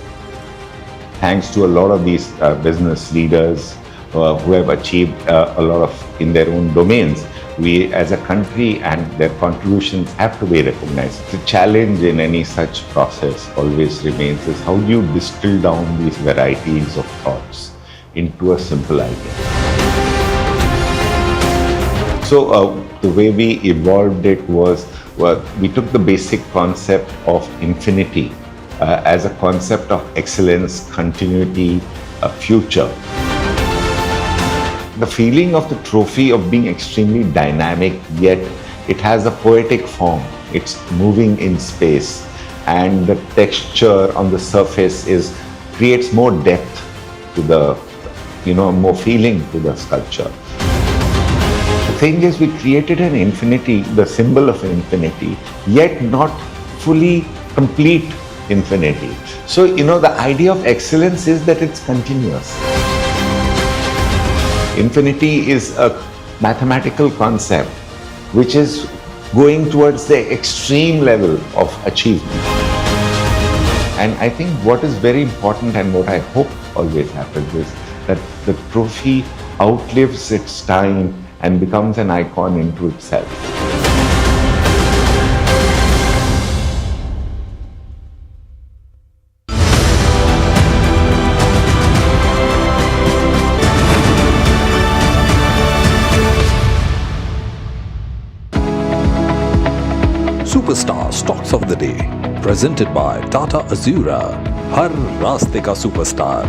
Thanks to a lot of these business leaders who have achieved a lot of in their own domains, we as a country and their contributions have to be recognized. The challenge in any such process always remains is how do you distill down these varieties of thoughts into a simple idea. So the way we evolved it was we took the basic concept of infinity as a concept of excellence, continuity, a future. The feeling of the trophy of being extremely dynamic, yet it has a poetic form. It's moving in space, and the texture on the surface creates more depth to the, more feeling to the sculpture. The thing is, we created an infinity, the symbol of infinity, yet not fully complete infinity. So, the idea of excellence is that it's continuous. Infinity is a mathematical concept which is going towards the extreme level of achievement. And I think what is very important and what I hope always happens is that the trophy outlives its time and becomes an icon into itself. Superstar Stocks of the Day, presented by Tata Azura. हर रास्ते का superstar.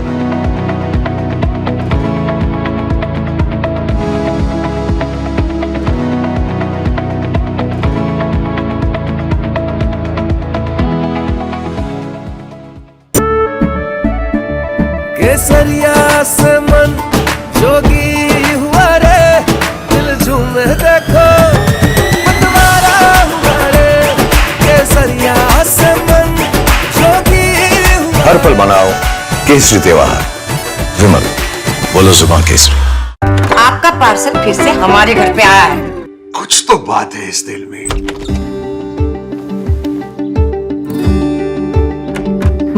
केसरिया से मन जोगी हुआ रे, दिल झूमे देखो हर पल मनाओ केसरी त्योहार. विमल, बोलो जुबान केसरी. आपका पार्सल फिर से हमारे घर पे आया है. कुछ तो बात है इस दिल में.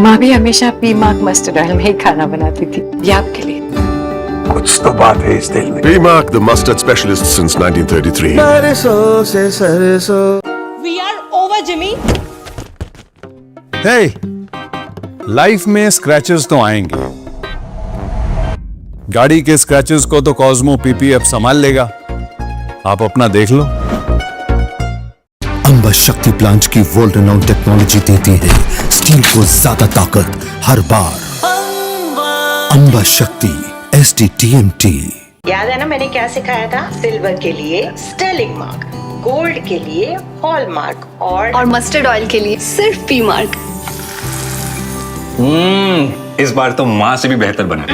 माँ भी हमेशा पी मार्क मस्टर्ड ऑयल में ही खाना बनाती थी. ये आपके लिए. कुछ तो बात है इस दिल में. P-Mark, the mustard specialist since 1933. सरसों से सरसों. We are over, Jimmy. Hey, life में स्क्रैचेस तो आएंगे. गाड़ी के स्क्रैचेस को तो कॉस्मो पीपीएफ संभाल लेगा. आप अपना देख लो. अंबा शक्ति प्लांट की वर्ल्ड रेनाउंड टेक्नोलॉजी देती है स्टील को ज्यादा ताकत हर बार. अंबा शक्ति SDTMT. याद है ना मैंने क्या सिखाया था? सिल्वर के लिए स्टर्लिंग मार्क, गोल्ड के लिए हॉलमार्क और मस्टर्ड ऑयल के लिए सिर्फ पी मार्क. इस बार तो माँ से भी बेहतर बना.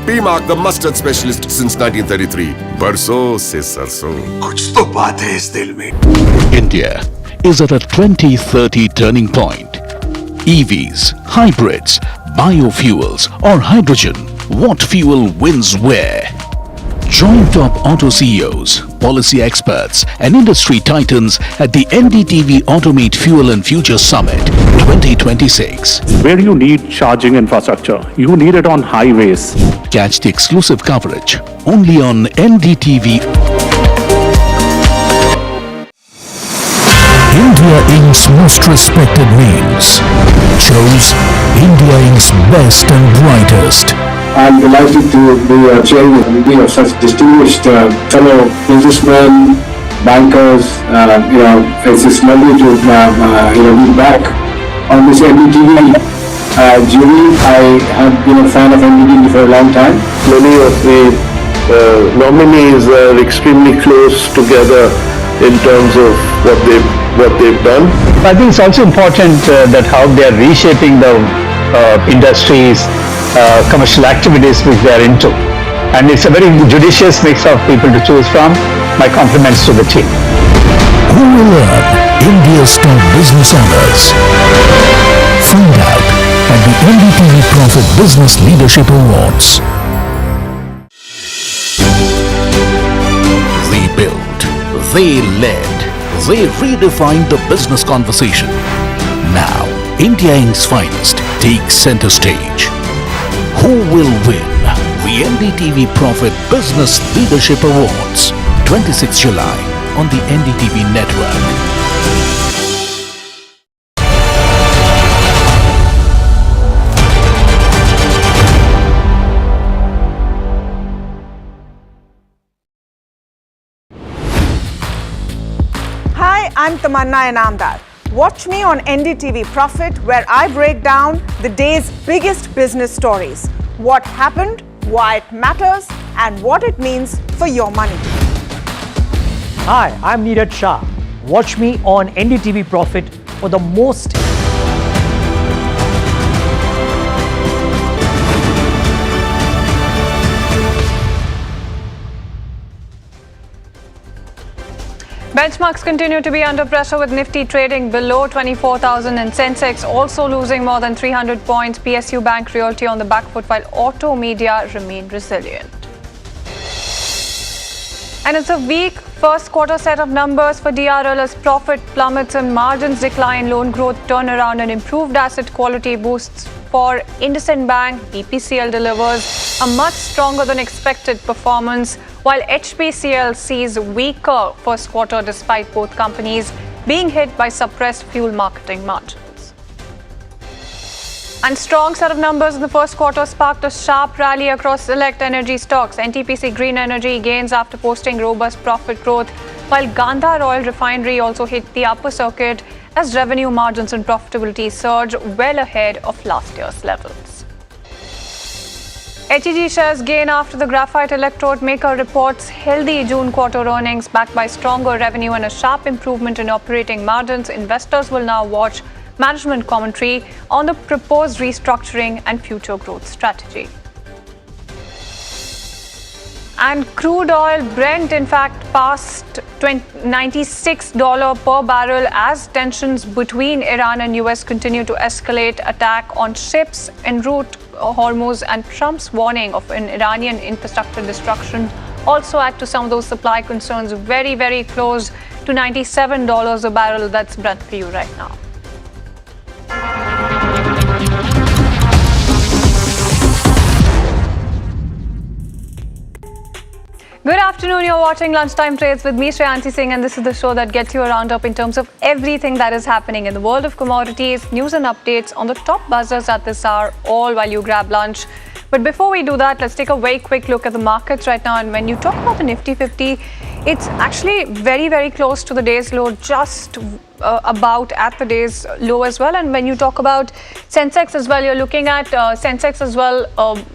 P-Mark, the mustard specialist since 1933. बरसों से सरसों. कुछ तो बात है इस दिल में. India is at a 2030 turning point. EVs, hybrids, biofuels or hydrogen, what fuel wins where? Join top auto CEOs, policy experts and industry titans at the NDTV Automate Fuel and Future Summit 2026. Where you need charging infrastructure, you need it on highways. Catch the exclusive coverage only on NDTV. India Inc.'s most respected names chose India Inc.'s best and brightest. I'm delighted to be chairman of such distinguished fellow businessmen, bankers. It's lovely to be back on this NDTV jury. I have been a fan of NDTV for a long time. Many of the nominees are extremely close together in terms of what they've done. I think it's also important that how they are reshaping the industries, commercial activities which they are into. And it's a very judicious mix of people to choose from. My compliments to the team. Who will earn India's top business honors? Find out at the NDTV Profit Business Leadership Awards. We built, they led. They redefined the business conversation. Now, India Inc.'s finest takes center stage. Who will win the NDTV Profit Business Leadership Awards? 26 July on the NDTV network. Hi, I'm Tamanna Inamdar. Watch me on NDTV Profit, where I break down the day's biggest business stories. What happened, why it matters, and what it means for your money. Hi, I'm Neeraj Shah. Watch me on NDTV Profit for the most Benchmarks continue to be under pressure with Nifty trading below 24,000 and Sensex also losing more than 300 points. PSU Bank Realty on the back foot while auto media remain resilient. And it's a weak first quarter set of numbers for DRL as profit plummets and margins decline, loan growth turnaround and improved asset quality boosts for IndusInd Bank. BPCL delivers a much stronger than expected performance, while HPCL sees weaker first quarter despite both companies being hit by suppressed fuel marketing margins. And strong set of numbers in the first quarter sparked a sharp rally across select energy stocks. NTPC Green Energy gains after posting robust profit growth, while Gandhar Oil Refinery also hit the upper circuit as revenue margins and profitability surge well ahead of last year's levels. HEG shares gain after the graphite electrode maker reports healthy June quarter earnings backed by stronger revenue and a sharp improvement in operating margins. Investors will now watch management commentary on the proposed restructuring and future growth strategy. And crude oil Brent in fact passed $96 per barrel as tensions between Iran and US continue to escalate. Attack on ships en route Hormuz and Trump's warning of an Iranian infrastructure destruction also add to some of those supply concerns. Very, very close to $97 a barrel. That's Brent for you right now. Good afternoon, you're watching Lunchtime Trades with me, Shreyanshi Singh, and this is the show that gets you a roundup in terms of everything that is happening in the world of commodities, news and updates on the top buzzers at this hour, all while you grab lunch. But before we do that, let's take a very quick look at the markets right now. And when you talk about the Nifty 50, it's actually very, very close to the day's low, just about at the day's low as well. And when you talk about Sensex as well, you're looking at Sensex as well,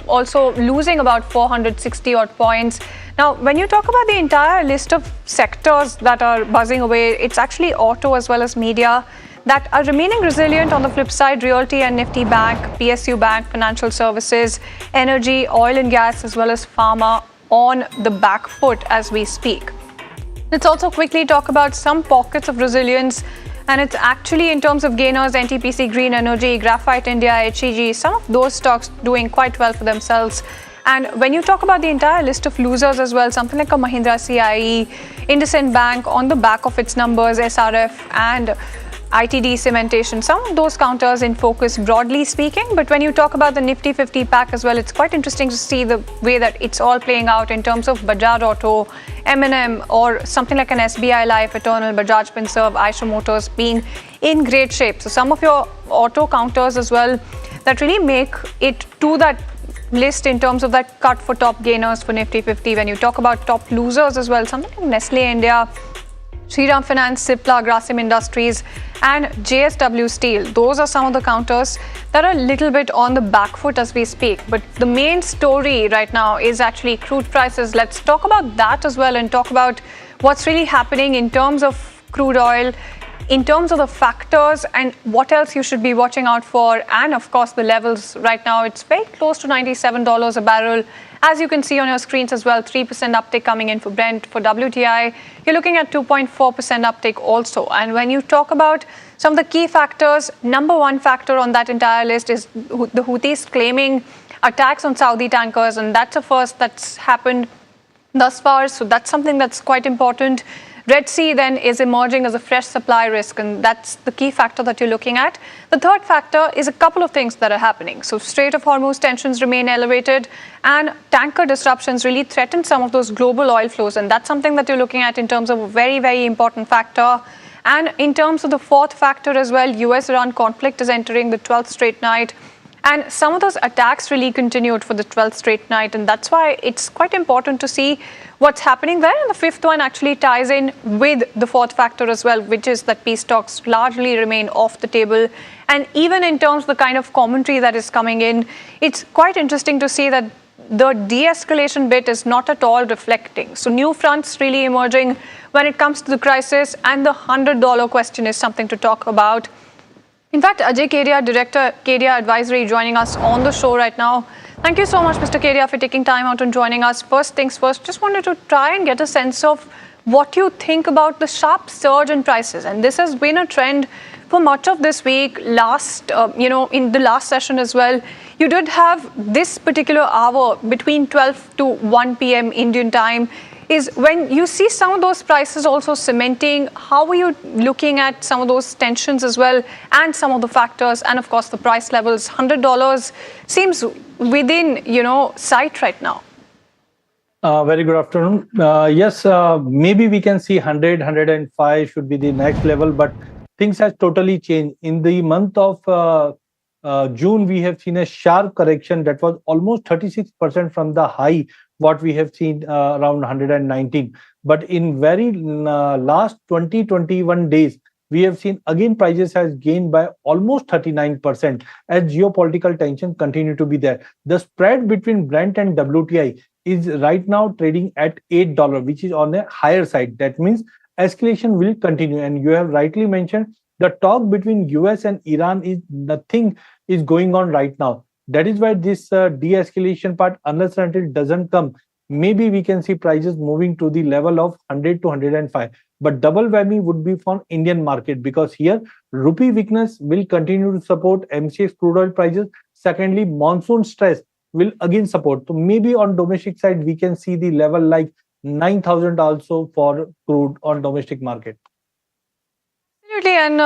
also losing about 460 odd points. Now, when you talk about the entire list of sectors that are buzzing away, it's actually auto as well as media that are remaining resilient. On the flip side, Realty and Nifty Bank, PSU Bank, financial services, energy, oil and gas, as well as pharma on the back foot as we speak. Let's also quickly talk about some pockets of resilience, and it's actually in terms of gainers, NTPC Green Energy, Graphite India, HEG, some of those stocks doing quite well for themselves. And when you talk about the entire list of losers as well, something like a Mahindra CIE, IndusInd Bank on the back of its numbers, SRF and ITD cementation, some of those counters in focus broadly speaking. But when you talk about the Nifty 50 pack as well, it's quite interesting to see the way that it's all playing out in terms of Bajaj Auto, M&M, or something like an SBI Life, Eternal, Bajaj Finserv, Eicher Motors being in great shape. So some of your auto counters as well that really make it to that list in terms of that cut for top gainers for Nifty 50. When you talk about top losers as well, something like Nestle India, Shriram Finance, Cipla, Grasim Industries and JSW Steel. Those are some of the counters that are a little bit on the back foot as we speak. But the main story right now is actually crude prices. Let's talk about that as well and talk about what's really happening in terms of crude oil, in terms of the factors and what else you should be watching out for. And of course, the levels right now, it's very close to $97 a barrel. As you can see on your screens as well, 3% uptick coming in for Brent. For WTI, you're looking at 2.4% uptick also. And when you talk about some of the key factors, number one factor on that entire list is the Houthis claiming attacks on Saudi tankers. And that's a first that's happened thus far. So that's something that's quite important. Red Sea then is emerging as a fresh supply risk, and that's the key factor that you're looking at. The third factor is a couple of things that are happening. So Strait of Hormuz tensions remain elevated, and tanker disruptions really threaten some of those global oil flows, and that's something that you're looking at in terms of a very, very important factor. And in terms of the fourth factor as well, US-Iran conflict is entering the 12th straight night. And some of those attacks really continued for the 12th straight night. And that's why it's quite important to see what's happening there. And the fifth one actually ties in with the fourth factor as well, which is that peace talks largely remain off the table. And even in terms of the kind of commentary that is coming in, it's quite interesting to see that the de-escalation bit is not at all reflecting. So new fronts really emerging when it comes to the crisis, and the $100 question is something to talk about. In fact, Ajay Kedia, Director, Kedia Advisory, joining us on the show right now. Thank you so much, Mr. Kedia, for taking time out and joining us. First things first, just wanted to try and get a sense of what you think about the sharp surge in prices. And this has been a trend for much of this week. In the last session as well, you did have this particular hour between 12 to 1 p.m. Indian time is when you see some of those prices also cementing. How are you looking at some of those tensions as well, and some of the factors, and of course the price levels? $100 seems within, sight right now. Very good afternoon. Yes, maybe we can see 100, 105 should be the next level, but things have totally changed. In the month of June, we have seen a sharp correction that was almost 36% from the high what we have seen around 119. But in very last 21 days, we have seen again prices has gained by almost 39% as geopolitical tension continue to be there. The spread between Brent and WTI is right now trading at $8, which is on a higher side. That means escalation will continue. And you have rightly mentioned the talk between US and Iran is nothing is going on right now. That is why this de-escalation part, unless until it doesn't come, maybe we can see prices moving to the level of 100 to 105. But double whammy would be for Indian market, because here rupee weakness will continue to support MCX crude oil prices. Secondly, monsoon stress will again support. So maybe on domestic side, we can see the level like 9,000 also for crude on domestic market. Absolutely. And,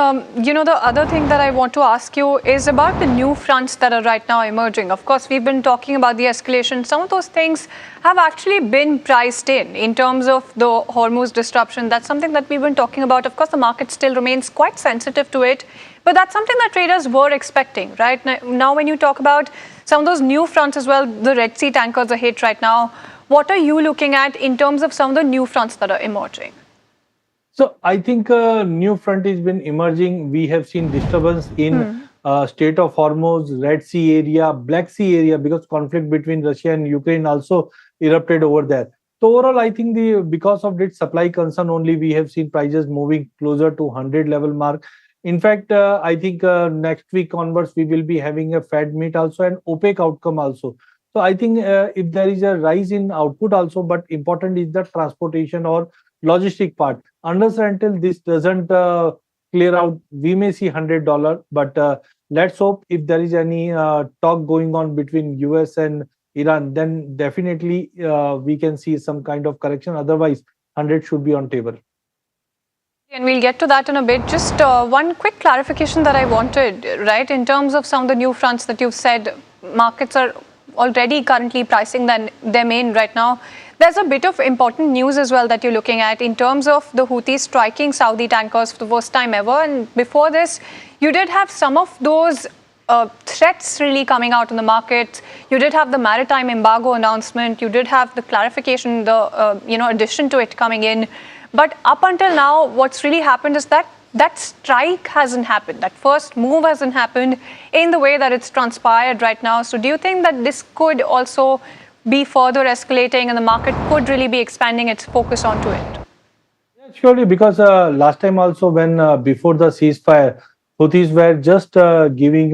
the other thing that I want to ask you is about the new fronts that are right now emerging. Of course, we've been talking about the escalation. Some of those things have actually been priced in terms of the Hormuz disruption. That's something that we've been talking about. Of course, the market still remains quite sensitive to it, but that's something that traders were expecting, right? Now, when you talk about some of those new fronts as well, the Red Sea tankers are hit right now. What are you looking at in terms of some of the new fronts that are emerging? So I think a new front has been emerging. We have seen disturbance in Strait of Hormuz, Red Sea area, Black Sea area, because conflict between Russia and Ukraine also erupted over there. So overall, I think because of this supply concern only, we have seen prices moving closer to 100 level mark. In fact, I think next week onwards, we will be having a Fed meet also and OPEC outcome also. So I think if there is a rise in output also, but important is the transportation or logistic part. Unless until this doesn't clear out, we may see $100. But let's hope if there is any talk going on between US and Iran, then definitely we can see some kind of correction. Otherwise, 100 should be on table. And we'll get to that in a bit. Just one quick clarification that I wanted, right? In terms of some of the new fronts that you've said, markets are already currently pricing them in right now. There's a bit of important news as well that you're looking at in terms of the Houthis striking Saudi tankers for the first time ever. And before this, you did have some of those threats really coming out in the market. You did have the maritime embargo announcement. You did have the clarification, the addition to it coming in. But up until now, what's really happened is that strike hasn't happened. That first move hasn't happened in the way that it's transpired right now. So do you think that this could also be further escalating and the market could really be expanding its focus onto it? Yeah, surely, because last time also when before the ceasefire, Houthis were just giving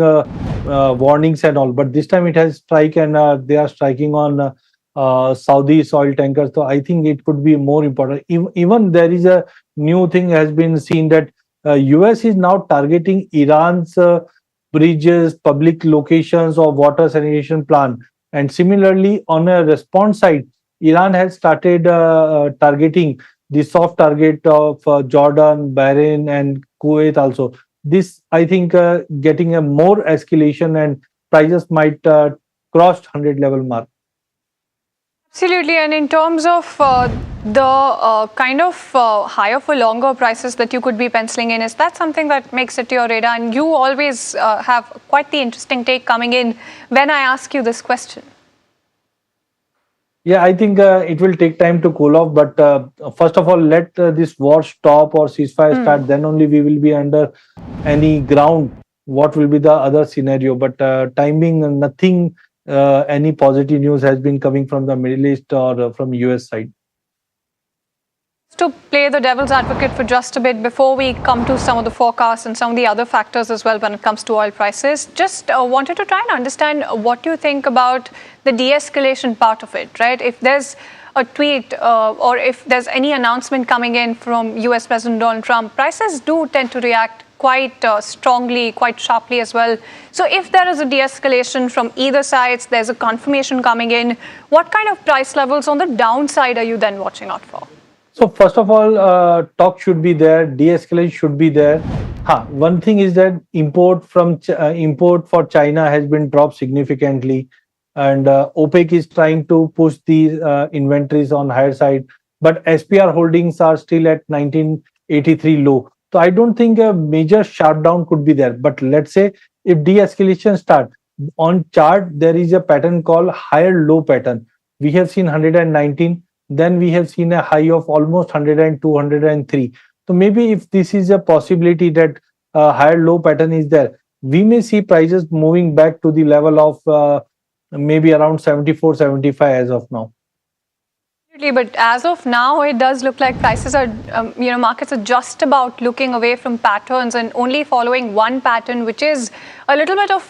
warnings and all, but this time it has strike and they are striking on Saudi soil tankers. So I think it could be more important. Even there is a new thing has been seen that US is now targeting Iran's bridges, public locations or water sanitation plant. And similarly, on a response side, Iran has started targeting the soft target of Jordan, Bahrain, and Kuwait also. This, I think, getting a more escalation and prices might cross 100 level mark. Absolutely, and in terms of the kind of higher for longer prices that you could be penciling in, is that something that makes it to your radar? And you always have quite the interesting take coming in when I ask you this question. Yeah, I think it will take time to cool off, but first of all, let this war stop or ceasefire start, then only we will be under any ground. What will be the other scenario? But timing, nothing, any positive news has been coming from the Middle East or from US side. To play the devil's advocate for just a bit before we come to some of the forecasts and some of the other factors as well when it comes to oil prices, just wanted to try and understand what you think about the de-escalation part of it, right? If there's a tweet or if there's any announcement coming in from US President Donald Trump, prices do tend to react quite strongly, quite sharply as well. So if there is a de-escalation from either sides, there's a confirmation coming in, what kind of price levels on the downside are you then watching out for? So first of all, talk should be there, de-escalation should be there. One thing is that import for China has been dropped significantly, and OPEC is trying to push the inventories on higher side, but SPR holdings are still at 1983 low. So I don't think a major sharp down could be there. But let's say if de-escalation start, on chart there is a pattern called higher low pattern. We have seen 119. Then we have seen a high of almost 102, 103. So maybe if this is a possibility that higher low pattern is there, we may see prices moving back to the level of maybe around 74, 75 as of now. But as of now, it does look like prices are, markets are just about looking away from patterns and only following one pattern, which is a little bit of,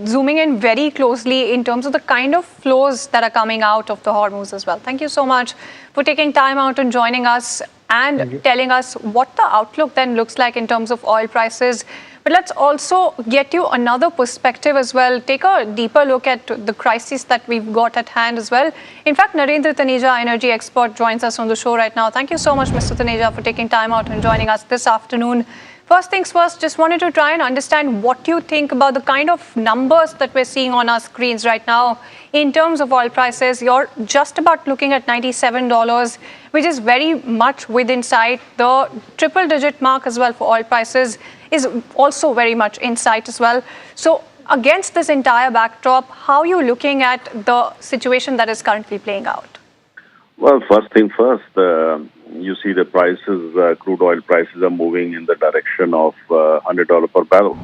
zooming in very closely in terms of the kind of flows that are coming out of the Hormuz as well. Thank you so much for taking time out and joining us and telling us what the outlook then looks like in terms of oil prices. But let's also get you another perspective as well. Take a deeper look at the crisis that we've got at hand as well. In fact, Narendra Taneja, energy expert, joins us on the show right now. Thank you so much, Mr. Taneja, for taking time out and joining us this afternoon. First things first, just wanted to try and understand what you think about the kind of numbers that we're seeing on our screens right now in terms of oil prices. You're just about looking at $97, which is very much within sight. The triple-digit mark as well for oil prices is also very much in sight as well. So against this entire backdrop, how are you looking at the situation that is currently playing out? Well, first thing first, you see the prices, crude oil prices are moving in the direction of $100 per barrel.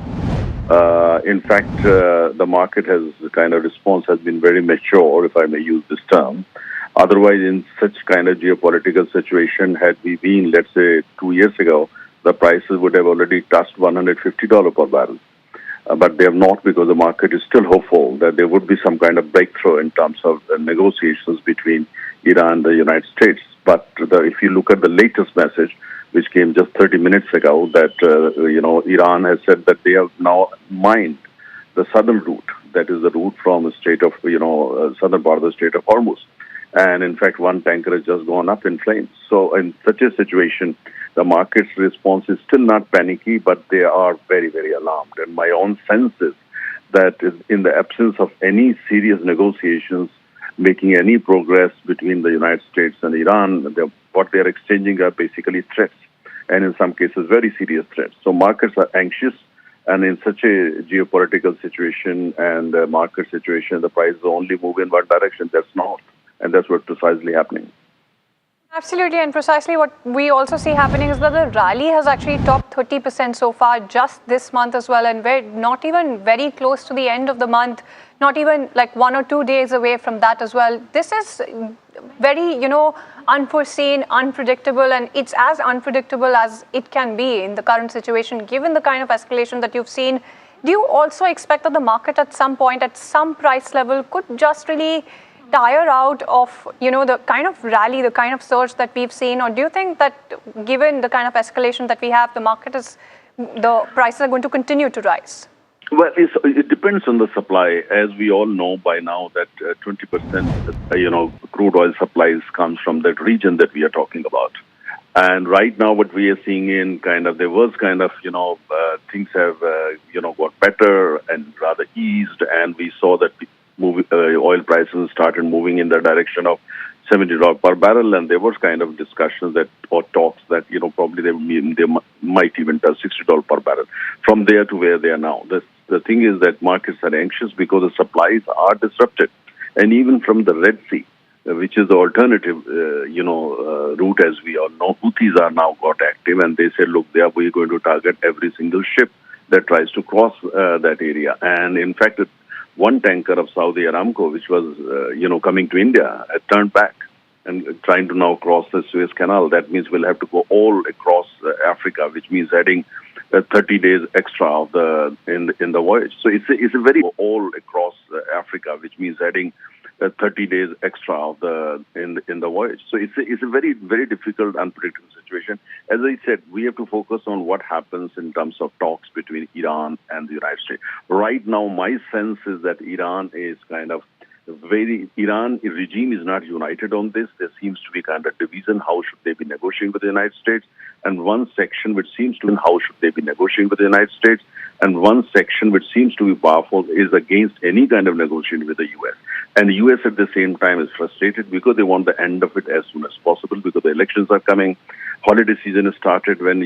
In fact, the market response has been very mature, if I may use this term. Otherwise, in such kind of geopolitical situation, had we been, let's say, 2 years ago, the prices would have already touched $150 per barrel. But they have not, because the market is still hopeful that there would be some kind of breakthrough in terms of negotiations between Iran and the United States. But if you look at the latest message, which came just 30 minutes ago, that Iran has said that they have now mined the southern route, that is the route from the state of southern part of the state of Hormuz. And in fact, one tanker has just gone up in flames. So in such a situation, the market's response is still not panicky, but they are very, very alarmed. And my own sense is that in the absence of any serious negotiations, making any progress between the United States and Iran, what they are exchanging are basically threats, and in some cases very serious threats. So markets are anxious, and in such a geopolitical situation and market situation, the prices only move in one direction, that's north, and that's what's precisely happening. Absolutely, and precisely what we also see happening is that the rally has actually topped 30% so far just this month as well, and we're not even very close to the end of the month, not even like 1 or 2 days away from that as well. This is very, unforeseen, unpredictable, and it's as unpredictable as it can be in the current situation, given the kind of escalation that you've seen. Do you also expect that the market at some point, at some price level, could just really tire out of, the kind of rally, the kind of surge that we've seen? Or do you think that given the kind of escalation that we have, the prices are going to continue to rise? Well, it depends on the supply. As we all know by now that 20%, crude oil supplies comes from that region that we are talking about. And right now what we are seeing in there was things have, got better and rather eased. And we saw that oil prices started moving in the direction of $70 per barrel, and there was discussions or talks that probably they might even touch $60 per barrel from there to where they are now. The thing is that markets are anxious because the supplies are disrupted, and even from the Red Sea, which is the alternative route, as we all know, Houthis are now got active, and they said, look, we're going to target every single ship that tries to cross that area. And in fact, one tanker of Saudi Aramco, which was, coming to India, had turned back and trying to now cross the Suez Canal. That means we'll have to go all across Africa, which means adding 30 days extra of in the voyage. So it's a very all across Africa, which means adding 30 days extra of in the voyage. So it's a very, very difficult, unpredictable situation. As I said, we have to focus on what happens in terms of talks between Iran and the United States. Right now, my sense is that Iran is Iran regime is not united on this. There seems to be division. How should they be negotiating with the United States? And one section which seems to be how should they be negotiating with the United States? And one section which seems to be powerful is against any kind of negotiation with the U.S. And the U.S. at the same time is frustrated because they want the end of it as soon as possible because the elections are coming. Holiday season has started when,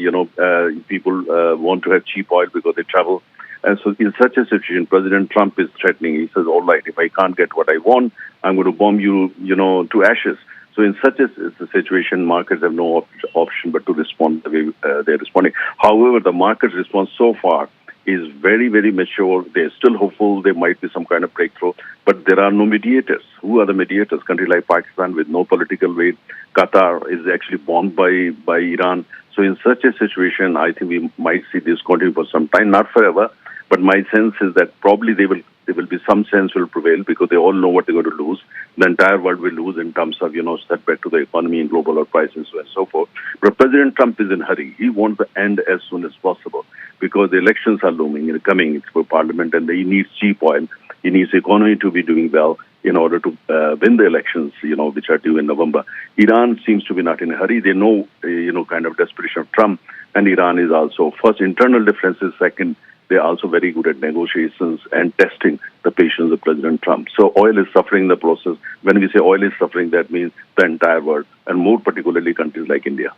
people want to have cheap oil because they travel. And so in such a situation, President Trump is threatening. He says, all right, if I can't get what I want, I'm going to bomb you, to ashes. So in such a situation, markets have no option but to respond the way they're responding. However, the market's response so far is very, very mature. They're still hopeful there might be some kind of breakthrough, but there are no mediators. Who are the mediators? Country like Pakistan with no political weight. Qatar is actually bombed by Iran. So in such a situation, I think we might see this continue for some time, not forever. But my sense is that probably there will be some sense will prevail because they all know what they're going to lose. The entire world will lose in terms of, setback to the economy and global oil prices and so on and so forth. But President Trump is in a hurry. He wants the end as soon as possible because the elections are looming and coming for parliament and he needs cheap oil. He needs the economy to be doing well in order to win the elections, which are due in November. Iran seems to be not in a hurry. They know, desperation of Trump. And Iran is also, first, internal differences. Second, they're also very good at negotiations and testing the patience of President Trump. So oil is suffering in the process. When we say oil is suffering, that means the entire world, and more particularly countries like India.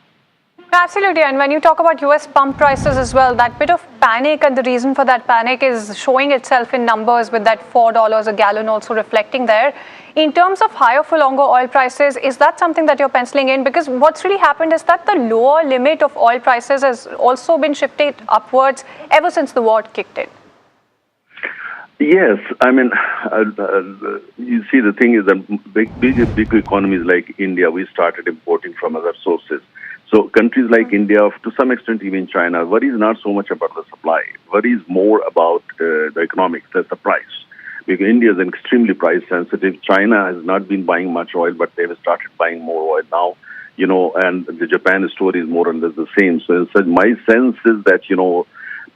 Absolutely. And when you talk about US pump prices as well, that bit of panic and the reason for that panic is showing itself in numbers with that $4 a gallon also reflecting there. In terms of higher for longer oil prices, is that something that you're penciling in? Because what's really happened is that the lower limit of oil prices has also been shifted upwards ever since the war kicked in. Yes, I mean, you see, the thing is that big economies like India, we started importing from other sources. So countries like India, to some extent even China, worries not so much about the supply, worries more about the economics, that's the price. Because India is extremely price sensitive. China has not been buying much oil, but they've started buying more oil now, and the Japan story is more or less the same. So my sense is that,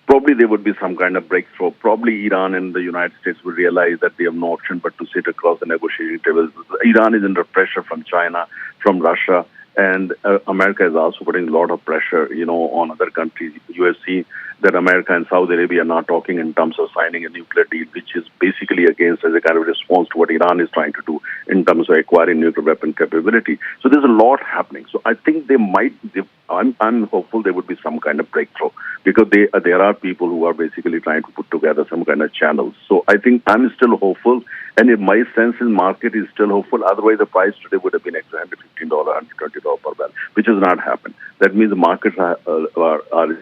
probably there would be some kind of breakthrough. Probably Iran and the United States will realize that they have no option but to sit across the negotiating table. Iran is under pressure from China, from Russia, and America is also putting a lot of pressure, on other countries. You have seen that America and Saudi Arabia are now talking in terms of signing a nuclear deal, which is basically against as a kind of response to what Iran is trying to do in terms of acquiring nuclear weapon capability. So there's a lot happening. So I think I'm hopeful there would be some kind of breakthrough because there are people who are basically trying to put together some kind of channels. So I think I'm still hopeful, and if my sense in market is still hopeful, otherwise the price today would have been $115, $120 per barrel, which has not happened. That means the markets are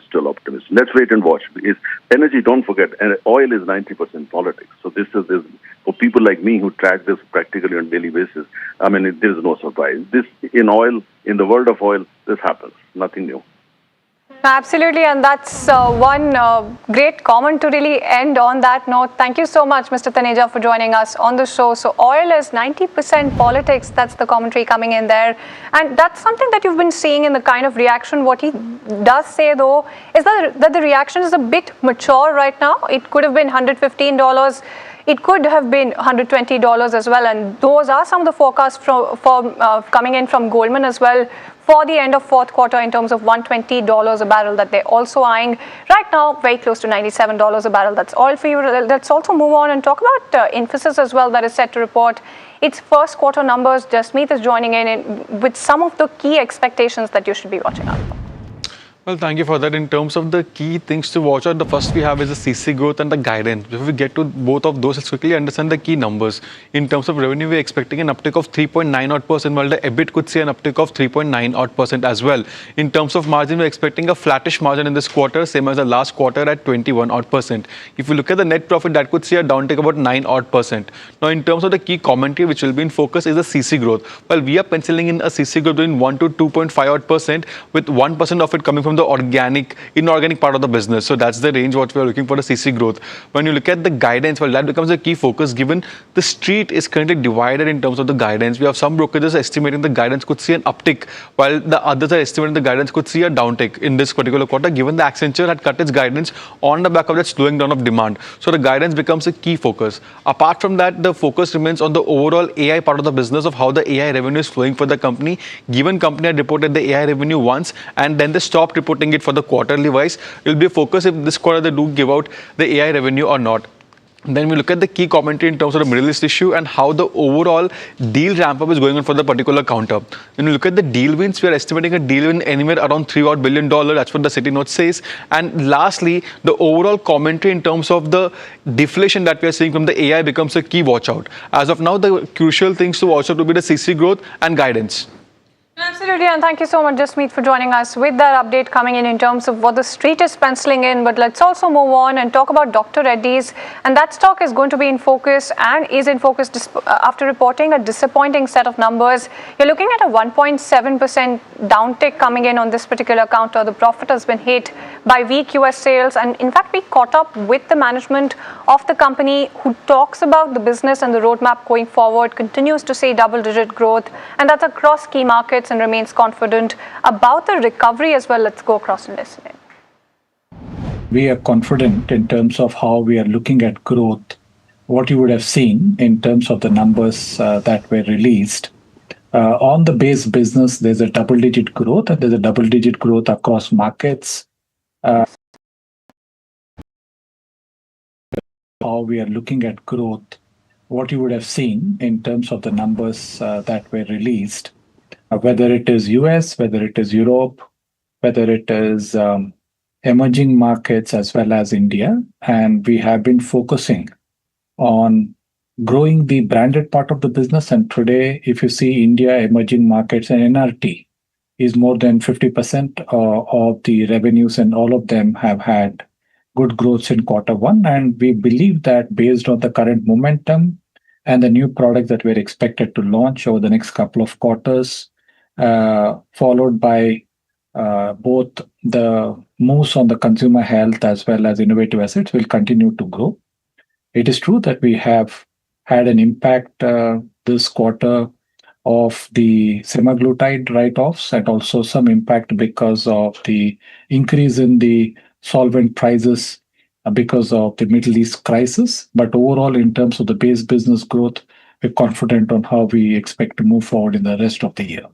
still optimistic. Let's wait and watch. It's energy, don't forget, and oil is 90% politics. So this is for people like me who track this practically on a daily basis. I mean, there is no surprise. This in oil, in the world of oil, this happens. Nothing new. Absolutely, and that's one great comment to really end on that note. Thank you so much, Mr. Taneja, for joining us on the show. So oil is 90% politics. That's the commentary coming in there. And that's something that you've been seeing in the kind of reaction. What he does say, though, is that the reaction is a bit mature right now. It could have been $115. It could have been $120 as well. And those are some of the forecasts coming in from Goldman as well, for the end of fourth quarter in terms of $120 a barrel that they're also eyeing. Right now, very close to $97 a barrel. That's all for you. Let's also move on and talk about Infosys as well, that is set to report its first quarter numbers. Jasmeet is joining in with some of the key expectations that you should be watching out for. Well, thank you for that. In terms of the key things to watch out, the first we have is the CC growth and the guidance. Before we get to both of those, let's quickly understand the key numbers. In terms of revenue, we're expecting an uptick of 3.9%, while the EBIT could see an uptick of 3.9% as well. In terms of margin, we're expecting a flattish margin in this quarter, same as the last quarter at 21%. If you look at the net profit, that could see a downtick about 9%. Now, in terms of the key commentary, which will be in focus, is the CC growth. Well, we are penciling in a CC growth between 1 to 2.5%, with 1% of it coming from the inorganic part of the business. So that's the range what we are looking for, the CC growth. When you look at the guidance, well, that becomes a key focus given the street is currently divided in terms of the guidance. We have some brokerages estimating the guidance could see an uptick, while the others are estimating the guidance could see a downtick in this particular quarter, given the Accenture had cut its guidance on the back of that slowing down of demand. So the guidance becomes a key focus. Apart from that, the focus remains on the overall AI part of the business, of how the AI revenue is flowing for the company. Given company had reported the AI revenue once and then they stopped reporting it for the quarterly wise, it will be a focus if this quarter they do give out the AI revenue or not. Then we look at the key commentary in terms of the Middle East issue and how the overall deal ramp-up is going on for the particular counter. When we look at the deal wins, we are estimating a deal win anywhere around $3 billion. That's what the City Note says. And lastly, the overall commentary in terms of the deflation that we are seeing from the AI becomes a key watch out. As of now, the crucial things to watch out will be the CC growth and guidance. Absolutely, and thank you so much, Jasmeet, for joining us with that update coming in terms of what the street is penciling in. But let's also move on and talk about Dr. Reddy's, and that stock is going to be in focus and is in focus after reporting a disappointing set of numbers. You're looking at a 1.7% downtick coming in on this particular counter. The profit has been hit by weak US sales, and in fact, we caught up with the management of the company who talks about the business and the roadmap going forward, continues to say double-digit growth, and that's across key markets, and remains confident about the recovery as well. Let's go across and listen in. We are confident in terms of how we are looking at growth. What you would have seen in terms of the numbers that were released. On the base business, there's a double-digit growth, and there's a double-digit growth across markets. How we are looking at growth. What you would have seen in terms of the numbers that were released. Whether it is US, whether it is Europe, whether it is emerging markets as well as India. And we have been focusing on growing the branded part of the business. And today, if you see India, emerging markets and NRT is more than 50% of the revenues, and all of them have had good growth in quarter one. And we believe that based on the current momentum and the new products that we're expected to launch over the next couple of quarters, followed by both the moves on the consumer health as well as innovative assets, will continue to grow. It is true that we have had an impact this quarter of the semaglutide write-offs, and also some impact because of the increase in the solvent prices because of the Middle East crisis. But overall, in terms of the base business growth, we're confident on how we expect to move forward in the rest of the year.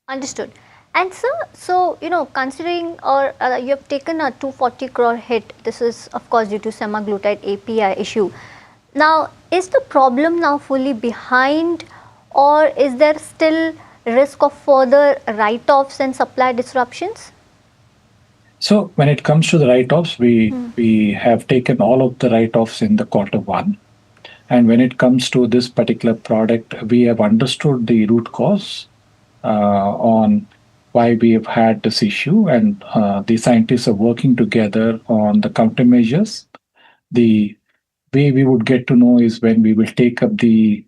Understood. And sir, so, considering you have taken a 240 crore hit, this is of course due to semaglutide API issue. Now, is the problem now fully behind, or is there still risk of further write-offs and supply disruptions? So when it comes to the write-offs, we have taken all of the write-offs in the quarter one. And when it comes to this particular product, we have understood the root cause on why we have had this issue, and the scientists are working together on the countermeasures. The way we would get to know is when we will take up the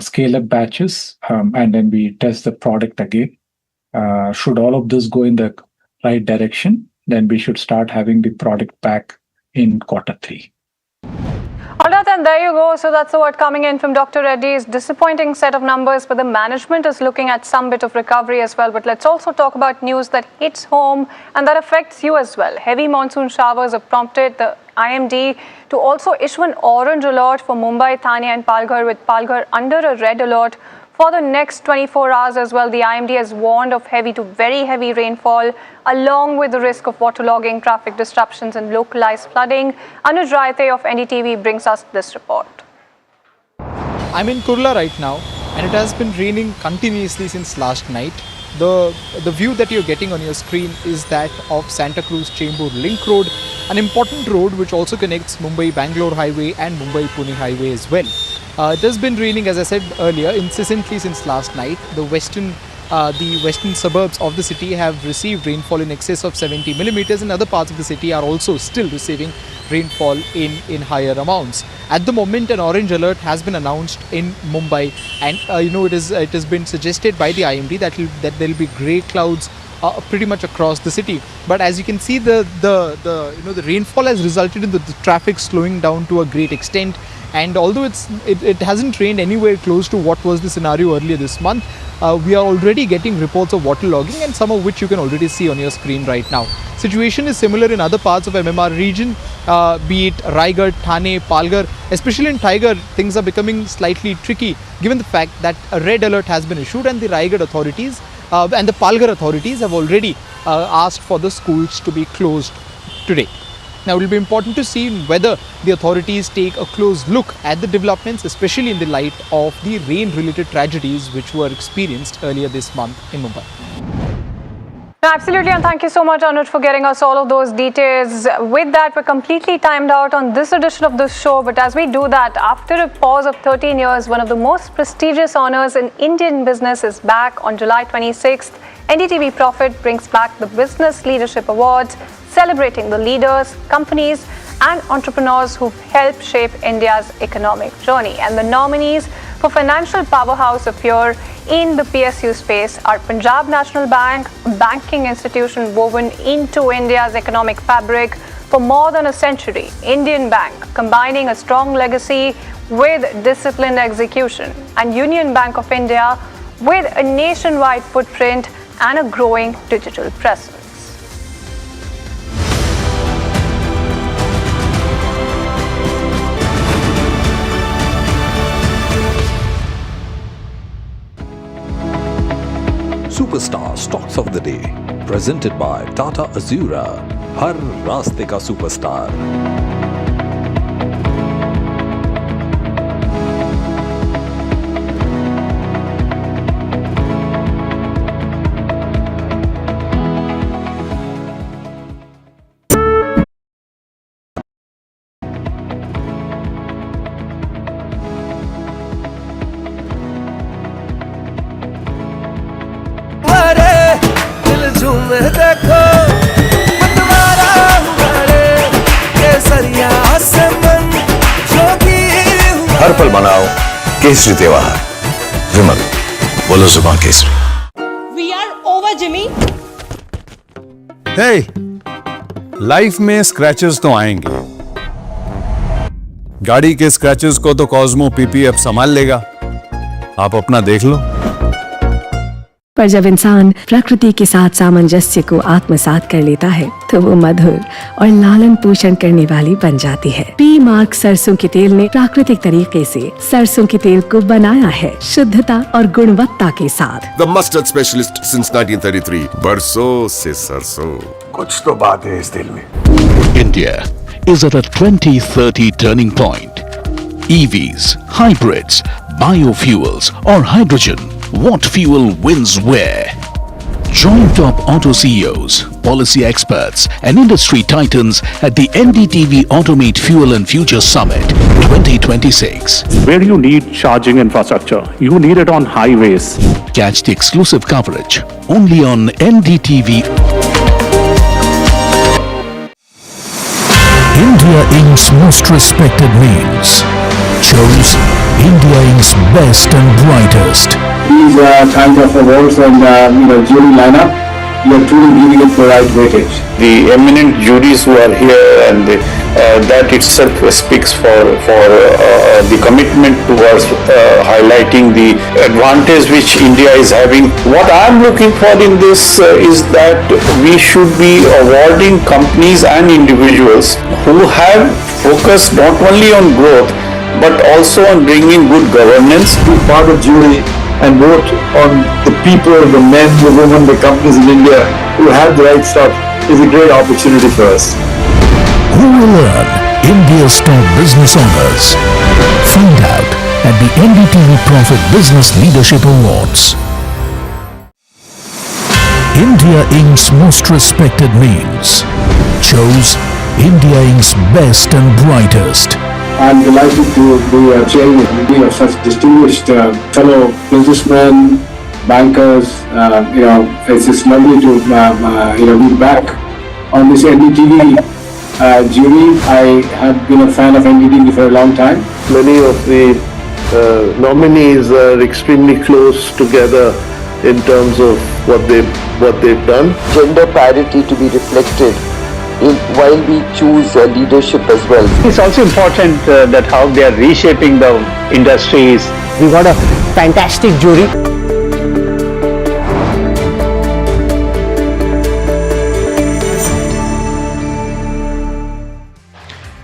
scale-up batches, and then we test the product again. Should all of this go in the right direction, then we should start having the product back in Q3. All right, then there you go. So that's the word coming in from Dr. Reddy's disappointing set of numbers, but the management is looking at some bit of recovery as well. But let's also talk about news that hits home and that affects you as well. Heavy monsoon showers have prompted the IMD to also issue an orange alert for Mumbai, Thane and Palghar, with Palghar under a red alert for the next 24 hours as well. The IMD has warned of heavy to very heavy rainfall, along with the risk of waterlogging, traffic disruptions and localized flooding. Anuj Raithe of NDTV brings us this report. I'm in Kurla right now, and it has been raining continuously since last night. The view that you're getting on your screen is that of Santa Cruz Chembur Link Road, an important road which also connects Mumbai-Bangalore Highway and Mumbai-Pune Highway as well. It has been raining, as I said earlier, incessantly since last night. The western suburbs of the city have received rainfall in excess of 70 millimeters, and other parts of the city are also still receiving rainfall in higher amounts. At the moment, an orange alert has been announced in Mumbai, and it has been suggested by the IMD that there will be grey clouds pretty much across the city. But as you can see, the rainfall has resulted in the traffic slowing down to a great extent. And although it hasn't rained anywhere close to what was the scenario earlier this month, we are already getting reports of waterlogging, and some of which you can already see on your screen right now. Situation is similar in other parts of MMR region, be it Raigad, Thane, Palghar. Especially in Tiger, things are becoming slightly tricky given the fact that a red alert has been issued, and the Raigad authorities and the Palghar authorities have already asked for the schools to be closed today. Now, it will be important to see whether the authorities take a close look at the developments, especially in the light of the rain-related tragedies which were experienced earlier this month in Mumbai. Absolutely, and thank you so much, Anuj, for getting us all of those details. With that, we're completely timed out on this edition of the show. But as we do that, after a pause of 13 years, one of the most prestigious honors in Indian business is back on July 26th. NDTV Profit brings back the Business Leadership Awards, celebrating the leaders, companies and entrepreneurs who've helped shape India's economic journey. And the nominees for Financial Powerhouse of Year in the PSU space are Punjab National Bank, a banking institution woven into India's economic fabric for more than a century. Indian Bank, combining a strong legacy with disciplined execution. And Union Bank of India, with a nationwide footprint and a growing digital presence. Superstar Stocks of the Day, presented by Tata Azura. हर रास्ते का superstar. हर पल मनाओ केसरी त्योहार. विमल, बोलो जुबान Kesari. We are over, Jimmy. Hey, life में scratches तो आएंगे. गाड़ी के स्क्रैचेस को तो कॉस्मो पीपीएफ संभाल लेगा. आप अपना देख लो. पर जब इंसान प्रकृति के साथ सामंजस्य को आत्मसात कर लेता है तो वो मधुर और लालन पोषण करने वाली बन जाती है. पी मार्क सरसों के तेल ने प्राकृतिक तरीके से सरसों के तेल को बनाया है शुद्धता और गुणवत्ता के साथ. The mustard specialist since 1933. बरसों से सरसों. कुछ तो बात है इस दिल में. India is at a 2030 turning point. EVs, hybrids, biofuels or hydrogen. What fuel wins where? Join top auto CEOs, policy experts and industry titans at the NDTV Automate Fuel and Future Summit 2026. Where you need charging infrastructure, you need it on highways. Catch the exclusive coverage only on NDTV. India Inc.'s most respected names chose India Inc.'s best and brightest. These kinds of awards and jury lineup you're truly giving it the right weightage. The eminent juries who are here, and that itself speaks for the commitment towards highlighting the advantage which India is having. What I'm looking for in this is that we should be awarding companies and individuals who have focused not only on growth but also on bringing good governance. Be part of jury and vote on the people, the men, the women, the companies in India who have the right stuff is a great opportunity for us. Who will earn India's top business honors? Find out at the NDTV Profit Business Leadership Awards. India Inc.'s most respected names chose India Inc.'s best and brightest. I'm delighted to be chairman of such distinguished fellow businessmen, bankers. It's just lovely to be back on this NDTV jury. I have been a fan of NDTV for a long time. Many of the nominees are extremely close together in terms of what they've done. Gender parity to be reflected while we choose leadership as well. It's also important that how they are reshaping the industries. We got a fantastic jury.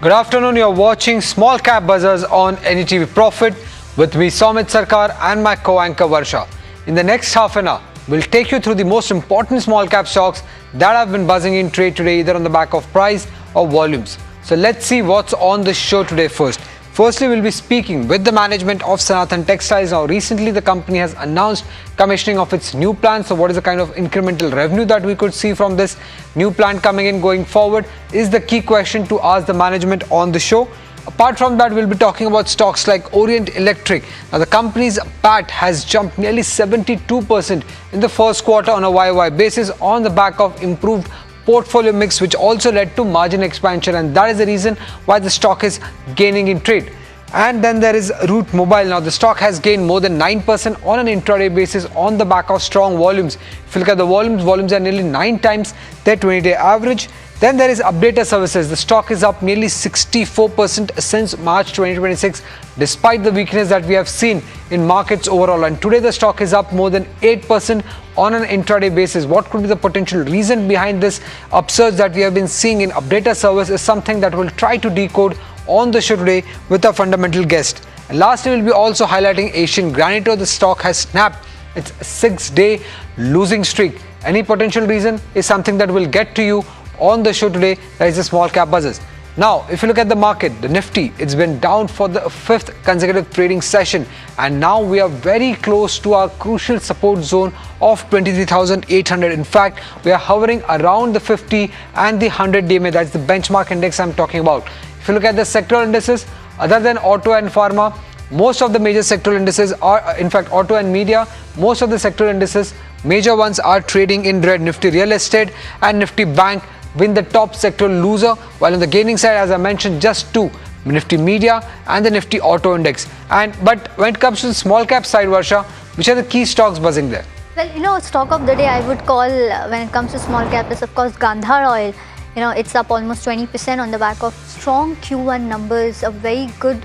Good afternoon, you're watching Small Cap Buzzers on NDTV Profit with me Somit Sarkar and my co-anchor Varsha. In the next half an hour, we'll take you through the most important small cap stocks that have been buzzing in trade today, either on the back of price or volumes. So let's see what's on the show today first. Firstly, we'll be speaking with the management of Sanathan Textiles. Now, recently the company has announced commissioning of its new plant. So what is the kind of incremental revenue that we could see from this new plant coming in going forward is the key question to ask the management on the show. Apart from that, we'll be talking about stocks like Orient Electric. Now, the company's PAT has jumped nearly 72% in the first quarter on a YOY basis on the back of improved portfolio mix, which also led to margin expansion, and that is the reason why the stock is gaining in trade. And then there is Route Mobile. Now, the stock has gained more than 9% on an intraday basis on the back of strong volumes. If you look at the volumes are nearly 9 times their 20-day average. Then there is Updata Services. The stock is up nearly 64% since March 2026, despite the weakness that we have seen in markets overall. And today the stock is up more than 8% on an intraday basis. What could be the potential reason behind this upsurge that we have been seeing in Updata Service is something that we'll try to decode on the show today with a fundamental guest. And lastly, we'll be also highlighting Asian Granito. The stock has snapped its 6-day losing streak. Any potential reason is something that we'll get to you on the show today. That is the small cap buzzers. Now, if you look at the market, the Nifty, it's been down for the 5th consecutive trading session, and now we are very close to our crucial support zone of 23,800. In fact, we are hovering around the 50 and the 100 DMA. That's the benchmark index I'm talking about. If you look at the sectoral indices, other than auto and pharma, most of the major sectoral indices are, in fact, auto and media, most of the sectoral indices, major ones are trading in red. Nifty Real Estate and Nifty Bank win the top sectoral loser, while on the gaining side, as I mentioned, just two, Nifty Media and the Nifty Auto Index. But when it comes to the small cap side, Varsha, which are the key stocks buzzing there? Well, stock of the day I would call when it comes to small cap is of course Gandhar Oil. It's up almost 20% on the back of strong Q1 numbers, a very good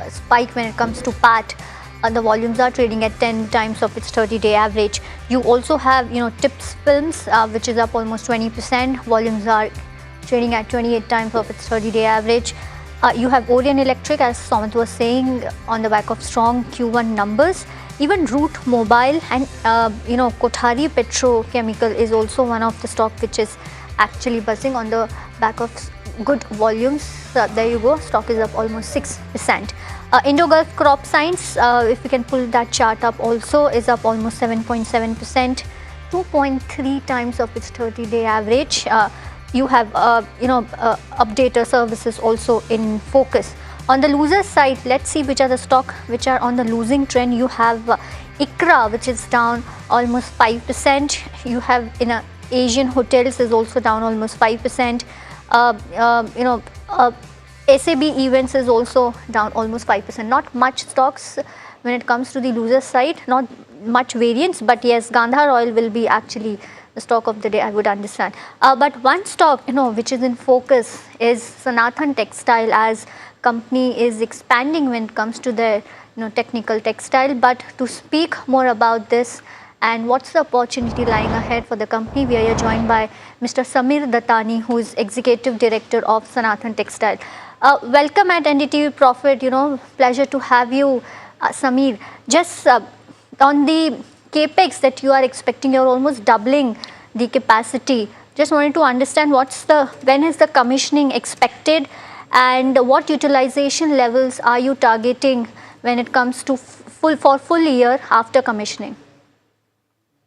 spike when it comes to PAT. The volumes are trading at 10 times of its 30-day average. You also have, Tips Films, which is up almost 20%. Volumes are trading at 28 times of its 30-day average. You have Orient Electric, as Somit was saying, on the back of strong Q1 numbers. Even Route Mobile and, Kothari Petrochemical is also one of the stock which is actually buzzing on the back of good volumes. There you go, stock is up almost 6%. Indo-Gulf Crop Science, if we can pull that chart up also, is up almost 7.7%, 2.3 times of its 30-day average. You have, Updata Services also in focus. On the loser side, let's see which are the stock which are on the losing trend. You have ICRA, which is down almost 5%. You have Asian Hotels is also down almost 5%. SAB Events is also down almost 5%. Not much stocks when it comes to the loser side, not much variance, but yes, Gandhar oil will be actually the stock of the day, I would understand. But one stock, which is in focus is Sanathan Textile, as company is expanding when it comes to their, technical textile. But to speak more about this and what's the opportunity lying ahead for the company, we are here joined by Mr. Samir Dattani, who is Executive Director of Sanathan Textile. Welcome at NDTV Profit, pleasure to have you, Samir. Just on the capex that you are expecting, you're almost doubling the capacity. Just wanted to understand when is the commissioning expected, and what utilization levels are you targeting when it comes to full year after commissioning?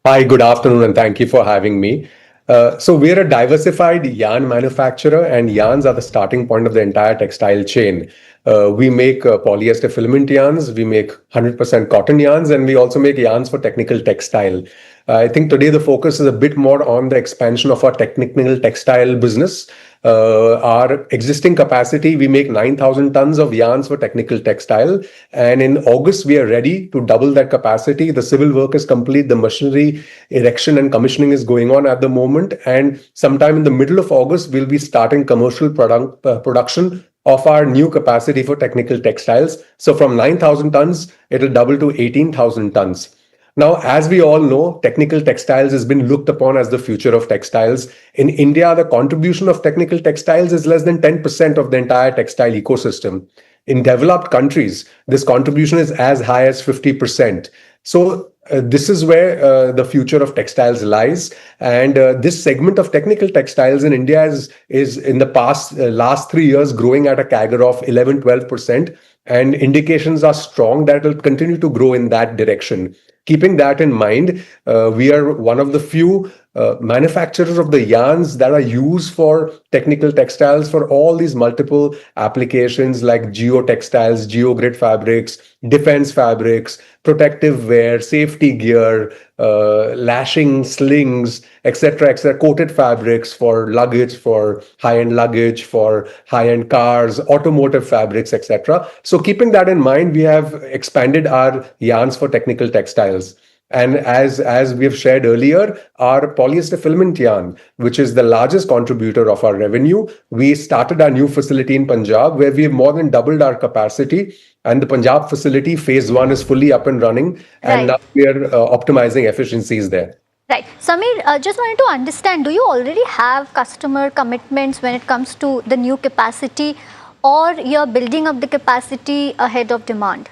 Hi, good afternoon, and thank you for having me. So we're a diversified yarn manufacturer, and yarns are the starting point of the entire textile chain. We make polyester filament yarns, we make 100% cotton yarns, and we also make yarns for technical textile. I think today the focus is a bit more on the expansion of our technical textile business. Our existing capacity, we make 9,000 tons of yarns for technical textile. And in August, we are ready to double that capacity. The civil work is complete. The machinery erection and commissioning is going on at the moment. And sometime in the middle of August, we'll be starting commercial production of our new capacity for technical textiles. So from 9,000 tons, it'll double to 18,000 tons. Now, as we all know, technical textiles has been looked upon as the future of textiles. In India, the contribution of technical textiles is less than 10% of the entire textile ecosystem. In developed countries, this contribution is as high as 50%. So this is where the future of textiles lies. And this segment of technical textiles in India is in the last 3 years growing at a CAGR of 11-12%. And indications are strong that it will continue to grow in that direction. Keeping that in mind, we are one of the few manufacturers of the yarns that are used for technical textiles for all these multiple applications like geotextiles, geogrid fabrics, defense fabrics, protective wear, safety gear, lashing slings, etc., etc., coated fabrics for luggage, for high-end luggage, for high-end cars, automotive fabrics, etc. So keeping that in mind, we have expanded our yarns for technical textiles. And as we have shared earlier, our polyester filament yarn, which is the largest contributor of our revenue, we started our new facility in Punjab, where we have more than doubled our capacity. And the Punjab facility, phase 1, is fully up and running. And now we are optimizing efficiencies there. Right. Samir, just wanted to understand, do you already have customer commitments when it comes to the new capacity, or you're building up the capacity ahead of demand?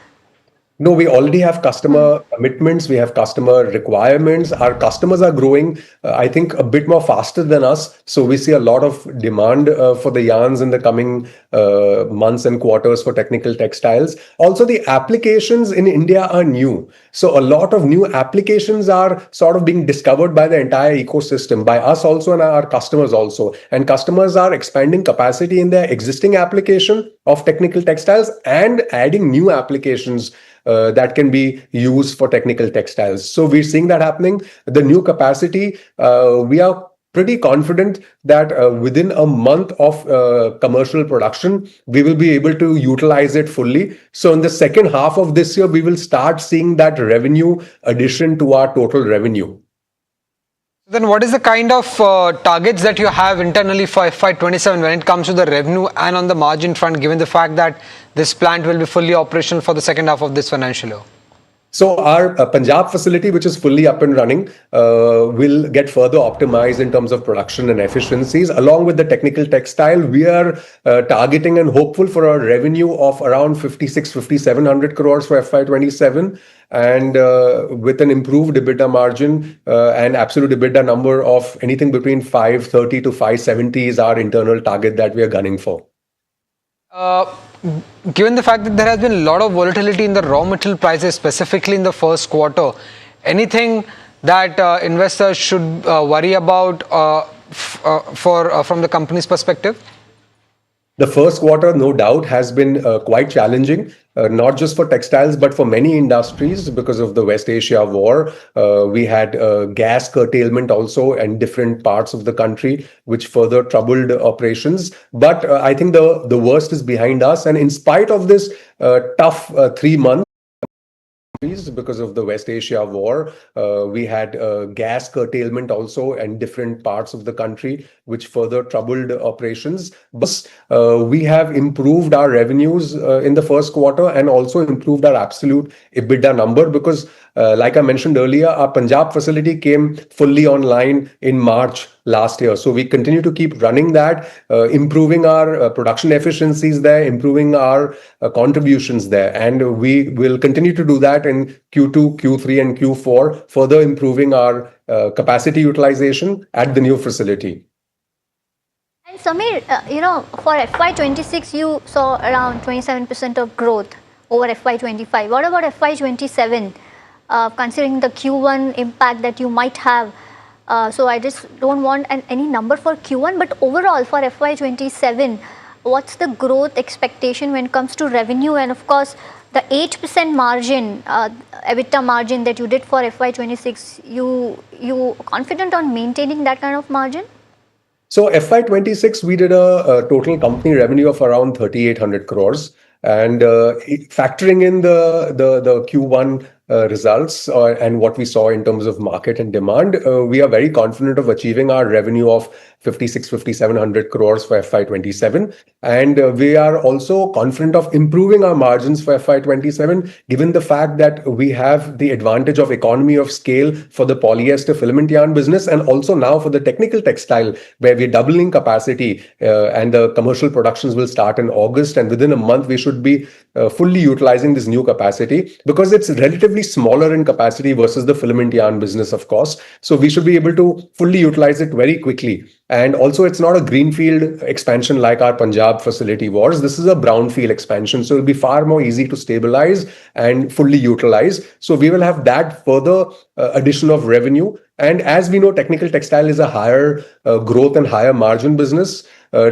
No, we already have customer commitments. We have customer requirements. Our customers are growing, I think, a bit more faster than us. So we see a lot of demand for the yarns in the coming months and quarters for technical textiles. Also, the applications in India are new. So a lot of new applications are sort of being discovered by the entire ecosystem, by us also and our customers also. And customers are expanding capacity in their existing application of technical textiles and adding new applications that can be used for technical textiles. So we're seeing that happening. The new capacity, we are pretty confident that within a month of commercial production, we will be able to utilize it fully. So in the second half of this year, we will start seeing that revenue addition to our total revenue. Then what is the kind of targets that you have internally for FY27 when it comes to the revenue and on the margin front, given the fact that this plant will be fully operational for the second half of this financial year? So our Punjab facility, which is fully up and running, will get further optimized in terms of production and efficiencies. Along with the technical textile, we are targeting and hopeful for a revenue of around 5,600-5,700 crores for FY27. And with an improved EBITDA margin and absolute EBITDA number of anything between 530 to 570 is our internal target that we are gunning for. Given the fact that there has been a lot of volatility in the raw material prices, specifically in the first quarter, anything that investors should worry about from the company's perspective? The first quarter, no doubt, has been quite challenging, not just for textiles, but for many industries because of the West Asia war. We had gas curtailment also in different parts of the country, which further troubled operations. But I think the worst is behind us. And in spite of this tough 3 months, because of the West Asia war. We had gas curtailment also in different parts of the country, which further troubled operations. But we have improved our revenues in the first quarter and also improved our absolute EBITDA number because, like I mentioned earlier, our Punjab facility came fully online in March last year. So we continue to keep running that, improving our production efficiencies there, improving our contributions there. And we will continue to do that in Q2, Q3, and Q4, further improving our capacity utilization at the new facility. And Samir, for FY26, you saw around 27% of growth over FY25. What about FY27? Considering the Q1 impact that you might have, so I just don't want any number for Q1, but overall for FY27, what's the growth expectation when it comes to revenue? And of course, the 8% margin, EBITDA margin that you did for FY26, you confident on maintaining that kind of margin? So FY26, we did a total company revenue of around 3,800 crores. And factoring in the Q1 results and what we saw in terms of market and demand, we are very confident of achieving our revenue of 5,700 crores for FY27. And we are also confident of improving our margins for FY27, given the fact that we have the advantage of economy of scale for the polyester filament yarn business and also now for the technical textile, where we're doubling capacity and the commercial productions will start in August. And within a month, we should be fully utilizing this new capacity because it's relatively smaller in capacity versus the filament yarn business, of course. So we should be able to fully utilize it very quickly. And also, it's not a greenfield expansion like our Punjab facility was. This is a brownfield expansion. So it'll be far more easy to stabilize and fully utilize. So we will have that further addition of revenue. And as we know, technical textile is a higher growth and higher margin business.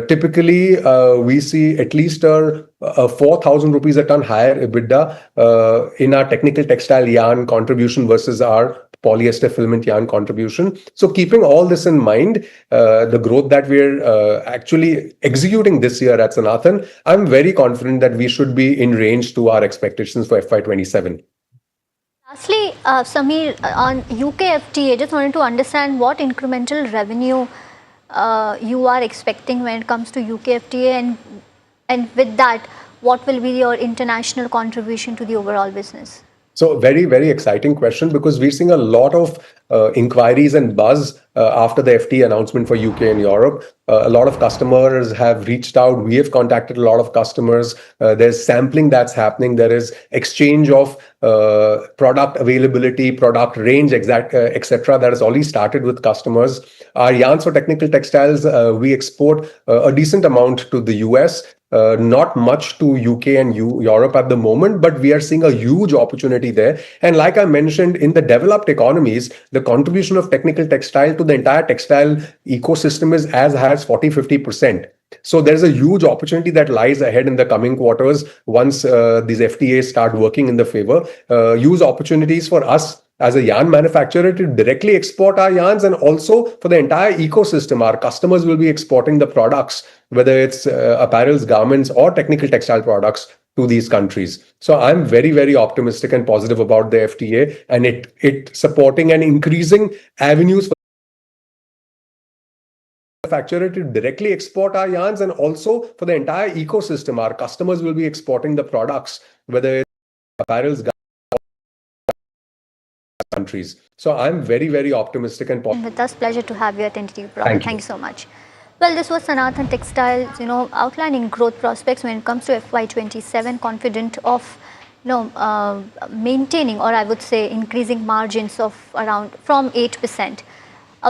Typically, we see at least a 4,000 rupees a ton higher EBITDA in our technical textile yarn contribution versus our polyester filament yarn contribution. So keeping all this in mind, the growth that we're actually executing this year at Sanathan, I'm very confident that we should be in range to our expectations for FY27. Lastly, Samir, on UK FTA, just wanted to understand what incremental revenue you are expecting when it comes to UK FTA, and with that, what will be your international contribution to the overall business? So very, very exciting question because we're seeing a lot of inquiries and buzz after the FTA announcement for UK and Europe. A lot of customers have reached out. We have contacted a lot of customers. There's sampling that's happening. There is exchange of product availability, product range, etc. That has already started with customers. Our yarns for technical textiles, we export a decent amount to the US. Not much to UK and Europe at the moment, but we are seeing a huge opportunity there. And like I mentioned, in the developed economies, the contribution of technical textile to the entire textile ecosystem is as high as 40-50%. So there's a huge opportunity that lies ahead in the coming quarters once these FTAs start working in the favor. Huge opportunities for us as a yarn manufacturer to directly export our yarns, and also for the entire ecosystem. Our customers will be exporting the products, whether it's apparels, garments, or technical textile products to these countries. So I'm very, very optimistic and positive about the FTA and it supporting and increasing avenues for the manufacturer to directly export our yarns, and also for the entire ecosystem. Our customers will be exporting the products, whether it's apparels, countries. So I'm very, very optimistic and positive. With us, pleasure to have you at NDTV Profit. Thank you so much. Well, this was Sanathan Textiles, outlining growth prospects when it comes to FY27, confident of, maintaining, or I would say increasing margins of around from 8%.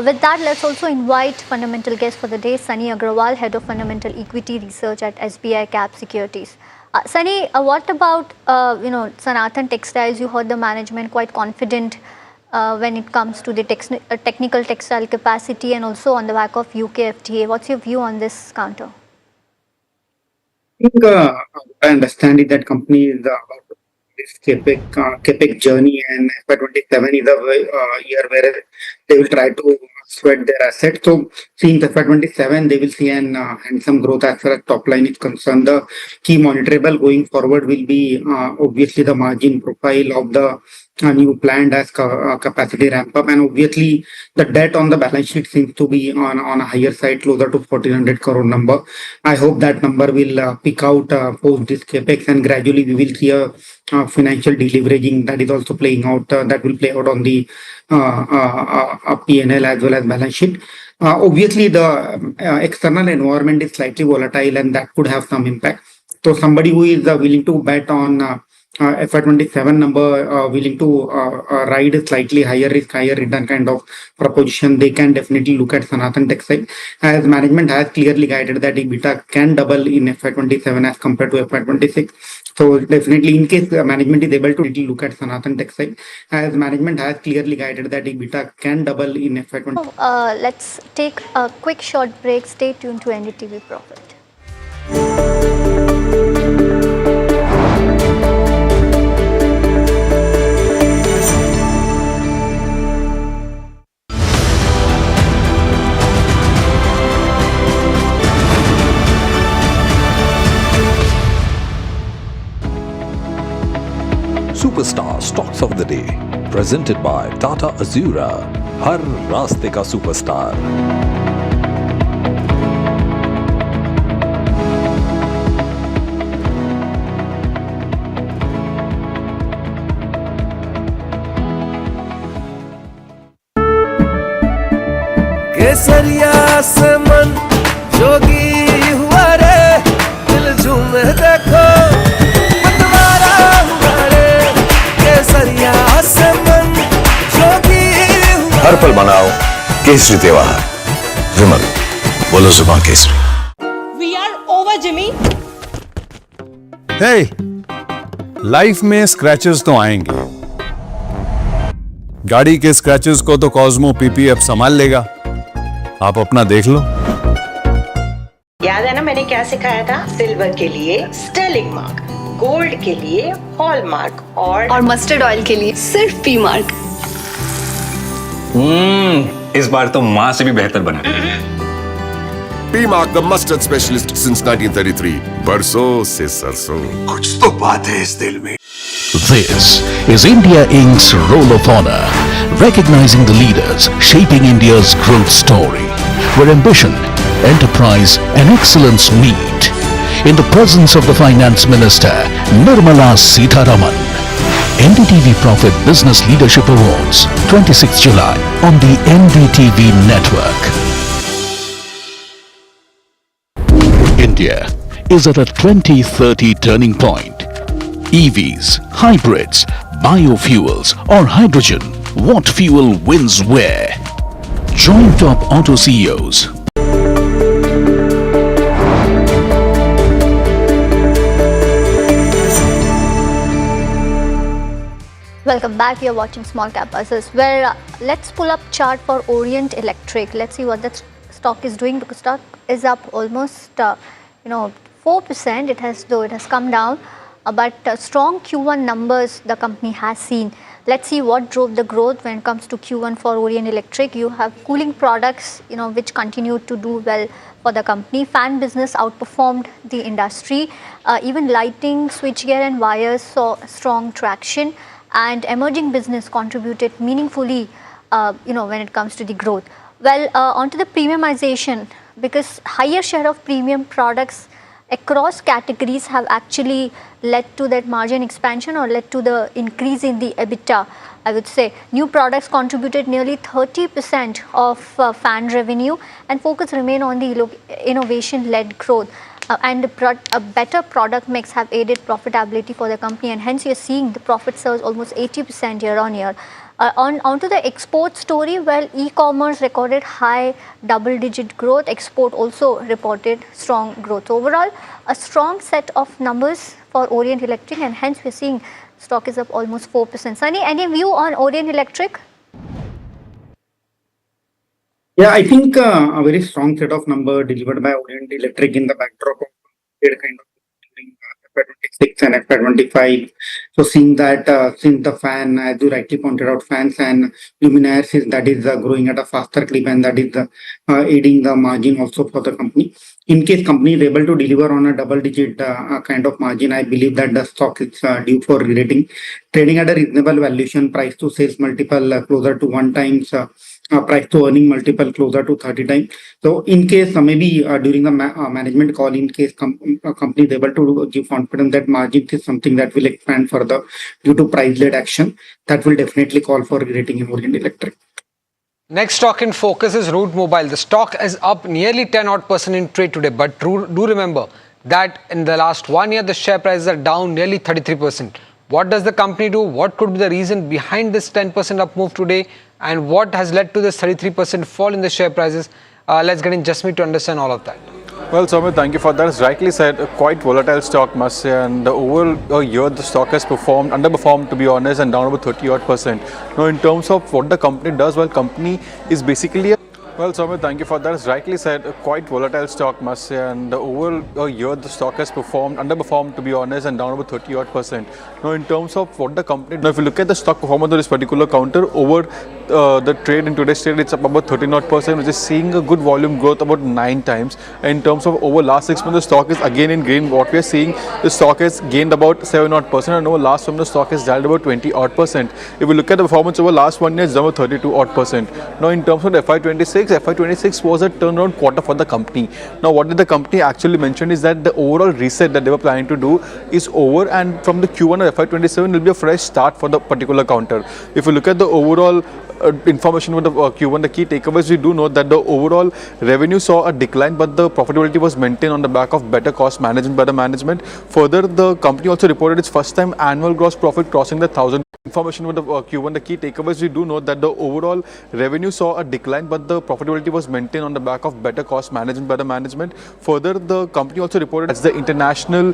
With that, let's also invite fundamental guest for the day, Sunny Agrawal, Head of Fundamental Equity Research at SBI Cap Securities. Sunny, what about, Sanathan Textiles? You heard the management quite confident when it comes to the technical textile capacity and also on the back of UK FTA. What's your view on this counter? I think I understand it that company is about this CapEx journey, and FY27 is a year where they will try to sweat their assets. So seeing the FY27, they will see an handsome growth as far as top line is concerned. The key monitorable going forward will be obviously the margin profile of the new plant as capacity ramp up, and obviously the debt on the balance sheet seems to be on a higher side, closer to 1400 crore number. I hope that number will peak out post this capex, and gradually we will see a financial deleveraging that is also playing out. That will play out on the P&L as well as balance sheet. Obviously, the external environment is slightly volatile, and that could have some impact. So somebody who is willing to bet on FY27 number, willing to ride a slightly higher risk, higher return kind of proposition, they can definitely look at Sanathan Textile, as management has clearly guided that EBITDA can double in FY27 as compared to FY26. So definitely, in case management is able to look at Sanathan Textile, as management has clearly guided that EBITDA can double in FY20. Let's take a quick short break. Stay tuned to NDTV Profit. Superstar Stocks of the Day, presented by Tata Azura, हर रास्ते का superstar. केसरिया से मन जोगी हुआ रे, दिल झूमे देखो मतवारा हुआ रे, केसरिया से मन जोगी हुआ। हर पल मनाओ केसरी त्योहार, विमल बोलो जुबान Kesari. We are over, Jimmy. Hey, life में स्क्रैचेस तो आएंगे। गाड़ी के स्क्रैचेस को तो कॉस्मो पीपीएफ संभाल लेगा, आप अपना देख लो। याद है ना मैंने क्या सिखाया था? सिल्वर के लिए स्टर्लिंग मार्क, गोल्ड के लिए हॉलमार्क और मस्टर्ड ऑयल के लिए सिर्फ पी मार्क। इस बार तो माँ से भी बेहतर बना। P Mark, the mustard specialist since 1933. बरसों से सरसों। कुछ तो बात है इस दिल में। This is India Inc.'s Roll of Honor, recognizing the leaders shaping India's growth story, where ambition, enterprise and excellence meet. In the presence of the Finance Minister, Nirmala Sitharaman. NDTV Profit Business Leadership Awards, 26 July on the NDTV network. India is at a 2030 turning point. EVs, hybrids, biofuels or hydrogen, what fuel wins where? Join top auto CEOs. Welcome back. You're watching Small Cap Buzzers, where let's pull up chart for Orient Electric. Let's see what that stock is doing, because stock is up almost 4%. It has come down, but strong Q1 numbers the company has seen. Let's see what drove the growth when it comes to Q1 for Orient Electric. You have cooling products, which continued to do well for the company. Fan business outperformed the industry. Even lighting, switchgear and wires saw strong traction, and emerging business contributed meaningfully, when it comes to the growth. Well, onto the premiumization, because higher share of premium products across categories have actually led to that margin expansion, or led to the increase in the EBITDA, I would say. New products contributed nearly 30% of fan revenue, and focus remain on the innovation-led growth. And a better product mix have aided profitability for the company, and hence you're seeing the profit surge almost 80% year on year. Onto the export story, well, e-commerce recorded high double-digit growth. Export also reported strong growth. Overall, a strong set of numbers for Orient Electric, and hence we're seeing stock is up almost 4%. Sunny, any view on Orient Electric? Yeah, I think a very strong set of number delivered by Orient Electric in the backdrop of kind of during FY26 and FY25. So seeing that since the fan, as you rightly pointed out, fans and luminaires that is growing at a faster clip, and that is aiding the margin also for the company. In case company is able to deliver on a double-digit kind of margin, I believe that the stock is due for re-rating. Trading at a reasonable valuation, price to sales multiple closer to 1 times. Price to earning multiple closer to 30 times. So in case maybe during the management call, in case company is able to give confidence that margin is something that will expand further due to price-led action, that will definitely call for re-rating in Orient Electric. Next stock in focus is Route Mobile. The stock is up nearly 10% in trade today, but do remember that in the last 1 year, the share prices are down nearly 33%. What does the company do? What could be the reason behind this 10% up move today? And what has led to this 33% fall in the share prices? Let's get in Jasmeet to understand all of that. Well, Somit, thank you for that. As rightly said, a quite volatile stock, must say, and over a year the stock has underperformed to be honest, and down about 30%. Now, in terms of what the company does, well, company is basically well, Somit, thank you for that. As rightly said, a quite volatile stock, must say, and over a year the stock has underperformed to be honest, and down about 30%. Now, in terms of what the company, now if you look at the stock performance of this particular counter over the trade in today's trade, it's up about 13%, which is seeing a good volume growth about 9 times. And in terms of over last 6 months, the stock is again in green. What we are seeing, the stock has gained about 7%, and over last month the stock has dialed about 20%. If you look at the performance over last 1 year, it's down about 32%. Now, in terms of the FY26 was a turnaround quarter for the company. Now, what did the company actually mention is that the overall reset that they were planning to do is over, and from the Q1 of FY27 will be a fresh start for the particular counter. If you look at the overall information with the Q1, the key takeaways, we do note that the overall revenue saw a decline, but the profitability was maintained on the back of better cost management by the management. Further, the company also reported its first time annual gross profit crossing the 1,000. Information with the Q1, the key takeaways, we do note that the overall revenue saw a decline, but the profitability was maintained on the back of better cost management by the management. Further, the company also reported as the international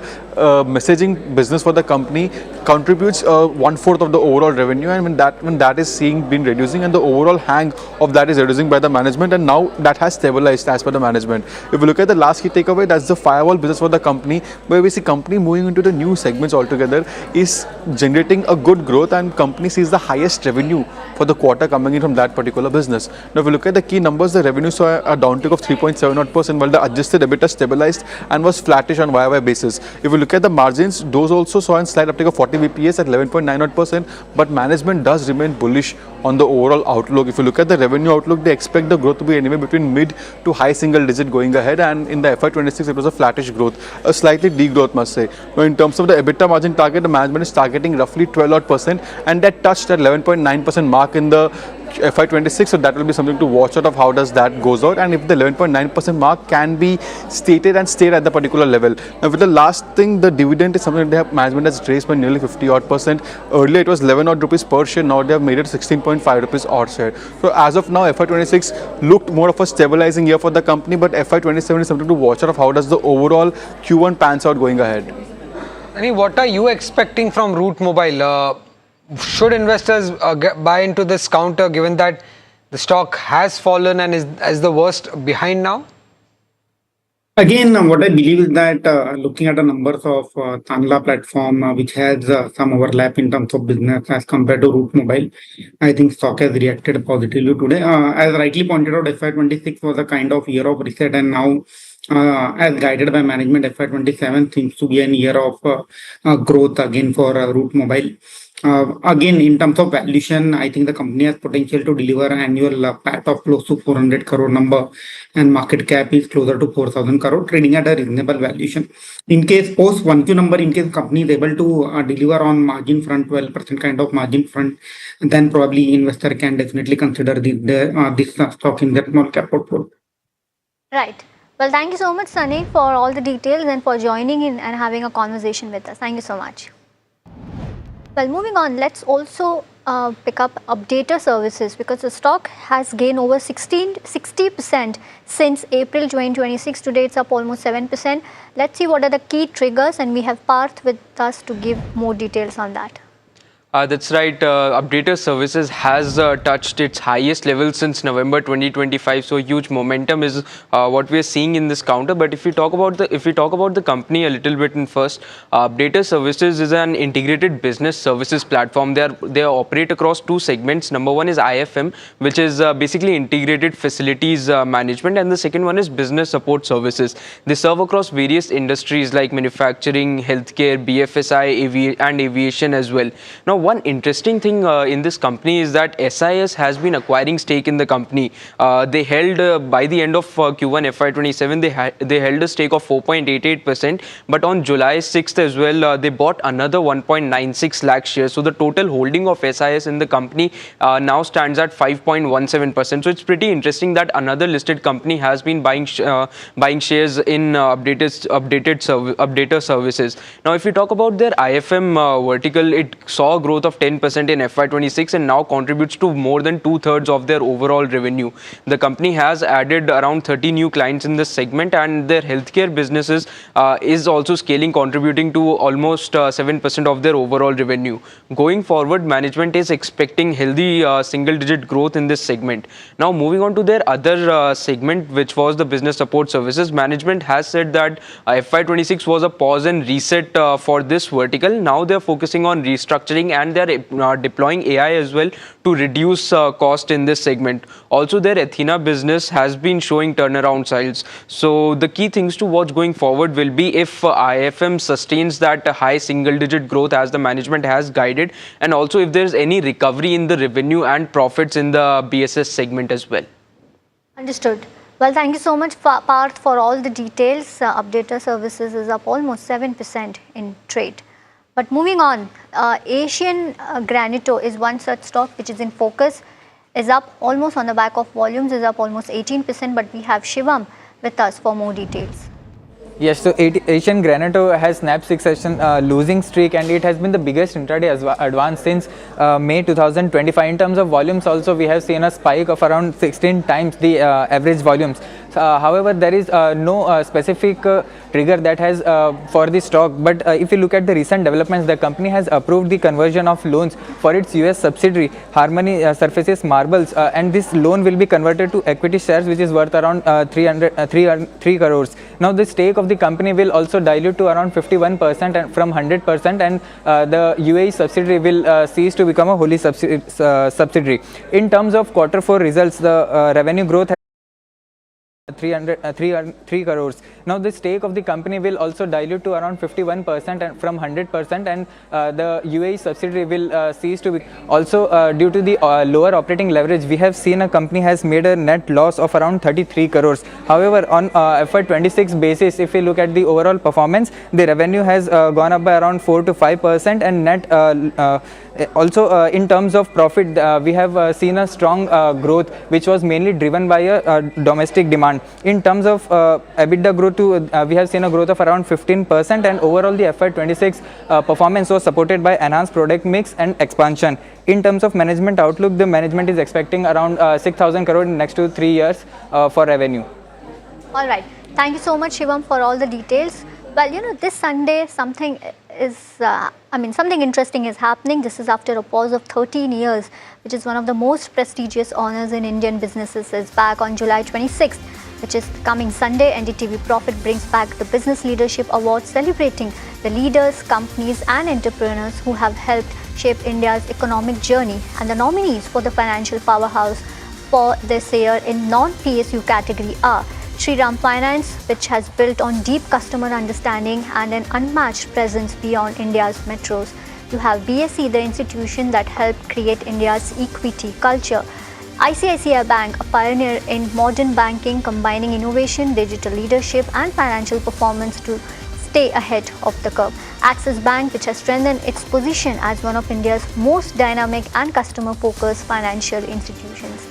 messaging business for the company contributes 1/4 of the overall revenue, and when that is been reducing, and the overall hang of that is reducing by the management, and now that has stabilized as per the management. If you look at the last key takeaway, that's the firewall business for the company, where we see company moving into the new segments altogether is generating a good growth, and company sees the highest revenue for the quarter coming in from that particular business. Now, if you look at the key numbers, the revenue saw a downtick of 3.7%, while the adjusted EBITDA stabilized and was flattish on YY basis. If you look at the margins, those also saw a slight uptick of 40 BPS at 11.9%, but management does remain bullish on the overall outlook. If you look at the revenue outlook, they expect the growth to be anywhere between mid to high single digit going ahead, and in the FY26 it was a flattish growth, a slightly degrowth, must say. Now, in terms of the EBITDA margin target, the management is targeting roughly 12%, and that touched at 11.9% mark in the FY26, so that will be something to watch out of how does that goes out, and if the 11.9% mark can be stated and stayed at the particular level. Now, with the last thing, the dividend is something that management has raised by nearly 50%. Earlier it was 11 odd rupees per share, now they have made it 16.5 rupees odd share. So as of now, FY26 looked more of a stabilizing year for the company, but FY27 is something to watch out of how does the overall Q1 pans out going ahead. Ani, what are you expecting from Route Mobile? Should investors buy into this counter, given that the stock has fallen and is the worst behind now? Again, what I believe is that looking at the numbers of Tanla platform, which has some overlap in terms of business as compared to Route Mobile, I think stock has reacted positively today. As rightly pointed out, FY26 was a kind of year of reset, and now as guided by management, FY27 seems to be a year of growth again for Route Mobile. Again, in terms of valuation, I think the company has potential to deliver annual PAT of close to 400 crore number, and market cap is closer to 4,000 crore, trading at a reasonable valuation. In case post 1Q number, in case company is able to deliver on margin front, 12% kind of margin front, then probably investor can definitely consider this stock in their small cap portfolio. Right. Well, thank you so much, Sunny, for all the details and for joining in and having a conversation with us. Thank you so much. Well, moving on, let's also pick up updater services, because the stock has gained over 60% since April 2026. Today it's up almost 7%. Let's see what are the key triggers, and we have Parth with us to give more details on that. That's right. Updater Services has touched its highest level since November 2025. So huge momentum is what we are seeing in this counter. But if we talk about the company a little bit, and first, Updater Services is an integrated business services platform. They operate across two segments. Number one is IFM, which is basically integrated facilities management, and the second one is business support services. They serve across various industries like manufacturing, healthcare, BFSI, and aviation as well. Now, one interesting thing in this company is that SIS has been acquiring stake in the company. They held by the end of Q1 FY27, they held a stake of 4.88%, but on July 6th as well, they bought another 1.96 lakh shares. So the total holding of SIS in the company now stands at 5.17%. So it's pretty interesting that another listed company has been buying shares in Updater Services. Now, if you talk about their IFM vertical, it saw a growth of 10% in FY26 and now contributes to more than 2/3 of their overall revenue. The company has added around 30 new clients in this segment, and their healthcare businesses is also scaling, contributing to almost 7% of their overall revenue. Going forward, management is expecting healthy single-digit growth in this segment. Now, moving on to their other segment, which was the business support services, management has said that FY26 was a pause and reset for this vertical. Now they're focusing on restructuring, and they're deploying AI as well to reduce cost in this segment. Also, their Athena business has been showing turnaround signs. So the key things to watch going forward will be if IFM sustains that high single-digit growth as the management has guided, and also if there's any recovery in the revenue and profits in the BSS segment as well. Understood. Well, thank you so much, Parth, for all the details. Updater Services is up almost 7% in trade. But moving on, Asian Granito is one such stock which is in focus, is up almost on the back of volumes, is up almost 18%, but we have Shivam with us for more details. Yes, so Asian Granito has snapped 6 session losing streak, and it has been the biggest intraday advance since May 2025. In terms of volumes also, we have seen a spike of around 16 times the average volumes. However, there is no specific trigger that has for the stock, but if you look at the recent developments, the company has approved the conversion of loans for its US subsidiary Harmony Surfaces Marbles, and this loan will be converted to equity shares, which is worth around 3 crores. Now the stake of the company will also dilute to around 51% and from 100%, and the UAE subsidiary will cease to become a wholly subsidiary. In terms of Q4 results, the revenue growth 3 crores. Now the stake of the company will also dilute to around 51% and from 100%, and the UAE subsidiary will cease to be. Also due to the lower operating leverage, we have seen a company has made a net loss of around 33 crores. However, on FY26 basis, if we look at the overall performance, the revenue has gone up by around 4 to 5%, and net also in terms of profit, we have seen a strong growth, which was mainly driven by a domestic demand. In terms of EBITDA growth, we have seen a growth of around 15%, and overall the FY26 performance was supported by enhanced product mix and expansion. In terms of management outlook, the management is expecting around 6,000 crore in next 2 to 3 years for revenue. All right. Thank you so much, Shivam, for all the details. Well, you know, this Sunday something interesting is happening. This is after a pause of 13 years, which is one of the most prestigious honors in Indian businesses, is back on July 26th, which is coming Sunday. NDTV Profit brings back the Business Leadership Award, celebrating the leaders, companies and entrepreneurs who have helped shape India's economic journey. And the nominees for the financial powerhouse for this year in non-PSU category are Shriram Finance, which has built on deep customer understanding and an unmatched presence beyond India's metros. You have BSE, the institution that helped create India's equity culture. ICICI Bank, a pioneer in modern banking, combining innovation, digital leadership and financial performance to stay ahead of the curve. Axis Bank, which has strengthened its position as one of India's most dynamic and customer-focused financial institutions.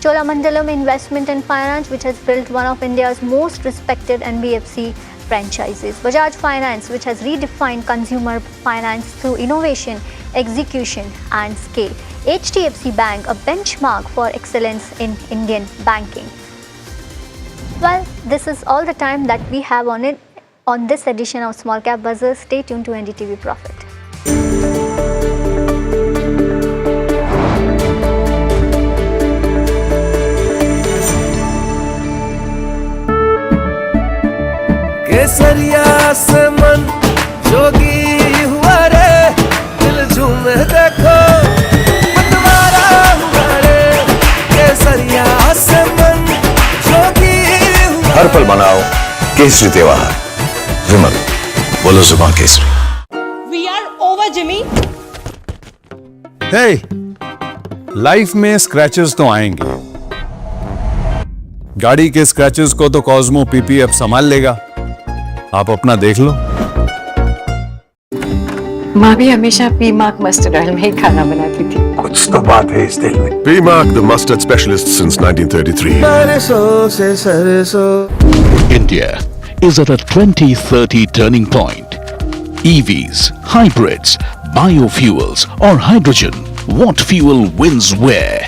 Cholamandalam Investment and Finance, which has built one of India's most respected NBFC franchises. Bajaj Finance, which has redefined consumer finance through innovation, execution and scale. HDFC Bank, a benchmark for excellence in Indian banking. Well, this is all the time that we have on this edition of Small Cap Buzzer. Stay tuned to NDTV Profit. केसरिया से मन जोगी हुआ रे दिल झूमे देखो मतवारा हुआ रे केसरिया से मन जोगी हुआ हर पल मनाओ केसरी त्योहार विमल बोलो जुबान Kesari We are over, Jimmy. Hey, life में स्क्रैचेस तो आएंगे। गाड़ी के स्क्रैचेस को तो कॉस्मो पीपीएफ संभाल लेगा। आप अपना देख लो। माँ भी हमेशा पी मार्क मस्टर्ड ऑयल में ही खाना बनाती थी। कुछ तो बात है इस दिल में। P-Mark, the mustard specialist since 1933. सरसों से सरसों India is at a 2030 turning point. EVs, hybrids, biofuels or hydrogen, what fuel wins where?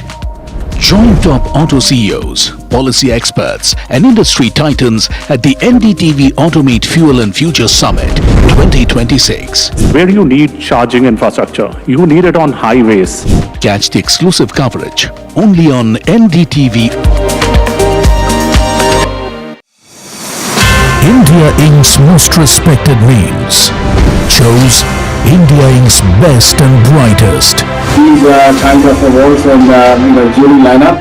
Join top auto CEOs, policy experts and industry titans at the NDTV Automate Fuel and Future Summit 2026. Where you need charging infrastructure, you need it on highways. Catch the exclusive coverage only on NDTV. India Inc.'s most respected names chose India Inc.'s best and brightest. These kind of awards and jury lineup,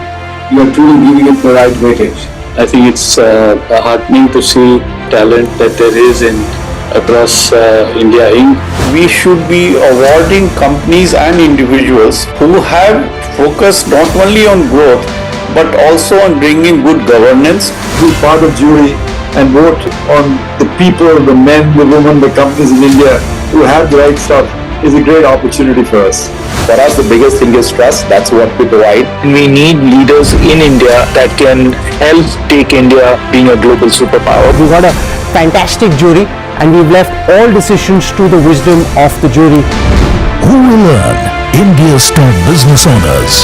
you are truly giving it the right weightage. I think it's heartening to see talent that there is in across India Inc. We should be awarding companies and individuals who have focused not only on growth but also on bringing good governance. Be part of jury and vote on the people, the men, the women, the companies in India who have the right stuff is a great opportunity for us. For us, the biggest thing is trust. That's what we provide. We need leaders in India that can help take India being a global superpower. We got a fantastic jury and we've left all decisions to the wisdom of the jury. Who will earn India's top business honors?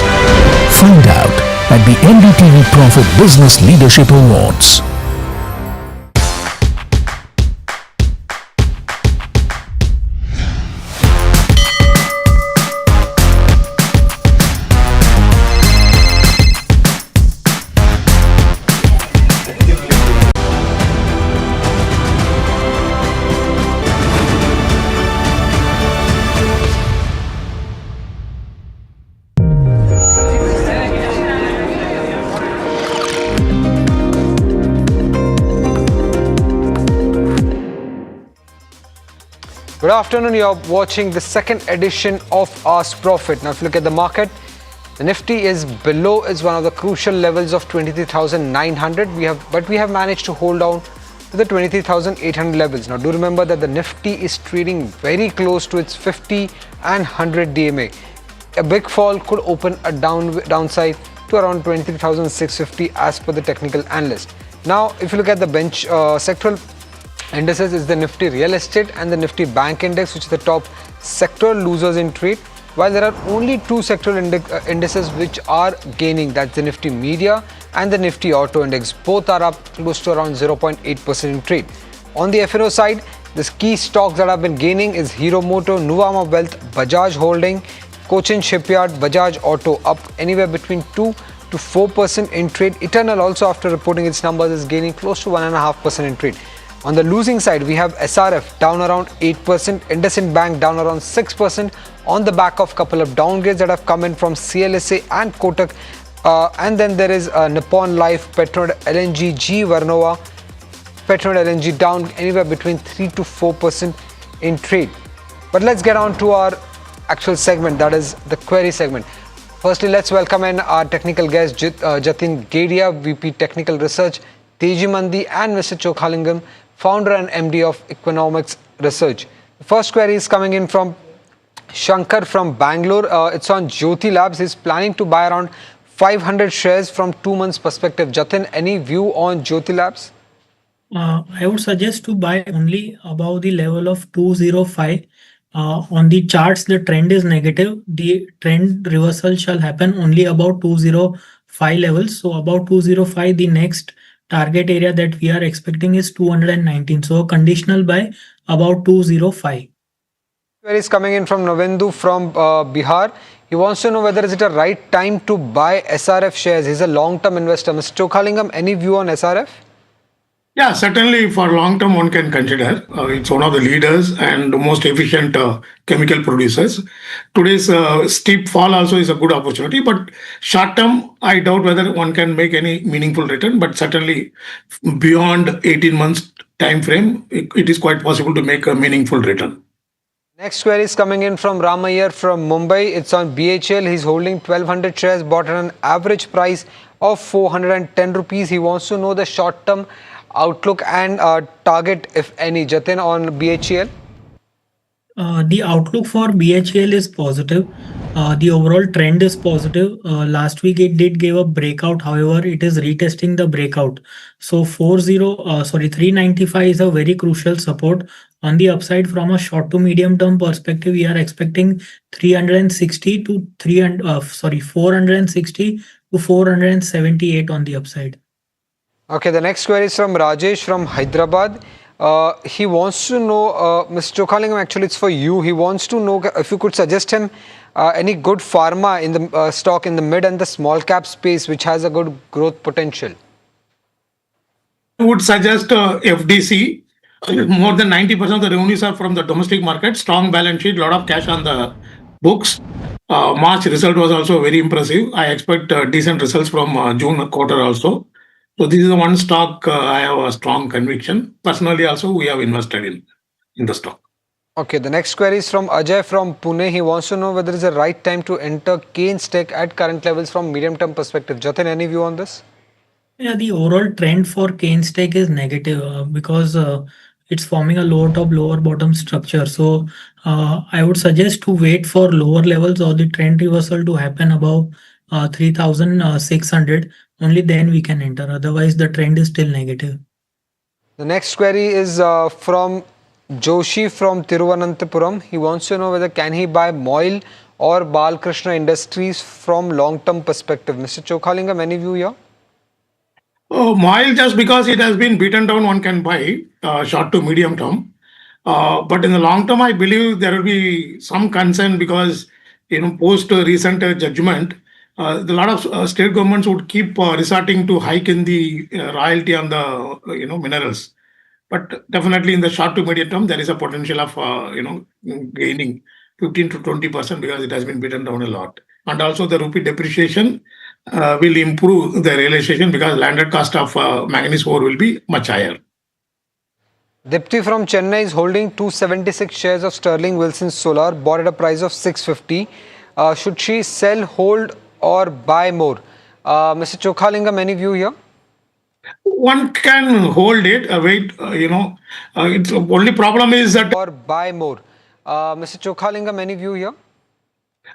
Find out at the NDTV Profit Business Leadership Awards. Good afternoon, you're watching the second edition of Ask Profit. Now if you look at the market, the Nifty is below one of the crucial levels of 23,900. But we have managed to hold down to the 23,800 levels. Now do remember that the Nifty is trading very close to its 50 and 100 DMA. A big fall could open a downside to around 23,650 as per the technical analyst. Now if you look at the bench sectoral indices, is the Nifty Real Estate and the Nifty Bank Index, which are the top sectoral losers in trade, while there are only two sectoral indices which are gaining, that's the Nifty Media and the Nifty Auto Index. Both are up close to around 0.8% in trade. On the F&O side, the key stocks that have been gaining is Hero Moto, Nuvama Wealth, Bajaj Holding, Cochin Shipyard, Bajaj Auto up anywhere between 2 to 4% in trade. Eternal also, after reporting its numbers, is gaining close to 1.5% in trade. On the losing side, we have SRF down around 8%, IndusInd Bank down around 6% on the back of couple of downgrades that have come in from CLSA and Kotak. And then there is Nippon Life, Petronet LNG, G Vernova, Petronet LNG down anywhere between 3 to 4% in trade. But let's get on to our actual segment, that is the query segment. Firstly, let's welcome in our technical guest, Jatin Gedia, VP Technical Research, Teji Mandi and Mr. Chokhalingam, founder and MD of Economics Research. The first query is coming in from Shankar from Bangalore. It's on Jyoti Labs. He's planning to buy around 500 shares from 2 months perspective. Jatin, any view on Jyoti Labs? I would suggest to buy only above the level of 205. On the charts, the trend is negative. The trend reversal shall happen only about 205 levels. So about 205, the next target area that we are expecting is 219. So conditional buy about 205. Query is coming in from Novendu from Bihar. He wants to know whether is it a right time to buy SRF shares. He's a long-term investor. Mr. Chokhalingam, any view on SRF? Yeah, certainly for long term, one can consider. It's one of the leaders and the most efficient chemical producers. Today's steep fall also is a good opportunity, but short term, I doubt whether one can make any meaningful return. But certainly, beyond 18 months time frame, it is quite possible to make a meaningful return. Next query is coming in from Ramayar from Mumbai. It's on BHL. He's holding 1200 shares, bought at an average price of 410 rupees. He wants to know the short term outlook and target, if any. Jatin, on BHEL? The outlook for BHEL is positive. The overall trend is positive. Last week it did give a breakout. However, it is retesting the breakout. So 395 is a very crucial support. On the upside, from a short to medium term perspective, we are expecting 460 to 478 on the upside. Okay, the next query is from Rajesh from Hyderabad. He wants to know, Mr. Chokhalingam, actually it's for you. He wants to know if you could suggest him any good pharma in the stock in the mid and the small cap space which has a good growth potential. I would suggest FDC. More than 90% of the revenues are from the domestic market. Strong balance sheet, lot of cash on the books. March result was also very impressive. I expect decent results from June quarter also. So this is the one stock I have a strong conviction. Personally also, we have invested in the stock. Okay, the next query is from Ajay from Pune. He wants to know whether it's the right time to enter Kaynes Tech at current levels from medium-term perspective. Jatin, any view on this? Yeah, the overall trend for Kaynes Tech is negative because it's forming a lower top, lower bottom structure. So I would suggest to wait for lower levels or the trend reversal to happen above 3,600. Only then we can enter. Otherwise, the trend is still negative. The next query is from Joshi from Tiruvananthapuram. He wants to know whether can he buy Moil or Balkrishna Industries from long-term perspective. Mr. Chokhalingam, any view here? Moil, just because it has been beaten down, one can buy short to medium term. But in the long term, I believe there will be some concern because post recent judgment, a lot of state governments would keep resorting to hike in the royalty on the minerals. But definitely in the short to medium term, there is a potential of gaining 15 to 20% because it has been beaten down a lot. And also the rupee depreciation will improve the realization because landed cost of manganese ore will be much higher. Dipti from Chennai is holding 276 shares of Sterling Wilson Solar, bought at a price of 650. Should she sell, hold or buy more? Mr. Chokhalingam, any view here? One can hold it, wait, it's only problem is that... Or buy more. Mr. Chokhalingam, any view here?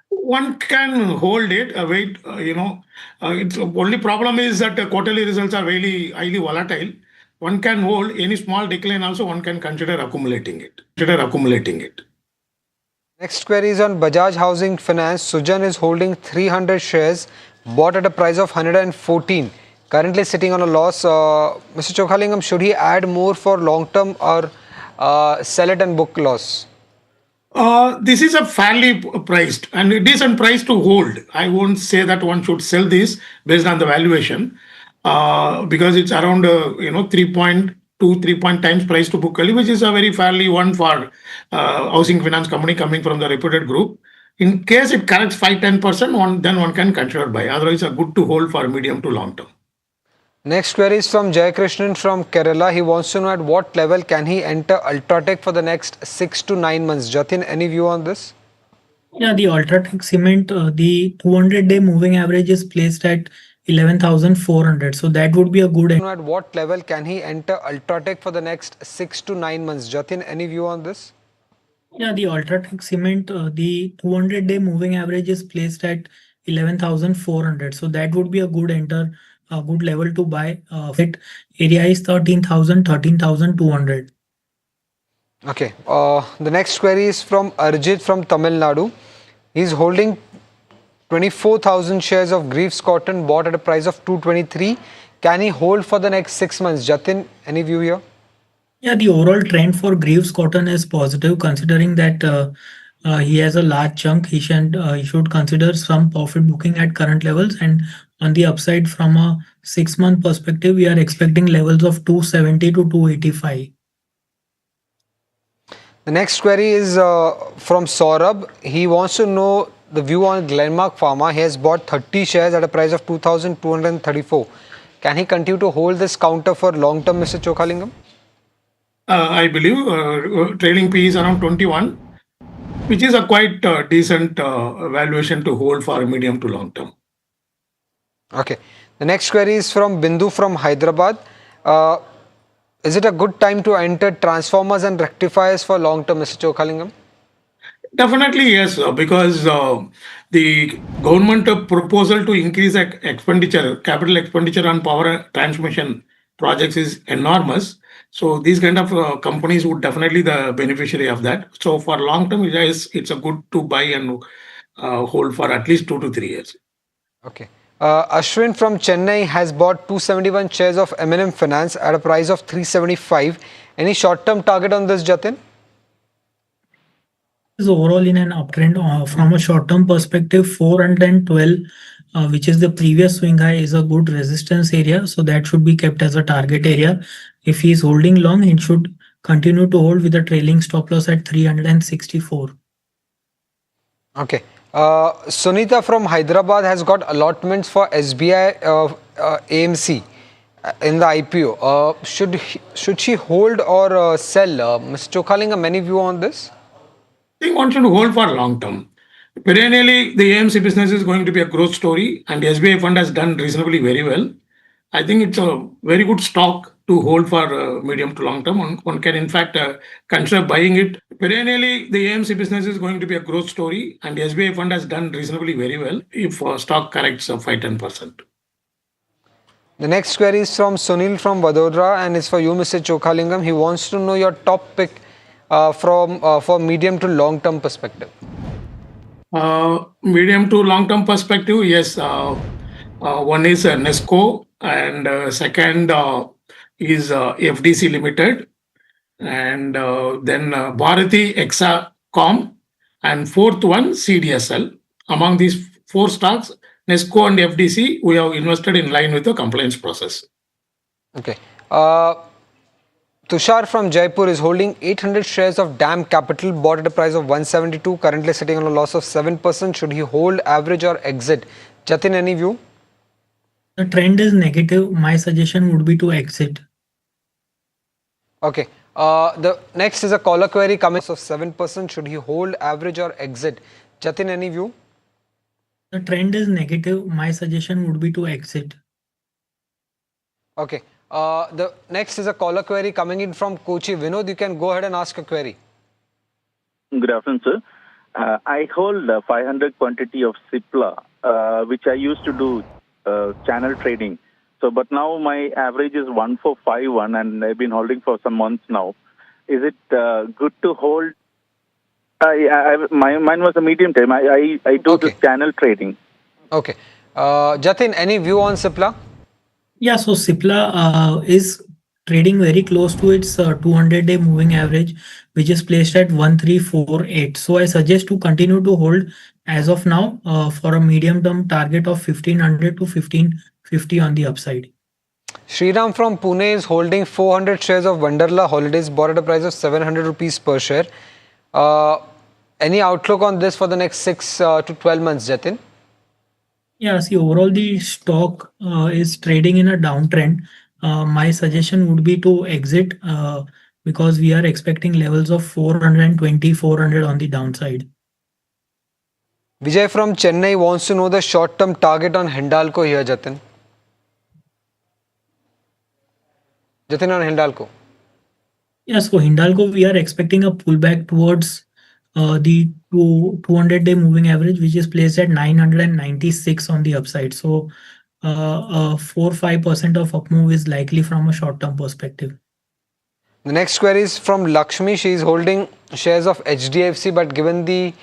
One can hold it, wait, it's only problem is that quarterly results are really highly volatile. One can hold any small decline also, one can consider accumulating it. Next query is on Bajaj Housing Finance. Sujan is holding 300 shares, bought at a price of 114. Currently sitting on a loss. Mr. Chokhalingam, should he add more for long term or sell it and book loss? This is a fairly priced and a decent price to hold. I won't say that one should sell this based on the valuation because it's around 3 times price to book value, which is a very fairly one for housing finance company coming from the reputed group. In case it corrects 5-10%, then one can consider buy. Otherwise, it's good to hold for medium to long term. Next query is from Jayakrishnan from Kerala. He wants to know at what level can he enter Ultratech for the next 6 to 9 months. Jatin, any view on this? Yeah, the Ultratech Cement, the 200-day moving average is placed at 11,400. So that would be a good... At what level can he enter Ultratech for the next 6 to 9 months? Jatin, any view on this? Yeah, the Ultratech Cement, the 200-day moving average is placed at 11,400. So that would be a good good level to buy. Area is 13,000, 13,200. Okay. The next query is from Arjit from Tamil Nadu. He's holding 24,000 shares of Greaves Cotton, bought at a price of 223. Can he hold for the next 6 months? Jatin, any view here? Yeah, the overall trend for Greaves Cotton is positive, considering that he has a large chunk. He should consider some profit booking at current levels, and on the upside from a 6-month perspective, we are expecting levels of 270 to 285. The next query is from Saurabh. He wants to know the view on Glenmark Pharma. He has bought 30 shares at a price of 2,234. Can he continue to hold this counter for long term, Mr. Chokhalingam? I believe trailing P is around 21, which is a quite decent valuation to hold for medium to long term. Okay. The next query is from Bindu from Hyderabad. Is it a good time to enter transformers and rectifiers for long term, Mr. Chokhalingam? Definitely yes, because the government proposal to increase capital expenditure on power transmission projects is enormous. So these kind of companies would definitely the beneficiary of that. So for long term, yes, it's a good to buy and hold for at least 2 to 3 years. Okay. Ashwin from Chennai has bought 271 shares of M&M Finance at a price of 375. Any short-term target on this, Jatin? Is overall in an uptrend from a short-term perspective. 412, which is the previous swing high, is a good resistance area. So that should be kept as a target area. If he is holding long, he should continue to hold with a trailing stop loss at 364. Okay. Sunita from Hyderabad has got allotments for SBI AMC in the IPO. Should she hold or sell? Mr. Chokhalingam, any view on this? I think one should hold for long term. Perennially, the AMC business is going to be a growth story, and the SBI fund has done reasonably very well. I think it's a very good stock to hold for medium to long term. One can, in fact, consider buying it. Perennially, the AMC business is going to be a growth story, and the SBI fund has done reasonably very well if stock corrects 5-10%. The next query is from Sunil from Vadodara and is for you, Mr. Chokhalingam. He wants to know your top pick for medium to long term perspective. Medium to long term perspective, yes. One is Nesco, and second is FDC Limited, and then Bharati Hexacom, and fourth one CDSL. Among these 4 stocks, Nesco and FDC, we have invested in line with the compliance process. Okay. Tushar from Jaipur is holding 800 shares of DAM Capital, bought at a price of 172, currently sitting on a loss of 7%. Should he hold, average or exit? Jatin, any view? The trend is negative. My suggestion would be to exit. Okay. The next is a caller query coming of 7%. Should he hold, average or exit? Jatin, any view? The trend is negative. My suggestion would be to exit. Okay. The next is a caller query coming in from Kochi. Vinod, you can go ahead and ask a query. Good afternoon, sir. I hold 500 quantity of Cipla, which I used to do channel trading. So, but now my average is 1451, and I've been holding for some months now. Is it good to hold? Mine was a medium term. I do this channel trading. Okay. Jatin, any view on Cipla? Yeah, so Cipla is trading very close to its 200-day moving average, which is placed at 1348. So I suggest to continue to hold as of now for a medium-term target of 1500 to 1550 on the upside. Sriram from Pune is holding 400 shares of Wonderla Holidays, bought at a price of 700 rupees per share. Any outlook on this for the next 6 to 12 months, Jatin? Yeah, see, overall the stock is trading in a downtrend. My suggestion would be to exit because we are expecting levels of 420, 400 on the downside. Vijay from Chennai wants to know the short-term target on Hindalco here, Jatin. Jatin on Hindalco. Yes, for Hindalco, we are expecting a pullback towards the 200-day moving average, which is placed at 996 on the upside. So 4-5% of up move is likely from a short-term perspective. The next query is from Lakshmi. She is holding shares of HDFC, but given the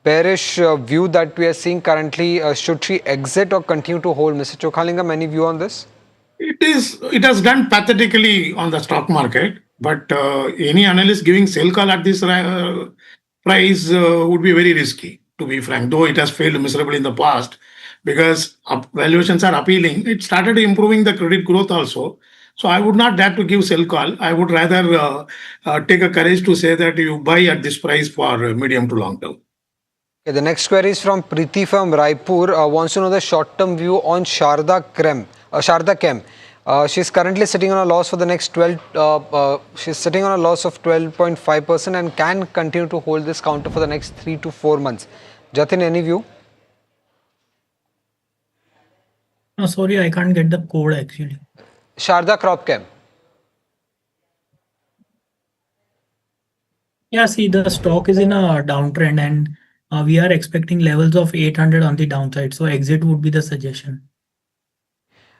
bearish view that we are seeing currently, should she exit or continue to hold? Mr. Chokhalingam, any view on this? It has done pathetically on the stock market, but any analyst giving sell call at this price would be very risky, to be frank. Though it has failed miserably in the past, because valuations are appealing. It started improving the credit growth also. So I would not dare to give sell call. I would rather take a courage to say that you buy at this price for medium to long term. Okay, the next query is from Preeti from Raipur. Wants to know the short-term view on Sharda Chem. She's currently sitting on a loss for the next 12. She's sitting on a loss of 12.5% and can continue to hold this counter for the next 3 to 4 months. Jatin, any view? No, sorry, I can't get the code actually. Sharda Crop Chem. Yeah, see, the stock is in a downtrend and we are expecting levels of 800 on the downside. So exit would be the suggestion.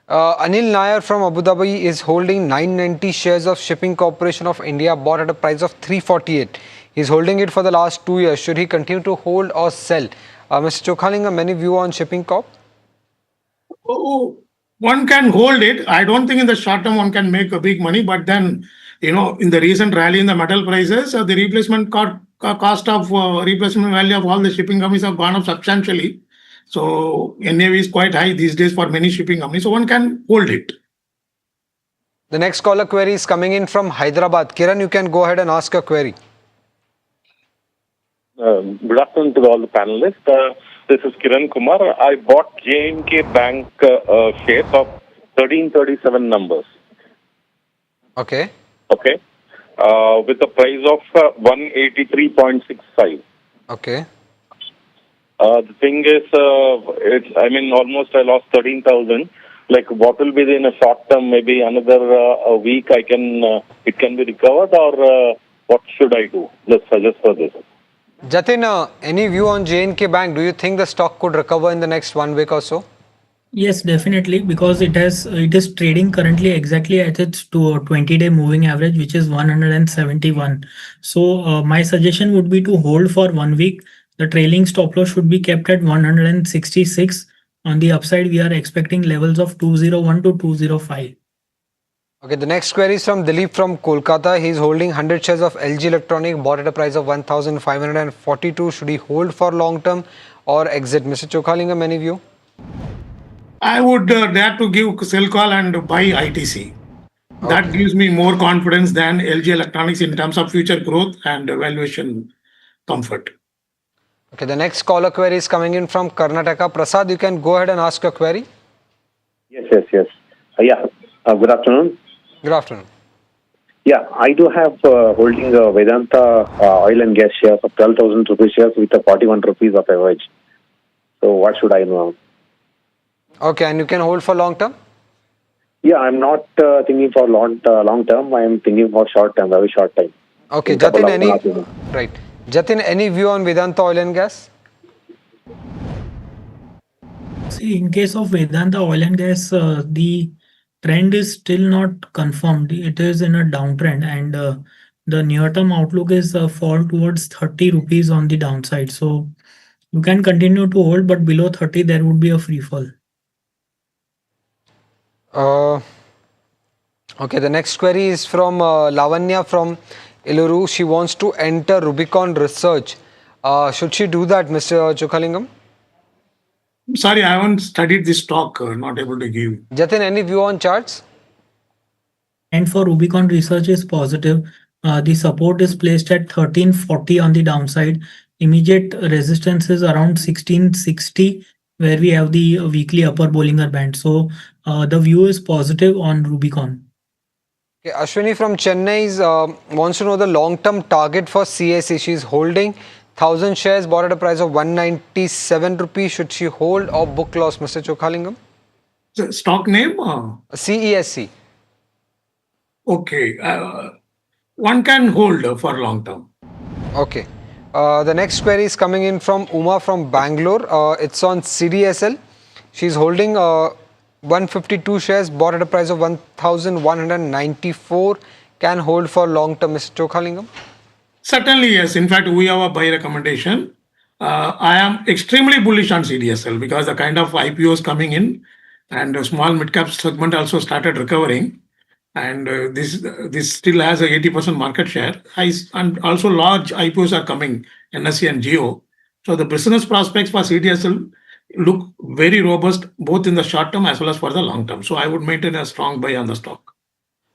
Anil Nair from Abu Dhabi is holding 990 shares of Shipping Corporation of India, bought at a price of 348. He's holding it for the last 2 years. Should he continue to hold or sell? Mr. Chokhalingam, any view on Shipping Corp? Oh, one can hold it. I don't think in the short term one can make a big money, but then, in the recent rally in the metal prices, the replacement cost of replacement value of all the shipping companies have gone up substantially. So NAV is quite high these days for many shipping companies. So one can hold it. The next caller query is coming in from Hyderabad. Kiran, you can go ahead and ask a query. Good afternoon to all the panelists. This is Kiran Kumar. I bought J&K Bank shares of 1337 numbers. Okay. Okay. With a price of 183.65. Okay. The thing is, almost I lost 13,000. Like, what will be in a short term? Maybe another a week. It can be recovered, or what should I do? Let's suggest for this. Jatin, any view on J&K Bank? Do you think the stock could recover in the next 1 week or so? Yes, definitely, because it is trading currently exactly at its 20-day moving average, which is 171. So my suggestion would be to hold for 1 week. The trailing stop loss should be kept at 166. On the upside, we are expecting levels of 201 to 205. Okay, the next query is from Dilip from Kolkata. He is holding 100 shares of LG Electronic, bought at a price of 1,542. Should he hold for long term or exit? Mr. Chokhalingam, any view? I would dare to give sell call and buy ITC. Okay. That gives me more confidence than LG Electronics in terms of future growth and valuation comfort. Okay, the next caller query is coming in from Karnataka. Prasad, you can go ahead and ask your query. Yes. Good afternoon. Good afternoon. Yeah, I do have holding Vedanta oil and gas shares of 12,000 rupees shares with a 41 rupees of average. So what should I know? Okay, and you can hold for long term? Yeah, I'm not thinking for long term. I am thinking for short term, very short time. Okay, Jatin, any view on Vedanta oil and gas? See, in case of Vedanta oil and gas, the trend is still not confirmed. It is in a downtrend, and the near-term outlook is fall towards 30 rupees on the downside. So you can continue to hold, but below 30, there would be a free fall. Okay, the next query is from Lavanya from Iluru. She wants to enter Rubicon Research. Should she do that, Mr. Chokhalingam? Sorry, I haven't studied this stock. Not able to give. Jatin, any view on charts? And for Rubicon Research is positive. The support is placed at 1340 on the downside. Immediate resistance is around 1660, where we have the weekly upper Bollinger Band. So the view is positive on Rubicon. Okay, Ashwini from Chennai wants to know the long-term target for CAC. She's holding 1,000 shares, bought at a price of 197 rupees. Should she hold or book loss, Mr. Chokhalingam? Stock name? CESC. Okay. One can hold for long term. Okay. The next query is coming in from Uma from Bangalore. It's on CDSL. She's holding 152 shares, bought at a price of 1,194. Can hold for long term, Mr. Chokhalingam? Certainly, yes. In fact, we have a buy recommendation. I am extremely bullish on CDSL because the kind of IPOs coming in and the small mid-cap segment also started recovering. And this still has a 80% market share. And also large IPOs are coming, NSE and Geo. So the business prospects for CDSL look very robust both in the short term as well as for the long term. So I would maintain a strong buy on the stock.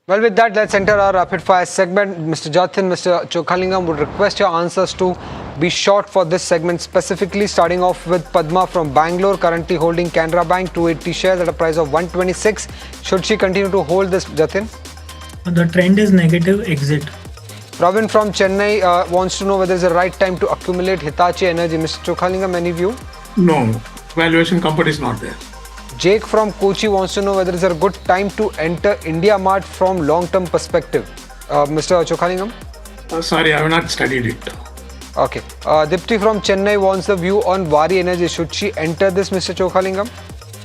Well, with that, let's enter our rapid fire segment. Mr. Jatin, Mr. Chokhalingam would request your answers to be short for this segment, specifically starting off with Padma from Bangalore, currently holding Canara Bank 280 shares at a price of 126. Should she continue to hold this, Jatin? The trend is negative, exit. Pravin from Chennai wants to know whether it's the right time to accumulate Hitachi Energy. Mr. Chokhalingam, any view? No, valuation comfort is not there. Jake from Kochi wants to know whether it's a good time to enter India Mart from long-term perspective. Mr. Chokhalingam? Sorry, I have not studied it. Okay. Dipti from Chennai wants the view on Vari Energy. Should she enter this, Mr. Chokhalingam?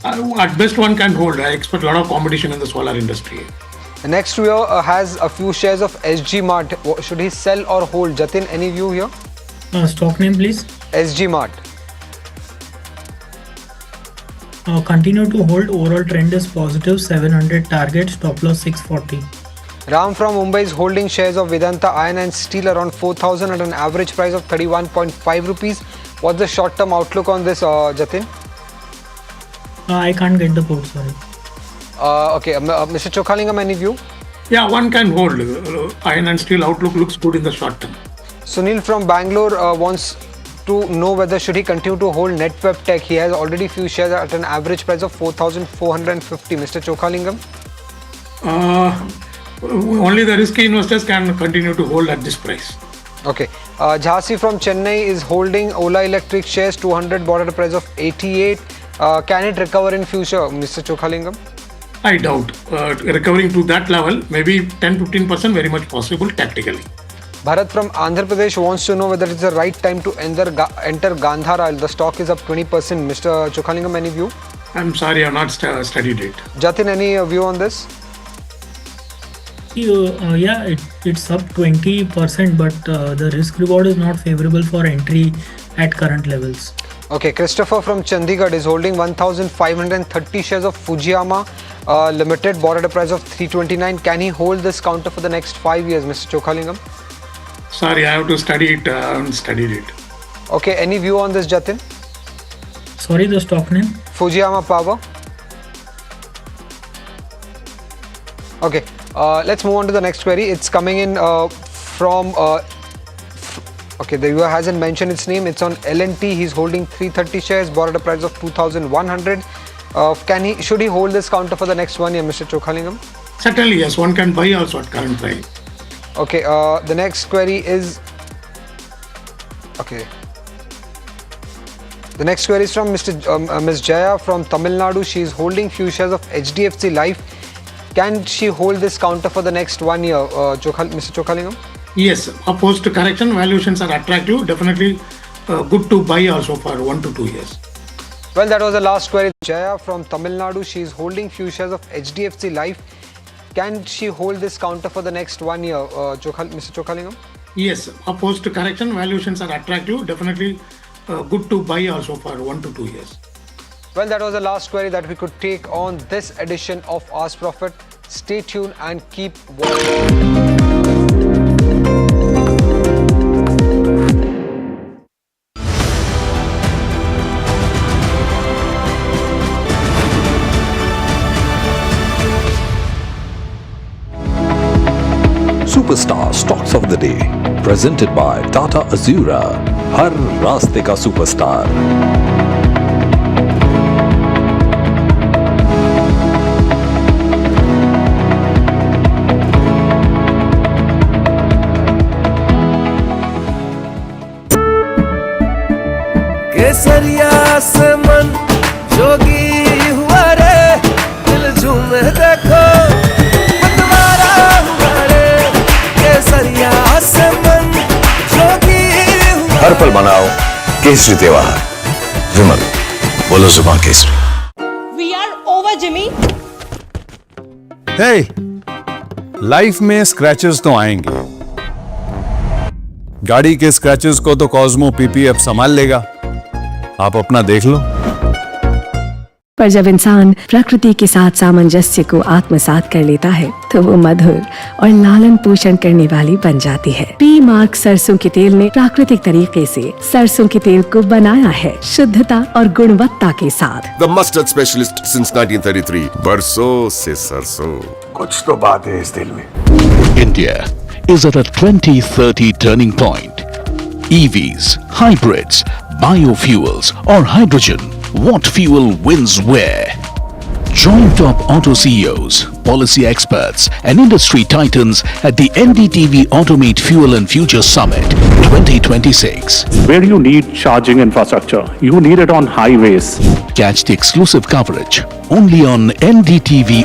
At best, one can hold. I expect a lot of competition in the solar industry. The next viewer has a few shares of SG Mart. Should he sell or hold? Jatin, any view here? Stock name, please. SG Mart. Continue to hold. Overall trend is positive. 700 target. Stop loss 640. Ram from Mumbai is holding shares of Vedanta Iron and Steel around 4,000 at an average price of 31.5 rupees. What's the short-term outlook on this, Jatin? I can't get the code, sorry. Okay, Mr. Chokhalingam, any view? Yeah, one can hold. Iron and steel outlook looks good in the short term. Sunil from Bangalore wants to know whether should he continue to hold Netweb Tech. He has already few shares at an average price of 4,450. Mr. Chokhalingam? Only the risky investors can continue to hold at this price. Okay. Jhansi from Chennai is holding Ola Electric shares 200, bought at a price of 88. Can it recover in future, Mr. Chokhalingam? I doubt. Recovering to that level, maybe 10-15% very much possible tactically. Bharat from Andhra Pradesh wants to know whether it's the right time to enter Gandhara oil. The stock is up 20%. Mr. Chokhalingam, any view? I'm sorry, I have not studied it. Jatin, any view on this? Yeah, it's up 20%, but the risk reward is not favorable for entry at current levels. Okay, Christopher from Chandigarh is holding 1,530 shares of Fujiyama Limited, bought at a price of 329. Can he hold this counter for the next 5 years, Mr. Chokhalingam? Sorry, I have to study it. I haven't studied it. Okay, any view on this, Jatin? Sorry, the stock name? Fujiyama Power. Okay, let's move on to the next query. It's coming in from... okay, the viewer hasn't mentioned its name. It's on L&T. He's holding 330 shares, bought at a price of 2,100. Should he hold this counter for the next 1 year, Mr. Chokhalingam? Certainly, yes. One can buy also at current price. Okay, the next query is... Okay. The next query is from Ms. Jaya from Tamil Nadu. She is holding few shares of HDFC Life. Can she hold this counter for the next 1 year, Mr. Chokhalingam? Yes, opposed to correction, valuations are attractive. Definitely good to buy also for 1 to 2 years. Well, that was the last query. Jaya from Tamil Nadu. She is holding few shares of HDFC Life. Can she hold this counter for the next 1 year, Mr. Chokhalingam? Yes, opposed to correction, valuations are attractive. Definitely good to buy also for 1 to 2 years. Well, that was the last query that we could take on this edition of Ask Profit. Stay tuned and keep watching. Superstar Stocks of the Day, presented by Tata Azura. हर रास्ते का superstar. केसरिया से मन जोगी हुआ रे, दिल झूमे देखो मतवारा हुआ रे, केसरिया से मन जोगी हुआ। हर पल मनाओ केसरी त्योहार. विमल, बोलो जुबान Kesari. We are over, Jimmy. Hey, life में स्क्रैचेस तो आएंगे. गाड़ी के स्क्रैचेस को तो कॉस्मो पीपीएफ संभाल लेगा. आप अपना देख लो. पर जब इंसान प्रकृति के साथ सामंजस्य को आत्मसात कर लेता है तो वो मधुर और लालन पोषण करने वाली बन जाती है। पी मार्क सरसों के तेल ने प्राकृतिक तरीके से सरसों के तेल को बनाया है शुद्धता और गुणवत्ता के साथ। The mustard specialist since 1933. बरसों से सरसों। कुछ तो बात है इस दिल में। India is at a 2030 turning point. EVs, hybrids, biofuels or hydrogen, what fuel wins where? Join top auto CEOs, policy experts and industry titans at the NDTV Automate Fuel and Future Summit 2026. Where you need charging infrastructure, you need it on highways. Catch the exclusive coverage only on NDTV.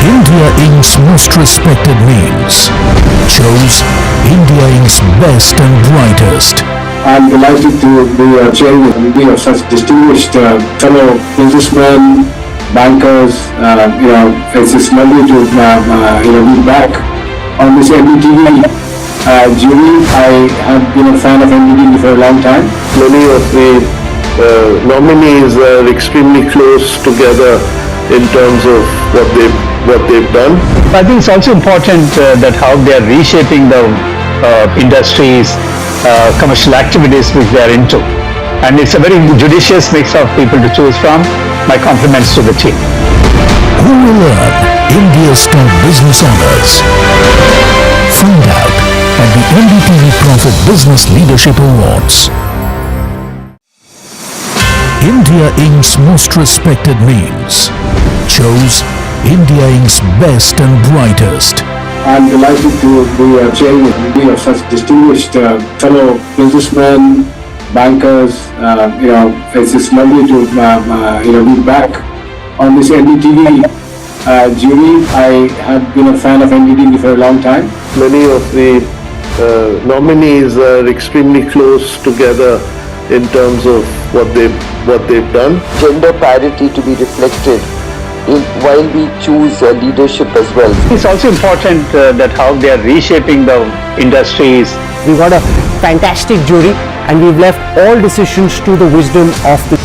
India Inc.'s most respected names chose India Inc.'s best and brightest. I'm delighted to be chairing a committee of such distinguished fellow businessmen, bankers. It's lovely to be back on this NDTV jury. I have been a fan of NDTV for a long time. Many of the nominees are extremely close together in terms of what they've done. I think it's also important that how they are reshaping the industries, commercial activities which they are into. And it's a very judicious mix of people to choose from. My compliments to the team. Who will earn India's top business honors? Find out at the NDTV Profit Business Leadership Awards. India Inc.'s most respected names chose India Inc.'s best and brightest. I'm delighted to be chairing a committee of such distinguished fellow businessmen, bankers. It's lovely to be back on this NDTV jury. I have been a fan of NDTV for a long time. Many of the nominees are extremely close together in terms of what they've done. Gender parity to be reflected while we choose leadership as well. It's also important that how they are reshaping the industries. We got a fantastic jury and we've left all decisions to the wisdom of the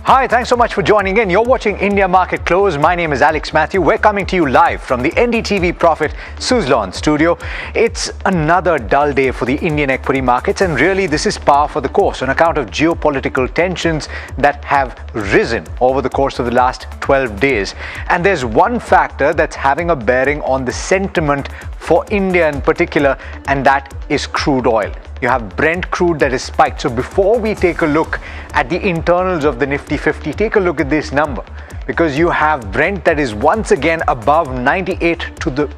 Hi, thanks so much for joining in. You're watching India Market Close. My name is Alex Matthew. We're coming to you live from the NDTV Profit Suzlon studio. It's another dull day for the Indian equity markets, and really this is par for the course on account of geopolitical tensions that have risen over the course of the last 12 days. And there's one factor that's having a bearing on the sentiment for India in particular, and that is crude oil. You have Brent crude that is spiked. So before we take a look at the internals of the Nifty 50, take a look at this number, because you have Brent that is once again above 98 to the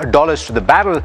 dollars to the barrel.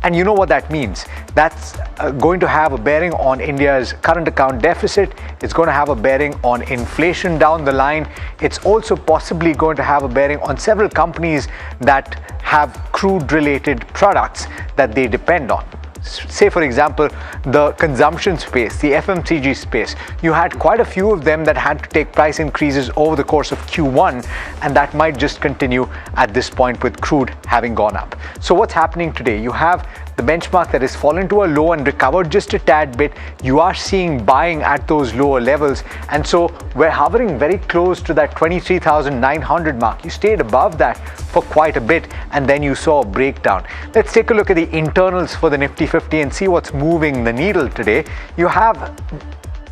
And you know what that means. That's going to have a bearing on India's current account deficit. It's going to have a bearing on inflation down the line. It's also possibly going to have a bearing on several companies that have crude related products that they depend on. Say for example, the consumption space, the FMCG space, you had quite a few of them that had to take price increases over the course of Q1, and that might just continue at this point with crude having gone up. So what's happening today? You have the benchmark that has fallen to a low and recovered just a tad bit. You are seeing buying at those lower levels, and so we're hovering very close to that 23,900 mark. You stayed above that for quite a bit, and then you saw a breakdown. Let's take a look at the internals for the Nifty 50 and see what's moving the needle today. You have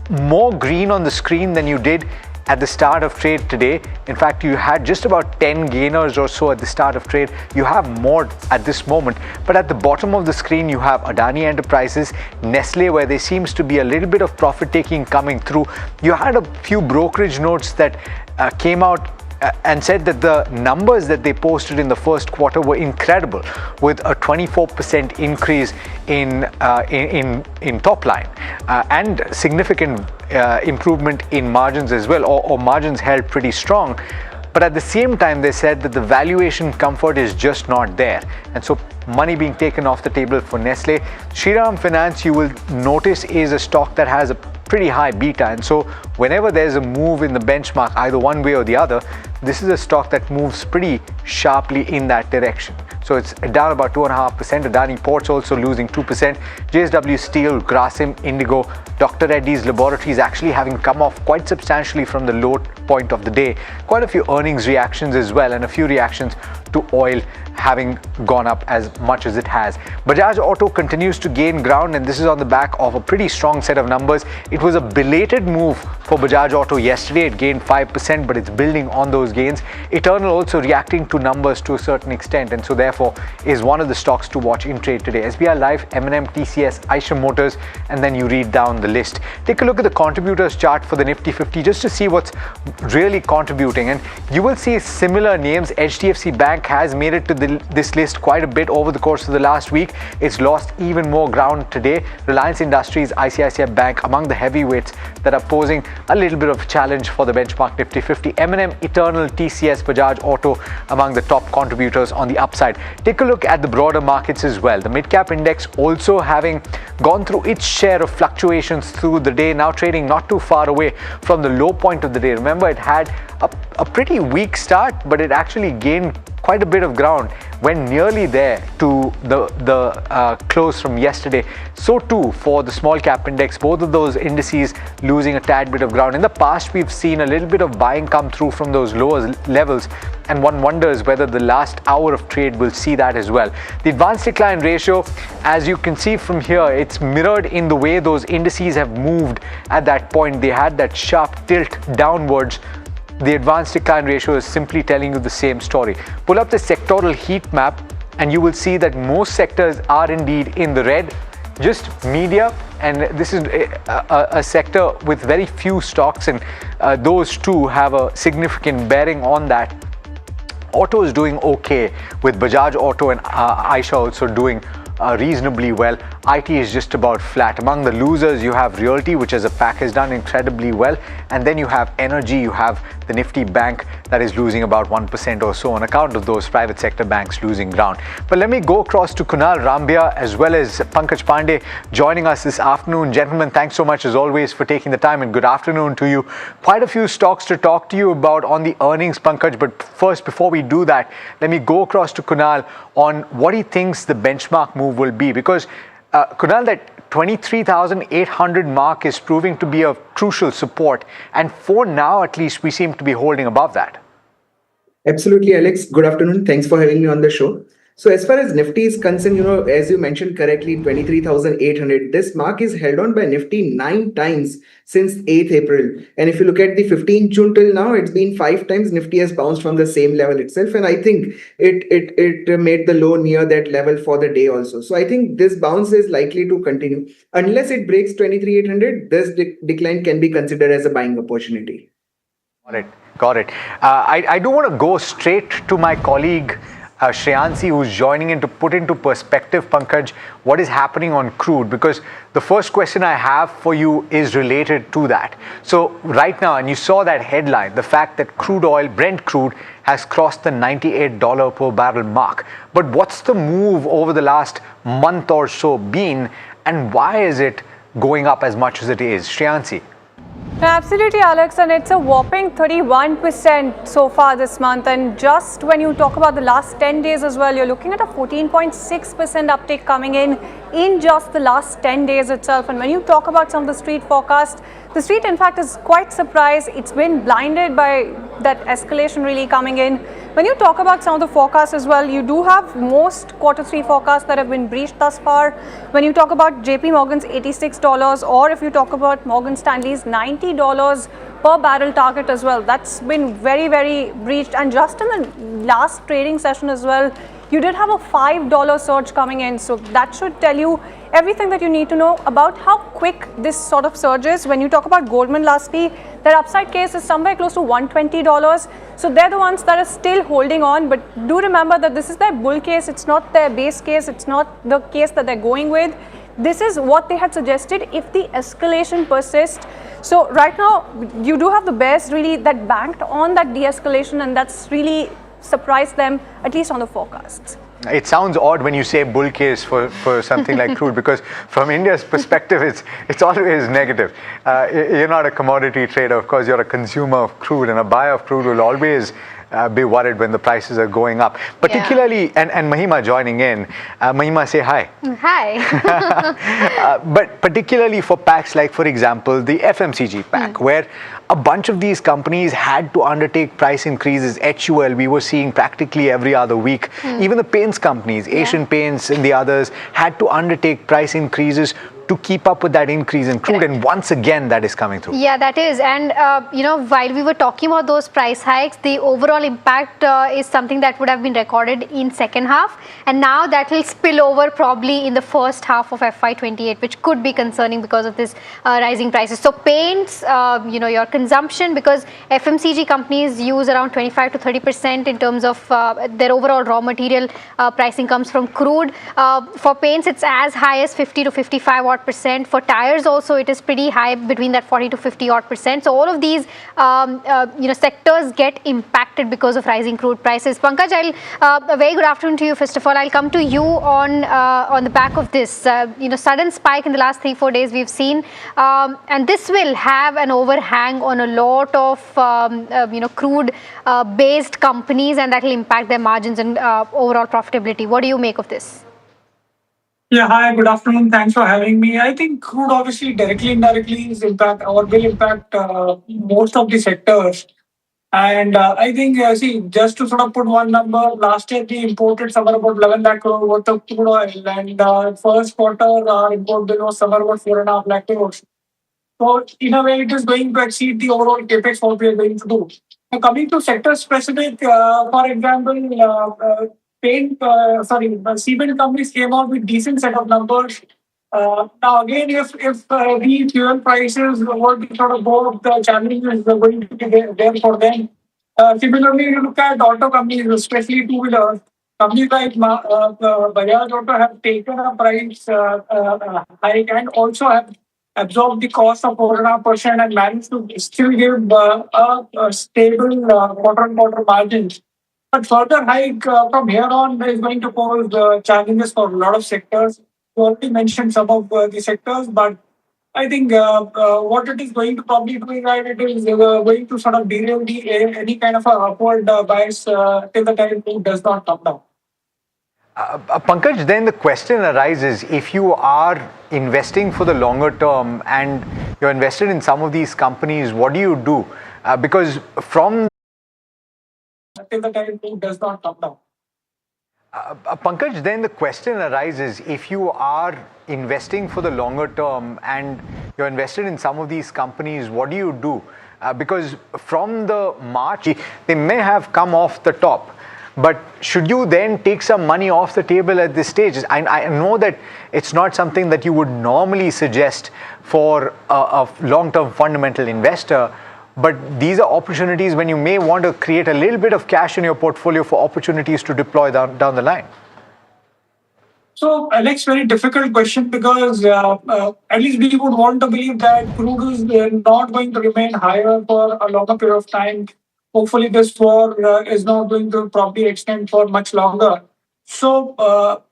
more green on the screen than you did at the start of trade today. In fact, you had just about 10 gainers or so at the start of trade. You have more at this moment, but at the bottom of the screen you have Adani Enterprises, Nestle, where there seems to be a little bit of profit taking coming through. You had a few brokerage notes that came out and said that the numbers that they posted in the first quarter were incredible, with a 24% increase in top line and significant improvement in margins as well, or margins held pretty strong. But at the same time, they said that the valuation comfort is just not there. And so money being taken off the table for Nestle. Shriram Finance, you will notice, is a stock that has a pretty high beta. And so whenever there's a move in the benchmark, either one way or the other, this is a stock that moves pretty sharply in that direction. So it's down about 2.5%. Adani Ports also losing 2%. JSW Steel, Grasim, Indigo, Dr. Reddy's Laboratories actually having come off quite substantially from the low point of the day. Quite a few earnings reactions as well, and a few reactions to oil having gone up as much as it has. Bajaj Auto continues to gain ground, and this is on the back of a pretty strong set of numbers. It was a belated move for Bajaj Auto yesterday. It gained 5%, but it's building on those gains. Eternal also reacting to numbers to a certain extent, and so therefore is one of the stocks to watch in trade today. SBI Life, M&M, TCS, Eicher Motors, and then you read down the list. Take a look at the contributors chart for the Nifty 50 just to see what's really contributing, and you will see similar names. HDFC Bank has made it to this list quite a bit over the course of the last week. It's lost even more ground today. Reliance Industries, ICICI Bank among the heavyweights that are posing a little bit of challenge for the benchmark Nifty 50. M&M, Eternal, TCS, Bajaj Auto among the top contributors on the upside. Take a look at the broader markets as well. The mid-cap index also having gone through its share of fluctuations through the day, now trading not too far away from the low point of the day. Remember, it had a pretty weak start, but it actually gained quite a bit of ground, went nearly there to the close from yesterday. So too for the small cap index, both of those indices losing a tad bit of ground. In the past, we've seen a little bit of buying come through from those lower levels, and one wonders whether the last hour of trade will see that as well. The advanced decline ratio, as you can see from here, it's mirrored in the way those indices have moved at that point. They had that sharp tilt downwards. The advanced decline ratio is simply telling you the same story. Pull up the sectoral heat map and you will see that most sectors are indeed in the red. Just media, and this is a sector with very few stocks, and those two have a significant bearing on that. Auto is doing okay, with Bajaj Auto and Eicher also doing reasonably well. IT is just about flat. Among the losers, you have Realty, which as a pack has done incredibly well, and then you have Energy, you have the Nifty Bank that is losing about 1% or so on account of those private sector banks losing ground. But let me go across to Kunal Rambia as well as Pankaj Pandey joining us this afternoon. Gentlemen, thanks so much as always for taking the time, and good afternoon to you. Quite a few stocks to talk to you about on the earnings, Pankaj, but first, before we do that, let me go across to Kunal on what he thinks the benchmark move will be, because Kunal, that 23,800 mark is proving to be a crucial support, and for now at least we seem to be holding above that. Absolutely, Alex. Good afternoon. Thanks for having me on the show. So as far as Nifty is concerned, as you mentioned correctly, 23,800, this mark is held on by Nifty 9 times since 8th April. And if you look at the 15th June till now, it's been 5 times Nifty has bounced from the same level itself. And I think it made the low near that level for the day also. So I think this bounce is likely to continue. Unless it breaks 23,800, this decline can be considered as a buying opportunity. Got it. I do want to go straight to my colleague, Shreyansi, who's joining in to put into perspective, Pankaj, what is happening on crude, because the first question I have for you is related to that. So right now, and you saw that headline, the fact that crude oil, Brent crude, has crossed the $98 per barrel mark. But what's the move over the last month or so been, and why is it going up as much as it is? Shreyansi. Absolutely, Alex, and it's a whopping 31% so far this month. And just when you talk about the last 10 days as well, you're looking at a 14.6% uptick coming in just the last 10 days itself. And when you talk about some of the street forecasts, the street in fact is quite surprised. It's been blinded by that escalation really coming in. When you talk about some of the forecasts as well, you do have most Q3 forecasts that have been breached thus far. When you talk about JP Morgan's $86, or if you talk about Morgan Stanley's $90 per barrel target as well, that's been very, very breached. And just in the last trading session as well, you did have a $5 surge coming in. So that should tell you everything that you need to know about how quick this sort of surge is. When you talk about Goldman lastly, their upside case is somewhere close to $120. So they're the ones that are still holding on. But do remember that this is their bull case. It's not their base case. It's not the case that they're going with. this is what they had suggested if the escalation persists. So right now, you do have the bears really that banked on that de-escalation, and that's really surprised them, at least on the forecasts. It sounds odd when you say bull case for something like crude, because from India's perspective, it's always negative. You're not a commodity trader, of course, you're a consumer of crude, and a buyer of crude will always be worried when the prices are going up. Particularly, and Mahima joining in. Mahima, say hi. Hi. But particularly for packs like, for example, the FMCG pack, where a bunch of these companies had to undertake price increases. HUL, we were seeing practically every other week. Even the paints companies, Asian Paints and the others, had to undertake price increases to keep up with that increase in crude. And once again, that is coming through. Yeah, that is. And, while we were talking about those price hikes, the overall impact is something that would have been recorded in second half. And now that will spill over probably in the first half of FY28, which could be concerning because of this rising prices. So paints, your consumption, because FMCG companies use around 25 to 30% in terms of their overall raw material pricing comes from crude. For paints, it's as high as 50 to 55% %. For tires also, it is pretty high, between that 40 to 50% So all of these, sectors get impacted because of rising crude prices. Pankaj, a very good afternoon to you. First of all, I'll come to you on the back of this. Sudden spike in the last 3-4 days we've seen, and this will have an overhang on a lot of crude based companies, and that will impact their margins and overall profitability. What do you make of this? Yeah, hi, good afternoon. Thanks for having me. I think crude obviously directly, indirectly will impact most of the sectors. And I think, just to sort of put one number, last year we imported somewhere about 11 lakh crore worth of crude oil, and first quarter our import bill was somewhere about 4.5 lakh crores. So in a way, it is going to exceed the overall capex what we are going to do. Now, coming to sector specific, for example, cement companies came out with decent set of numbers. Now again, if the fuel prices were to sort of go up, the challenges are going to be there for them. Similarly, you look at auto companies, especially two-wheelers. Companies like Bajaj Auto have taken a price hike and also have absorbed the cost of 4.5% and managed to still give a stable quarter-on-quarter margins. But further hike from here on is going to pose challenges for a lot of sectors. You already mentioned some of the sectors, but I think what it is going to probably do is that it is going to sort of derail any kind of a upward bias till the time it does not come down. Pankaj, then the question arises, if you are investing for the longer term and you're invested in some of these companies, what do you do? Because from till the time it does not come down. Pankaj, then the question arises, if you are investing for the longer term and you're invested in some of these companies, what do you do? Because from the March, they may have come off the top. But should you then take some money off the table at this stage? I know that it's not something that you would normally suggest for a long-term fundamental investor, but these are opportunities when you may want to create a little bit of cash in your portfolio for opportunities to deploy down the line. So, Alex, very difficult question, because at least we would want to believe that crude is not going to remain higher for a longer period of time. Hopefully, this war is not going to probably extend for much longer. So,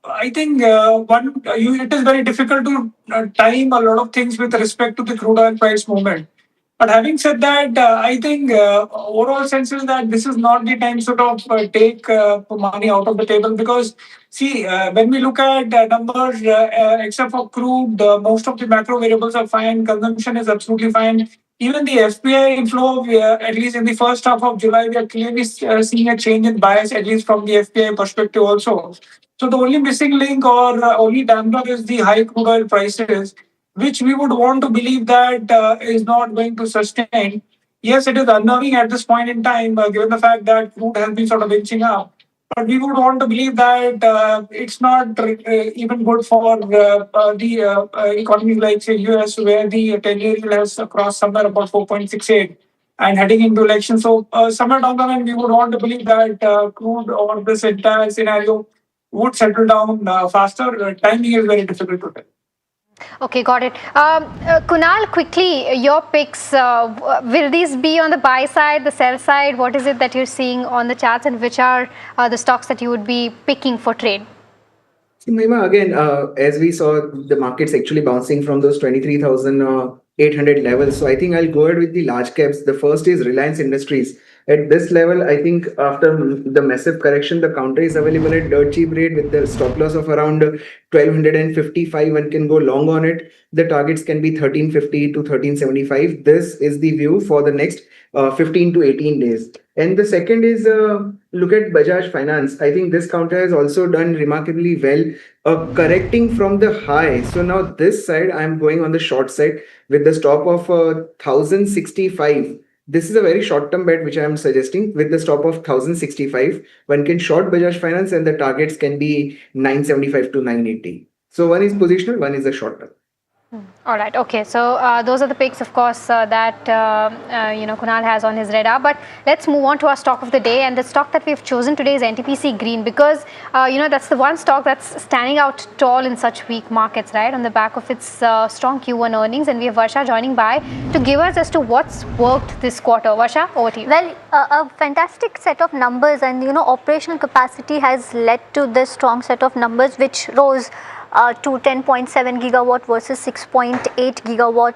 I think it is very difficult to time a lot of things with respect to the crude oil price movement. But having said that, I think overall sense is that this is not the time sort of take money out of the table, because when we look at numbers, except for crude, most of the macro variables are fine. Consumption is absolutely fine. Even the FPI inflow, at least in the first half of July, we are clearly seeing a change in bias, at least from the FPI perspective also. So the only missing link or only damper is the high crude oil prices, which we would want to believe that is not going to sustain. Yes, it is unnerving at this point in time, given the fact that crude has been sort of inching up. But we would want to believe that it's not even good for the economies like, say, US, where the 10-year yield has crossed somewhere about 4.68 and heading into election. So somewhere down the line, we would want to believe that crude or this entire scenario would settle down faster. Timing is very difficult to tell. Okay, got it. Kunal, quickly, your picks, will these be on the buy side, the sell side? What is it that you're seeing on the charts, and which are the stocks that you would be picking for trade? See, Mahima, again, as we saw the markets actually bouncing from those 23,800 levels. So I think I'll go ahead with the large caps. The first is Reliance Industries. At this level, I think after the massive correction, the counter is available at dirt cheap rate with the stop loss of around 1255. One can go long on it. The targets can be 1350 to 1375. This is the view for the next 15 to 18 days. And the second is look at Bajaj Finance. I think this counter has also done remarkably well, correcting from the high. So now this side, I'm going on the short side with the stop of 1065. This is a very short-term bet which I am suggesting with the stop of 1065. One can short Bajaj Finance and the targets can be 975 to 980. So one is positional, one is a short-term. All right. Okay. So those are the picks, of course, that Kunal has on his radar. But let's move on to our stock of the day, and the stock that we've chosen today is NTPC Green, because that's the one stock that's standing out tall in such weak markets, right? On the back of its strong Q1 earnings, and we have Varsha joining by to give us as to what's worked this quarter. Varsha, over to you. Well, a fantastic set of numbers, and operational capacity has led to this strong set of numbers, which rose to 10.7 gigawatt versus 6.8 gigawatt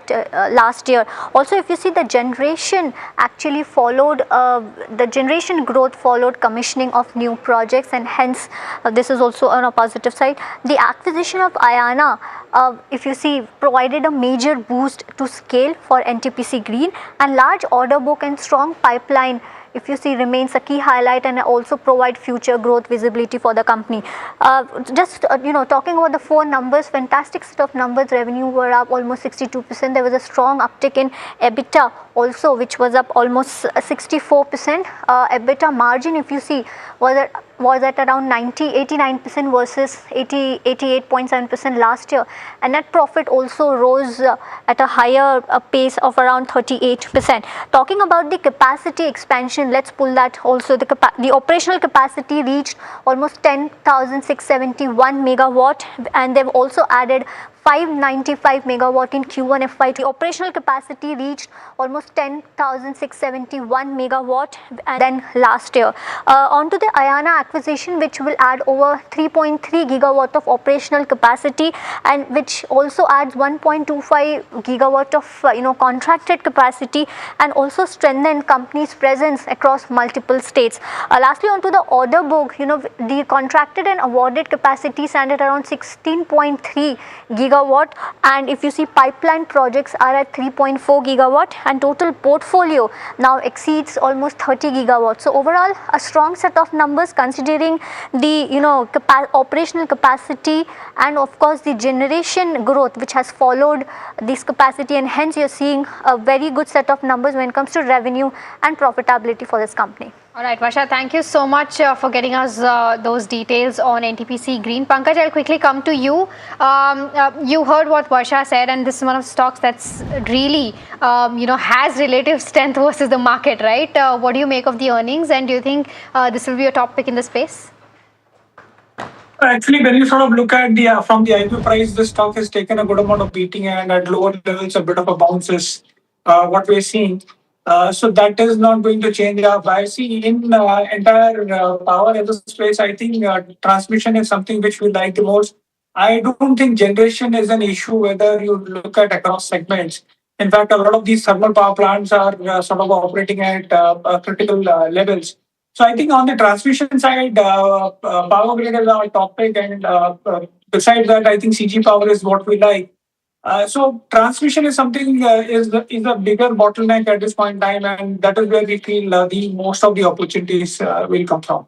last year. Also, if you see, the generation actually followed, the generation growth followed commissioning of new projects, and hence this is also on a positive side. The acquisition of Ayana, if you see, provided a major boost to scale for NTPC Green, and large order book and strong pipeline, if you see, remains a key highlight and also provide future growth visibility for the company. Talking about the four numbers, fantastic set of numbers. Revenue were up almost 62%. There was a strong uptick in EBITDA also, which was up almost 64%. EBITDA margin, if you see, was at around 89% versus 88.7% last year, and net profit also rose at a higher pace of around 38%. Talking about the capacity expansion, let's pull that also. The operational capacity reached almost 10,671 megawatt, and they've also added 595 megawatt in Q1 FY. The operational capacity reached almost 10,671 megawatt than last year. Onto the Ayana acquisition, which will add over 3.3 gigawatt of operational capacity, and which also adds 1.25 gigawatt of contracted capacity, and also strengthen company's presence across multiple states. Lastly, onto the order book, the contracted and awarded capacity stand at around 16.3 gigawatt, and if you see, pipeline projects are at 3.4 gigawatt, and total portfolio now exceeds almost 30 gigawatt. So overall, a strong set of numbers considering the operational capacity and of course the generation growth which has followed this capacity, and hence you're seeing a very good set of numbers when it comes to revenue and profitability for this company. All right, Varsha, thank you so much for getting us those details on NTPC Green. Pankaj, I'll quickly come to you. You heard what Varsha said, and this is one of the stocks that's really, has relative strength versus the market, right? What do you make of the earnings, and do you think this will be a top pick in the space? Actually, when you sort of look at from the IPO price, the stock has taken a good amount of beating, and at lower levels, a bit of a bounce is what we're seeing. So that is not going to change our bias. See, in entire power in the space, I think transmission is something which we like the most. I don't think generation is an issue whether you look at across segments. In fact, a lot of these thermal power plants are sort of operating at critical levels. So I think on the transmission side, power grid is our topic, and besides that, I think CG power is what we like. So transmission is something is a bigger bottleneck at this point in time, and that is where we feel the most of the opportunities will come from.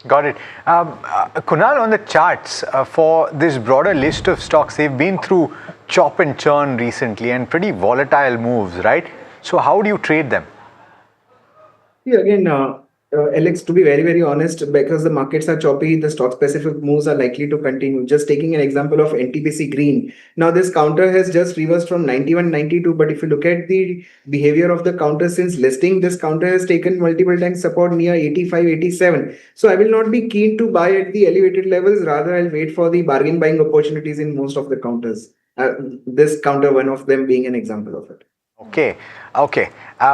Got it. Kunal, on the charts for this broader list of stocks, they've been through chop and churn recently and pretty volatile moves, right? So how do you trade them? See, again, Alex, to be very, very honest, because the markets are choppy, the stock specific moves are likely to continue. Just taking an example of NTPC Green. Now, this counter has just reversed from 91.92, but if you look at the behavior of the counter since listing, this counter has taken multiple times support near 85, 87. So, I will not be keen to buy at the elevated levels. Rather, I'll wait for the bargain buying opportunities in most of the counters. This counter, one of them being an example of it. Okay.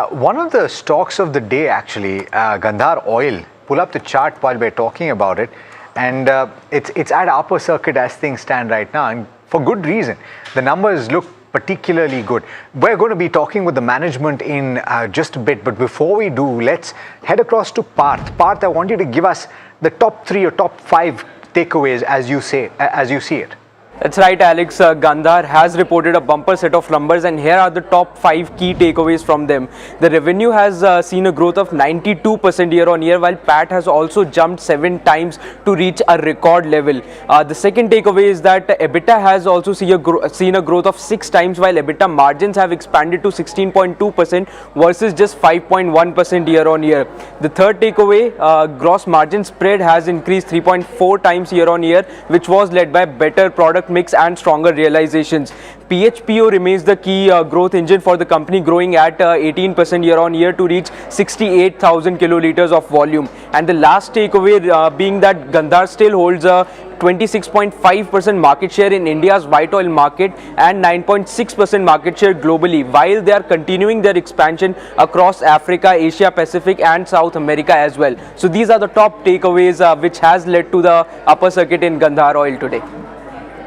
One of the stocks of the day, actually, Gandhar Oil. Pull up the chart while we're talking about it, and it's at upper circuit as things stand right now, and for good reason. The numbers look particularly good. We're going to be talking with the management in just a bit, but before we do, let's head across to Parth. Parth, I want you to give us the top 3 or top 5 takeaways as you see it. That's right, Alex. Gandhar has reported a bumper set of numbers, and here are the top 5 key takeaways from them. The revenue has seen a growth of 92% year on year, while PAT has also jumped 7 times to reach a record level. The second takeaway is that EBITDA has also seen a growth of 6 times, while EBITDA margins have expanded to 16.2% versus just 5.1% year on year. The third takeaway, gross margin spread has increased 3.4 times year on year, which was led by better product mix and stronger realizations. PHPO remains the key growth engine for the company, growing at 18% year on year to reach 68,000 kiloliters of volume. And the last takeaway being that Gandhar still holds a 26.5% market share in India's white oil market and 9.6% market share globally, while they are continuing their expansion across Africa, Asia Pacific and South America as well. So these are the top takeaways which has led to the upper circuit in Gandhar Oil today.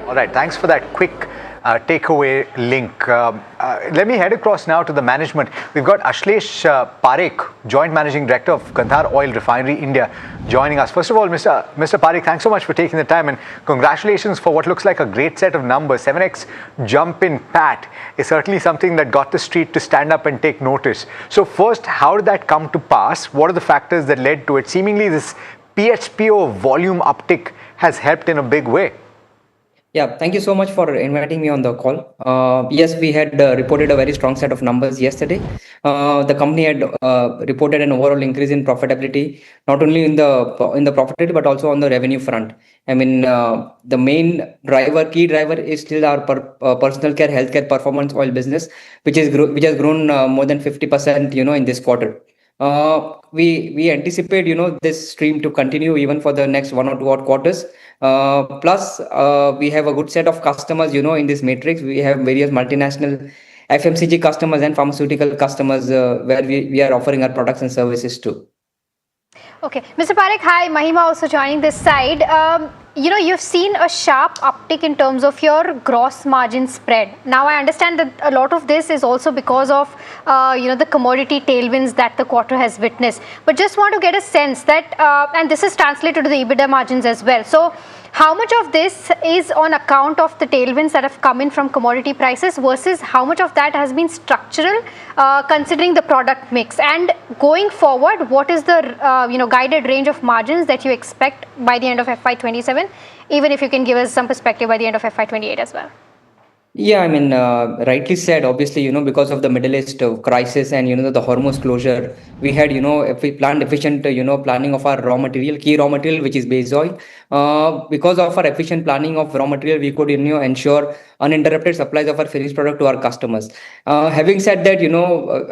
All right, thanks for that quick takeaway link. Let me head across now to the management. We've got Ashlesh Parekh, Joint Managing Director of Gandhar Oil Refinery India, joining us. First of all, Mr. Parekh, thanks so much for taking the time, and congratulations for what looks like a great set of numbers. 7x jump in PAT is certainly something that got the street to stand up and take notice. So first, how did that come to pass? What are the factors that led to it? Seemingly this PHPO volume uptick has helped in a big way. Yeah, thank you so much for inviting me on the call. Yes, we had reported a very strong set of numbers yesterday. The company had reported an overall increase in profitability, not only in the profitability but also on the revenue front. I mean, the main key driver is still our personal care, healthcare, performance oil business, which has grown more than 50%, in this quarter. We anticipate, this stream to continue even for the next 1 or 2 odd quarters. Plus, we have a good set of customers, in this matrix. We have various multinational FMCG customers and pharmaceutical customers where we are offering our products and services to. Okay, Mr. Parekh, hi, Mahima also joining this side. You've seen a sharp uptick in terms of your gross margin spread. Now, I understand that a lot of this is also because of, the commodity tailwinds that the quarter has witnessed. But just want to get a sense that, and this is translated to the EBITDA margins as well. So, how much of this is on account of the tailwinds that have come in from commodity prices versus how much of that has been structural, considering the product mix? And going forward, what is the guided range of margins that you expect by the end of FY27? Even if you can give us some perspective by the end of FY28 as well. Yeah, I mean, rightly said, obviously, because of the Middle East crisis and, the Hormuz closure, we had, if we planned efficient, planning of our key raw material, which is base oil. Because of our efficient planning of raw material, we could, ensure uninterrupted supplies of our finished product to our customers. Having said that,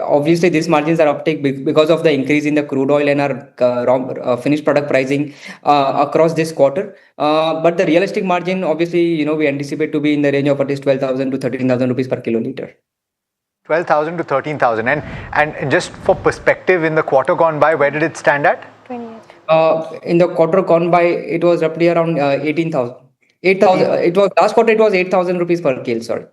obviously these margins are uptake because of the increase in the crude oil and our finished product pricing across this quarter. But the realistic margin, obviously, we anticipate to be in the range of at least 12,000 to 13,000 rupees per kiloliter. 12,000 to 13,000. And just for perspective, in the quarter gone by, where did it stand at? 28. In the quarter gone by, it was roughly around 18,000. 8,000. It was last quarter. It was 8,000 rupees per kil. Sorry.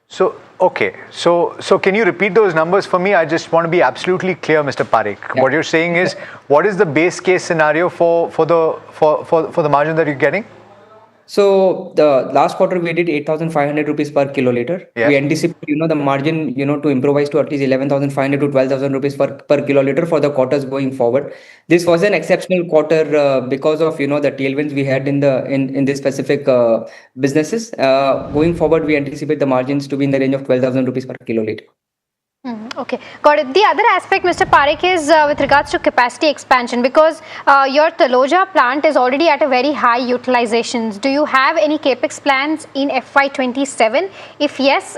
So okay. So can you repeat those numbers for me? I just want to be absolutely clear, Mr. Parekh. Yeah. What you're saying is, what is the base case scenario for the margin that you're getting? So the last quarter we did 8,500 rupees per kiloliter. Yes. We anticipate, the margin, to improvise to at least 11,500 to 12,000 rupees per kiloliter for the quarters going forward. This was an exceptional quarter because of, the tailwinds we had in this specific businesses. Going forward, we anticipate the margins to be in the range of 12,000 rupees per kiloliter. Okay, got it. The other aspect, Mr. Parekh, is with regards to capacity expansion, because your Taloja plant is already at a very high utilizations. Do you have any capex plans in FY27? If yes,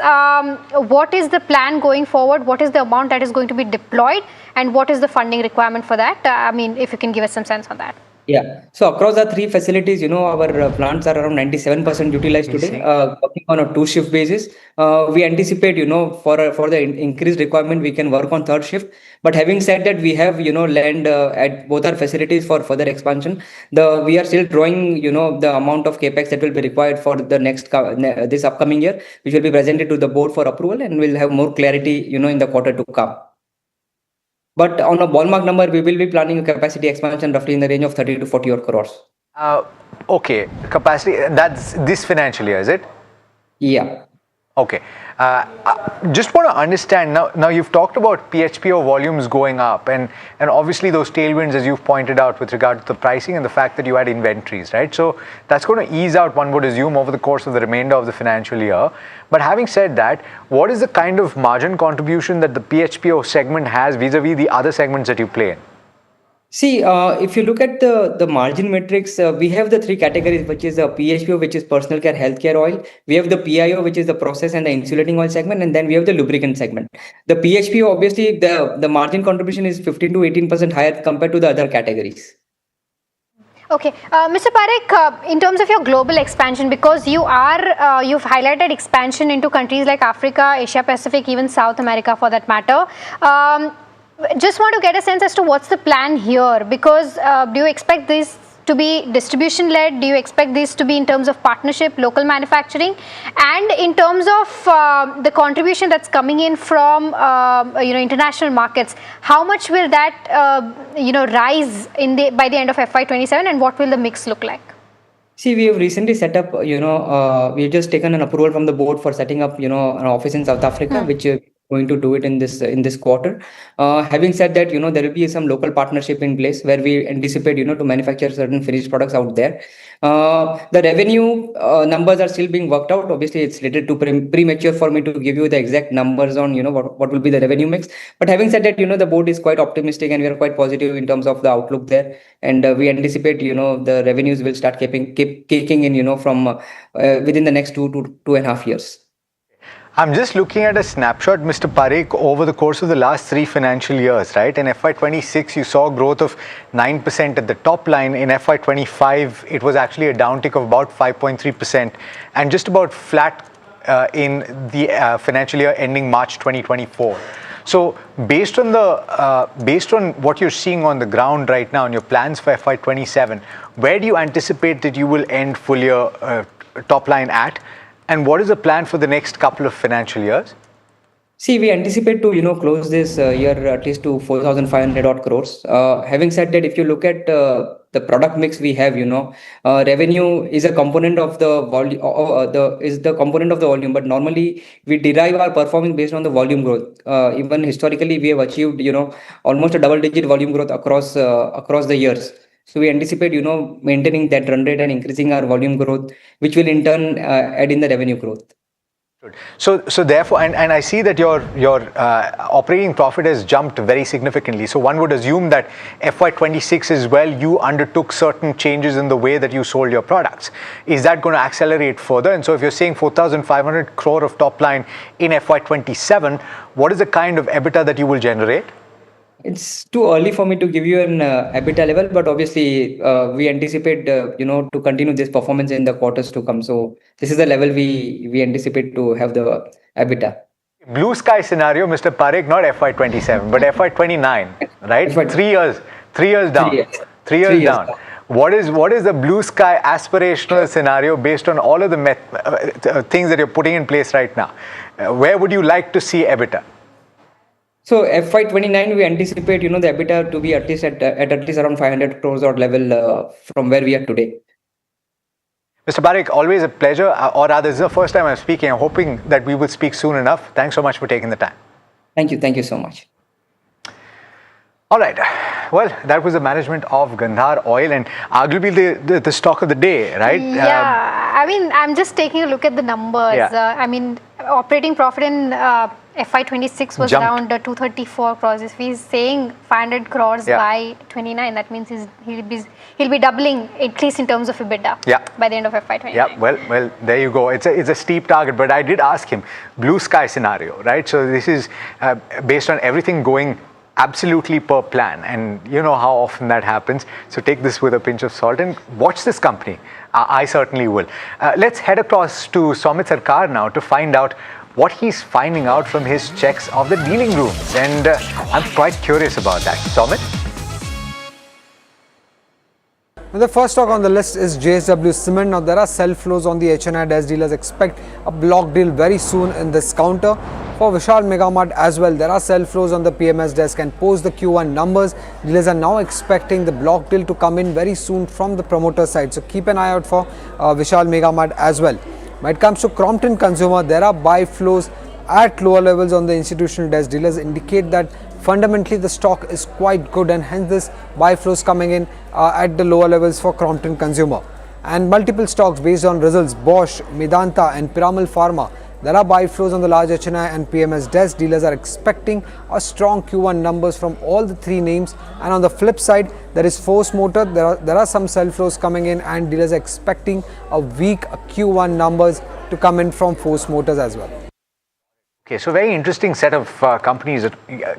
what is the plan going forward? What is the amount that is going to be deployed, and what is the funding requirement for that? I mean, if you can give us some sense on that. Yeah. So across the three facilities, our plants are around 97% utilized today, working on a 2-shift basis. We anticipate, for the increased requirement, we can work on 3rd shift. But having said that, we have, land at both our facilities for further expansion. We are still drawing, the amount of capex that will be required for the this upcoming year, which will be presented to the board for approval, and we'll have more clarity, in the quarter to come. But on a ballpark number, we will be planning a capacity expansion roughly in the range of 30 to 40 crores. Okay, capacity, that's this financial year, is it? Yeah. Okay. Just want to understand, now you've talked about PHPO volumes going up, and obviously those tailwinds, as you've pointed out, with regard to the pricing and the fact that you had inventories, right? So that's going to ease out, one would assume, over the course of the remainder of the financial year. But having said that, what is the kind of margin contribution that the PHPO segment has vis-a-vis the other segments that you play in? See, if you look at the margin metrics, we have the 3 categories, which is the PHPO, which is personal care, healthcare oil. We have the PIO, which is the process and the insulating oil segment, and then we have the lubricant segment. The PHPO, obviously, the margin contribution is 15 to 18% higher compared to the other categories. Okay, Mr. Parekh, in terms of your global expansion, because you've highlighted expansion into countries like Africa, Asia Pacific, even South America for that matter. Just want to get a sense as to what's the plan here, because do you expect this to be distribution led? Do you expect this to be in terms of partnership, local manufacturing, and in terms of the contribution that's coming in from international markets? How much will that rise by the end of FY27, and what will the mix look like? See, we have recently set up, we've just taken an approval from the board for setting up, an office in South Africa, which going to do it in this quarter. Having said that, there will be some local partnership in place where we anticipate, to manufacture certain finished products out there. The revenue numbers are still being worked out. Obviously, it's little too premature for me to give you the exact numbers on, what will be the revenue mix. But having said that, the board is quite optimistic and we are quite positive in terms of the outlook there. And we anticipate, the revenues will start kicking in, from within the next 2 to 2.5 years. I'm just looking at a snapshot, Mr. Parekh, over the course of the last 3 financial years, right? In FY26, you saw growth of 9% at the top line. In FY25, it was actually a downtick of about 5.3% and just about flat in the financial year ending March 2024. So based on what you're seeing on the ground right now and your plans for FY27, where do you anticipate that you will end full year top line at? And what is the plan for the next couple of financial years? See, we anticipate to, close this year at least to 4,500 odd crores. Having said that, if you look at the product mix we have, revenue is a component of the volume, but normally we derive our performance based on the volume growth. Even historically, we have achieved, almost a double-digit volume growth across the years. So we anticipate, maintaining that run rate and increasing our volume growth, which will in turn add in the revenue growth. So therefore, and I see that your operating profit has jumped very significantly. So one would assume that FY26 as well, you undertook certain changes in the way that you sold your products. Is that going to accelerate further? And so if you're saying 4,500 crore of top line in FY27, what is the kind of EBITDA that you will generate? It's too early for me to give you an EBITDA level, but obviously we anticipate, to continue this performance in the quarters to come. So this is the level we anticipate to have the EBITDA. Blue sky scenario, Mr. Parekh, not FY27, but FY29, right? 3 years down. 3 years down. What is the blue sky aspirational scenario based on all of the things that you're putting in place right now? Where would you like to see EBITDA? So FY29, we anticipate, the EBITDA to be at least at least around 500 crores or level from where we are today. Mr. Parekh, always a pleasure, or rather, this is the first time I'm speaking. I'm hoping that we will speak soon enough. Thanks so much for taking the time. Thank you so much. All right. Well, that was the management of Gandhar Oil and arguably the stock of the day, right? Yeah, I mean, I'm just taking a look at the numbers. Yeah. I mean, operating profit in FY26 was Jumped. around 234 crores. If he's saying 500 crores by 29, that means he'll be doubling, at least in terms of EBITDA, by the end of FY29. Yeah, well, there you go. It's a steep target, but I did ask him, blue sky scenario, right? So this is based on everything going absolutely per plan, and you know how often that happens. So take this with a pinch of salt and watch this company. I certainly will. Let's head across to Somit Sarkar now to find out what he's finding out from his checks of the dealing rooms, and I'm quite curious about that. Somit? The first stock on the list is JSW Cement. Now there are sell flows on the HNI desk. Dealers expect a block deal very soon in this counter. For Vishal Mega Mart as well, there are sell flows on the PMS desk, and post the Q1 numbers, dealers are now expecting the block deal to come in very soon from the promoter side. So keep an eye out for Vishal Mega Mart as well. When it comes to Crompton Consumer, there are buy flows at lower levels on the institutional desk. Dealers indicate that fundamentally the stock is quite good, and hence this buy flows coming in at the lower levels for Crompton Consumer. And multiple stocks based on results, Bosch, Medanta and Piramal Pharma, there are buy flows on the large HNI and PMS desk. Dealers are expecting a strong Q1 numbers from all the three names. And on the flip side, there is Force Motor. There are some sell flows coming in, and dealers are expecting a weak Q1 numbers to come in from Force Motors as well. Okay, so very interesting set of companies.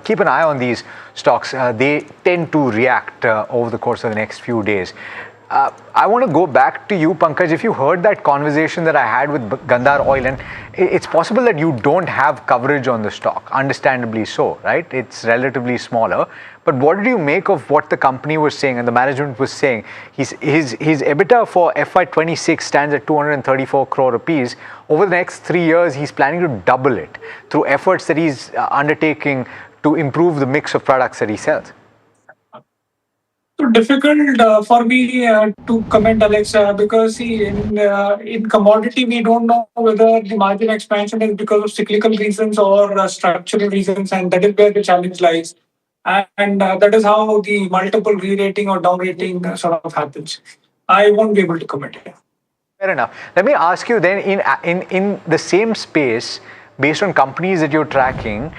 Keep an eye on these stocks. They tend to react over the course of the next few days. I want to go back to you, Pankaj. If you heard that conversation that I had with Gandhar Oil, and it's possible that you don't have coverage on the stock, understandably so, right? It's relatively smaller. But what did you make of what the company was saying and the management was saying? His EBITDA for FY26 stands at 234 crore rupees. Over the next 3 years, he's planning to double it through efforts that he's undertaking to improve the mix of products that he sells. So difficult for me to comment, Alex, because see, in commodity we don't know whether the margin expansion is because of cyclical reasons or structural reasons, and that is where the challenge lies. And that is how the multiple re-rating or down-rating sort of happens. I won't be able to comment here. Fair enough. Let me ask you then, in the same space, based on companies that you're tracking,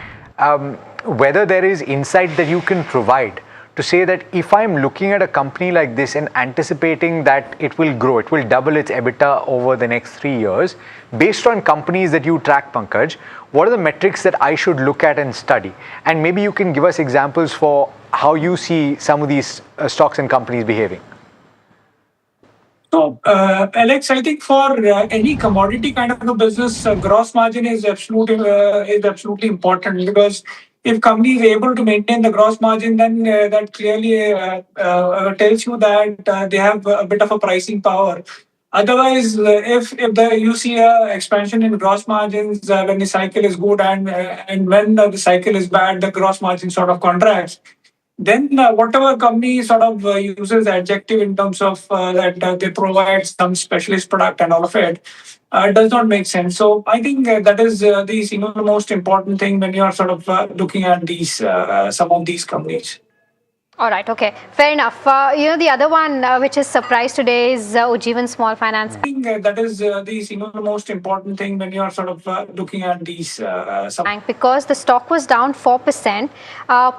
whether there is insight that you can provide to say that if I'm looking at a company like this and anticipating that it will grow, it will double its EBITDA over the next 3 years, based on companies that you track, Pankaj, what are the metrics that I should look at and study? And maybe you can give us examples for how you see some of these stocks and companies behaving. So, Alex, I think for any commodity kind of a business, gross margin is absolutely important, because if company is able to maintain the gross margin, then that clearly tells you that they have a bit of a pricing power. Otherwise, if you see a expansion in gross margins when the cycle is good, and when the cycle is bad, the gross margin sort of contracts, then whatever company sort of uses adjective in terms of that they provide some specialist product and all of it, does not make sense. So I think that is the most important thing when you are sort of looking at these some of these companies. All right, okay, fair enough. The other one which is surprised today is Ujjivan Small Finance. I think that is the most important thing when you are sort of looking at these Bank, because the stock was down 4%,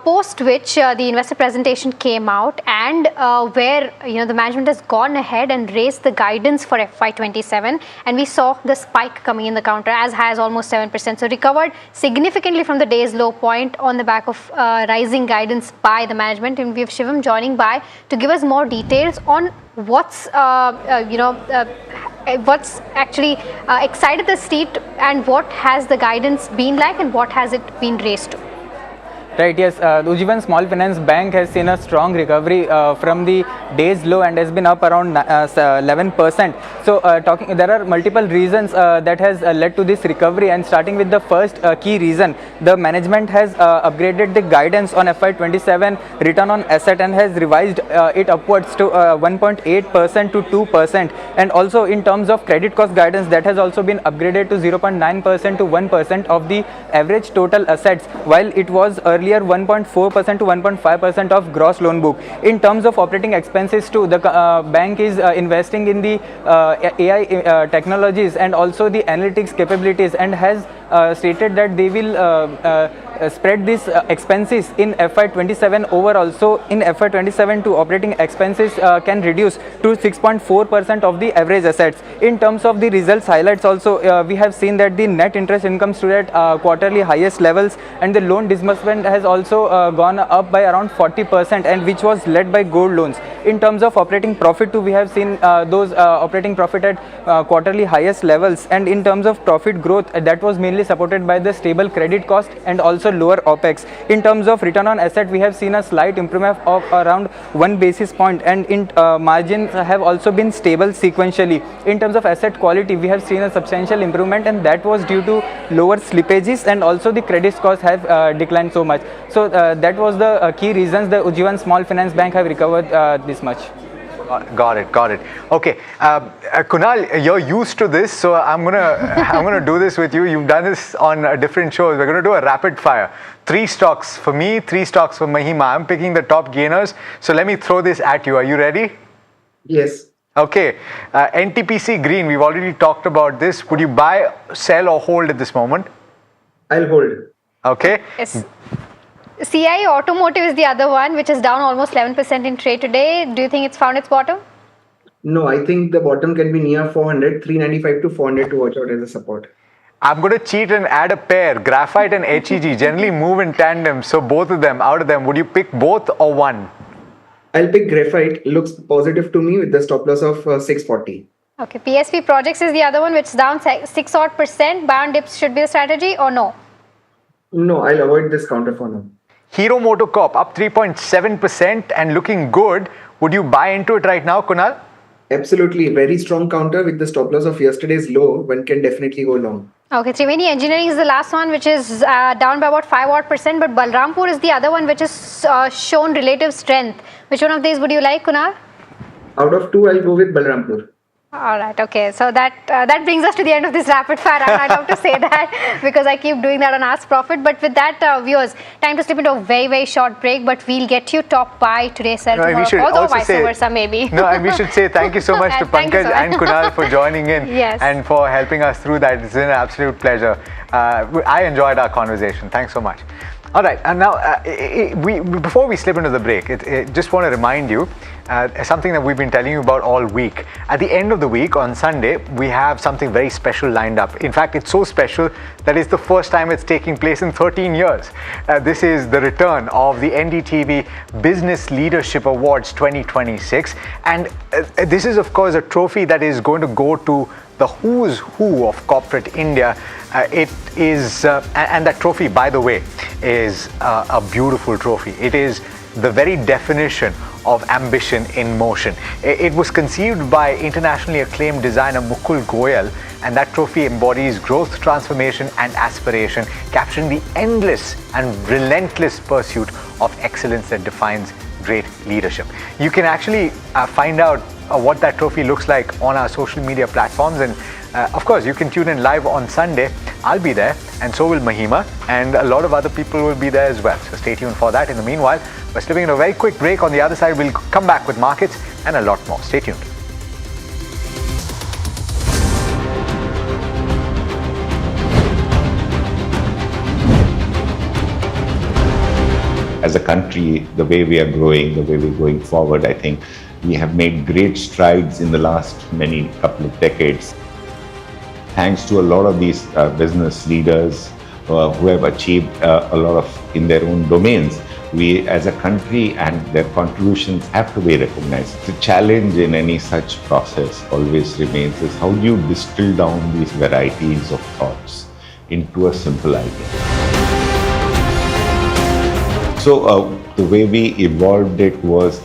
post which the investor presentation came out, and where the management has gone ahead and raised the guidance for FY27, and we saw the spike coming in the counter as high as almost 7%. So recovered significantly from the day's low point on the back of rising guidance by the management. And we have Shivam joining by to give us more details on what's actually excited the street, and what has the guidance been like, and what has it been raised to. Right, yes, Ujjivan Small Finance Bank has seen a strong recovery from the day's low and has been up around 11%. So there are multiple reasons that has led to this recovery, and starting with the first key reason, the management has upgraded the guidance on FY27 return on asset and has revised it upwards to 1.8% to 2%, and also in terms of credit cost guidance, that has also been upgraded to 0.9% to 1% of the average total assets, while it was earlier 1.4% to 1.5% of gross loan book. In terms of operating expenses too, the bank is investing in the AI technologies and also the analytics capabilities, and has stated that they will spread these expenses in FY27 overall. So in FY27 to operating expenses can reduce to 6.4% of the average assets. In terms of the results highlights also, we have seen that the net interest income stood at quarterly highest levels, and the loan disbursement has also gone up by around 40%, and which was led by gold loans. In terms of operating profit too, we have seen those operating profit at quarterly highest levels, and in terms of profit growth, that was mainly supported by the stable credit cost and also lower OPEX. In terms of return on asset, we have seen a slight improvement of around 1 basis point, and in margins have also been stable sequentially. In terms of asset quality, we have seen a substantial improvement, and that was due to lower slippages, and also the credit scores have declined so much. So that was the key reasons the Ujjivan Small Finance Bank have recovered this much. Got it. Okay, Kunal, you're used to this, so I'm gonna do this with you. You've done this on different shows. We're gonna do a rapid fire. 3 stocks for me, 3 stocks for Mahima. I'm picking the top gainers. So let me throw this at you. Are you ready? Yes. Okay. NTPC Green. We've already talked about this. Would you buy, sell, or hold at this moment? I'll hold. Okay. Yes. CI Automotive is the other one, which is down almost 11% in trade today. Do you think it's found its bottom? No, I think the bottom can be near 400, 395 to 400 to watch out as a support. I'm going to cheat and add a pair. Graphite and HEG generally move in tandem. So both of them, out of them, would you pick both or one? I'll pick Graphite. Looks positive to me with the stop loss of 640. Okay, PSV Projects is the other one, which is down 6% Buy on dips should be the strategy or no? No, I'll avoid this counter for now. Hero MotoCorp up 3.7% and looking good. Would you buy into it right now, Kunal? Absolutely. Very strong counter with the stop loss of yesterday's low. One can definitely go long. Okay, Triveni Engineering is the last one, which is down by about 5%, but Balrampur is the other one, which is shown relative strength. Which one of these would you like, Kunal? Out of 2, I'll go with Balrampur. All right, okay. So that brings us to the end of this rapid fire, and I love to say that because I keep doing that on Ask Profit. But with that, viewers, time to slip into a very, very short break, but we'll get you top buy today, sir, tomorrow, although vice versa maybe. No, and we should say thank you so much to Pankaj and Kunal for joining in and for helping us through that. It's been an absolute pleasure. I enjoyed our conversation. Thanks so much. All right, and now before we slip into the break, just want to remind you something that we've been telling you about all week. At the end of the week, on Sunday, we have something very special lined up. In fact, it's so special that it's the first time it's taking place in 13 years. This is the return of the NDTV Business Leadership Awards 2026. And this is, of course, a trophy that is going to go to the who's who of corporate India. It is, and that trophy, by the way, is a beautiful trophy. It is the very definition of ambition in motion. It was conceived by internationally acclaimed designer Mukul Goyal, and that trophy embodies growth, transformation, and aspiration, capturing the endless and relentless pursuit of excellence that defines great leadership. You can actually find out what that trophy looks like on our social media platforms, and of course you can tune in live on Sunday. I'll be there, and so will Mahima, and a lot of other people will be there as well, so stay tuned for that. In the meanwhile, we're slipping in a very quick break. On the other side, we'll come back with markets and a lot more. Stay tuned. As a country, the way we are growing, the way we're going forward, I think we have made great strides in the last couple of decades. Thanks to a lot of these business leaders who have achieved a lot of in their own domains, we as a country and their contributions have to be recognized. The challenge in any such process always remains is how do you distill down these varieties of thoughts into a simple idea. So the way we evolved it was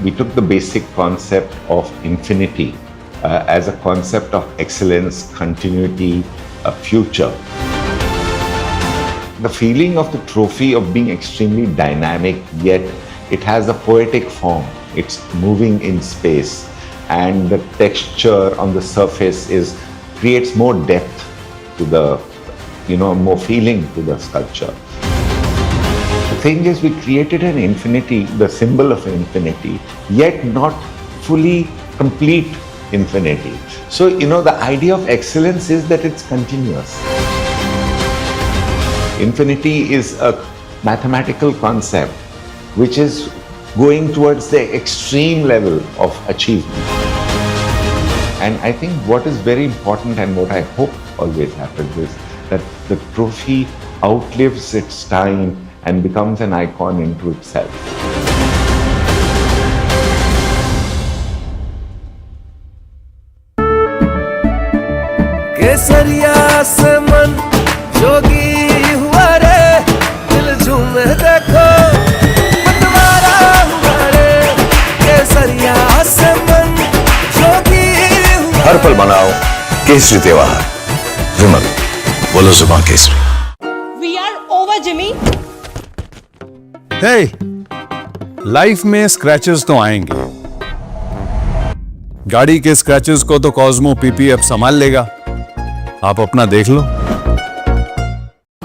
we took the basic concept of infinity as a concept of excellence, continuity, a future. The feeling of the trophy of being extremely dynamic, yet it has a poetic form. It's moving in space, and the texture on the surface creates more depth to the, more feeling to the sculpture. The thing is, we created an infinity, the symbol of infinity, yet not fully complete infinity. So, the idea of excellence is that it's continuous. Infinity is a mathematical concept which is going towards the extreme level of achievement. And I think what is very important and what I hope always happens is that the trophy outlives its time and becomes an icon into itself. केसरिया से मन जोगी हुआ रे दिल झूमे देखो मतवारा हुआ रे केसरिया से मन जोगी हुआ हर पल मनाओ केसरी त्योहार विमल बोलो जुबान Kesari We are over, Jimmy. Hey life में स्क्रैचेस तो आएंगे। गाड़ी के स्क्रैचेस को तो कॉस्मो पीपी अब संभाल लेगा। आप अपना देख लो।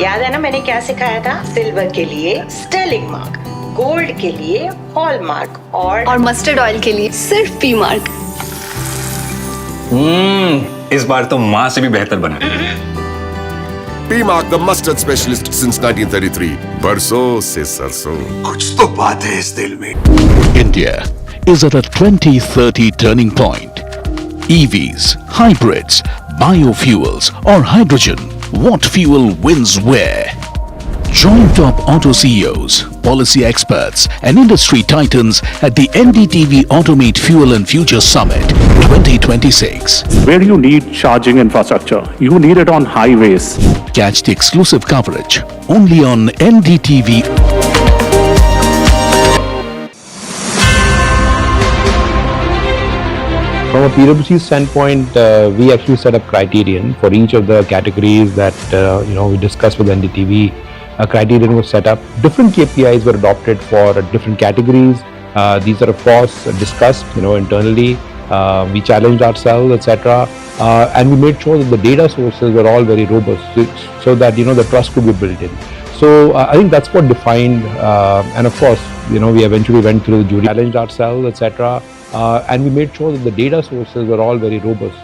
याद है ना मैंने क्या सिखाया था? सिल्वर के लिए स्टर्लिंग मार्क, गोल्ड के लिए हॉलमार्क और मस्टर्ड ऑयल के लिए सिर्फ पी मार्क। इस बार तो माँ से भी बेहतर बना। P Mark, the mustard specialist since 1933. बरसों से सरसों। कुछ तो बात है इस दिल में। India is at a 2030 turning point. EVs, hybrids, biofuels or hydrogen, what fuel wins where? Join top auto CEOs, policy experts and industry titans at the NDTV Automate Fuel and Future Summit 2026. Where you need charging infrastructure, you need it on highways. Catch the exclusive coverage only on NDTV. From a PwC standpoint, we actually set up criterion for each of the categories that we discussed with NDTV. A criterion was set up. Different KPIs were adopted for different categories. These are of course discussed, internally. We challenged ourselves, etc., and we made sure that the data sources were all very robust, so that the trust could be built in. So I think that's what defined, and of course, we eventually went through the jury, challenged ourselves, etc., and we made sure that the data sources were all very robust,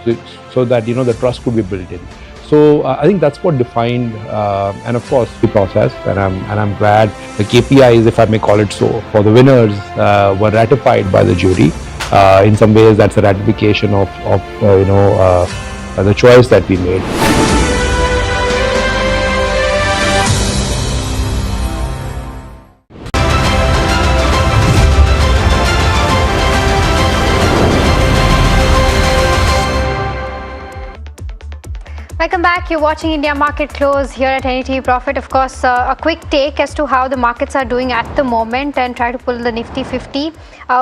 so that the trust could be built in. So I think that's what defined, and of course, the process. And I'm glad the KPIs, if I may call it so, for the winners were ratified by the jury. In some ways, that's a ratification of the choice that we made. Welcome back. You're watching India Market Close here at NDTV Profit. Of course, a quick take as to how the markets are doing at the moment and try to pull the Nifty 50.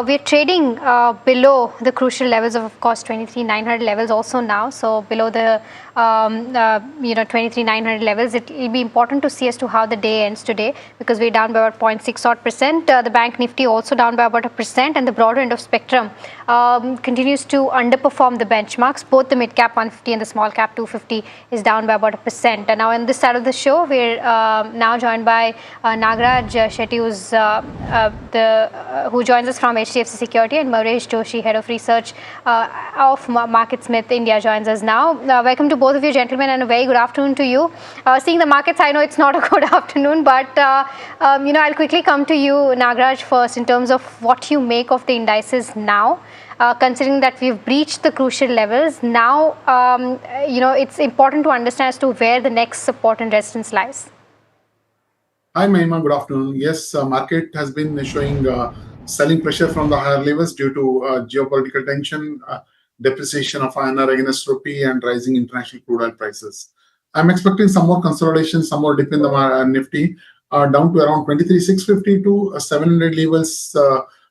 We're trading below the crucial levels of course, 23,900 levels also now. So below the 23,900 levels, it will be important to see as to how the day ends today, because we're down by about 0.6 odd percent. The Bank Nifty also down by about 1%, and the broader end of spectrum continues to underperform the benchmarks. Both the mid cap 150 and the small cap 250 is down by about 1%. And now on this side of the show, we're now joined by Nagaraj Shetty, who joins us from HDFC Security, and Maresh Joshi, Head of Research of MarketSmith India, joins us now. Welcome to both of you gentlemen, and a very good afternoon to you. Seeing the markets, I know it's not a good afternoon, but I'll quickly come to you, Nagaraj, first in terms of what you make of the indices now. Considering that we've breached the crucial levels, now it's important to understand as to where the next support and resistance lies. Hi Mahima, good afternoon. Yes, market has been showing selling pressure from the higher levels due to geopolitical tension, depreciation of INR against rupee, and rising international crude oil prices. I'm expecting some more consolidation, some more dip in the Nifty, down to around 23,650 to 700 levels.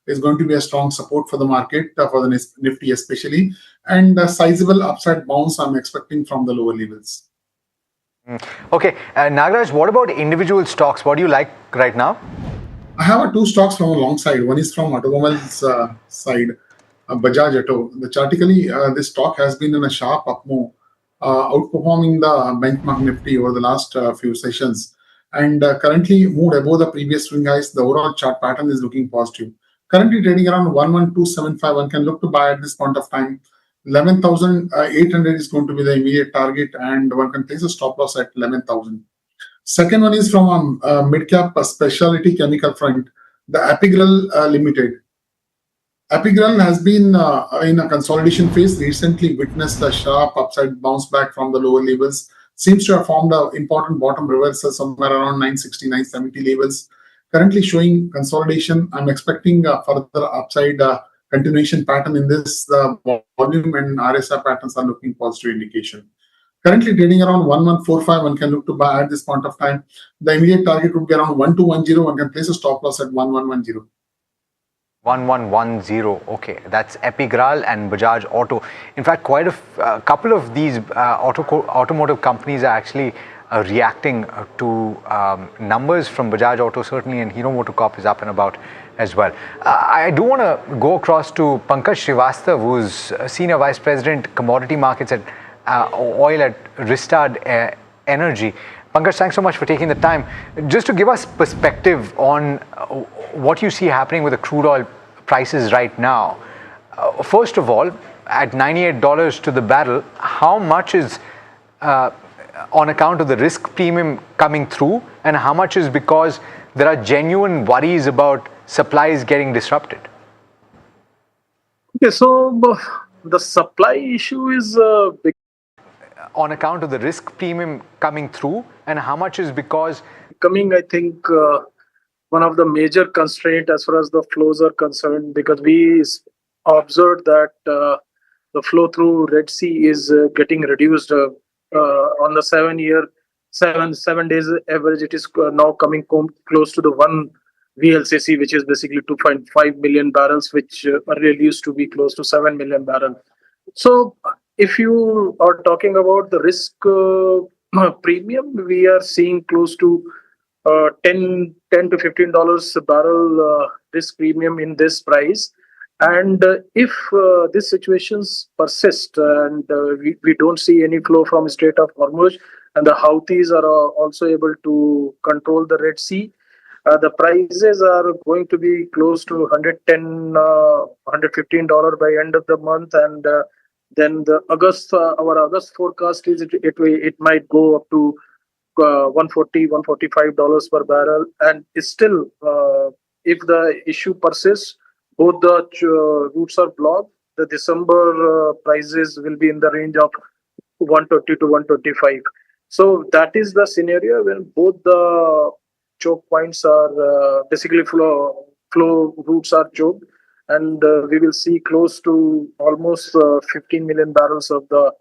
Is going to be a strong support for the market, for the Nifty especially, and a sizable upside bounce I'm expecting from the lower levels. Okay, Nagaraj, what about individual stocks? What do you like right now? I have two stocks from a long side. One is from automobiles side, Bajaj Auto. Chartically, this stock has been in a sharp up move, outperforming the benchmark Nifty over the last few sessions, and currently moved above the previous swing highs. The overall chart pattern is looking positive. Currently trading around 11275. One can look to buy at this point of time. 11,800 is going to be the immediate target, and one can place a stop loss at 11,000. Second one is from a mid-cap specialty chemical front, the Apigral Limited. Apigral has been in a consolidation phase, recently witnessed a sharp upside bounce back from the lower levels, seems to have formed an important bottom reversal somewhere around 960, 970 levels. Currently showing consolidation. I'm expecting a further upside continuation pattern in this. The volume and RSI patterns are looking positive indication. Currently trading around 1145, one can look to buy at this point of time. The immediate target would be around 1210, one can place a stop loss at 1110. 1110. Okay, that's Epigral and Bajaj Auto. In fact, quite a couple of these automotive companies are actually reacting to numbers from Bajaj Auto, certainly, and Hero MotoCorp is up and about as well. I do want to go across to Pankaj Srivastav, who's Senior Vice President, Commodity Markets at Oil at Ristad Energy. Pankaj, thanks so much for taking the time. Just to give us perspective on what you see happening with the crude oil prices right now. First of all, at $98 to the barrel, how much is on account of the risk premium coming through, and how much is because there are genuine worries about supplies getting disrupted? Okay, so the supply issue is big. On account of the risk premium coming through, and how much is because I think one of the major constraint as far as the flows are concerned, because we observed that the flow through Red Sea is getting reduced on the 7 days average. It is now coming close to the 1 VLCC, which is basically 2.5 million barrels, which earlier used to be close to 7 million barrels. So if you are talking about the risk premium, we are seeing close to $10 to $15 a barrel risk premium in this price. And if these situations persist and we don't see any flow from Strait of Hormuz, and the Houthis are also able to control the Red Sea, the prices are going to be close to $110, $115 by end of the month, and then the our August forecast is it might go up to $140, $145 per barrel, and it's still if the issue persists, both the routes are blocked. The December prices will be in the range of 130 to 125. So that is the scenario when both the choke points are basically flow routes are choked, and we will see close to almost 15 million barrels of the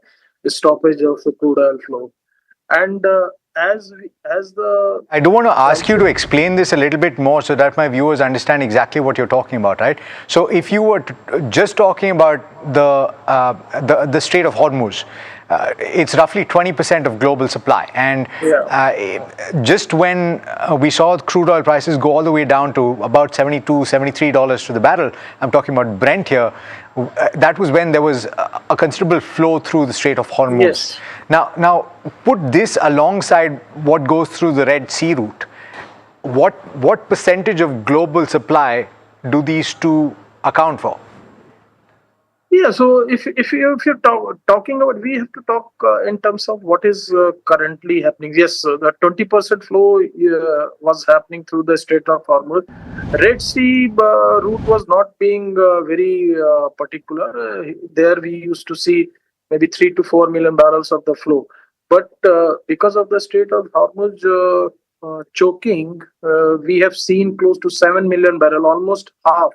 stoppage of the crude oil flow. And I do want to ask you to explain this a little bit more so that my viewers understand exactly what you're talking about, right? So if you were just talking about the Strait of Hormuz, it's roughly 20% of global supply, and just when we saw crude oil prices go all the way down to about $72, $73 to the barrel, I'm talking about Brent here, that was when there was a considerable flow through the Strait of Hormuz. Yes. Now put this alongside what goes through the Red Sea route. What percentage of global supply do these two account for? Yeah, so if you're talking about, we have to talk in terms of what is currently happening. Yes, the 20% flow was happening through the Strait of Hormuz. Red Sea route was not being very particular. There we used to see maybe 3 to 4 million barrels of the flow. But because of the Strait of Hormuz choking, we have seen close to 7 million barrel, almost half.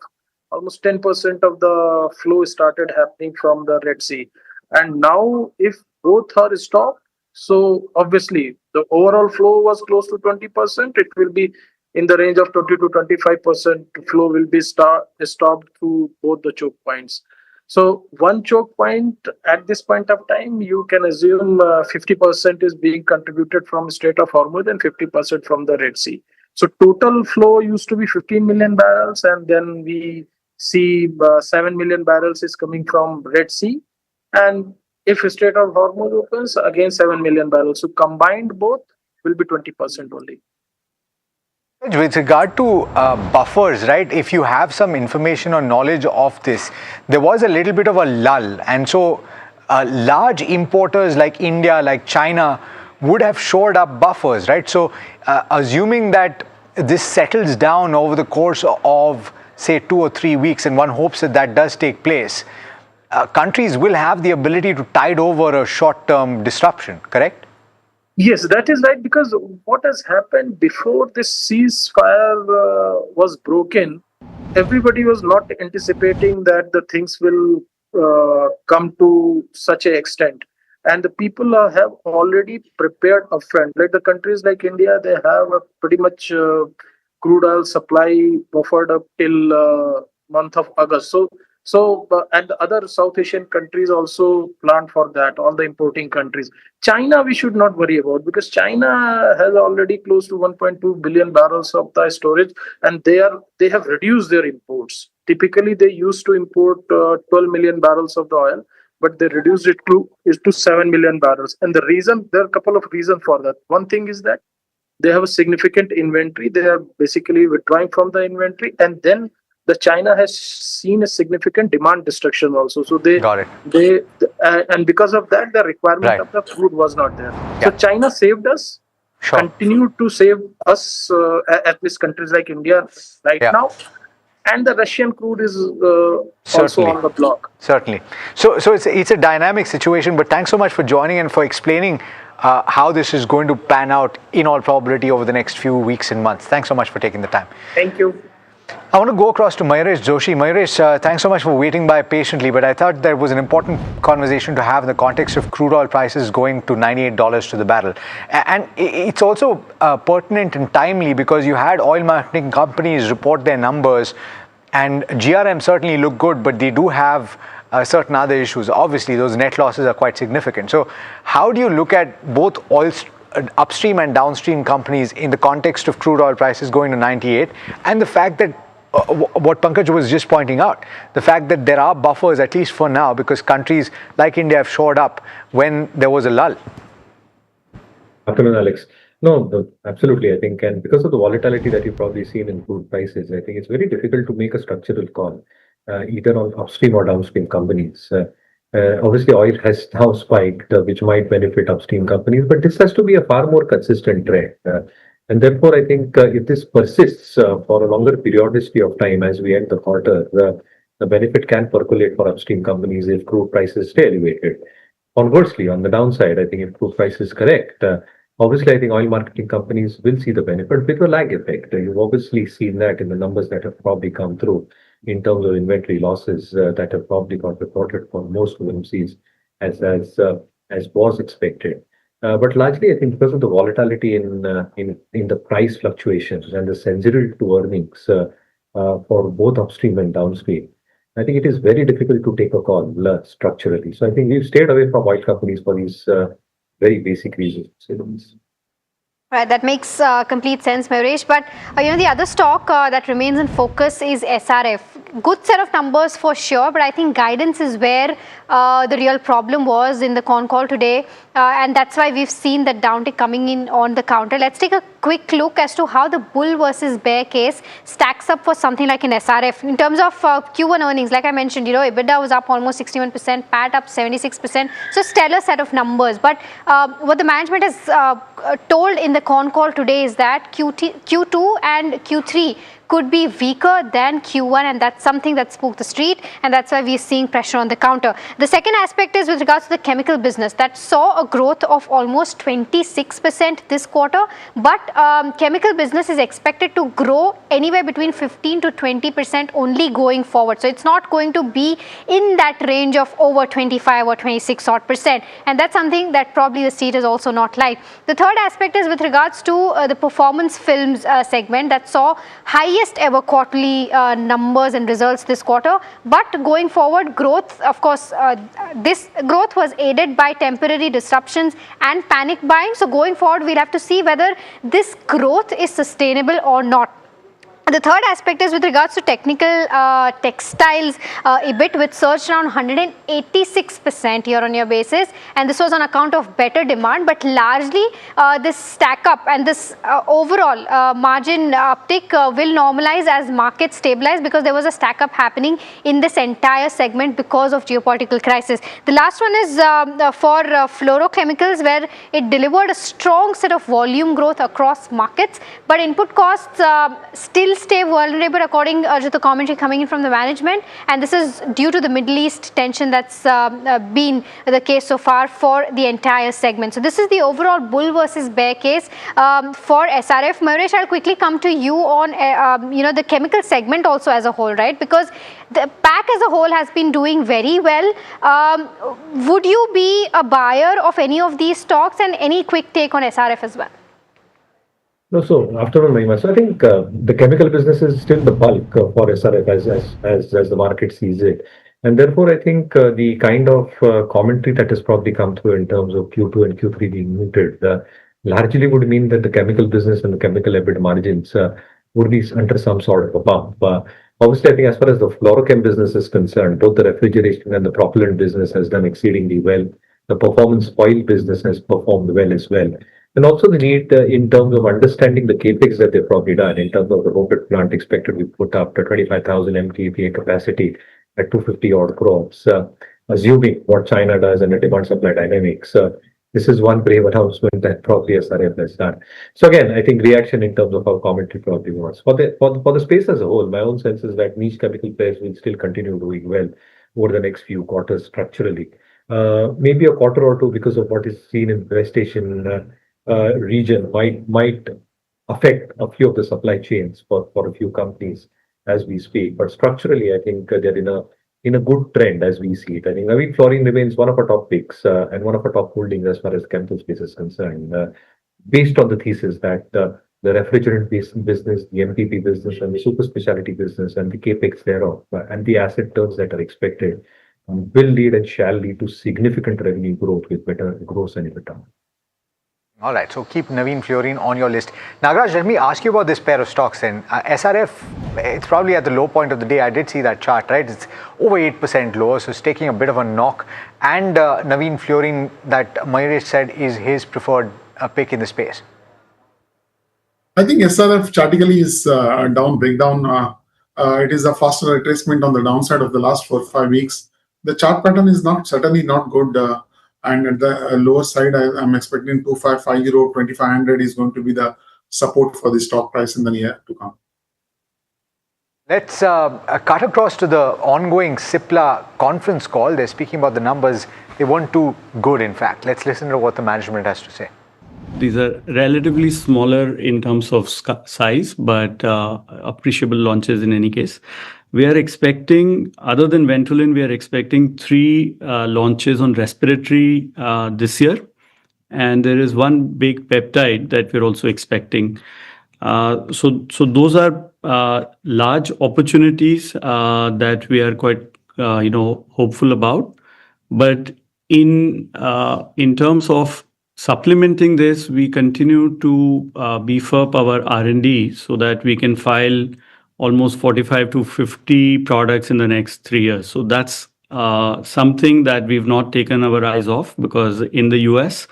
Almost 10% of the flow started happening from the Red Sea. And now if both are stopped, so obviously the overall flow was close to 20%. It will be in the range of 20 to 25% flow will be stopped through both the choke points. So one choke point at this point of time, you can assume 50% is being contributed from Strait of Hormuz and 50% from the Red Sea. So total flow used to be 15 million barrels, and then we see 7 million barrels is coming from Red Sea, and if Strait of Hormuz opens, again 7 million barrels. So combined both will be 20% only. With regard to buffers, right, if you have some information or knowledge of this, there was a little bit of a lull, and so large importers like India, like China, would have shored up buffers, right? So assuming that this settles down over the course of, say, 2 or 3 weeks, and one hopes that that does take place, countries will have the ability to tide over a short-term disruption, correct? Yes, that is right, because what has happened before this ceasefire was broken, everybody was not anticipating that the things will come to such an extent. And the people have already prepared upfront. Like the countries like India, they have a pretty much crude oil supply buffered up till month of August. And the other South Asian countries also planned for that, all the importing countries. China, we should not worry about, because China has already close to 1.2 billion barrels of the storage, and they have reduced their imports. Typically, they used to import 12 million barrels of the oil, but they reduced it to 7 million barrels. And there are a couple of reasons for that. One thing is that they have a significant inventory. They are basically withdrawing from the inventory, and then the China has seen a significant demand destruction also. So and because of that, the requirement of the crude was not there. So China saved us, continued to save us, at least countries like India now. And the Russian crude is also on the block. Certainly. So it's a dynamic situation, but thanks so much for joining and for explaining how this is going to pan out in all probability over the next few weeks and months. Thanks so much for taking the time. Thank you. I want to go across to Mayuresh Joshi. Mayuresh, thanks so much for waiting by patiently, but I thought there was an important conversation to have in the context of crude oil prices going to $98 to the barrel. And it's also pertinent and timely because you had oil marketing companies report their numbers, and GRM certainly look good, but they do have certain other issues. Obviously, those net losses are quite significant. So how do you look at both upstream and downstream companies in the context of crude oil prices going to 98, and the fact that what Pankaj was just pointing out, the fact that there are buffers, at least for now, because countries like India have shored up when there was a lull? Afternoon, Alex. No, absolutely, I think, and because of the volatility that you've probably seen in crude prices, I think it's very difficult to make a structural call, either on upstream or downstream companies. Obviously, oil has now spiked, which might benefit upstream companies, but this has to be a far more consistent trend. And therefore, I think if this persists for a longer periodicity of time as we end the quarter, the benefit can percolate for upstream companies if crude prices stay elevated. Conversely, on the downside, I think if crude price is correct, obviously, I think oil marketing companies will see the benefit with a lag effect. You've obviously seen that in the numbers that have probably come through in terms of inventory losses that have probably got reported for most OMCs as was expected. But largely, I think because of the volatility in the price fluctuations and the sensitivity to earnings for both upstream and downstream, I think it is very difficult to take a call structurally. So I think we've stayed away from oil companies for these very basic reasons. Right, that makes complete sense, Mayuresh. But the other stock that remains in focus is SRF. Good set of numbers for sure, but I think guidance is where the real problem was in the con call today, and that's why we've seen that downtick coming in on the counter. Let's take a quick look as to how the bull versus bear case stacks up for something like an SRF. In terms of Q1 earnings, like I mentioned, EBITDA was up almost 61%, PAT up 76%, so stellar set of numbers. But what the management has told in the con call today is that Q2 and Q3 could be weaker than Q1, and that's something that spooked the street, and that's why we're seeing pressure on the counter. The second aspect is with regards to the chemical business that saw a growth of almost 26% this quarter, but chemical business is expected to grow anywhere between 15 to 20% only going forward. So it's not going to be in that range of over 25 or 26 odd percent, and that's something that probably the street is also not like. The third aspect is with regards to the performance films segment that saw highest ever quarterly numbers and results this quarter, but going forward growth, of course, this growth was aided by temporary disruptions and panic buying. So going forward we'll have to see whether this growth is sustainable or not. The The third aspect is with regards to technical textiles EBIT, which surged around 186% year-on-year basis, and this was on account of better demand, but largely this stack up and this overall margin uptick will normalize as markets stabilize, because there was a stack up happening in this entire segment because of geopolitical crisis. The last one is for fluorochemicals, where it delivered a strong set of volume growth across markets, but input costs still stay vulnerable according to the commentary coming in from the management, and this is due to the Middle East tension that's been the case so far for the entire segment. So this is the overall bull versus bear case for SRF. Mayuresh, I'll quickly come to you on the chemical segment also as a whole, right? Because the pack as a whole has been doing very well. Would you be a buyer of any of these stocks, and any quick take on SRF as well? No, so afternoon, Mahima. So I think the chemical business is still the bulk for SRF as the market sees it. And therefore, I think the kind of commentary that has probably come through in terms of Q2 and Q3 being muted largely would mean that the chemical business and the chemical EBIT margins would be under some sort of a bump. Obviously, I think as far as the fluorochem business is concerned, both the refrigeration and the propellant business has done exceedingly well. The performance oil business has performed well as well. And also the need in terms of understanding the capex that they've probably done in terms of the rocket plant expected to be put up to 25,000 MTPA capacity at 250 odd crores, assuming what China does and the demand supply dynamics. This is one brave announcement that probably SRF has done. So again, I think reaction in terms of how commentary probably was. For the space as a whole, my own sense is that niche chemical players will still continue doing well over the next few quarters structurally. Maybe a quarter or two, because of what is seen in the West Asian region, might affect a few of the supply chains for a few companies as we speak. But structurally, I think they're in a good trend as we see it. I think Navin Fluorine remains one of our top picks and one of our top holdings as far as chemical space is concerned, based on the thesis that the refrigerant business, the MPP business, and the super specialty business, and the capex thereof, and the asset turns that are expected will lead and shall lead to significant revenue growth with better gross and EBITDA. All right, so keep Navin Fluorine on your list. Nagaraj, let me ask you about this pair of stocks then. SRF, it's probably at the low point of the day. I did see that chart, right? It's over 8% lower, so it's taking a bit of a knock. And Navin Fluorine, that Mayuresh said is his preferred pick in the space. I think SRF chartically is a down breakdown. It is a faster retracement on the downside of the last 4 or 5 weeks. The chart pattern is certainly not good. And at the lower side, I'm expecting 2550, 2500 is going to be the support for the stock price in the year to come. Let's cut across to the ongoing Cipla conference call. They're speaking about the numbers. They weren't too good, in fact. Let's listen to what the management has to say. These are relatively smaller in terms of size, but appreciable launches in any case. We are expecting, other than Ventolin, we are expecting 3 launches on respiratory this year. And there is one big peptide that we're also expecting. So those are large opportunities that we are quite hopeful about. But in terms of supplementing this, we continue to beef up our R&D so that we can file almost 45 to 50 products in the next 3 years. So that's something that we've not taken our eyes off, because in the US,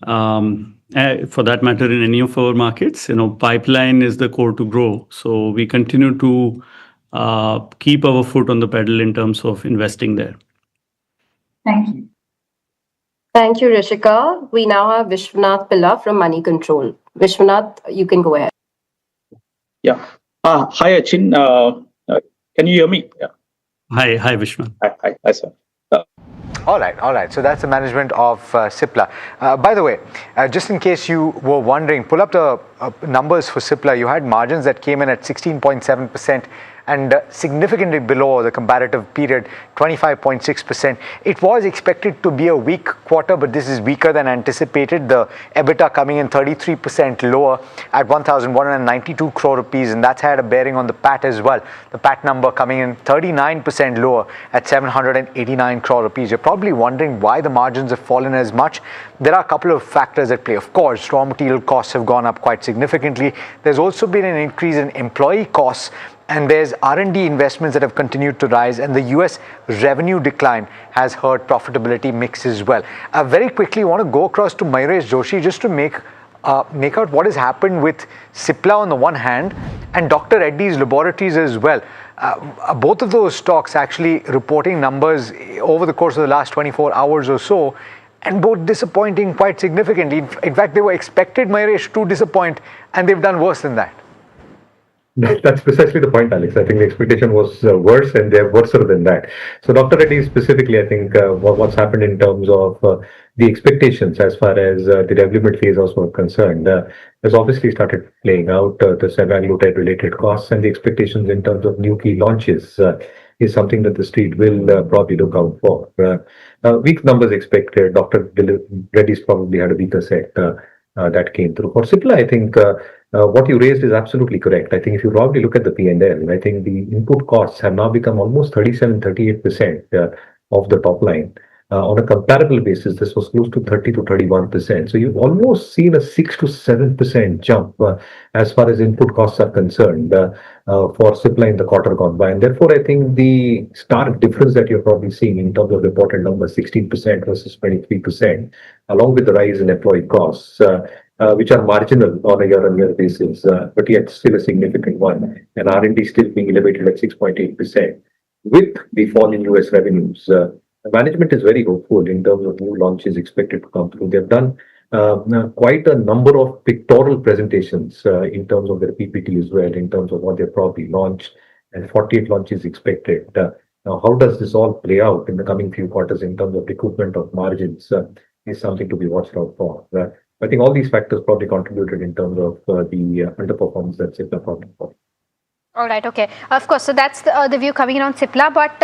for that matter, in any of our markets, pipeline is the core to grow. So we continue to keep our foot on the pedal in terms of investing there. Thank you. Thank you, Rishika. We now have Vishwanath Pilla from Money Control. Vishwanath, you can go ahead. Yeah. Hi, Achin. Can you hear me? Yeah. Hi, Vishwanath. Hi, sir. All right. So that's the management of Cipla. By the way, just in case you were wondering, pull up the numbers for Cipla. You had margins that came in at 16.7%. and significantly below the comparative period, 25.6%. It was expected to be a weak quarter, but this is weaker than anticipated. The EBITDA coming in 33% lower at 1,192 crore rupees, and that's had a bearing on the PAT as well. The PAT number coming in 39% lower at 789 crore rupees. You're probably wondering why the margins have fallen as much. There are a couple of factors at play. Of course, raw material costs have gone up quite significantly. There's also been an increase in employee costs, and there's R&D investments that have continued to rise, and the US revenue decline has hurt profitability mix as well. Very quickly, I want to go across to Mayuresh Joshi just to make out what has happened with Cipla on the one hand and Dr. Reddy's Laboratories as well. Both of those stocks actually reporting numbers over the course of the last 24 hours or so, and both disappointing quite significantly. In fact, they were expected, Mayuresh, to disappoint, and they've done worse than that. That's precisely the point, Alex. I think the expectation was worse, and they're worse than that. So, Dr. Reddy specifically, I think what's happened in terms of the expectations as far as the development phase also are concerned has obviously started playing out. The semaglutide related costs and the expectations in terms of new key launches is something that the street will probably look out for. Weak numbers expected. Dr. Reddy's probably had a weaker set that came through. For Cipla, I think what you raised is absolutely correct. I think if you probably look at the P&L, I think the input costs have now become almost 37-38% of the top line. On a comparable basis, this was close to 30 to 31%. So you've almost seen a 6 to 7% jump as far as input costs are concerned for Cipla in the quarter gone by. And therefore, I think the stark difference that you're probably seeing in terms of reported numbers, 16% versus 23%, along with the rise in employee costs, which are marginal on a year-on-year basis, but yet still a significant one, and R&D still being elevated at 6.8%. With the fall in US revenues, the management is very hopeful in terms of new launches expected to come through. They've done quite a number of pictorial presentations in terms of their PPT as well, in terms of what they've probably launched, and 48 launches expected. Now, how does this all play out in the coming few quarters in terms of recoupment of margins is something to be watched out for. I think all these factors probably contributed in terms of the underperformance that Cipla probably for. All right, okay. Of course, so that's the view coming in on Cipla. But,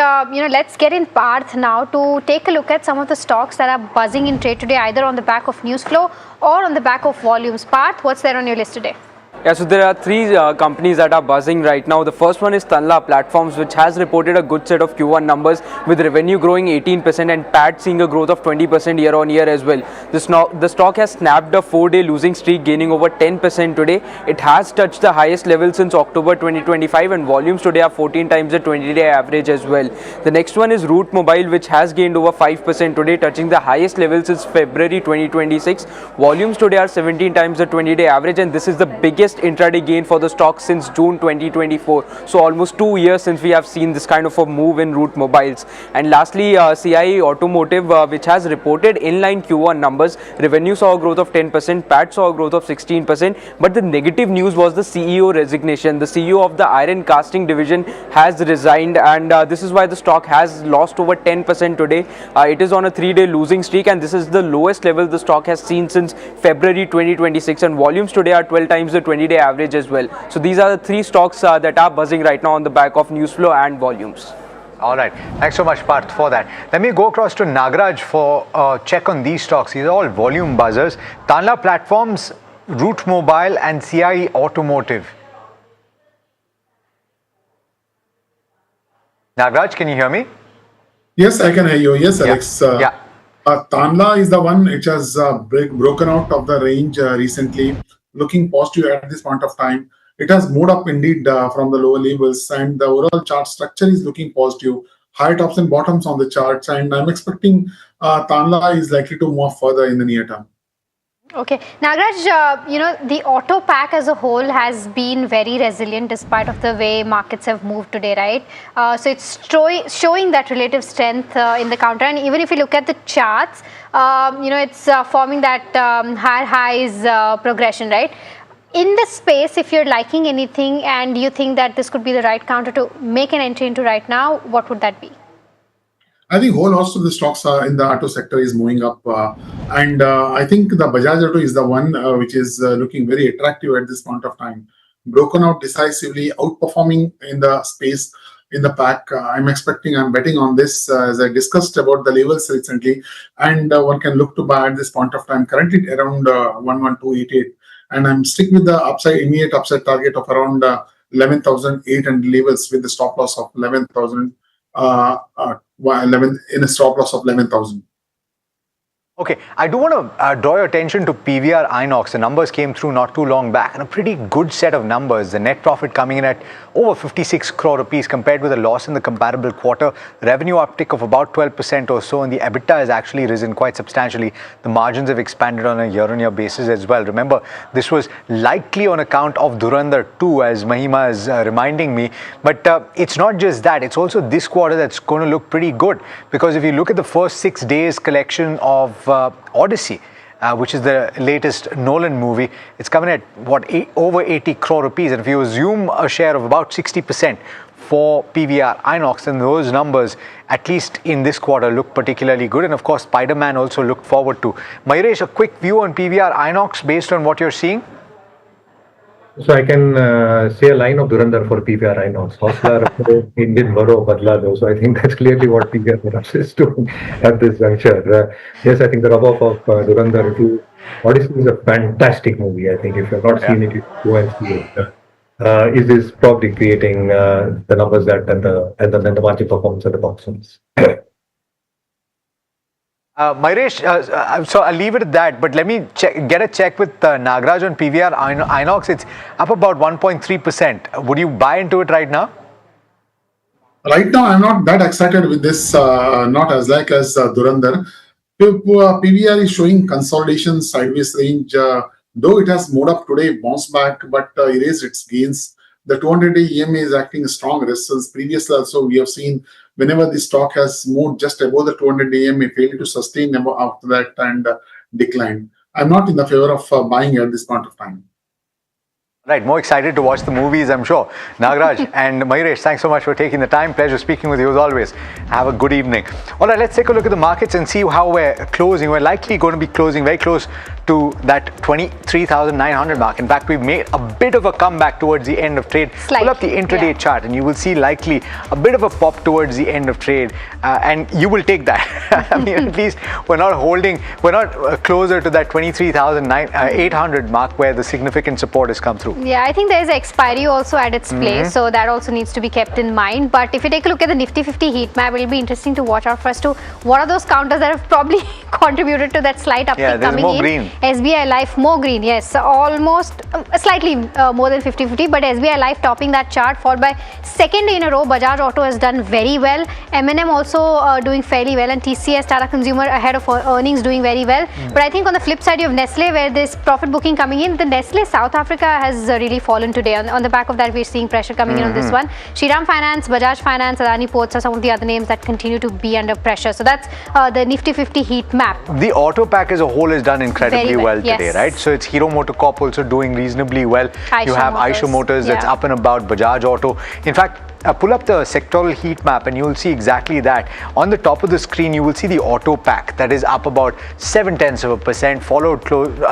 let's get in Parth now to take a look at some of the stocks that are buzzing in trade today, either on the back of news flow or on the back of volumes. Parth, what's there on your list today? Yeah, so there are three companies that are buzzing right now. The first one is Tanla Platforms, which has reported a good set of Q1 numbers with revenue growing 18% and PAT seeing a growth of 20% year on year as well. The stock has snapped a 4-day losing streak, gaining over 10% today. It has touched the highest level since October 2025, and volumes today are 14 times the 20-day average as well. The next one is Root Mobile, which has gained over 5% today, touching the highest level since February 2026. Volumes today are 17 times the 20-day average, and this is the biggest intraday gain for the stock since June 2024. So almost 2 years since we have seen this kind of a move in Root Mobiles. And lastly, CIE Automotive, which has reported inline Q1 numbers. Revenue saw a growth of 10%, PAT saw a growth of 16%. But the negative news was the CEO resignation. The CEO of the iron casting division has resigned, and this is why the stock has lost over 10% today. It is on a 3-day losing streak, and this is the lowest level the stock has seen since February 2026. And volumes today are 12 times the 20-day average as well. So these are the three stocks that are buzzing right now on the back of news flow and volumes. All right. Thanks so much, Parth, for that. Let me go across to Nagaraj for a check on these stocks. These are all volume buzzers. Tanla Platforms, Root Mobile, and CIE Automotive. Nagaraj, can you hear me? Yes, I can hear you. Yes, Alex. Tanla is the one which has broken out of the range recently, looking positive at this point of time. It has moved up indeed from the lower levels, and the overall chart structure is looking positive. High tops and bottoms on the charts, and I'm expecting Tanla is likely to move further in the near term. Okay, Nagaraj, the auto pack as a whole has been very resilient despite of the way markets have moved today, right? So it's showing that relative strength in the counter, and even if you look at the charts, it's forming that higher highs progression, right? In the space, if you're liking anything and you think that this could be the right counter to make an entry into right now, what would that be? I think whole host of the stocks in the auto sector is moving up, and I think the Bajaj Auto is the one which is looking very attractive at this point of time. broken out decisively, outperforming in the space in the pack. I'm betting on this as I discussed about the levels recently, and one can look to buy at this point of time, currently around 11288. And I'm sticking with the immediate upside target of around 11,800 levels with the stop loss of 11,000, 11 in a stop loss of 11,000. Okay, I do want to draw your attention to PVR Inox. The numbers came through not too long back, and a pretty good set of numbers. The net profit coming in at over 56 crore rupees compared with a loss in the comparable quarter. Revenue uptick of about 12% or so, and the EBITDA has actually risen quite substantially. The margins have expanded on a year-on-year basis as well. Remember, this was likely on account of Dhurandhar 2, as Mahima is reminding me. But it's not just that. It's also this quarter that's going to look pretty good, because if you look at the first 6 days collection of Odyssey, which is the latest Nolan movie, it's coming at over 80 crore rupees. And if you assume a share of about 60% for PVR Inox, then those numbers, at least in this quarter, look particularly good. And of course, Spider-Man also looked forward to. Mayuresh, a quick view on PVR Inox based on what you're seeing? So I can say a line of Dhurandhar for PVR Inox. Hausla Indian Baro Badla Do. So I think that's clearly what PVR Inox is doing at this juncture. Yes, I think the rub-off of Dhurandhar 2 Odyssey is a fantastic movie. I think if you've not seen it, you go and see it. It is probably creating the numbers that and the margin performance at the box office. Mayuresh, so I'll leave it at that, but let me get a check with Nagraj on PVR Inox. It's up about 1.3%. Would you buy into it right now? Right now, I'm not that excited with this, not as like as Dhurandhar. PVR is showing consolidation sideways range, though it has moved up today, bounced back, but erased its gains. The 200-day EMA is acting a strong resistance. Previously also, we have seen whenever the stock has moved just above the 200-day EMA, failed to sustain after that and declined. I'm not in the favor of buying at this point of time. Right, more excited to watch the movies, I'm sure. Nagraj and Mayuresh, thanks so much for taking the time. Pleasure speaking with you as always. Have a good evening. All right, let's take a look at the markets and see how we're closing. We're likely going to be closing very close to that 23,900 mark. In fact, we've made a bit of a comeback towards the end of trade. Pull up the intraday chart and you will see likely a bit of a pop towards the end of trade, and you will take that. I mean, at least we're not closer to that 23,800 mark where the significant support has come through. Yeah, I think there is an expiry also at its place, so that also needs to be kept in mind. But if you take a look at the Nifty 50 heat map, it will be interesting to watch out for as to what are those counters that have probably contributed to that slight uptick coming in. Green. SBI Life more green, yes, almost slightly more than 50-50, but SBI Life topping that chart, followed by second day in a row. Bajaj Auto has done very well. M&M also doing fairly well, and TCS, Tata Consumer, ahead of earnings, doing very well. But I think on the flip side, you have Nestle, where this profit booking coming in. The Nestle South Africa has really fallen today. On the back of that, we're seeing pressure coming in on this one. Shriram Finance, Bajaj Finance, Adani Ports are some of the other names that continue to be under pressure. So that's the Nifty 50 heat map. The auto pack as a whole has done incredibly well today, yes. right? So it's Hero MotoCorp also doing reasonably well. You have Eicher Motors that's up and about, Bajaj Auto. In fact, pull up the sectoral heat map and you will see exactly that. On the top of the screen, you will see the auto pack that is up about 0.7%, followed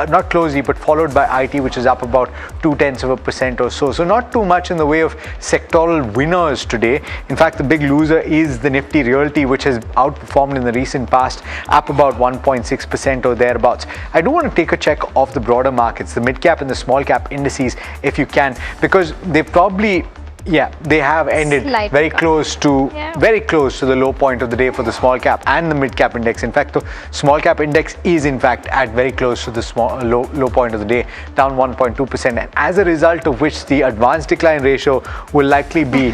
not closely, but followed by IT, which is up about 0.2% or so. So not too much in the way of sectoral winners today. In fact, the big loser is the Nifty Realty, which has outperformed in the recent past, up about 1.6% or thereabouts. I do want to take a check of the broader markets, the mid cap and the small cap indices, if you can, because they probably they have ended very close to the low point of the day for the small cap and the mid cap index. In fact, the small cap index is in fact at very close to the low point of the day, down 1.2%, and as a result of which the advanced decline ratio will likely be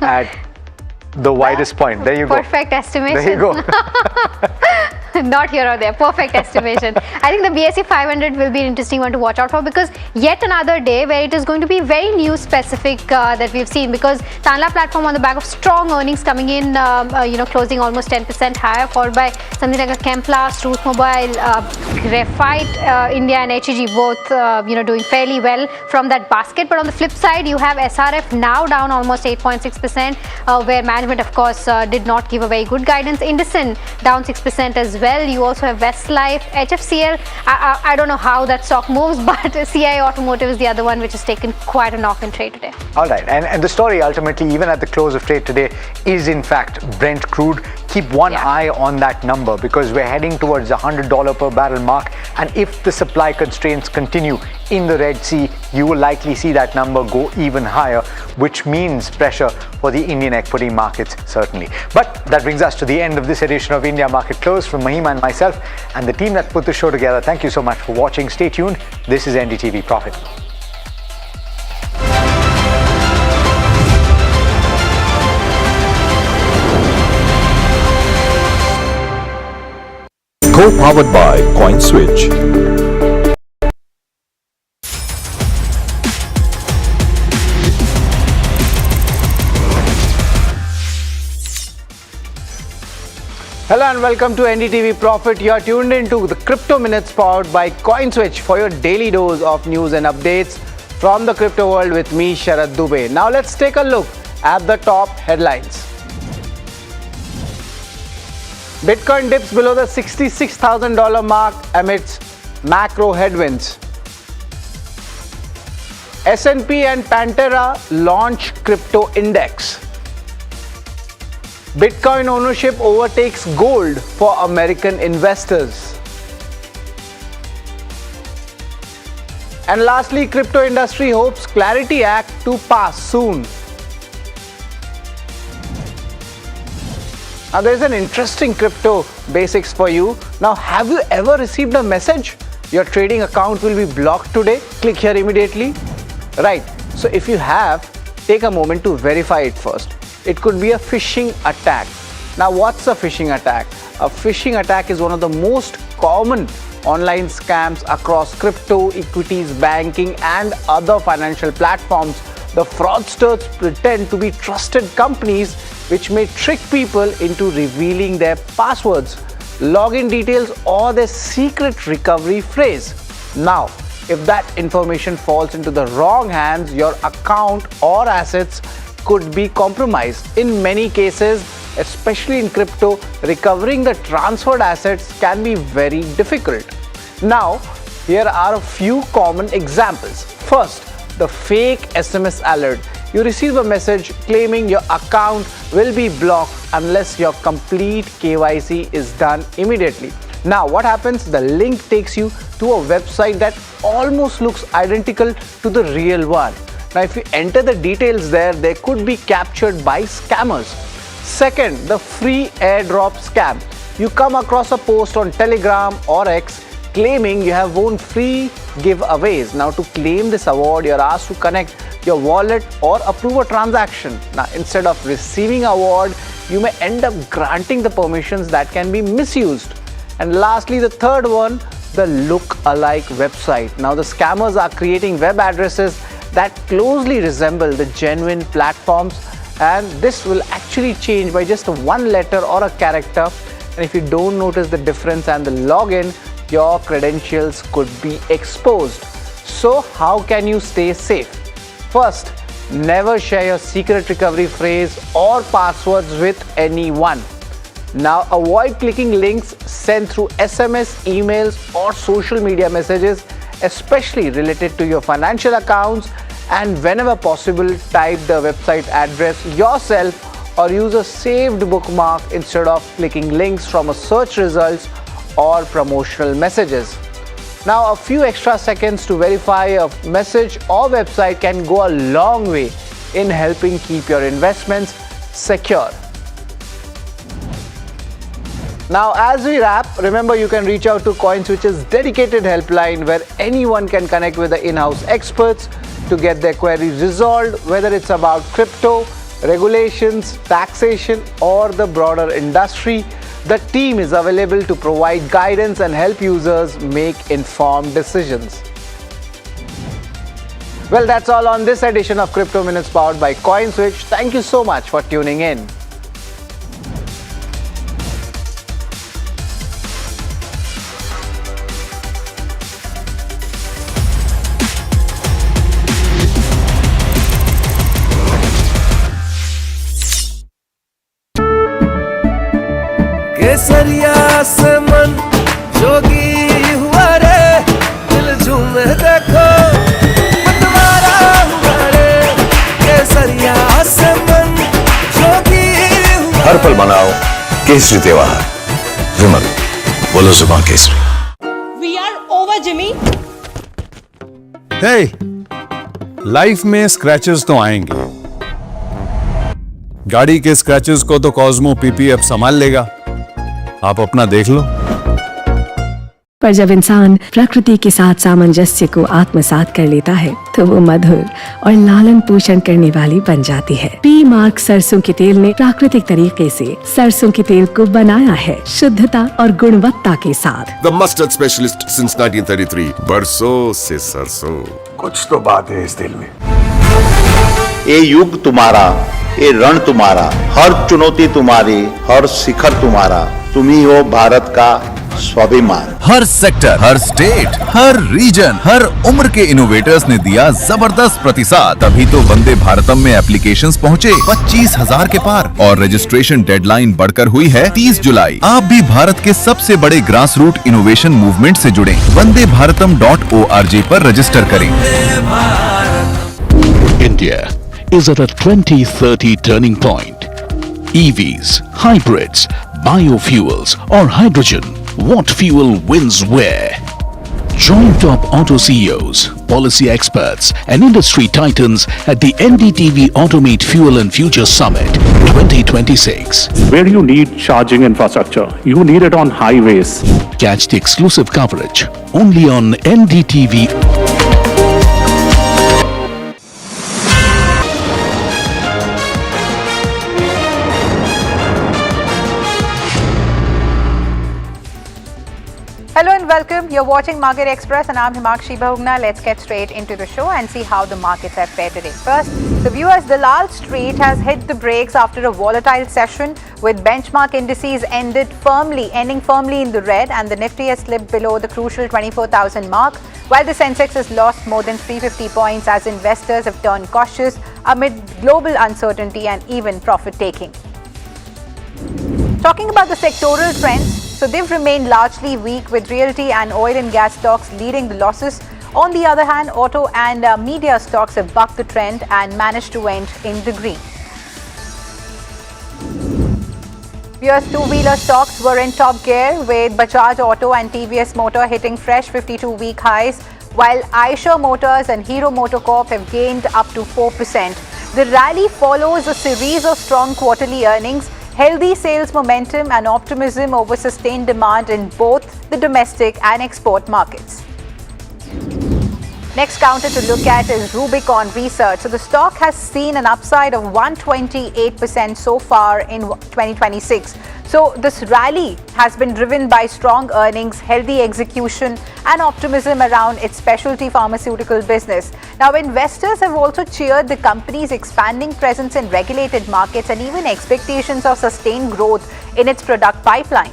at the widest point. There you go. Perfect estimation. There you go. Not here or there, perfect estimation. I think the BSE 500 will be an interesting one to watch out for, because yet another day where it is going to be very news specific that we've seen, because Tanla platform on the back of strong earnings coming in, closing almost 10% higher, followed by something like a Chemplast, Truth Mobile, Graphite India and HEG both doing fairly well from that basket. But on the flip side, you have SRF now down almost 8.6%, where management of course did not give a very good guidance. IndusInd down 6% as well. well. You also have Westlife, HFCL. I don't know how that stock moves, but CI Automotive is the other one which has taken quite a knock in trade today. All right, and the story ultimately, even at the close of trade today, is in fact Brent crude. Keep one eye on that number because we're heading towards the $100 per barrel mark, and if the supply constraints continue in the Red Sea, you will likely see that number go even higher, which means pressure for the Indian equity markets, certainly. But that brings us to the end of this edition of India Market Close. From Mahima and myself and the team that put the show together, thank you so much for watching. Stay tuned. This is NDTV Profit. Co-powered by CoinSwitch. Hello and welcome to NDTV Profit. You are tuned into the Crypto Minutes powered by CoinSwitch for your daily dose of news and updates from the crypto world with me, Sharad Dubey. Now let's take a look at the top headlines. Bitcoin dips below the $66,000 mark amidst macro headwinds. S&P and Pantera launch crypto index. Bitcoin ownership overtakes gold for American investors. And lastly, crypto industry hopes Clarity Act to pass soon. Now there's an interesting crypto basics for you. Now, have you ever received a message? Your trading account will be blocked today. Click here immediately. Right. So if you have, take a moment to verify it first. It could be a phishing attack. Now, what's a phishing attack? A phishing attack is one of the most common online scams across crypto, equities, banking, and other financial platforms. The fraudsters pretend to be trusted companies which may trick people into revealing their passwords, login details, or their secret recovery phrase. Now, if that information falls into the wrong hands, your account or assets could be compromised. In many cases, especially in crypto, recovering the transferred assets can be very difficult. Now, here are a few common examples. First, the fake SMS alert. You receive a message claiming your account will be blocked unless your complete KYC is done immediately. Now, what happens? The link takes you to a website that almost looks identical to the real one. Now, if you enter the details there, they could be captured by scammers. Second, the free airdrop scam. You come across a post on Telegram or X claiming you have won free giveaways. Now, to claim this award, you're asked to connect your wallet or approve a transaction. Now, instead of receiving an award, you may end up granting the permissions that can be misused. And lastly, the third one, the look-alike website. Now, the scammers are creating web addresses that closely resemble the genuine platforms, and this will actually change by just one letter or a character. And if you don't notice the difference and the login, your credentials could be exposed. So how can you stay safe? First, never share your secret recovery phrase or passwords with anyone. Now, avoid clicking links sent through SMS, emails, or social media messages, especially related to your financial accounts. And whenever possible, type the website address yourself or use a saved bookmark instead of clicking links from a search results or promotional messages. Now, a few extra seconds to verify a message or website can go a long way in helping keep your investments secure. Now, as we wrap, remember you can reach out to CoinSwitch's dedicated helpline where anyone can connect with the in-house experts to get their queries resolved, whether it's about crypto, regulations, taxation, or the broader industry. The team is available to provide guidance and help users make informed decisions. Well, that's all on this edition of Crypto Minutes powered by CoinSwitch. Thank you so much for tuning in. केसरिया से मन जोगी हुआ रे दिल झूमे देखो मतवारा हुआ रे केसरिया से मन जोगी हुआ हर पल मनाओ केसरी त्योहार विमल बोलो जुबान Kesari We are over, Jimmy. Hey life में स्क्रैचेस तो आएंगे, गाड़ी के स्क्रैचेस को तो कॉस्मो पीपी अब संभाल लेगा, आप अपना देख लो। पर जब इंसान प्रकृति के साथ सामंजस्य को आत्मसात कर लेता है तो वो मधुर और लालन पोषण करने वाली बन जाती है। पी मार्क सरसों के तेल ने प्राकृतिक तरीके से सरसों के तेल को बनाया है शुद्धता और गुणवत्ता के साथ। द मस्टर्ड स्पेशलिस्ट सिंस 1933 बरसों से सरसों। कुछ तो बात है इस दिल में। ये युग तुम्हारा, ये रण तुम्हारा, हर चुनौती तुम्हारी, हर शिखर तुम्हारा, तुम ही हो भारत का स्वाभिमान। हर सेक्टर, हर स्टेट, हर रीजन, हर उम्र के इनोवेटर्स ने दिया जबरदस्त प्रतिसाद, तभी तो वंदे भारतम में एप्लीकेशंस पहुँचे 25,000 के पार और रजिस्ट्रेशन डेडलाइन बढ़कर हुई है 30 जुलाई। आप भी भारत के सबसे बड़े ग्रास रूट इनोवेशन मूवमेंट से जुड़े। vandeBharatam.org पर रजिस्टर करें। India is at a 2030 turning point. EVs, hybrids, biofuels or hydrogen, what fuel wins where? Join top auto CEOs, policy experts and industry titans at the NDTV Automate Fuel and Future Summit 2026. Where you need charging infrastructure, you need it on highways. Catch the exclusive coverage only on NDTV. Hello and welcome. You're watching Market Express and I'm Himakshi Bahugna. Let's get straight into the show and see how the markets have fared today. First, the viewers, Dalal Street has hit the brakes after a volatile session with benchmark indices ending firmly in the red, and the Nifty has slipped below the crucial 24,000 mark, while the Sensex has lost more than 350 points as investors have turned cautious amid global uncertainty and even profit taking. Talking about the sectoral trends, so they've remained largely weak with realty and oil and gas stocks leading the losses. On the other hand, auto and media stocks have bucked the trend and managed to end in the green. US two-wheeler stocks were in top gear with Bajaj Auto and TVS Motor hitting fresh 52-week highs, while Eicher Motors and Hero MotoCorp have gained up to 4%. The rally follows a series of strong quarterly earnings, healthy sales momentum and optimism over sustained demand in both the domestic and export markets. Next counter to look at is Rubicon Research. So the stock has seen an upside of 128% so far in 2026. So this rally has been driven by strong earnings, healthy execution and optimism around its specialty pharmaceutical business. Now investors have also cheered the company's expanding presence in regulated markets and even expectations of sustained growth in its product pipeline.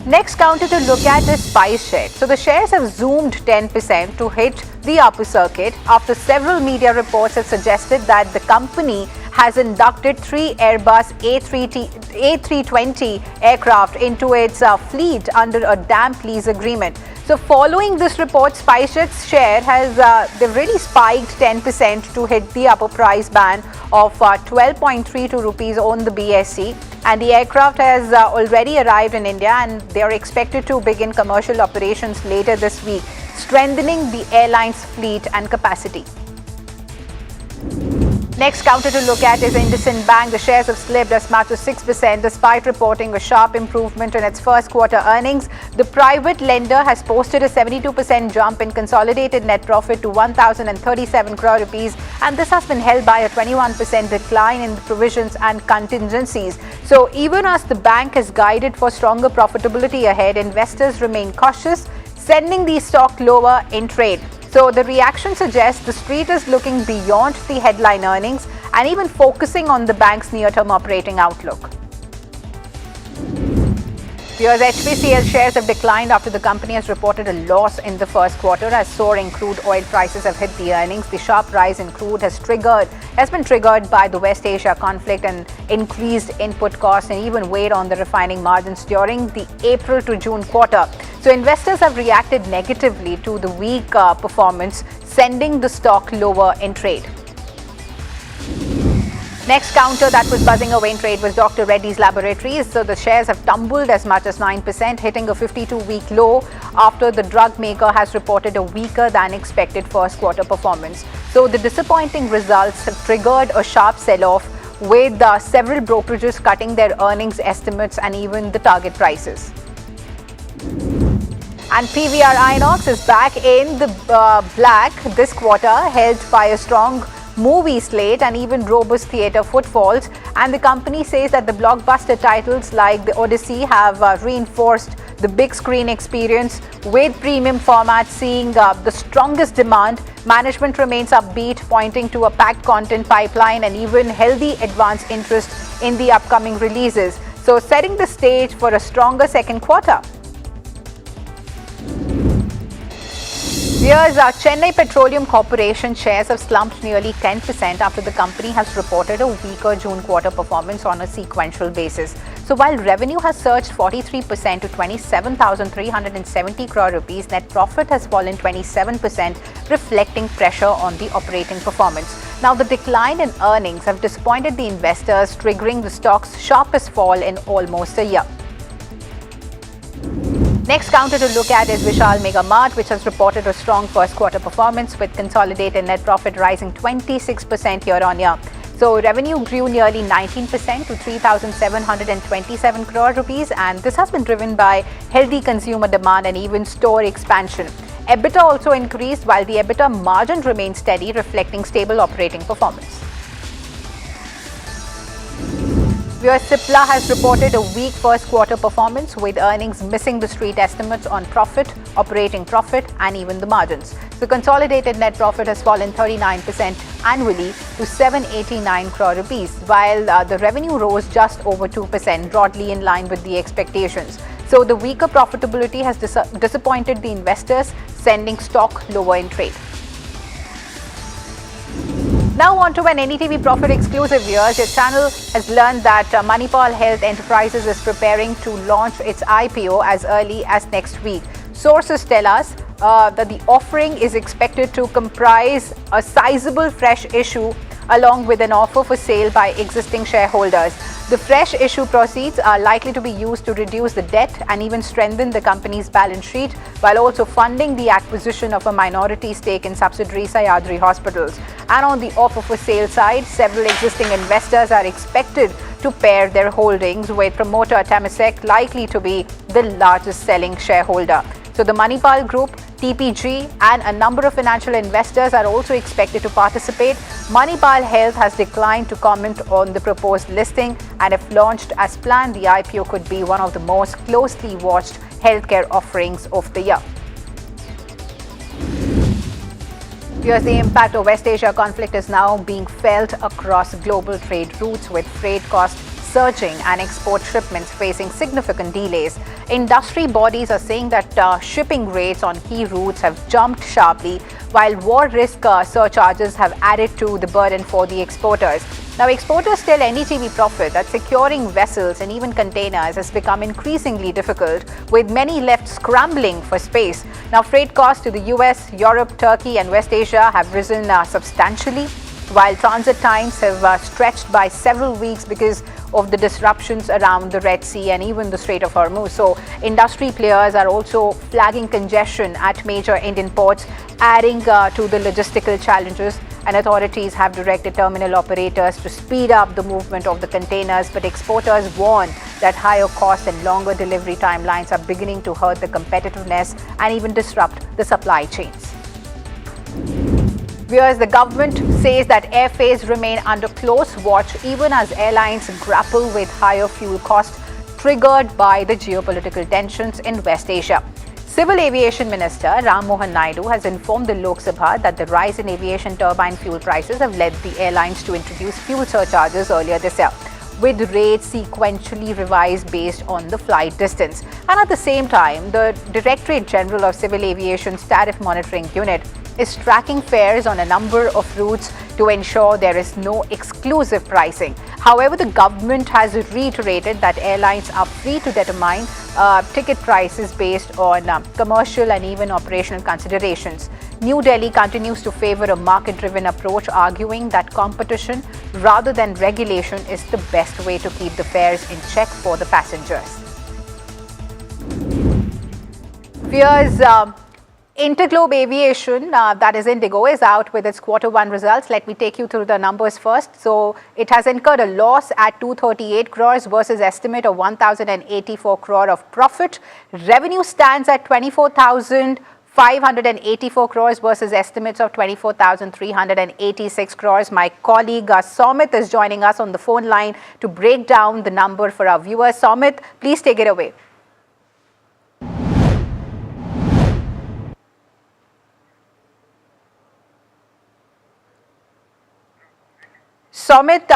Next counter to look at is SpiceJet. So the shares have zoomed 10% to hit the upper circuit after several media reports have suggested that the company has inducted 3 Airbus A320 aircraft into its fleet under a damp lease agreement. So following this report, SpiceJet's share has they've really spiked 10% to hit the upper price band of 12.32 rupees on the BSE, and the aircraft has already arrived in India and they are expected to begin commercial operations later this week, strengthening the airline's fleet and capacity. Next counter to look at is IndusInd Bank. The shares have slipped as much as 6% despite reporting a sharp improvement in its first quarter earnings. The private lender has posted a 72% jump in consolidated net profit to 1,037 crore rupees, and this has been held by a 21% decline in the provisions and contingencies. So even as the bank has guided for stronger profitability ahead, investors remain cautious, sending the stock lower in trade. So the reaction suggests the street is looking beyond the headline earnings and even focusing on the bank's near-term operating outlook. Viewers, HPCL shares have declined after the company has reported a loss in the first quarter as soaring crude oil prices have hit the earnings. The sharp rise in crude has been triggered by the West Asia conflict and increased input costs and even weighed on the refining margins during the April to June quarter. So investors have reacted negatively to the weak performance, sending the stock lower in trade. Next counter that was buzzing away in trade was Dr. Reddy's Laboratories. So the shares have tumbled as much as 9%, hitting a 52-week low after the drug maker has reported a weaker than expected first quarter performance. So the disappointing results have triggered a sharp sell-off, with several brokerages cutting their earnings estimates and even the target prices. And PVR Inox is back in the black this quarter, helped by a strong movie slate and even robust theatre footfalls. And the company says that the blockbuster titles like The Odyssey have reinforced the big screen experience, with premium formats seeing the strongest demand. Management remains upbeat, pointing to a packed content pipeline and even healthy advance interest in the upcoming releases. So setting the stage for a stronger second quarter. Here's Chennai Petroleum Corporation shares have slumped nearly 10% after the company has reported a weaker June quarter performance on a sequential basis. So while revenue has surged 43% to 27,370 crore rupees, net profit has fallen 27%, reflecting pressure on the operating performance. Now, the decline in earnings have disappointed the investors, triggering the stock's sharpest fall in almost a year. Next counter to look at is Vishal Mega Mart, which has reported a strong first quarter performance with consolidated net profit rising 26% year on year. So revenue grew nearly 19% to 3,727 crore rupees, and this has been driven by healthy consumer demand and even store expansion. EBITDA also increased while the EBITDA margin remained steady, reflecting stable operating performance. Cipla has reported a weak first quarter performance, with earnings missing the street estimates on profit, operating profit and even the margins. The consolidated net profit has fallen 39% annually to 789 crore rupees, while the revenue rose just over 2%, broadly in line with the expectations. So the weaker profitability has disappointed the investors, sending stock lower in trade. Now on to an NDTV Profit exclusive. Viewers, your channel has learned that Manipal Health Enterprises is preparing to launch its IPO as early as next week. Sources tell us that the offering is expected to comprise a sizable fresh issue along with an offer for sale by existing shareholders. The fresh issue proceeds are likely to be used to reduce the debt and even strengthen the company's balance sheet, while also funding the acquisition of a minority stake in subsidiary Sahyadri Hospitals. And on the offer for sale side, several existing investors are expected to pair their holdings, with promoter Temasek likely to be the largest selling shareholder. So the Manipal Group, TPG and a number of financial investors are also expected to participate. Manipal Health has declined to comment on the proposed listing, and if launched as planned, the IPO could be one of the most closely watched healthcare offerings of the year. Here's the impact of West Asia conflict is now being felt across global trade routes, with freight costs surging and export shipments facing significant delays. Industry bodies are saying that shipping rates on key routes have jumped sharply, while war risk surcharges have added to the burden for the exporters. Now, exporters tell NDTV Profit that securing vessels and even containers has become increasingly difficult, with many left scrambling for space. Now, freight costs to the US, Europe, Turkey and West Asia have risen substantially, while transit times have stretched by several weeks because of the disruptions around the Red Sea and even the Strait of Hormuz. So industry players are also flagging congestion at major Indian ports, adding to the logistical challenges. And authorities have directed terminal operators to speed up the movement of the containers, but exporters warn that higher costs and longer delivery timelines are beginning to hurt the competitiveness and even disrupt the supply chains. Whereas the government says that airfares remain under close watch even as airlines grapple with higher fuel costs triggered by the geopolitical tensions in West Asia. Civil Aviation Minister Ram Mohan Naidu has informed the Lok Sabha that the rise in aviation turbine fuel prices have led the airlines to introduce fuel surcharges earlier this year. with rates sequentially revised based on the flight distance. And at the same time, the Directorate General of Civil Aviation's Tariff Monitoring Unit is tracking fares on a number of routes to ensure there is no exclusive pricing. However, the government has reiterated that airlines are free to determine ticket prices based on commercial and even operational considerations. New Delhi continues to favor a market-driven approach, arguing that competition rather than regulation is the best way to keep the fares in check for the passengers. Fears Interglobe Aviation, that is Indigo, is out with its Q1 results. Let me take you through the numbers first. So, it has incurred a loss at 238 crores versus estimate of 1,084 crore of profit. Revenue stands at 24,584 crores versus estimates of 24,386 crores. My colleague Somit is joining us on the phone line to break down the number for our viewers. Somit, please take it away. Somit,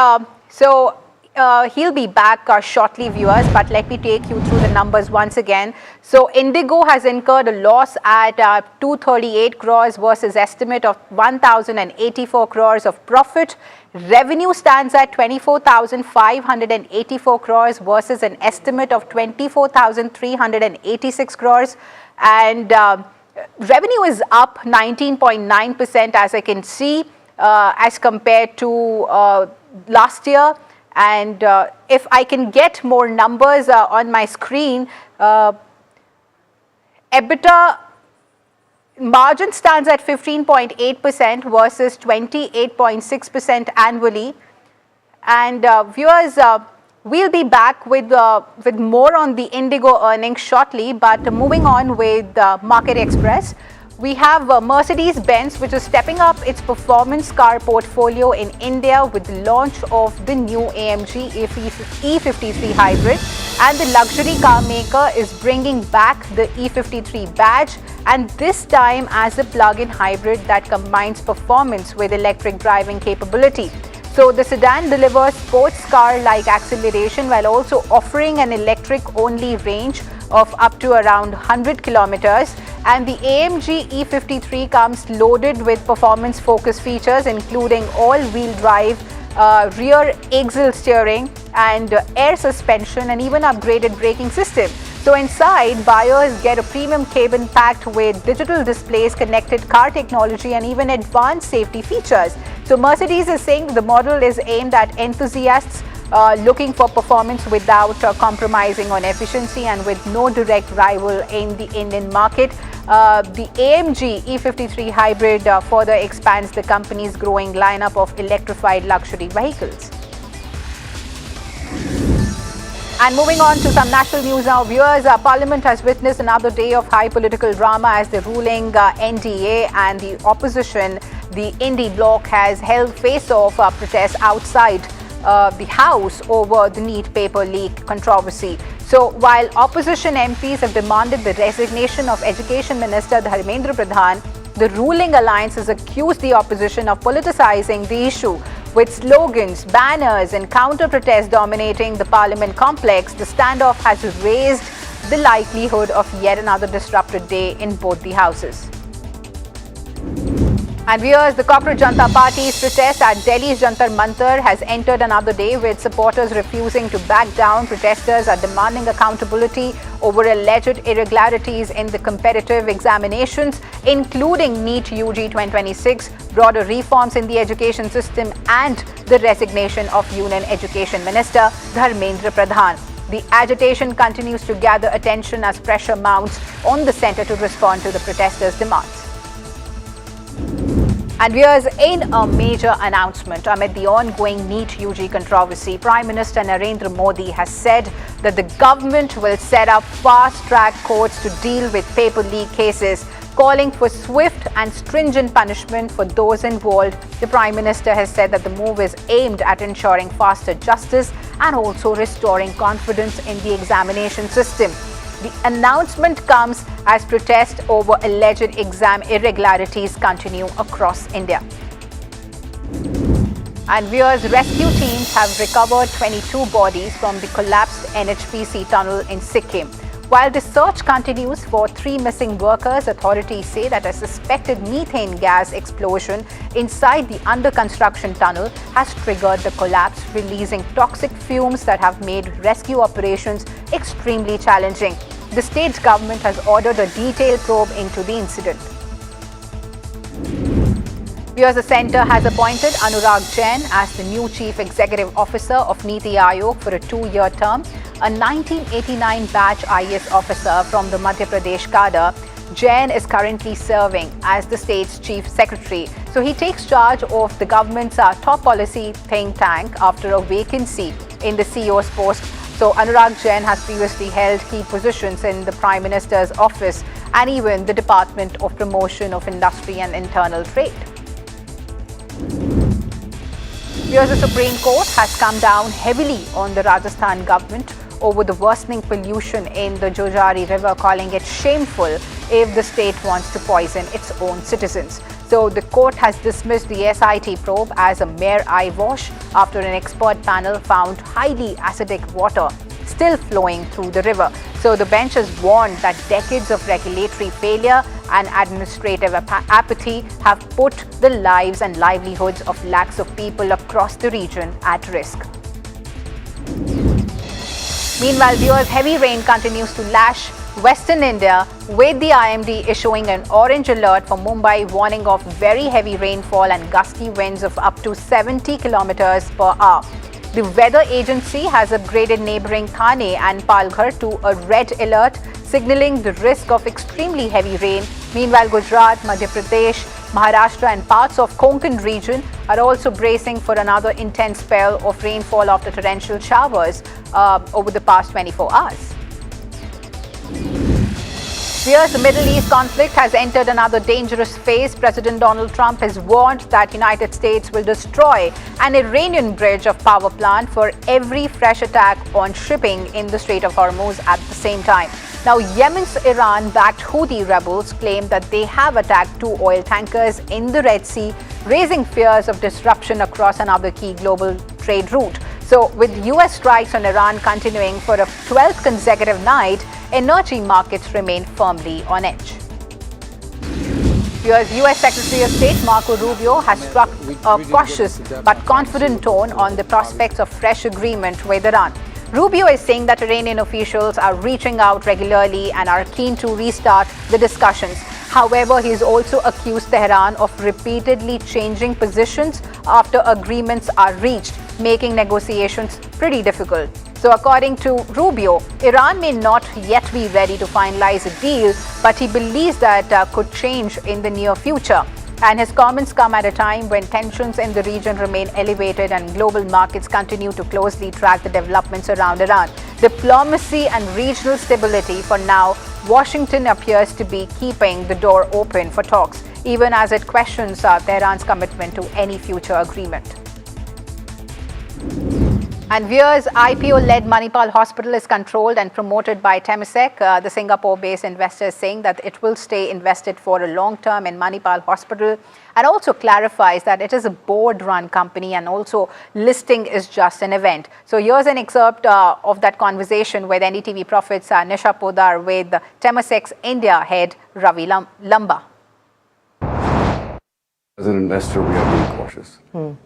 he'll be back shortly, viewers, but let me take you through the numbers once again. So, Indigo has incurred a loss at 238 crores versus estimate of 1,084 crores of profit. Revenue stands at 24,584 crores versus an estimate of 24,386 crores. And revenue is up 19.9% as I can see. As compared to last year, and if I can get more numbers on my screen, EBITDA margin stands at 15.8% versus 28.6% annually. And viewers, we'll be back with more on the Indigo earnings shortly, but moving on with Market Express. We have Mercedes-Benz, which is stepping up its performance car portfolio in India with the launch of the new AMG E53 hybrid. And the luxury car maker is bringing back the E53 badge, and this time as a plug-in hybrid that combines performance with electric driving capability. So the sedan delivers sports car-like acceleration while also offering an electric-only range of up to around 100 kilometers. And the AMG E53 comes loaded with performance-focused features including all-wheel drive, rear axle steering and air suspension and even upgraded braking system. So inside, buyers get a premium cabin packed with digital displays, connected car technology and even advanced safety features. So Mercedes is saying the model is aimed at enthusiasts looking for performance without compromising on efficiency and with no direct rival in the Indian market. The AMG E53 hybrid further expands the company's growing lineup of electrified luxury vehicles. And moving on to some national news now, viewers, Parliament has witnessed another day of high political drama as the ruling NDA and the opposition, the Indy bloc, has held face-off protests outside the House over the NEET paper leak controversy. So while opposition MPs have demanded the resignation of Education Minister Dharmendra Pradhan, the ruling alliance has accused the opposition of politicizing the issue. With slogans, banners and counter-protests dominating the Parliament complex, the standoff has raised the likelihood of yet another disrupted day in both the houses. And viewers, the Corporate Janata Party's protest at Delhi's Jantar Mantar has entered another day with supporters refusing to back down. Protesters are demanding accountability over alleged irregularities in the competitive examinations, including NEET UG 2026, broader reforms in the education system and the resignation of Union Education Minister Dharmendra Pradhan. The agitation continues to gather attention as pressure mounts on the centre to respond to the protesters' demands. And viewers, in a major announcement amid the ongoing NEET UG controversy, Prime Minister Narendra Modi has said that the government will set up fast-track courts to deal with paper leak cases, calling for swift and stringent punishment for those involved. The Prime Minister has said that the move is aimed at ensuring faster justice and also restoring confidence in the examination system. The announcement comes as protests over alleged exam irregularities continue across India. And viewers, rescue teams have recovered 22 bodies from the collapsed NHPC tunnel in Sikkim. While the search continues for 3 missing workers, authorities say that a suspected methane gas explosion inside the under-construction tunnel has triggered the collapse, releasing toxic fumes that have made rescue operations extremely challenging. The state government has ordered a detailed probe into the incident. The centre has appointed Anurag Jain as the new Chief Executive Officer of Niti Aayog for a 2-year term. A 1989 batch IAS officer from the Madhya Pradesh cadre, Jain is currently serving as the state's Chief Secretary. So he takes charge of the government's top policy think tank after a vacancy in the CEO's post. So Anurag Jain has previously held key positions in the Prime Minister's office and even the Department of Promotion of Industry and Internal Trade. The Supreme Court has come down heavily on the Rajasthan government over the worsening pollution in the Jojari River, calling it shameful if the state wants to poison its own citizens. So the court has dismissed the SIT probe as a mere eyewash after an expert panel found highly acidic water still flowing through the river. So the bench has warned that decades of regulatory failure and administrative apathy have put the lives and livelihoods of lakhs of people across the region at risk. Meanwhile, viewers, heavy rain continues to lash Western India, with the IMD issuing an orange alert for Mumbai, warning of very heavy rainfall and gusty winds of up to 70 kilometers per hour. The weather agency has upgraded neighbouring Thane and Palghar to a red alert, signalling the risk of extremely heavy rain. Meanwhile, Gujarat, Madhya Pradesh, Maharashtra and parts of Konkan region are also bracing for another intense spell of rainfall after torrential showers over the past 24 hours. The Middle East conflict has entered another dangerous phase. President Donald Trump has warned that United States will destroy an Iranian bridge of power plant for every fresh attack on shipping in the Strait of Hormuz at the same time. Now, Yemen's Iran-backed Houthi rebels claim that they have attacked 2 oil tankers in the Red Sea, raising fears of disruption across another key global trade route. So, with US strikes on Iran continuing for a 12th consecutive night, energy markets remain firmly on edge. US Secretary of State Marco Rubio has struck a cautious but confident tone on the prospects of fresh agreement with Iran. Rubio is saying that Iranian officials are reaching out regularly and are keen to restart the discussions. However, he has also accused Tehran of repeatedly changing positions after agreements are reached, making negotiations pretty difficult. So according to Rubio, Iran may not yet be ready to finalize a deal, but he believes that could change in the near future. And his comments come at a time when tensions in the region remain elevated and global markets continue to closely track the developments around Iran. Diplomacy and regional stability for now, Washington appears to be keeping the door open for talks, even as it questions Tehran's commitment to any future agreement. And viewers, IPO-led Manipal Hospital is controlled and promoted by Temasek. The Singapore-based investor is saying that it will stay invested for a long term in Manipal Hospital, and also clarifies that it is a board-run company and also listing is just an event. So here's an excerpt of that conversation with NDTV Profit's Nisha Podar with Temasek's India head Ravi Lamba. As an investor, we are being cautious.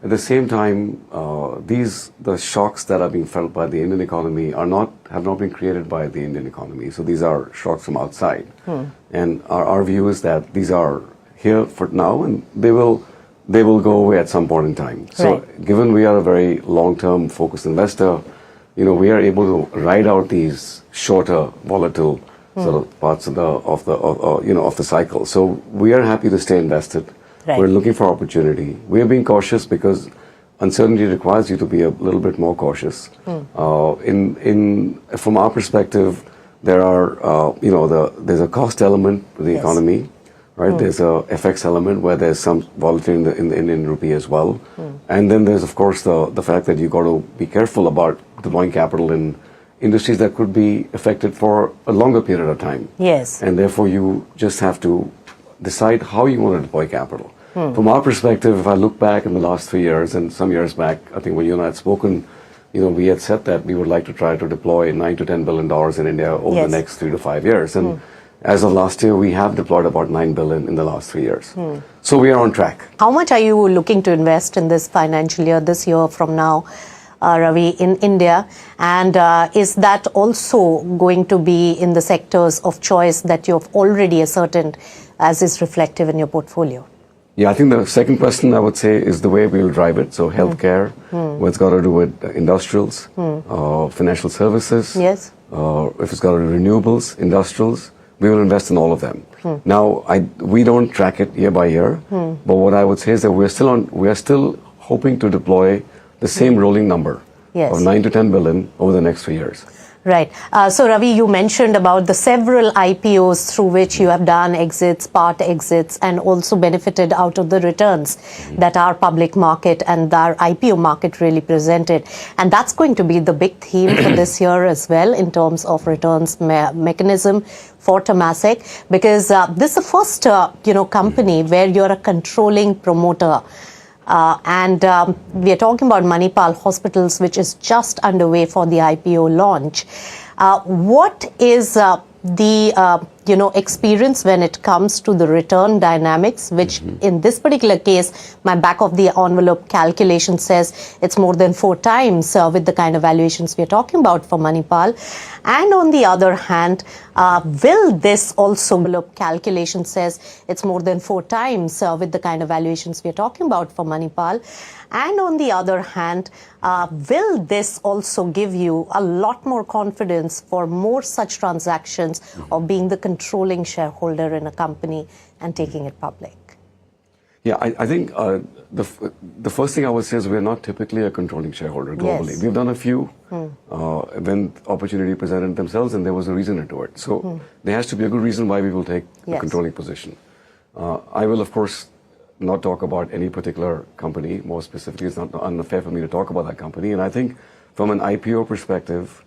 At the same time, the shocks that are being felt by the Indian economy have not been created by the Indian economy. So these are shocks from outside. And our view is that these are here for now, and they will go away at some point in time. So given we are a very long-term focused investor, we are able to ride out these shorter, volatile sort of parts of the cycle. So we are happy to stay invested. We're looking for opportunity. We are being cautious because uncertainty requires you to be a little bit more cautious. From our perspective, there are there's a cost element to the economy, right? There's a FX element where there's some volatility in the Indian rupee as well, and then there's of course the fact that you got to be careful about deploying capital in industries that could be affected for a longer period of time. Yes, and therefore you just have to decide how you want to deploy capital. From our perspective, if I look back in the last 3 years and some years back, I think when you and I had spoken, we had said that we would like to try to deploy $9 to $10 billion in India over the next 3 to 5 years. And as of last year, we have deployed about $9 billion in the last 3 years. So we are on track. How much are you looking to invest in this financial year, this year from now, Ravi, in India? And is that also going to be in the sectors of choice that you've already ascertained as is reflective in your portfolio? Yeah, I think the second question I would say is the way we will drive it. So healthcare, what's got to do with industrials, financial services. Yes. If it's got to do with renewables, industrials, we will invest in all of them. Now, we don't track it year by year, but what I would say is that we are still hoping to deploy the same rolling number of 9 to 10 billion over the next 3 years. Right. So, Ravi, you mentioned about the several IPOs through which you have done exits, part exits, and also benefited out of the returns that our public market and our IPO market really presented. And that's going to be the big theme for this year as well in terms of returns mechanism for Temasek, because this is the first, company where you're a controlling promoter. And we are talking about Manipal Hospitals, which is just underway for the IPO launch. What is the experience when it comes to the return dynamics, which in this particular case, my back of the envelope calculation says it's more than 4 times with the kind of valuations we are talking about for Manipal. And on the other hand, will this also, calculation says it's more than 4 times with the kind of valuations we are talking about for Manipal. And on the other hand, will this also give you a lot more confidence for more such transactions of being the controlling shareholder in a company and taking it public? Yeah, I think the first thing I would say is we're not typically a controlling shareholder globally. Yes. We've done a few when opportunity presented themselves and there was a reason to it. So there has to be a good reason why we will take a controlling position. I will, of course, not talk about any particular company. More specifically, it's not unfair for me to talk about that company. And I think from an IPO perspective,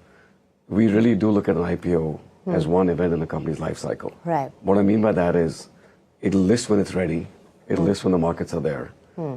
we really do look at an IPO as one event in the company's life cycle. Right. What I mean by that is it'll list when it's ready. It'll list when the markets are there.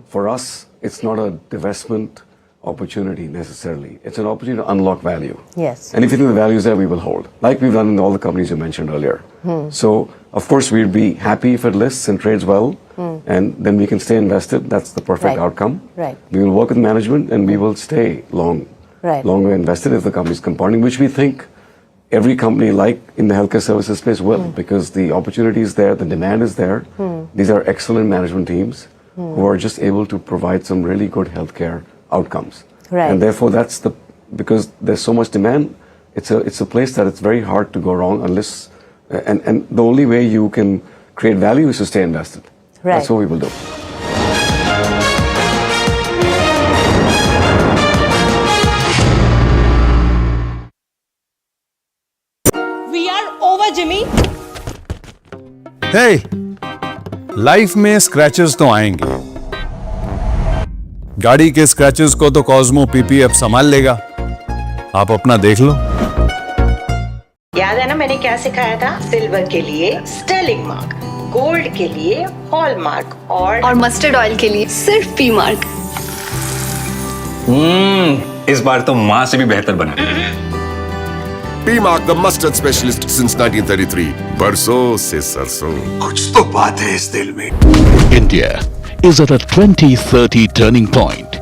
For us, it's not a divestment opportunity necessarily. It's an opportunity to unlock value. Yes. And if you think the value is there, we will hold, like we've done in all the companies you mentioned earlier. So, of course, we'd be happy if it lists and trades well, and then we can stay invested. That's the perfect outcome. Right. We will work with management and we will stay longer invested if the company is compounding, which we think every company like in the healthcare services space will, because the opportunity is there, the demand is there. These are excellent management teams who are just able to provide some really good healthcare outcomes. Right. And therefore, because there's so much demand, it's a place that it's very hard to go wrong unless, and the only way you can create value is to stay invested. Right. That's what we will do. We are over, Jimmy. Hey, life में scratches तो आएंगे। गाड़ी के scratches को तो Cosmo PPF संभाल लेगा। आप अपना देख लो। याद है ना मैंने क्या सिखाया था? सिल्वर के लिए स्टर्लिंग मार्क, गोल्ड के लिए हॉलमार्क और मस्टर्ड ऑयल के लिए सिर्फ पी मार्क। इस बार तो माँ से भी बेहतर बना। P Mark, the mustard specialist since 1933. बरसों से सरसों। कुछ तो बात है इस दिल में। India is at a 2030 turning point.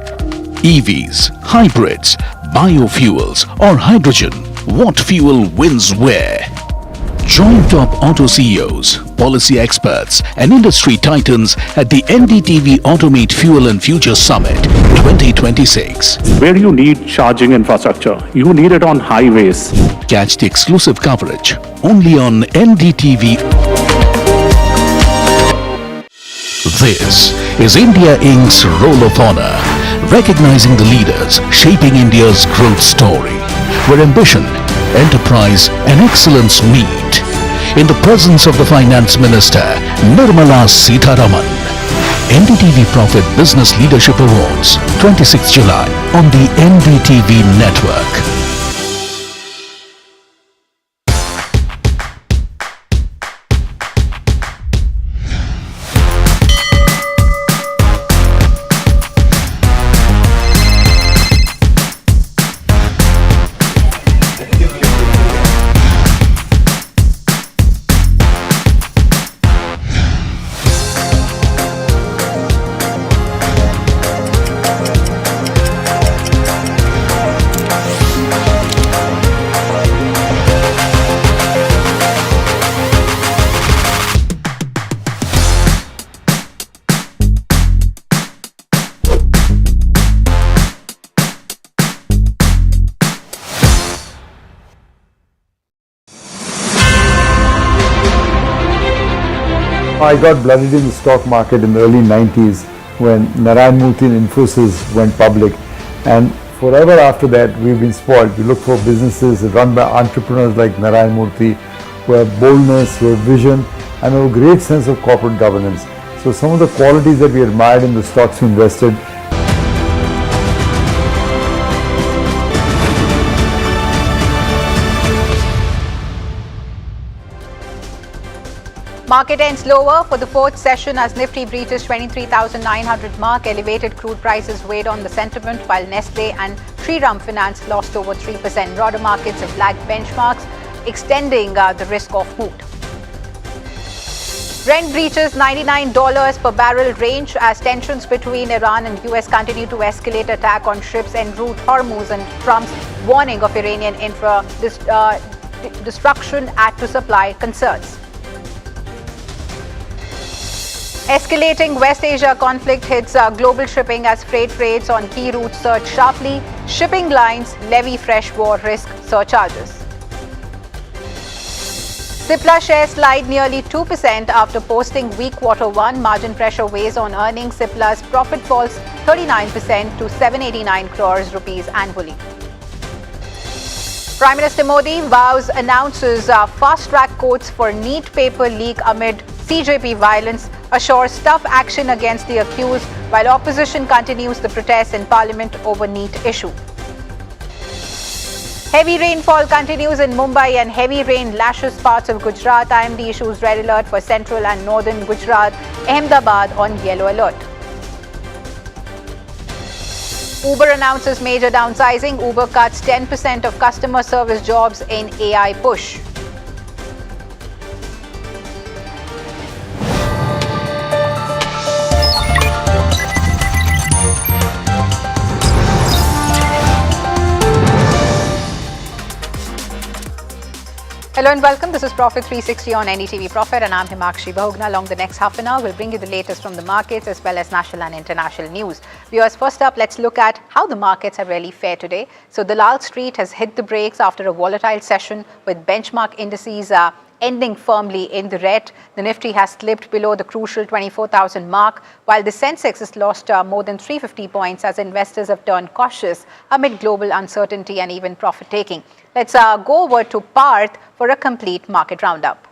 EVs, hybrids, biofuels, or hydrogen. What fuel wins where? Join top auto CEOs, policy experts, and industry titans at the NDTV Automate Fuel and Future Summit 2026. Where you need charging infrastructure, you need it on highways. Catch the exclusive coverage only on NDTV. This is India Inc.'s Roll of Honor, recognizing the leaders shaping India's growth story, where ambition, enterprise, and excellence meet. In the presence of the Finance Minister, Nirmala Sitharaman. NDTV Profit Business Leadership Awards, 26 July on the NDTV network. I got blooded in the stock market in the early 90s when Narayan Murthy and Infosys went public, and forever after that we've been spoiled. We look for businesses run by entrepreneurs like Narayan Murthy who have boldness, who have vision, and have a great sense of corporate governance. So some of the qualities that we admired in the stocks we invested. Market ends lower for the fourth session as Nifty breaches 23,900 mark. Elevated crude prices weighed on the sentiment, while Nestle and Shriram Finance lost over 3%. Broader markets have lagged benchmarks, extending the risk of mood. Brent breaches $99 per barrel range as tensions between Iran and US continue to escalate. Attack on ships en route Hormuz and Trump's warning of Iranian destruction add to supply concerns. Escalating West Asia conflict hits global shipping as freight rates on key routes surge sharply. Shipping lines levy fresh war risk surcharges. Cipla shares slide nearly 2% after posting weak Q1. Margin pressure weighs on earnings. Cipla's profit falls 39% to 789 crores rupees annually. Prime Minister Modi announces fast-track courts for NEET paper leak amid CJP violence, assures tough action against the accused, while opposition continues the protests in Parliament over NEET issue. Heavy rainfall continues in Mumbai and heavy rain lashes parts of Gujarat. IMD issues red alert for central and northern Gujarat. Ahmedabad on yellow alert. Uber announces major downsizing. Uber cuts 10% of customer service jobs in AI push. Hello and welcome. This is Profit 360 on NDTV Profit, and I'm Himakshi Bahugna. Along the next half an hour, we'll bring you the latest from the markets as well as national and international news. Viewers, first up, let's look at how the markets have really fared today. So Dalal Street has hit the brakes after a volatile session with benchmark indices ending firmly in the red. The Nifty has slipped below the crucial 24,000 mark, while the Sensex has lost more than 350 points as investors have turned cautious amid global uncertainty and even profit-taking. Let's go over to Parth for a complete market roundup.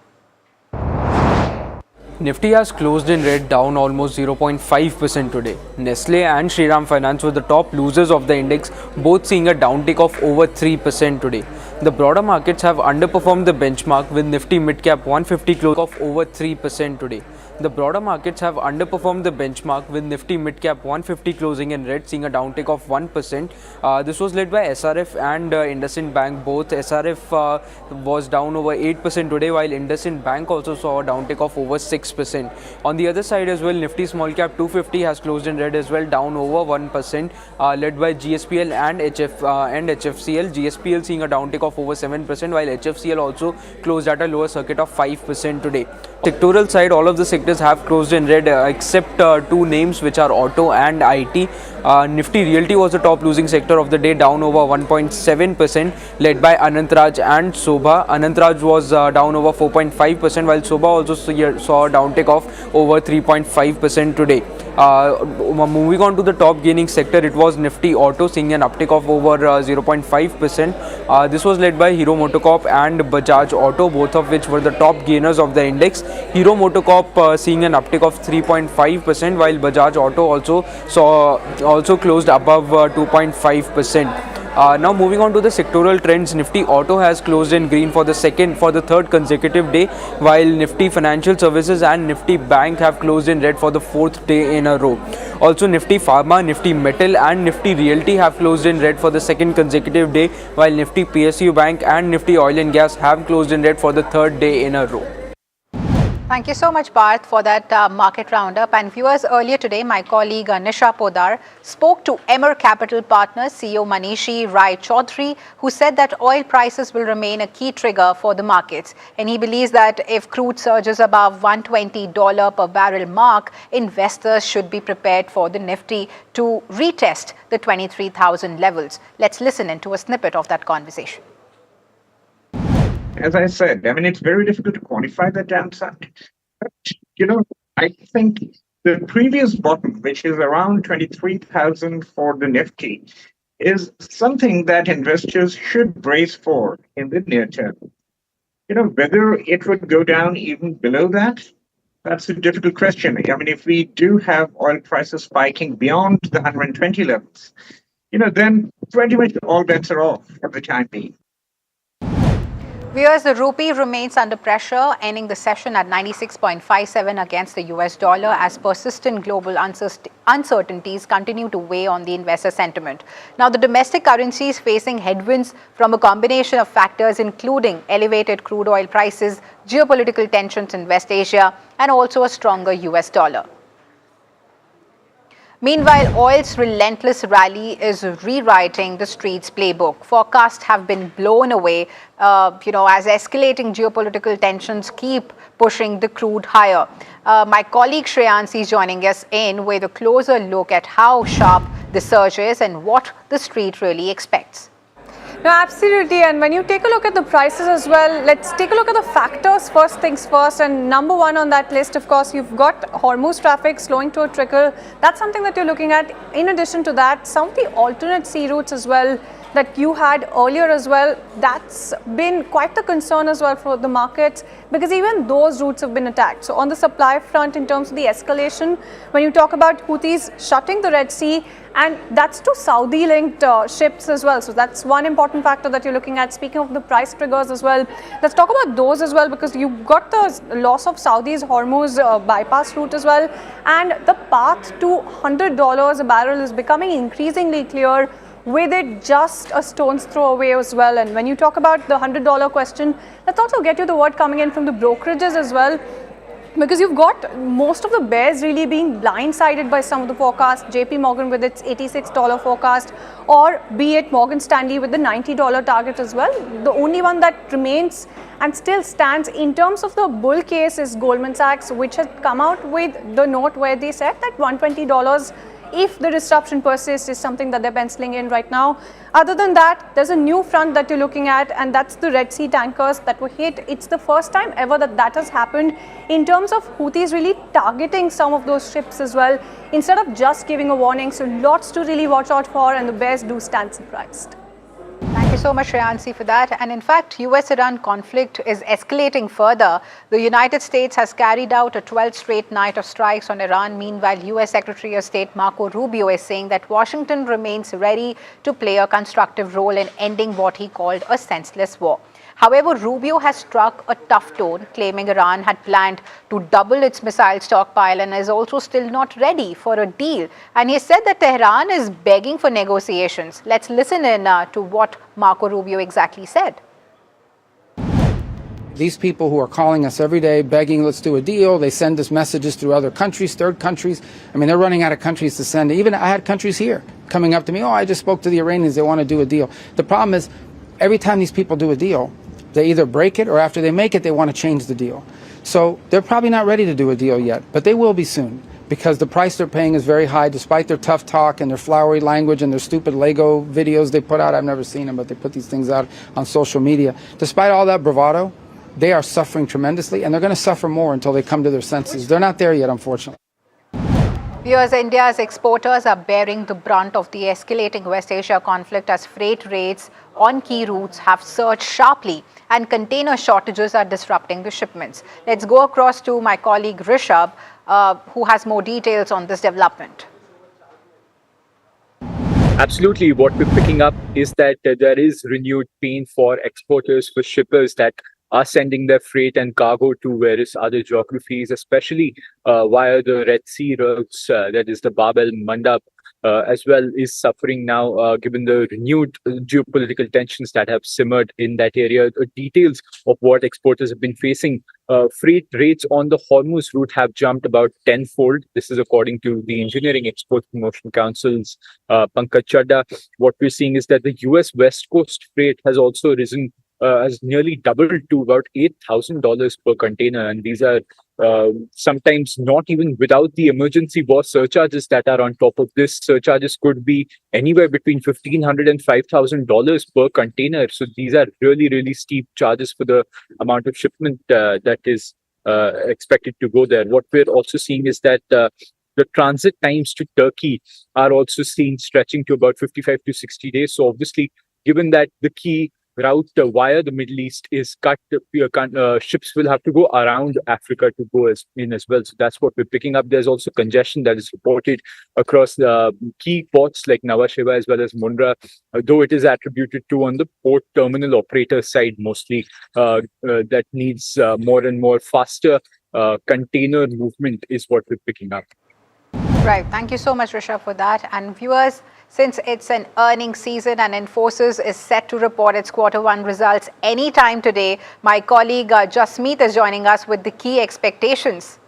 Nifty has closed in red, down almost 0.5% today. Nestle and Shriram Finance were the top losers of the index, both seeing a downtick of over 3% today. The broader markets have underperformed the benchmark, with Nifty Midcap 150 close of over 3% today. The broader markets have underperformed the benchmark, with Nifty Midcap 150 closing in red, seeing a downtick of 1%. This was led by SRF and IndusInd Bank. Both SRF was down over 8% today, while IndusInd Bank also saw a downtick of over 6%. On the other side as well, Nifty Small Cap 250 has closed in red as well, down over 1%, led by GSPL and HFCL. GSPL seeing a downtick of over 7%, while HFCL also closed at a lower circuit of 5% today. Sectoral side, all of the sectors have closed in red except two names, which are auto and IT. Nifty Realty was the top losing sector of the day, down over 1.7%, led by Anantraj and Sobha. Anantraj was down over 4.5%, while Sobha also saw a downtick of over 3.5% today. Moving on to the top gaining sector, it was Nifty Auto, seeing an uptick of over 0.5%. This was led by Hero MotoCorp and Bajaj Auto, both of which were the top gainers of the index. Hero MotoCorp seeing an uptick of 3.5%, while Bajaj Auto also closed above 2.5%. Now moving on to the sectoral trends, Nifty Auto has closed in green for the third consecutive day, while Nifty Financial Services and Nifty Bank have closed in red for the fourth day in a row. Also, Nifty Pharma, Nifty Metal and Nifty Realty have closed in red for the second consecutive day, while Nifty PSU Bank and Nifty Oil and Gas have closed in red for the third day in a row. Thank you so much, Parth, for that market roundup. And viewers, earlier today, my colleague Nisha Podar spoke to Emmer Capital Partners CEO Manishi Rai Chaudhary, who said that oil prices will remain a key trigger for the markets. And he believes that if crude surges above $120 per barrel mark, investors should be prepared for the Nifty to retest the 23,000 levels. Let's listen into a snippet of that conversation. As I said, I mean, it's very difficult to quantify the downside. But I think the previous bottom, which is around 23,000 for the Nifty, is something that investors should brace for in the near term. Whether it would go down even below that, that's a difficult question. I mean, if we do have oil prices spiking beyond the 120 levels, then pretty much all bets are off for the time being. Viewers, the rupee remains under pressure, ending the session at 96.57 against the US dollar as persistent global uncertainties continue to weigh on the investor sentiment. Now, the domestic currency is facing headwinds from a combination of factors including elevated crude oil prices, geopolitical tensions in West Asia, and also a stronger US dollar. Meanwhile, oil's relentless rally is rewriting the street's playbook. Forecasts have been blown away, as escalating geopolitical tensions keep pushing the crude higher. My colleague Shreyansi is joining us in with a closer look at how sharp the surge is and what the street really expects. No, absolutely. And when you take a look at the prices as well, let's take a look at the factors first things first. And number one on that list, of course, you've got Hormuz traffic slowing to a trickle. That's something that you're looking at. In addition to that, some of the alternate sea routes as well that you had earlier as well, that's been quite the concern as well for the markets because even those routes have been attacked. So on the supply front, in terms of the escalation, when you talk about Houthis shutting the Red Sea, and that's to Saudi-linked ships as well. So that's one important factor that you're looking at. Speaking of the price triggers as well, let's talk about those as well because you've got the loss of Saudi's Hormuz bypass route as well. And the path to $100 a barrel is becoming increasingly clear, with it just a stone's throw away as well. And when you talk about the $100 question, let's also get you the word coming in from the brokerages as well, because you've got most of the bears really being blindsided by some of the forecasts. JP Morgan with its $86 forecast, or be it Morgan Stanley with the $90 target as well. The only one that remains and still stands in terms of the bull case is Goldman Sachs, which has come out with the note where they said that $120 if the disruption persists is something that they're penciling in right now. Other than that, there's a new front that you're looking at, and that's the Red Sea tankers that were hit. It's the first time ever that has happened in terms of Houthis really targeting some of those ships as well, instead of just giving a warning. So lots to really watch out for, and the bears do stand surprised. Thank you so much, Shreyansi, for that. And in fact, US-Iran conflict is escalating further. The United States has carried out a 12th straight night of strikes on Iran. Meanwhile, US Secretary of State Marco Rubio is saying that Washington remains ready to play a constructive role in ending what he called a senseless war. However, Rubio has struck a tough tone, claiming Iran had planned to double its missile stockpile and is also still not ready for a deal. And he said that Tehran is begging for negotiations. Let's listen in to what Marco Rubio exactly said. These people who are calling us every day begging, let's do a deal, they send us messages through other countries, third countries. I mean, they're running out of countries to send. Even I had countries here coming up to me, I just spoke to the Iranians, they want to do a deal. The problem is, every time these people do a deal, they either break it or after they make it, they want to change the deal. So they're probably not ready to do a deal yet, but they will be soon because the price they're paying is very high despite their tough talk and their flowery language and their stupid Lego videos they put out. I've never seen them, but they put these things out on social media. Despite all that bravado, they are suffering tremendously, and they're going to suffer more until they come to their senses. They're not there yet, unfortunately. Viewers, India's exporters are bearing the brunt of the escalating West Asia conflict as freight rates on key routes have surged sharply and container shortages are disrupting the shipments. Let's go across to my colleague Rishabh, who has more details on this development. Absolutely. What we're picking up is that there is renewed pain for exporters, for shippers that are sending their freight and cargo to various other geographies, especially via the Red Sea routes, that is the Bab el-Mandab, as well is suffering now, given the renewed geopolitical tensions that have simmered in that area. The details of what exporters have been facing, freight rates on the Hormuz route have jumped about tenfold. This is according to the Engineering Export Promotion Council's Pankaj Chadda. What we're seeing is that the US West Coast freight has also risen, has nearly doubled to about $8,000 per container. And these are sometimes not even without the emergency war surcharges that are on top of this. Surcharges could be anywhere between $1,500 and $5,000 per container. So these are really, really steep charges for the amount of shipment that is expected to go there. What we're also seeing is that the transit times to Turkey are also seen stretching to about 55 to 60 days. So obviously, given that the key route via the Middle East is cut, ships will have to go around Africa to go in as well. So that's what we're picking up. There's also congestion that is reported across the key ports like Nhava Sheva as well as Mundra, though it is attributed to on the port terminal operator side mostly, that needs more and more faster container movement is what we're picking up. Right. Thank you so much, Rishabh, for that. And viewers, since it's an earnings season and Infosys is set to report its Q1 results anytime today, my colleague Jasmeet is joining us with the key expectations.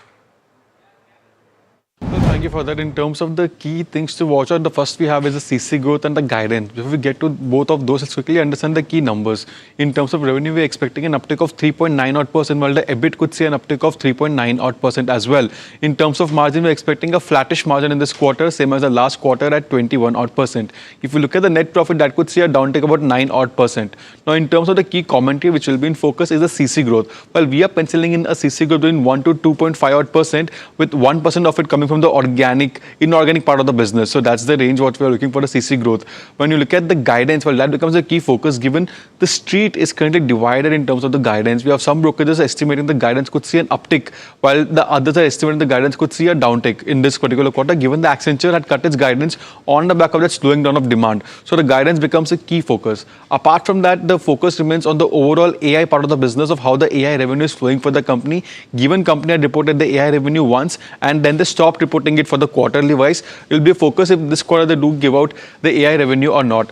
Thank you for that. In terms of the key things to watch out, the first we have is the CC growth and the guidance. Before we get to both of those, let's quickly understand the key numbers. In terms of revenue, we're expecting an uptick of 3.9% while the EBIT could see an uptick of 3.9% as well. In terms of margin, we're expecting a flattish margin in this quarter, same as the last quarter at 21%. If you look at the net profit, that could see a downtick about 9%. Now, in terms of the key commentary which will be in focus is the CC growth. While we are penciling in a CC growth between 1 to 2.5% with 1% of it coming from the inorganic part of the business. So that's the range what we are looking for the CC growth. When you look at the guidance, well, that becomes a key focus given the street is currently divided in terms of the guidance. We have some brokerages estimating the guidance could see an uptick, while the others are estimating the guidance could see a downtick in this particular quarter, given the Accenture had cut its guidance on the back of that slowing down of demand. So the guidance becomes a key focus. Apart from that, the focus remains on the overall AI part of the business of how the AI revenue is flowing for the company. Given company had reported the AI revenue once and then they stopped reporting it for the quarterly wise, it will be a focus if this quarter they do give out the AI revenue or not.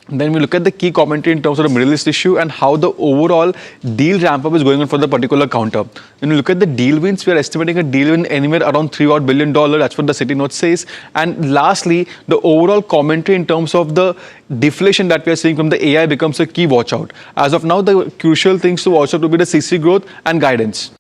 Then we look at the key commentary in terms of the Middle East issue and how the overall deal ramp up is going on for the particular counter. When we look at the deal wins, we are estimating a deal win anywhere around $3 billion. That's what the City Note says. And lastly, the overall commentary in terms of the deflation that we are seeing from the AI becomes a key watch out. As of now, the crucial things to watch out will be the CC growth and guidance.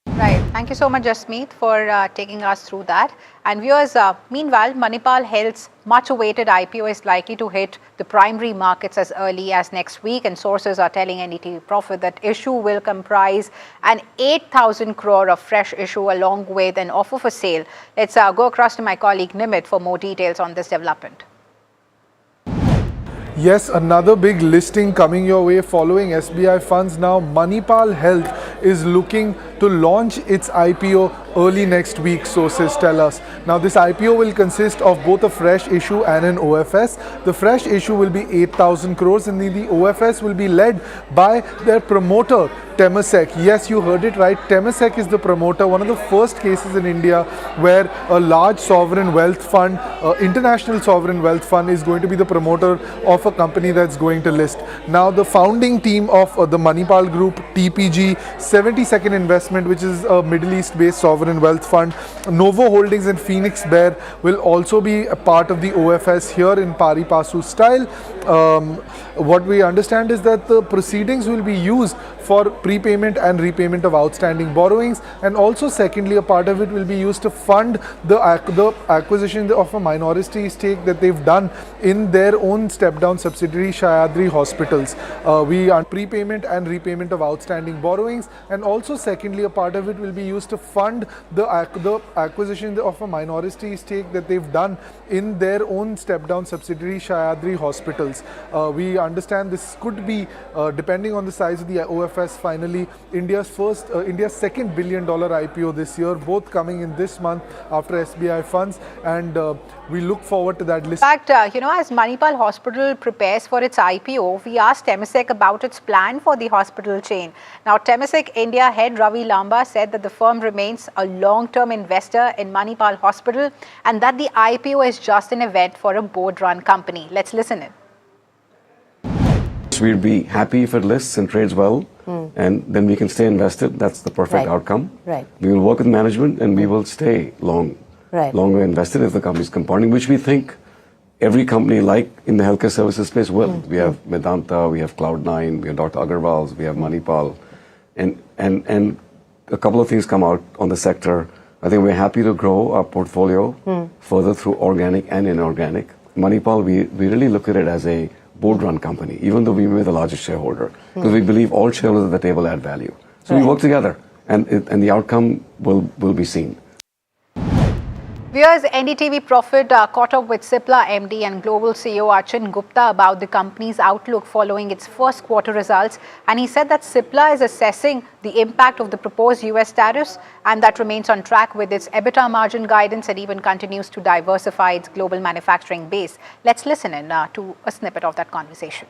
Right. Thank you so much, Jasmeet, for taking us through that. And viewers, meanwhile, Manipal Health's much-awaited IPO is likely to hit the primary markets as early as next week. And sources are telling NDTV Profit that issue will comprise an 8,000 crore of fresh issue along with an offer for sale. Let's go across to my colleague Nimit for more details on this development. Yes, another big listing coming your way following SBI funds. Now, Manipal Health is looking to launch its IPO early next week, sources tell us. Now, this IPO will consist of both a fresh issue and an OFS. The fresh issue will be 8,000 crores and the OFS will be led by their promoter, Temasek. Yes, you heard it right. Temasek is the promoter. One of the first cases in India where a large sovereign wealth fund, international sovereign wealth fund, is going to be the promoter of a company that's going to list. Now, the founding team of the Manipal Group, TPG, 72nd Investment, which is a Middle East-based sovereign wealth fund, Novo Holdings and Phoenix Bear will also be a part of the OFS here in pari passu style. What we understand is that the proceedings will be used for prepayment and repayment of outstanding borrowings, and also secondly a part of it will be used to fund the acquisition of a minority stake that they've done in their own step-down subsidiary Sahyadri Hospitals. We are prepayment and repayment of outstanding borrowings, and also secondly a part of it will be used to fund the acquisition of a minority stake that they've done in their own step-down subsidiary Sahyadri Hospitals. We understand this could be, depending on the size of the OFS, finally India's second $1 billion IPO this year, both coming in this month after SBI funds, and we look forward to that list. In fact, as Manipal Hospital prepares for its IPO, we asked Temasek about its plan for the hospital chain. Now, Temasek India head Ravi Lamba said that the firm remains a long-term investor in Manipal Hospital and that the IPO is just an event for a board-run company. Let's listen in. We'd be happy if it lists and trades well, and then we can stay invested. That's the perfect outcome. Right. We will work with management and we will stay longer invested if the company is compounding, which we think every company like in the healthcare services space will. We have Medanta, we have Cloud9, we have Dr. Agarwal's, we have Manipal, and a couple of things come out on the sector. I think we're happy to grow our portfolio further through organic and inorganic. Manipal, we really look at it as a board-run company, even though we may be the largest shareholder, because we believe all shareholders at the table add value. So we work together. and the outcome will be seen. Viewers, NDTV Profit caught up with Cipla MD and Global CEO Achin Gupta about the company's outlook following its first quarter results, and he said that Cipla is assessing the impact of the proposed US tariffs and that remains on track with its EBITDA margin guidance and even continues to diversify its global manufacturing base. Let's listen in to a snippet of that conversation.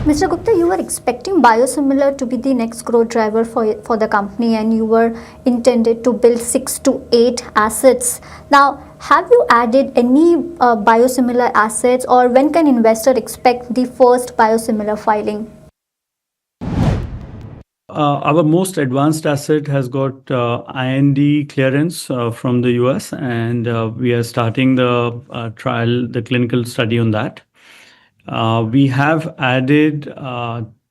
Mr. Gupta, you were expecting biosimilar to be the next growth driver for the company, and you were intended to build 6 to 8 assets. Now, have you added any biosimilar assets, or when can investor expect the first biosimilar filing? Our most advanced asset has got IND clearance from the US, and we are starting the trial, the clinical study on that. We have added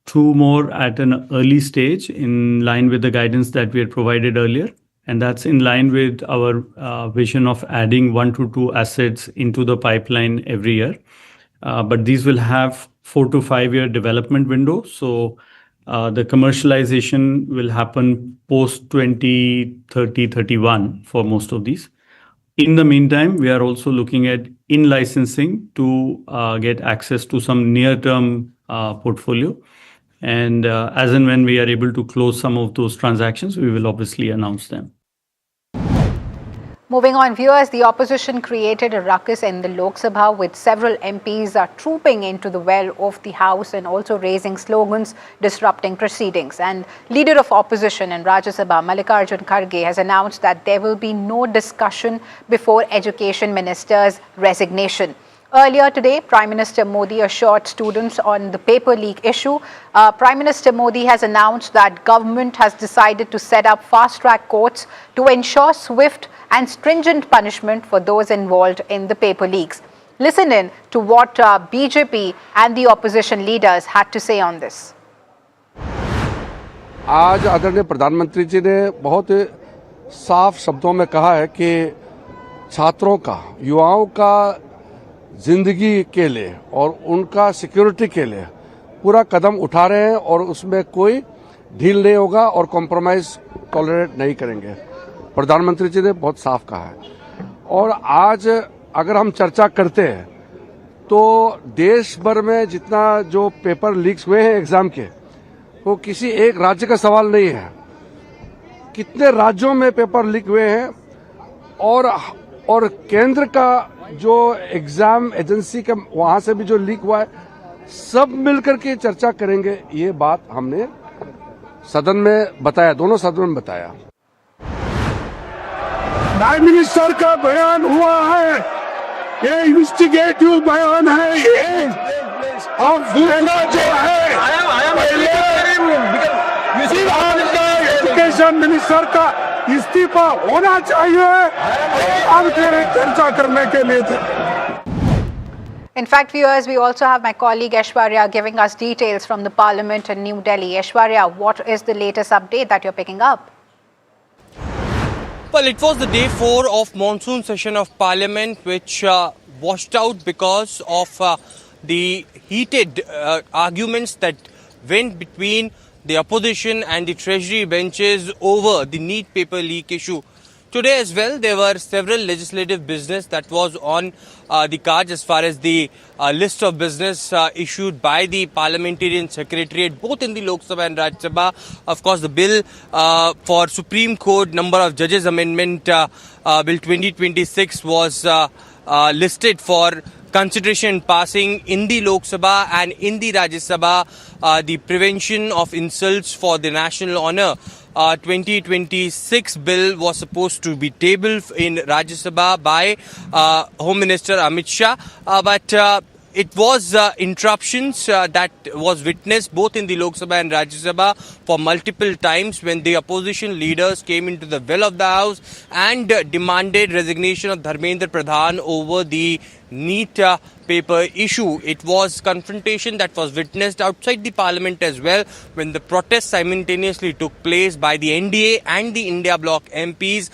2 more at an early stage in line with the guidance that we had provided earlier. And that's in line with our vision of adding 1 to 2 assets into the pipeline every year. But these will have 4 to 5 year development window. So the commercialization will happen post 2030-31 for most of these. In the meantime, we are also looking at in-licensing to get access to some near-term portfolio. And as and when we are able to close some of those transactions, we will obviously announce them. Moving on, viewers, the opposition created a ruckus in the Lok Sabha with several MPs trooping into the well of the House and also raising slogans disrupting proceedings. And leader of opposition in Rajya Sabha, Mallikarjun Kharge, has announced that there will be no discussion before Education Minister's resignation. Earlier today, Prime Minister Modi assured students on the paper leak issue. Prime Minister Modi has announced that government has decided to set up fast-track courts to ensure swift and stringent punishment for those involved in the paper leaks. Listen in to what BJP and the opposition leaders had to say on this. आज आदरणीय प्रधानमंत्री जी ने बहुत साफ शब्दों में कहा है कि छात्रों का, युवाओं का जिंदगी के लिए और उनका सिक्योरिटी के लिए पूरा कदम उठा रहे हैं और उसमें कोई ढील नहीं होगा और कॉम्प्रोमाइज टॉलरेट नहीं करेंगे। प्रधानमंत्री जी ने बहुत साफ कहा है। और आज अगर हम चर्चा करते हैं तो देश भर में जितना जो पेपर लीक्स हुए हैं एग्जाम के, वो किसी एक राज्य का सवाल नहीं है। कितने राज्यों में पेपर लीक हुए हैं और केंद्र का जो एग्जाम एजेंसी का वहां से भी जो लीक हुआ है, सब मिलकर के चर्चा करेंगे। ये बात हमने सदन में बताया, दोनों सदन में बताया। प्राइम मिनिस्टर का बयान हुआ है, ये इन्वेस्टिगेटिव बयान है, ये और दूसरा जो है एजुकेशन मिनिस्टर का इस्तीफा होना चाहिए। हम चर्चा करने के लिए थे। In fact, viewers, we also have my colleague Aishwarya giving us details from the Parliament in New Delhi. Aishwarya, what is the latest update that you're picking up? Well, it was the day 4 of monsoon session of Parliament, which washed out because of the heated arguments that went between the opposition and the Treasury benches over the NEET paper leak issue. Today as well, there were several legislative business that was on the cards as far as the list of business issued by the Parliamentarian Secretariat, both in the Lok Sabha and Rajya Sabha. Of course, the bill for Supreme Court number of judges amendment, Bill 2026 was listed for consideration and passing in the Lok Sabha, and in the Rajya Sabha, the prevention of insults for the national honour 2026 bill was supposed to be tabled in Rajya Sabha by Home Minister Amit Shah, but it was interruptions that was witnessed both in the Lok Sabha and Rajya Sabha for multiple times when the opposition leaders came into the well of the house and demanded resignation of Dharmendra Pradhan over the NEET paper issue. It was confrontation that was witnessed outside the parliament as well when the protests simultaneously took place by the NDA and the India Bloc MPs.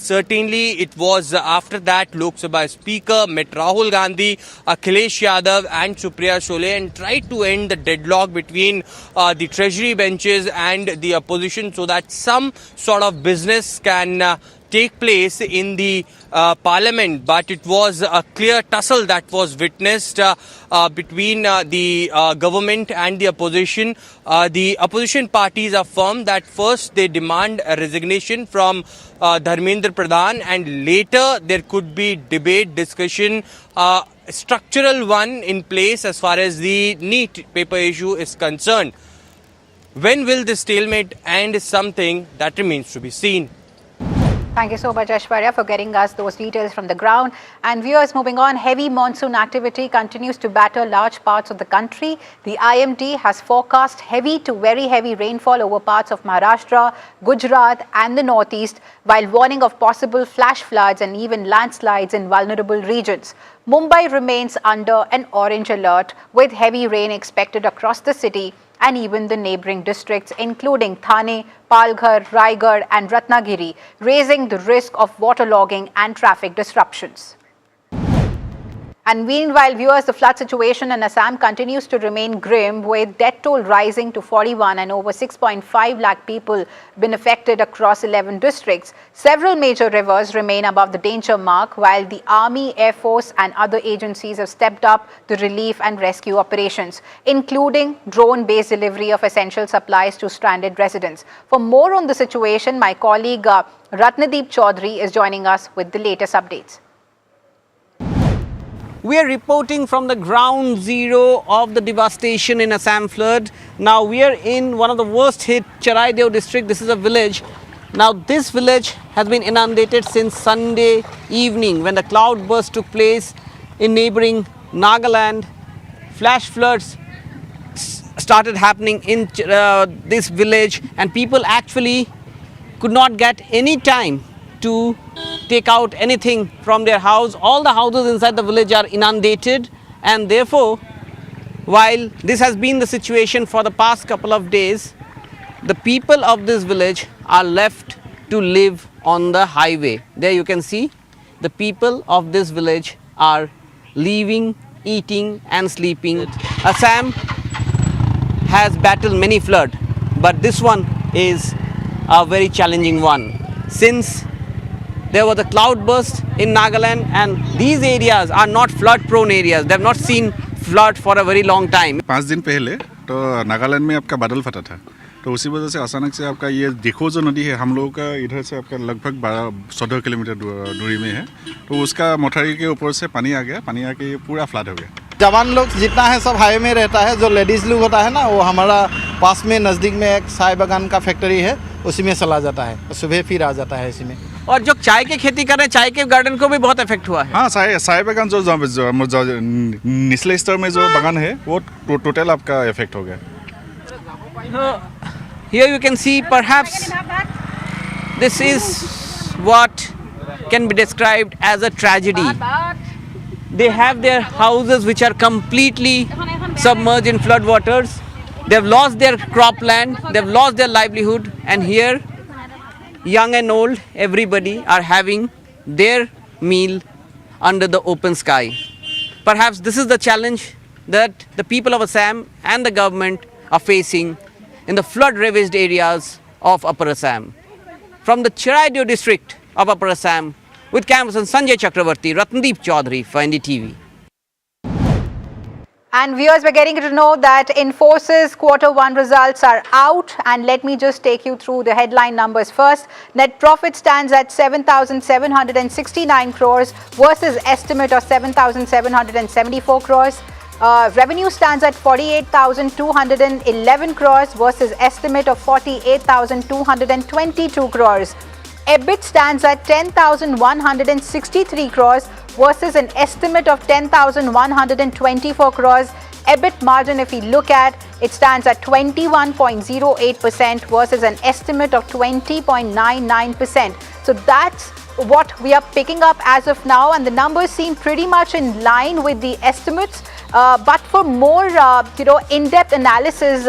Certainly it was after that Lok Sabha Speaker met Rahul Gandhi, Akhilesh Yadav and Supriya Sholay and tried to end the deadlock between the treasury benches and the opposition so that some sort of business can take place in the parliament, but it was a clear tussle that was witnessed between the government and the opposition. The opposition parties are firm that first they demand a resignation from Dharmendra Pradhan and later there could be debate, discussion, structural one in place as far as the NEET paper issue is concerned. When will this stalemate end is something that remains to be seen. Thank you so much, Aishwarya, for getting us those details from the ground. And viewers, moving on, heavy monsoon activity continues to batter large parts of the country. The IMD has forecast heavy to very heavy rainfall over parts of Maharashtra, Gujarat and the northeast, while warning of possible flash floods and even landslides in vulnerable regions. Mumbai remains under an orange alert with heavy rain expected across the city and even the neighbouring districts including Thane, Palghar, Raigad and Ratnagiri, raising the risk of waterlogging and traffic disruptions. And meanwhile, viewers, the flood situation in Assam continues to remain grim with death toll rising to 41 and over 6.5 lakh people been affected across 11 districts. Several major rivers remain above the danger mark while the Army, Air Force and other agencies have stepped up the relief and rescue operations, including drone-based delivery of essential supplies to stranded residents. For more on the situation, my colleague Ratnadeep Chaudhary is joining us with the latest updates. We are reporting from the ground zero of the devastation in Assam flood. Now we are in one of the worst hit Charaideo district. This is a village. Now this village has been inundated since Sunday evening when the cloudburst took place in neighboring Nagaland. Flash floods started happening in this village and people actually could not get any time to take out anything from their house. All the houses inside the village are inundated and therefore, while this has been the situation for the past couple of days, the people of this village are left to live on the highway. There you can see the people of this village are living, eating and sleeping. Assam has battled many floods, but this one is a very challenging one. Since there was a cloudburst in Nagaland and these areas are not flood prone areas. They have not seen flood for a very long time. 5 दिन पहले तो नागालैंड में आपका बादल फटा था तो उसी वजह से अचानक से आपका ये देखो जो नदी है हम लोगों का इधर से आपका लगभग 14 किलोमीटर दूरी में है तो उसका मोटारी के ऊपर से पानी आ गया पानी आके पूरा फ्लड हो गया जवान लोग जितना है सब हाईवे में रहता है जो लेडीज़ लोग होता है ना वो हमारा पास में नज़दीक में एक चाय बागान का फैक्ट्री है उसी में चला जाता है सुबह फिर आ जाता है इसी में और जो चाय की खेती कर रहे हैं चाय के गार्डन को भी बहुत इफेक्ट हुआ है हाँ चाय बागान जो निचले स्तर में जो बागान है वो टोटल आपका इफेक्ट हो गया Here you can see perhaps this is what can be described as a tragedy. They have their houses which are completely submerged in flood waters. They have lost their cropland, they have lost their livelihood and here young and old, everybody are having their meal under the open sky. Perhaps this is the challenge that the people of Assam and the government are facing in the flood-ravaged areas of Upper Assam. From the Charaideo district of Upper Assam, with cameraman Sanjay Chakravarti, Ratnadeep Chaudhary for NDTV. And viewers, we're getting to know that Infosys Q1 results are out. And let me just take you through the headline numbers first. Net profit stands at 7,769 crores versus estimate of 7,774 crores. Revenue stands at 48,211 crores versus estimate of 48,222 crores. EBIT stands at 10,163 crores versus an estimate of 10,124 crores. EBIT margin, if we look at, it stands at 21.08% versus an estimate of 20.99%. So that's what we are picking up as of now, and the numbers seem pretty much in line with the estimates. But for more, in-depth analysis,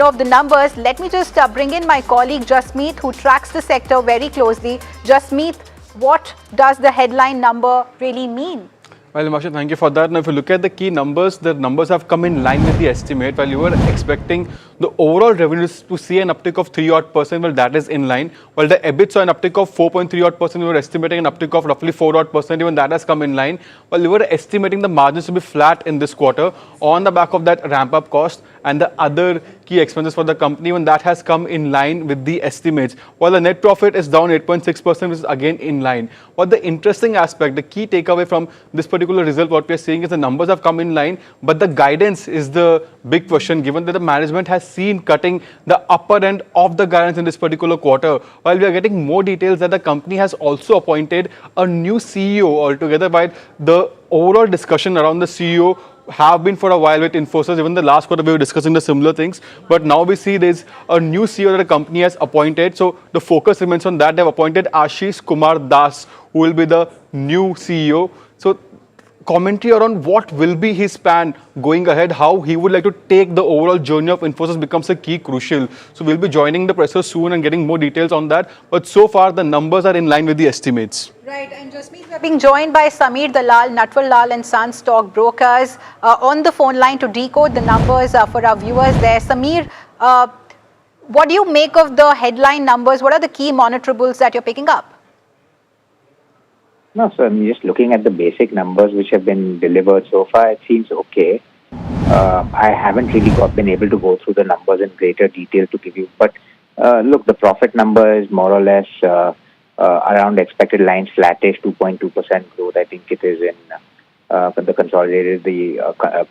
of the numbers, let me just bring in my colleague Jasmeet, who tracks the sector very closely. Jasmeet, what does the headline number really mean? Well, Himanshu, thank you for that. Now, if you look at the key numbers, the numbers have come in line with the estimate. While you were expecting the overall revenues to see an uptick of 3% well, that is in line. While the EBIT saw an uptick of 4.3%, we were estimating an uptick of roughly 4%, even that has come in line. While we were estimating the margins to be flat in this quarter on the back of that ramp-up cost and the other key expenses for the company, when that has come in line with the estimates. While the net profit is down 8.6%, which is again in line. What the interesting aspect, the key takeaway from this particular result, what we are seeing is the numbers have come in line, but the guidance is the big question, given that the management has seen cutting the upper end of the guidance in this particular quarter. While we are getting more details that the company has also appointed a new CEO altogether, by the overall discussion around the CEO have been for a while with Infosys. Even the last quarter we were discussing the similar things, but now we see there's a new CEO that the company has appointed, so the focus remains on that. They've appointed Ashish Kumar Das, who will be the new CEO. So commentary around what will be his plan going ahead, how he would like to take the overall journey of Infosys becomes a key crucial. So we'll be joining the presser soon and getting more details on that. But so far the numbers are in line with the estimates. Right, and Jasmeet, we're being joined by Sameer Dalal, Natwar Lal and Sons Stock Brokers on the phone line to decode the numbers for our viewers there. Sameer, what do you make of the headline numbers? What are the key monitorables that you're picking up? No, so I'm just looking at the basic numbers which have been delivered so far. It seems okay. I haven't really been able to go through the numbers in greater detail to give you. But look, the profit number is more or less around expected lines, flattish, 2.2% growth. I think it is in the consolidated, the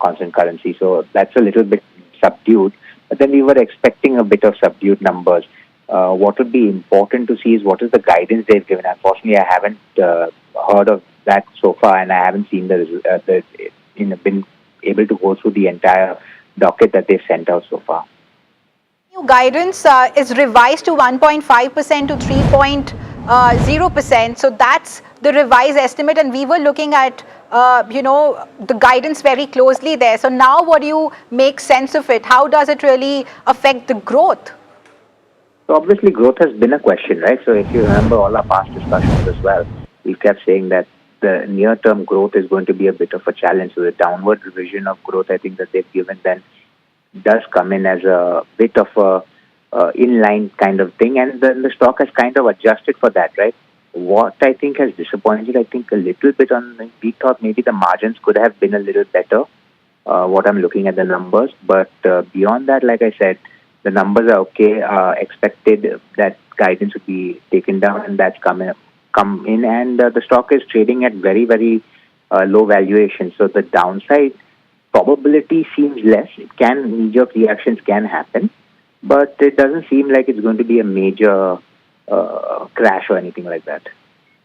constant currency. So that's a little bit subdued. But then we were expecting a bit of subdued numbers. What would be important to see is what is the guidance they've given. Unfortunately, I haven't heard of that so far, and I haven't seen been able to go through the entire docket that they've sent out so far. New guidance is revised to 1.5% to 3.0%. So that's the revised estimate, and we were looking at the guidance very closely there. So now, what do you make sense of it? How does it really affect the growth? So obviously growth has been a question, right? So if you remember all our past discussions as well, we kept saying that the near-term growth is going to be a bit of a challenge. So the downward revision of growth, I think that they've given then does come in as a bit of a inline kind of thing, and then the stock has kind of adjusted for that, right? What I think has disappointed, I think a little bit we thought maybe the margins could have been a little better, what I'm looking at the numbers, but beyond that, like I said, the numbers are okay. Expected that guidance would be taken down, and that's come in, and the stock is trading at very, very low valuation. So the downside probability seems less. Knee-jerk reactions can happen, but it doesn't seem like it's going to be a major crash or anything like that.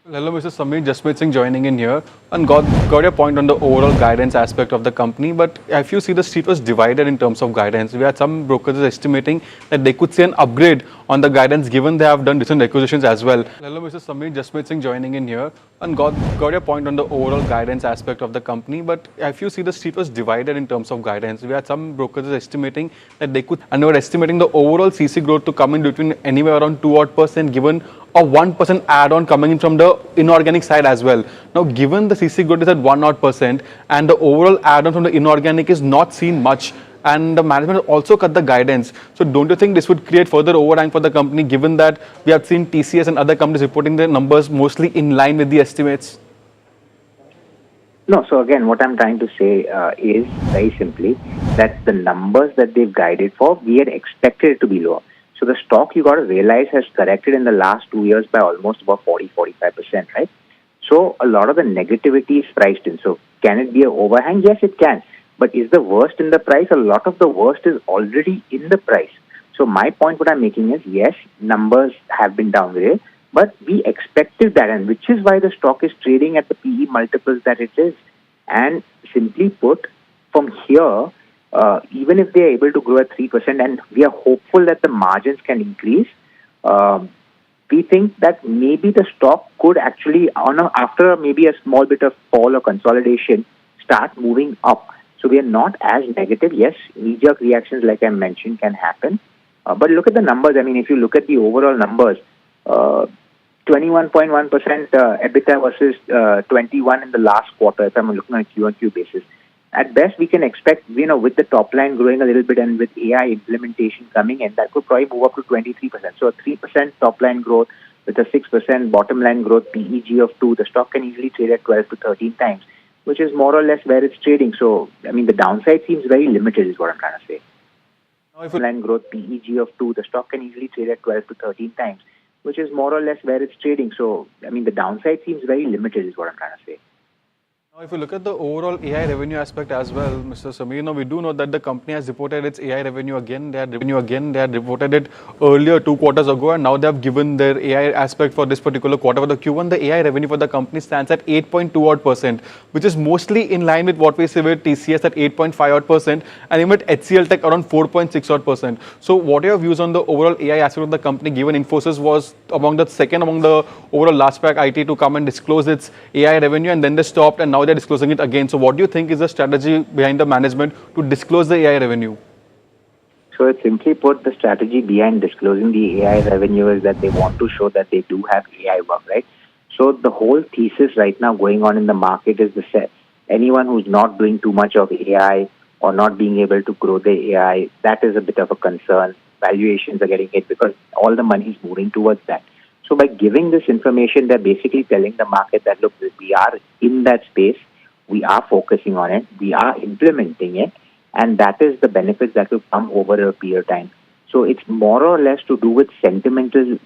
Hello, Mr. Sameer, Jasmeet Singh joining in here, and got your point on the overall guidance aspect of the company. But if you see, the street was divided in terms of guidance. We had some brokers estimating that they could see an upgrade on the guidance, given they have done recent acquisitions as well. Hello, Mr. Sameer, Jasmeet Singh joining in here, and got your point on the overall guidance aspect of the company. But if you see, the street was divided in terms of guidance. We had some brokers estimating that they were estimating the overall CC growth to come in between anywhere around 2% given a 1% add-on coming in from the inorganic side as well. Now, given the CC growth is at 1% and the overall add-on from the inorganic is not seen much, and the management also cut the guidance. So don't you think this would create further overhang for the company, given that we have seen TCS and other companies reporting their numbers mostly in line with the estimates? No, so again, what I'm trying to say is very simply that the numbers that they've guided for, we had expected it to be lower. So the stock, you got to realize, has corrected in the last 2 years by almost about 40-45%, right? So a lot of the negativity is priced in. So can it be an overhang? Yes, it can. But is the worst in the price? A lot of the worst is already in the price. So my point, what I'm making is, yes, numbers have been downgraded, but we expected that, and which is why the stock is trading at the PE multiples that it is. And simply put, from here, even if they are able to grow at 3%, and we are hopeful that the margins can increase, we think that maybe the stock could actually, after maybe a small bit of fall or consolidation, start moving up. So we are not as negative. Yes, knee-jerk reactions, like I mentioned, can happen. But look at the numbers. I mean, if you look at the overall numbers, 21.1% EBITDA versus 21 in the last quarter, if I'm looking on a Q-on-Q basis. At best, we can expect, with the top line growing a little bit and with AI implementation coming in, that could probably move up to 23%. So a 3% top line growth with a 6% bottom line growth, PEG of 2, the stock can easily trade at 12 to 13 times, which is more or less where it's trading. So, I mean, the downside seems very limited is what I'm trying to say. Bottom line growth, PEG of 2, the stock can easily trade at 12 to 13 times, which is more or less where it's trading. So, I mean, the downside seems very limited is what I'm trying to say. Now, if you look at the overall AI revenue aspect as well, Mr. Sameer, now we do know that the company has reported its AI revenue again. They had reported it earlier 2 quarters ago, and now they have given their AI aspect for this particular quarter. For the Q1, the AI revenue for the company stands at 8.2%, which is mostly in line with what we see with TCS at 8.5%, and even with HCL Tech around 4.6%. So, what are your views on the overall AI aspect of the company, given Infosys was among the overall large pack IT to come and disclose its AI revenue, and then they stopped, and now they're disclosing it again. So what do you think is the strategy behind the management to disclose the AI revenue? So it's simply put, the strategy behind disclosing the AI revenue is that they want to show that they do have AI work, right? So the whole thesis right now going on in the market is the set. Anyone who's not doing too much of AI or not being able to grow the AI, that is a bit of a concern. Valuations are getting hit because all the money is moving towards that. So by giving this information, they're basically telling the market that, look, we are in that space, we are focusing on it, we are implementing it, and that is the benefits that will come over a period of time. So it's more or less to do with sentimental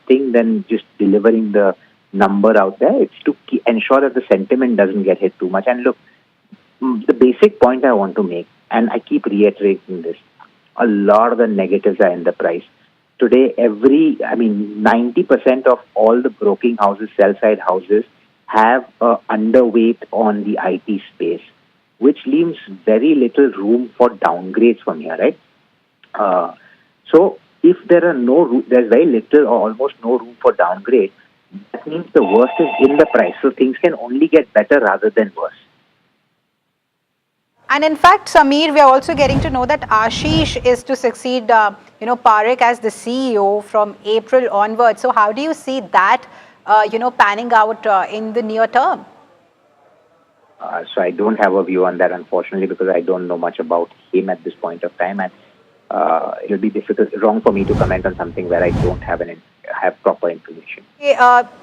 thing than just delivering the number out there. It's to ensure that the sentiment doesn't get hit too much. And look, the basic point I want to make, and I keep reiterating this, a lot of the negatives are in the price. Today, 90% of all the broking houses, sell-side houses, have underweight on the IT space, which leaves very little room for downgrades from here, right? So if there's very little or almost no room for downgrade, that means the worst is in the price. So things can only get better rather than worse. And in fact, Sameer, we are also getting to know that Ashish is to succeed, Parekh as the CEO from April onwards. So how do you see that, panning out in the near term? So I don't have a view on that, unfortunately, because I don't know much about him at this point of time, and it'll be wrong for me to comment on something where I don't have proper information. Okay,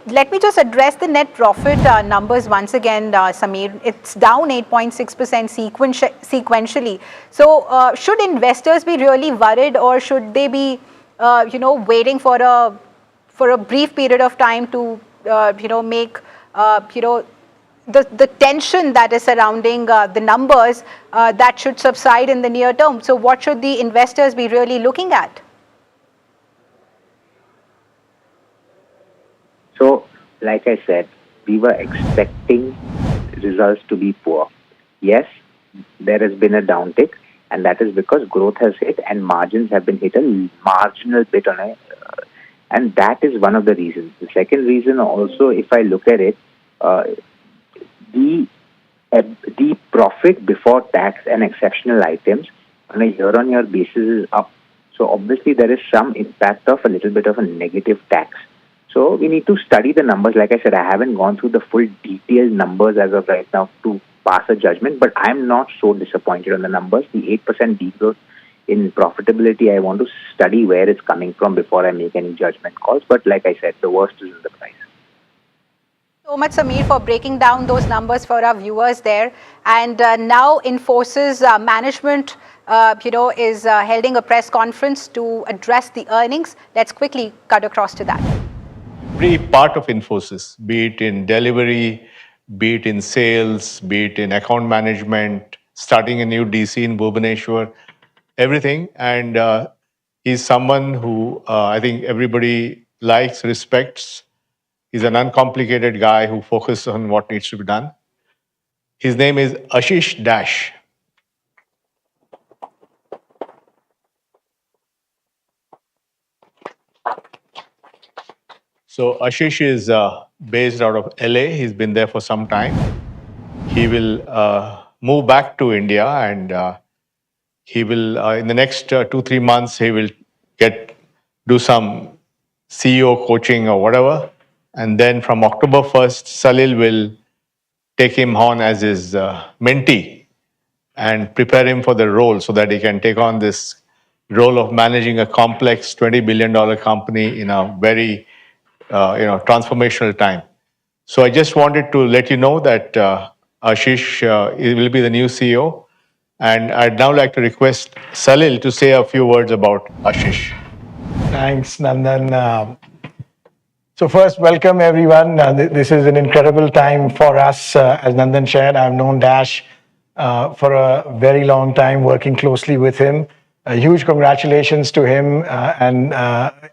let me just address the net profit numbers once again, Sameer. It's down 8.6% sequentially. So should investors be really worried, or should they be, waiting for a brief period of time to, make, the tension that is surrounding the numbers that should subside in the near term? So what should the investors be really looking at? So, like I said, we were expecting results to be poor. Yes, there has been a downtick, and that is because growth has hit and margins have been hit a marginal bit on it. And that is one of the reasons. The second reason also, if I look at it, the profit before tax and exceptional items on a year-on-year basis is up. So obviously there is some impact of a little bit of a negative tax. So we need to study the numbers. Like I said, I haven't gone through the full detailed numbers as of right now to pass a judgment, but I'm not so disappointed on the numbers. The 8% degrowth in profitability, I want to study where it's coming from before I make any judgment calls. But like I said, the worst is in the price. So much, Sameer, for breaking down those numbers for our viewers there. And now Infosys management, is holding a press conference to address the earnings. Let's quickly cut across to that. Every part of Infosys, be it in delivery, be it in sales, be it in account management, starting a new DC in Bhubaneswar, everything. And he's someone who I think everybody likes, respects. He's an uncomplicated guy who focuses on what needs to be done. His name is Ashish Dash. So Ashish is based out of LA. He's been there for some time. He will move back to India, and he will in the next 2-3 months he will do some CEO coaching or whatever, and then from October 1st, Salil will take him on as his mentee and prepare him for the role so that he can take on this role of managing a complex $20 billion company in a very transformational time. So I just wanted to let you know that Ashish will be the new CEO, and I'd now like to request Salil to say a few words about Ashish. Thanks, Nandan. So first, welcome everyone. This is an incredible time for us. As Nandan shared, I've known Dash for a very long time, working closely with him. A huge congratulations to him and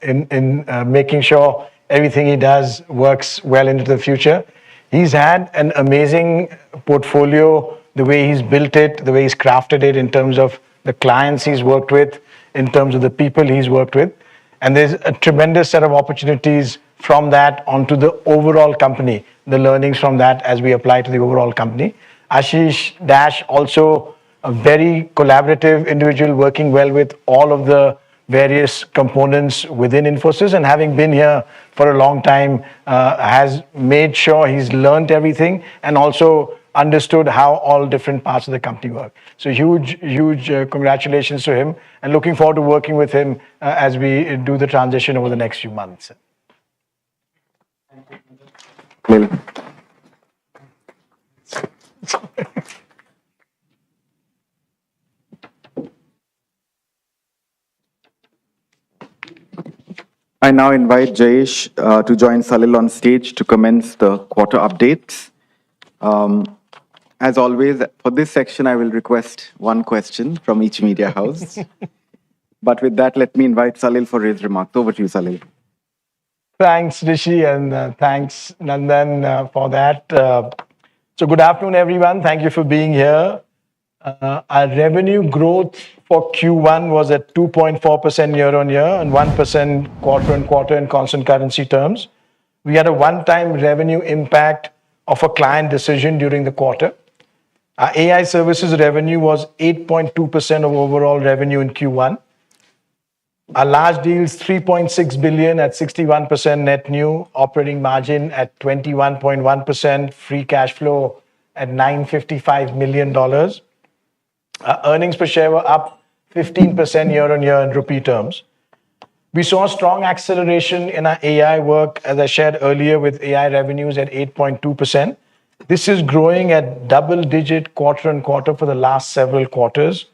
in making sure everything he does works well into the future. He's had an amazing portfolio, the way he's built it, the way he's crafted it in terms of the clients he's worked with, in terms of the people he's worked with. And there's a tremendous set of opportunities from that onto the overall company, the learnings from that as we apply to the overall company. Ashish Dash, also a very collaborative individual, working well with all of the various components within Infosys, and having been here for a long time, has made sure he's learned everything and also understood how all different parts of the company work. So huge congratulations to him, and looking forward to working with him as we do the transition over the next few months. I now invite Jayesh to join Salil on stage to commence the quarter updates. As always, for this section, I will request one question from each media house. But with that, let me invite Salil for his remarks. Over to you, Salil. Thanks, Rishi, and thanks, Nandan, for that. So good afternoon, everyone. Thank you for being here. Our revenue growth for Q1 was at 2.4% year-on-year and 1% quarter-on-quarter in constant currency terms. We had a one-time revenue impact of a client decision during the quarter. Our AI services revenue was 8.2% of overall revenue in Q1. Our large deals, 3.6 billion at 61% net new, operating margin at 21.1%, free cash flow at $955 million. Our earnings per share were up 15% year-on-year in rupee terms. We saw strong acceleration in our AI work, as I shared earlier, with AI revenues at 8.2%. This is growing at double-digit quarter-on-quarter for the last several quarters.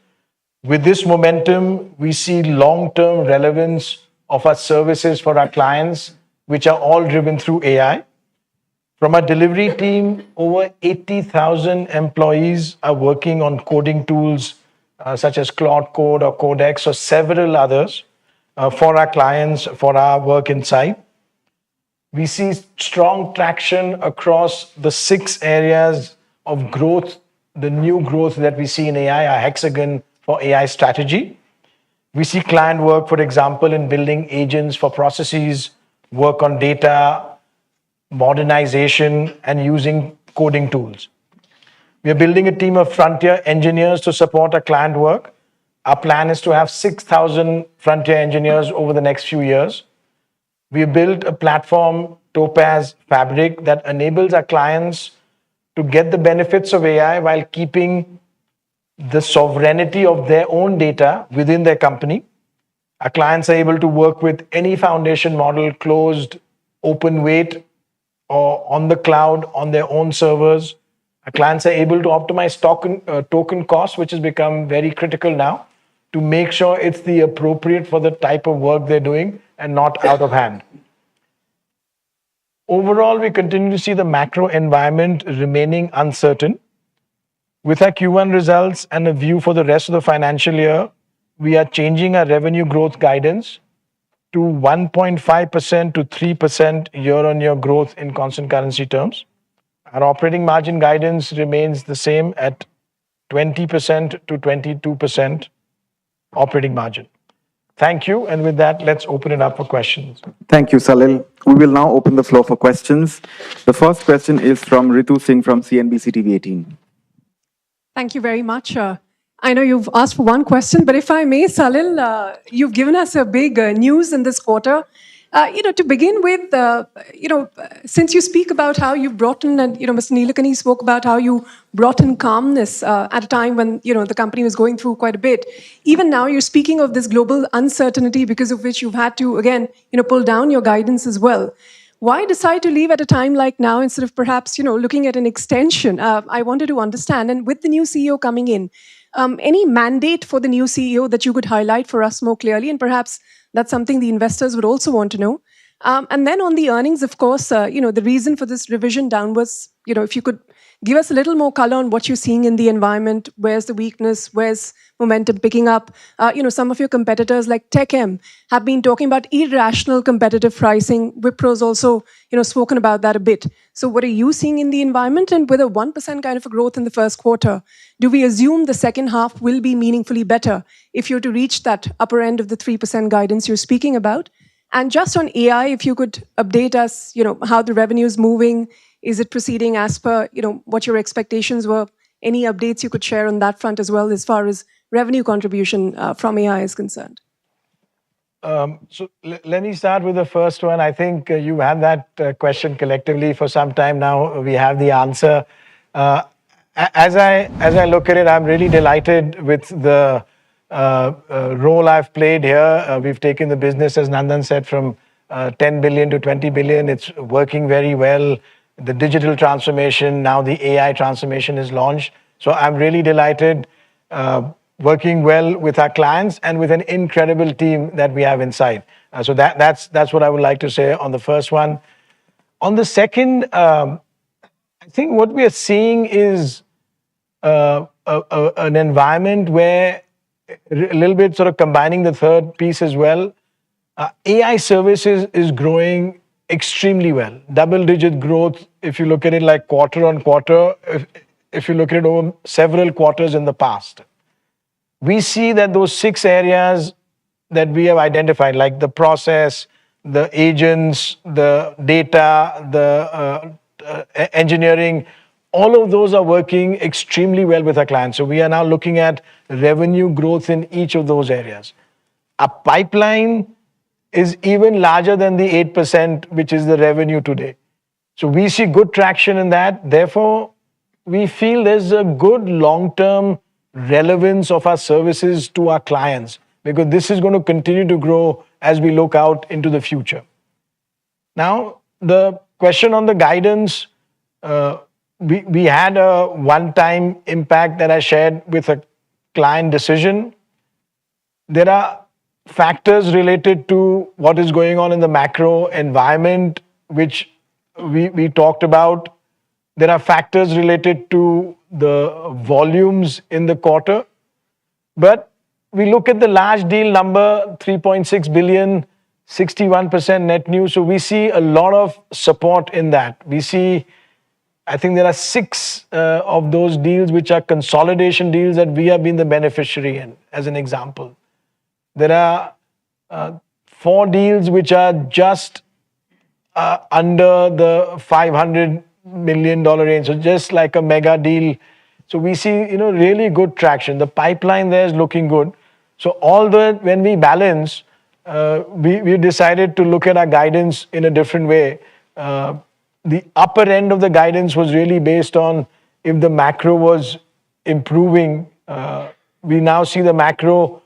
With this momentum, we see long-term relevance of our services for our clients, which are all driven through AI. From our delivery team, over 80,000 employees are working on coding tools such as Claude Code or Codex or several others for our clients, for our work inside. We see strong traction across the 6 areas of growth, the new growth that we see in AI, our hexagon for AI strategy. We see client work, for example, in building agents for processes, work on data, modernization, and using coding tools. We are building a team of frontier engineers to support our client work. Our plan is to have 6,000 frontier engineers over the next few years. We built a platform, Topaz Fabric, that enables our clients to get the benefits of AI while keeping the sovereignty of their own data within their company. Our clients are able to work with any foundation model, closed, open weight, or on the cloud, on their own servers. Our clients are able to optimize token costs, which has become very critical now, to make sure it's the appropriate for the type of work they're doing and not out of hand. Overall, we continue to see the macro environment remaining uncertain. With our Q1 results and a view for the rest of the financial year, we are changing our revenue growth guidance to 1.5% to 3% year-on-year growth in constant currency terms. Our operating margin guidance remains the same at 20% to 22% operating margin. Thank you. And with that, let's open it up for questions. Thank you, Salil. We will now open the floor for questions. The first question is from Ritu Singh from CNBC TV 18. Thank you very much. I know you've asked for one question, but if I may, Salil, you've given us a big news in this quarter. To begin with, since you speak about how you've brought in, and Mr. Nilekani spoke about how you brought in calmness at a time when the company was going through quite a bit. Even now, you're speaking of this global uncertainty because of which you've had to again, pull down your guidance as well. Why decide to leave at a time like now instead of perhaps looking at an extension? I wanted to understand, and with the new CEO coming in, any mandate for the new CEO that you could highlight for us more clearly, and perhaps that's something the investors would also want to know. And then on the earnings, of course, the reason for this revision downwards, if you could give us a little more color on what you're seeing in the environment, where's the weakness, where's momentum picking up. Some of your competitors like TechM have been talking about irrational competitive pricing. Wipro's also, spoken about that a bit. So what are you seeing in the environment? And with a 1% kind of a growth in the first quarter, do we assume the second half will be meaningfully better if you're to reach that upper end of the 3% guidance you're speaking about? And just on AI, if you could update us, how the revenue is moving, is it proceeding as per, what your expectations were? Any updates you could share on that front as well as far as revenue contribution from AI is concerned? Let me start with the first one. I think you had that question collectively for some time now. We have the answer. As I look at it, I'm really delighted with the role I've played here. We've taken the business, as Nandan said, from 10 billion to 20 billion. It's working very well. The digital transformation, now the AI transformation is launched. So I'm really delighted working well with our clients and with an incredible team that we have inside. So that's what I would like to say on the first one. On the second, I think what we are seeing is an environment where a little bit sort of combining the third piece as well. AI services is growing extremely well. Double-digit growth, if you look at it like quarter on quarter, if you look at it over several quarters in the past. We see that those 6 areas that we have identified, like the process, the agents, the data, the engineering, all of those are working extremely well with our clients. So we are now looking at revenue growth in each of those areas. Our pipeline is even larger than the 8%, which is the revenue today. So we see good traction in that. Therefore, we feel there's a good long-term relevance of our services to our clients, because this is going to continue to grow as we look out into the future. Now, the question on the guidance, we had a one-time impact that I shared with a client decision. There are factors related to what is going on in the macro environment, which we talked about. There are factors related to the volumes in the quarter. But we look at the large deal number, 3.6 billion, 61% net new. So we see a lot of support in that. We see, I think there are 6 of those deals which are consolidation deals that we have been the beneficiary in, as an example. There are 4 deals which are just under the $500 million range, so just like a mega deal. So we see, really good traction. The pipeline there is looking good. So when we balance, we decided to look at our guidance in a different way. The upper end of the guidance was really based on if the macro was improving. We now see the macro,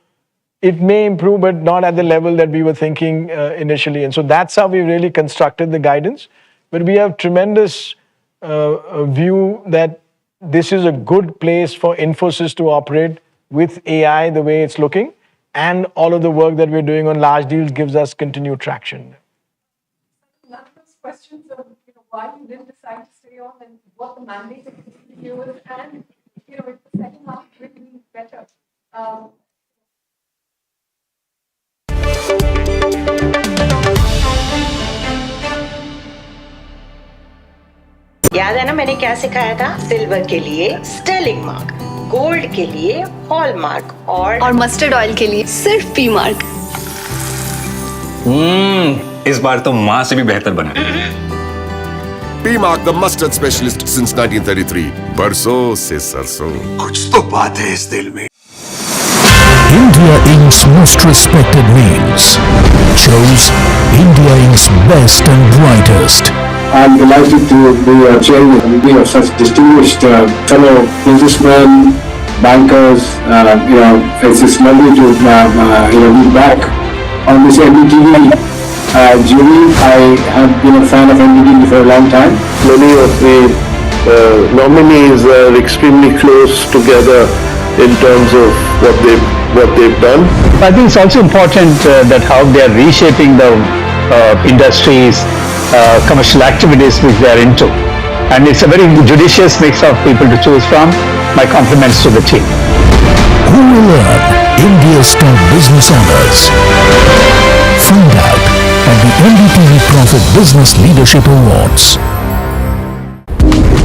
it may improve, but not at the level that we were thinking initially. And so that's how we really constructed the guidance. But we have tremendous view that this is a good place for Infosys to operate with AI the way it's looking. And all of the work that we're doing on large deals gives us continued traction. None of those questions of why you didn't decide to stay on and what the mandate of the CEO is, and if the second half will be better. याद है ना मैंने क्या सिखाया था? Silver के लिए Stirling mark, gold के लिए हॉलमार्क और मस्टर्ड ऑयल के लिए सिर्फ पी मार्क। इस बार तो माँ से भी बेहतर बना। P-Mark, the mustard specialist since 1933. बरसों से सरसों। कुछ तो बात है इस दिल में। India Inc.'s most respected names chose India Inc.'s best and brightest. I'm delighted to be chairing a committee of such distinguished fellow businessmen, bankers. It's lovely to be back on this NDTV jury. I have been a fan of NDTV for a long time. Many of the nominees are extremely close together in terms of what they've done. I think it's also important that how they are reshaping the industries, commercial activities which they are into. And it's a very judicious mix of people to choose from. My compliments to the team. Who will earn India's top business honors? Find out at the NDTV Profit Business Leadership Awards.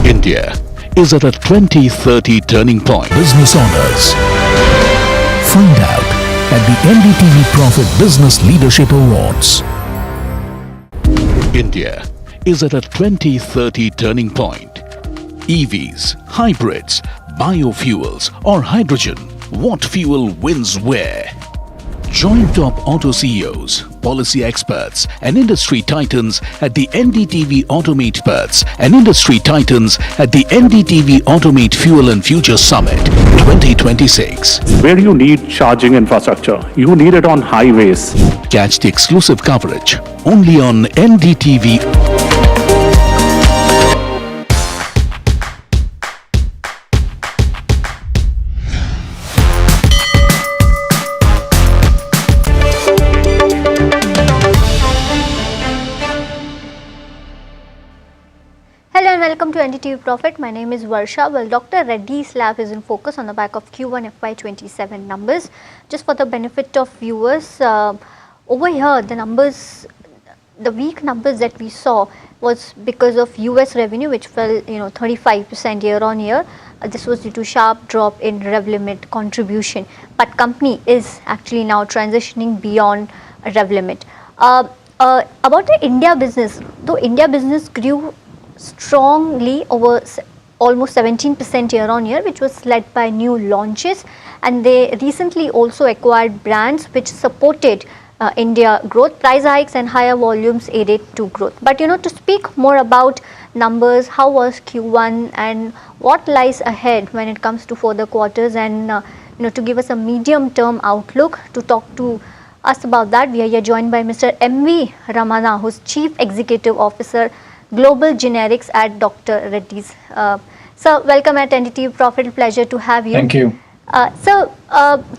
India is at a 2030 turning point. Business honors. Find out at the NDTV Profit Business Leadership Awards. India is at a 2030 turning point. EVs, hybrids, biofuels or hydrogen. What fuel wins where? Join top auto CEOs, policy experts and industry titans at the NDTV Automate Experts and industry titans at the NDTV Automate Fuel and Future Summit 2026. Where you need charging infrastructure, you need it on highways. Catch the exclusive coverage only on NDTV. Hello and welcome to NDTV Profit. My name is Varsha. Well, Dr. Reddy's lab is in focus on the back of Q1 FY27 numbers. Just for the benefit of viewers, over here the numbers, the weak numbers that we saw was because of US revenue, which fell 35% year on year. This was due to sharp drop in rev limit contribution, but company is actually now transitioning beyond rev limit. About the India business, though India business grew strongly over almost 17% year on year, which was led by new launches, and they recently also acquired brands which supported India growth. Price hikes and higher volumes aided to growth. But to speak more about numbers, how was Q1 and what lies ahead when it comes to further quarters, and to give us a medium term outlook, to talk to us about that, we are here joined by Mr. M.V. Ramana, who's Chief Executive Officer Global Generics at Dr. Reddy's. Sir, welcome at NDTV Profit. Pleasure to have you. Thank you. So,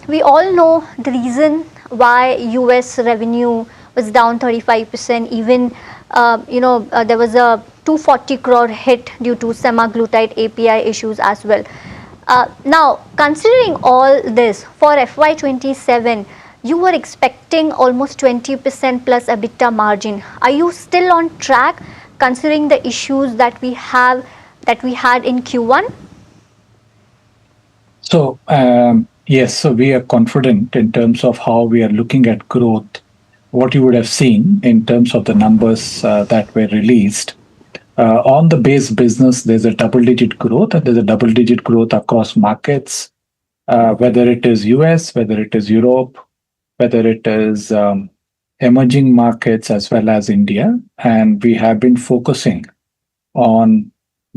we all know the reason why US revenue was down 35%. Even, there was a 240 crore hit due to semaglutide API issues as well. Now, considering all this, for FY27, you were expecting almost 20% plus EBITDA margin. Are you still on track, considering the issues that we had in Q1? So, yes, so we are confident in terms of how we are looking at growth. What you would have seen in terms of the numbers that were released. On the base business, there's a double-digit growth, and there's a double-digit growth across markets, whether it is US, whether it is Europe, whether it is emerging markets as well as India. And we have been focusing on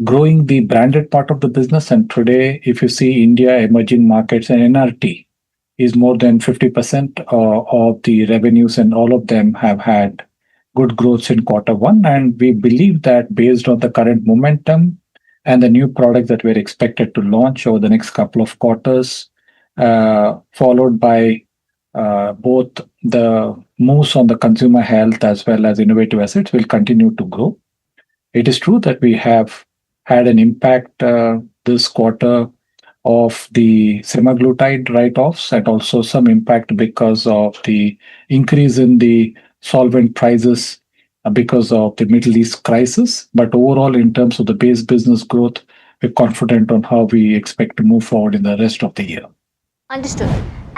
growing the branded part of the business. And today, if you see India, emerging markets and NRT is more than 50% of the revenues, and all of them have had good growth in Q1. And we believe that based on the current momentum and the new products that we're expected to launch over the next couple of quarters, followed by both the moves on the consumer health as well as innovative assets, will continue to grow. It is true that we have had an impact this quarter of the semaglutide write-offs, and also some impact because of the increase in the solvent prices because of the Middle East crisis. But overall, in terms of the base business growth, we're confident on how we expect to move forward in the rest of the year. Understood.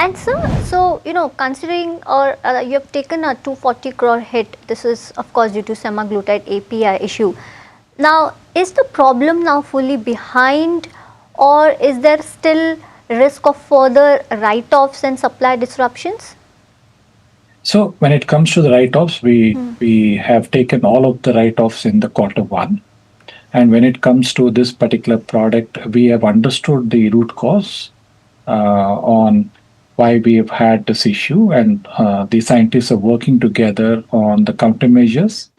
And so considering or you have taken a 240 crore hit, this is of course due to semaglutide API issue. Now, is the problem now fully behind, or is there still risk of further write-offs and supply disruptions? So when it comes to the write-offs, we have taken all of the write-offs in the Q1. And when it comes to this particular product, we have understood the root cause on why we have had this issue, and the scientists are working together on the countermeasures.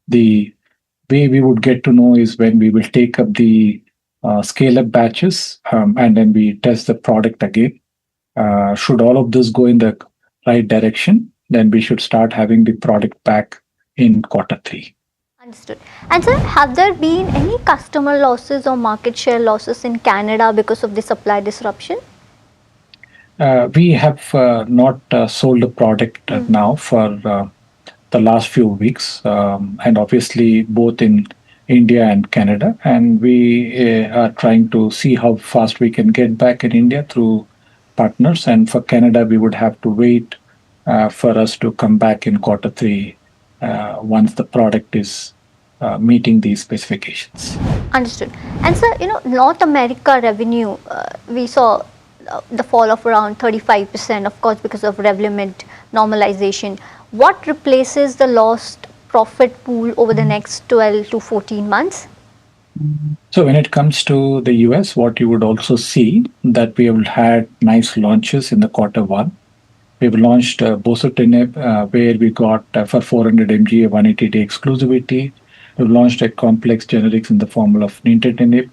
The way we would get to know is when we will take up the scale-up batches and then we test the product again. Should all of this go in the right direction, then we should start having the product back in Q3. Understood. And sir, have there been any customer losses or market share losses in Canada because of the supply disruption? We have not sold the product now for the last few weeks, and obviously both in India and Canada. And we are trying to see how fast we can get back in India through partners. And for Canada, we would have to wait for us to come back in Q3 once the product is meeting these specifications. Understood. And sir, North America revenue, we saw the fall of around 35%, of course, because of Revlimid normalization. What replaces the lost profit pool over the next 12 to 14 months? So when it comes to the US, what you would also see that we have had nice launches in the Q1. We've launched bosutinib, where we got for 400 mg a 180-day exclusivity. We've launched a complex generics in the form of nintedanib,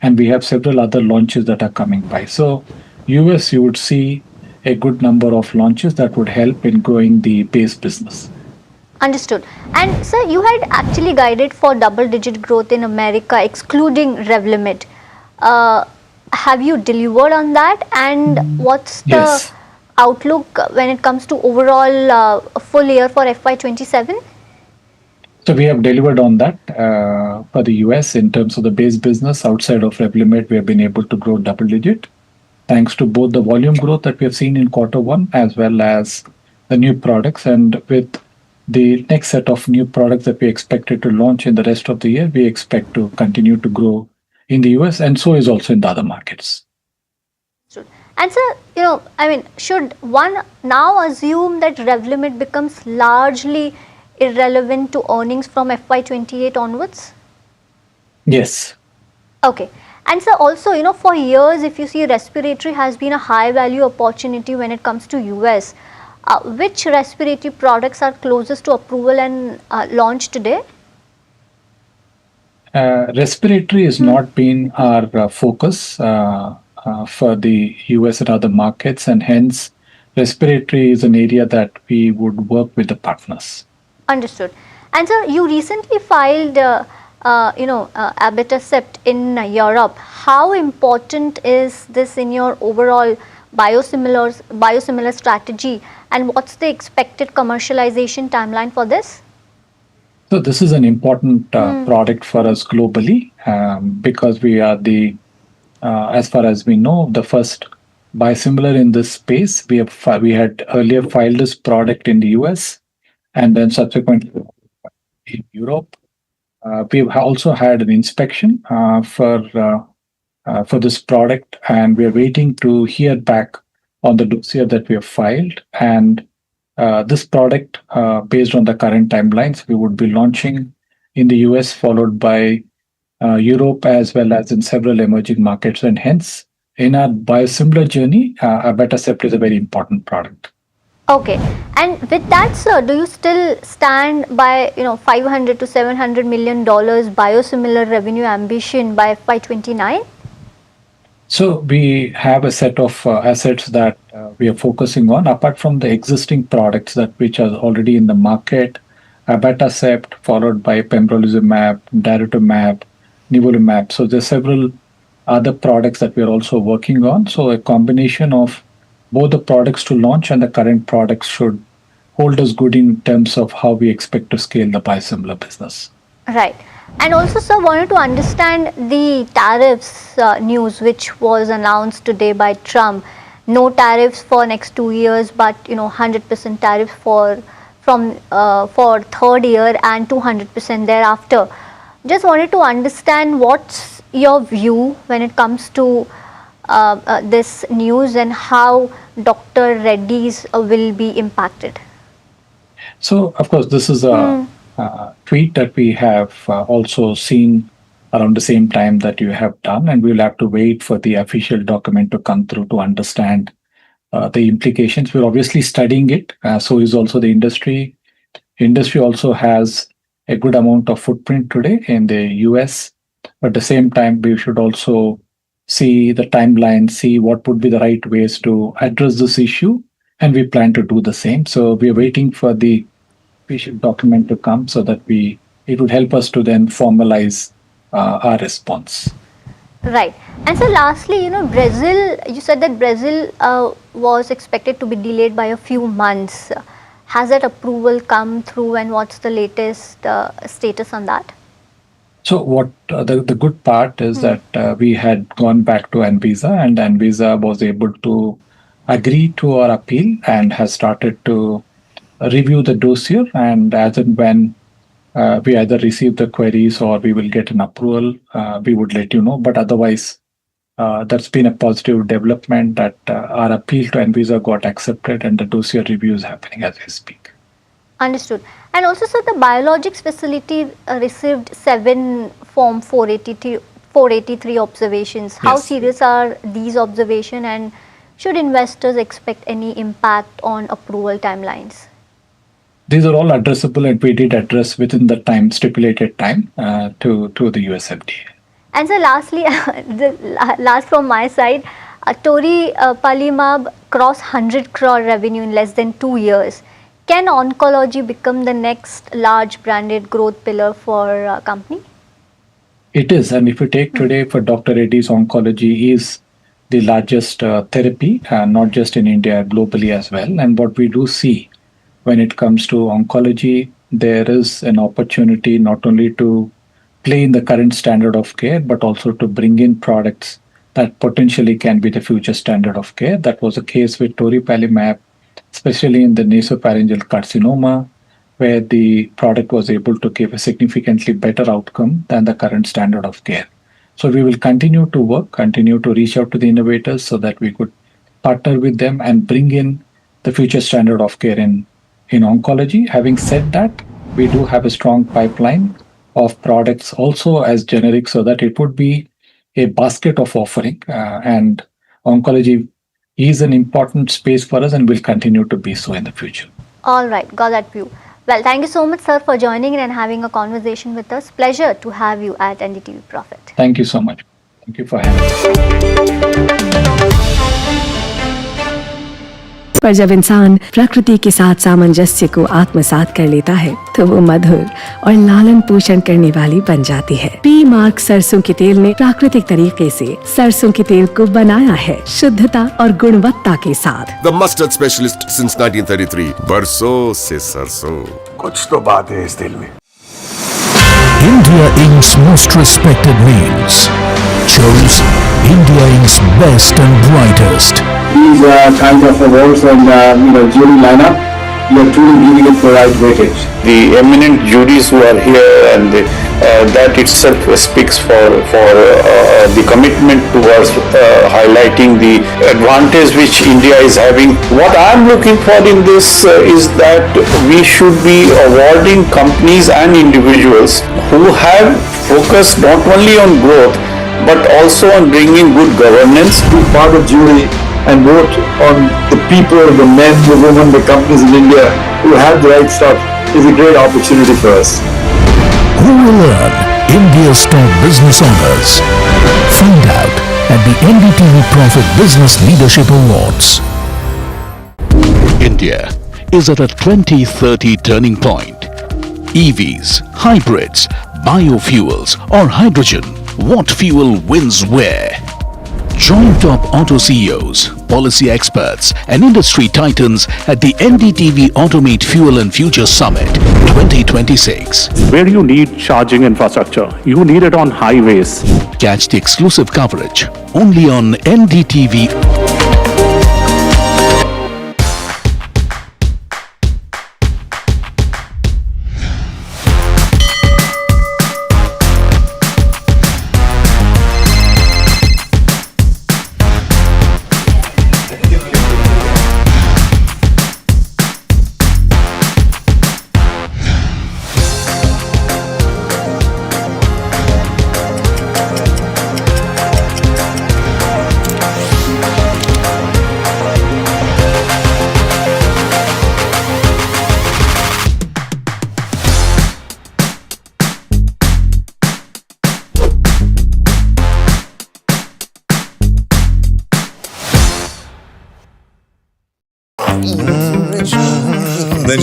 and we have several other launches that are coming by. So US, you would see a good number of launches that would help in growing the base business. Understood. And sir, you had actually guided for double-digit growth in America, excluding Revlimid. Have you delivered on that? And what's the outlook when it comes to overall full year for FY27? So we have delivered on that for the US in terms of the base business. Outside of Revlimid, we have been able to grow double-digit, thanks to both the volume growth that we have seen in Q1 as well as the new products. And with the next set of new products that we expected to launch in the rest of the year, we expect to continue to grow in the US, and so is also in the other markets. And sir, should one now assume that Revlimid becomes largely irrelevant to earnings from FY28 onwards? Yes. Okay. And so also, for years, if you see, respiratory has been a high value opportunity when it comes to US. Which respiratory products are closest to approval and launch today? Respiratory has not been our focus for the US and other markets, and hence respiratory is an area that we would work with the partners. Understood. And sir, you recently filed abatacept in Europe. How important is this in your overall biosimilar strategy, and what's the expected commercialization timeline for this? So this is an important product for us globally because we are the, as far as we know, the first biosimilar in this space. We had earlier filed this product in the US and then subsequently in Europe. We've also had an inspection for this product, and we're waiting to hear back on the dossier that we have filed. And this product, based on the current timelines, we would be launching in the US, followed by Europe, as well as in several emerging markets. And hence, in our biosimilar journey, abatacept is a very important product. Okay. And with that, sir, do you still stand by, $500 to $700 million biosimilar revenue ambition by FY29? So we have a set of assets that we are focusing on, apart from the existing products which are already in the market, abatacept, followed by pembrolizumab, daratumab, nivolumab. So there's several other products that we are also working on. So a combination of both the products to launch and the current products should hold us good in terms of how we expect to scale the biosimilar business. Right. And also, sir, wanted to understand the tariffs news which was announced today by Trump. no tariffs for next 2 years, but 100% tariff for third year and 200% thereafter. Just wanted to understand what's your view when it comes to this news and how Dr. Reddy's will be impacted. So, of course, this is a tweet that we have also seen around the same time that you have done, and we'll have to wait for the official document to come through to understand the implications. We're obviously studying it. So is also the industry. Industry also has a good amount of footprint today in the US. But at the same time, we should also see the timeline, see what would be the right ways to address this issue, and we plan to do the same. So we are waiting for the official document to come so that it would help us to then formalize our response. Right. And so lastly, Brazil, you said that Brazil was expected to be delayed by a few months. Has that approval come through, and what's the latest status on that? So what the good part is that we had gone back to Anvisa, and Anvisa was able to agree to our appeal and has started to review the dossier, and as and when we either receive the queries or we will get an approval, we would let you know. But otherwise, that's been a positive development that our appeal to Anvisa got accepted and the dossier review is happening as we speak. Understood. And also, sir, the biologics facility received 7 Form 483 observations. How serious are these observations, and should investors expect any impact on approval timelines? These are all addressable, and we did address within the stipulated time to the US FDA. And so lastly, last from my side, Toripalimab crossed 100 crore revenue in less than 2 years. Can oncology become the next large branded growth pillar for a company? It is, and if you take today for Dr. Reddy's, oncology is the largest therapy, not just in India, globally as well. And what we do see when it comes to oncology, there is an opportunity not only to play in the current standard of care, but also to bring in products that potentially can be the future standard of care. That was the case with Toripalimab, especially in the nasopharyngeal carcinoma, where the product was able to give a significantly better outcome than the current standard of care. So we will continue to work, continue to reach out to the innovators so that we could partner with them and bring in the future standard of care in oncology. Having said that, we do have a strong pipeline of products also as generic, so that it would be a basket of offering, and oncology is an important space for us and will continue to be so in the future. All right, got that view. Well, thank you so much, sir, for joining in and having a conversation with us. Pleasure to have you at NDTV Profit. Thank you so much. Thank you for having me. पर जब इंसान प्रकृति के साथ सामंजस्य को आत्मसात कर लेता है तो वो मधुर और लालन पोषण करने वाली बन जाती है। पी मार्क सरसों के तेल ने प्राकृतिक तरीके से सरसों के तेल को बनाया है शुद्धता और गुणवत्ता के साथ। The mustard specialist since 1933. बरसों से सरसों। कुछ तो बात है इस दिल में। India Inc.'s most respected names chose India Inc.'s best and brightest. These kind of awards and jury lineup, you are truly giving it the right weightage. The eminent juries who are here, and that itself speaks for the commitment towards highlighting the advantage which India is having. What I am looking for in this is that we should be awarding companies and individuals who have focused not only on growth but also on bringing good governance. Be part of jury and vote on the people, the men, the women, the companies in India who have the right stuff is a great opportunity for us. Who will earn India's top business honors? Find out at the NDTV Profit Business Leadership Awards. India is at a 2030 turning point. EVs, hybrids, biofuels or hydrogen. What fuel wins where? Join top auto CEOs, policy experts and industry titans at the NDTV Automate Fuel and Future Summit 2026. Where you need charging infrastructure, you need it on highways. Catch the exclusive coverage only on NDTV.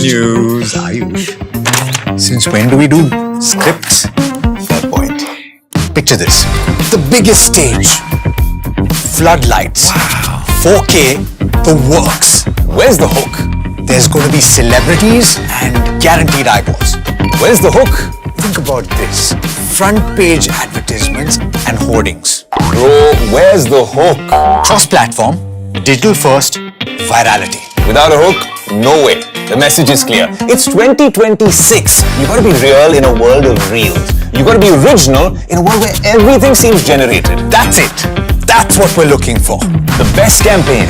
news, Ayush. Since when do we do scripts? Fair point. Picture this. The biggest stage. Floodlights. Wow. 4K. The works. Where's the hook? There's going to be celebrities and guaranteed eyeballs. Where's the hook? Think about this. Front page advertisements and hoardings. Bro, where's the hook? Cross-platform, digital first, virality. Without a hook, no way. The message is clear. It's 2026. You gotta be real in a world of reels. You gotta be original in a world where everything seems generated. That's it. That's what we're looking for. The best campaign.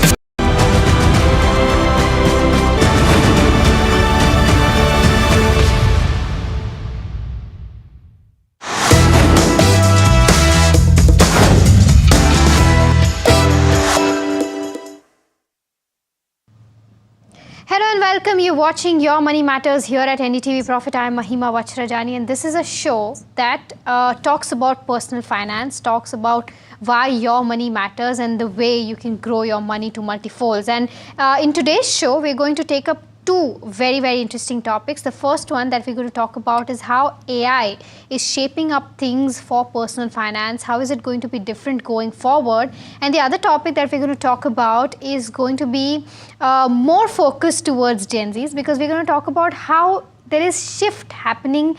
Hello and welcome. You're watching Your Money Matters here at NDTV Profit. I'm Mahima Vachrajani, and this is a show that talks about personal finance, talks about why your money matters and the way you can grow your money to multifolds. And in today's show, we're going to take up two very, very interesting topics. The first one that we're going to talk about is how AI is shaping up things for personal finance. How is it going to be different going forward? And the other topic that we're going to talk about is going to be more focused towards Gen Zs, because we're going to talk about how there is shift happening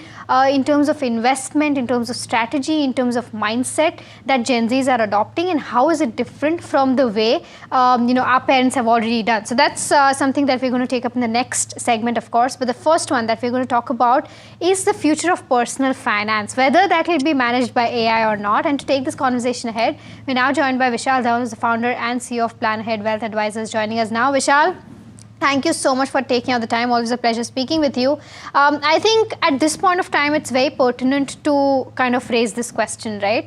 in terms of investment, in terms of strategy, in terms of mindset that Gen Zs are adopting, and how is it different from the way our parents have already done. So that's something that we're going to take up in the next segment, of course. But the first one that we're going to talk about is the future of personal finance, whether that will be managed by AI or not. And to take this conversation ahead, we're now joined by Vishal Dhawan, who's the founder and CEO of Plan Ahead Wealth Advisors, joining us now. Vishal, thank you so much for taking out the time. Always a pleasure speaking with you. I think at this point of time, it's very pertinent to kind of raise this question, right?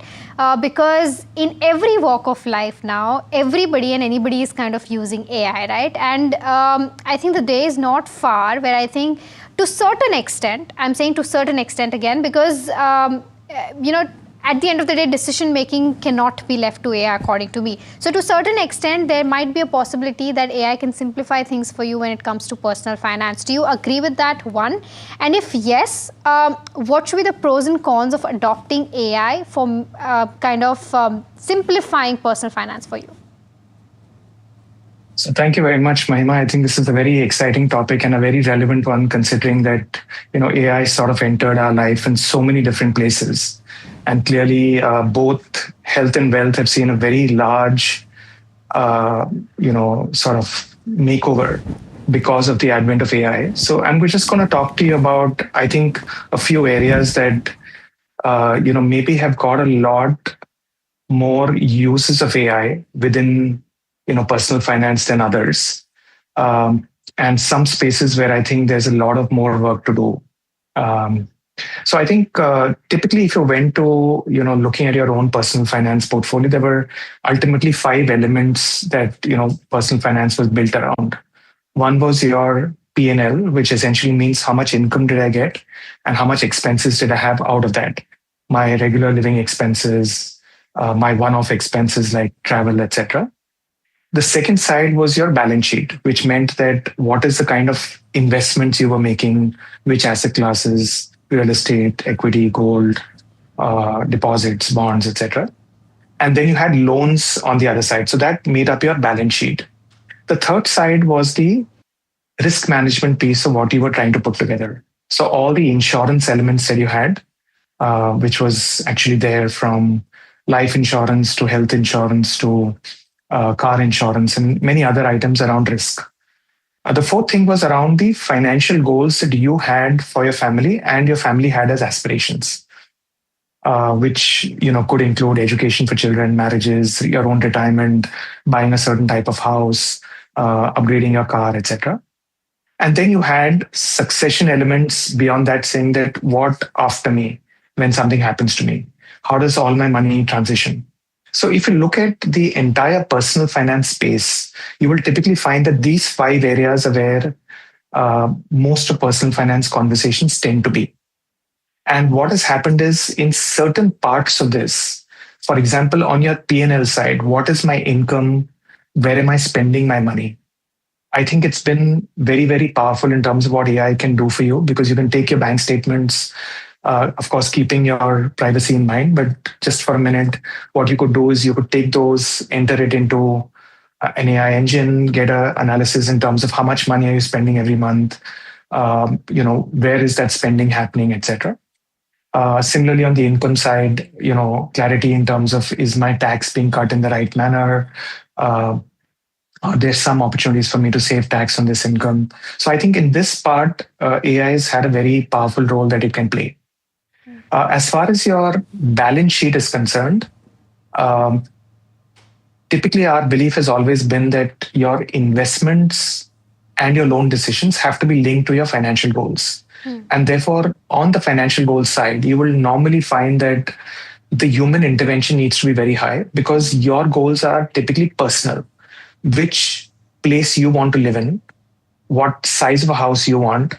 Because in every walk of life now, everybody and anybody is kind of using AI, right? And I think the day is not far where I think to certain extent, I'm saying to certain extent again, because, at the end of the day, decision making cannot be left to AI, according to me. So to a certain extent, there might be a possibility that AI can simplify things for you when it comes to personal finance. Do you agree with that, one? And if yes, what should be the pros and cons of adopting AI for simplifying personal finance for you? So thank you very much, Mahima. I think this is a very exciting topic and a very relevant one, considering that AI sort of entered our life in so many different places. And clearly, both health and wealth have seen a very large, sort of makeover because of the advent of AI. So I'm just going to talk to you about, I think, a few areas that, maybe have got a lot more uses of AI within, personal finance than others. And some spaces where I think there's a lot of more work to do. So I think typically if you went to, looking at your own personal finance portfolio, there were ultimately 5 elements that, personal finance was built around. One was your P&L, which essentially means how much income did I get and how much expenses did I have out of that. My regular living expenses, my one-off expenses like travel, etc. The second side was your balance sheet, which meant that what is the kind of investments you were making, which asset classes, real estate, equity, gold, deposits, bonds, etc. And then you had loans on the other side. So that made up your balance sheet. The third side was the risk management piece of what you were trying to put together. So all the insurance elements that you had, which was actually there from life insurance to health insurance to car insurance and many other items around risk. The fourth thing was around the financial goals that you had for your family and your family had as aspirations, which could include education for children, marriages, your own retirement, buying a certain type of house, upgrading your car, etc. And then you had succession elements beyond that, saying that what after me when something happens to me? How does all my money transition? So if you look at the entire personal finance space, you will typically find that these 5 areas are where most of personal finance conversations tend to be. And what has happened is in certain parts of this, for example, on your P&L side, what is my income? Where am I spending my money? I think it's been very, very powerful in terms of what AI can do for you, because you can take your bank statements, of course, keeping your privacy in mind. But just for a minute, what you could do is you could take those, enter it into an AI engine, get an analysis in terms of how much money are you spending every month, where is that spending happening, etc. Similarly, on the income side, clarity in terms of, is my tax being cut in the right manner? There's some opportunities for me to save tax on this income. So I think in this part, AI has had a very powerful role that it can play. As far as your balance sheet is concerned, typically our belief has always been that your investments and your loan decisions have to be linked to your financial goals. And therefore, on the financial goals side, you will normally find that the human intervention needs to be very high, because your goals are typically personal. Which place you want to live in, what size of a house you want,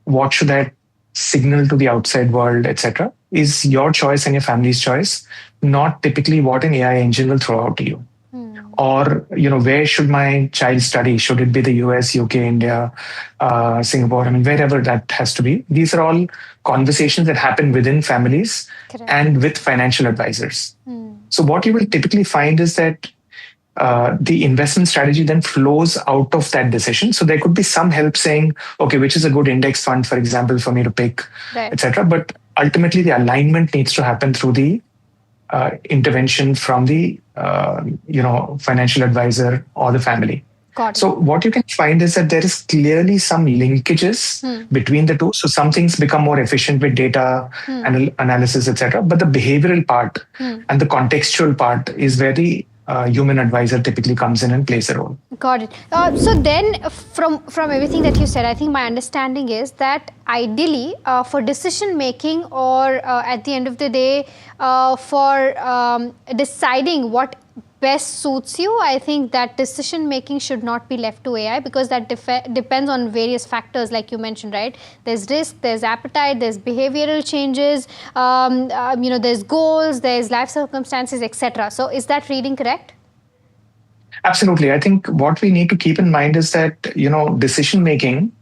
what should that signal to the outside world, etc., is your choice and your family's choice, not typically what an AI engine will throw out to you. Or, where should my child study? Should it be the US, UK, India, Singapore? I mean, wherever that has to be. These are all conversations that happen within families and with financial advisors. So what you will typically find is that the investment strategy then flows out of that decision. So there could be some help saying, okay, which is a good index fund, for example, for me to pick, etc. But ultimately, the alignment needs to happen through the intervention from the financial advisor or the family. So what you can find is that there is clearly some linkages between the two. So some things become more efficient with data analysis, etc. But the behavioral part and the contextual part is where the human advisor typically comes in and plays a role. Got it. So then, from everything that you said, I think my understanding is that ideally, for decision making, or at the end of the day, for deciding what best suits you, I think that decision making should not be left to AI, because that depends on various factors, like you mentioned, right? There's risk, there's appetite, there's behavioral changes, there's goals, there's life circumstances, etc. So is that reading correct? Absolutely. I think what we need to keep in mind is that, decision making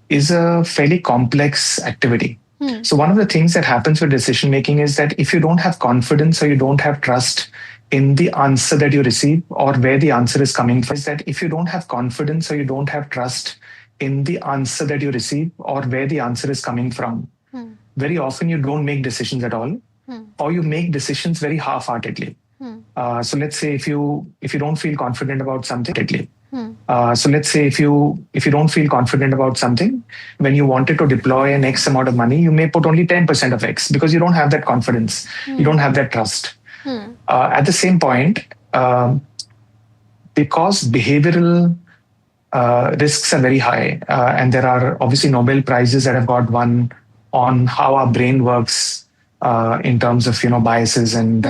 is a fairly complex activity. So one of the things that happens with decision making is that if you don't have confidence or you don't have trust in the answer that you receive or where the answer is coming from, is that if you don't have confidence or you don't have trust in the answer that you receive or where the answer is coming from, very often you don't make decisions at all, or you make decisions very half-heartedly. So let's say if you don't feel confident about something, if you don't feel confident about something, when you wanted to deploy an X amount of money, you may put only 10% of X because you don't have that confidence, you don't have that trust. At the same point, because behavioral risks are very high, and there are obviously Nobel Prizes that have got won on how our brain works in terms of biases and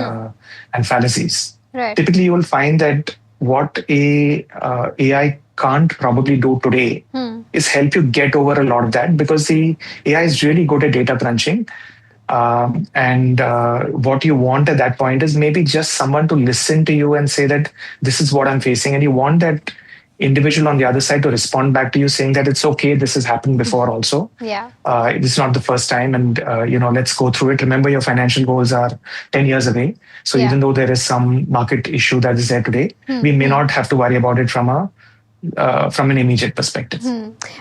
fallacies. Right. Typically, you will find that what AI can't probably do today is help you get over a lot of that, because the AI is really good at data crunching. And what you want at that point is maybe just someone to listen to you and say that this is what I'm facing. And you want that individual on the other side to respond back to you saying that it's okay, this has happened before also. Yeah. It's not the first time, and let's go through it. Remember, your financial goals are 10 years away. So even though there is some market issue that is there today, we may not have to worry about it from an immediate perspective.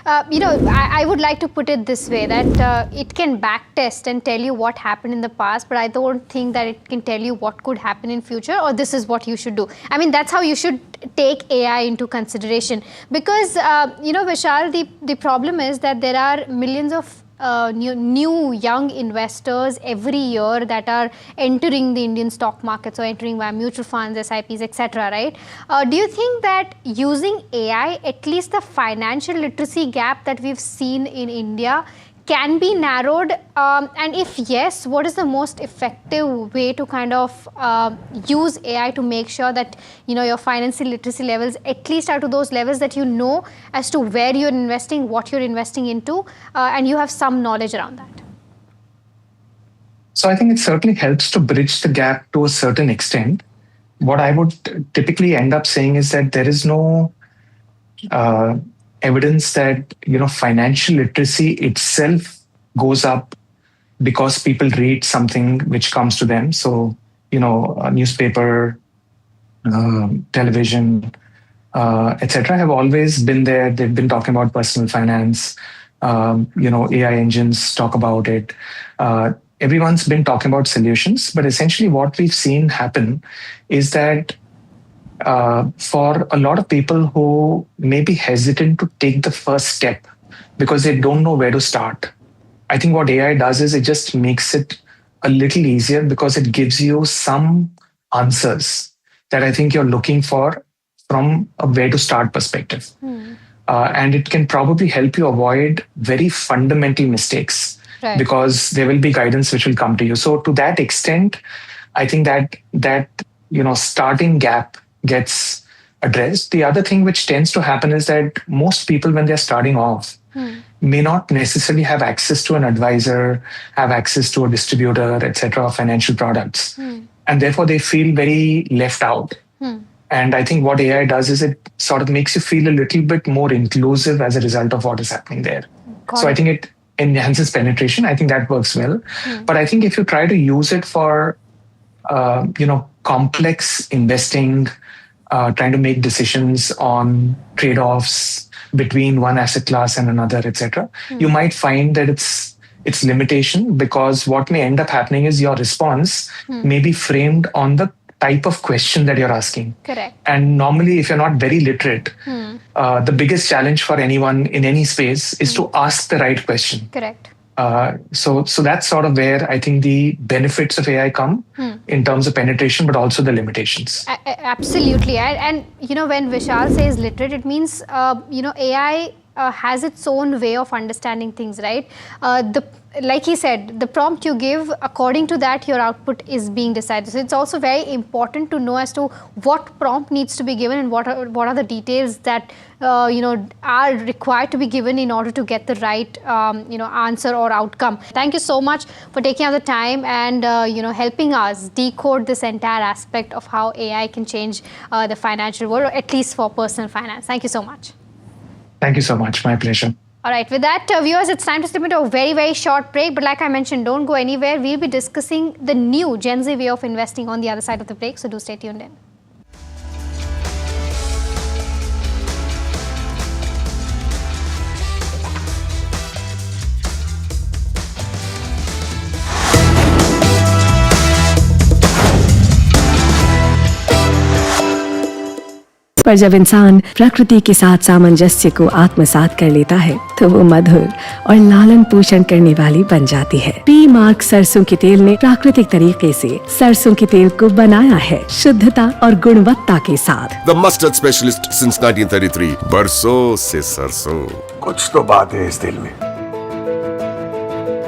I would like to put it this way, that it can backtest and tell you what happened in the past, but I don't think that it can tell you what could happen in future, or this is what you should do. I mean, that's how you should take AI into consideration, because Vishal, the problem is that there are millions of new young investors every year that are entering the Indian stock market, so entering via mutual funds, SIPs, etc. Right? Do you think that using AI, at least the financial literacy gap that we've seen in India, can be narrowed? And if yes, what is the most effective way to kind of use AI to make sure that your financial literacy levels at least are to those levels that you know as to where you're investing, what you're investing into, and you have some knowledge around that? So I think it certainly helps to bridge the gap to a certain extent. What I would typically end up saying is that there is no evidence that financial literacy itself goes up because people read something which comes to them. So a newspaper, television, etc. have always been there. They've been talking about personal finance. AI engines talk about it. Everyone's been talking about solutions, but essentially what we've seen happen is that for a lot of people who may be hesitant to take the first step because they don't know where to start, I think what AI does is it just makes it a little easier because it gives you some answers that I think you're looking for from a where to start perspective. And it can probably help you avoid very fundamental mistakes because there will be guidance which will come to you. So to that extent, I think that starting gap gets addressed. The other thing which tends to happen is that most people, when they're starting off, may not necessarily have access to an advisor, have access to a distributor, etc., of financial products. And therefore, they feel very left out. And I think what AI does is it sort of makes you feel a little bit more inclusive as a result of what is happening there. I think it enhances penetration. I think that works well. But I think if you try to use it for, complex investing, trying to make decisions on trade-offs between one asset class and another, etc., you might find that it's limitation because what may end up happening is your response may be framed on the type of question that you're asking. Correct. And normally, if you're not very literate, the biggest challenge for anyone in any space is to ask the right question. Correct. So that's sort of where I think the benefits of AI come in terms of penetration, but also the limitations. Absolutely. And when Vishal says literate, it means, AI has its own way of understanding things, right? Like he said, the prompt you give, according to that, your output is being decided. So it's also very important to know as to what prompt needs to be given and what are the details that are required to be given in order to get the right answer or outcome. Thank you so much for taking out the time and helping us decode this entire aspect of how AI can change the financial world, or at least for personal finance. Thank you so much. Thank you so much. My pleasure. All right, with that, viewers, it's time to slip into a very, very short break. But like I mentioned, don't go anywhere. We'll be discussing the new Gen Z way of investing on the other side of the break. So do stay tuned in. पर जब इंसान प्रकृति के साथ सामंजस्य को आत्मसात कर लेता है तो वो मधुर और लालन पोषण करने वाली बन जाती है। पी मार्क सरसों के तेल ने प्राकृतिक तरीके से सरसों के तेल को बनाया है शुद्धता और गुणवत्ता के साथ। The mustard specialist since 1933. बरसों से सरसों। कुछ तो बात है इस दिल में।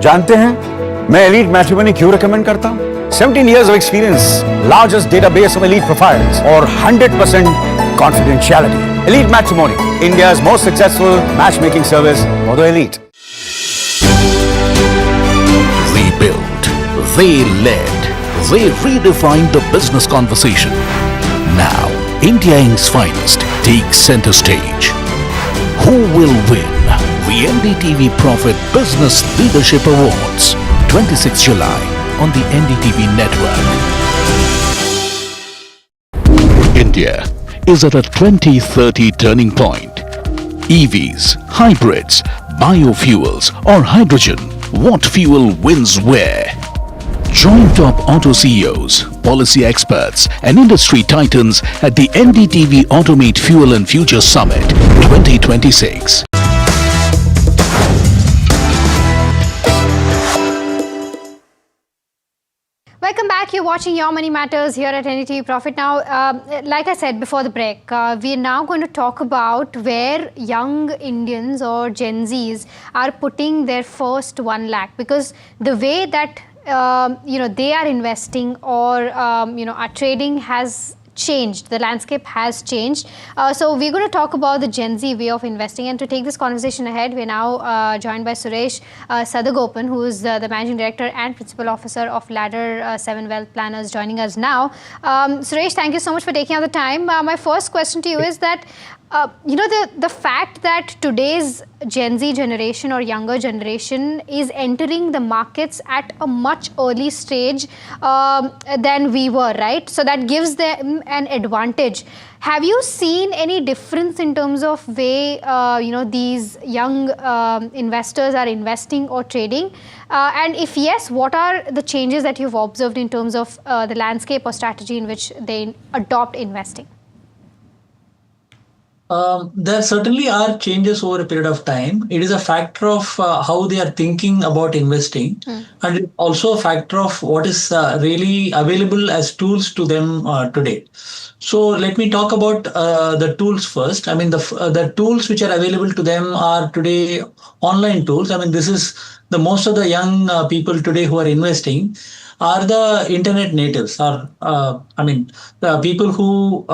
जानते हैं मैं एलीट मैट्रिमोनी क्यों रिकमेंड करता हूँ? 17 years of experience, largest database of elite profiles, or 100% confidentiality. Elite Matrimony, India's most successful matchmaking service for the elite. They built, they led, they redefined the business conversation. Now, India Inc.'s finest takes center stage. Who will win the NDTV Profit Business Leadership Awards, 26 July on the NDTV network. India is at a 2030 turning point. EVs, hybrids, biofuels or hydrogen, what fuel wins where? Join top auto CEOs, policy experts and industry titans at the NDTV Automate Fuel and Future Summit 2026. Welcome back. You're watching Your Money Matters here at NDTV Profit. Now, like I said before the break, we are now going to talk about where young Indians or Gen Zs are putting their first 1 lakh, because the way that they are investing or are trading has changed. The landscape has changed. So we're going to talk about the Gen Z way of investing, and to take this conversation ahead, we're now joined by Suresh Sadagopan, who is the Managing Director and Principal Officer of Ladder 7 Wealth Planners, joining us now. Suresh, thank you so much for taking out the time. My first question to you is that the fact that today's Gen Z generation or younger generation is entering the markets at a much early stage than we were, right? So that gives them an advantage. Have you seen any difference in terms of way these young investors are investing or trading? And if yes, what are the changes that you've observed in terms of the landscape or strategy in which they adopt investing? There certainly are changes over a period of time. It is a factor of how they are thinking about investing, and it's also a factor of what is really available as tools to them today. So let me talk about the tools first. I mean, the tools which are available to them are today online tools. I mean, this is the most of the young people today who are investing are the internet natives, or the people who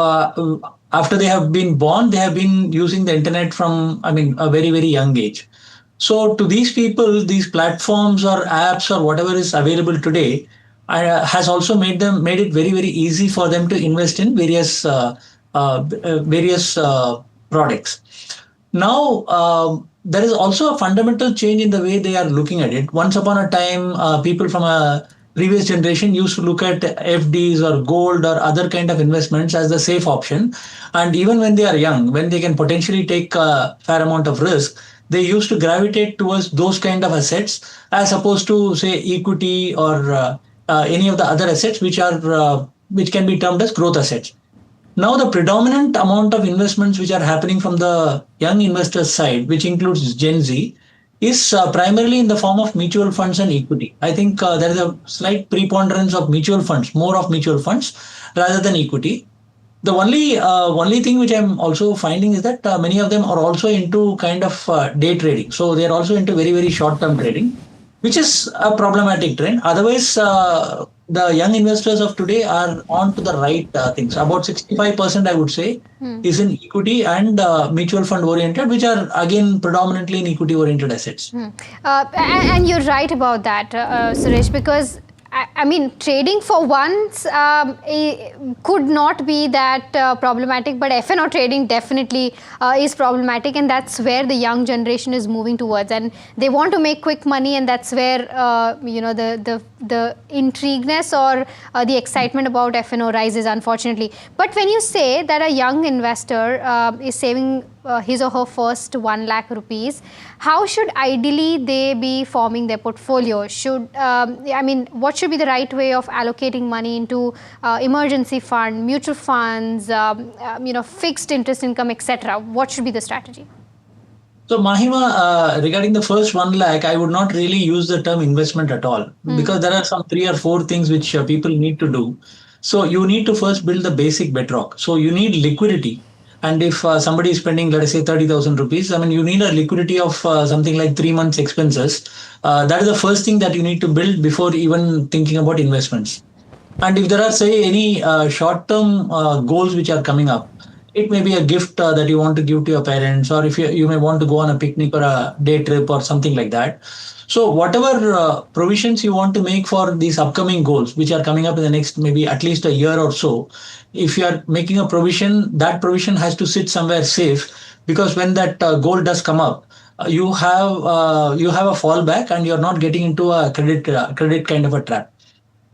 after they have been born, they have been using the internet from, a very, very young age. So to these people, these platforms or apps or whatever is available today has also made it very, very easy for them to invest in various products. Now, there is also a fundamental change in the way they are looking at it. Once upon a time, people from a previous generation used to look at FDs or gold or other kind of investments as the safe option. And even when they are young, when they can potentially take a fair amount of risk, they used to gravitate towards those kind of assets as opposed to, say, equity or any of the other assets which can be termed as growth assets. Now, the predominant amount of investments which are happening from the young investors side, which includes Gen Z, is primarily in the form of mutual funds and equity. I think there is a slight preponderance of mutual funds, more of mutual funds rather than equity. The only thing which I'm also finding is that many of them are also into kind of day trading. So they're also into very, very short-term trading, which is a problematic trend. Otherwise, the young investors of today are on to the right things. About 65%, I would say, is in equity and mutual fund oriented, which are again predominantly in equity oriented assets. And you're right about that, Suresh, because I mean, trading for once could not be that problematic, but FNO trading definitely is problematic, and that's where the young generation is moving towards, and they want to make quick money, and that's where the intrigueness or the excitement about FNO rises, unfortunately. But when you say that a young investor is saving his or her first 1 lakh rupees, how should ideally they be forming their portfolio? What should be the right way of allocating money into emergency fund, mutual funds, fixed interest income, etc.? What should be the strategy? So Mahima, regarding the first 1 lakh, I would not really use the term investment at all, because there are some 3 or 4 things which people need to do. So you need to first build the basic bedrock. So you need liquidity. And if somebody is spending, let us say, 30,000 rupees, you need a liquidity of something like 3 months expenses. That is the first thing that you need to build before even thinking about investments. And if there are, say, any short-term goals which are coming up, it may be a gift that you want to give to your parents, or if you may want to go on a picnic or a day trip or something like that. So whatever provisions you want to make for these upcoming goals, which are coming up in the next maybe at least a year or so, if you are making a provision, that provision has to sit somewhere safe, because when that goal does come up, you have a fallback and you're not getting into a credit kind of a trap.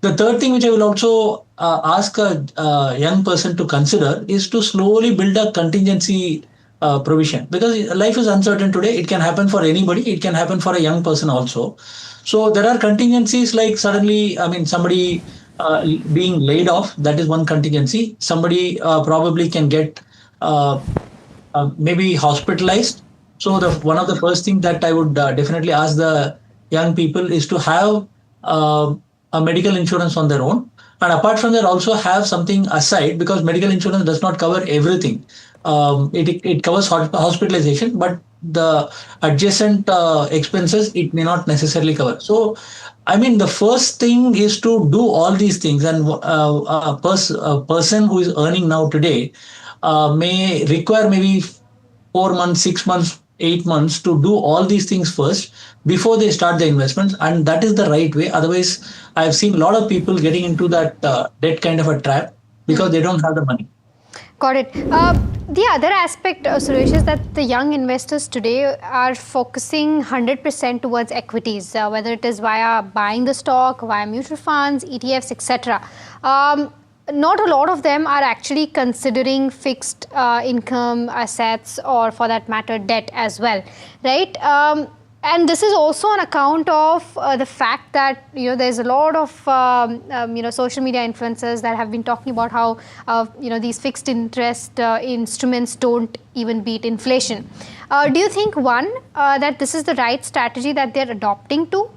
The third thing which I will also ask a young person to consider is to slowly build a contingency provision, because life is uncertain today. It can happen for anybody. It can happen for a young person also. So there are contingencies like suddenly, somebody being laid off. That is one contingency. Somebody probably can get maybe hospitalized. So one of the first things that I would definitely ask the young people is to have a medical insurance on their own. And apart from that, also have something aside, because medical insurance does not cover everything. It covers hospitalization, but the adjacent expenses, it may not necessarily cover. So, the first thing is to do all these things. And a person who is earning now today may require maybe 4 months, 6 months, 8 months to do all these things first before they start the investments. And that is the right way. Otherwise, I've seen a lot of people getting into that debt kind of a trap because they don't have the money. Got it. The other aspect, Suresh, is that the young investors today are focusing 100% towards equities, whether it is via buying the stock, via mutual funds, ETFs, etc. Not a lot of them are actually considering fixed income assets, or for that matter, debt as well, right? And this is also on account of the fact that there's a lot of social media influencers that have been talking about how these fixed interest instruments don't even beat inflation. Do you think that this is the right strategy that they're adopting to,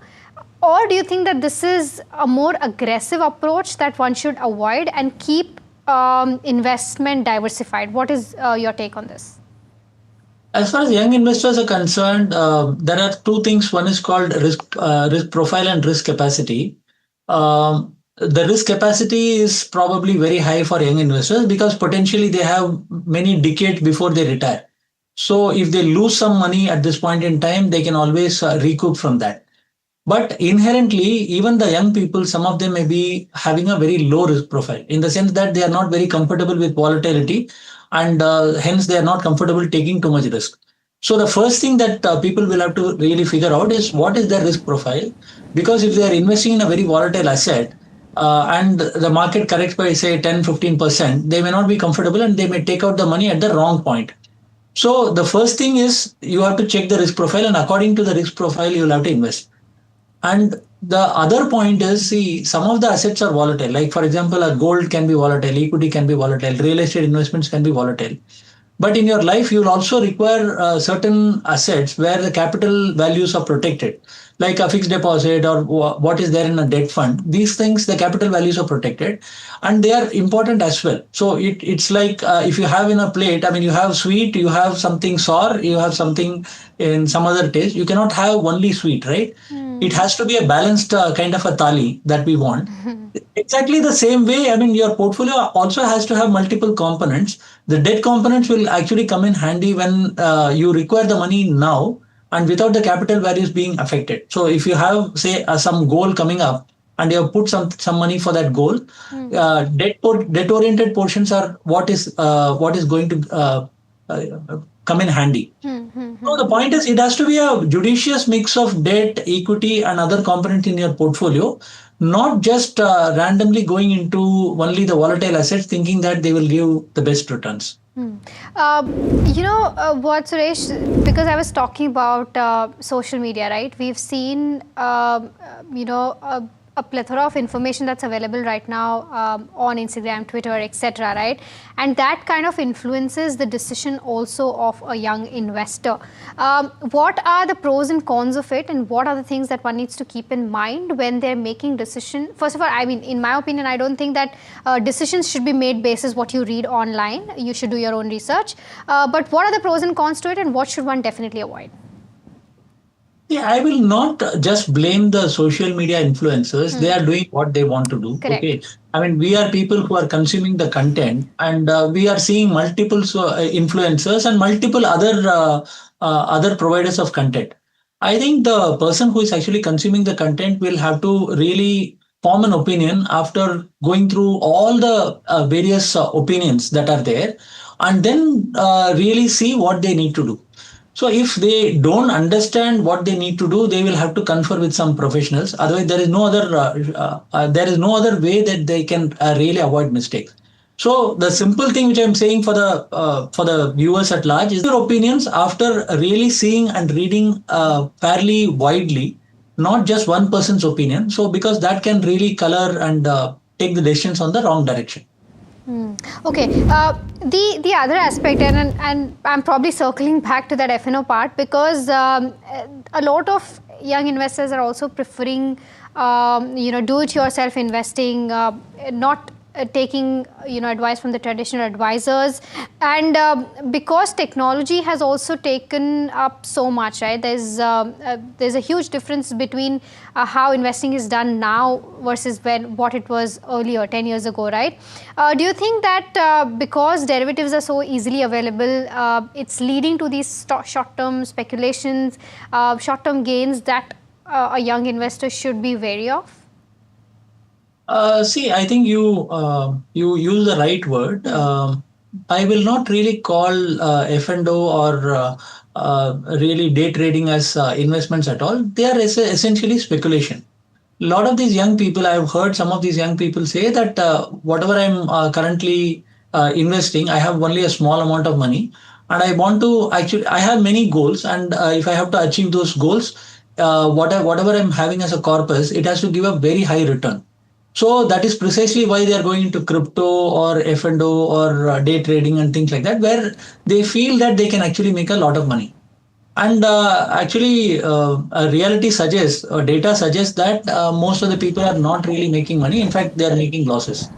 or do you think that this is a more aggressive approach that one should avoid and keep investment diversified? What is your take on this? As far as young investors are concerned, there are two things. One is called risk profile and risk capacity. The risk capacity is probably very high for young investors because potentially they have many decades before they retire. So if they lose some money at this point in time, they can always recoup from that. But inherently, even the young people, some of them may be having a very low risk profile in the sense that they are not very comfortable with volatility, and hence they are not comfortable taking too much risk. So the first thing that people will have to really figure out is what is their risk profile, because if they are investing in a very volatile asset and the market corrects by say 10-15%, they may not be comfortable and they may take out the money at the wrong point. So the first thing is you have to check the risk profile, and according to the risk profile you will have to invest. And the other point is, see, some of the assets are volatile. Like, for example, a gold can be volatile, equity can be volatile, real estate investments can be volatile. But in your life, you will also require certain assets where the capital values are protected, like a fixed deposit or what is there in a debt fund. These things, the capital values are protected and they are important as well. So it's like if you have in a plate, I mean, you have sweet, you have something sour, you have something in some other taste. You cannot have only sweet, right? It has to be a balanced kind of a thali that we want. Exactly the same way, I mean, your portfolio also has to have multiple components. The debt components will actually come in handy when you require the money now and without the capital values being affected. So if you have, say, some goal coming up and you have put some money for that goal, debt-oriented portions are what is going to come in handy. So the point is, it has to be a judicious mix of debt, equity, and other components in your portfolio, not just randomly going into only the volatile assets, thinking that they will give the best returns. What, Suresh, because I was talking about social media, right? We've seen, a plethora of information that's available right now on Instagram, Twitter, etc., right? And that kind of influences the decision also of a young investor. What are the pros and cons of it, and what are the things that one needs to keep in mind when they're making decision? First of all, I mean, in my opinion, I don't think that decisions should be made basis what you read online. You should do your own research. But what are the pros and cons to it, and what should one definitely avoid? Yeah, I will not just blame the social media influencers. They are doing what they want to do. Correct. Okay. I mean, we are people who are consuming the content, and we are seeing multiple influencers and multiple other providers of content. I think the person who is actually consuming the content will have to really form an opinion after going through all the various opinions that are there, and then really see what they need to do. So if they don't understand what they need to do, they will have to confer with some professionals. Otherwise, there is no other way that they can really avoid mistakes. So the simple thing which I'm saying for the viewers at large is your opinions after really seeing and reading fairly widely, not just one person's opinion. So because that can really color and take the decisions on the wrong direction. Okay. The other aspect, and I'm probably circling back to that F&O part, because a lot of young investors are also preferring, do-it-yourself investing, not taking advice from the traditional advisors, and because technology has also taken up so much, right? There's a huge difference between how investing is done now versus what it was earlier, 10 years ago, right? Do you think that because derivatives are so easily available, it's leading to these short-term speculations, short-term gains that a young investor should be wary of? See, I think you use the right word. I will not really call F&O or really day trading as investments at all. They are essentially speculation. A lot of these young people, I've heard some of these young people say that whatever I'm currently investing, I have only a small amount of money, and I want to I have many goals, and if I have to achieve those goals, whatever I'm having as a corpus, it has to give a very high return. So that is precisely why they are going into crypto or F&O or day trading and things like that, where they feel that they can actually make a lot of money. And reality suggests, or data suggests that most of the people are not really making money. In fact, they are making losses.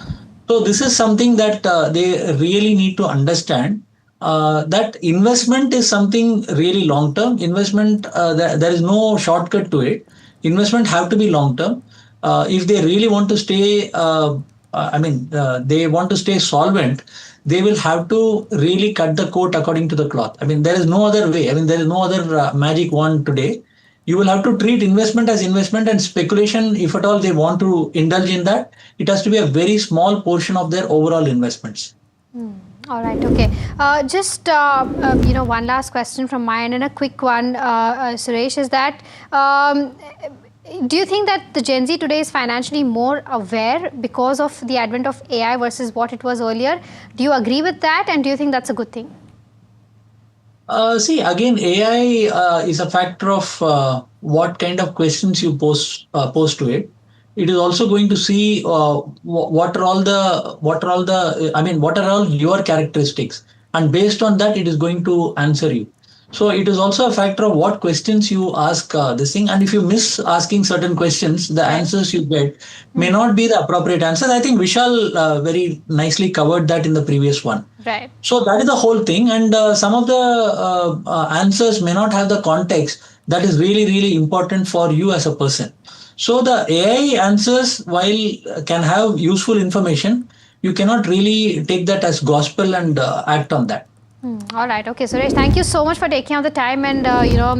So this is something that they really need to understand. That investment is something really long term. Investment, there is no shortcut to it. Investment have to be long term. If they really want to stay, they want to stay solvent, they will have to really cut the coat according to the cloth. I mean, there is no other way. I mean, there is no other magic wand today. You will have to treat investment as investment, and speculation, if at all they want to indulge in that, it has to be a very small portion of their overall investments. All right. Okay. Just one last question from my end, and a quick one, Suresh, is that do you think that the Gen Z today is financially more aware because of the advent of AI versus what it was earlier? Do you agree with that, and do you think that's a good thing? See, again, AI is a factor of what kind of questions you pose to it. It is also going to see what are all your characteristics, and based on that, it is going to answer you. So it is also a factor of what questions you ask this thing. And if you miss asking certain questions, the answers you get may not be the appropriate answers. I think Vishal very nicely covered that in the previous one. Right. So that is the whole thing. And some of the answers may not have the context that is really, really important for you as a person. So the AI answers, while can have useful information, you cannot really take that as gospel and act on that. All right. Okay, Suresh, thank you so much for taking out the time and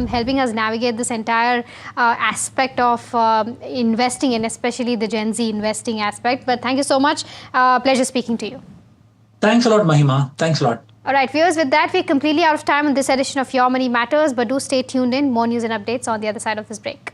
helping us navigate this entire aspect of investing, and especially the Gen Z investing aspect. But thank you so much. Pleasure speaking to you. Thanks a lot, Mahima. Thanks a lot. All right, viewers, with that, we're completely out of time on this edition of Your Money Matters, but do stay tuned in. More news and updates on the other side of this break.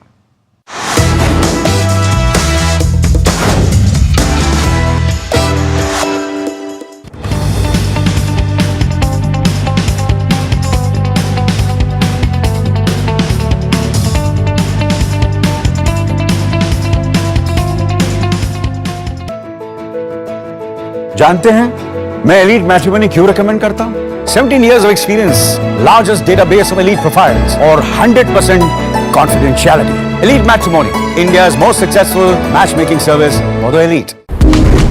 जानते हैं मैं elite matrimony क्यों recommend करता हूं? 17 years of experience, largest database of elite profiles, or 100% confidentiality. Elite Matrimony, India's most successful matchmaking service for the elite.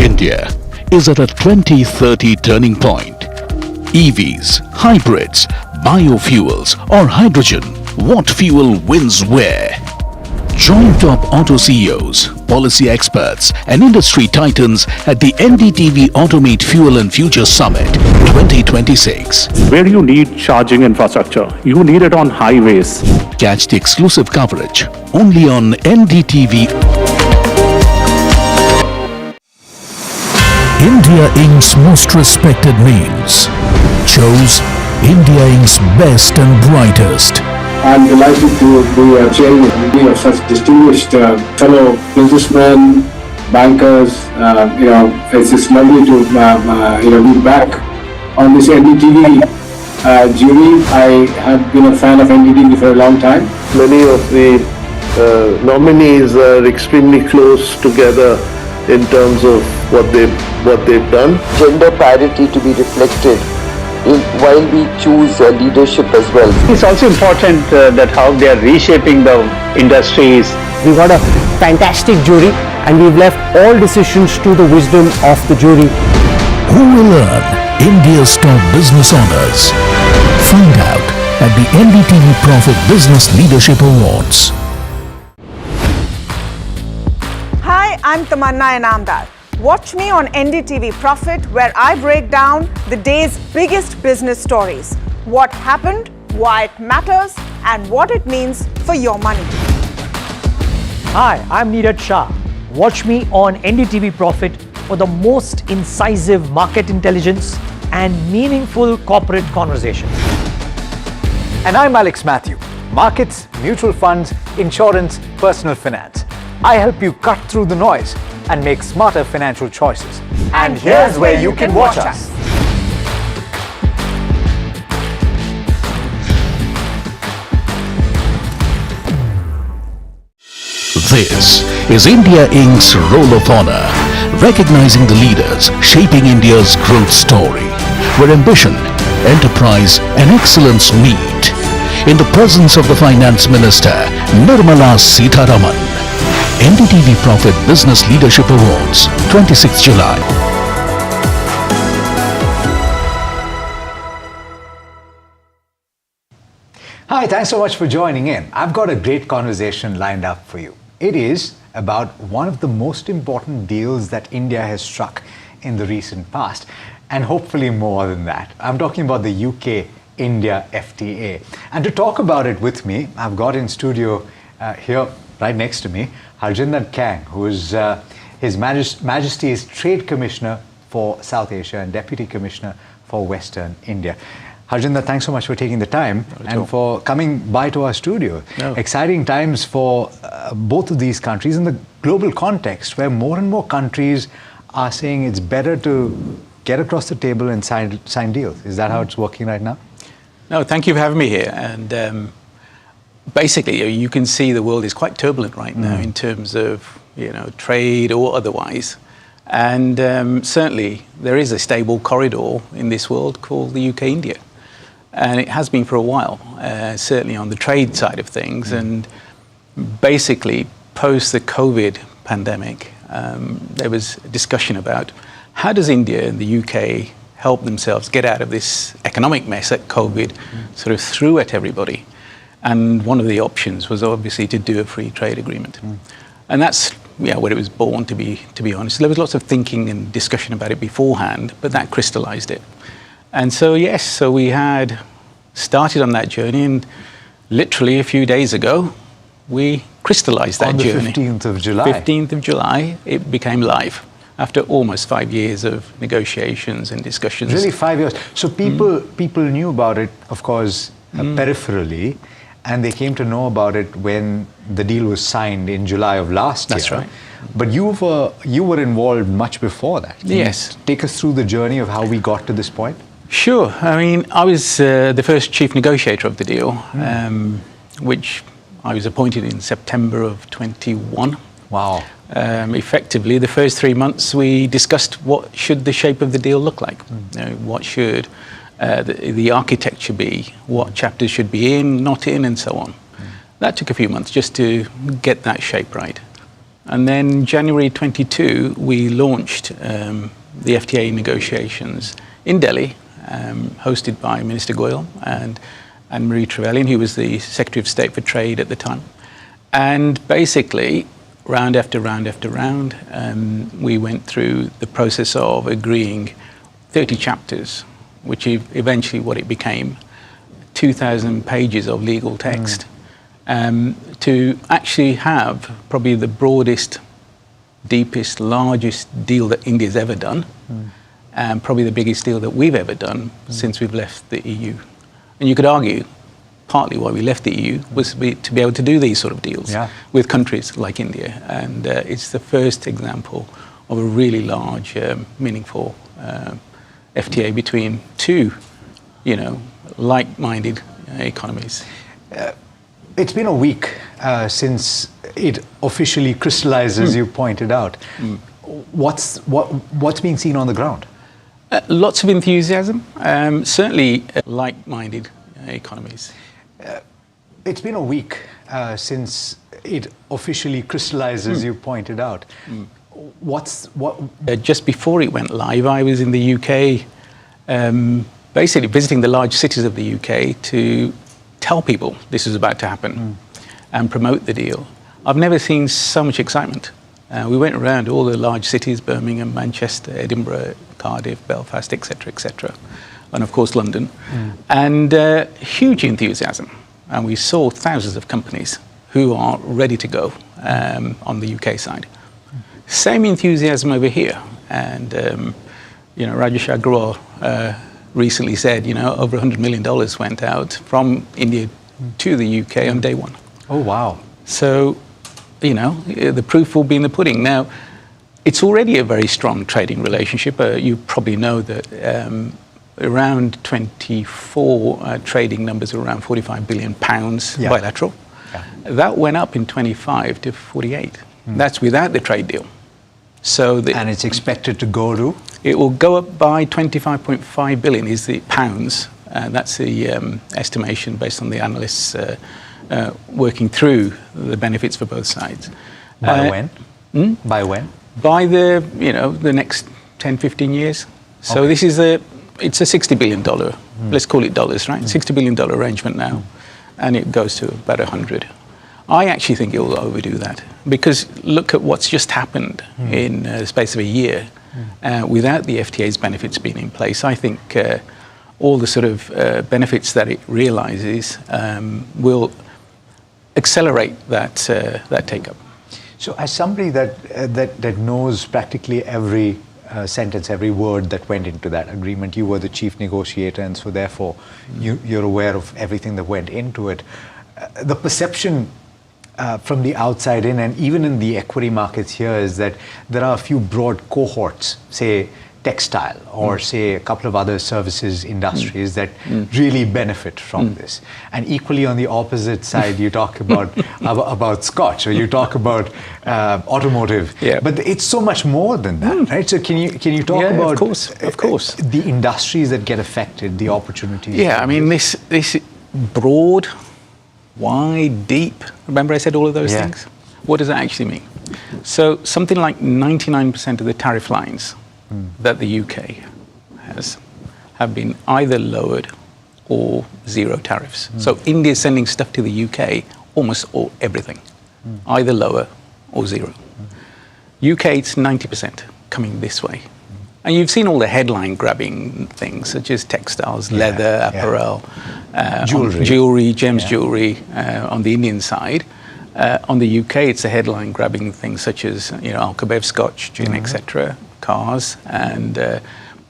India is at a 2030 turning point. EVs, hybrids, biofuels, or hydrogen. What fuel wins where? Join top auto CEOs, policy experts, and industry titans at the NDTV Automate Fuel and Future Summit 2026. Where you need charging infrastructure, you need it on highways. Catch the exclusive coverage only on NDTV. India Inc.'s most respected names chose India Inc.'s best and brightest. I'm delighted to be chairman of such distinguished fellow businessmen, bankers. It's just lovely to be back on this NDTV jury. I have been a fan of NDTV for a long time. Many of the nominees are extremely close together in terms of what they've done. Gender parity to be reflected while we choose leadership as well. It's also important that how they are reshaping the industries. We've got a fantastic jury, and we've left all decisions to the wisdom of the jury. Who will earn India's top business honors? Find out at the NDTV Profit Business Leadership Awards. Hi, I'm Tamanna Inamdar. Watch me on NDTV Profit, where I break down the day's biggest business stories. What happened, why it matters, and what it means for your money. Hi, I'm Neeraj Shah. Watch me on NDTV Profit, for the most incisive market intelligence and meaningful corporate conversation. And I'm Alex Matthew. Markets, mutual funds, insurance, personal finance. I help you cut through the noise and make smarter financial choices. And here's where you can watch us. This is India Inc.'s Roll of Honor, recognizing the leaders shaping India's growth story, where ambition, enterprise and excellence meet. In the presence of the Finance Minister, Nirmala Sitharaman. NDTV Profit Business Leadership Awards, 26 July. Hi, thanks so much for joining in. I've got a great conversation lined up for you. It is about one of the most important deals that India has struck in the recent past, and hopefully more than that. I'm talking about the UK-India FTA. And to talk about it with me, I've got in studio here, right next to me, Harjinder Kang, who is His Majesty's Trade Commissioner for South Asia and Deputy Commissioner for Western India. Harjinder, thanks so much for taking the time and for coming by to our studio. Exciting times for both of these countries in the global context, where more and more countries are saying it's better to get across the table and sign deals. Is that how it's working right now? No, thank you for having me here. And basically, you can see the world is quite turbulent right now in terms of trade or otherwise. And certainly, there is a stable corridor in this world called the UK-India. And it has been for a while, certainly on the trade side of things. And basically, post the COVID pandemic, there was a discussion about how does India and the UK help themselves get out of this economic mess that COVID sort of threw at everybody. And one of the options was obviously to do a free trade agreement. And that's where it was born, to be honest. There was lots of thinking and discussion about it beforehand, but that crystallized it. And so, yes, so we had started on that journey, and literally a few days ago, we crystallized that journey. On the 15th of July. 15th of July, it became live after almost 5 years of negotiations and discussions. Really 5 years. So people knew about it, of course, peripherally, and they came to know about it when the deal was signed in July of last year. That's right. But you were involved much before that. Can Yes. you take us through the journey of how we got to this point? Sure. I mean, I was the first chief negotiator of the deal, which I was appointed in September of 21. Wow. Effectively, the first 3 months we discussed what should the shape of the deal look like. What should the architecture be, what chapters should be in, not in, and so on. That took a few months just to get that shape right. And then January 22, we launched the FTA negotiations in Delhi, hosted by Minister Goyal and Anne-Marie Trevelyan, who was the Secretary of State for Trade at the time. And basically, round after round after round, we went through the process of agreeing 30 chapters, which eventually what it became, 2,000 pages of legal text, to actually have probably the broadest, deepest, largest deal that India's ever done, and probably the biggest deal that we've ever done since we've left the EU. And you could argue partly why we left the EU was to be able to do these sort of deals with countries like India. And it's the first example of a really large, meaningful FTA between two, like-minded economies. It's been a week since it officially crystallized, as you pointed out. What's being seen on the ground? Lots of enthusiasm, certainly like-minded economies. It's been a week since it officially crystallized, as you pointed out. Just before it went live, I was in the UK, basically visiting the large cities of the UK to tell people this is about to happen and promote the deal. I've never seen so much excitement. We went around all the large cities, Birmingham, Manchester, Edinburgh, Cardiff, Belfast, etc., and of course London, and huge enthusiasm. And we saw thousands of companies who are ready to go on the UK side. Same enthusiasm over here. And, Rajesh Agrawal recently said, over $100 million went out from India to the UK on day one. Oh, wow. So, the proof will be in the pudding. Now, it's already a very strong trading relationship. You probably know that around 24 trading numbers are around £45 billion bilateral. Yeah. That went up in 25 to 48. That's without the trade deal. So and it's expected to go to? It will go up by 25.5 billion is the pounds. That's the estimation based on the analysts working through the benefits for both sides. By when? By when? By the next 10, 15 years. So this is it's a $60 billion, let's call it dollars, right? $60 billion arrangement now, and it goes to about 100. I actually think it will overdo that, because look at what's just happened in the space of a year without the FTA's benefits being in place. I think all the sort of benefits that it realizes will accelerate that take-up. So as somebody that knows practically every sentence, every word that went into that agreement, you were the chief negotiator, and so therefore you're aware of everything that went into it. The perception from the outside in, and even in the equity markets here, is that there are a few broad cohorts, say textile or say a couple of other services industries that really benefit from this. And equally on the opposite side, you talk about Scotch, or you talk about automotive. Yeah. But it's so much more than that, right? So can you talk about of course the industries that get affected, the opportunities? Yeah, I mean this broad, wide, deep. Remember I said all of those things? What does that actually mean? So something like 99% of the tariff lines that the UK have been either lowered or zero tariffs. So India is sending stuff to the UK, almost everything, either lower or zero. UK, it's 90% coming this way. And you've seen all the headline grabbing things, such as textiles, leather, apparel, jewelry, gems jewelry on the Indian side. On the UK, it's a headline grabbing things such as Alcobev, Scotch, gin, etc., cars, and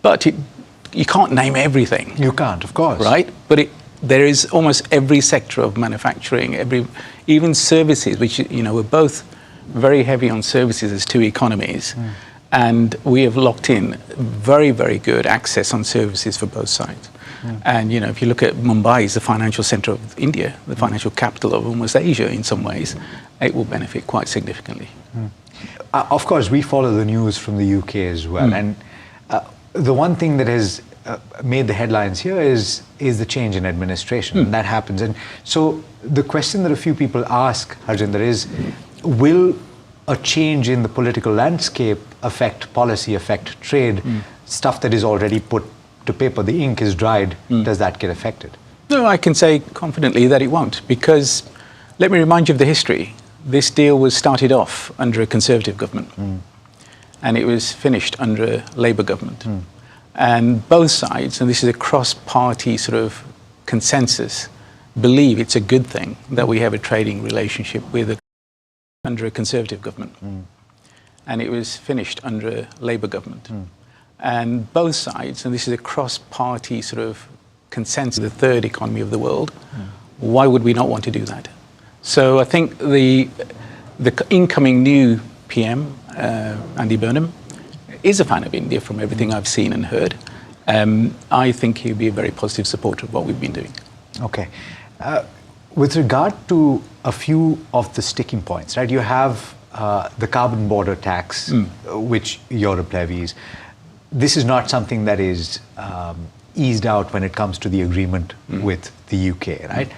but you can't name everything. You can't, of course, right? But there is almost every sector of manufacturing, even services, which we're both very heavy on services as two economies. And we have locked in very, very good access on services for both sides. And, if you look at Mumbai, it's the financial center of India, the financial capital of almost Asia in some ways, it will benefit quite significantly. Of course, we follow the news from the UK as well. And the one thing that has made the headlines here is the change in administration. And that happens. And so the question that a few people ask, Harjinder, is, will a change in the political landscape affect policy, affect trade, stuff that is already put to paper, the ink is dried, does that get affected? No, I can say confidently that it won't, because let me remind you of the history. This deal was started off under a Conservative government, and it was finished under a Labour government. And both sides, and this is a cross-party sort of consensus, believe it's a good thing that we have a trading relationship with under a Conservative government. And it was finished under a Labour government. And both sides, and this is a cross-party sort of consensus, the third economy of the world, why would we not want to do that? So I think the incoming new PM, Andy Burnham, is a fan of India from everything I've seen and heard. I think he'll be a very positive supporter of what we've been doing. Okay. With regard to a few of the sticking points, right? You have the carbon border tax, which Europe levies. This is not something that is eased out when it comes to the agreement with the UK, right?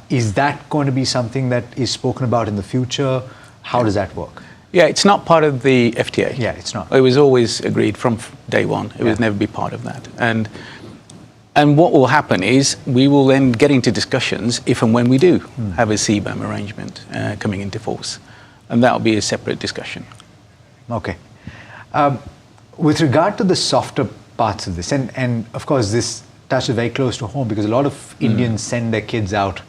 Is that going to be something that is spoken about in the future? How does that work? Yeah, it's not part of the FTA. Yeah, it's not. It was always agreed from day one. It would never be part of that. And what will happen is we will then get into discussions if and when we do have a CBAM arrangement coming into force. And that will be a separate discussion. Okay. With regard to the softer parts of this, and of course this touches very close to home because a lot of Indians send their kids out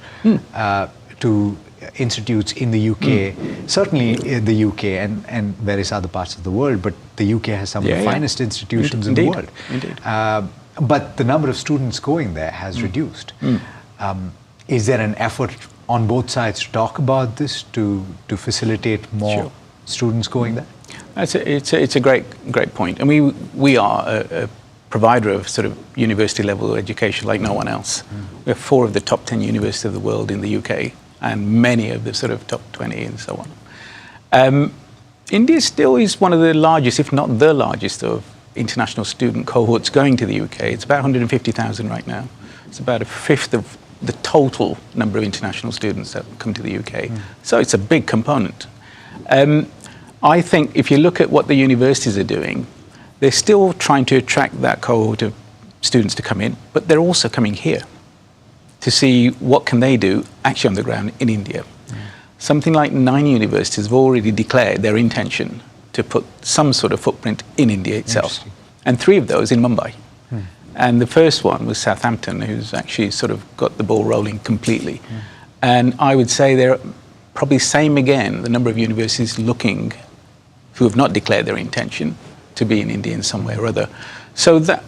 to institutes in the UK, certainly in the UK and various other parts of the world, but the UK has some of the finest institutions in the world. Indeed. But the number of students going there has reduced. Is there an effort on both sides to talk about this, to facilitate more students going there? It's a great point. And we are a provider of sort of university level education like no one else. We have 4 of the top 10 universities of the world in the UK and many of the sort of top 20 and so on. India still is one of the largest, if not the largest, of international student cohorts going to the UK. It's about 150,000 right now. It's about a fifth of the total number of international students that come to the UK. So it's a big component. I think if you look at what the universities are doing, they're still trying to attract that cohort of students to come in, but they're also coming here to see what can they do actually on the ground in India. Something like 9 universities have already declared their intention to put some sort of footprint in India itself, and 3 of those in Mumbai. And the first one was Southampton, who's actually sort of got the ball rolling completely. And I would say they're probably same again, the number of universities looking who have not declared their intention to be in India in some way or other. So that,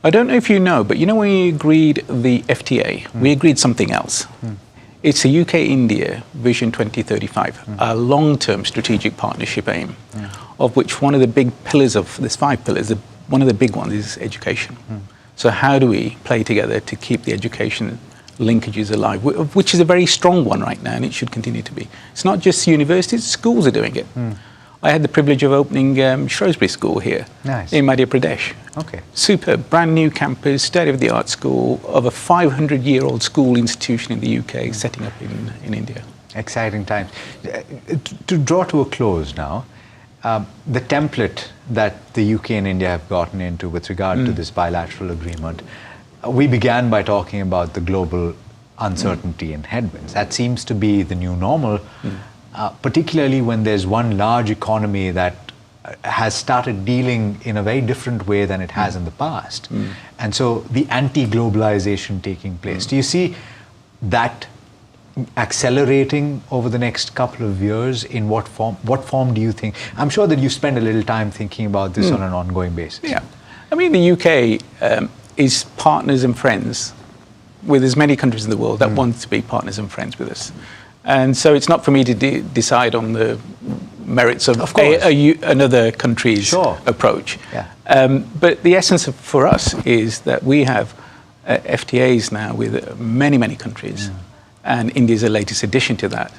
I don't know if you know, but you know when we agreed the FTA, we agreed something else. It's a UK-India Vision 2035, a long-term strategic partnership aim, of which one of the big pillars of, there's 5 pillars, one of the big ones is education. So how do we play together to keep the education linkages alive, which is a very strong one right now, and it should continue to be. It's not just universities, schools are doing it. I had the privilege of opening Shrewsbury School here in Madhya Pradesh. Super, brand new campus, state-of-the-art school of a 500-year-old school institution in the UK setting up in India. Exciting times. To draw to a close now, the template that the UK and India have gotten into with regard to this bilateral agreement, we began by talking about the global uncertainty and headwinds. That seems to be the new normal, particularly when there's one large economy that has started dealing in a very different way than it has in the past. And so the anti-globalization taking place. Do you see that accelerating over the next couple of years? In what form? What form do you think? I'm sure that you spend a little time thinking about this on an ongoing basis. Yeah, I mean the UK is partners and friends with as many countries in the world that want to be partners and friends with us, and so it's not for me to decide on the merits of another country's approach. But the essence for us is that we have FTAs now with many countries. And India is the latest addition to that.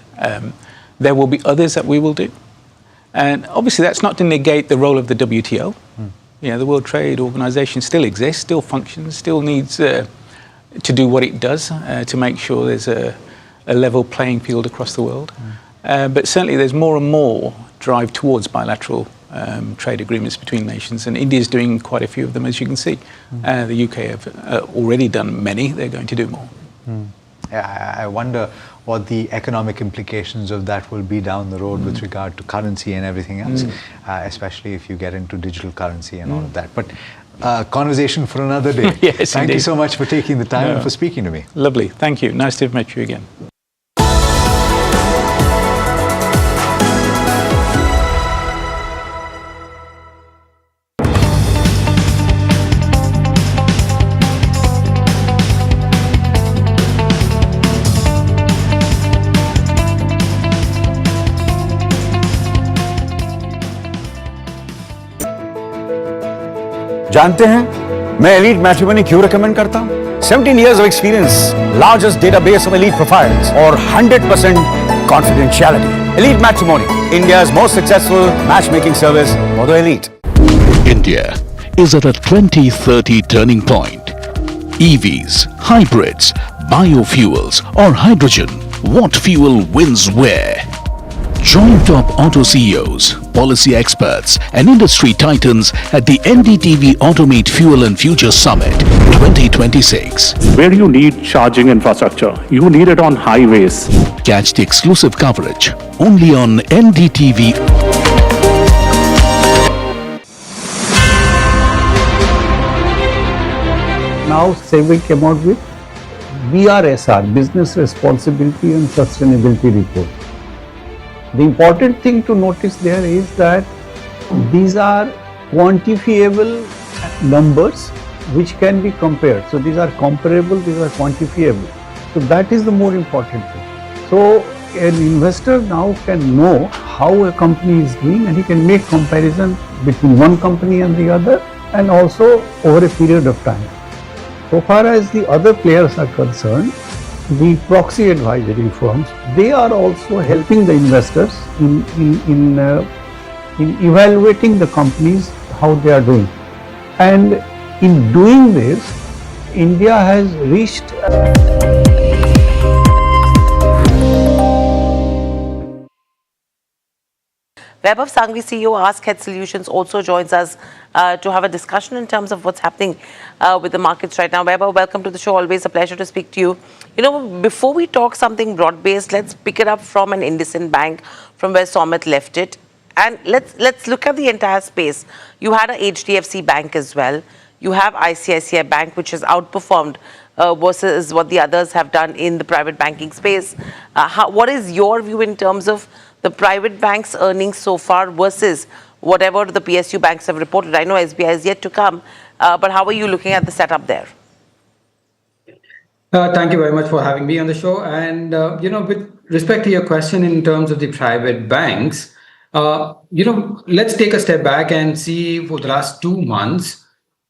There will be others that we will do. And obviously that's not to negate the role of the WTO. You know, the World Trade Organization still exists, still functions, still needs to do what it does to make sure there's a level playing field across the world. But certainly there's more and more drive towards bilateral trade agreements between nations, and India is doing quite a few of them, as you can see. The UK have already done many, they're going to do more. I wonder what the economic implications of that will be down the road with regard to currency and everything else, especially if you get into digital currency and all of that. But conversation for another day. Yes, Thank you so much for taking the time and for speaking to me. Lovely. Thank you. Nice to have met you again. जानते हैं मैं elite matrimony क्यों recommend करता हूं? 17 years of experience, largest database of elite profiles, और 100% confidentiality. Elite Matrimony, India's most successful matchmaking service for the elite. India is at a 2030 turning point. EVs, hybrids, biofuels, or hydrogen. What fuel wins where? Join top auto CEOs, policy experts, and industry titans at the NDTV Automate Fuel and Future Summit 2026. Where you need charging infrastructure, you need it on highways. Catch the exclusive coverage only on NDTV. Now Civic came out with BRSR, Business Responsibility and Sustainability Report. The important thing to notice there is that these are quantifiable numbers which can be compared. So these are comparable, these are quantifiable. So that is the more important thing. So an investor now can know how a company is doing, and he can make comparison between one company and the other, and also over a period of time. So far as the other players are concerned, the proxy advisory firms, they are also helping the investors in evaluating the companies, how they are doing. And in doing this, India has reached Vaibhav Sanghvi, CEO, Ask Head Solutions, also joins us to have a discussion in terms of what's happening with the markets right now. Vaibhav, welcome to the show. Always a pleasure to speak to you. You know, before we talk something broad-based, let's pick it up from an IndusInd Bank, from where Somit left it. And let's look at the entire space. You had a HDFC Bank as well. You have ICICI Bank, which has outperformed versus what the others have done in the private banking space. What is your view in terms of the private banks' earnings so far versus whatever the PSU banks have reported? I know SBI is yet to come, but how are you looking at the setup there? Thank you very much for having me on the show. And, with respect to your question in terms of the private banks, let's take a step back and see for the last 2 months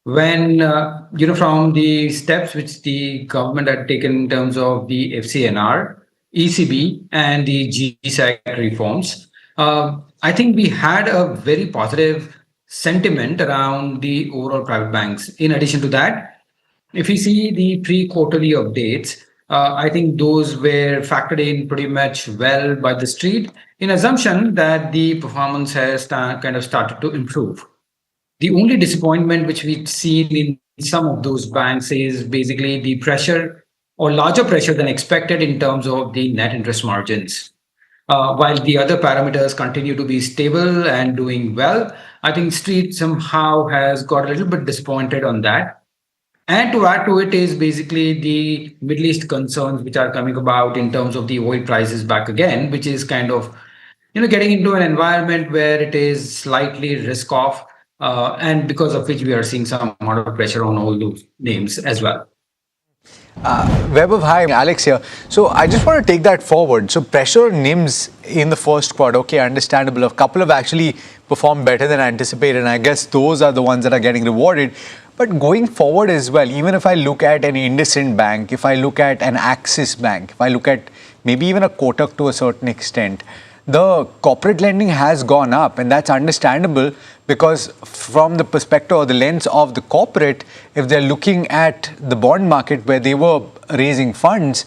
when, from the steps which the government had taken in terms of the FCNR, ECB and the GSEC reforms, I think we had a very positive sentiment around the overall private banks. In addition to that, if you see the pre-quarterly updates, I think those were factored in pretty much well by the street in assumption that the performance has kind of started to improve. The only disappointment which we've seen in some of those banks is basically the pressure or larger pressure than expected in terms of the net interest margins. While the other parameters continue to be stable and doing well, I think Street somehow has got a little bit disappointed on that. And to add to it is basically the Middle East concerns which are coming about in terms of the oil prices back again, which is kind of, getting into an environment where it is slightly risk off, and because of which we are seeing some amount of pressure on all those names as well. Vaibhav, hi, Alex here. So I just want to take that forward. So pressure NIMs in the first quarter, okay, understandable. A couple have actually performed better than anticipated, and I guess those are the ones that are getting rewarded. But going forward as well, even if I look at an IndusInd Bank, if I look at an Axis Bank, if I look at maybe even a Kotak to a certain extent, the corporate lending has gone up, and that's understandable because from the perspective or the lens of the corporate, if they're looking at the bond market where they were raising funds,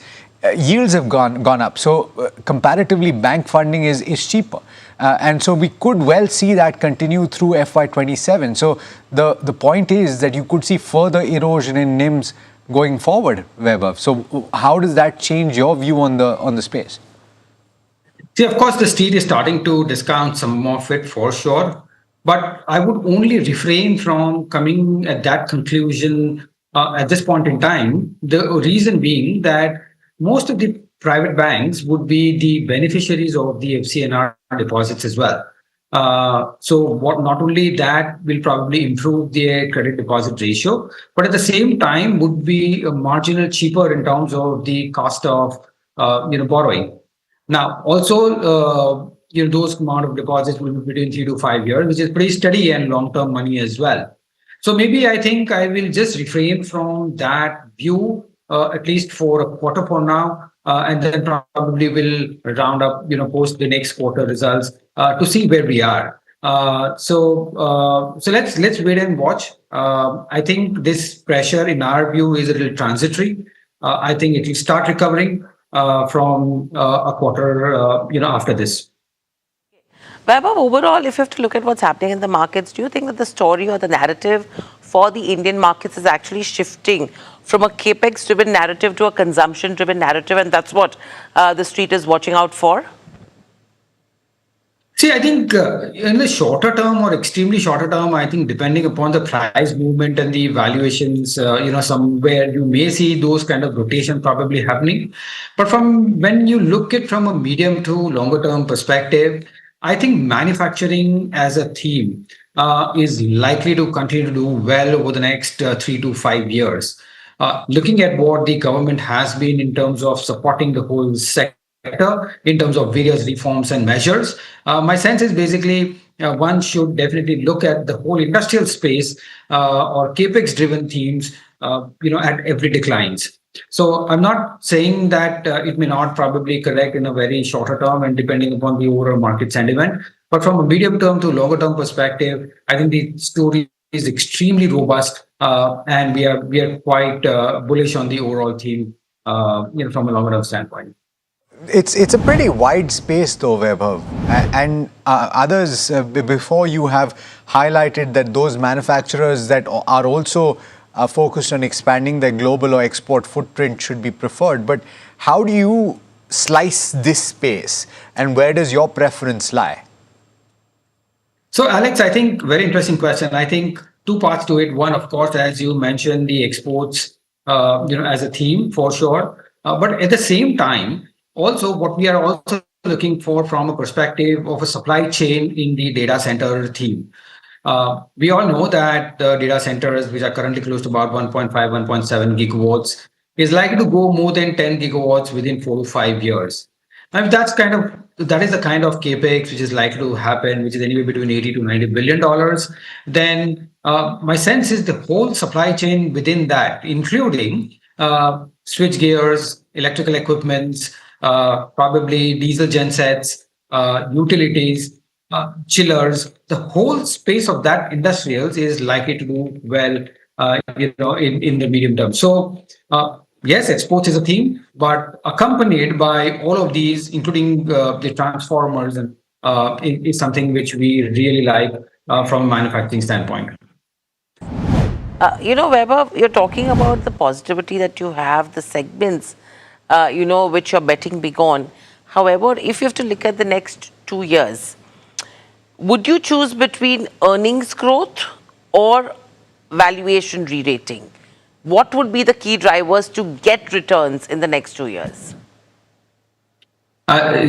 yields have gone up. So comparatively, bank funding is cheaper. And so we could well see that continue through FY27. So the point is that you could see further erosion in NIMs going forward, Vaibhav. So how does that change your view on the space? See, of course, the street is starting to discount some of it for sure. But I would only refrain from coming at that conclusion at this point in time. The reason being that most of the private banks would be the beneficiaries of the FCNR deposits as well. So what not only that will probably improve their credit deposit ratio, but at the same time would be marginal cheaper in terms of the cost of borrowing. Now, also, those amount of deposits will be between 3 to 5 years, which is pretty steady and long-term money as well. So maybe I think I will just refrain from that view, at least for a quarter for now, and then probably will round up, post the next quarter results to see where we are. So let's wait and watch. I think this pressure, in our view, is a little transitory. I think it will start recovering from a quarter, after this. Vaibhav, overall, if you have to look at what's happening in the markets, do you think that the story or the narrative for the Indian markets is actually shifting from a capex-driven narrative to a consumption-driven narrative, and that's what the street is watching out for? See, I think in the shorter term or extremely shorter term, I think depending upon the price movement and the valuations, somewhere you may see those kind of rotation probably happening. But from when you look at from a medium to longer term perspective, I think manufacturing as a theme is likely to continue to do well over the next 3 to 5 years. Looking at what the government has been in terms of supporting the whole sector in terms of various reforms and measures. My sense is basically one should definitely look at the whole industrial space or capex driven themes, at every declines. So I'm not saying that it may not probably correct in a very shorter term and depending upon the overall market sentiment. But from a medium term to longer term perspective, I think the story is extremely robust, and we are quite bullish on the overall theme, from a longer term standpoint. It's a pretty wide space though, Vaibhav, and others before you have highlighted that those manufacturers that are also focused on expanding their global or export footprint should be preferred. But how do you slice this space, and where does your preference lie? So, Alex, I think very interesting question. I think two parts to it. One, of course, as you mentioned, the exports, as a theme for sure. But at the same time, also what we are also looking for from a perspective of a supply chain in the data center theme. We all know that the data centers, which are currently close to about 1.5, 1.7 gigawatts, is likely to go more than 10 gigawatts within 4 to 5 years. And that is the kind of capex which is likely to happen, which is anywhere between 80 to 90 billion dollars. Then my sense is the whole supply chain within that, including switch gears, electrical equipments, probably diesel gensets, utilities, chillers, the whole space of that industrials is likely to do well, in the medium term. So, yes, exports is a theme, but accompanied by all of these, including the transformers, and is something which we really like from a manufacturing standpoint. Vaibhav, you're talking about the positivity that you have, the segments, which you're betting big on. However, if you have to look at the next 2 years, would you choose between earnings growth or valuation re-rating? What would be the key drivers to get returns in the next 2 years?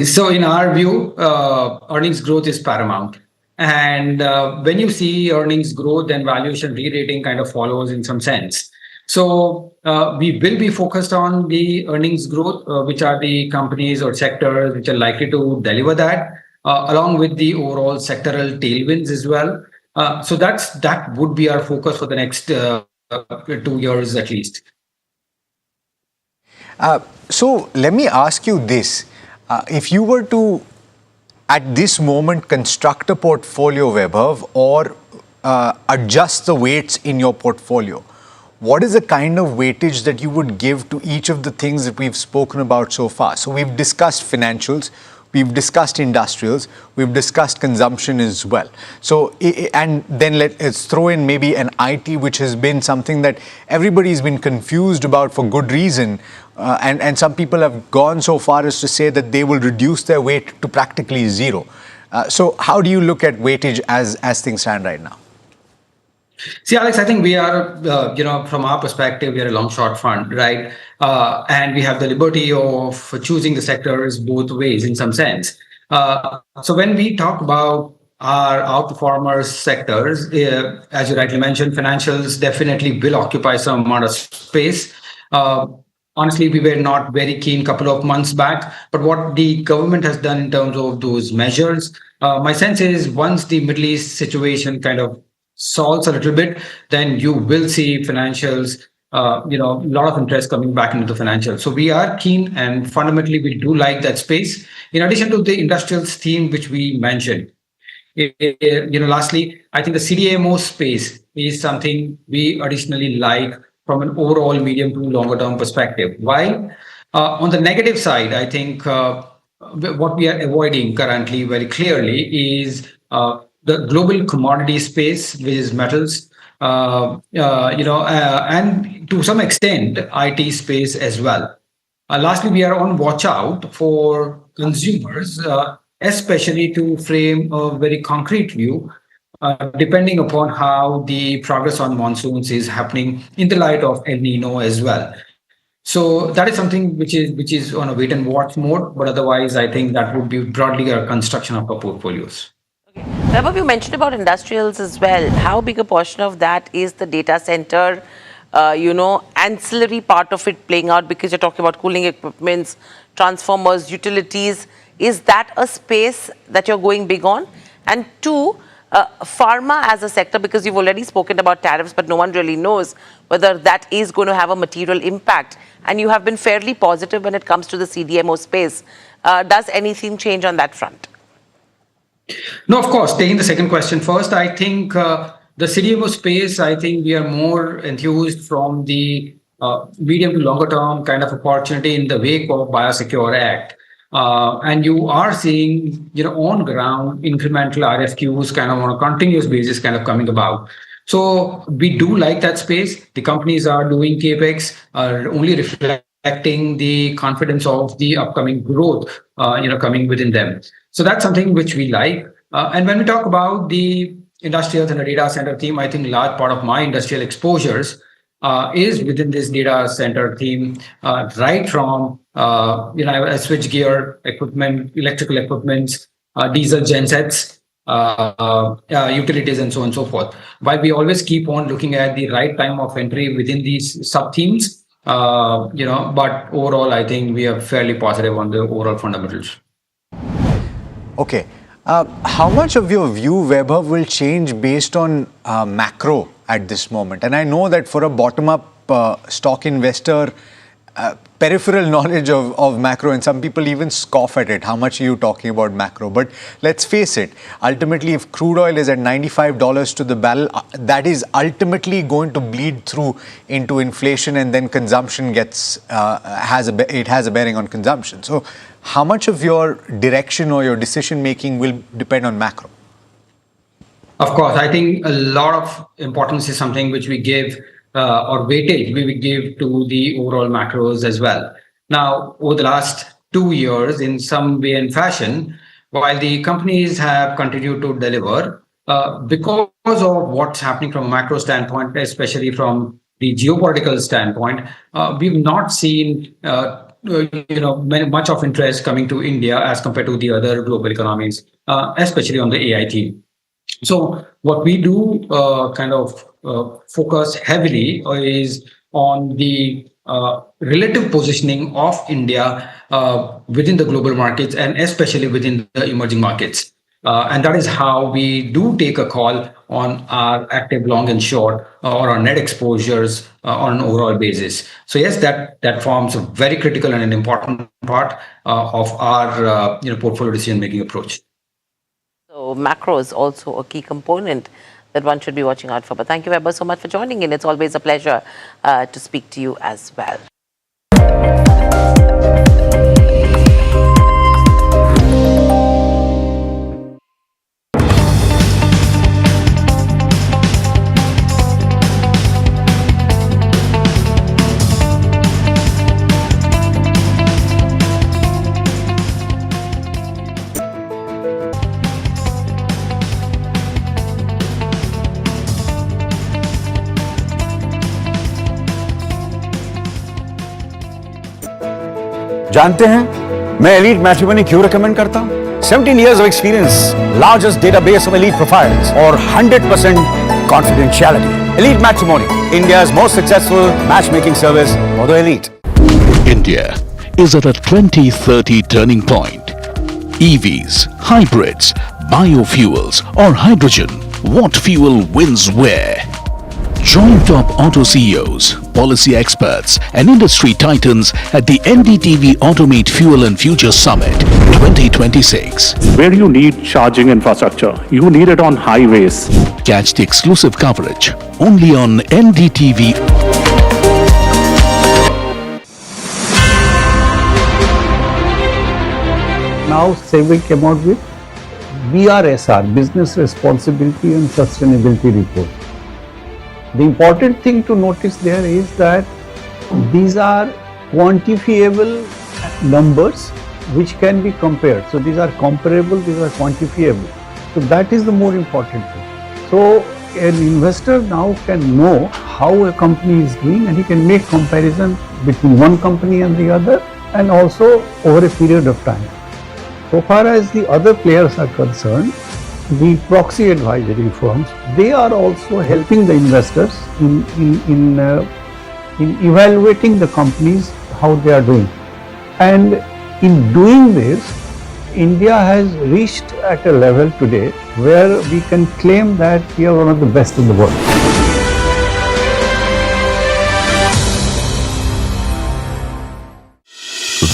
So in our view, earnings growth is paramount. And when you see earnings growth, then valuation re-rating kind of follows in some sense. So we will be focused on the earnings growth, which are the companies or sectors which are likely to deliver that, along with the overall sectoral tailwinds as well. So that would be our focus for the next 2 years at least. So let me ask you this. If you were to, at this moment, construct a portfolio, Vaibhav, or adjust the weights in your portfolio, what is the kind of weightage that you would give to each of the things that we've spoken about so far? So we've discussed financials, we've discussed industrials, we've discussed consumption as well. So, and then let's throw in maybe an IT, which has been something that everybody's been confused about for good reason. And some people have gone so far as to say that they will reduce their weight to practically zero. So how do you look at weightage as things stand right now? See, Alex, I think we are, from our perspective, we are a long short fund, right? And we have the liberty of choosing the sectors both ways in some sense. So when we talk about our outperformers sectors, as you rightly mentioned, financials definitely will occupy some amount of space. Honestly, we were not very keen a couple of months back, but what the government has done in terms of those measures, my sense is once the Middle East situation kind of solves a little bit, then you will see financials, a lot of interest coming back into the financials. So we are keen, and fundamentally we do like that space. In addition to the industrials theme, which we mentioned, lastly, I think the CDMO space is something we additionally like from an overall medium to longer term perspective. While on the negative side, I think what we are avoiding currently very clearly is the global commodity space, which is metals, and to some extent, IT space as well. Lastly, we are on watch out for consumers especially to frame a very concrete view, depending upon how the progress on monsoons is happening in the light of El Nino as well. So that is something which is on a wait and watch mode, but otherwise I think that would be broadly a construction of our portfolios. Vaibhav, you mentioned about industrials as well. How big a portion of that is the data center, ancillary part of it playing out, because you're talking about cooling equipments, transformers, utilities. Is that a space that you're going big on? And two, pharma as a sector, because you've already spoken about tariffs, but no one really knows whether that is going to have a material impact. And you have been fairly positive when it comes to the CDMO space. Does anything change on that front? No, of course. Taking the second question first, I think the CDMO space, I think we are more enthused from the medium to longer term kind of opportunity in the wake of Biosecure Act. And you are seeing, on ground incremental RFQs kind of on a continuous basis kind of coming about. So we do like that space. The companies are doing capex, are only reflecting the confidence of the upcoming growth, coming within them. So that's something which we like. And when we talk about the industrials and the data center theme, I think a large part of my industrial exposures is within this data center theme, right from switchgear equipment, electrical equipments, diesel gensets, utilities, and so on and so forth. While we always keep on looking at the right time of entry within these sub themes, but overall, I think we are fairly positive on the overall fundamentals. Okay. How much of your view, Vaibhav, will change based on macro at this moment? And I know that for a bottom-up stock investor, peripheral knowledge of macro, and some people even scoff at it. How much are you talking about macro? But let's face it, ultimately, if crude oil is at $95 to the barrel, that is ultimately going to bleed through into inflation, and then consumption has a bearing on consumption. So how much of your direction or your decision making will depend on macro? Of course, I think a lot of importance is something which we give or weightage we will give to the overall macros as well. Now, over the last 2 years, in some way and fashion, while the companies have continued to deliver, because of what's happening from a macro standpoint, especially from the geopolitical standpoint, we've not seen much of interest coming to India as compared to the other global economies, especially on the AI team. So what we do focus heavily is on the relative positioning of India within the global markets, and especially within the emerging markets. And that is how we do take a call on our active long and short or our net exposures on an overall basis. So yes, that forms a very critical and an important part of our portfolio decision-making approach. So macro is also a key component that one should be watching out for. But thank you, Vaibhav, so much for joining in. It's always a pleasure to speak to you as well. जानते हैं मैं elite matrimony क्यों recommend करता हूं? 17 years of experience, largest database of elite profiles, or 100% confidentiality. Elite Matrimony, India's most successful matchmaking service for the elite. India is at a 2030 turning point. EVs, hybrids, biofuels, or hydrogen. What fuel wins where? Join top auto CEOs, policy experts, and industry titans at the NDTV Automate Fuel and Future Summit 2026. Where you need charging infrastructure, you need it on highways. Catch the exclusive coverage only on NDTV. Now SEBI came out with BRSR, Business Responsibility and Sustainability Report. The important thing to notice there is that these are quantifiable numbers which can be compared. So these are comparable, these are quantifiable. So that is the more important thing. So an investor now can know how a company is doing, and he can make comparison between one company and the other, and also over a period of time. So far as the other players are concerned, the proxy advisory firms, they are also helping the investors in evaluating the companies, how they are doing. And in doing this, India has reached at a level today where we can claim that we are one of the best in the world.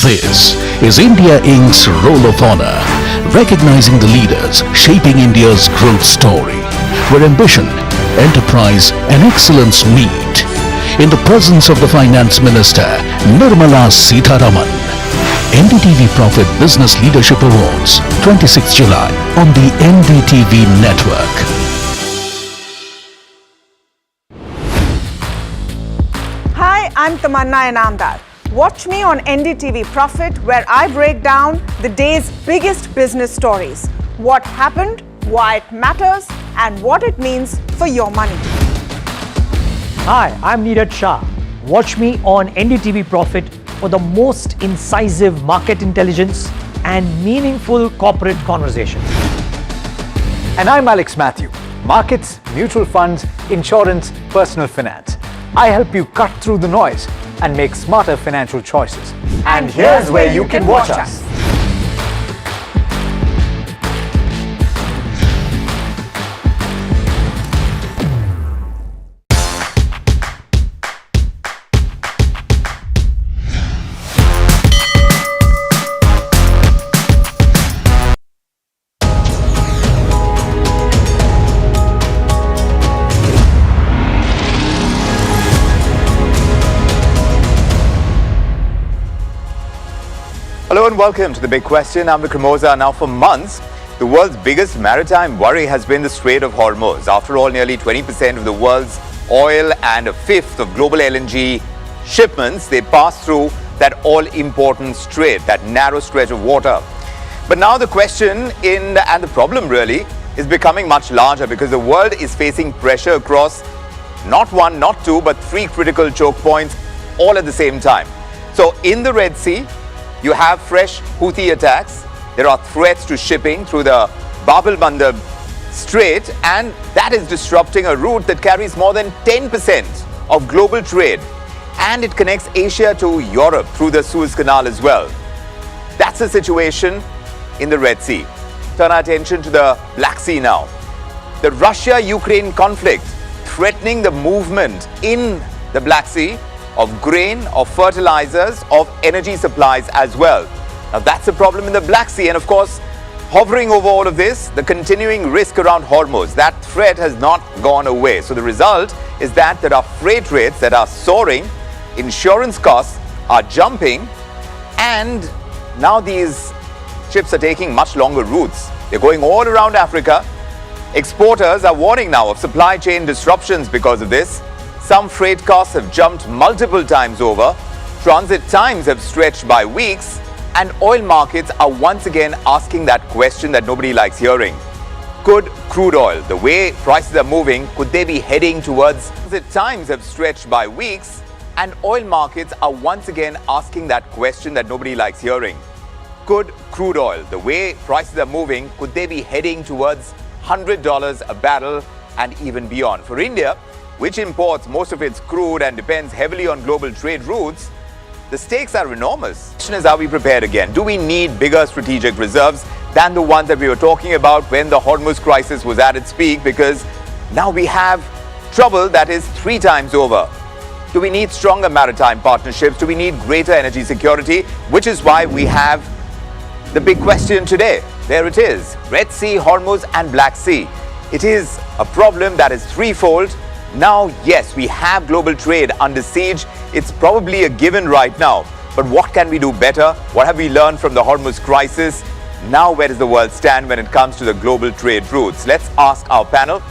This is India Inc.'s Roll of Honor, recognizing the leaders shaping India's growth story, where ambition, enterprise and excellence meet. In the presence of the Finance Minister, Nirmala Sitharaman. NDTV Profit Business Leadership Awards, 26 July on the NDTV network. Hi, I'm Tamanna Inamdar. Watch me on NDTV Profit, where I break down the day's biggest business stories. What happened, why it matters, and what it means for your money. Hi, I'm Neeraj Shah. Watch me on NDTV Profit for the most incisive market intelligence and meaningful corporate conversation. And I'm Alex Matthew. Markets, mutual funds, insurance, personal finance. I help you cut through the noise and make smarter financial choices. And here's where you can watch us. Hello and welcome to The Big Question. I'm Vikram Oza. Now, for months, the world's biggest maritime worry has been the Strait of Hormuz. After all, nearly 20% of the world's oil and a fifth of global LNG shipments, they pass through that all-important strait, that narrow stretch of water. But now the question and the problem really is becoming much larger, because the world is facing pressure across not one, not two, but three critical choke points all at the same time. So in the Red Sea, you have fresh Houthi attacks. There are threats to shipping through the Bab el-Mandeb Strait, and that is disrupting a route that carries more than 10% of global trade, and it connects Asia to Europe through the Suez Canal as well. That's the situation in the Red Sea. Turn our attention to the Black Sea now. The Russia-Ukraine conflict threatening the movement in the Black Sea of grain, of fertilizers, of energy supplies as well. Now that's a problem in the Black Sea, and of course, hovering over all of this, the continuing risk around Hormuz. That threat has not gone away. So the result is that there are freight rates that are soaring, insurance costs are jumping, and now these ships are taking much longer routes. They're going all around Africa. Exporters are warning now of supply chain disruptions because of this. Some freight costs have jumped multiple times over, transit times have stretched by weeks, and oil markets are once again asking that question that nobody likes hearing. Could crude oil, the way prices are moving, could they be heading towards... Transit times have stretched by weeks, and oil markets are once again asking that question that nobody likes hearing. Could crude oil, the way prices are moving, could they be heading towards $100 a barrel and even beyond? For India, which imports most of its crude and depends heavily on global trade routes, the stakes are enormous. The question is, are we prepared again? Do we need bigger strategic reserves than the ones that we were talking about when the Hormuz crisis was at its peak? Because now we have trouble that is 3 times over. Do we need stronger maritime partnerships? Do we need greater energy security? Which is why we have the big question today. There it is, Red Sea, Hormuz and Black Sea. It is a problem that is threefold. Now, yes, we have global trade under siege. It's probably a given right now. But what can we do better? What have we learned from the Hormuz crisis? Now, where does the world stand when it comes to the global trade routes? Let's ask our panel.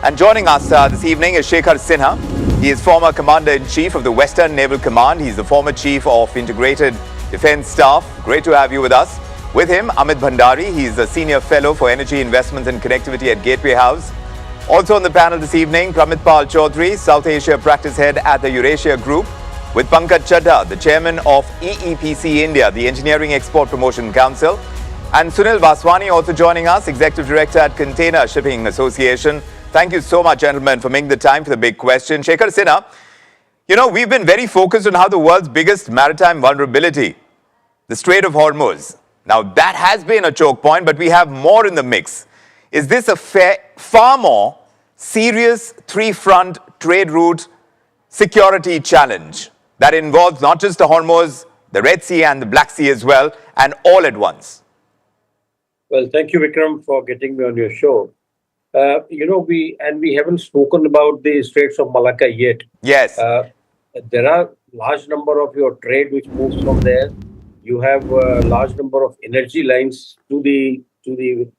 And joining us this evening is Shekhar Sinha. He is former Commander-in-Chief of the Western Naval Command. He's the former Chief of Integrated Defense Staff. Great to have you with us. With him, Amit Bhandari. He's a Senior Fellow for Energy Investments and Connectivity at Gateway House. Also on the panel this evening, Pramit Pal Chaudhary, South Asia Practice Head at the Eurasia Group. With Pankaj Chadha, the Chairman of EEPC India, the Engineering Export Promotion Council. And Sunil Vaswani also joining us, Executive Director at Container Shipping Association. Thank you so much, gentlemen, for making the time for the big question. Shekhar Sinha, you know, we've been very focused on how the world's biggest maritime vulnerability, the Strait of Hormuz. Now, that has been a choke point, but we have more in the mix. Is this a far more serious three-front trade route security challenge that involves not just the Hormuz, the Red Sea and the Black Sea as well, and all at once? Well, thank you, Vikram, for getting me on your show. We haven't spoken about the Straits of Malacca yet. Yes. There are large number of your trade which moves from there. You have a large number of energy lines to the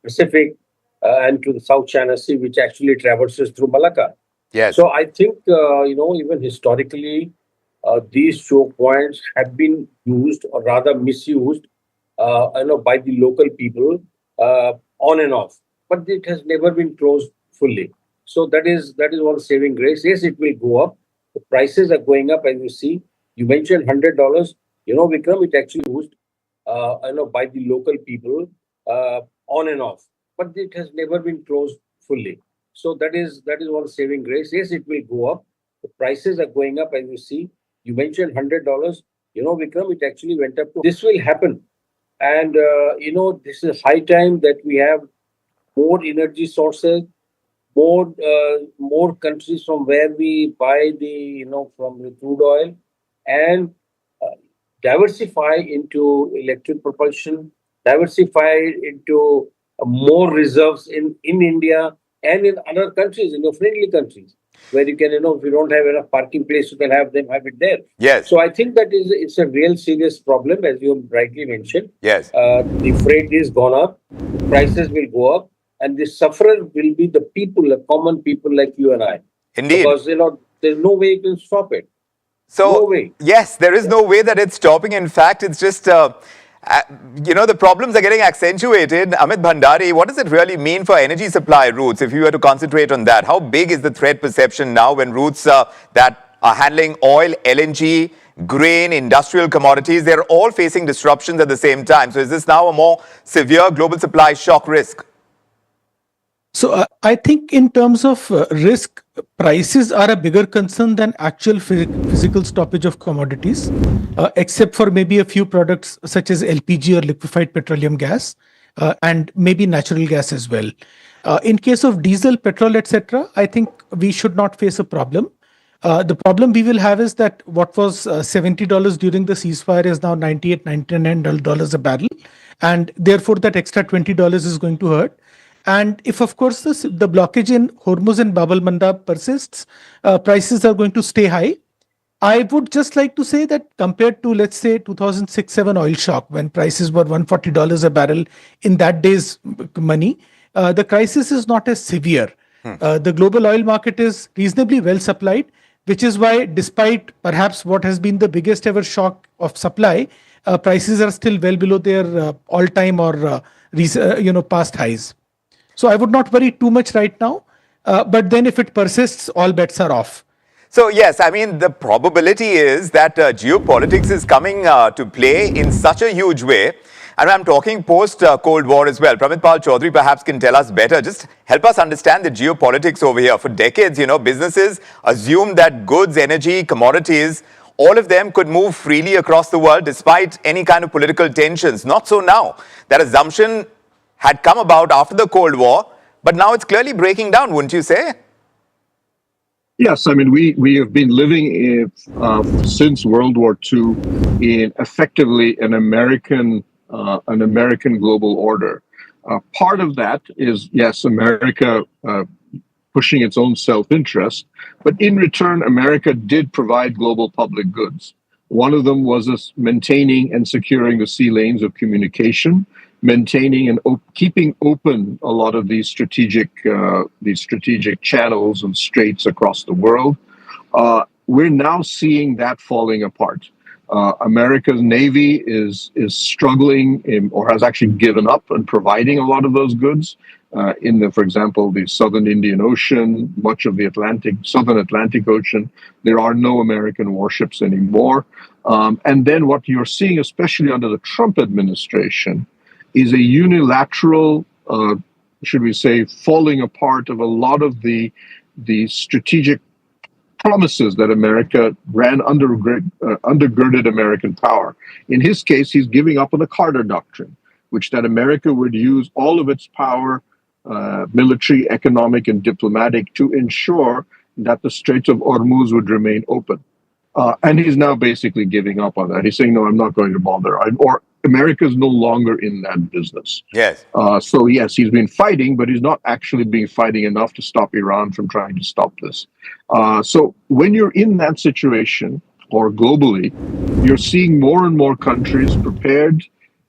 Pacific and to the South China Sea, which actually traverses through Malacca. Yes. So I think even historically, these choke points have been used or rather misused, by the local people on and off. But it has never been closed fully. So that is one saving grace. Yes, it will go up. The prices are going up, as you see. You mentioned $100. Vikram, it actually used, by the local people on and off. But it has never been closed fully. So that is one saving grace. Yes, it will go up. The prices are going up, as you see. You mentioned $100. Vikram, it actually went up to. This will happen, and this is high time that we have more energy sources, more countries from where we buy from the crude oil, and diversify into electric propulsion, diversify into more reserves in India and in other countries, friendly countries, where you can, if you don't have enough parking place, you can have it there. Yes. So I think that it's a real serious problem, as you rightly mentioned. Yes. The freight is gone up, the prices will go up, and the sufferer will be the people, the common people like you and I. Indeed. Because, there's no way you can stop it. So, no way. Yes, there is no way that it's stopping. In fact, it's just, the problems are getting accentuated. Amit Bhandari, what does it really mean for energy supply routes if you were to concentrate on that? How big is the threat perception now when routes that are handling oil, LNG, grain, industrial commodities, they're all facing disruptions at the same time? So is this now a more severe global supply shock risk? So I think in terms of risk, prices are a bigger concern than actual physical stoppage of commodities, except for maybe a few products such as LPG or liquefied petroleum gas, and maybe natural gas as well. In case of diesel, petrol, etc., I think we should not face a problem. The problem we will have is that what was $70 during the ceasefire is now $98, $99 a barrel, and therefore that extra $20 is going to hurt. And if, of course, the blockage in Hormuz and Bab al-Mandab persists, prices are going to stay high. I would just like to say that compared to, let's say, 2006-07 oil shock, when prices were $140 a barrel in that day's money, the crisis is not as severe. The global oil market is reasonably well supplied, which is why, despite perhaps what has been the biggest ever shock of supply, prices are still well below their all-time or past highs. So I would not worry too much right now, but then if it persists, all bets are off. So yes, I mean, the probability is that geopolitics is coming to play in such a huge way. And I'm talking post-Cold War as well. Pramit Pal Chaudhary perhaps can tell us better. Just help us understand the geopolitics over here. For decades, businesses assumed that goods, energy, commodities, all of them could move freely across the world despite any kind of political tensions. Not so now. That assumption had come about after the Cold War, but now it's clearly breaking down, wouldn't you say? Yes, I mean, we have been living since World War II in effectively an American global order. Part of that is, yes, America pushing its own self-interest, but in return, America did provide global public goods. One of them was maintaining and securing the sea lanes of communication, maintaining and keeping open a lot of these strategic channels and straits across the world. We're now seeing that falling apart. America's Navy is struggling or has actually given up on providing a lot of those goods. For example, the Southern Indian Ocean, much of the Southern Atlantic Ocean, there are no American warships anymore. And then what you're seeing, especially under the Trump administration, is a unilateral, should we say, falling apart of a lot of the strategic promises that America ran undergirded American power. In his case, he's giving up on the Carter Doctrine, which that America would use all of its power, military, economic, and diplomatic, to ensure that the Straits of Hormuz would remain open. And he's now basically giving up on that. He's saying, no, I'm not going to bother. Or America's no longer in that business. Yes. So yes, he's been fighting, but he's not actually been fighting enough to stop Iran from trying to stop this. So when you're in that situation, or globally, you're seeing more and more countries prepared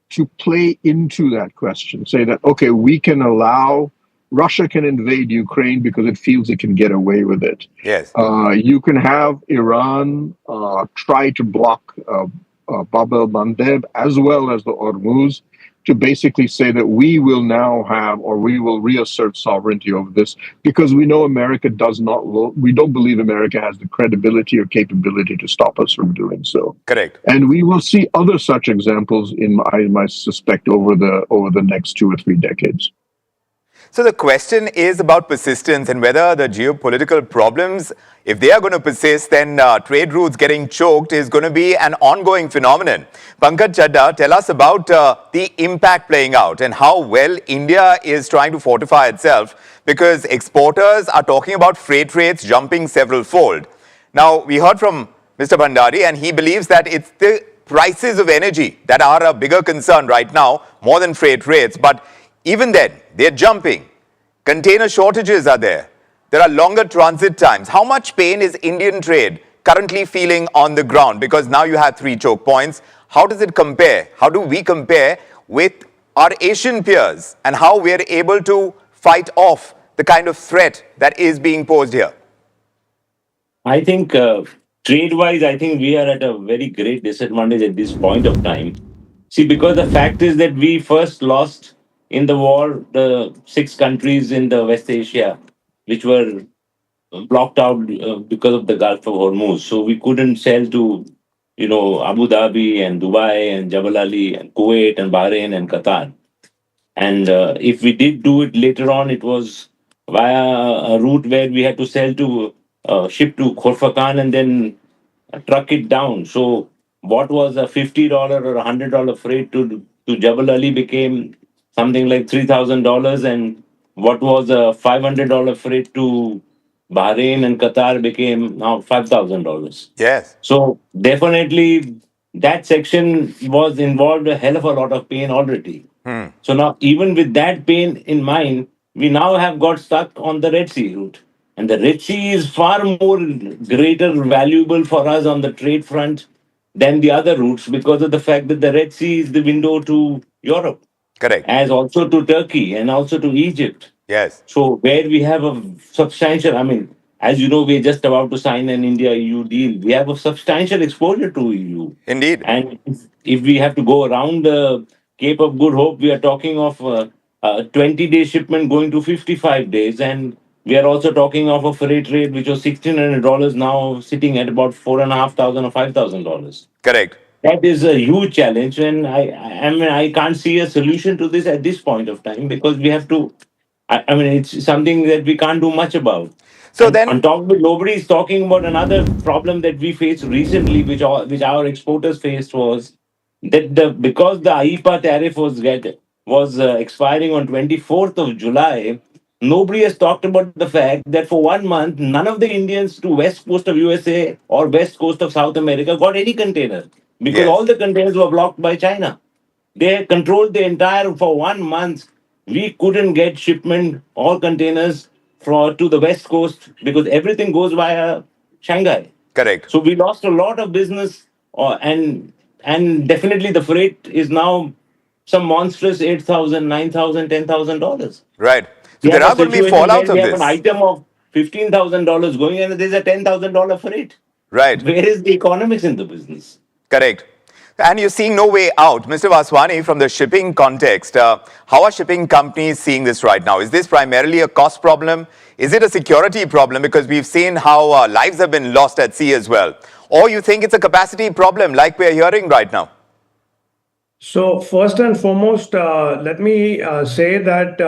to play into that question. Say that, okay, we can allow Russia can invade Ukraine because it feels it can get away with it. Yes. You can have Iran try to block Bab el-Mandeb as well as the Hormuz, to basically say that we will now have, or we will reassert sovereignty over this, because we know America does not, we don't believe America has the credibility or capability to stop us from doing so. Correct. And we will see other such examples, I suspect, over the next 2 or 3 decades. So the question is about persistence and whether the geopolitical problems, if they are going to persist, then trade routes getting choked is going to be an ongoing phenomenon. Pankaj Chadda, tell us about the impact playing out and how well India is trying to fortify itself, because exporters are talking about freight rates jumping several fold. Now, we heard from Mr. Bhandari, and he believes that it's the prices of energy that are a bigger concern right now, more than freight rates. But even then, they're jumping. Container shortages are there. There are longer transit times. How much pain is Indian trade currently feeling on the ground? Because now you have 3 choke points. How does it compare? How do we compare with our Asian peers, and how we are able to fight off the kind of threat that is being posed here? I think trade-wise, I think we are at a very great disadvantage at this point of time. See, because the fact is that we first lost in the war the 6 countries in the West Asia, which were blocked out because of the Gulf of Hormuz. So we couldn't sell to, Abu Dhabi and Dubai and Jebel Ali and Kuwait and Bahrain and Qatar. And if we did do it later on, it was via a route where we had to sell to ship to Khorfakan and then truck it down. So what was a $50 or $100 freight to Jebel Ali became something like $3,000, and what was a $500 freight to Bahrain and Qatar became now $5,000. Yes. So definitely that section was involved a hell of a lot of pain already. So now, even with that pain in mind, we now have got stuck on the Red Sea route. And the Red Sea is far more greater, valuable for us on the trade front than the other routes, because of the fact that the Red Sea is the window to Europe. Correct. As also to Turkey and also to Egypt. Yes. So where we have a substantial, as you know, we're just about to sign an India-EU deal. We have a substantial exposure to EU. Indeed. And if we have to go around the Cape of Good Hope, we are talking of a 20-day shipment going to 55 days. And we are also talking of a freight rate which was $1,600, now sitting at about $4,500 or $5,000. Correct. That is a huge challenge, and I can't see a solution to this at this point of time, because we have to. It's something that we can't do much about. So and then, on top of it, nobody is talking about another problem that we faced recently, which our exporters faced, was that because the IEPA tariff was expiring on 24th of July. Nobody has talked about the fact that for 1 month, none of the Indians to west coast of USA or west coast of South America got any container, because all the containers were blocked by China. They controlled the entire, for 1 month, we couldn't get shipment or containers to the west coast because everything goes via Shanghai. Correct. So we lost a lot of business, and definitely the freight is now some monstrous $8,000, $9,000, $10,000. Right. So there are going to be fallouts of we this. have an item of $15,000 going, and there's a $10,000 freight. Right. Where is the economics in the business? Correct. And you're seeing no way out. Mr. Vaswani, from the shipping context, how are shipping companies seeing this right now? Is this primarily a cost problem? Is it a security problem? Because we've seen how lives have been lost at sea as well. Or you think it's a capacity problem like we're hearing right now? So first and foremost, let me say that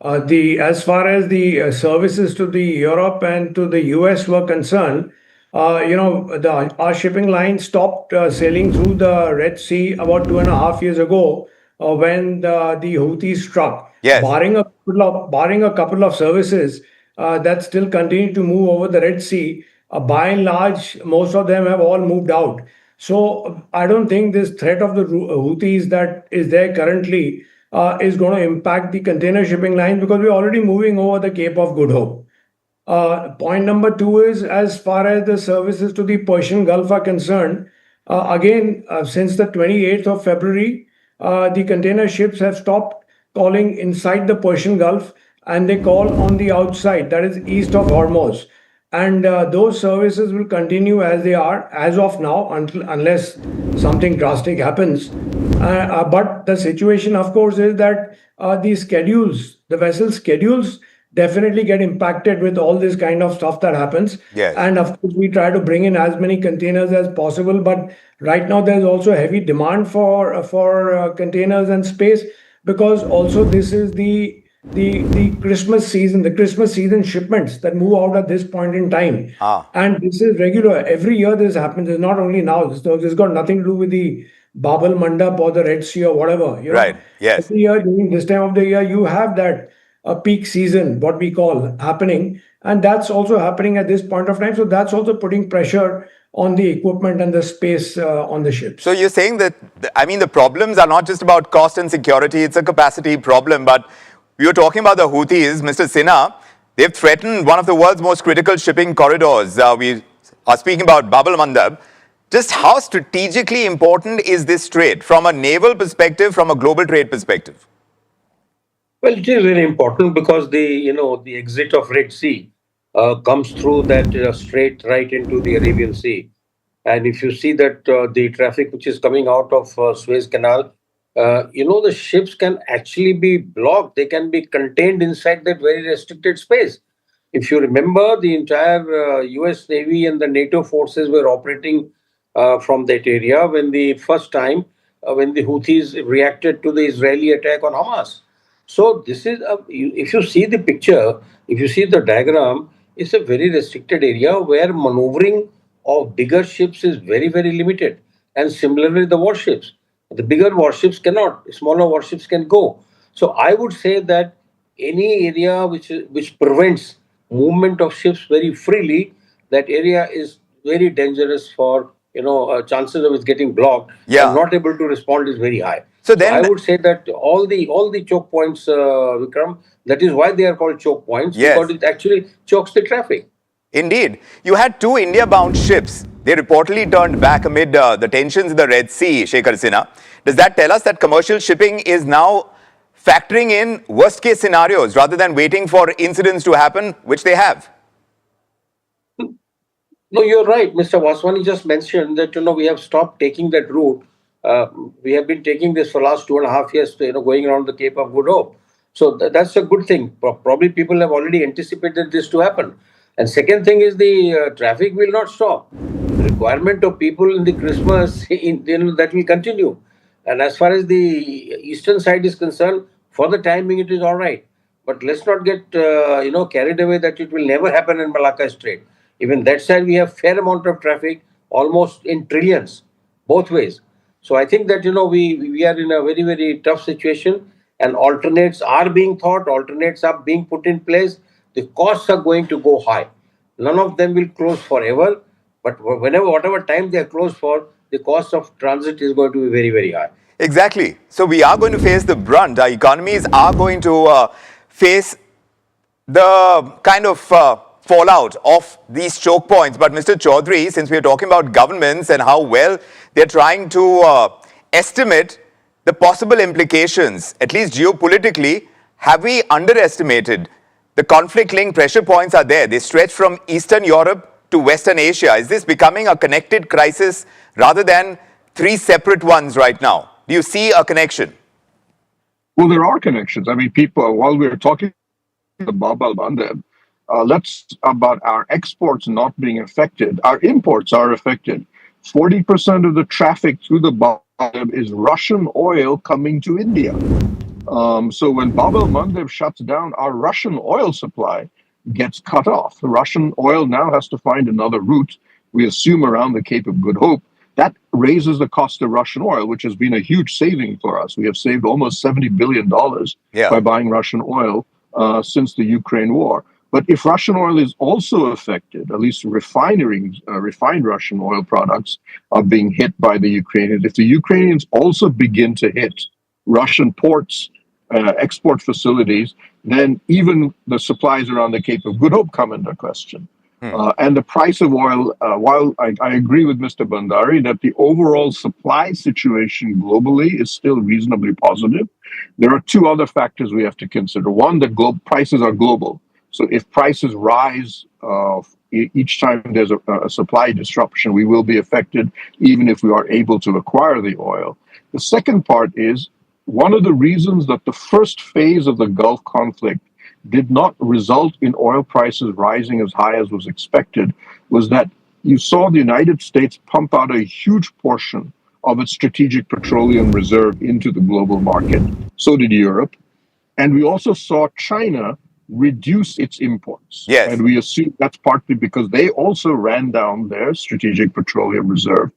as far as the services to the Europe and to the US were concerned, our shipping line stopped sailing through the Red Sea about 2.5 years ago when the Houthis struck. Yes. Barring a couple of services that still continue to move over the Red Sea, by and large, most of them have all moved out. So I don't think this threat of the Houthis that is there currently is going to impact the container shipping line because we're already moving over the Cape of Good Hope. Point number two is as far as the services to the Persian Gulf are concerned, since the 28th of February, the container ships have stopped calling inside the Persian Gulf and they call on the outside, that is east of Hormuz. And those services will continue as they are as of now unless something drastic happens. But the situation, of course, is that the vessel schedules definitely get impacted with all this kind of stuff that happens. Yes. And of course, we try to bring in as many containers as possible. But right now, there's also heavy demand for containers and space because also this is the Christmas season shipments that move out at this point in time. And this is regular. Every year this happens. It's not only now. This got nothing to do with the Babel Mandap or the Red Sea or whatever. Right. Yes. Every year during this time of the year, you have that peak season, what we call, happening. And that's also happening at this point of time. So that's also putting pressure on the equipment and the space on the ships. So you're saying that, the problems are not just about cost and security, it's a capacity problem. But we were talking about the Houthis, Mr. Sinha. They've threatened one of the world's most critical shipping corridors. We are speaking about Bab el-Mandab. Just how strategically important is this trade from a naval perspective, from a global trade perspective? Well, it is very important because the exit of Red Sea comes through that strait right into the Arabian Sea. And if you see that the traffic which is coming out of Suez Canal, the ships can actually be blocked. They can be contained inside that very restricted space. If you remember, the entire US Navy and the NATO forces were operating from that area when the first time when the Houthis reacted to the Israeli attack on Hamas. So this is, if you see the picture, if you see the diagram, it's a very restricted area where maneuvering of bigger ships is very, very limited. And similarly, the warships. The bigger warships cannot, smaller warships can go. So I would say that any area which prevents movement of ships very freely, that area is very dangerous for, chances of it getting blocked and not able to respond is very high. So I would say that all the choke points, Vikram, that is why they are called choke points, because it actually chokes the traffic. Indeed. You had two India-bound ships. They reportedly turned back amid the tensions in the Red Sea, Shekhar Sinha. Does that tell us that commercial shipping is now factoring in worst-case scenarios rather than waiting for incidents to happen, which they have? No, you're right. Mr. Vaswani just mentioned that, we have stopped taking that route. We have been taking this for the last 2.5 years, going around the Cape of Good Hope. So that's a good thing. Probably people have already anticipated this to happen. And second thing is the traffic will not stop. The requirement of people in the Christmas, that will continue. And as far as the eastern side is concerned, for the time being, it is all right. But let's not get, carried away that it will never happen in Malacca Strait. Even that side, we have fair amount of traffic, almost in trillions, both ways. So I think that, we are in a very, very tough situation and alternates are being thought, alternates are being put in place. The costs are going to go high. None of them will close forever, but whatever time they are closed for, the cost of transit is going to be very, very high. Exactly. So we are going to face the brunt. Our economies are going to face the kind of fallout of these choke points. But Mr. Chaudhary, since we are talking about governments and how well they're trying to estimate the possible implications, at least geopolitically, have we underestimated the conflict-linked pressure points are there? They stretch from Eastern Europe to Western Asia. Is this becoming a connected crisis rather than three separate ones right now. Do you see a connection? Well, there are connections. I mean, people, while we're talking about Bab al-Mandeb, let's about our exports not being affected. Our imports are affected. 40% of the traffic through the Bab al-Mandeb is Russian oil coming to India. So when Bab al-Mandeb shuts down, our Russian oil supply gets cut off. The Russian oil now has to find another route, we assume around the Cape of Good Hope. That raises the cost of Russian oil, which has been a huge saving for us. We have saved almost $70 billion by buying Russian oil since the Ukraine war. But if Russian oil is also affected, at least refined Russian oil products are being hit by the Ukrainians. If the Ukrainians also begin to hit Russian ports, export facilities, then even the supplies around the Cape of Good Hope come into question. And the price of oil, while I agree with Mr. Bandari that the overall supply situation globally is still reasonably positive, there are two other factors we have to consider. One, that prices are global. So if prices rise each time there's a supply disruption, we will be affected even if we are able to acquire the oil. The second part is one of the reasons that the first phase of the Gulf conflict did not result in oil prices rising as high as was expected was that you saw the United States pump out a huge portion of its strategic petroleum reserve into the global market. So did Europe. And we also saw China reduce its imports. Yes. And we assume that's partly because they also ran down their strategic petroleum reserve.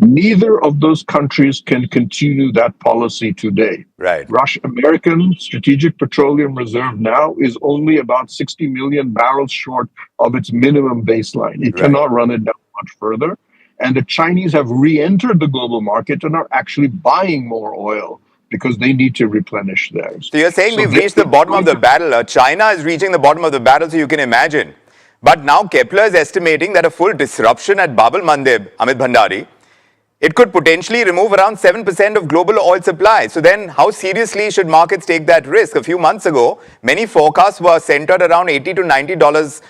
Neither of those countries can continue that policy today. Right. American Strategic Petroleum Reserve now is only about 60 million barrels short of its minimum baseline. It cannot run it down much further. And the Chinese have re-entered the global market and are actually buying more oil because they need to replenish theirs. So you're saying we've reached the bottom of the barrel. China is reaching the bottom of the barrel, so you can imagine. But now Kepler is estimating that a full disruption at Bab al-Mandeb, Amit Bhandari, it could potentially remove around 7% of global oil supply. So then how seriously should markets take that risk? A few months ago, many forecasts were centered around $80 to $90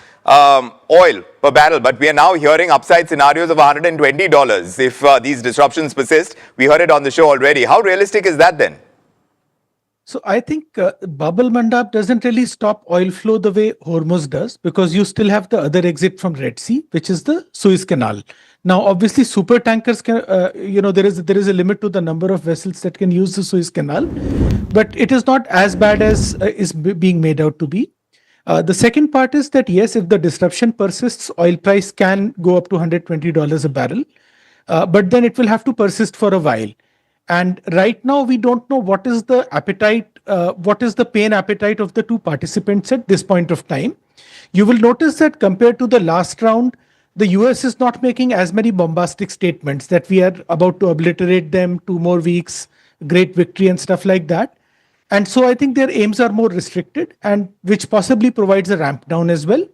oil per barrel. But we are now hearing upside scenarios of $120 if these disruptions persist. We heard it on the show already. How realistic is that then? So I think Bab al-Mandab doesn't really stop oil flow the way Hormuz does, because you still have the other exit from Red Sea, which is the Suez Canal. Now, obviously, super tankers can, there is a limit to the number of vessels that can use the Suez Canal, but it is not as bad as is being made out to be. The second part is that yes, if the disruption persists, oil price can go up to $120 a barrel, but then it will have to persist for a while. And right now, we don't know what is the appetite, what is the pain appetite of the two participants at this point of time. You will notice that compared to the last round, the US is not making as many bombastic statements that we are about to obliterate them, 2 more weeks, great victory and stuff like that. And so I think their aims are more restricted, and which possibly provides a ramp down as well.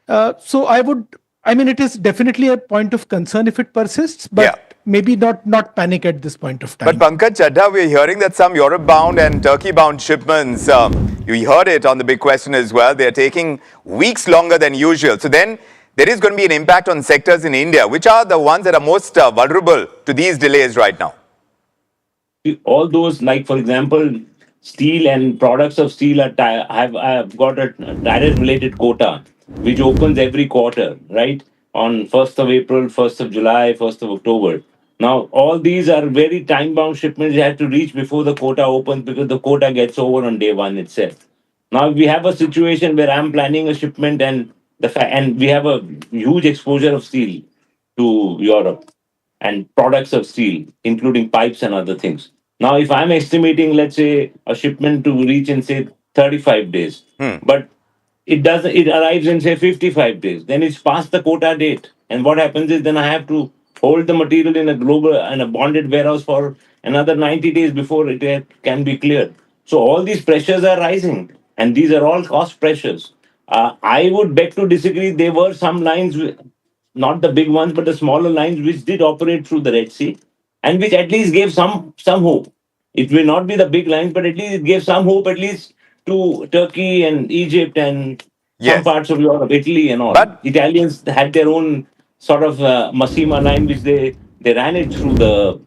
It is definitely a point of concern if it persists, but maybe not panic at this point of time. But Pankaj Chadha, we're hearing that some Europe-bound and Turkey-bound shipments, you heard it on the big question as well, they're taking weeks longer than usual. So then there is going to be an impact on sectors in India. Which are the ones that are most vulnerable to these delays right now? All those, like for example, steel and products of steel have got a tariff-related quota, which opens every quarter, right? On 1st of April, 1st of July, 1st of October. Now, all these are very time-bound shipments. They have to reach before the quota opens because the quota gets over on day one itself. Now, we have a situation where I'm planning a shipment and we have a huge exposure of steel to Europe and products of steel, including pipes and other things. Now, if I'm estimating, let's say, a shipment to reach in, say, 35 days, but it arrives in, say, 55 days, then it's past the quota date. And what happens is then I have to hold the material in a bonded warehouse for another 90 days before it can be cleared. So all these pressures are rising, and these are all cost pressures. I would beg to disagree. There were some lines, not the big ones, but the smaller lines, which did operate through the Red Sea, and which at least gave some hope. It will not be the big lines, but at least it gave some hope, at least to Turkey and Egypt and some parts of Europe, Italy and all. But Italians had their own sort of Massima line, which they ran it through the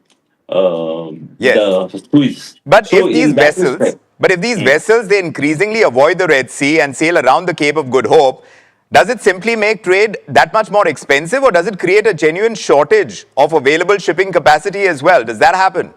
the Suez. But So if these in that vessels, respect, they increasingly avoid the Red Sea and sail around the Cape of Good Hope, does it simply make trade that much more expensive, or does it create a genuine shortage of available shipping capacity as well? Does that happen?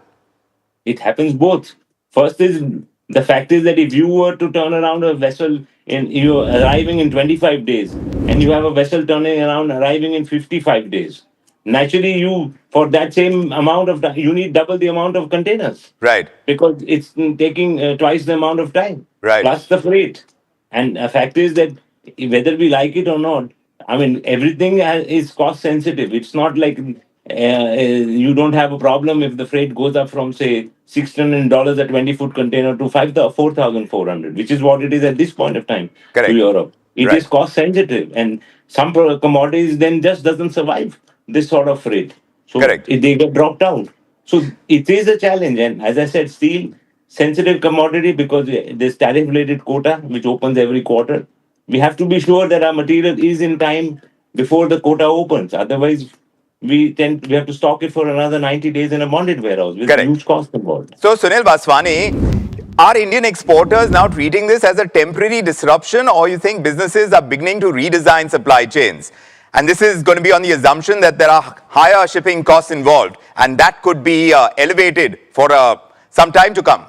it happens both. First is the fact is that if you were to turn around a vessel in you arriving in 25 days and you have a vessel turning around arriving in 55 days, naturally you for that same amount of time you need double the amount of containers. Right. Because it's taking twice the amount of time. Right. Plus the freight. And the fact is that whether we like it or not, I mean, everything is cost sensitive. It's not like you don't have a problem if the freight goes up from, say, $600 a 20-foot container to 4,400, which is what it is at this point of time to Europe. It is cost sensitive. And some commodities then just doesn't survive this sort of freight. So they get dropped out. So it is a challenge. And as I said, steel, sensitive commodity because this tariff-related quota, which opens every quarter, we have to be sure that our material is in time before the quota opens. Otherwise, we have to stock it for another 90 days in a bonded warehouse with huge cost involved. So, Sunil Vaswani, are Indian exporters now treating this as a temporary disruption, or you think businesses are beginning to redesign supply chains? And this is going to be on the assumption that there are higher shipping costs involved, and that could be elevated for some time to come.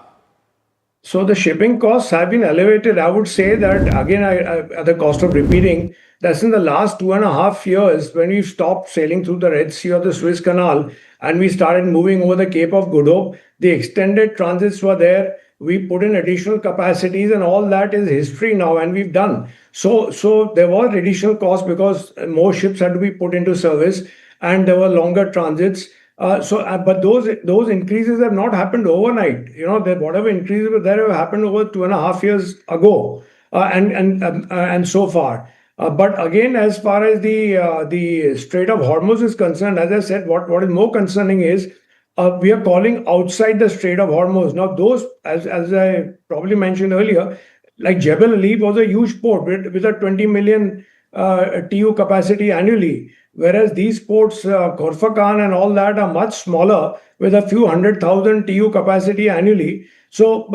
So the shipping costs have been elevated. I would say that, again, at the cost of repeating, that's in the last 2.5 years when we stopped sailing through the Red Sea or the Suez Canal and we started moving over the Cape of Good Hope. The extended transits were there. We put in additional capacities and all that is history now, and we've done. So there was additional cost because more ships had to be put into service and there were longer transits. But those increases have not happened overnight. You know, that whatever increases were there have happened over 2.5 years ago, and so far. But again, as far as the Strait of Hormuz is concerned, as I said, what is more concerning is we are calling outside the Strait of Hormuz. Now, those, as I probably mentioned earlier, like Jebel Ali was a huge port with a 20 million TEU capacity annually. Whereas these ports, Khorfakan and all that, are much smaller with a few 100,000 TEU capacity annually. So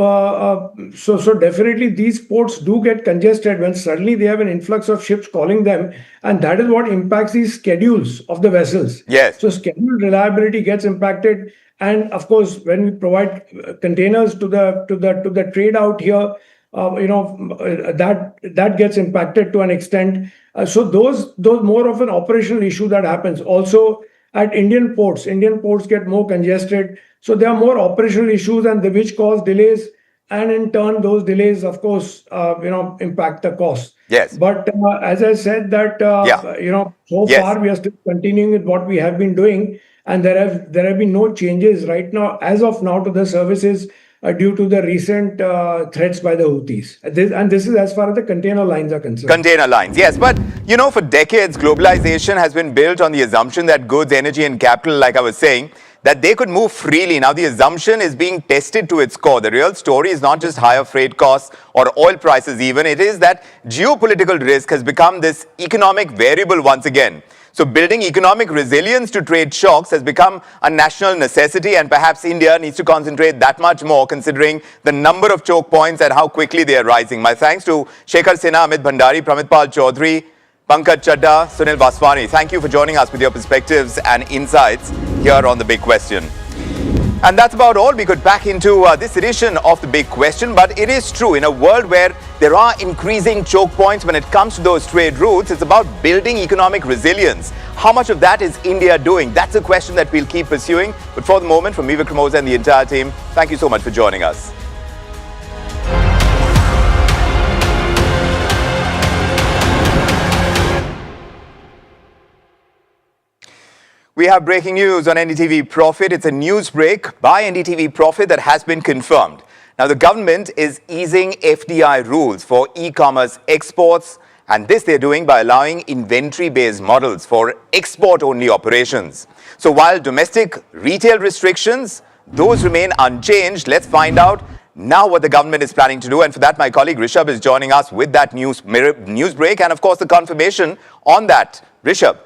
definitely these ports do get congested when suddenly they have an influx of ships calling them, and that is what impacts these schedules of the vessels. Yes. So schedule reliability gets impacted, and of course, when we provide containers to the trade out here, that gets impacted to an extent. So those more of an operational issue that happens. Also at Indian ports get more congested. So there are more operational issues and which cause delays, and in turn those delays, of course, impact the cost. Yes. But as I said that so far we are still continuing with what we have been doing, and there have been no changes right now as of now to the services due to the recent threats by the Houthis. This is as far as the container lines are concerned. Container lines, yes. But, for decades, globalization has been built on the assumption that goods, energy and capital, like I was saying, that they could move freely. Now, the assumption is being tested to its core. The real story is not just higher freight costs or oil prices even. It is that geopolitical risk has become this economic variable once again. So building economic resilience to trade shocks has become a national necessity, and perhaps India needs to concentrate that much more considering the number of choke points and how quickly they are rising. My thanks to Shekhar Sinha, Amit Bhandari, Pramitpal Chaudhary, Pankaj Chadda, Sunil Vaswani. Thank you for joining us with your perspectives and insights here on The Big Question. And that's about all we could pack into this edition of The Big Question. But it is true, in a world where there are increasing choke points when it comes to those trade routes, it's about building economic resilience. How much of that is India doing? That's a question that we'll keep pursuing. But for the moment, from me, Vikram and the entire team, thank you so much for joining us. We have breaking news on NDTV Profit. It's a news break by NDTV Profit that has been confirmed. Now, the government is easing FDI rules for e-commerce exports, and this they're doing by allowing inventory-based models for export-only operations. So while domestic retail restrictions, those remain unchanged, let's find out now what the government is planning to do. And for that, my colleague Rishabh is joining us with that news break and, of course, the confirmation on that. Rishabh.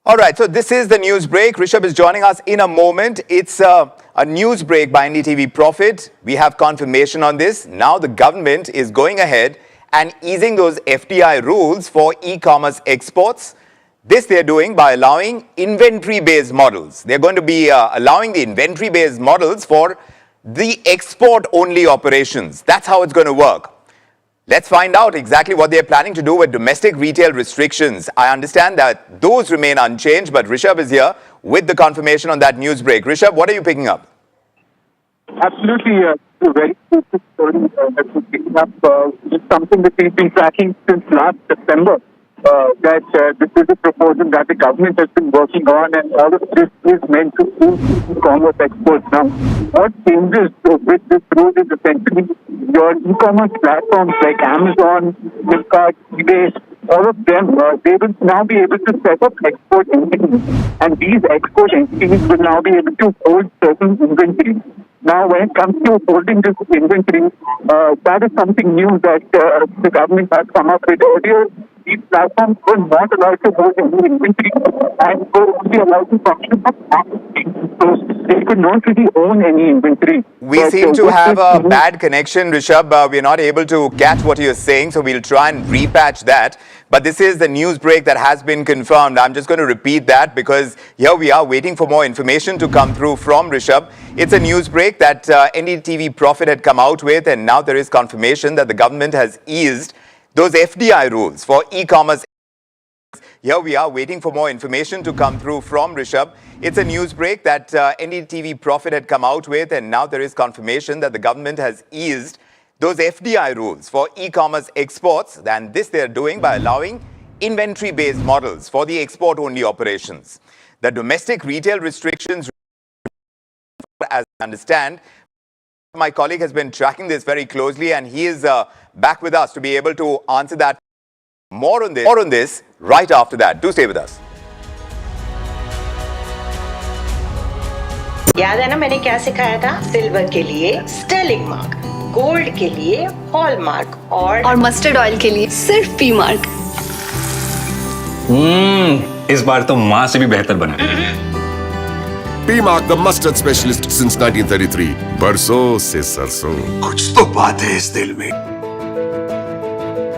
All right, so this is the news break. Rishabh is joining us in a moment. It's a news break by NDTV Profit. We have confirmation on this. Now the government is going ahead and easing those FDI rules for e-commerce exports. This they're doing by allowing inventory-based models. They're going to be allowing the inventory-based models for the export-only operations. That's how it's going to work. Let's find out exactly what they're planning to do with domestic retail restrictions. I understand that those remain unchanged, but Rishabh is here with the confirmation on that news break. Rishabh, what are you picking up? Absolutely, a very good story that we're picking up. It's something that we've been tracking since last September. That this is a proposal that the government has been working on, and all of this is meant to boost e-commerce exports. Now, what changes with this rule is essentially your e-commerce platforms like Amazon, Flipkart, eBay, all of them, they will now be able to set up export entities, and these export entities will now be able to hold certain inventory. Now, when it comes to holding this inventory, that is something new that the government has come up with. Earlier, these platforms were not allowed to hold any inventory and were only allowed to function for marketing. So they could not really own any inventory. We seem to have a bad connection, Rishabh. We're not able to catch what you're saying, so we'll try and repatch that. But this is the news break that has been confirmed. I'm just going to repeat that because here we are waiting for more information to come through from Rishabh. It's a news break that NDTV Profit had come out with, and now there is confirmation that the government has eased those FDI rules for e-commerce. Here we are waiting for more information to come through from Rishabh. It's a news break that NDTV Profit had come out with, and now there is confirmation that the government has eased those FDI rules for e-commerce exports, and this they're doing by allowing inventory-based models for the export-only operations. The domestic retail restrictions, as I understand, my colleague has been tracking this very closely, and he is back with us to be able to answer that. More on this right after that. Do stay with us. याद है ना मैंने क्या सिखाया था? Silver के लिए Stirling mark, gold के लिए हॉल मार्क और मस्टर्ड ऑयल के लिए सिर्फ पी मार्क। इस बार तो माँ से भी बेहतर बना। P Mark, the mustard specialist since 1933. बरसों से सरसों। कुछ तो बात है इस दिल में।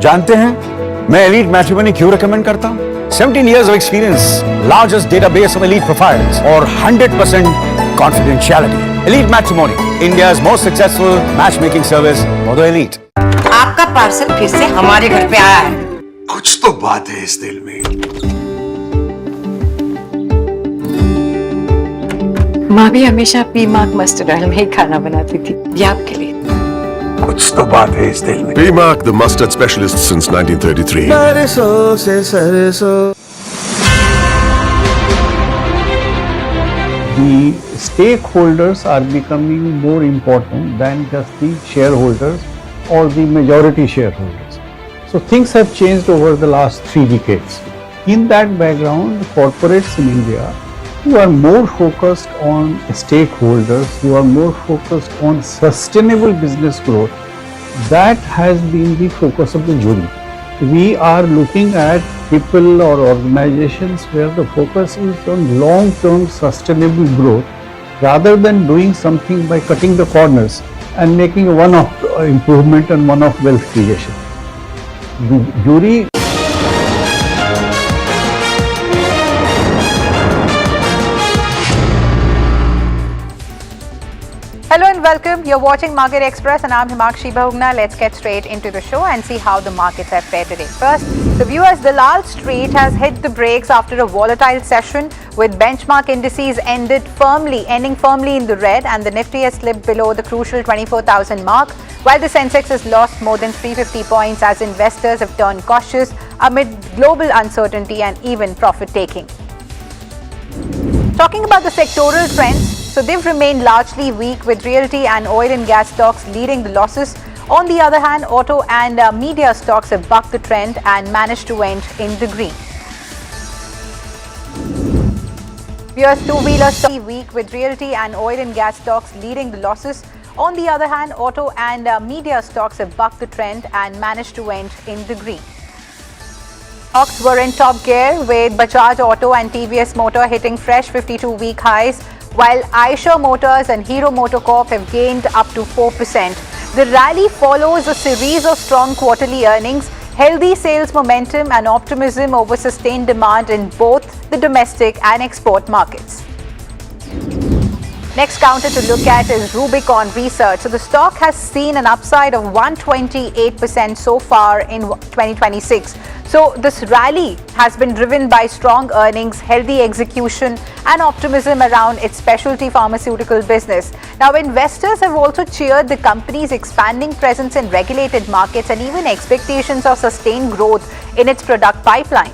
जानते हैं मैं एलीट मैट्रिमोनी क्यों रेकमेंड करता हूं? 17 years of experience, largest database of elite profiles, और 100% confidentiality. Elite Matrimony, India's most successful matchmaking service for the elite. आपका पार्सल फिर से हमारे घर पे आया है। कुछ तो बात है इस दिल में। माँ भी हमेशा पी मार्क मस्टर्ड ऑयल में ही खाना बनाती थी। ये आपके लिए। कुछ तो बात है इस दिल में। P Mark, the mustard specialist since 1933. सरसों से सरसों। The stakeholders are becoming more important than just the shareholders or the majority shareholders. So things have changed over the last 3 decades. In that background, corporates in India who are more focused on stakeholders, who are more focused on sustainable business growth, that has been the focus of the jury. We are looking at people or organizations where the focus is on long-term sustainable growth rather than doing something by cutting the corners and making a one-off improvement and one-off wealth creation. The jury Hello and welcome. You're watching Market Express and I'm Himakshi Bahugna. Let's get straight into the show and see how the markets have fared today. First, the viewers, the Lal Street has hit the brakes after a volatile session with benchmark indices ending firmly in the red, and the Nifty has slipped below the crucial 24,000 mark, while the Sensex has lost more than 350 points as investors have turned cautious amid global uncertainty and even profit taking. Talking about the sectoral trends, so they've remained largely weak with realty and oil and gas stocks leading the losses. On the other hand, auto and media stocks have bucked the trend and managed to end in the green. Here's two-wheeler stocks weak with realty and oil and gas stocks leading the losses. On the other hand, auto and media stocks have bucked the trend and managed to end in the green. Stocks were in top gear with Bajaj Auto and TVS Motor hitting fresh 52-week highs, while Eicher Motors and Hero MotoCorp have gained up to 4%. The rally follows a series of strong quarterly earnings, healthy sales momentum and optimism over sustained demand in both the domestic and export markets. Next counter to look at is Rubicon Research. So the stock has seen an upside of 128% so far in 2026. So this rally has been driven by strong earnings, healthy execution and optimism around its specialty pharmaceutical business. Now investors have also cheered the company's expanding presence in regulated markets and even expectations of sustained growth in its product pipeline.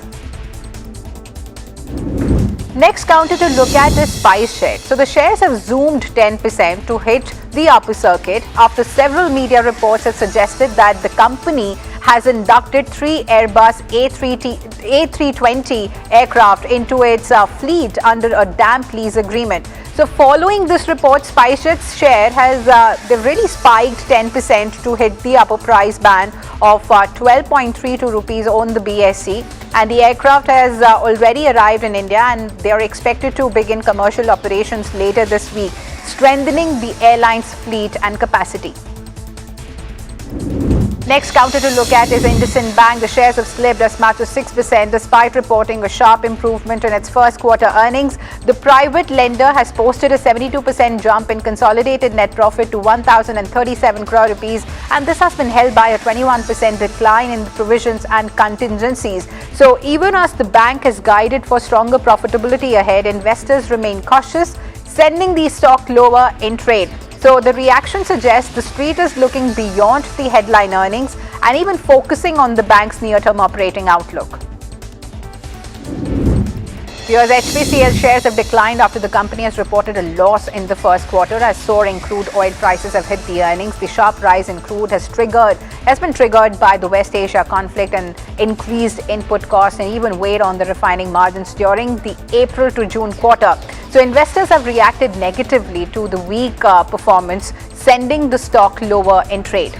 Next counter to look at is SpiceJet. So the shares have zoomed 10% to hit the upper circuit after several media reports have suggested that the company has inducted 3 Airbus A320 aircraft into its fleet under a damp lease agreement. So following this report, SpiceJet's share has they've really spiked 10% to hit the upper price band of 12.32 rupees on the BSE, and the aircraft has already arrived in India and they are expected to begin commercial operations later this week, strengthening the airline's fleet and capacity. Next counter to look at is IndusInd Bank. The shares have slipped as much as 6% despite reporting a sharp improvement in its first quarter earnings. The private lender has posted a 72% jump in consolidated net profit to 1,037 crore rupees, and this has been held by a 21% decline in the provisions and contingencies. So even as the bank has guided for stronger profitability ahead, investors remain cautious, sending the stock lower in trade. So the reaction suggests the street is looking beyond the headline earnings and even focusing on the bank's near-term operating outlook. Here's HPCL shares have declined after the company has reported a loss in the first quarter as soaring crude oil prices have hit the earnings. The sharp rise in crude has been triggered by the West Asia conflict and increased input costs and even weighed on the refining margins during the April to June quarter. So investors have reacted negatively to the weak performance, sending the stock lower in trade.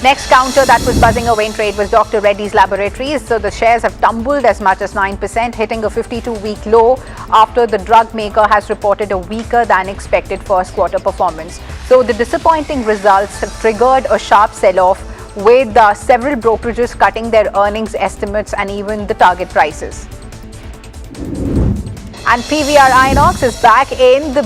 Next counter that was buzzing away in trade was Dr. Reddy's Laboratories. So the shares have tumbled as much as 9%, hitting a 52-week low after the drug maker has reported a weaker than expected first quarter performance. So the disappointing results have triggered a sharp sell-off, with several brokerages cutting their earnings estimates and even the target prices. And PVR Inox is back in the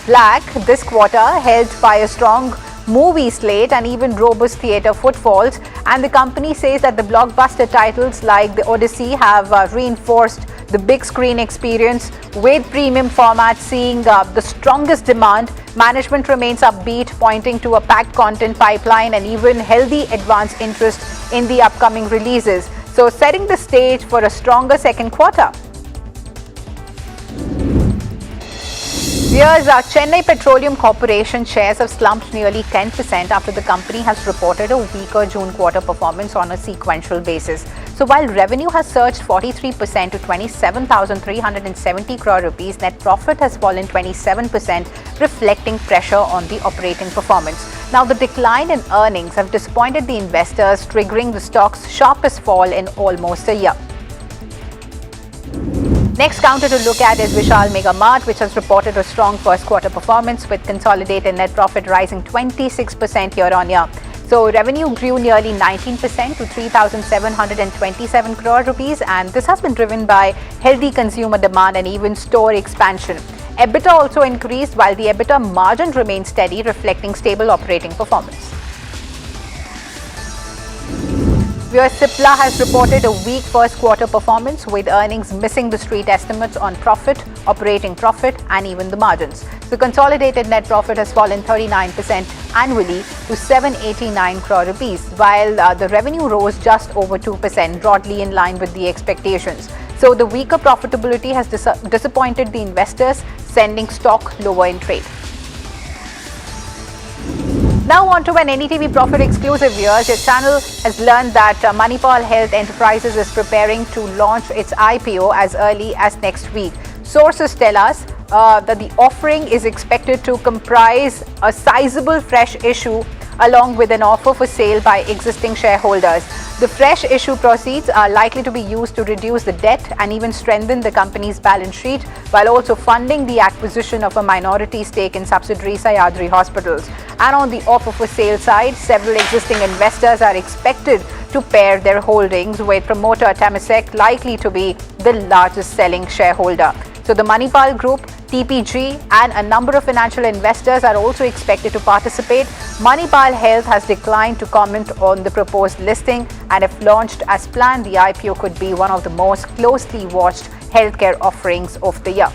black this quarter, helped by a strong movie slate and even robust theatre footfalls. And the company says that the blockbuster titles like The Odyssey have reinforced the big screen experience, with premium formats seeing the strongest demand. Management remains upbeat, pointing to a packed content pipeline and even healthy advance interest in the upcoming releases. So setting the stage for a stronger second quarter. Here's Chennai Petroleum Corporation shares have slumped nearly 10% after the company has reported a weaker June quarter performance on a sequential basis. So while revenue has surged 43% to 27,370 crore rupees, net profit has fallen 27%, reflecting pressure on the operating performance. Now the decline in earnings have disappointed the investors, triggering the stock's sharpest fall in almost a year. Next counter to look at is Vishal Mega Mart, which has reported a strong first quarter performance with consolidated net profit rising 26% year on year. So revenue grew nearly 19% to 3,727 crore rupees, and this has been driven by healthy consumer demand and even store expansion. EBITDA also increased while the EBITDA margin remained steady, reflecting stable operating performance. Cipla has reported a weak first quarter performance, with earnings missing the street estimates on profit, operating profit and even the margins. The consolidated net profit has fallen 39% annually to 789 crore rupees, while the revenue rose just over 2%, broadly in line with the expectations. So the weaker profitability has disappointed the investors, sending stock lower in trade. Now on to an NDTV Profit exclusive. Viewers, your channel has learned that Manipal Health Enterprises is preparing to launch its IPO as early as next week. Sources tell us that the offering is expected to comprise a sizable fresh issue along with an offer for sale by existing shareholders. The fresh issue proceeds are likely to be used to reduce the debt and even strengthen the company's balance sheet, while also funding the acquisition of a minority stake in subsidiary Sayadri Hospitals. And on the offer for sale side, several existing investors are expected to pair their holdings, with promoter Temasek likely to be the largest selling shareholder. So the Manipal Group, TPG and a number of financial investors are also expected to participate. Manipal Health has declined to comment on the proposed listing, and if launched as planned, the IPO could be one of the most closely watched healthcare offerings of the year.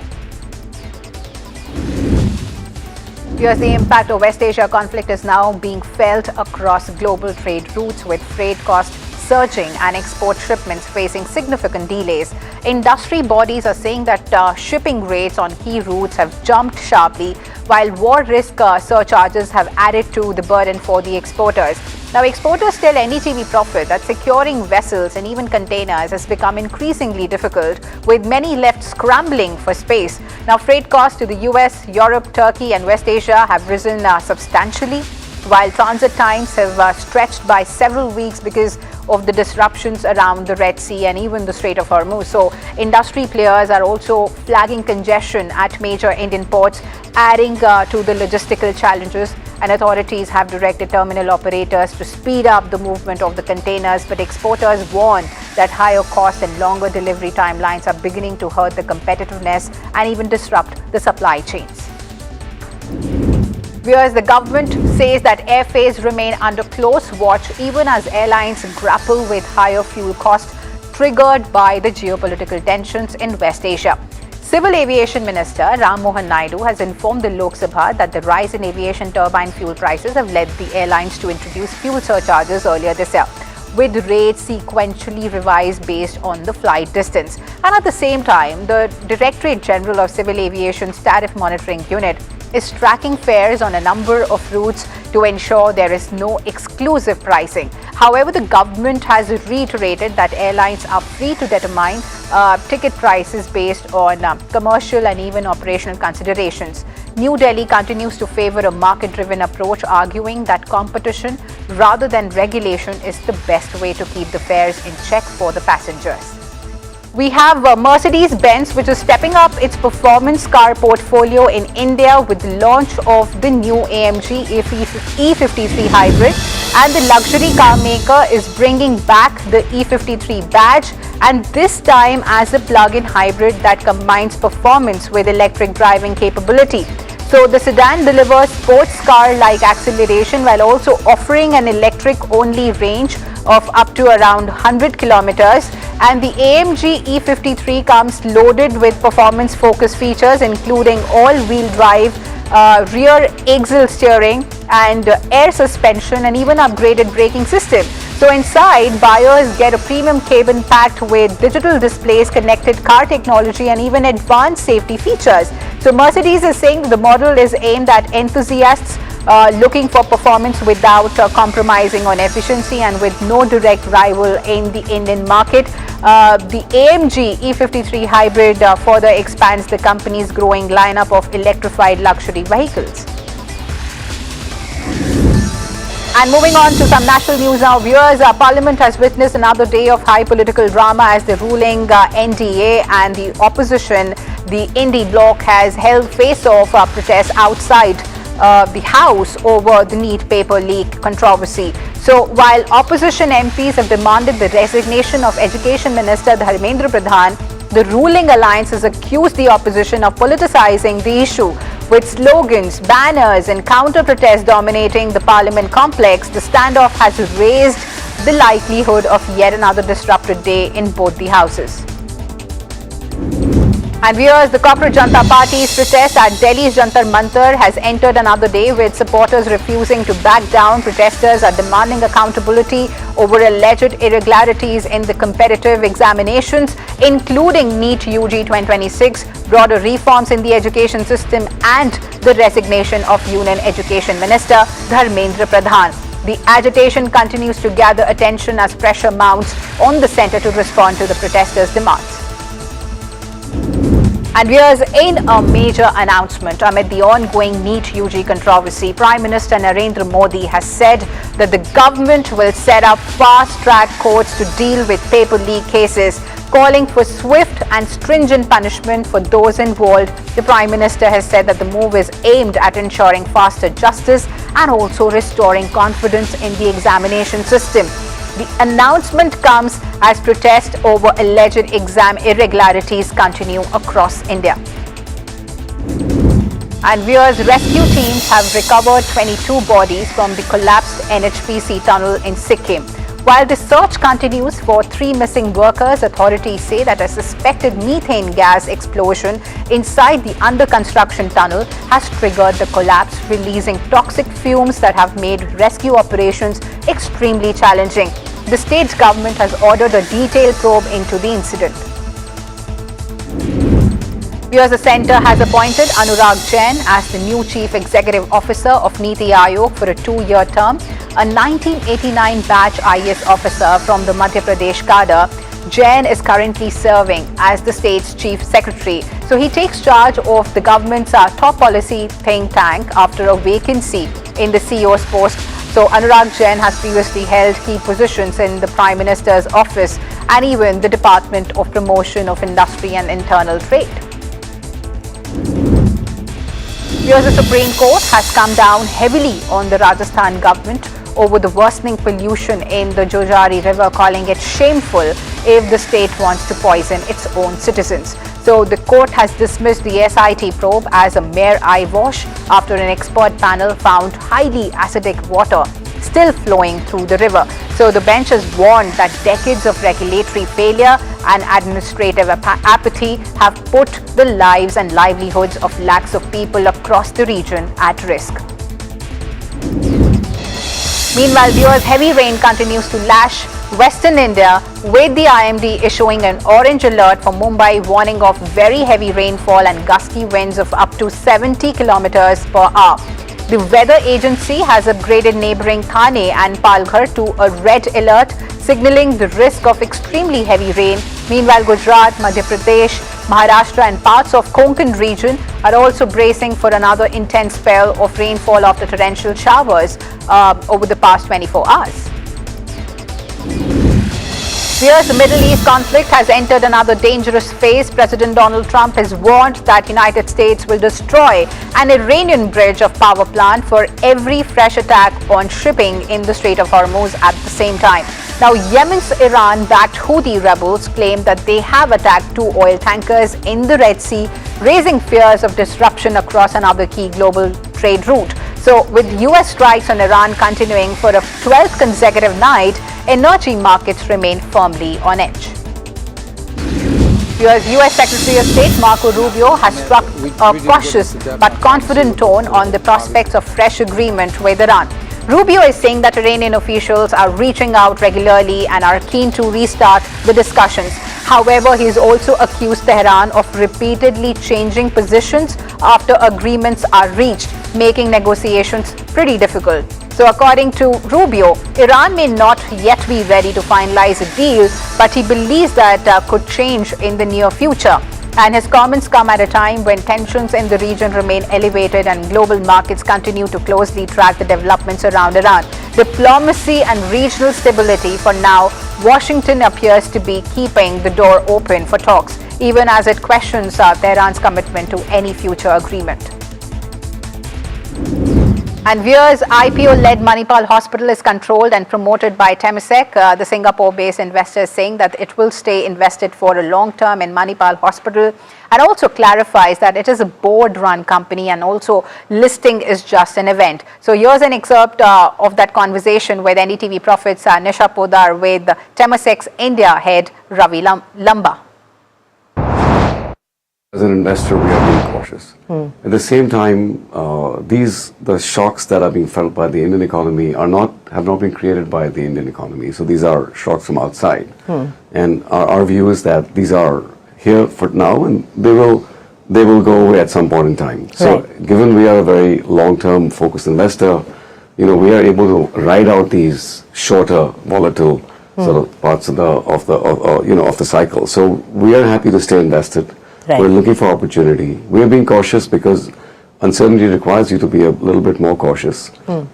Here's the impact of West Asia conflict is now being felt across global trade routes, with freight costs surging and export shipments facing significant delays. Industry bodies are saying that shipping rates on key routes have jumped sharply, while war risk surcharges have added to the burden for the exporters. Now, exporters tell NDTV Profit that securing vessels and even containers has become increasingly difficult, with many left scrambling for space. Now, freight costs to the US, Europe, Turkey and West Asia have risen substantially, while transit times have stretched by several weeks because of the disruptions around the Red Sea and even the Strait of Hormuz. So industry players are also flagging congestion at major Indian ports, adding to the logistical challenges. And authorities have directed terminal operators to speed up the movement of the containers, but exporters warn that higher costs and longer delivery timelines are beginning to hurt the competitiveness and even disrupt the supply chains. Whereas the government says that airfares remain under close watch even as airlines grapple with higher fuel costs triggered by the geopolitical tensions in West Asia. Civil Aviation Minister Ram Mohan Naidu has informed the Lok Sabha that the rise in aviation turbine fuel prices have led the airlines to introduce fuel surcharges earlier this year, with rates sequentially revised based on the flight distance. And at the same time, the Directorate General of Civil Aviation's Tariff Monitoring Unit is tracking fares on a number of routes to ensure there is no exclusive pricing. However, the government has reiterated that airlines are free to determine ticket prices based on commercial and even operational considerations. New Delhi continues to favor a market-driven approach, arguing that competition rather than regulation is the best way to keep the fares in check for the passengers. We have Mercedes-Benz, which is stepping up its performance car portfolio in India with the launch of the new AMG E53 hybrid, and the luxury car maker is bringing back the E53 badge, and this time as a plug-in hybrid that combines performance with electric driving capability. So the sedan delivers sports car-like acceleration while also offering an electric-only range of up to around 100 kilometers. And the AMG E53 comes loaded with performance-focused features, including all-wheel drive, rear axle steering, and air suspension, and even upgraded braking system. So inside, buyers get a premium cabin packed with digital displays, connected car technology, and even advanced safety features. So Mercedes is saying the model is aimed at enthusiasts looking for performance without compromising on efficiency, and with no direct rival in the Indian market. The AMG E53 hybrid further expands the company's growing lineup of electrified luxury vehicles. And moving on to some national news now, viewers, Parliament has witnessed another day of high political drama as the ruling NDA and the opposition, the Indie bloc, has held face-off protests outside the House over the NEET paper leak controversy. So while opposition MPs have demanded the resignation of Education Minister Dharmendra Pradhan, the ruling alliance has accused the opposition of politicizing the issue. With slogans, banners and counter-protests dominating the Parliament complex, the standoff has raised the likelihood of yet another disrupted day in both the houses. And viewers, the Corporate Janata Party's protest at Delhi's Jantar Mantar has entered another day, with supporters refusing to back down. Protesters are demanding accountability over alleged irregularities in the competitive examinations, including NEET UG 2026, broader reforms in the education system, and the resignation of Union Education Minister Dharmendra Pradhan. The agitation continues to gather attention as pressure mounts on the centre to respond to the protesters' demands. And here's in a major announcement amid the ongoing NEET UG controversy, Prime Minister Narendra Modi has said that the government will set up fast-track courts to deal with paper leak cases, calling for swift and stringent punishment for those involved. The Prime Minister has said that the move is aimed at ensuring faster justice and also restoring confidence in the examination system. The announcement comes as protests over alleged exam irregularities continue across India. And viewers, rescue teams have recovered 22 bodies from the collapsed NHPC tunnel in Sikkim. While the search continues for 3 missing workers, authorities say that a suspected methane gas explosion inside the under-construction tunnel has triggered the collapse, releasing toxic fumes that have made rescue operations extremely challenging. The state government has ordered a detailed probe into the incident. Here's the centre has appointed Anurag Jain as the new Chief Executive Officer of Niti Aayog for a 2-year term. A 1989 batch IAS officer from the Madhya Pradesh cadre, Jain is currently serving as the state's Chief Secretary. So he takes charge of the government's top policy think tank after a vacancy in the CEO's post. So Anurag Jain has previously held key positions in the Prime Minister's office and even the Department of Promotion of Industry and Internal Trade. Here's the Supreme Court has come down heavily on the Rajasthan government over the worsening pollution in the Jojari River, calling it shameful if the state wants to poison its own citizens. So the court has dismissed the SIT probe as a mere eyewash after an expert panel found highly acidic water still flowing through the river. So the bench has warned that decades of regulatory failure and administrative apathy have put the lives and livelihoods of lakhs of people across the region at risk. Meanwhile, viewers, heavy rain continues to lash Western India, with the IMD issuing an orange alert for Mumbai, warning of very heavy rainfall and gusty winds of up to 70 kilometers per hour. The weather agency has upgraded neighbouring Thane and Palghar to a red alert, signalling the risk of extremely heavy rain. Meanwhile, Gujarat, Madhya Pradesh, Maharashtra and parts of Konkan region are also bracing for another intense spell of rainfall after torrential showers over the past 24 hours. Here's the Middle East conflict has entered another dangerous phase. President Donald Trump has warned that United States will destroy an Iranian bridge of power plant for every fresh attack on shipping in the Strait of Hormuz at the same time. Now, Yemen's Iran-backed Houthi rebels claim that they have attacked 2 oil tankers in the Red Sea, raising fears of disruption across another key global trade route. So, with US strikes on Iran continuing for a 12th consecutive night, energy markets remain firmly on edge. US Secretary of State Marco Rubio has struck a cautious but confident tone on the prospects of fresh agreement with Iran. Rubio is saying that Iranian officials are reaching out regularly and are keen to restart the discussions. However, he has also accused Tehran of repeatedly changing positions after agreements are reached, making negotiations pretty difficult. So according to Rubio, Iran may not yet be ready to finalize a deal, but he believes that could change in the near future. And his comments come at a time when tensions in the region remain elevated and global markets continue to closely track the developments around Iran. Diplomacy and regional stability for now, Washington appears to be keeping the door open for talks, even as it questions Tehran's commitment to any future agreement. And viewers, IPO-led Manipal Hospital is controlled and promoted by Temasek. The Singapore-based investor is saying that it will stay invested for a long term in Manipal Hospital, and also clarifies that it is a board-run company and also listing is just an event. So here's an excerpt of that conversation with NDTV Profit's Nisha Podar with Temasek's India head Ravi Lamba. As an investor, we are being cautious. At the same time, the shocks that are being felt by the Indian economy have not been created by the Indian economy. So these are shocks from outside. And our view is that these are here for now, and they will go away at some point in time. So given we are a very long-term focused investor, we are able to ride out these shorter, volatile sort of parts of the cycle. So we are happy to stay invested. Right. We're looking for opportunity. We are being cautious because uncertainty requires you to be a little bit more cautious. From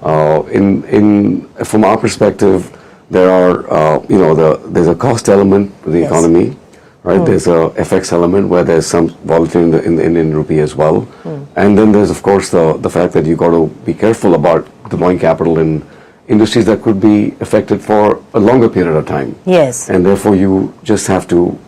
our perspective, there are, there's a cost element to the economy, right? There's a FX element where there's some volatility in the Indian rupee as well. And then there's, of course, the fact that you got to be careful about deploying capital in industries that could be affected for a longer period of time. Yes. And therefore, you just have to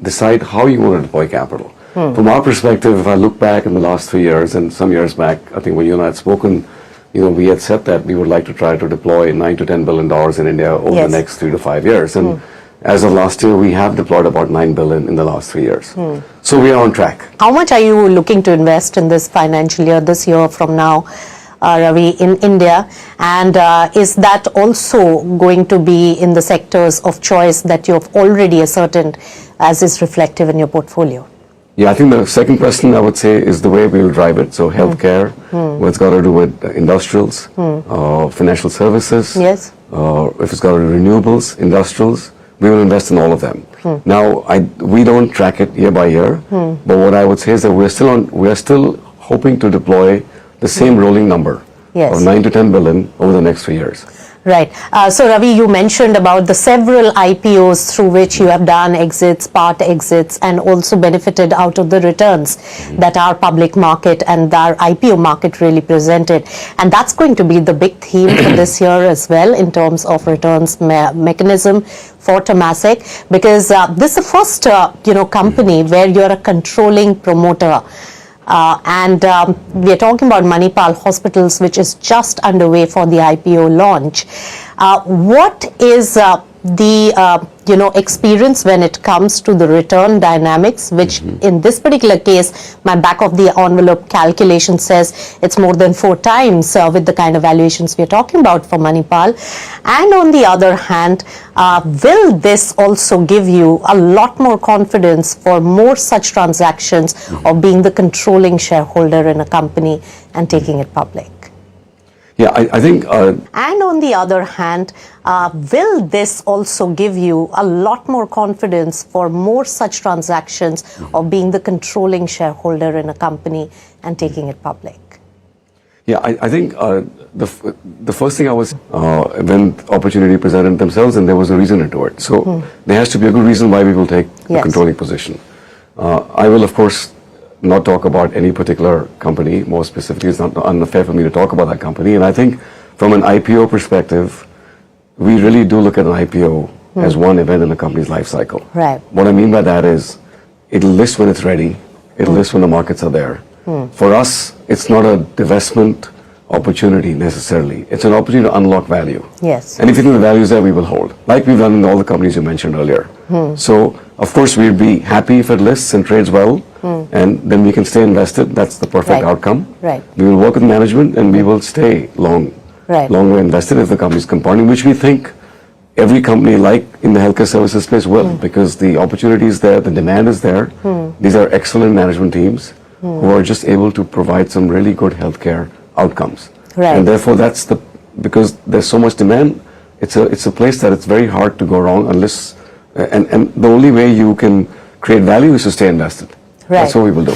decide how you want to deploy capital. From our perspective, if I look back in the last 3 years and some years back, I think when you and I had spoken, we had said that we would like to try to deploy $9 to $10 billion in India over the next 3 to 5 years. And as of last year, we have deployed about $9 billion in the last 3 years. So we are on track. How much are you looking to invest in this financial year, this year from now, Ravi, in India? And is that also going to be in the sectors of choice that you have already ascertained as is reflective in your portfolio? Yeah, I think the second question I would say is the way we will drive it. So healthcare, what's got to do with industrials, financial services. Yes. If it's got to do with renewables, industrials, we will invest in all of them. Now, we don't track it year by year, but what I would say is that we're still hoping to deploy the same rolling number of 9 to 10 billion over the next 3 years. Right. So, Ravi, you mentioned about the several IPOs through which you have done exits, part exits, and also benefited out of the returns that our public market and our IPO market really presented. And that's going to be the big theme for this year as well in terms of returns mechanism for Temasek, because this is the first, company where you're a controlling promoter. And we are talking about Manipal Hospitals, which is just underway for the IPO launch. What is the experience when it comes to the return dynamics, which in this particular case, my back of the envelope calculation says it's more than 4 times with the kind of valuations we're talking about for Manipal. And on the other hand, will this also give you a lot more confidence for more such transactions of being the controlling shareholder in a company and taking it public? Yeah, I think... and on the other hand, will this also give you a lot more confidence for more such transactions of being the controlling shareholder in a company and taking it public? Yeah, I think the first thing I was, when opportunity presented themselves and there was a reason to it. So there has to be a good reason why we will take the controlling position. I will, of course, not talk about any particular company more specifically. It's not unfair for me to talk about that company. And I think from an IPO perspective, we really do look at an IPO as one event in the company's life cycle. Right. What I mean by that is it'll list when it's ready. It'll list when the markets are there. For us, it's not a divestment opportunity necessarily. It's an opportunity to unlock value. Yes. And if you think the value is there, we will hold, like we've done in all the companies you mentioned earlier. So, of course, we'd be happy if it lists and trades well, and then we can stay invested. That's the perfect outcome. Right. We will work with management and we will stay long way invested if the company is compounding, which we think every company like in the healthcare services space will, because the opportunity is there, the demand is there. These are excellent management teams who are just able to provide some really good healthcare outcomes. Right. And therefore because there's so much demand, it's a place that it's very hard to go wrong unless, and the only way you can create value is to stay invested. Right. That's what we will do.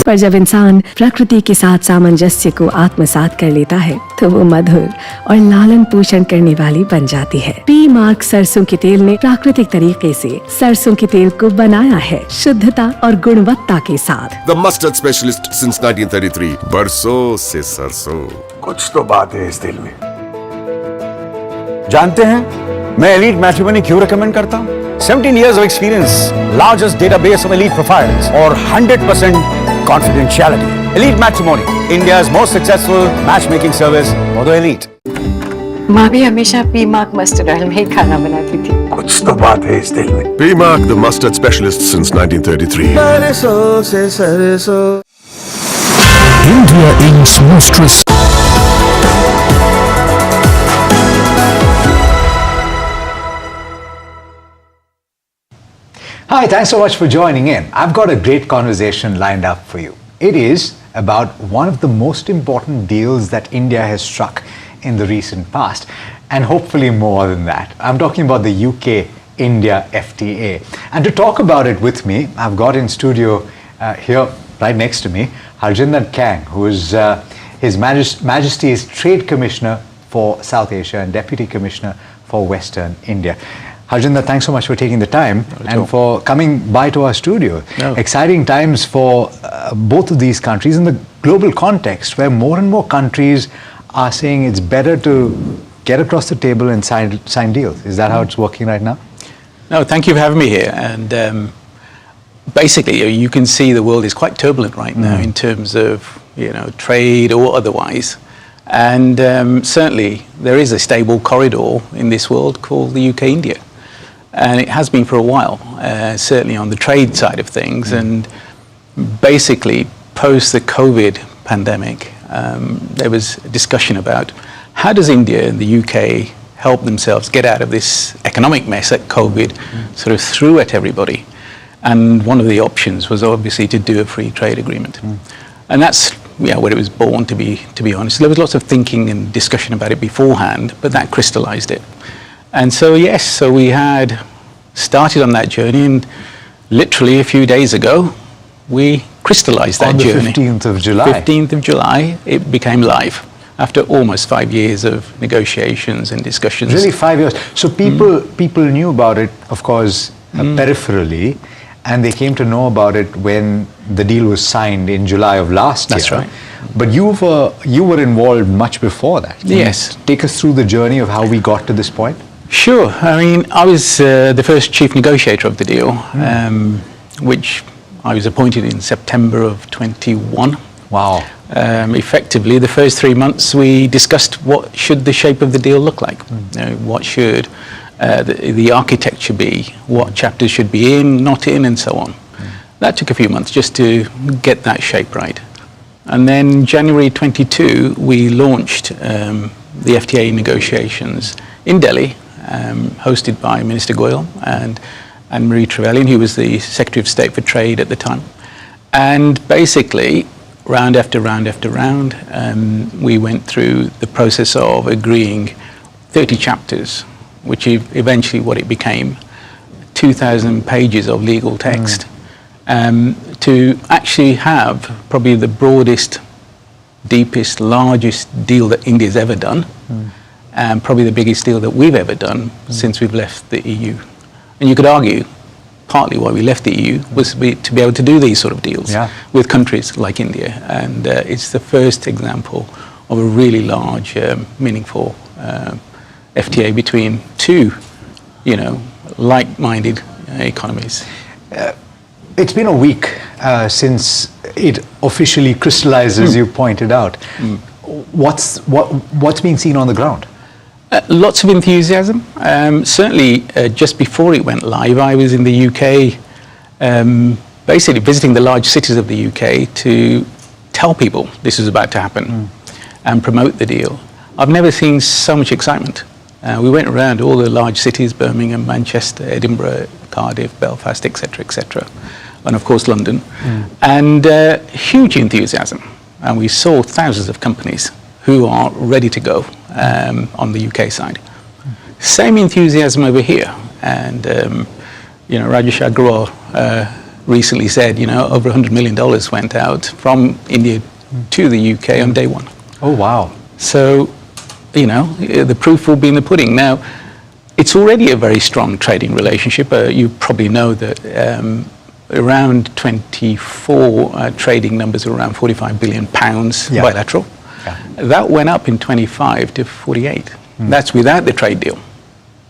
पर जब इंसान प्रकृति के साथ सामंजस्य को आत्मसात कर लेता है तो वो मधुर और लालन पोषण करने वाली बन जाती है। पी मार्क सरसों के तेल ने प्राकृतिक तरीके से सरसों के तेल को बनाया है शुद्धता और गुणवत्ता के साथ। The mustard specialist since 1933. बरसों से सरसों। कुछ तो बात है इस दिल में। जानते हैं मैं एलीट मैट्रिमोनी क्यों रेकमेंड करता हूँ? 17 years of experience, largest database of elite profiles, और 100% confidentiality. Elite Matrimony, India's most successful matchmaking service for the elite. माँ भी हमेशा पी मार्क मस्टर्ड ऑयल में ही खाना बनाती थी। कुछ तो बात है इस दिल में। P Mark, the mustard specialist since 1933. सरसों से सरसों। India Inc.'s most Hi, thanks so much for joining in. I've got a great conversation lined up for you. It is about one of the most important deals that India has struck in the recent past. and hopefully more than that. I'm talking about the UK-India FTA. And to talk about it with me, I've got in studio here, right next to me, Harjinder Kang, who is His Majesty's Trade Commissioner for South Asia and Deputy Commissioner for Western India. Harjinder, thanks so much for taking the time and for coming by to our studio. Exciting times for both of these countries in the global context, where more and more countries are saying it's better to get across the table and sign deals. Is that how it's working right now? No, thank you for having me here. And basically, you can see the world is quite turbulent right now in terms of trade or otherwise. And certainly there is a stable corridor in this world called the UK-India. And it has been for a while, certainly on the trade side of things. And basically, post the COVID pandemic, there was a discussion about how does India and the UK help themselves get out of this economic mess that COVID sort of threw at everybody. And one of the options was obviously to do a free trade agreement. And that's where it was born, to be honest. There was lots of thinking and discussion about it beforehand, but that crystallized it. And so, yes, so we had started on that journey, and literally a few days ago, we crystallized that journey. On the 15th of July. 15th of July, it became live after almost 5 years of negotiations and discussions. Really 5 years. So people knew about it, of course, peripherally, and they came to know about it when the deal was signed in July of last year. That's right. But you were involved much before that. Yes. Take us through the journey of how we got to this point. Sure. I mean, I was the first chief negotiator of the deal, which I was appointed in September of 21. Wow. Effectively, the first 3 months we discussed what should the shape of the deal look like. What should the architecture be, what chapters should be in, not in, and so on. That took a few months just to get that shape right. And then January 22, we launched the FTA negotiations in Delhi, hosted by Minister Goyal and Marie Trevelyan, who was the Secretary of State for Trade at the time. And basically, round after round after round, we went through the process of agreeing 30 chapters, which eventually what it became, 2,000 pages of legal text, to actually have probably the broadest, deepest, largest deal that India's ever done, and probably the biggest deal that we've ever done since we've left the EU. And you could argue partly why we left the EU was to be able to do these sort of deals with countries like India. And it's the first example of a really large, meaningful FTA between two, like-minded economies. It's been a week since it officially crystallized, as you pointed out. What's being seen on the ground? Lots of enthusiasm. Certainly, just before it went live, I was in the UK, basically visiting the large cities of the UK to tell people this was about to happen and promote the deal. I've never seen so much excitement. We went around all the large cities, Birmingham, Manchester, Edinburgh, Cardiff, Belfast, etc., and of course London, and huge enthusiasm. And we saw thousands of companies who are ready to go on the UK side. Same enthusiasm over here. And, Rajesh Agrawal recently said, over $100 million went out from India to the UK on day one. Oh, wow. So, the proof will be in the pudding. Now, it's already a very strong trading relationship. You probably know that around 24 trading numbers are around £45 billion bilateral. That went up in 25 to 48. That's without the trade deal.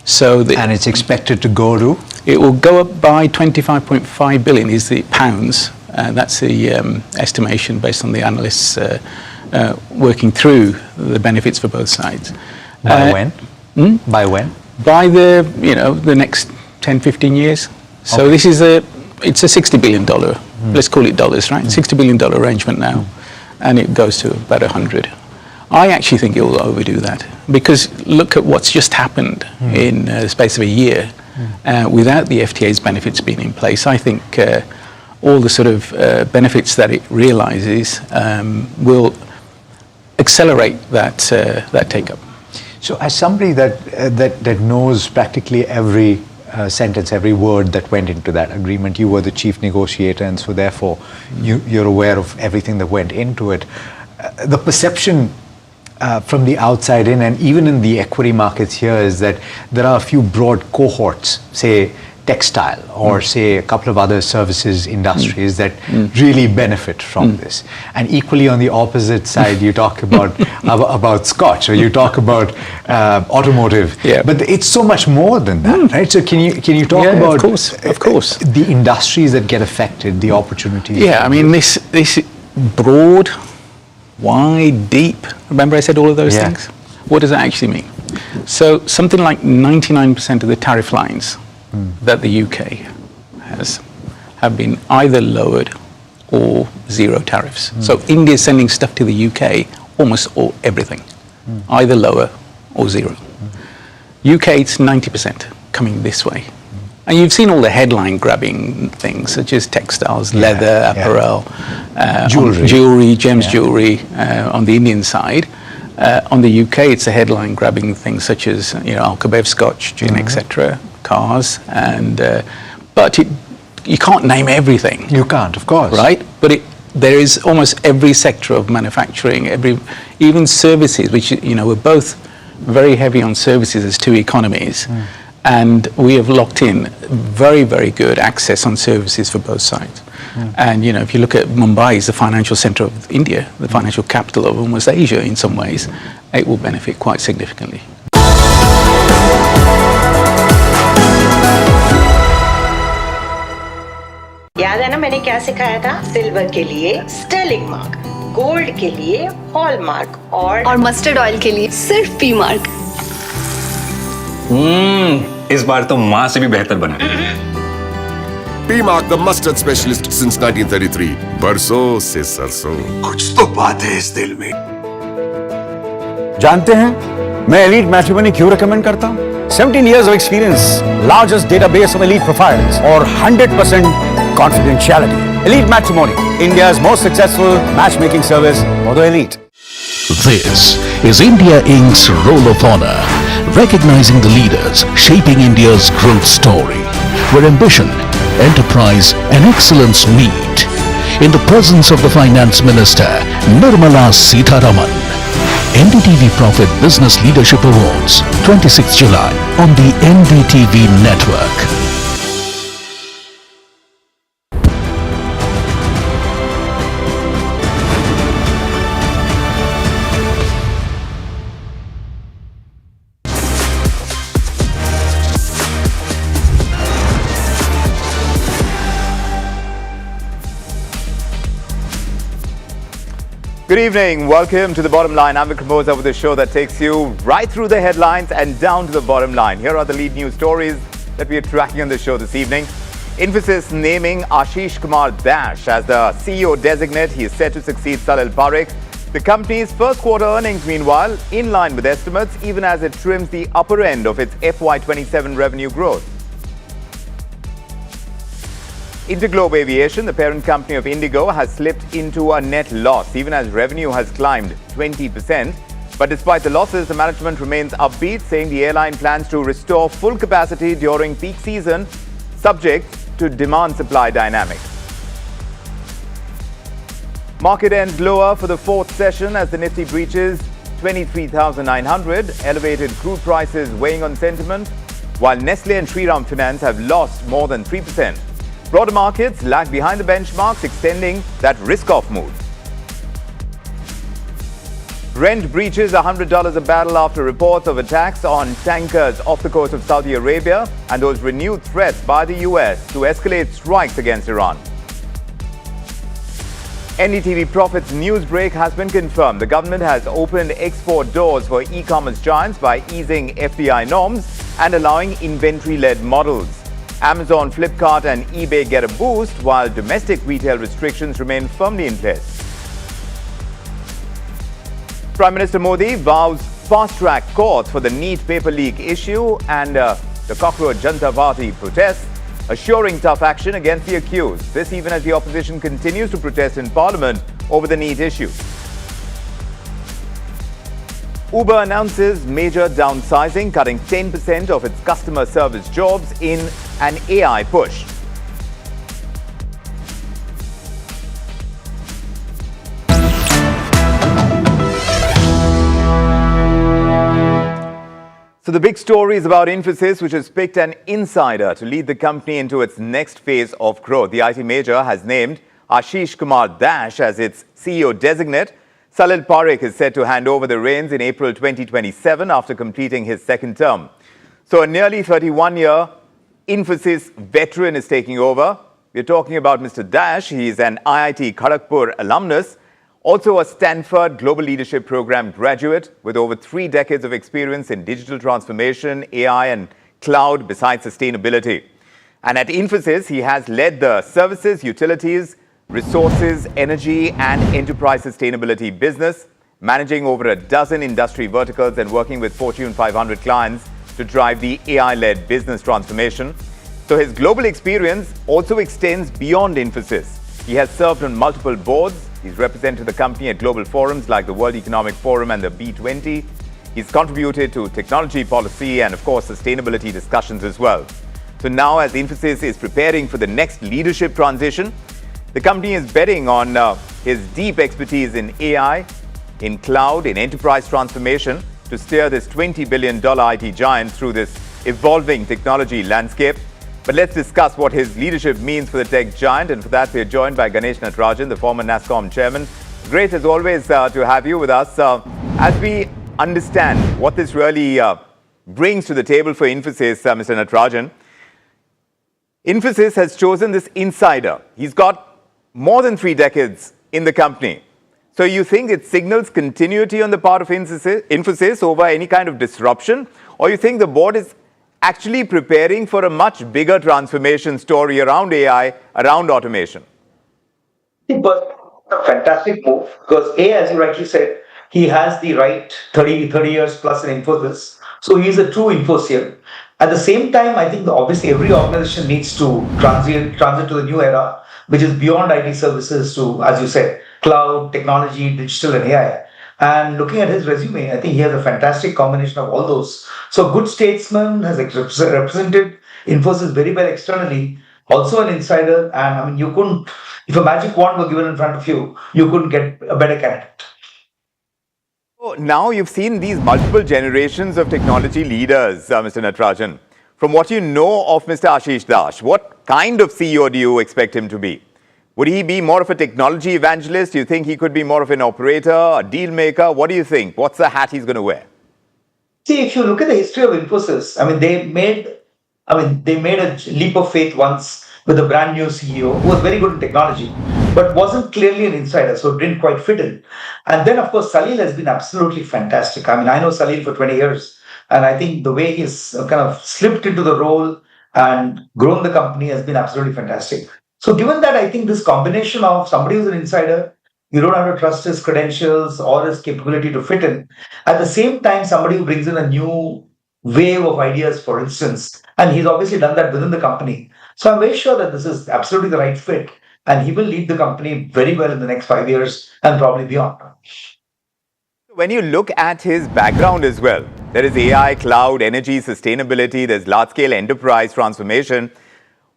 So and it's expected to go to? It will go up by 25.5 billion is the pounds. That's the estimation based on the analysts working through the benefits for both sides. By when? By when? By the next 10, 15 years. So this is it's a $60 billion, let's call it dollars, right? $60 billion arrangement now. And it goes to about 100. I actually think it will overdo that, because look at what's just happened in the space of a year without the FTA's benefits being in place. I think all the sort of benefits that it realizes will accelerate that take-up. So as somebody that knows practically every sentence, every word that went into that agreement, you were the chief negotiator, and so therefore you're aware of everything that went into it. The perception from the outside in, and even in the equity markets here, is that there are a few broad cohorts, say textile or say a couple of other services industries that really benefit from this. And equally on the opposite side, you talk about Scotch, or you talk about automotive. Yeah. But it's so much more than that, right? So can you talk about of course the industries that get affected, the opportunities? Yeah, I mean this broad, wide, deep. Remember I said all of those things? What does that actually mean? So something like 99% of the tariff lines that the UK have been either lowered or zero tariffs. So India is sending stuff to the UK, almost everything, either lower or zero. UK, it's 90% coming this way. And you've seen all the headline grabbing things such as textiles, leather, apparel, jewelry, gems jewelry on the Indian side. On the UK, it's the headline grabbing things such as Alcobev, Scotch, gin, etc., cars, and but you can't name everything. You can't, of course, right? But there is almost every sector of manufacturing, even services, which we're both very heavy on services as two economies, and we have locked in very, very good access on services for both sides. And if you look at Mumbai, is the financial center of India, the financial capital of almost Asia in some ways, it will benefit quite significantly. याद है ना मैंने क्या सिखाया था? Silver के लिए Stirling mark, gold के लिए हॉलमार्क और मस्टर्ड ऑयल के लिए सिर्फ पी मार्क। इस बार तो माँ से भी बेहतर बना। P Mark, the mustard specialist since 1933. बरसों से सरसों। कुछ तो बात है इस दिल में। जानते हैं मैं एलीट मैट्रिमोनी क्यों रेकमेंड करता हूं? 17 years of experience, largest database of elite profiles, or 100% confidentiality. Elite Matrimony, India's most successful matchmaking service for the elite. This is India Inc.'s Roll of Honor, recognizing the leaders shaping India's growth story, where ambition, enterprise and excellence meet. In the presence of the Finance Minister, Nirmala Sitharaman. NDTV Profit Business Leadership Awards, 26 July on the NDTV network. Good evening. Welcome to The Bottom Line. I'm Vikram Moza with a show that takes you right through the headlines and down to the bottom line. Here are the lead news stories that we are tracking on the show this evening. Infosys naming Ashish Kumar Dash as the CEO designate. He is set to succeed Salil Parekh. The company's first quarter earnings, meanwhile, in line with estimates, even as it trims the upper end of its FY27 revenue growth. Interglobe Aviation, the parent company of Indigo, has slipped into a net loss, even as revenue has climbed 20%. But despite the losses, the management remains upbeat, saying the airline plans to restore full capacity during peak season, subject to demand-supply dynamics. Market ends lower for the fourth session as the Nifty breaches 23,900, elevated crude prices weighing on sentiment, while Nestle and Shriram Finance have lost more than 3%. Broader markets lag behind the benchmarks, extending that risk-off mood. Brent breaches $100 a barrel after reports of attacks on tankers off the coast of Saudi Arabia and those renewed threats by the US to escalate strikes against Iran. NDTV Profit's news break has been confirmed. The government has opened export doors for e-commerce giants by easing FDI norms and allowing inventory-led models. Amazon, Flipkart and eBay get a boost while domestic retail restrictions remain firmly in place. Prime Minister Modi vows fast-track courts for the NEET paper leak issue and the Cockroach Janata Party protests, assuring tough action against the accused. This even as the opposition continues to protest in Parliament over the NEET issue. Uber announces major downsizing, cutting 10% of its customer service jobs in an AI push. So the big story is about Infosys, which has picked an insider to lead the company into its next phase of growth. The IT major has named Ashish Kumar Dash as its CEO designate. Salil Parekh is set to hand over the reins in April 2027 after completing his second term. So a nearly 31-year Infosys veteran is taking over. We're talking about Mr. Dash. He is an IIT Kharagpur alumnus, also a Stanford Global Leadership Program graduate with over 3 decades of experience in digital transformation, AI and cloud besides sustainability. And at Infosys, he has led the services, utilities, resources, energy and enterprise sustainability business, managing over a dozen industry verticals and working with Fortune 500 clients to drive the AI-led business transformation. So his global experience also extends beyond Infosys. He has served on multiple boards. He's represented the company at global forums like the World Economic Forum and the B20. He's contributed to technology policy and, of course, sustainability discussions as well. So now, as Infosys is preparing for the next leadership transition, the company is betting on his deep expertise in AI, in cloud, in enterprise transformation to steer this $20 billion IT giant through this evolving technology landscape. But let's discuss what his leadership means for the tech giant. And for that, we're joined by Ganesh Natarajan, the former NASSCOM chairman. Great, as always, to have you with us. As we understand what this really brings to the table for Infosys, Mr. Natarajan, Infosys has chosen this insider. He's got more than 3 decades in the company. So you think it signals continuity on the part of Infosys over any kind of disruption? Or you think the board is actually preparing for a much bigger transformation story around AI, around automation? It was a fantastic move because as you rightly said, he has the right 30 years plus in Infosys. So he's a true Infosian. At the same time, I think obviously every organization needs to transit to the new era, which is beyond IT services to, as you said, cloud, technology, digital and AI. And looking at his resume, I think he has a fantastic combination of all those. So good statesman, has represented Infosys very well externally, also an insider. And I mean, you couldn't, if a magic wand were given in front of you, you couldn't get a better candidate. So now you've seen these multiple generations of technology leaders, Mr. Natarajan. From what you know of Mr. Ashish Dash, what kind of CEO do you expect him to be? Would he be more of a technology evangelist? Do you think he could be more of an operator, a deal maker? What do you think? What's the hat he's going to wear? See, if you look at the history of Infosys, I mean, they made a leap of faith once with a brand new CEO who was very good in technology, but wasn't clearly an insider, so didn't quite fit in. And then, of course, Salil has been absolutely fantastic. I mean, I know Salil for 20 years, and I think the way he's kind of slipped into the role and grown the company has been absolutely fantastic. So given that, I think this combination of somebody who's an insider, you don't have to trust his credentials or his capability to fit in. At the same time, somebody who brings in a new wave of ideas, for instance, and he's obviously done that within the company. So I'm very sure that this is absolutely the right fit, and he will lead the company very well in the next 5 years and probably beyond. When you look at his background as well, there is AI, cloud, energy, sustainability, there's large-scale enterprise transformation.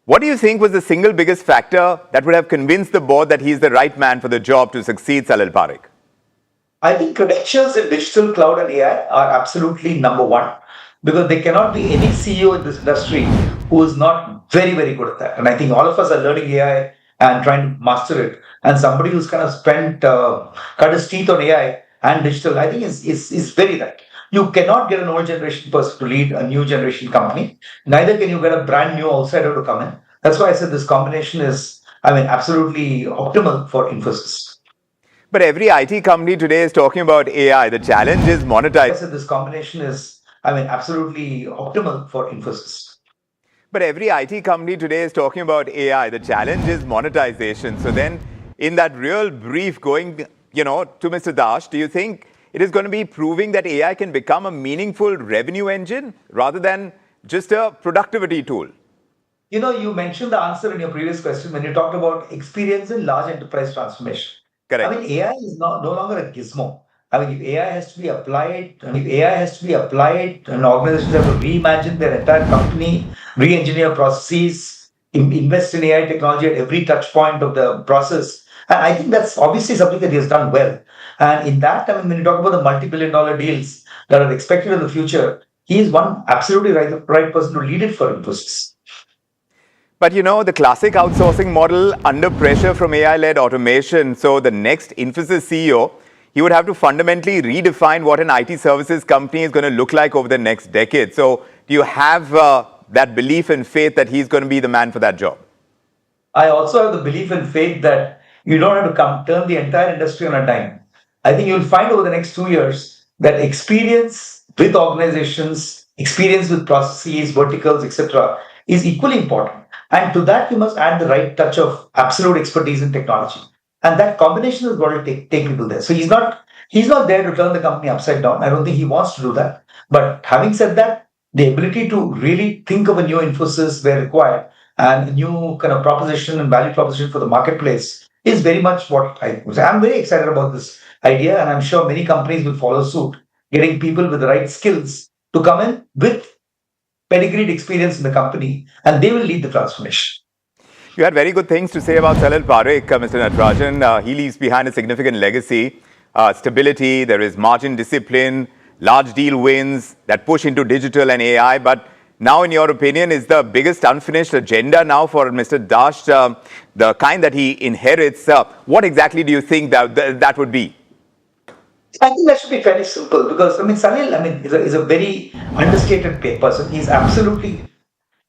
What do you think was the single biggest factor that would have convinced the board that he's the right man for the job to succeed Salil Parekh? I think credentials in digital, cloud and AI are absolutely number one, because there cannot be any CEO in this industry who is not very, very good at that. And I think all of us are learning AI and trying to master it. And somebody who's kind of cut his teeth on AI and digital, I think is very right. You cannot get an old generation person to lead a new generation company. Neither can you get a brand new outsider to come in. That's why I said this combination is, absolutely optimal for Infosys. But every IT company today is talking about AI. The challenge is monetization. I said this combination is, absolutely optimal for Infosys. But every IT company today is talking about AI. The challenge is monetization. So then, in that real brief going, to Mr. Dash, do you think it is going to be proving that AI can become a meaningful revenue engine rather than just a productivity tool? You mentioned the answer in your previous question when you talked about experience in large enterprise transformation. Correct. AI is no longer a gizmo. I mean, if AI has to be applied, and organizations have to reimagine their entire company, re-engineer processes, invest in AI technology at every touch point of the process. And I think that's obviously something that he has done well. And in that, I mean, when you talk about the multi-billion-dollar deals that are expected in the future, he is one absolutely right person to lead it for Infosys. But you know, the classic outsourcing model under pressure from AI-led automation. So the next Infosys CEO, he would have to fundamentally redefine what an IT services company is going to look like over the next decade. So do you have that belief and faith that he's going to be the man for that job? I also have the belief and faith that you don't have to turn the entire industry on a dime. I think you'll find over the next 2 years that experience with organizations, experience with processes, verticals, etc., is equally important. And to that, you must add the right touch of absolute expertise in technology. And that combination is what will take people there. So he's not there to turn the company upside down. I don't think he wants to do that. But having said that, the ability to really think of a new Infosys where required and a new kind of proposition and value proposition for the marketplace is very much what I'm very excited about this idea. And I'm sure many companies will follow suit, getting people with the right skills to come in with pedigreed experience in the company, and they will lead the transformation. You had very good things to say about Salil Parekh, Mr. Natarajan. He leaves behind a significant legacy, stability, there is margin discipline, large deal wins that push into digital and AI. But now, in your opinion, is the biggest unfinished agenda now for Mr. Dash the kind that he inherits? What exactly do you think that would be? I think that should be fairly simple because, Salil, is a very understated person. He's absolutely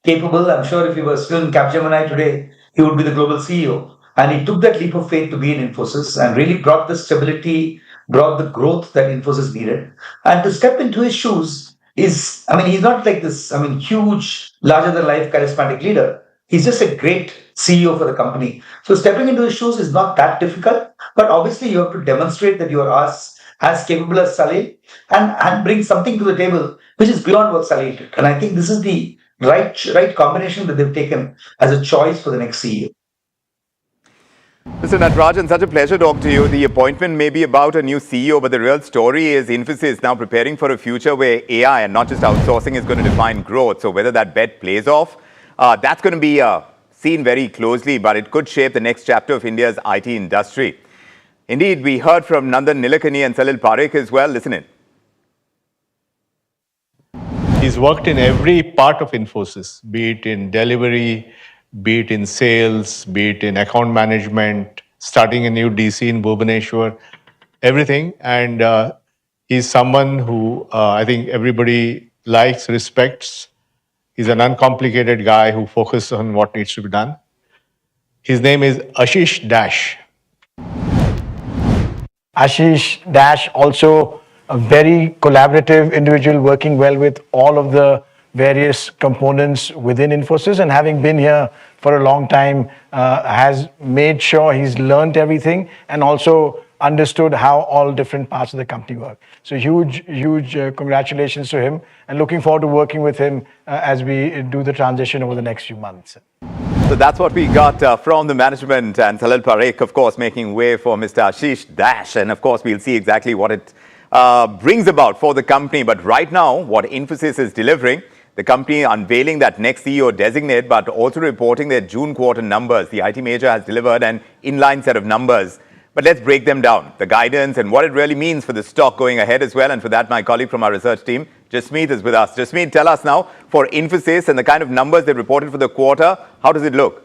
capable. I'm sure if he was still in Capgemini today, he would be the global CEO. And he took that leap of faith to be in Infosys and really brought the stability, brought the growth that Infosys needed. And to step into his shoes he's not like this, huge, larger than life charismatic leader. He's just a great CEO for the company. So stepping into his shoes is not that difficult, but obviously you have to demonstrate that you are as capable as Salil and bring something to the table which is beyond what Salil did. And I think this is the right combination that they've taken as a choice for the next CEO. Mr. Natarajan, such a pleasure talking to you. The appointment may be about a new CEO, but the real story is Infosys now preparing for a future where AI and not just outsourcing is going to define growth. So whether that bet plays off, that's going to be seen very closely, but it could shape the next chapter of India's IT industry. Indeed, we heard from Nandan Nilekani and Salil Parekh as well. Listen in. He's worked in every part of Infosys, be it in delivery, be it in sales, be it in account management, starting a new DC in Bhubaneswar, everything. And he's someone who I think everybody likes, respects. He's an uncomplicated guy who focuses on what needs to be done. His name is Ashish Dash. Ashish Dash, also a very collaborative individual, working well with all of the various components within Infosys, and having been here for a long time, has made sure he's learned everything and also understood how all different parts of the company work. So huge congratulations to him, and looking forward to working with him as we do the transition over the next few months. So that's what we got from the management, and Salil Parekh, of course, making way for Mr. Ashish Dash. And of course, we'll see exactly what it brings about for the company. But right now, what Infosys is delivering, the company unveiling that next CEO designate, but also reporting their June quarter numbers. The IT major has delivered an inline set of numbers. But let's break them down, the guidance and what it really means for the stock going ahead as well. And for that, my colleague from our research team, Jasmeet, is with us. Jasmeet, tell us now, for Infosys and the kind of numbers they reported for the quarter, how does it look?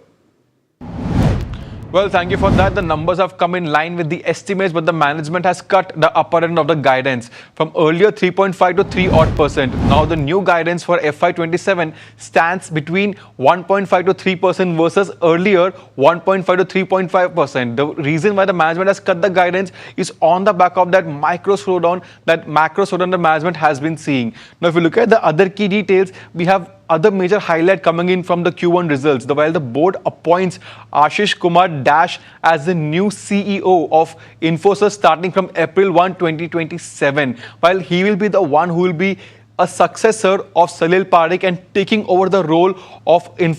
Well, thank you for that. The numbers have come in line with the estimates, but the management has cut the upper end of the guidance from earlier 3.5 to 3%. Now the new guidance for FY27 stands between 1.5 to 3% versus earlier 1.5 to 3.5%. The reason why the management has cut the guidance is on the back of that macro slowdown the management has been seeing. Now, if you look at the other key details, we have other major highlight coming in from the Q1 results. While the board appoints Ashish Kumar Dash as the new CEO of Infosys starting from April 1, 2027, while he will be the one who will be a successor of Salil Parekh and taking over the role of Infosys